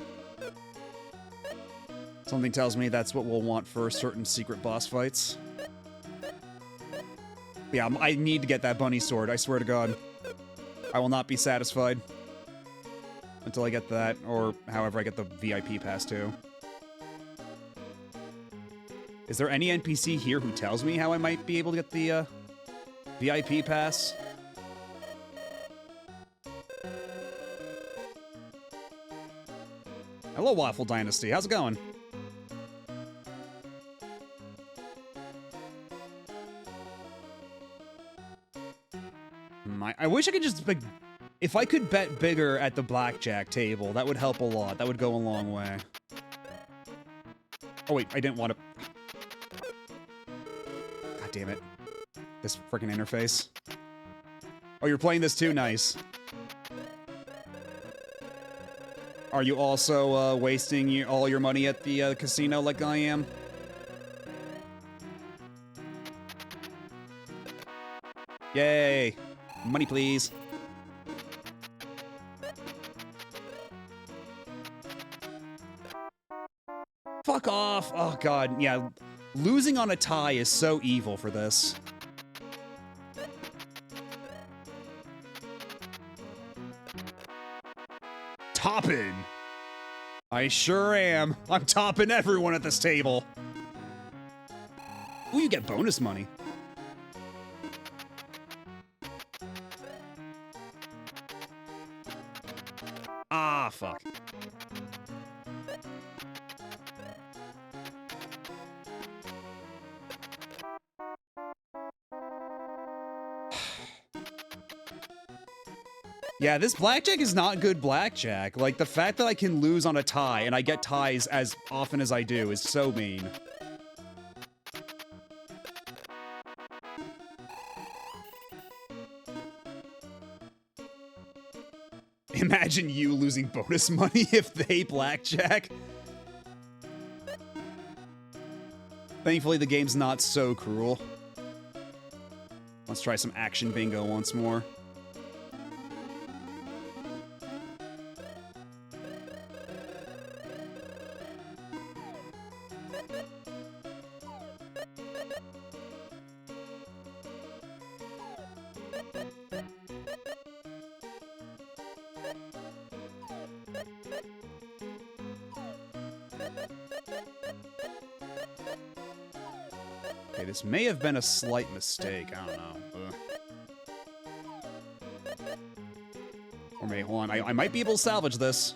Something tells me that's what we'll want for certain secret boss fights. Yeah, I need to get that bunny sword, I swear to God. I will not be satisfied until I get that, or however I get the VIP pass too. Is there any NPC here who tells me how I might be able to get the VIP pass. Hello, Waffle Dynasty. How's it going? I wish I could just... If I could bet bigger at the blackjack table, that would help a lot. That would go a long way. Oh, wait. I didn't want to... God damn it. This freaking interface. Oh, you're playing this too? Nice. Are you also wasting all your money at the casino like I am? Yay! Money, please. Fuck off! Oh god, yeah. Losing on a tie is so evil for this. Topping! I sure am. I'm topping everyone at this table. Ooh, you get bonus money. Ah, fuck. Yeah, this blackjack is not good blackjack. Like, the fact that I can lose on a tie, and I get ties as often as I do, is so mean. Imagine you losing bonus money if they blackjack. Thankfully, the game's not so cruel. Let's try some action bingo once more. Okay, this may have been a slight mistake. I don't know. Or maybe, hold on. I might be able to salvage this.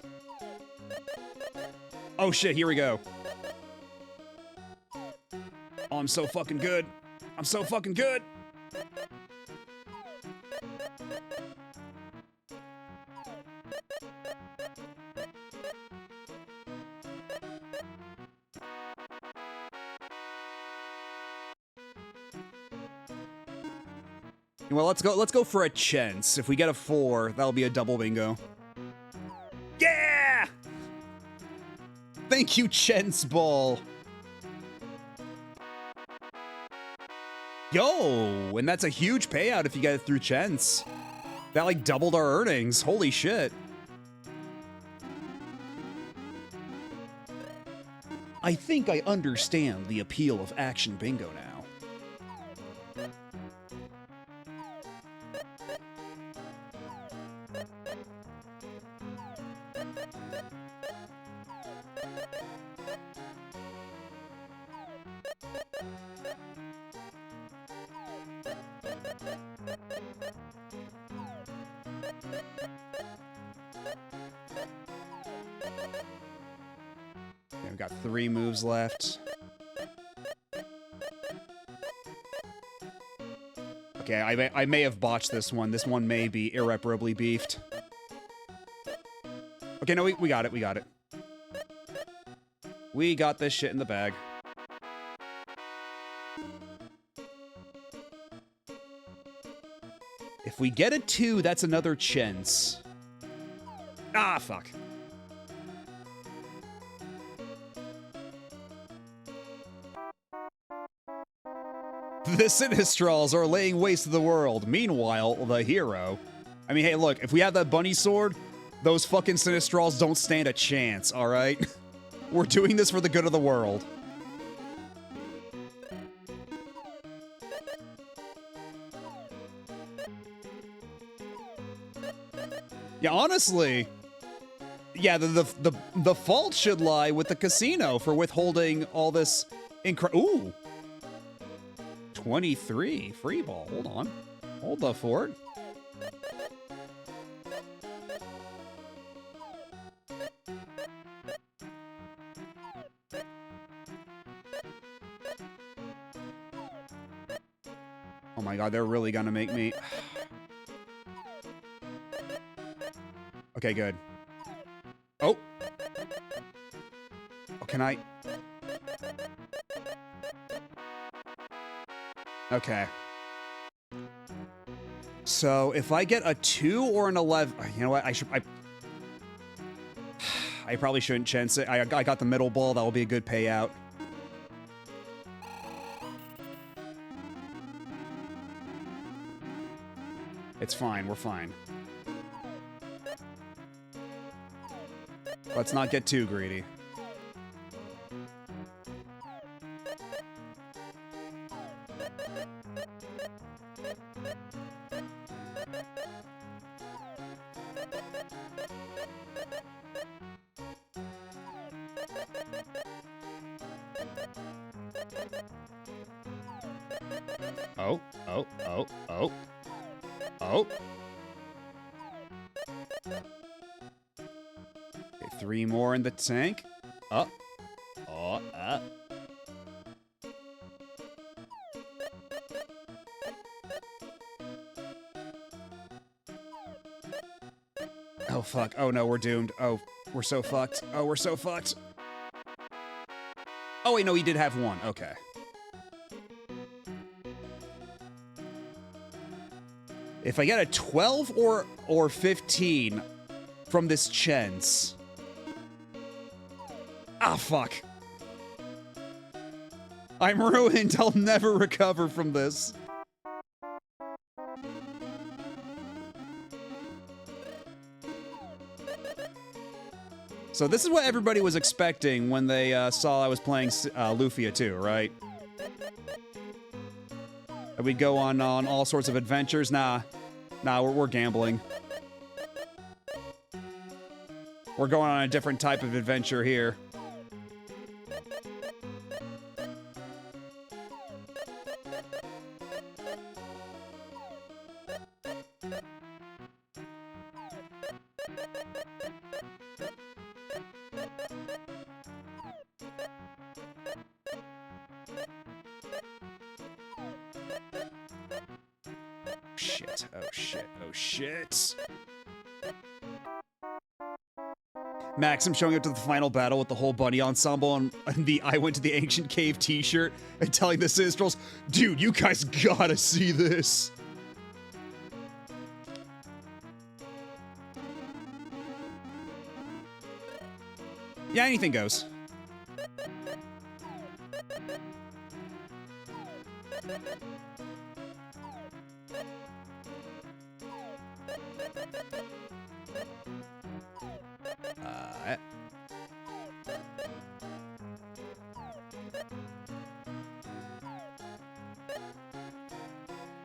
Oh shit, here we go. Oh, I'm so fucking good. I'm so fucking good. Well, let's go for a chance. If we get a 4, that'll be a double bingo. Yeah! Thank you, Chance Ball. Yo, and that's a huge payout if you get it through Chance. That like doubled our earnings. Holy shit. I think I understand the appeal of Action Bingo now. We've got 3 moves left. Okay, I may have botched this one. This one may be irreparably beefed. Okay, no, we got it. We got it. We got this shit in the bag. If we get a 2, that's another chance. Ah, fuck. The Sinistrals are laying waste to the world. Meanwhile, the hero... I mean, hey, look, if we have that bunny sword, those fucking Sinistrals don't stand a chance, alright? We're doing this for the good of the world. Yeah, honestly... Yeah, the fault should lie with the casino for withholding all this Ooh! 23. Free ball. Hold on. Hold the fort. Oh my god, they're really gonna make me... Okay, good. Oh! Oh, can I... Okay. So, if I get a 2 or an 11... You know what? I probably shouldn't chance it. I got the middle ball. That will be a good payout. It's fine. We're fine. Let's not get too greedy. Oh, oh, oh, oh. Oh. Okay, 3 more in the tank. Oh. Oh, Oh, fuck. Oh, no, we're doomed. Oh, we're so fucked. Oh, we're so fucked. Oh, wait, no, he did have 1. Okay. If I get a 12 or 15 from this chance... Ah, fuck. I'm ruined. I'll never recover from this. So this is what everybody was expecting when they saw I was playing Lufia II, right? We'd go on all sorts of adventures. Nah, we're gambling. We're going on a different type of adventure here. Shit, oh shit, oh shit. Max, I'm showing up to the final battle with the whole bunny ensemble and the I went to the ancient cave t-shirt and telling the Sistrals, dude, you guys gotta see this. Yeah, anything goes.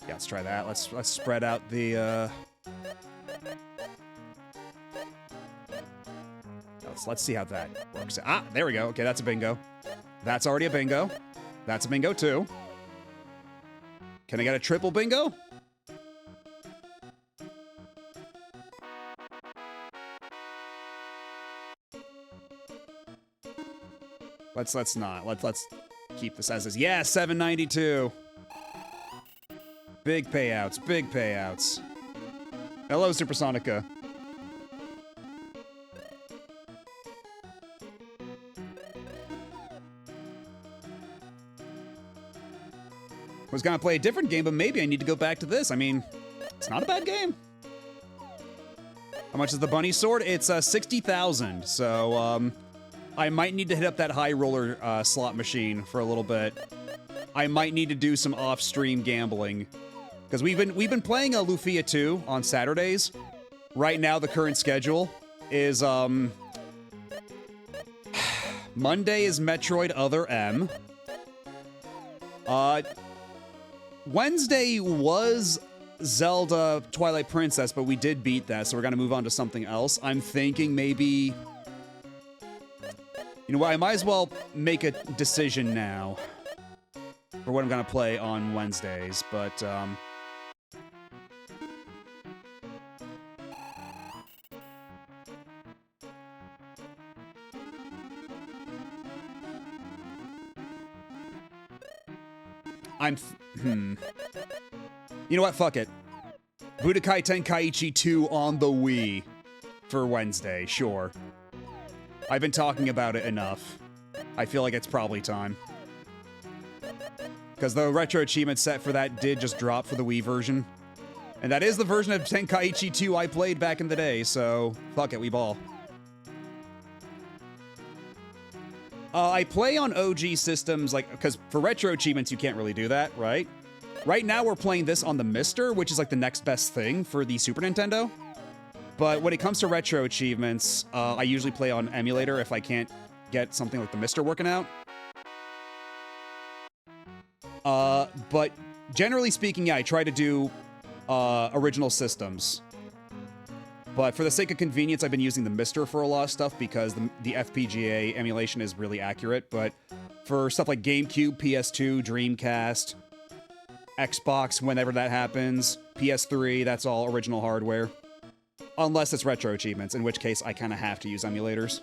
Yeah, let's try that. Let's spread out the let's see how that works. Ah, there we go. Okay, that's a bingo. That's already a bingo. That's a bingo too. Can I get a triple bingo? Let's not. Let's keep this as is. Yeah, 792. Big payouts, big payouts. Hello, Supersonica. Was gonna play a different game, but maybe I need to go back to this. I mean, it's not a bad game. How much is the bunny sword? It's 60,000, so I might need to hit up that high roller slot machine for a little bit. I might need to do some off-stream gambling. Because we've been playing a Lufia II on Saturdays. Right now, the current schedule is, Monday is Metroid Other M. Wednesday was Zelda Twilight Princess, but we did beat that, so we're gonna move on to something else. I'm thinking maybe... You know what, I might as well make a decision now for what I'm gonna play on Wednesdays, but, You know what? Fuck it. Budokai Tenkaichi 2 on the Wii for Wednesday, sure. I've been talking about it enough. I feel like it's probably time. Because the retro achievement set for that did just drop for the Wii version. And that is the version of Tenkaichi 2 I played back in the day, so fuck it, we ball. I play on OG systems, like, because for retro achievements you can't really do that, right? Right now we're playing this on the Mister, which is like the next best thing for the Super Nintendo. But when it comes to retro achievements, I usually play on emulator if I can't get something like the Mister working out. But generally speaking, yeah, I try to do original systems. But for the sake of convenience, I've been using the Mister for a lot of stuff because the FPGA emulation is really accurate. But for stuff like GameCube, PS2, Dreamcast, Xbox, whenever that happens, PS3, that's all original hardware. Unless it's retro achievements, in which case I kind of have to use emulators.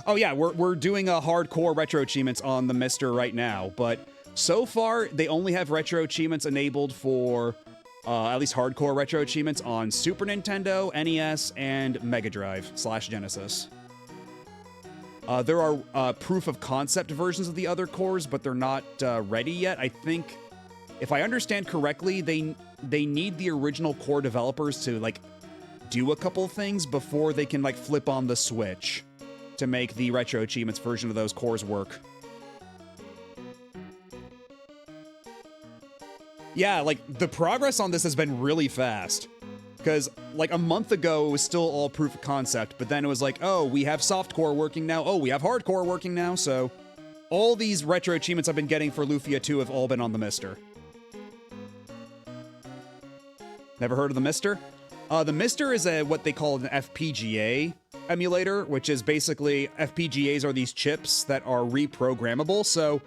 Oh yeah, we're doing a hardcore retro achievements on the Mister right now, but so far they only have retro achievements enabled for at least hardcore retro achievements on Super Nintendo, NES, and Mega Drive / Genesis. There are proof of concept versions of the other cores, but they're not ready yet. I think, if I understand correctly, they need the original core developers to like do a couple things before they can like flip on the switch to make the retro achievements version of those cores work. Yeah, like the progress on this has been really fast. Because like a month ago, it was still all proof of concept, but then it was like, oh, we have softcore working now. Oh, we have hardcore working now. So all these retro achievements I've been getting for Lufia II have all been on the Mister. Never heard of the Mister? The Mister is what they call an FPGA emulator, which is basically FPGAs are these chips that are reprogrammable. So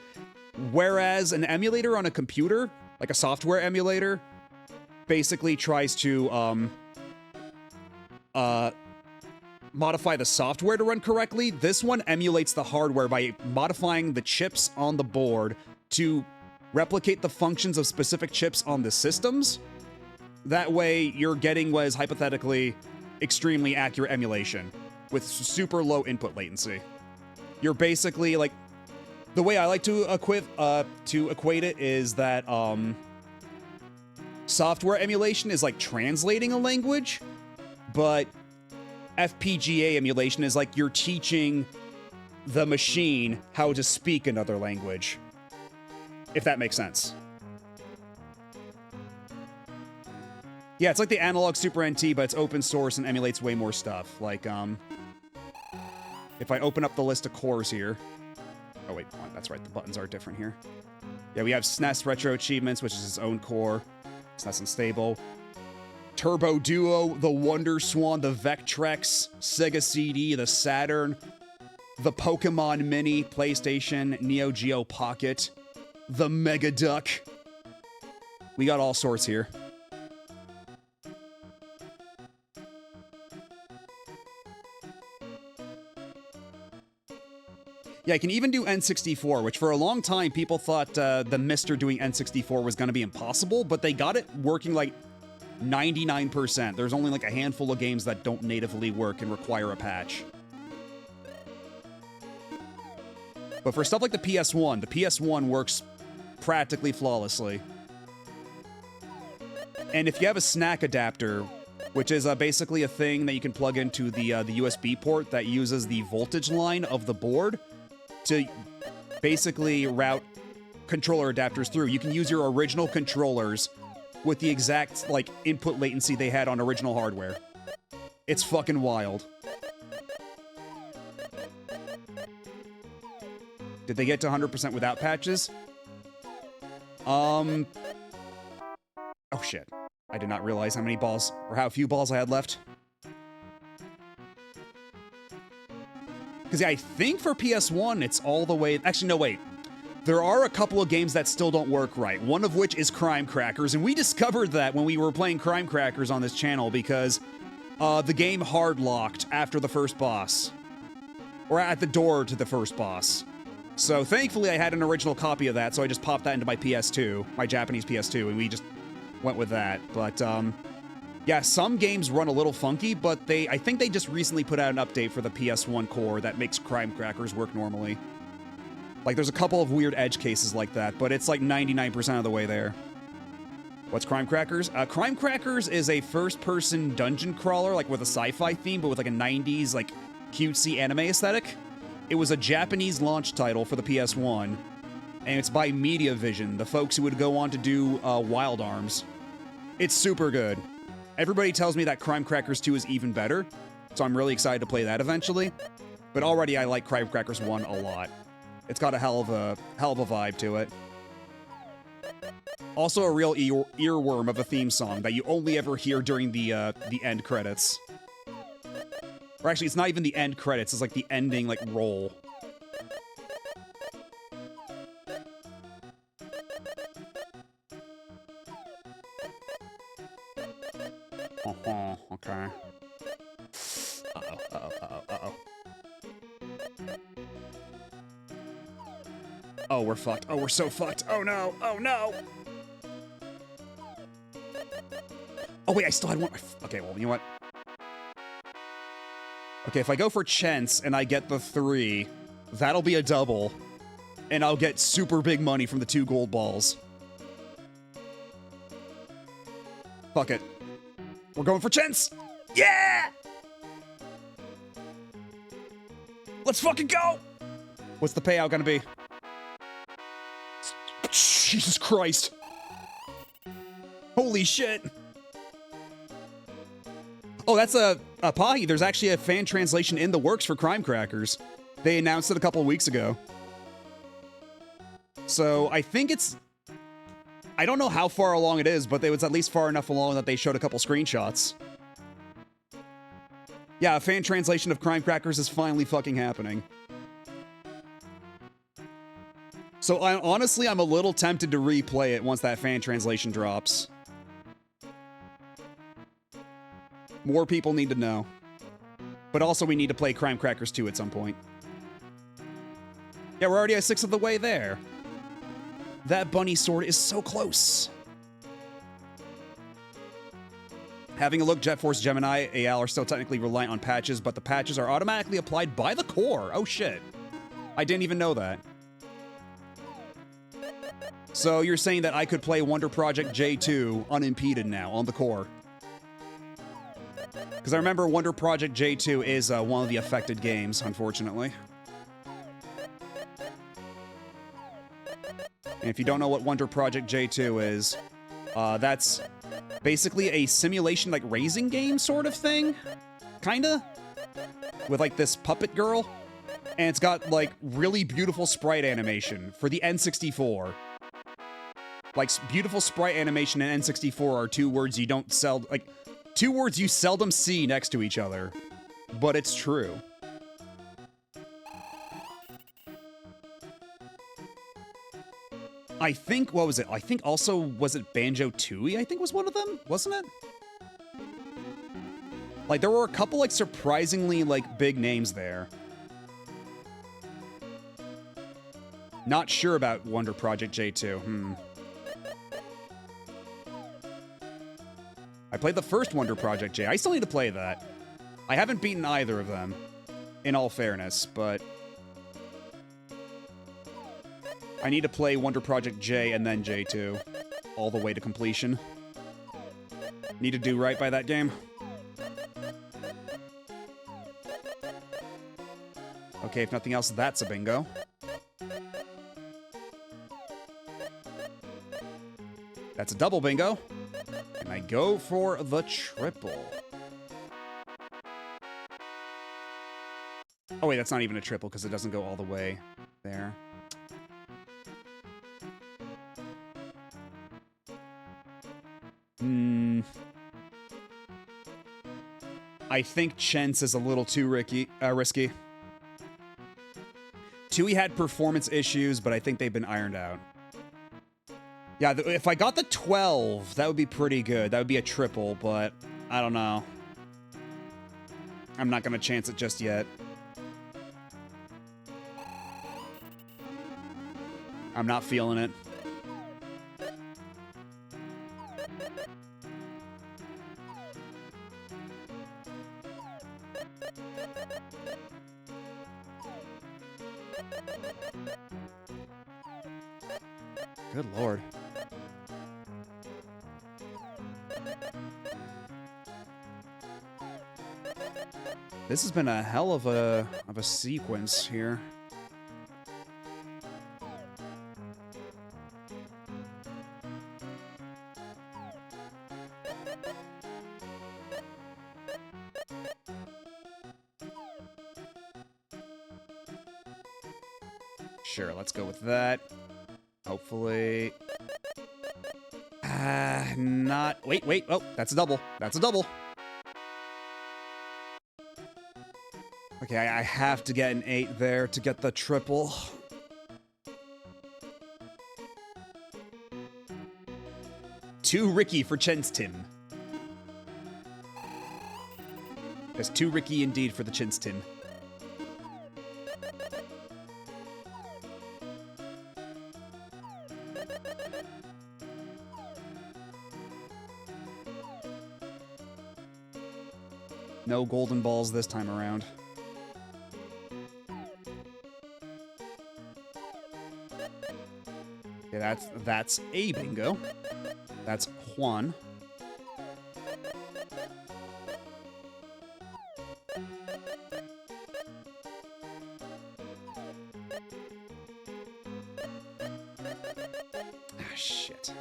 whereas an emulator on a computer, like a software emulator, basically tries to modify the software to run correctly, this one emulates the hardware by modifying the chips on the board to replicate the functions of specific chips on the systems. That way, you're getting what is hypothetically extremely accurate emulation with super low input latency. You're basically like, the way I like to equate it is that software emulation is like translating a language, but FPGA emulation is like you're teaching the machine how to speak another language, if that makes sense. Yeah, it's like the analog Super NT, but it's open source and emulates way more stuff. Like, if I open up the list of cores here. Oh, wait, that's right. The buttons are different here. Yeah, we have SNES Retro Achievements, which is its own core. SNES Unstable. Turbo Duo, the Wonder Swan, the Vectrex, Sega CD, the Saturn, the Pokemon Mini, PlayStation, Neo Geo Pocket, the Mega Duck. We got all sorts here. Yeah, I can even do N64, which for a long time people thought the Mister doing N64 was going to be impossible, but they got it working like 99%. There's only like a handful of games that don't natively work and require a patch. But for stuff like the PS1 works practically flawlessly. And if you have a snack adapter, which is basically a thing that you can plug into the USB port that uses the voltage line of the board to basically route controller adapters through. You can use your original controllers with the exact, like, input latency they had on original hardware. It's fucking wild. Did they get to 100% without patches? Oh shit. I did not realize how many balls, or how few balls I had left. Because yeah, I think for PS1, it's all the way... Actually, no, wait. There are a couple of games that still don't work right, one of which is Crime Crackers, and we discovered that when we were playing Crime Crackers on this channel because the game hard-locked after the first boss. Or at the door to the first boss. So thankfully I had an original copy of that, so I just popped that into my PS2, my Japanese PS2, and we just went with that. But yeah, some games run a little funky, but I think they just recently put out an update for the PS1 core that makes Crime Crackers work normally. Like, there's a couple of weird edge cases like that, but it's like 99% of the way there. What's Crime Crackers? Crime Crackers is a first-person dungeon crawler, like with a sci-fi theme, but with like a 90s, like, cutesy anime aesthetic. It was a Japanese launch title for the PS1, and it's by Mediavision, the folks who would go on to do Wild Arms. It's super good. Everybody tells me that Crime Crackers 2 is even better, so I'm really excited to play that eventually. But already I like Crime Crackers 1 a lot. It's got a hell of a vibe to it. Also a real earworm of a theme song that you only ever hear during the end credits. Or actually, it's not even the end credits, it's like the ending, like, roll. Okay. Uh-oh. Oh, we're fucked. Oh, we're so fucked. Oh, no. Oh, no. Oh, wait, I still had one. Okay, well, you know what? Okay, if I go for Chance and I get the 3, that'll be a double. And I'll get super big money from the 2 gold balls. Fuck it. We're going for Chance! Yeah! Let's fucking go! What's the payout gonna be? Jesus Christ. Holy shit. Oh, that's a Pahi. There's actually a fan translation in the works for Crime Crackers. They announced it a couple of weeks ago. So I think it's... I don't know how far along it is, but it was at least far enough along that they showed a couple screenshots. Yeah, a fan translation of Crime Crackers is finally fucking happening. So honestly, I'm a little tempted to replay it once that fan translation drops. More people need to know. But also we need to play Crime Crackers 2 at some point. Yeah, we're already a 6th of the way there. That bunny sword is so close. Having a look, Jet Force Gemini, AL are still technically reliant on patches, but the patches are automatically applied by the core. Oh shit. I didn't even know that. So you're saying that I could play Wonder Project J2 unimpeded now on the core? Because I remember Wonder Project J2 is one of the affected games, unfortunately. And if you don't know what Wonder Project J2 is, that's basically a simulation, like, raising game sort of thing? Kinda? With, like, this puppet girl. And it's got, like, really beautiful sprite animation for the N64. Like, beautiful sprite animation and N64 are 2 words you don't like, 2 words you seldom see next to each other. But it's true. I think, what was it? I think also, was it Banjo-Tooie, I think was one of them? Wasn't it? Like, there were a couple, like, surprisingly, like, big names there. Not sure about Wonder Project J2. I played the first Wonder Project J. I still need to play that. I haven't beaten either of them, in all fairness, but... I need to play Wonder Project J and then J2, all the way to completion. Need to do right by that game. Okay, if nothing else, that's a bingo. That's a double bingo. And I go for the triple. Oh wait, that's not even a triple because it doesn't go all the way there. I think Chance is a little too risky. Tui had performance issues, but I think they've been ironed out. Yeah, if I got the 12, that would be pretty good. That would be a triple, but I don't know. I'm not gonna chance it just yet. I'm not feeling it. Good lord. This has been a hell of a sequence here. Sure, let's go with that. Hopefully. Not. Wait. Oh, that's a double. That's a double. Okay, I have to get an 8 there to get the triple. Two Ricky for Chinston. There's 2 Ricky indeed for the Chinston. No golden balls this time around. Okay, that's a bingo. That's Juan. Ah, shit.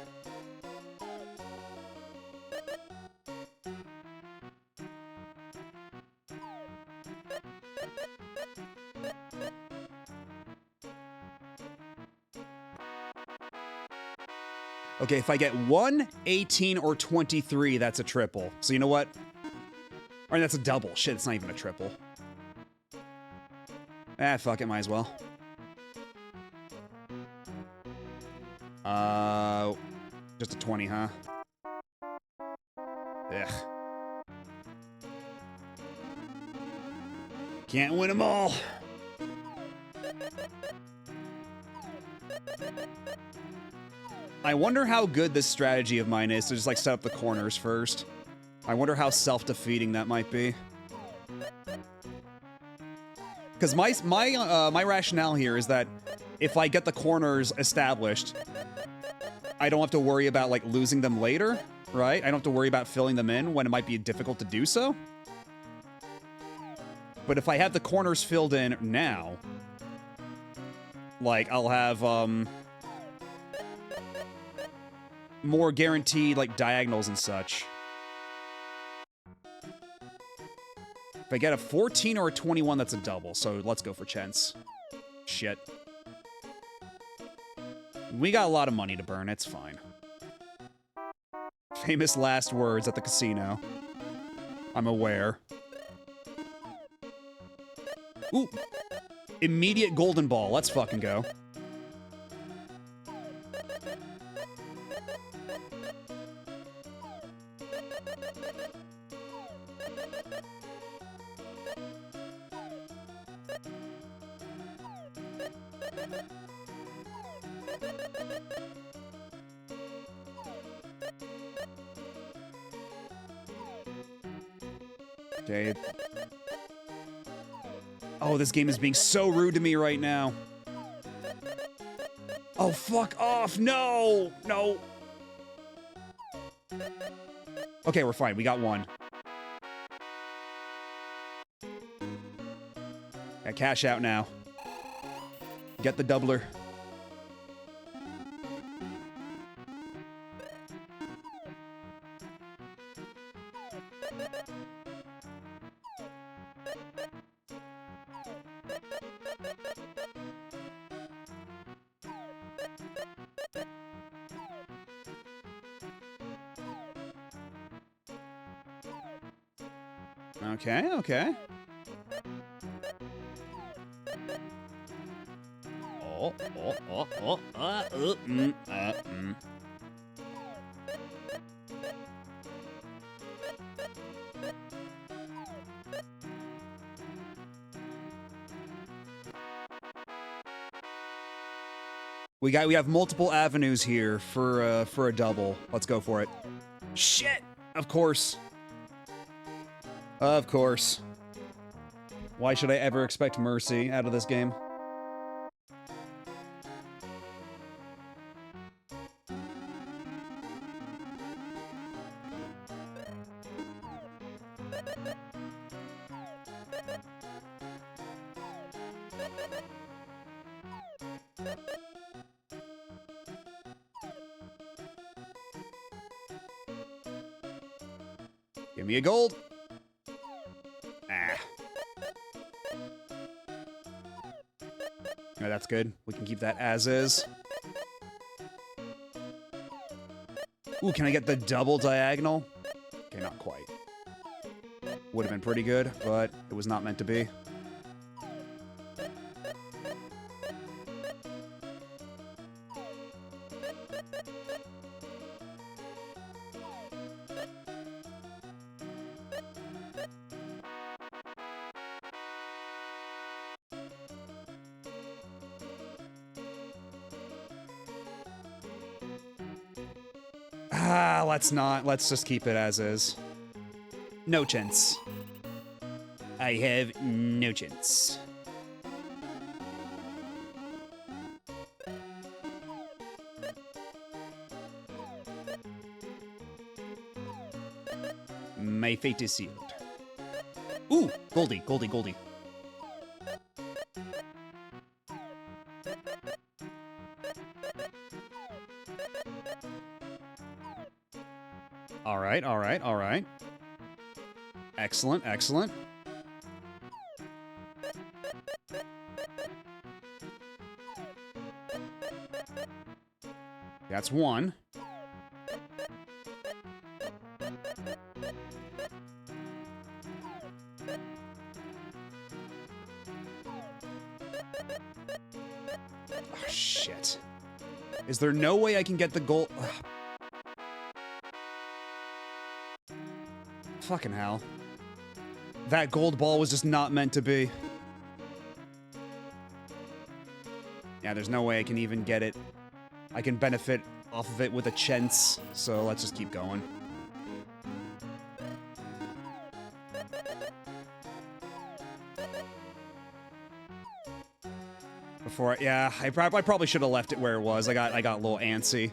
Okay, if I get 1, 18, or 23, that's a triple. So you know what? Or that's a double. Shit, it's not even a triple. Ah, fuck it, might as well. Just a 20, huh? Ugh. Can't win them all. I wonder how good this strategy of mine is to just like set up the corners first. I wonder how self-defeating that might be. Because my rationale here is that if I get the corners established, I don't have to worry about like losing them later, right? I don't have to worry about filling them in when it might be difficult to do so. But if I have the corners filled in now, like I'll have more guaranteed like diagonals and such. If I get a 14 or a 21, that's a double, so let's go for chance. Shit. We got a lot of money to burn, it's fine. Famous last words at the casino. I'm aware. Ooh. Immediate golden ball, let's fucking go. Okay. Oh, this game is being so rude to me right now. Oh, fuck off. No. No. Okay, we're fine. We got one. Yeah, cash out now. Get the doubler. Okay, okay. We have multiple avenues here for a double. Let's go for it. Shit! Of course. Of course. Why should I ever expect mercy out of this game? Give me a gold. Ah. No, that's good. We can keep that as is. Ooh, can I get the double diagonal? Okay, not quite. Would have been pretty good, but it was not meant to be. Let's not. Let's just keep it as is. No chance. I have no chance. My fate is sealed. Ooh, Goldie, Goldie, Goldie. All right, all right, all right. Excellent, excellent. That's one. Oh, shit. Is there no way I can get the gold? Ugh. Fucking hell. That gold ball was just not meant to be. Yeah, there's no way I can even get it. I can benefit off of it with a chance, so let's just keep going. Before, yeah, I probably should have left it where it was. I got a little antsy.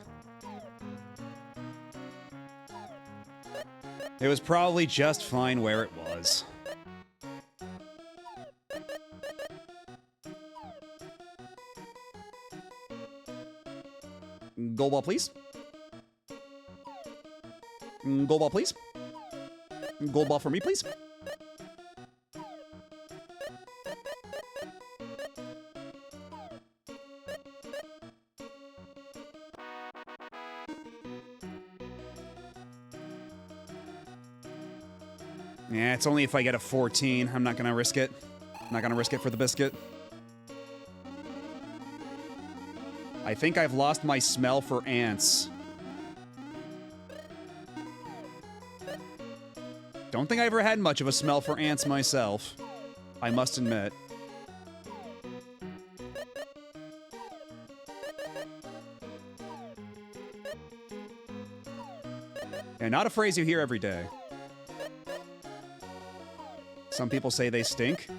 It was probably just fine where it was. Gold ball, please. Gold ball, please. Gold ball for me, please. Yeah, it's only if I get a 14. I'm not gonna risk it. I'm not gonna risk it for the biscuit. I think I've lost my smell for ants. Don't think I ever had much of a smell for ants myself, I must admit. And not a phrase you hear every day. Some people say they stink.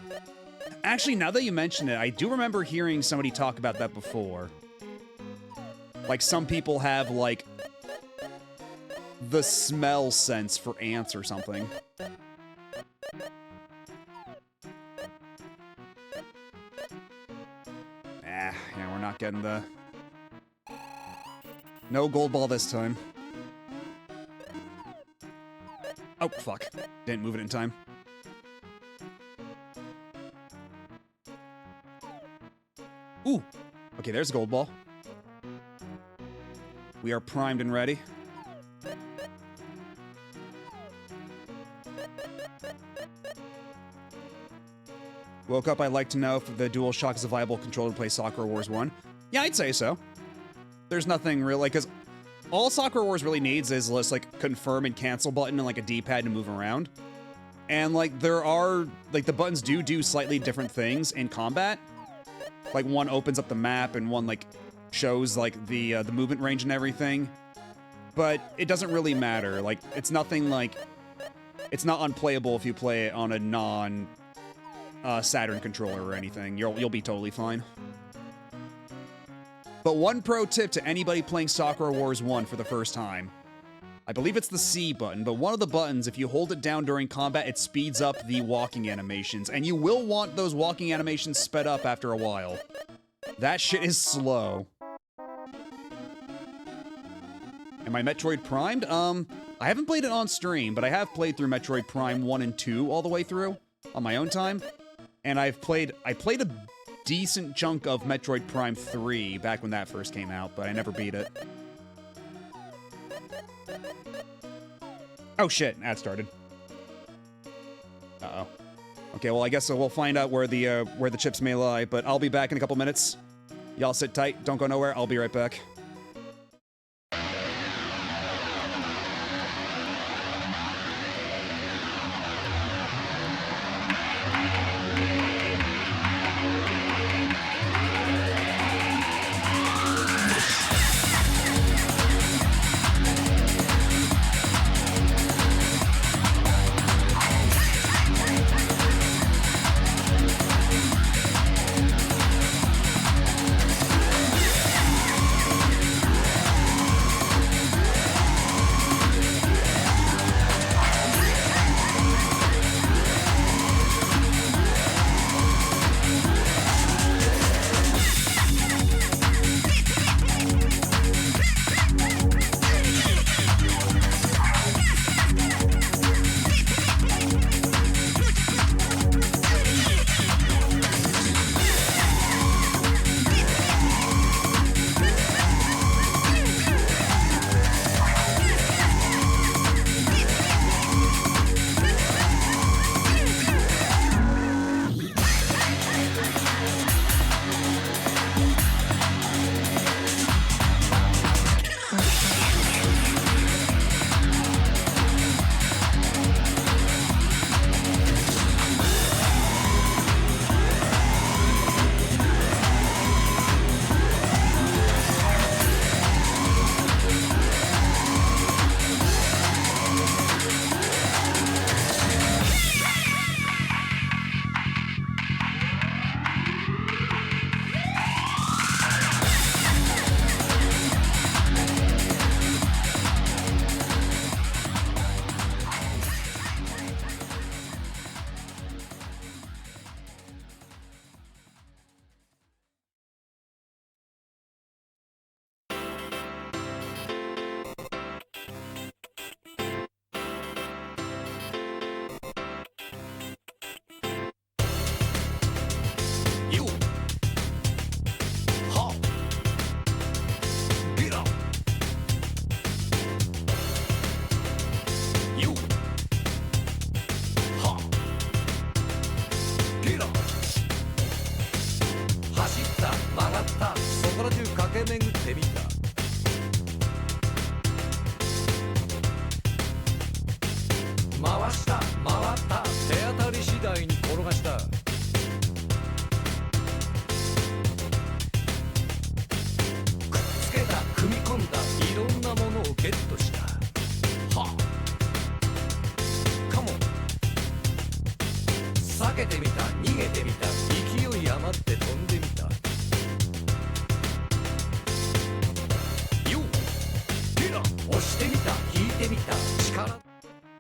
Actually, now that you mention it, I do remember hearing somebody talk about that before. Like, some people have, like, the smell sense for ants or something. Yeah, we're not getting the... No gold ball this time. Oh, fuck. Didn't move it in time. Ooh! Okay, there's a gold ball. We are primed and ready. Woke up, I'd like to know if the DualShock is a viable controller to play Soccer Wars 1. Yeah, I'd say so. There's nothing really, because all Soccer Wars really needs is this, like, confirm and cancel button and, like, a D-pad to move around. And, like, there are, like, the buttons do slightly different things in combat. Like, one opens up the map and one, like, shows like the movement range and everything, but it doesn't really matter. Like, it's nothing like, it's not unplayable if you play it on a non Saturn controller or anything. You'll be totally fine. But one pro tip to anybody playing Sakura Wars 1 for the first time. I believe it's the C button, but one of the buttons, if you hold it down during combat, it speeds up the walking animations, and you will want those walking animations sped up after a while. That shit is slow. Am I Metroid Primed? I haven't played it on stream, but I have played through Metroid Prime 1 and 2 all the way through on my own time. And I played a decent chunk of Metroid Prime 3 back when that first came out, but I never beat it. Oh shit, ad started. Uh-oh. Okay, well I guess we'll find out where the chips may lie, but I'll be back in a couple minutes. Y'all sit tight, don't go nowhere, I'll be right back.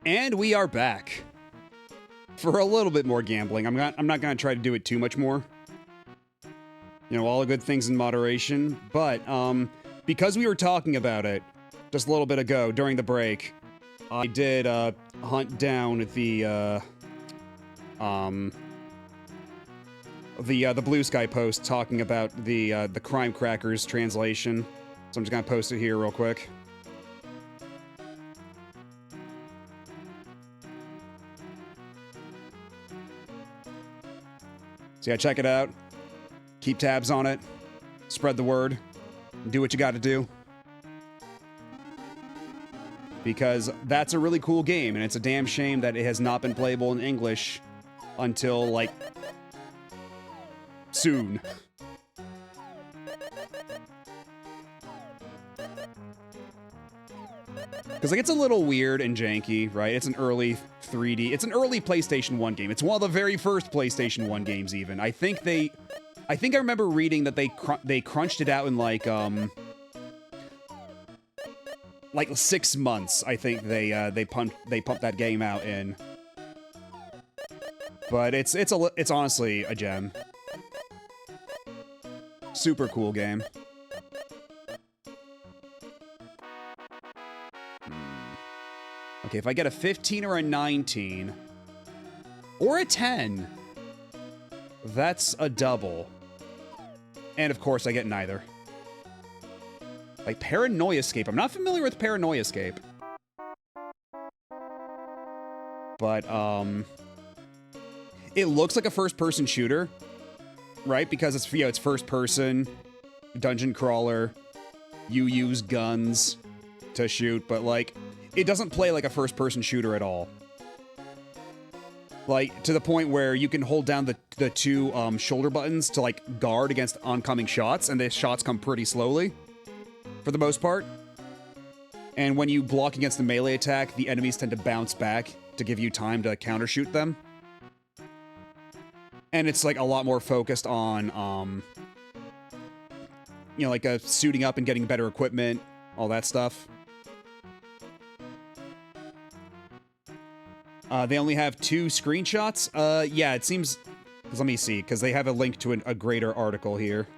And we are back for a little bit more gambling. I'm not going to try to do it too much more. You know, all the good things in moderation. But because we were talking about it just a little bit ago during the break, I did hunt down the Blue Sky post talking about the Crime Crackers translation. So I'm just going to post it here real quick. So yeah, check it out. Keep tabs on it. Spread the word. Do what you got to do. Because that's a really cool game, and it's a damn shame that it has not been playable in English until, like, soon. Because, like, it's a little weird and janky, right? It's an early 3D. It's an early PlayStation 1 game. It's one of the very first PlayStation 1 games, even. I think I remember reading that they crunched it out in, like 6 months, I think they pumped that game out in. But it's honestly a gem. Super cool game. Okay, if I get a 15 or a 19, or a 10, that's a double. And of course, I get neither. Like Paranoia Escape. I'm not familiar with Paranoia Escape. But, it looks like a first-person shooter, right? Because it's, it's first-person, dungeon crawler, you use guns to shoot, but, like, it doesn't play like a first-person shooter at all. Like, to the point where you can hold down the two shoulder buttons to, like, guard against oncoming shots, and the shots come pretty slowly, for the most part. And when you block against the melee attack, the enemies tend to bounce back to give you time to countershoot them. And it's, like, a lot more focused on, you know, like, suiting up and getting better equipment, all that stuff. They only have 2 screenshots. Yeah, it seems... Let me see, because they have a link to a greater article here.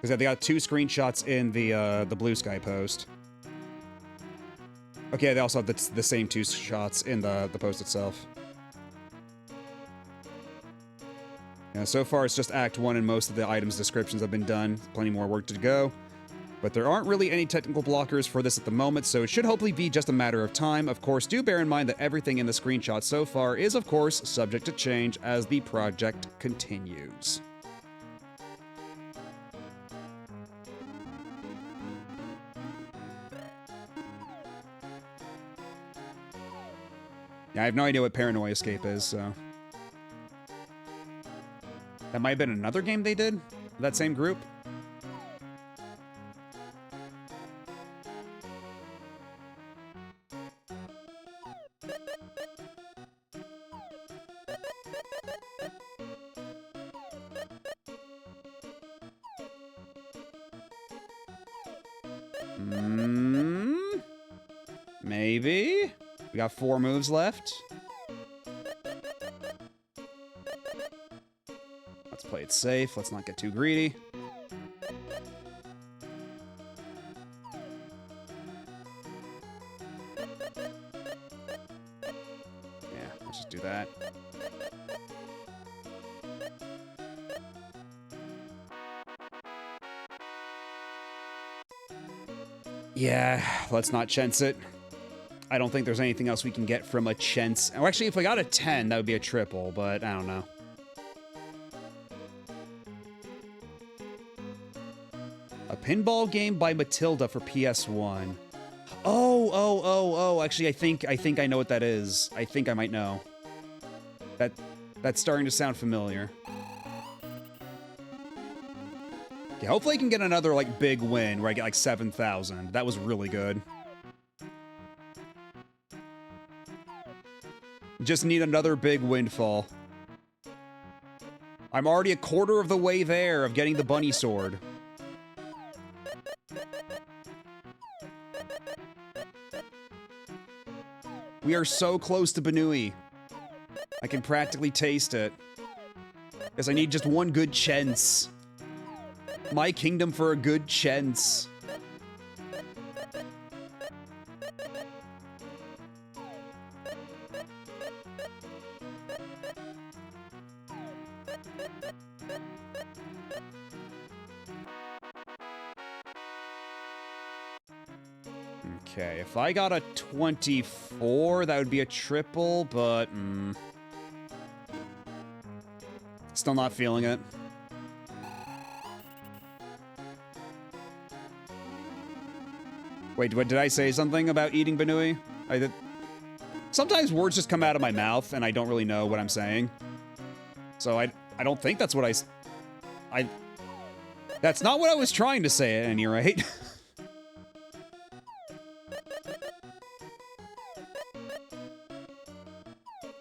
Because they got 2 screenshots in the Blue Sky post. Okay, they also have the same 2 shots in the post itself. Yeah, so far it's just Act 1 and most of the items' descriptions have been done. Plenty more work to go. But there aren't really any technical blockers for this at the moment, so it should hopefully be just a matter of time. Of course, do bear in mind that everything in the screenshot so far is, of course, subject to change as the project continues. Yeah, I have no idea what Paranoia Escape is, so... That might have been another game they did? That same group? Maybe? We got 4 moves left. Let's play it safe. Let's not get too greedy. Yeah, let's just do that. Yeah, let's not chance it. I don't think there's anything else we can get from a chance. Oh, actually, if I got a 10, that would be a triple, but I don't know. A pinball game by Matilda for PS1. Oh. Actually, I think I know what that is. I think I might know. That's starting to sound familiar. Okay, hopefully I can get another, like, big win where I get, like, 7,000. That was really good. Just need another big windfall. I'm already a quarter of the way there of getting the bunny sword. We are so close to Banui. I can practically taste it. Guess I need just one good chance. My kingdom for a good chance. Okay, if I got a 24, that would be a triple, but... Still not feeling it. Wait, did I say something about eating Banui? I did. Sometimes words just come out of my mouth, and I don't really know what I'm saying. So I don't think that's what I That's not what I was trying to say at any rate.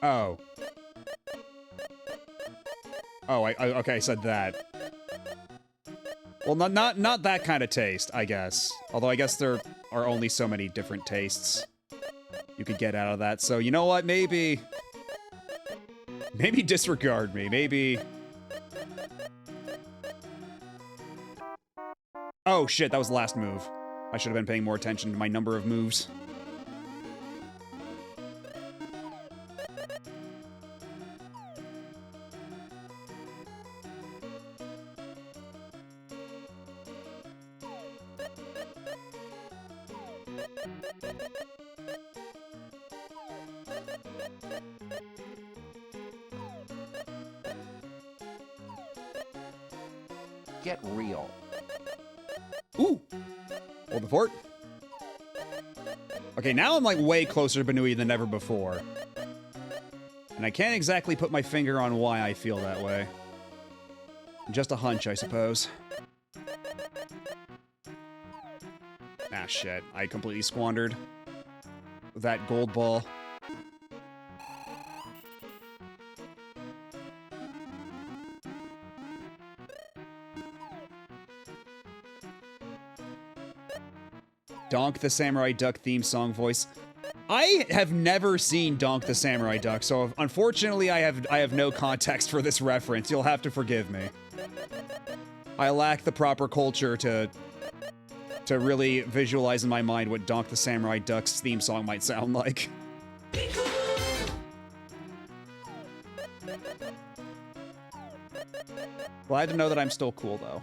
Oh. Oh, okay, I said that. Well, not that kind of taste, I guess. Although I guess there are only so many different tastes you could get out of that. So, you know what? Maybe disregard me. Maybe... Oh, shit, that was the last move. I should have been paying more attention to my number of moves. Get real. Ooh! Hold the fort. Okay, now I'm like way closer to Banui than ever before. And I can't exactly put my finger on why I feel that way. Just a hunch, I suppose. Ah, shit. I completely squandered that gold ball. Donk the Samurai Duck theme song voice. I have never seen Donk the Samurai Duck, so unfortunately I have no context for this reference. You'll have to forgive me. I lack the proper culture to really visualize in my mind what Donk the Samurai Duck's theme song might sound like. Glad to know that I'm still cool, though.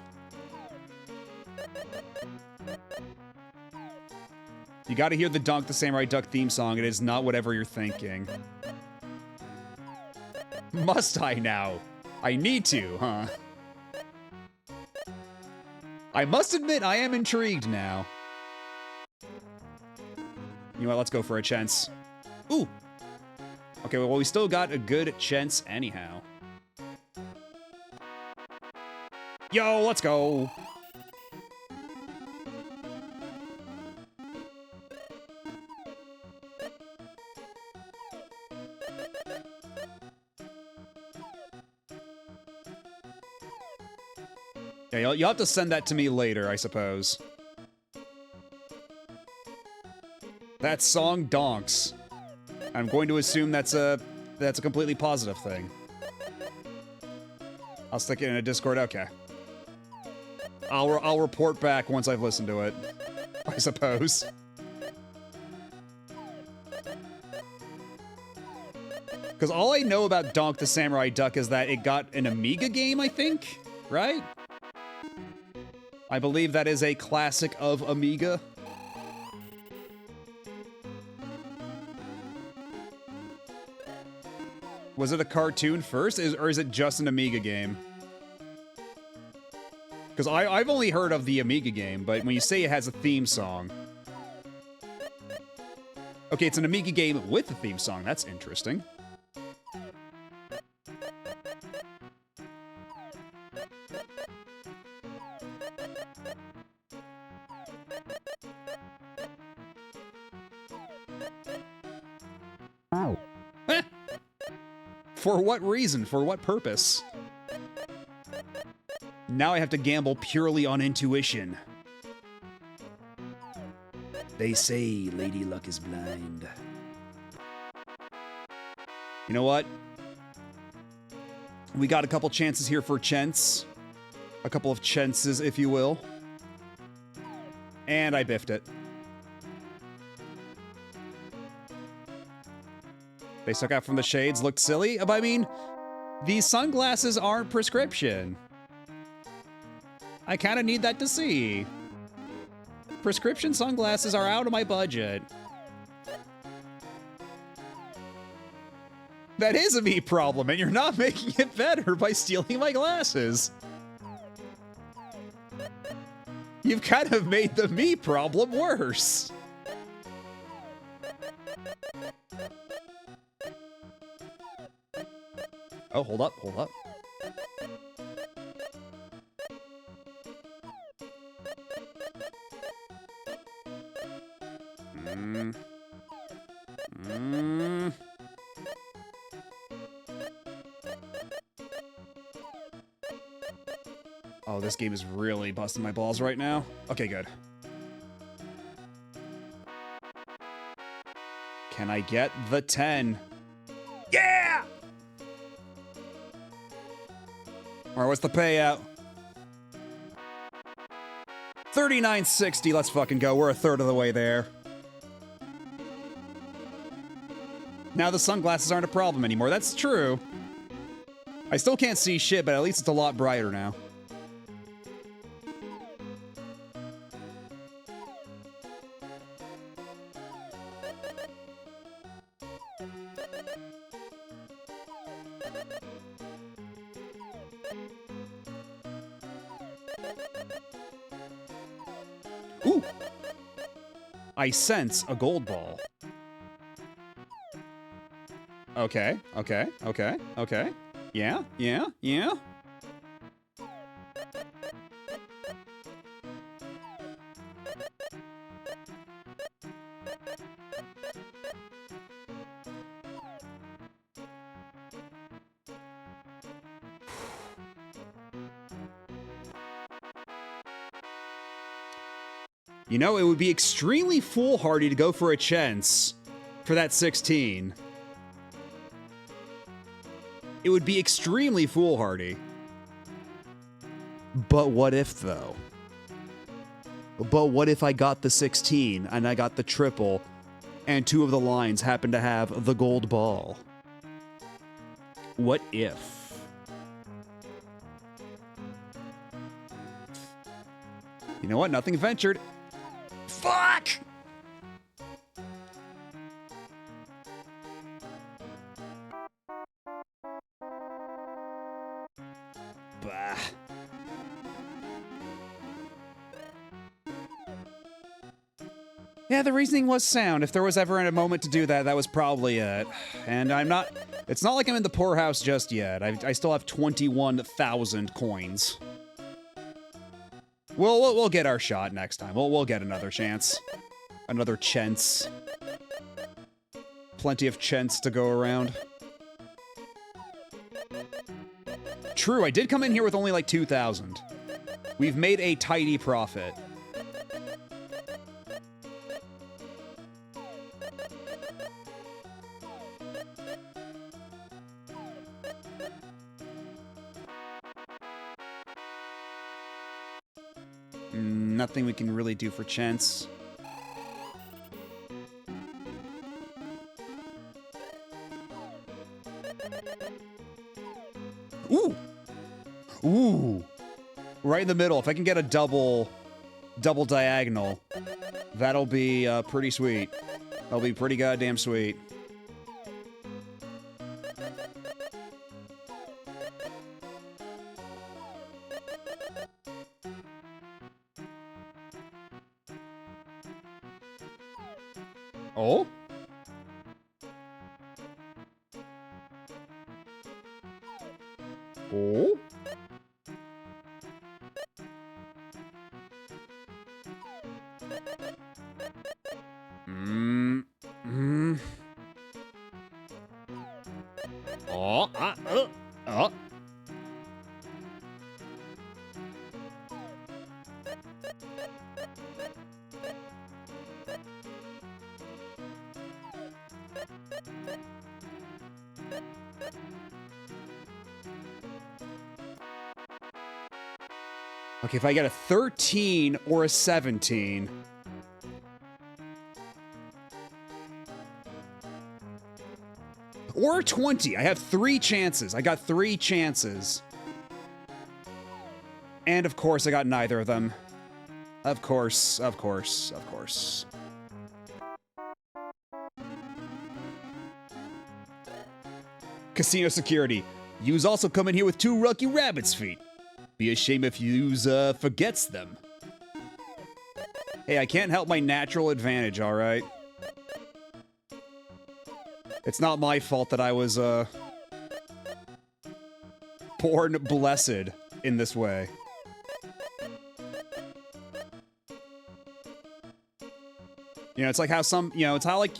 You gotta hear the Donk the Samurai Duck theme song. It is not whatever you're thinking. Must I now? I need to, huh? I must admit, I am intrigued now. You know what, let's go for a chance. Ooh! Okay, well, we still got a good chance anyhow. Yo, let's go! Yeah, you'll have to send that to me later, I suppose. That song donks. I'm going to assume that's a completely positive thing. I'll stick it in a Discord. Okay. I'll report back once I've listened to it, I suppose. Because all I know about Donk the Samurai Duck is that it got an Amiga game, I think? Right? I believe that is a classic of Amiga. Was it a cartoon first, or is it just an Amiga game? Because I've only heard of the Amiga game, but when you say it has a theme song... Okay, it's an Amiga game with a theme song. That's interesting. Ow. Eh. For what reason? For what purpose? Now I have to gamble purely on intuition. They say Lady Luck is blind. You know what? We got a couple chances here for chents. A couple of chances, if you will. And I biffed it. They stuck out from the shades, looked silly. But I mean, these sunglasses aren't prescription. I kind of need that to see. Prescription sunglasses are out of my budget. That is a me problem, and you're not making it better by stealing my glasses. You've kind of made the me problem worse. Oh, hold up, hold up. Oh, this game is really busting my balls right now. Okay, good. Can I get the 10? Yeah! Alright, what's the payout? $39.60. Let's fucking go. We're a third of the way there. Now the sunglasses aren't a problem anymore. That's true. I still can't see shit, but at least it's a lot brighter now. Ooh! I sense a gold ball. Okay, okay, okay, okay. Yeah, yeah, yeah. You know, it would be extremely foolhardy to go for a chance for that 16. It would be extremely foolhardy. But what if, though? But what if I got the 16 and I got the triple and two of the lines happen to have the gold ball? What if? You know what? Nothing ventured. Fuck! Bah. Yeah, the reasoning was sound. If there was ever a moment to do that, that was probably it. And I'm not... It's not like I'm in the poorhouse just yet. I still have 21,000 coins. We'll get our shot next time. We'll get another chance. Another chance. Plenty of chance to go around. True, I did come in here with only like 2,000. We've made a tidy profit. Nothing we can really do for chance. Ooh! Ooh! Right in the middle. If I can get a double diagonal, that'll be pretty sweet. That'll be pretty goddamn sweet. Oh? Oh? Oh, oh. Okay, if I get a 13 or a 17... Or a 20. I have 3 chances. I got 3 chances. And of course, I got neither of them. Of course, of course, of course. Casino security. Yous also come in here with 2 Lucky Rabbit's feet. Be a shame if yous forgets them. Hey, I can't help my natural advantage, alright? It's not my fault that I was, born blessed in this way. You know, it's like how some, you know, it's how like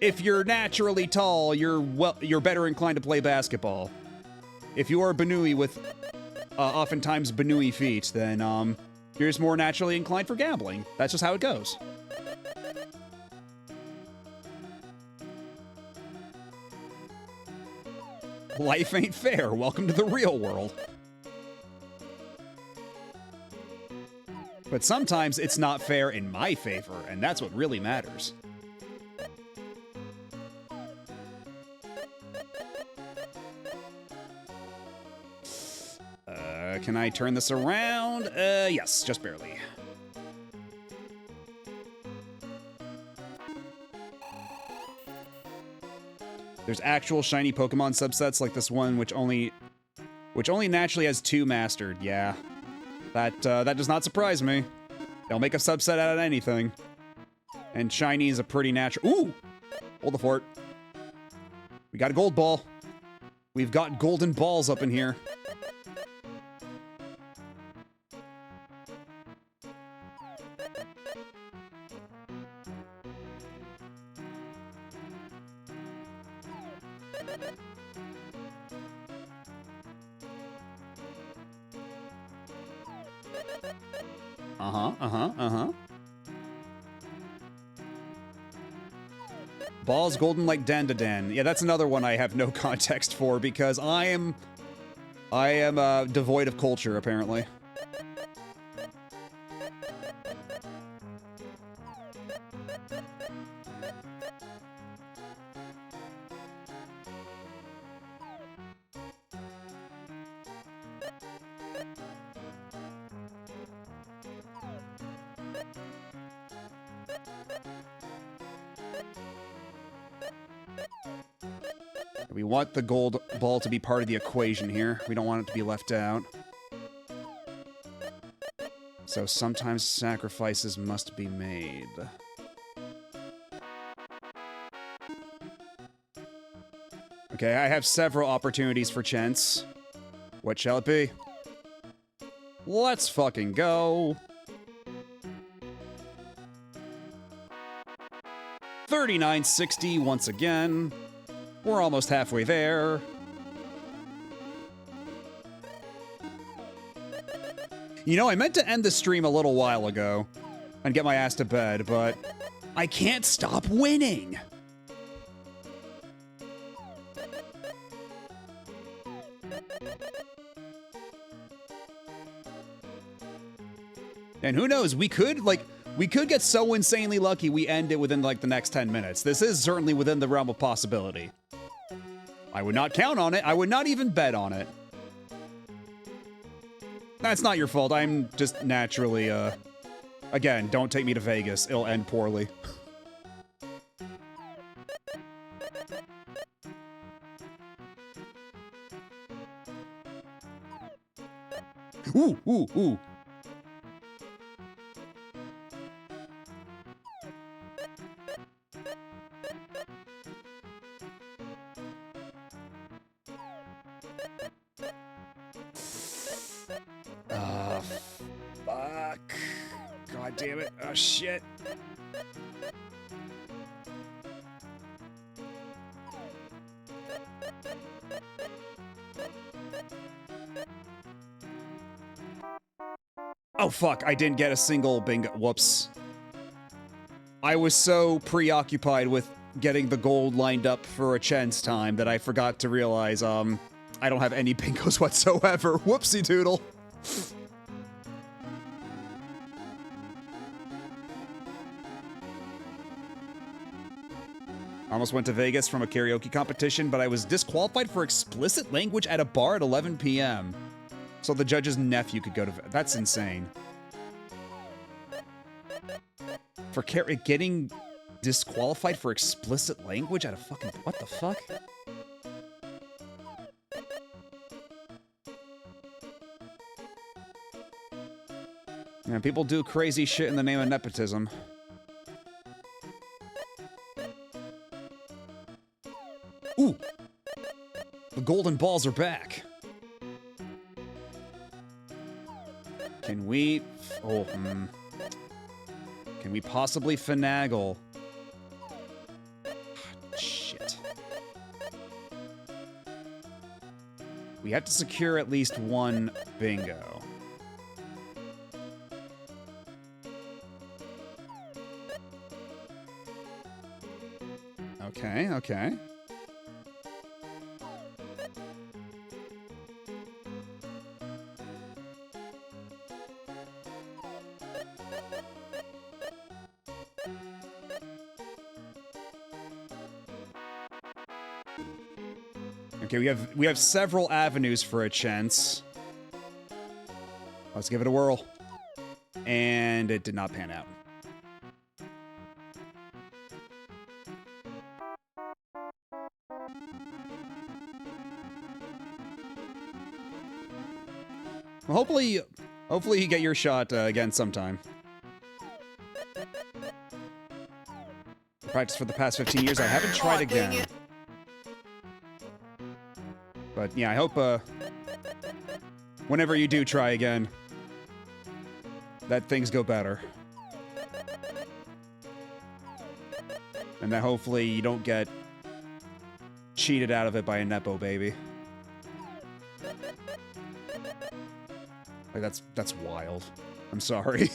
if you're naturally tall, you're better inclined to play basketball. If you are a Benui with oftentimes Benui feet, then you're just more naturally inclined for gambling. That's just how it goes. Life ain't fair. Welcome to the real world. But sometimes it's not fair in my favor, and that's what really matters. Can I turn this around? Yes, just barely. There's actual shiny Pokemon subsets like this one, which only naturally has 2 mastered. Yeah, that does not surprise me. They'll make a subset out of anything. And shiny is a pretty natural. Ooh, hold the fort. We got a gold ball. We've got golden balls up in here. Balls golden like Dandadan. Yeah, that's another one I have no context for because I am devoid of culture, apparently. We want the gold ball to be part of the equation here. We don't want it to be left out. So sometimes sacrifices must be made. Okay, I have several opportunities for chance. What shall it be? Let's fucking go. 3960 once again. We're almost halfway there. You know, I meant to end the stream a little while ago and get my ass to bed, but I can't stop winning. And who knows, we could get so insanely lucky we end it within like the next 10 minutes. This is certainly within the realm of possibility. I would not count on it. I would not even bet on it. That's not your fault. I'm just naturally, again, don't take me to Vegas. It'll end poorly. Ooh, ooh, ooh. Fuck. God damn it. Oh, shit. Oh, fuck. I didn't get a single bingo. Whoops. I was so preoccupied with getting the gold lined up for a chance time that I forgot to realize, I don't have any bingos whatsoever. Whoopsie doodle. I almost went to Vegas from a karaoke competition, but I was disqualified for explicit language at a bar at 11 p.m. So the judge's nephew could go to... That's insane. For getting disqualified for explicit language at a fucking... What the fuck? Yeah, people do crazy shit in the name of nepotism. Ooh! The golden balls are back. Can we... Oh, Can we possibly finagle We have to secure at least one bingo. Okay, okay. Okay, we have several avenues for a chance. Let's give it a whirl. And it did not pan out. Well, hopefully you get your shot again sometime. Practice for the past 15 years. I haven't tried again. But yeah, I hope whenever you do try again, that things go better. And that hopefully you don't get cheated out of it by a Nepo baby. Like, that's wild. I'm sorry.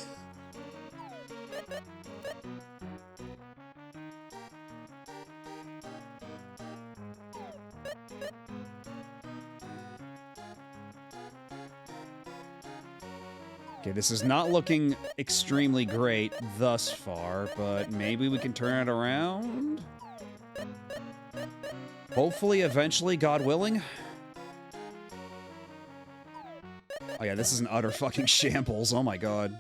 Okay, this is not looking extremely great thus far, but maybe we can turn it around? Hopefully, eventually, God willing. Oh yeah, this is an utter fucking shambles. Oh my god.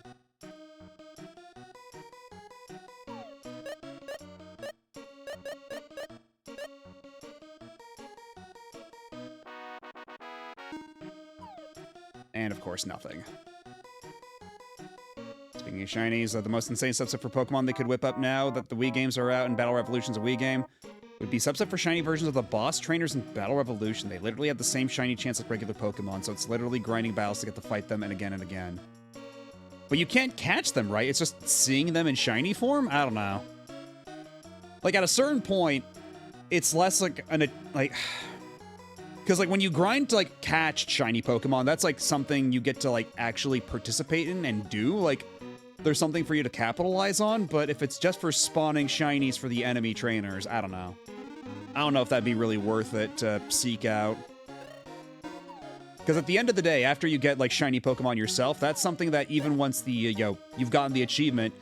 And of course, nothing. Speaking of shinies, the most insane subset for Pokemon they could whip up now that the Wii games are out and Battle Revolution's a Wii game would be subset for shiny versions of the boss trainers in Battle Revolution. They literally have the same shiny chance like regular Pokemon, so it's literally grinding battles to get to fight them and again and again. But you can't catch them, right? It's just seeing them in shiny form? I don't know. Like, at a certain point, it's less like because, like, when you grind to, like, catch shiny Pokemon, that's, like, something you get to, like, actually participate in and do. Like, there's something for you to capitalize on, but if it's just for spawning shinies for the enemy trainers, I don't know. I don't know if that'd be really worth it to seek out. Because at the end of the day, after you get, like, shiny Pokemon yourself, that's something that even once the, you've gotten the achievement,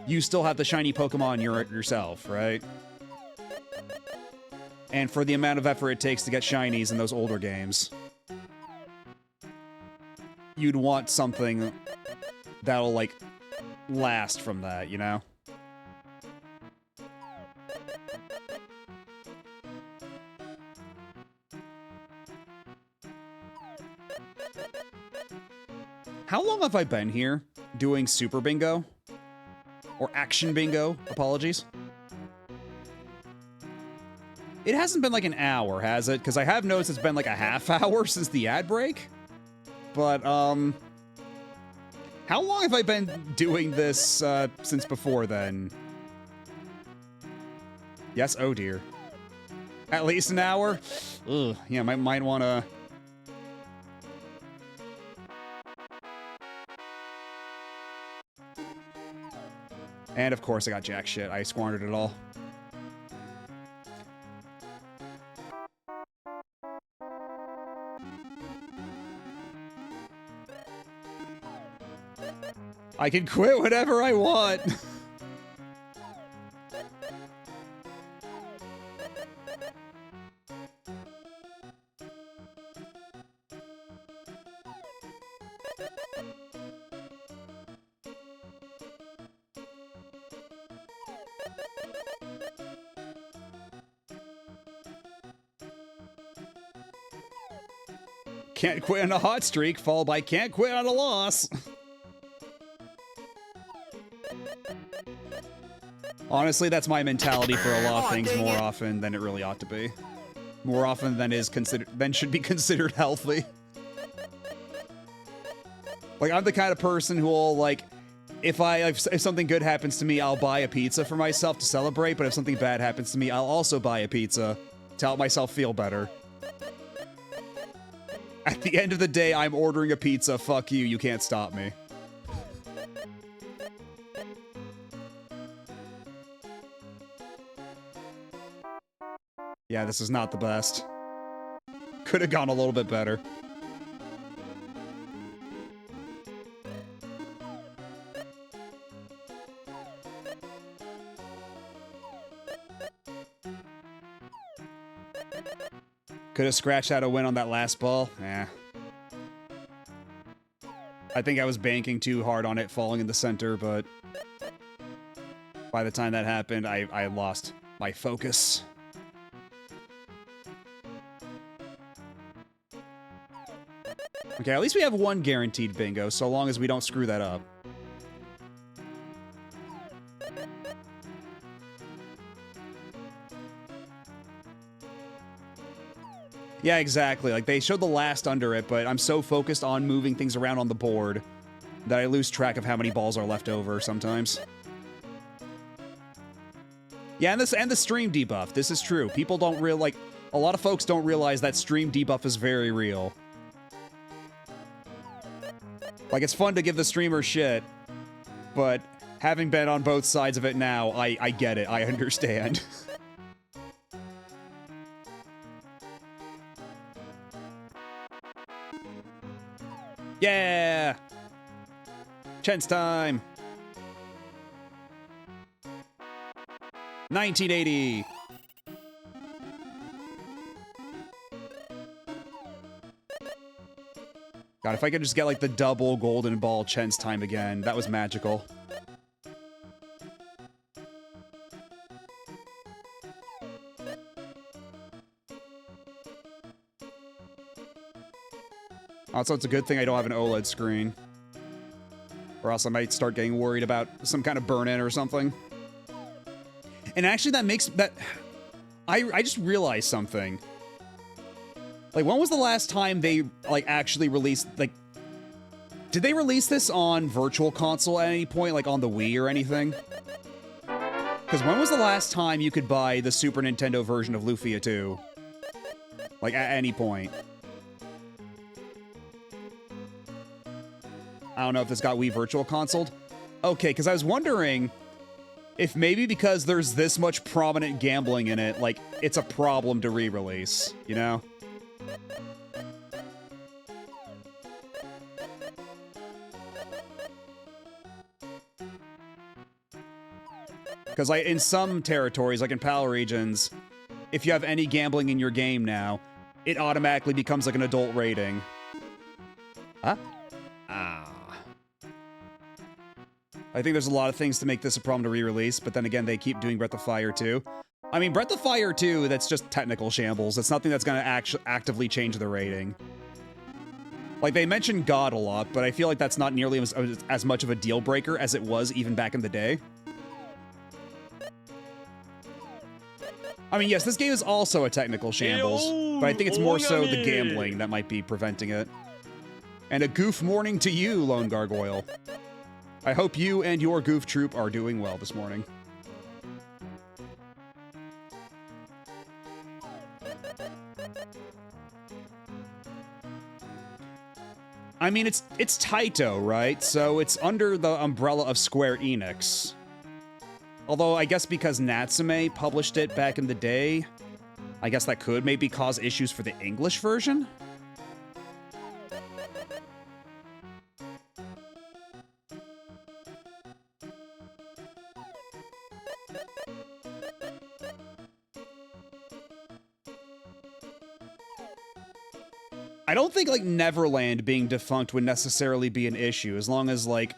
you still have the shiny Pokemon yourself, right? And for the amount of effort it takes to get shinies in those older games, you'd want something that'll, like, last from that, you know? How long have I been here doing Super Bingo? Or Action Bingo, apologies. It hasn't been like an hour, has it? Because I have noticed it's been like a half hour since the ad break. But, how long have I been doing this, since before then? Yes? Oh dear. At least an hour? Ugh, yeah, might wanna... And of course I got jack shit. I squandered it all. I can quit whenever I want. Can't quit on a hot streak, followed by can't quit on a loss. Honestly, that's my mentality for a lot of things more often than it really ought to be. More often than should be considered healthy. Like, I'm the kind of person who will, like, if something good happens to me, I'll buy a pizza for myself to celebrate, but if something bad happens to me, I'll also buy a pizza to help myself feel better. At the end of the day, I'm ordering a pizza. Fuck you. You can't stop me. Yeah, this is not the best. Could have gone a little bit better. Could have scratched out a win on that last ball. Eh. I think I was banking too hard on it falling in the center, but by the time that happened, I lost my focus. Okay, at least we have one guaranteed bingo, so long as we don't screw that up. Yeah, exactly. Like, they showed the last under it, but I'm so focused on moving things around on the board that I lose track of how many balls are left over sometimes. Yeah, and the stream debuff. This is true. People don't like, a lot of folks don't realize that stream debuff is very real. Like, it's fun to give the streamer shit, but having been on both sides of it now, I get it. I understand. Yeah! Chance time! 1980! God, if I could just get, like, the double golden ball Chen's time again, that was magical. Also, it's a good thing I don't have an OLED screen. Or else I might start getting worried about some kind of burn-in or something. And actually, that makes... that. I just realized something. Like, when was the last time they, like, actually released, like... Did they release this on Virtual Console at any point, like on the Wii or anything? Because when was the last time you could buy the Super Nintendo version of Lufia II? Like, at any point. I don't know if this got Wii Virtual Consoled. Okay, because I was wondering if maybe because there's this much prominent gambling in it, like, it's a problem to re-release, you know? Because, like, in some territories, like in PAL regions, if you have any gambling in your game now, it automatically becomes, like, an adult rating. Huh? Ah. I think there's a lot of things to make this a problem to re-release, but then again, they keep doing Breath of Fire 2. I mean, Breath of Fire 2, that's just technical shambles. It's nothing that's going to actively change the rating. Like, they mention God a lot, but I feel like that's not nearly as much of a deal breaker as it was even back in the day. I mean, yes, this game is also a technical shambles, but I think it's more so the gambling that might be preventing it. And a goof morning to you, Lone Gargoyle. I hope you and your goof troop are doing well this morning. I mean, it's Taito, right? So it's under the umbrella of Square Enix. Although, I guess because Natsume published it back in the day, I guess that could maybe cause issues for the English version? I don't think, like, Neverland being defunct would necessarily be an issue, as long as, like...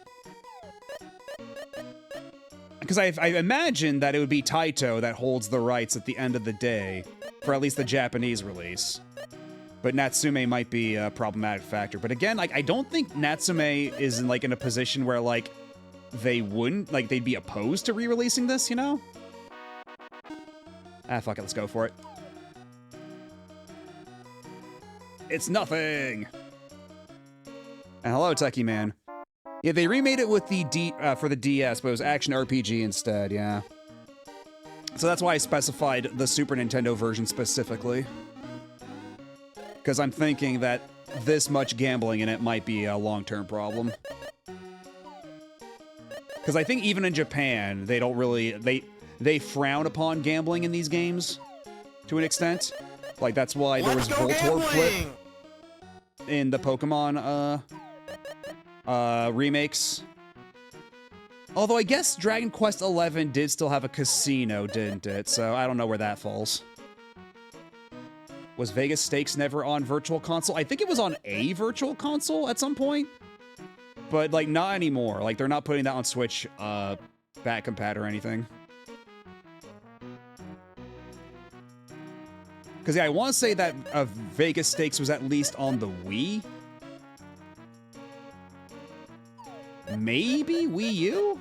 Because I imagine that it would be Taito that holds the rights at the end of the day, for at least the Japanese release. But Natsume might be a problematic factor. But again, like, I don't think Natsume is in, like, in a position where, like, they wouldn't, like, they'd be opposed to re-releasing this, you know? Ah, fuck it, let's go for it. It's nothing! And hello, Techie Man. Yeah, they remade it with the for the DS, but it was action RPG instead, yeah. So that's why I specified the Super Nintendo version specifically. Because I'm thinking that this much gambling in it might be a long-term problem. Because I think even in Japan, they don't really... They frown upon gambling in these games to an extent. Like, that's why there was Voltorb Flip in the Pokemon remakes. Although I guess Dragon Quest XI did still have a casino, didn't it? So I don't know where that falls. Was Vegas Stakes never on Virtual Console? I think it was on a Virtual Console at some point. But, like, not anymore. Like, they're not putting that on Switch, back compat or anything. Because, yeah, I want to say that Vegas Stakes was at least on the Wii. Maybe Wii U?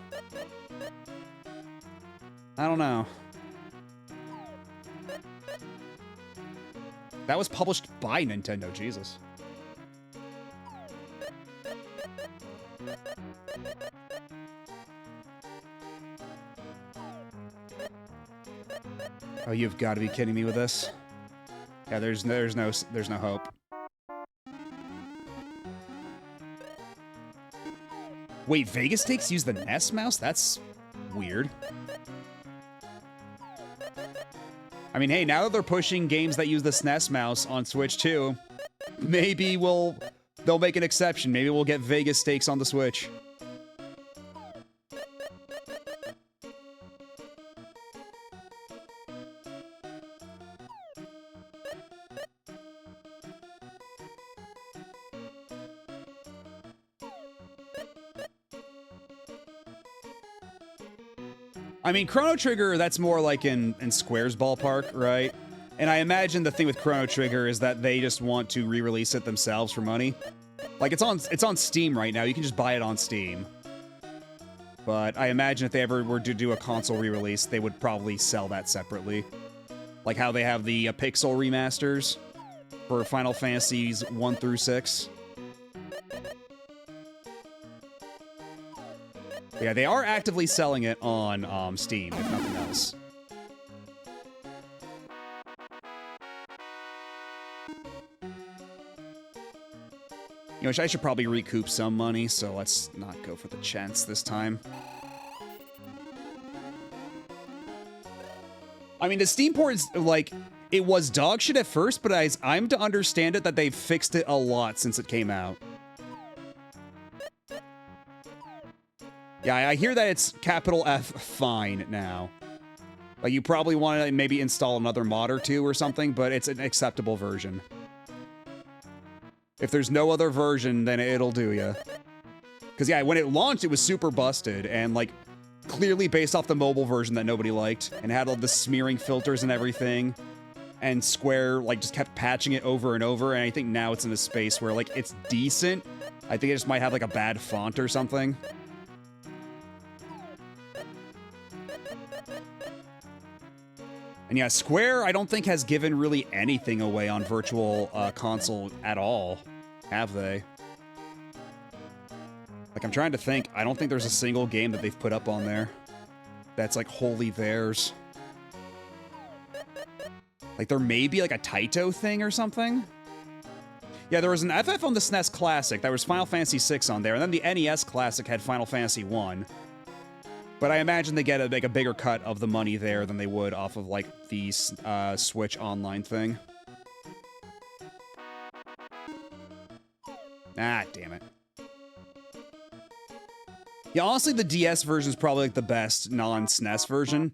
I don't know. That was published by Nintendo, Jesus. Oh, you've got to be kidding me with this. Yeah, there's no hope. Wait, Vegas Stakes use the NES mouse? That's weird. I mean, hey, now that they're pushing games that use the SNES mouse on Switch too, maybe they'll make an exception. Maybe we'll get Vegas Stakes on the Switch. I mean, Chrono Trigger, that's more like in Square's ballpark, right? And I imagine the thing with Chrono Trigger is that they just want to re-release it themselves for money. Like, it's on Steam right now. You can just buy it on Steam. But I imagine if they ever were to do a console re-release, they would probably sell that separately. Like how they have the Pixel remasters for Final Fantasies 1 through 6. Yeah, they are actively selling it on Steam, if nothing else. You know, I should probably recoup some money, so let's not go for the chance this time. I mean, the Steam port is, like, it was dog shit at first, but I'm to understand it that they've fixed it a lot since it came out. Yeah, I hear that it's capital F fine now. Like, you probably want to maybe install another mod or two or something, but it's an acceptable version. If there's no other version, then it'll do ya. Because, yeah, when it launched, it was super busted, and, like, clearly based off the mobile version that nobody liked, and had all the smearing filters and everything. And Square, like, just kept patching it over and over, and I think now it's in a space where, like, it's decent. I think it just might have, like, a bad font or something. And yeah, Square, I don't think has given really anything away on Virtual Console at all, have they? Like, I'm trying to think. I don't think there's a single game that they've put up on there that's, like, wholly theirs. Like, there may be, like, a Taito thing or something? Yeah, there was an FF on the SNES Classic. There was Final Fantasy VI on there, and then the NES Classic had Final Fantasy I. But I imagine they get a bigger cut of the money there than they would off of, like, the Switch Online thing. Ah, damn it. Yeah, honestly, the DS version is probably, like, the best non-SNES version.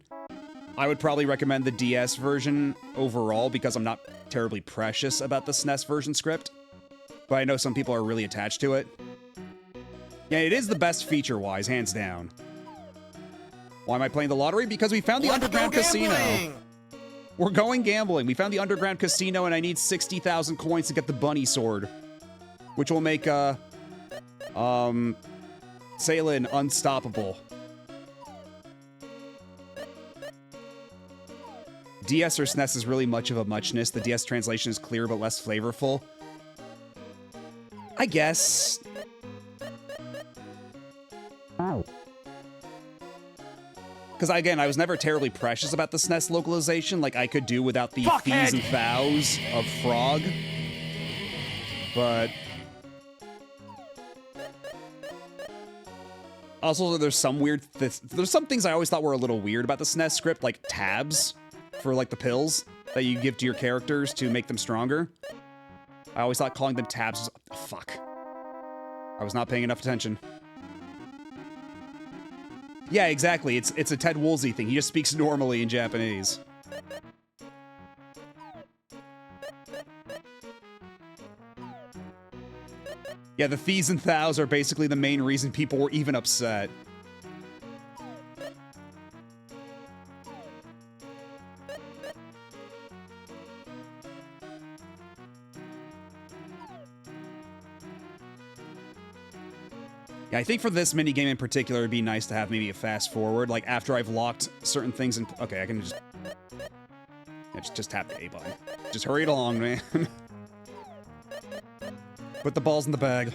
I would probably recommend the DS version overall because I'm not terribly precious about the SNES version script. But I know some people are really attached to it. Yeah, it is the best feature-wise, hands down. Why am I playing the lottery? Because we found the underground casino. We're going gambling. We found the underground casino, and I need 60,000 coins to get the bunny sword, which will make Salen unstoppable. DS or SNES is really much of a muchness. The DS translation is clear but less flavorful. I guess. Ow. Because, again, I was never terribly precious about the SNES localization. Like, I could do without the fees and vows of Frog. but also there's some there's some things I always thought were a little weird about the SNES script, like tabs for like the pills that you give to your characters to make them stronger. I always thought calling them tabs was, fuck. I was not paying enough attention. Yeah, exactly. It's a Ted Woolsey thing. He just speaks normally in Japanese. Yeah, the thees and thous are basically the main reason people were even upset. Yeah, I think for this minigame in particular, it'd be nice to have maybe a fast forward, like after I've locked certain things in. Okay, I can just... Yeah, just tap the A button. Just hurry it along, man. Put the balls in the bag.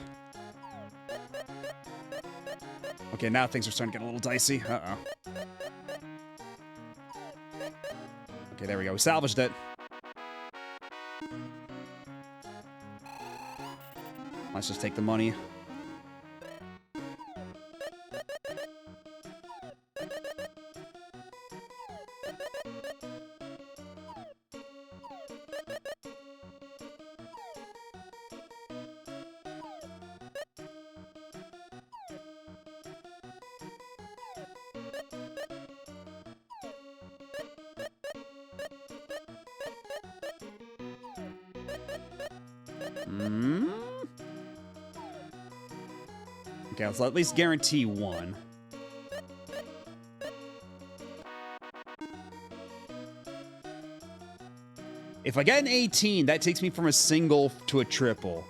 Okay, now things are starting to get a little dicey. Uh-oh. Okay, there we go. We salvaged it. Let's just take the money. Okay, let's at least guarantee one. If I get an 18, that takes me from a single to a triple.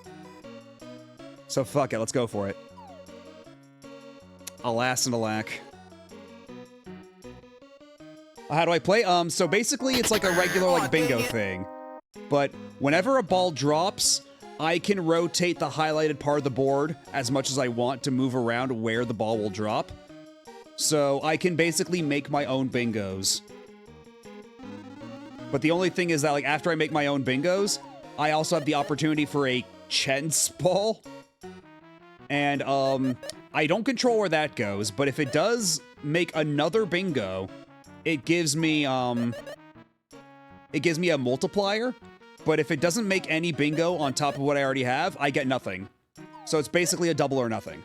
So fuck it, let's go for it. Alas and alack. How do I play? So basically it's like a regular like bingo thing. But whenever a ball drops, I can rotate the highlighted part of the board as much as I want to move around where the ball will drop. So I can basically make my own bingos. But the only thing is that, like, after I make my own bingos, I also have the opportunity for a chance ball. And, I don't control where that goes, but if it does make another bingo, it gives me a multiplier. But if it doesn't make any bingo on top of what I already have, I get nothing. So it's basically a double or nothing.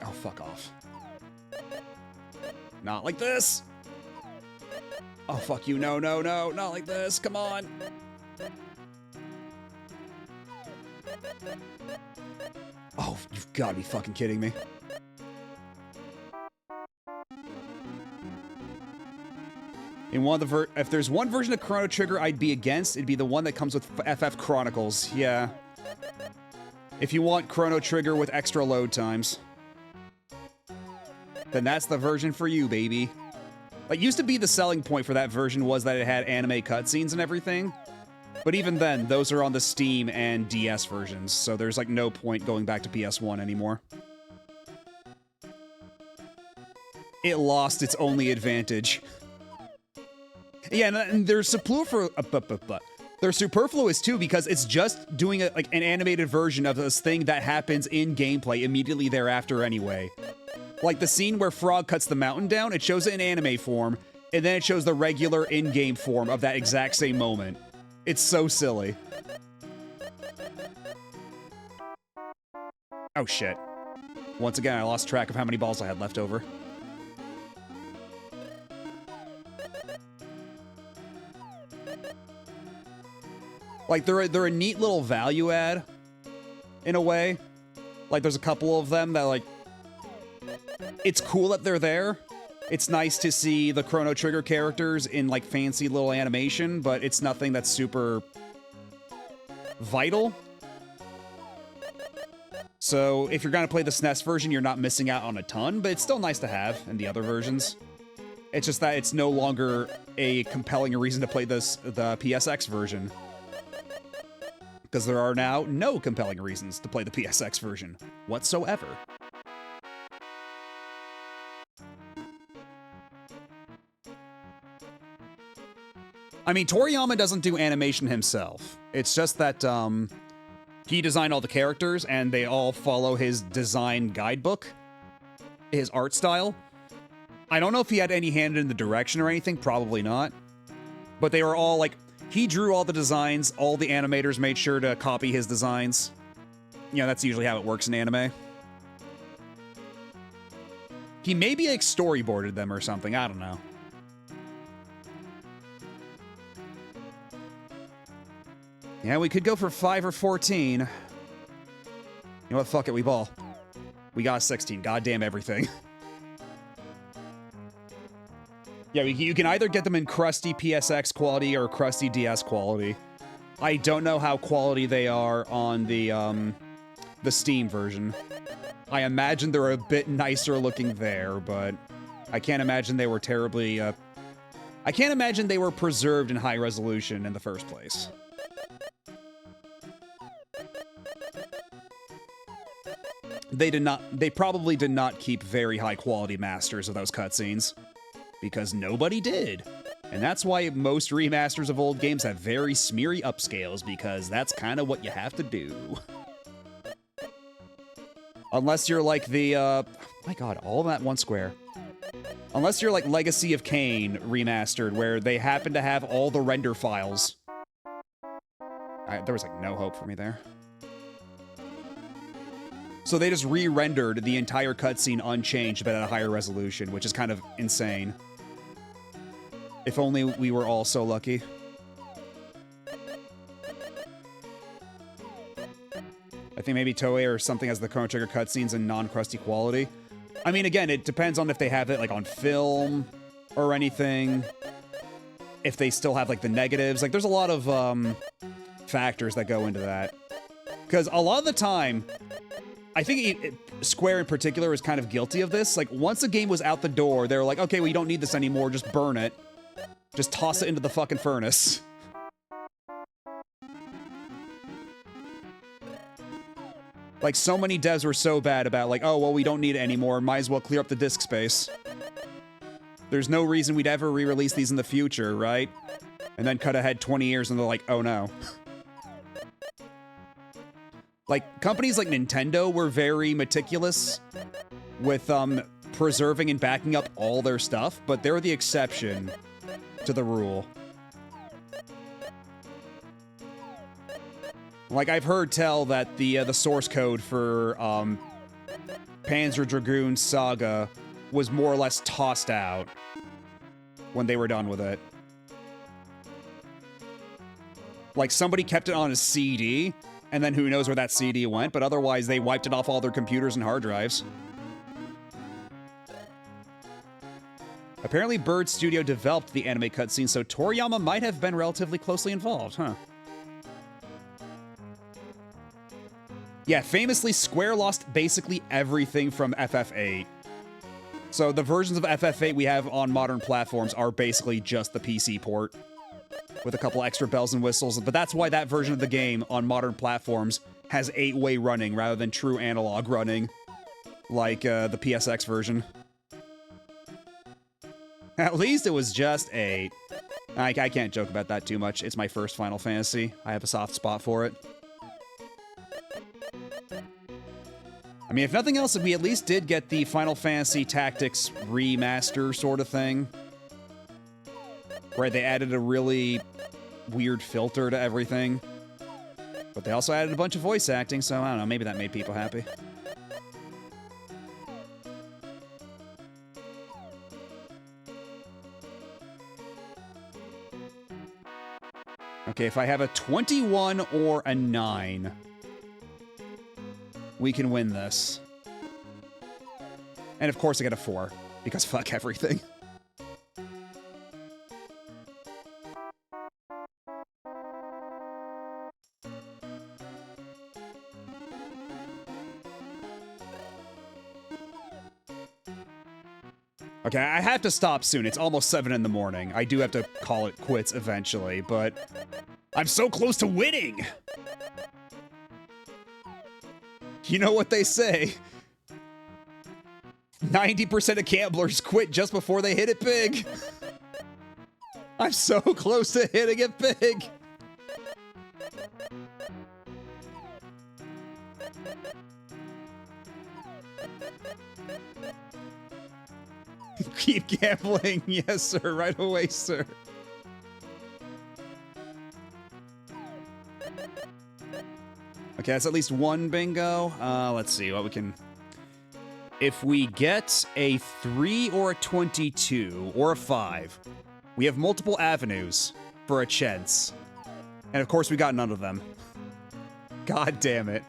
Oh, fuck off. Not like this! Oh, fuck you. No, no, no. Not like this. Come on. Oh, you've got to be fucking kidding me. In one of the if there's one version of Chrono Trigger I'd be against, it'd be the one that comes with FF Chronicles. Yeah. If you want Chrono Trigger with extra load times, then that's the version for you, baby. Like, used to be the selling point for that version was that it had anime cutscenes and everything. But even then, those are on the Steam and DS versions, so there's like no point going back to PS1 anymore. It lost its only advantage. Yeah, and they're superfluous too, because it's just doing like an animated version of this thing that happens in gameplay immediately thereafter anyway. Like the scene where Frog cuts the mountain down, it shows it in anime form, and then it shows the regular in-game form of that exact same moment. It's so silly. Oh shit. Once again, I lost track of how many balls I had left over. Like, they're a neat little value add, in a way. Like, there's a couple of them that, like, it's cool that they're there. It's nice to see the Chrono Trigger characters in, like, fancy little animation, but it's nothing that's super vital. So, if you're gonna play the SNES version, you're not missing out on a ton, but it's still nice to have in the other versions. It's just that it's no longer a compelling reason to play the PSX version. because there are now no compelling reasons to play the PSX version whatsoever. I mean, Toriyama doesn't do animation himself. It's just that he designed all the characters, and they all follow his design guidebook, his art style. I don't know if he had any hand in the direction or anything, probably not. But they were all like, he drew all the designs, all the animators made sure to copy his designs. You know, that's usually how it works in anime. He maybe like storyboarded them or something, I don't know. Yeah, we could go for 5 or 14. You know what, fuck it, we ball. We got 16, goddamn everything. Yeah, you can either get them in crusty PSX quality or crusty DS quality. I don't know how quality they are on the Steam version. I imagine they're a bit nicer looking there, but I can't imagine they were terribly, I can't imagine they were preserved in high resolution in the first place. They probably did not keep very high quality masters of those cutscenes. Because nobody did. And that's why most remasters of old games have very smeary upscales, because that's kind of what you have to do. Unless you're like the, my god, all of that one square. Unless you're like Legacy of Kain remastered, where they happen to have all the render files. There was like no hope for me there. So they just re-rendered the entire cutscene unchanged but at a higher resolution, which is kind of insane. If only we were all so lucky. I think maybe Toei or something has the Chrono Trigger cutscenes in non-crusty quality. I mean, again, it depends on if they have it like on film or anything. If they still have like the negatives. Like there's a lot of factors that go into that. Because a lot of the time, I think Square in particular is kind of guilty of this. Like once a game was out the door, they were like, okay, we don't need this anymore, just burn it. Just toss it into the fucking furnace. Like, so many devs were so bad about, like, oh, well, we don't need it anymore. Might as well clear up the disk space. There's no reason we'd ever re-release these in the future, right? And then cut ahead 20 years and they're like, oh no. Like, companies like Nintendo were very meticulous with, preserving and backing up all their stuff, but they're the exception to the rule. Like, I've heard tell that the source code for Panzer Dragoon Saga was more or less tossed out when they were done with it. Like, somebody kept it on a CD, and then who knows where that CD went, but otherwise they wiped it off all their computers and hard drives. Apparently Bird Studio developed the anime cutscene, so Toriyama might have been relatively closely involved, huh? Yeah, famously, Square lost basically everything from FF8. So the versions of FF8 we have on modern platforms are basically just the PC port, with a couple extra bells and whistles, but that's why that version of the game on modern platforms has 8-way running rather than true analog running, like the PSX version. At least it was just 8. I can't joke about that too much. It's my first Final Fantasy. I have a soft spot for it. I mean, if nothing else, we at least did get the Final Fantasy Tactics remaster sort of thing. Where they added a really weird filter to everything. But they also added a bunch of voice acting, so I don't know, maybe that made people happy. Okay, if I have a 21 or a 9, we can win this. And of course I get a 4, because fuck everything. Okay, I have to stop soon. It's almost 7 in the morning. I do have to call it quits eventually, but I'm so close to winning! You know what they say. 90% of gamblers quit just before they hit it big. I'm so close to hitting it big. Keep gambling. Yes, sir. Right away, sir. Okay, that's at least one bingo. Let's see what we can... If we get a 3 or a 22 or a 5, we have multiple avenues for a chance. And of course, we got none of them. God damn it.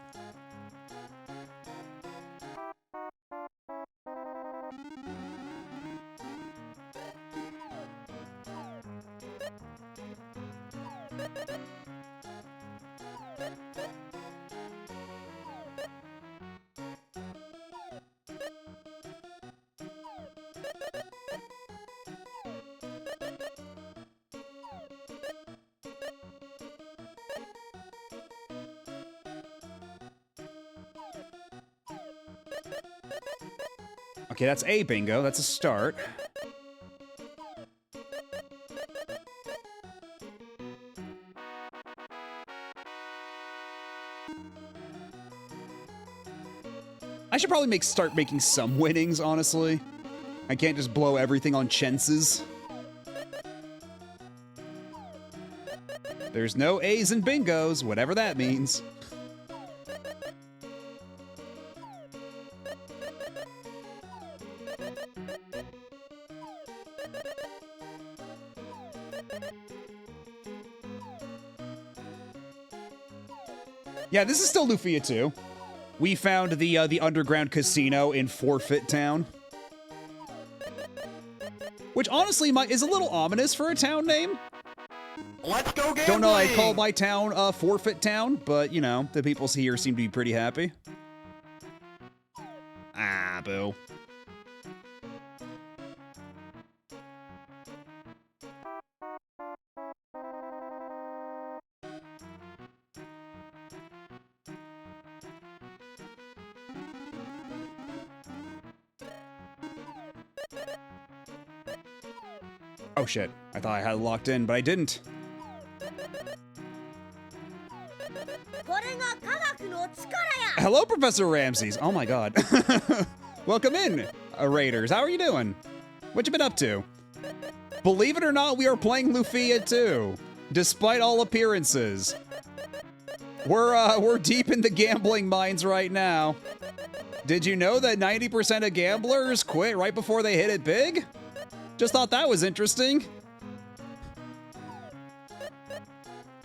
Okay, that's a bingo. That's a start. I should probably start making some winnings, honestly. I can't just blow everything on chances. There's no A's in bingos, whatever that means. Yeah, this is still Lufia II. We found the underground casino in Forfeit Town. Which honestly is a little ominous for a town name. Let's go gambling! Don't know I call my town Forfeit Town, but you know, the people here seem to be pretty happy. Ah, boo. Oh shit, I thought I had it locked in, but I didn't. Hello, Professor Ramses. Oh my god. Welcome in, Raiders. How are you doing? What you been up to? Believe it or not, we are playing Lufia II, despite all appearances. We're deep in the gambling mines right now. Did you know that 90% of gamblers quit right before they hit it big? Just thought that was interesting.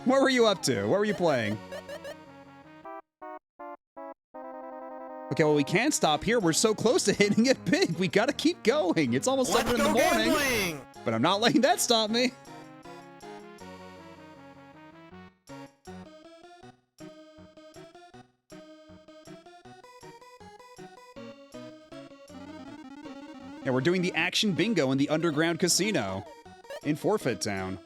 What were you up to? What were you playing? Okay, well, we can't stop here. We're so close to hitting it big. We gotta keep going. It's almost 7 in the morning. Gambling! But I'm not letting that stop me. Yeah, we're doing the action bingo in the underground casino in Forfeit Town.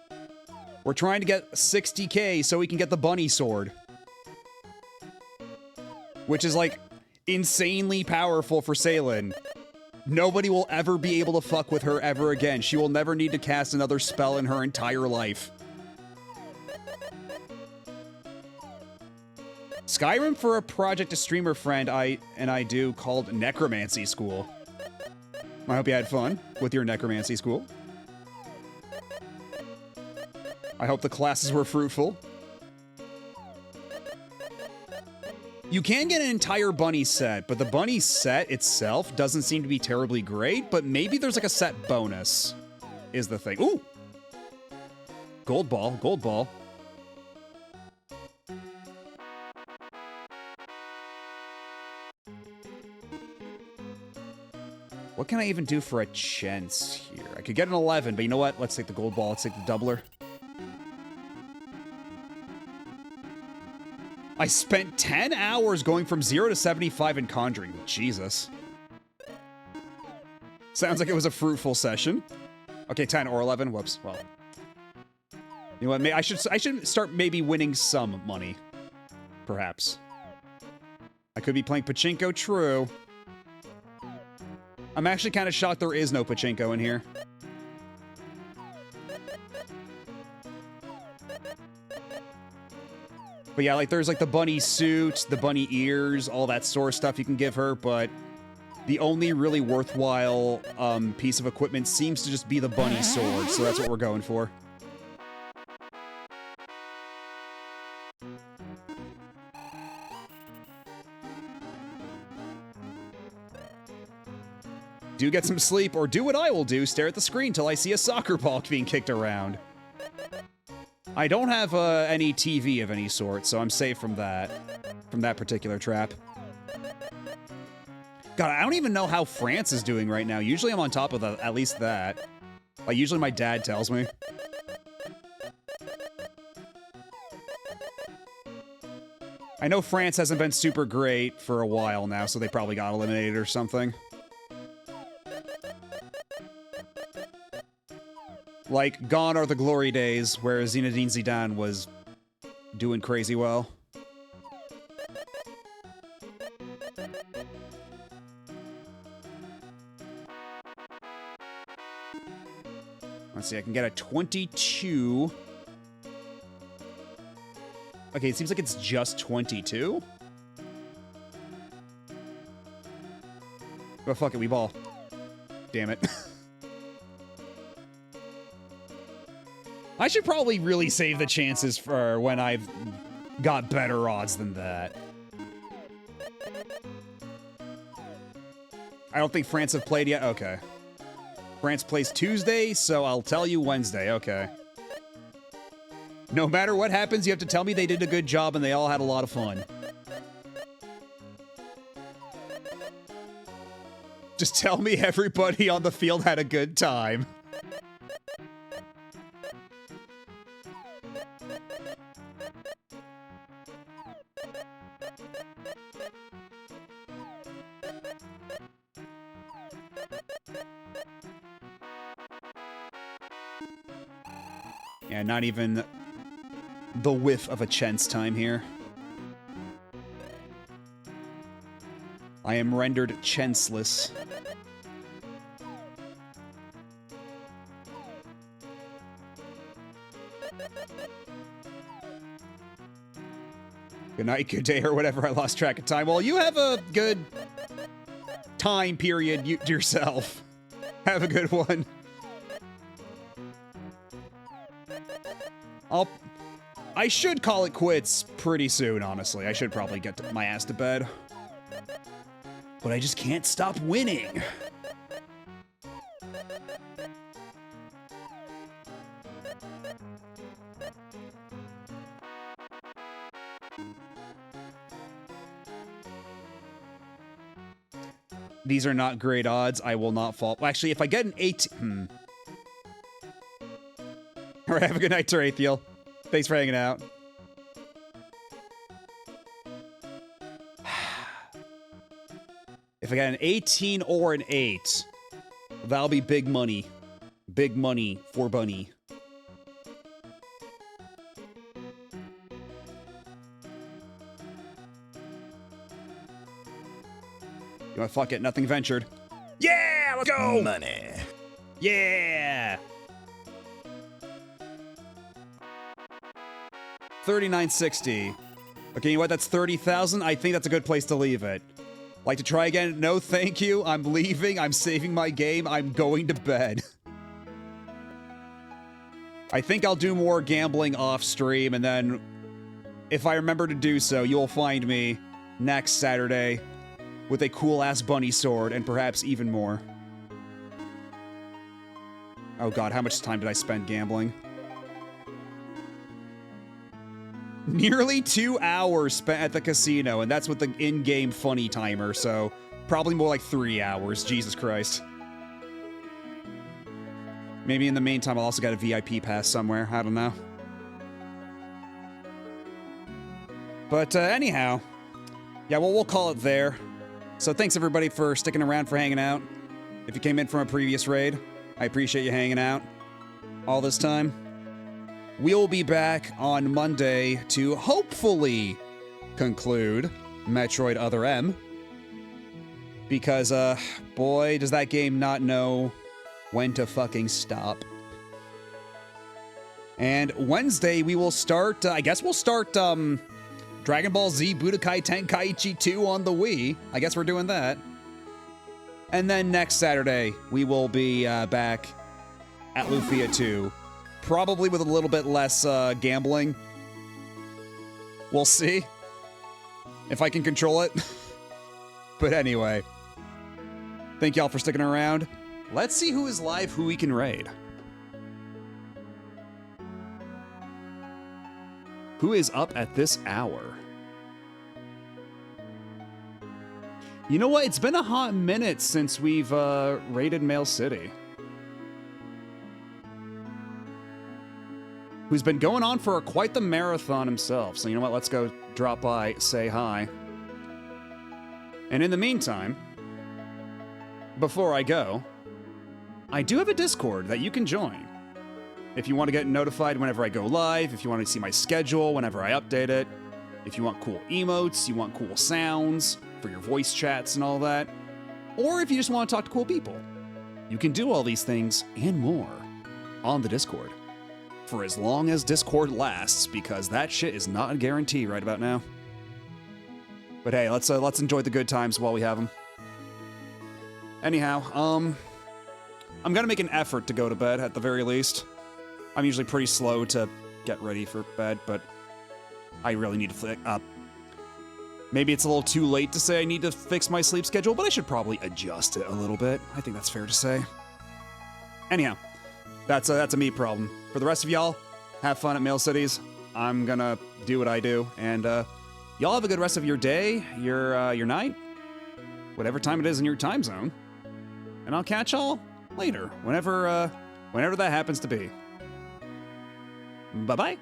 We're trying to get 60k so we can get the bunny sword. Which is like insanely powerful for Salen. Nobody will ever be able to fuck with her ever again. She will never need to cast another spell in her entire life. Skyrim for a project a streamer friend I do called Necromancy School. I hope you had fun with your Necromancy School. I hope the classes were fruitful. You can get an entire bunny set, but the bunny set itself doesn't seem to be terribly great, but maybe there's like a set bonus, is the thing. Ooh! Gold ball, gold ball. What can I even do for a chance here? I could get an 11, but you know what? Let's take the gold ball. Let's take the doubler. I spent 10 hours going from 0 to 75 in Conjuring. Jesus. Sounds like it was a fruitful session. Okay, 10 or 11. Whoops. Well. You know what? I should start maybe winning some money. Perhaps. I could be playing pachinko, true. I'm actually kind of shocked there is no pachinko in here. But yeah, like there's like the bunny suit, the bunny ears, all that sort of stuff you can give her, but the only really worthwhile piece of equipment seems to just be the bunny sword, so that's what we're going for. Do get some sleep, or do what I will do, stare at the screen till I see a soccer ball being kicked around. I don't have any TV of any sort, so I'm safe from that particular trap. God, I don't even know how France is doing right now. Usually I'm on top of at least that. Like, usually my dad tells me. I know France hasn't been super great for a while now, so they probably got eliminated or something. Like, gone are the glory days where Zinedine Zidane was doing crazy well. Let's see, I can get a 22. Okay, it seems like it's just 22. But fuck it, we ball. Damn it. I should probably really save the chances for when I've got better odds than that. I don't think France have played yet. Okay. France plays Tuesday, so I'll tell you Wednesday. Okay. No matter what happens, you have to tell me they did a good job and they all had a lot of fun. Just tell me everybody on the field had a good time. Yeah, not even the whiff of a chance time here. I am rendered chanceless. Good night, good day, or whatever. I lost track of time. Well, you have a good time period yourself. Have a good one. I should call it quits pretty soon, honestly. I should probably get my ass to bed. But I just can't stop winning. These are not great odds. I will not fall. Well, actually, if I get an 18... All right, have a good night, Tarathiel. Thanks for hanging out. If I got an 18 or an 8, that'll be big money. Big money for Bunny. You wanna fuck it? Nothing ventured. Yeah, let's go! Money. Yeah! 3960. Okay, you know what? That's 30,000. I think that's a good place to leave it. Like to try again? No, thank you. I'm leaving. I'm saving my game. I'm going to bed. I think I'll do more gambling off stream, and then if I remember to do so, you'll find me next Saturday with a cool-ass bunny sword, and perhaps even more. Oh god, how much time did I spend gambling? Nearly 2 hours spent at the casino, and that's with the in-game funny timer, so probably more like 3 hours. Jesus Christ. Maybe in the meantime, I'll also get a VIP pass somewhere. I don't know. But anyhow, yeah, well, we'll call it there. So thanks everybody for sticking around, for hanging out. If you came in from a previous raid, I appreciate you hanging out all this time. we'll be back on Monday to hopefully conclude Metroid Other M. Because, boy, does that game not know when to fucking stop. And Wednesday, we will start, I guess we'll start, Dragon Ball Z Budokai Tenkaichi 2 on the Wii. I guess we're doing that. And then next Saturday, we will be back at Lufia 2. Probably with a little bit less gambling. We'll see if I can control it. But anyway, thank y'all for sticking around. Let's see who is live, who we can raid. Who is up at this hour? You know what? It's been a hot minute since we've raided Mail City. Who's been going on for quite the marathon himself. So you know what? Let's go drop by, say hi. And in the meantime, before I go, I do have a Discord that you can join. If you want to get notified whenever I go live, if you want to see my schedule whenever I update it, if you want cool emotes, you want cool sounds for your voice chats and all that, or if you just want to talk to cool people, you can do all these things and more on the Discord. For as long as Discord lasts, because that shit is not a guarantee right about now. But hey, let's enjoy the good times while we have them. Anyhow, I'm gonna make an effort to go to bed at the very least. I'm usually pretty slow to get ready for bed, but I really need to fix up. Maybe it's a little too late to say I need to fix my sleep schedule, but I should probably adjust it a little bit. I think that's fair to say. Anyhow, that's a me problem. For the rest of y'all, have fun at Mail Cities. I'm gonna do what I do, and y'all have a good rest of your day, your night, whatever time it is in your time zone. And I'll catch y'all later, whenever that happens to be. Bye-bye.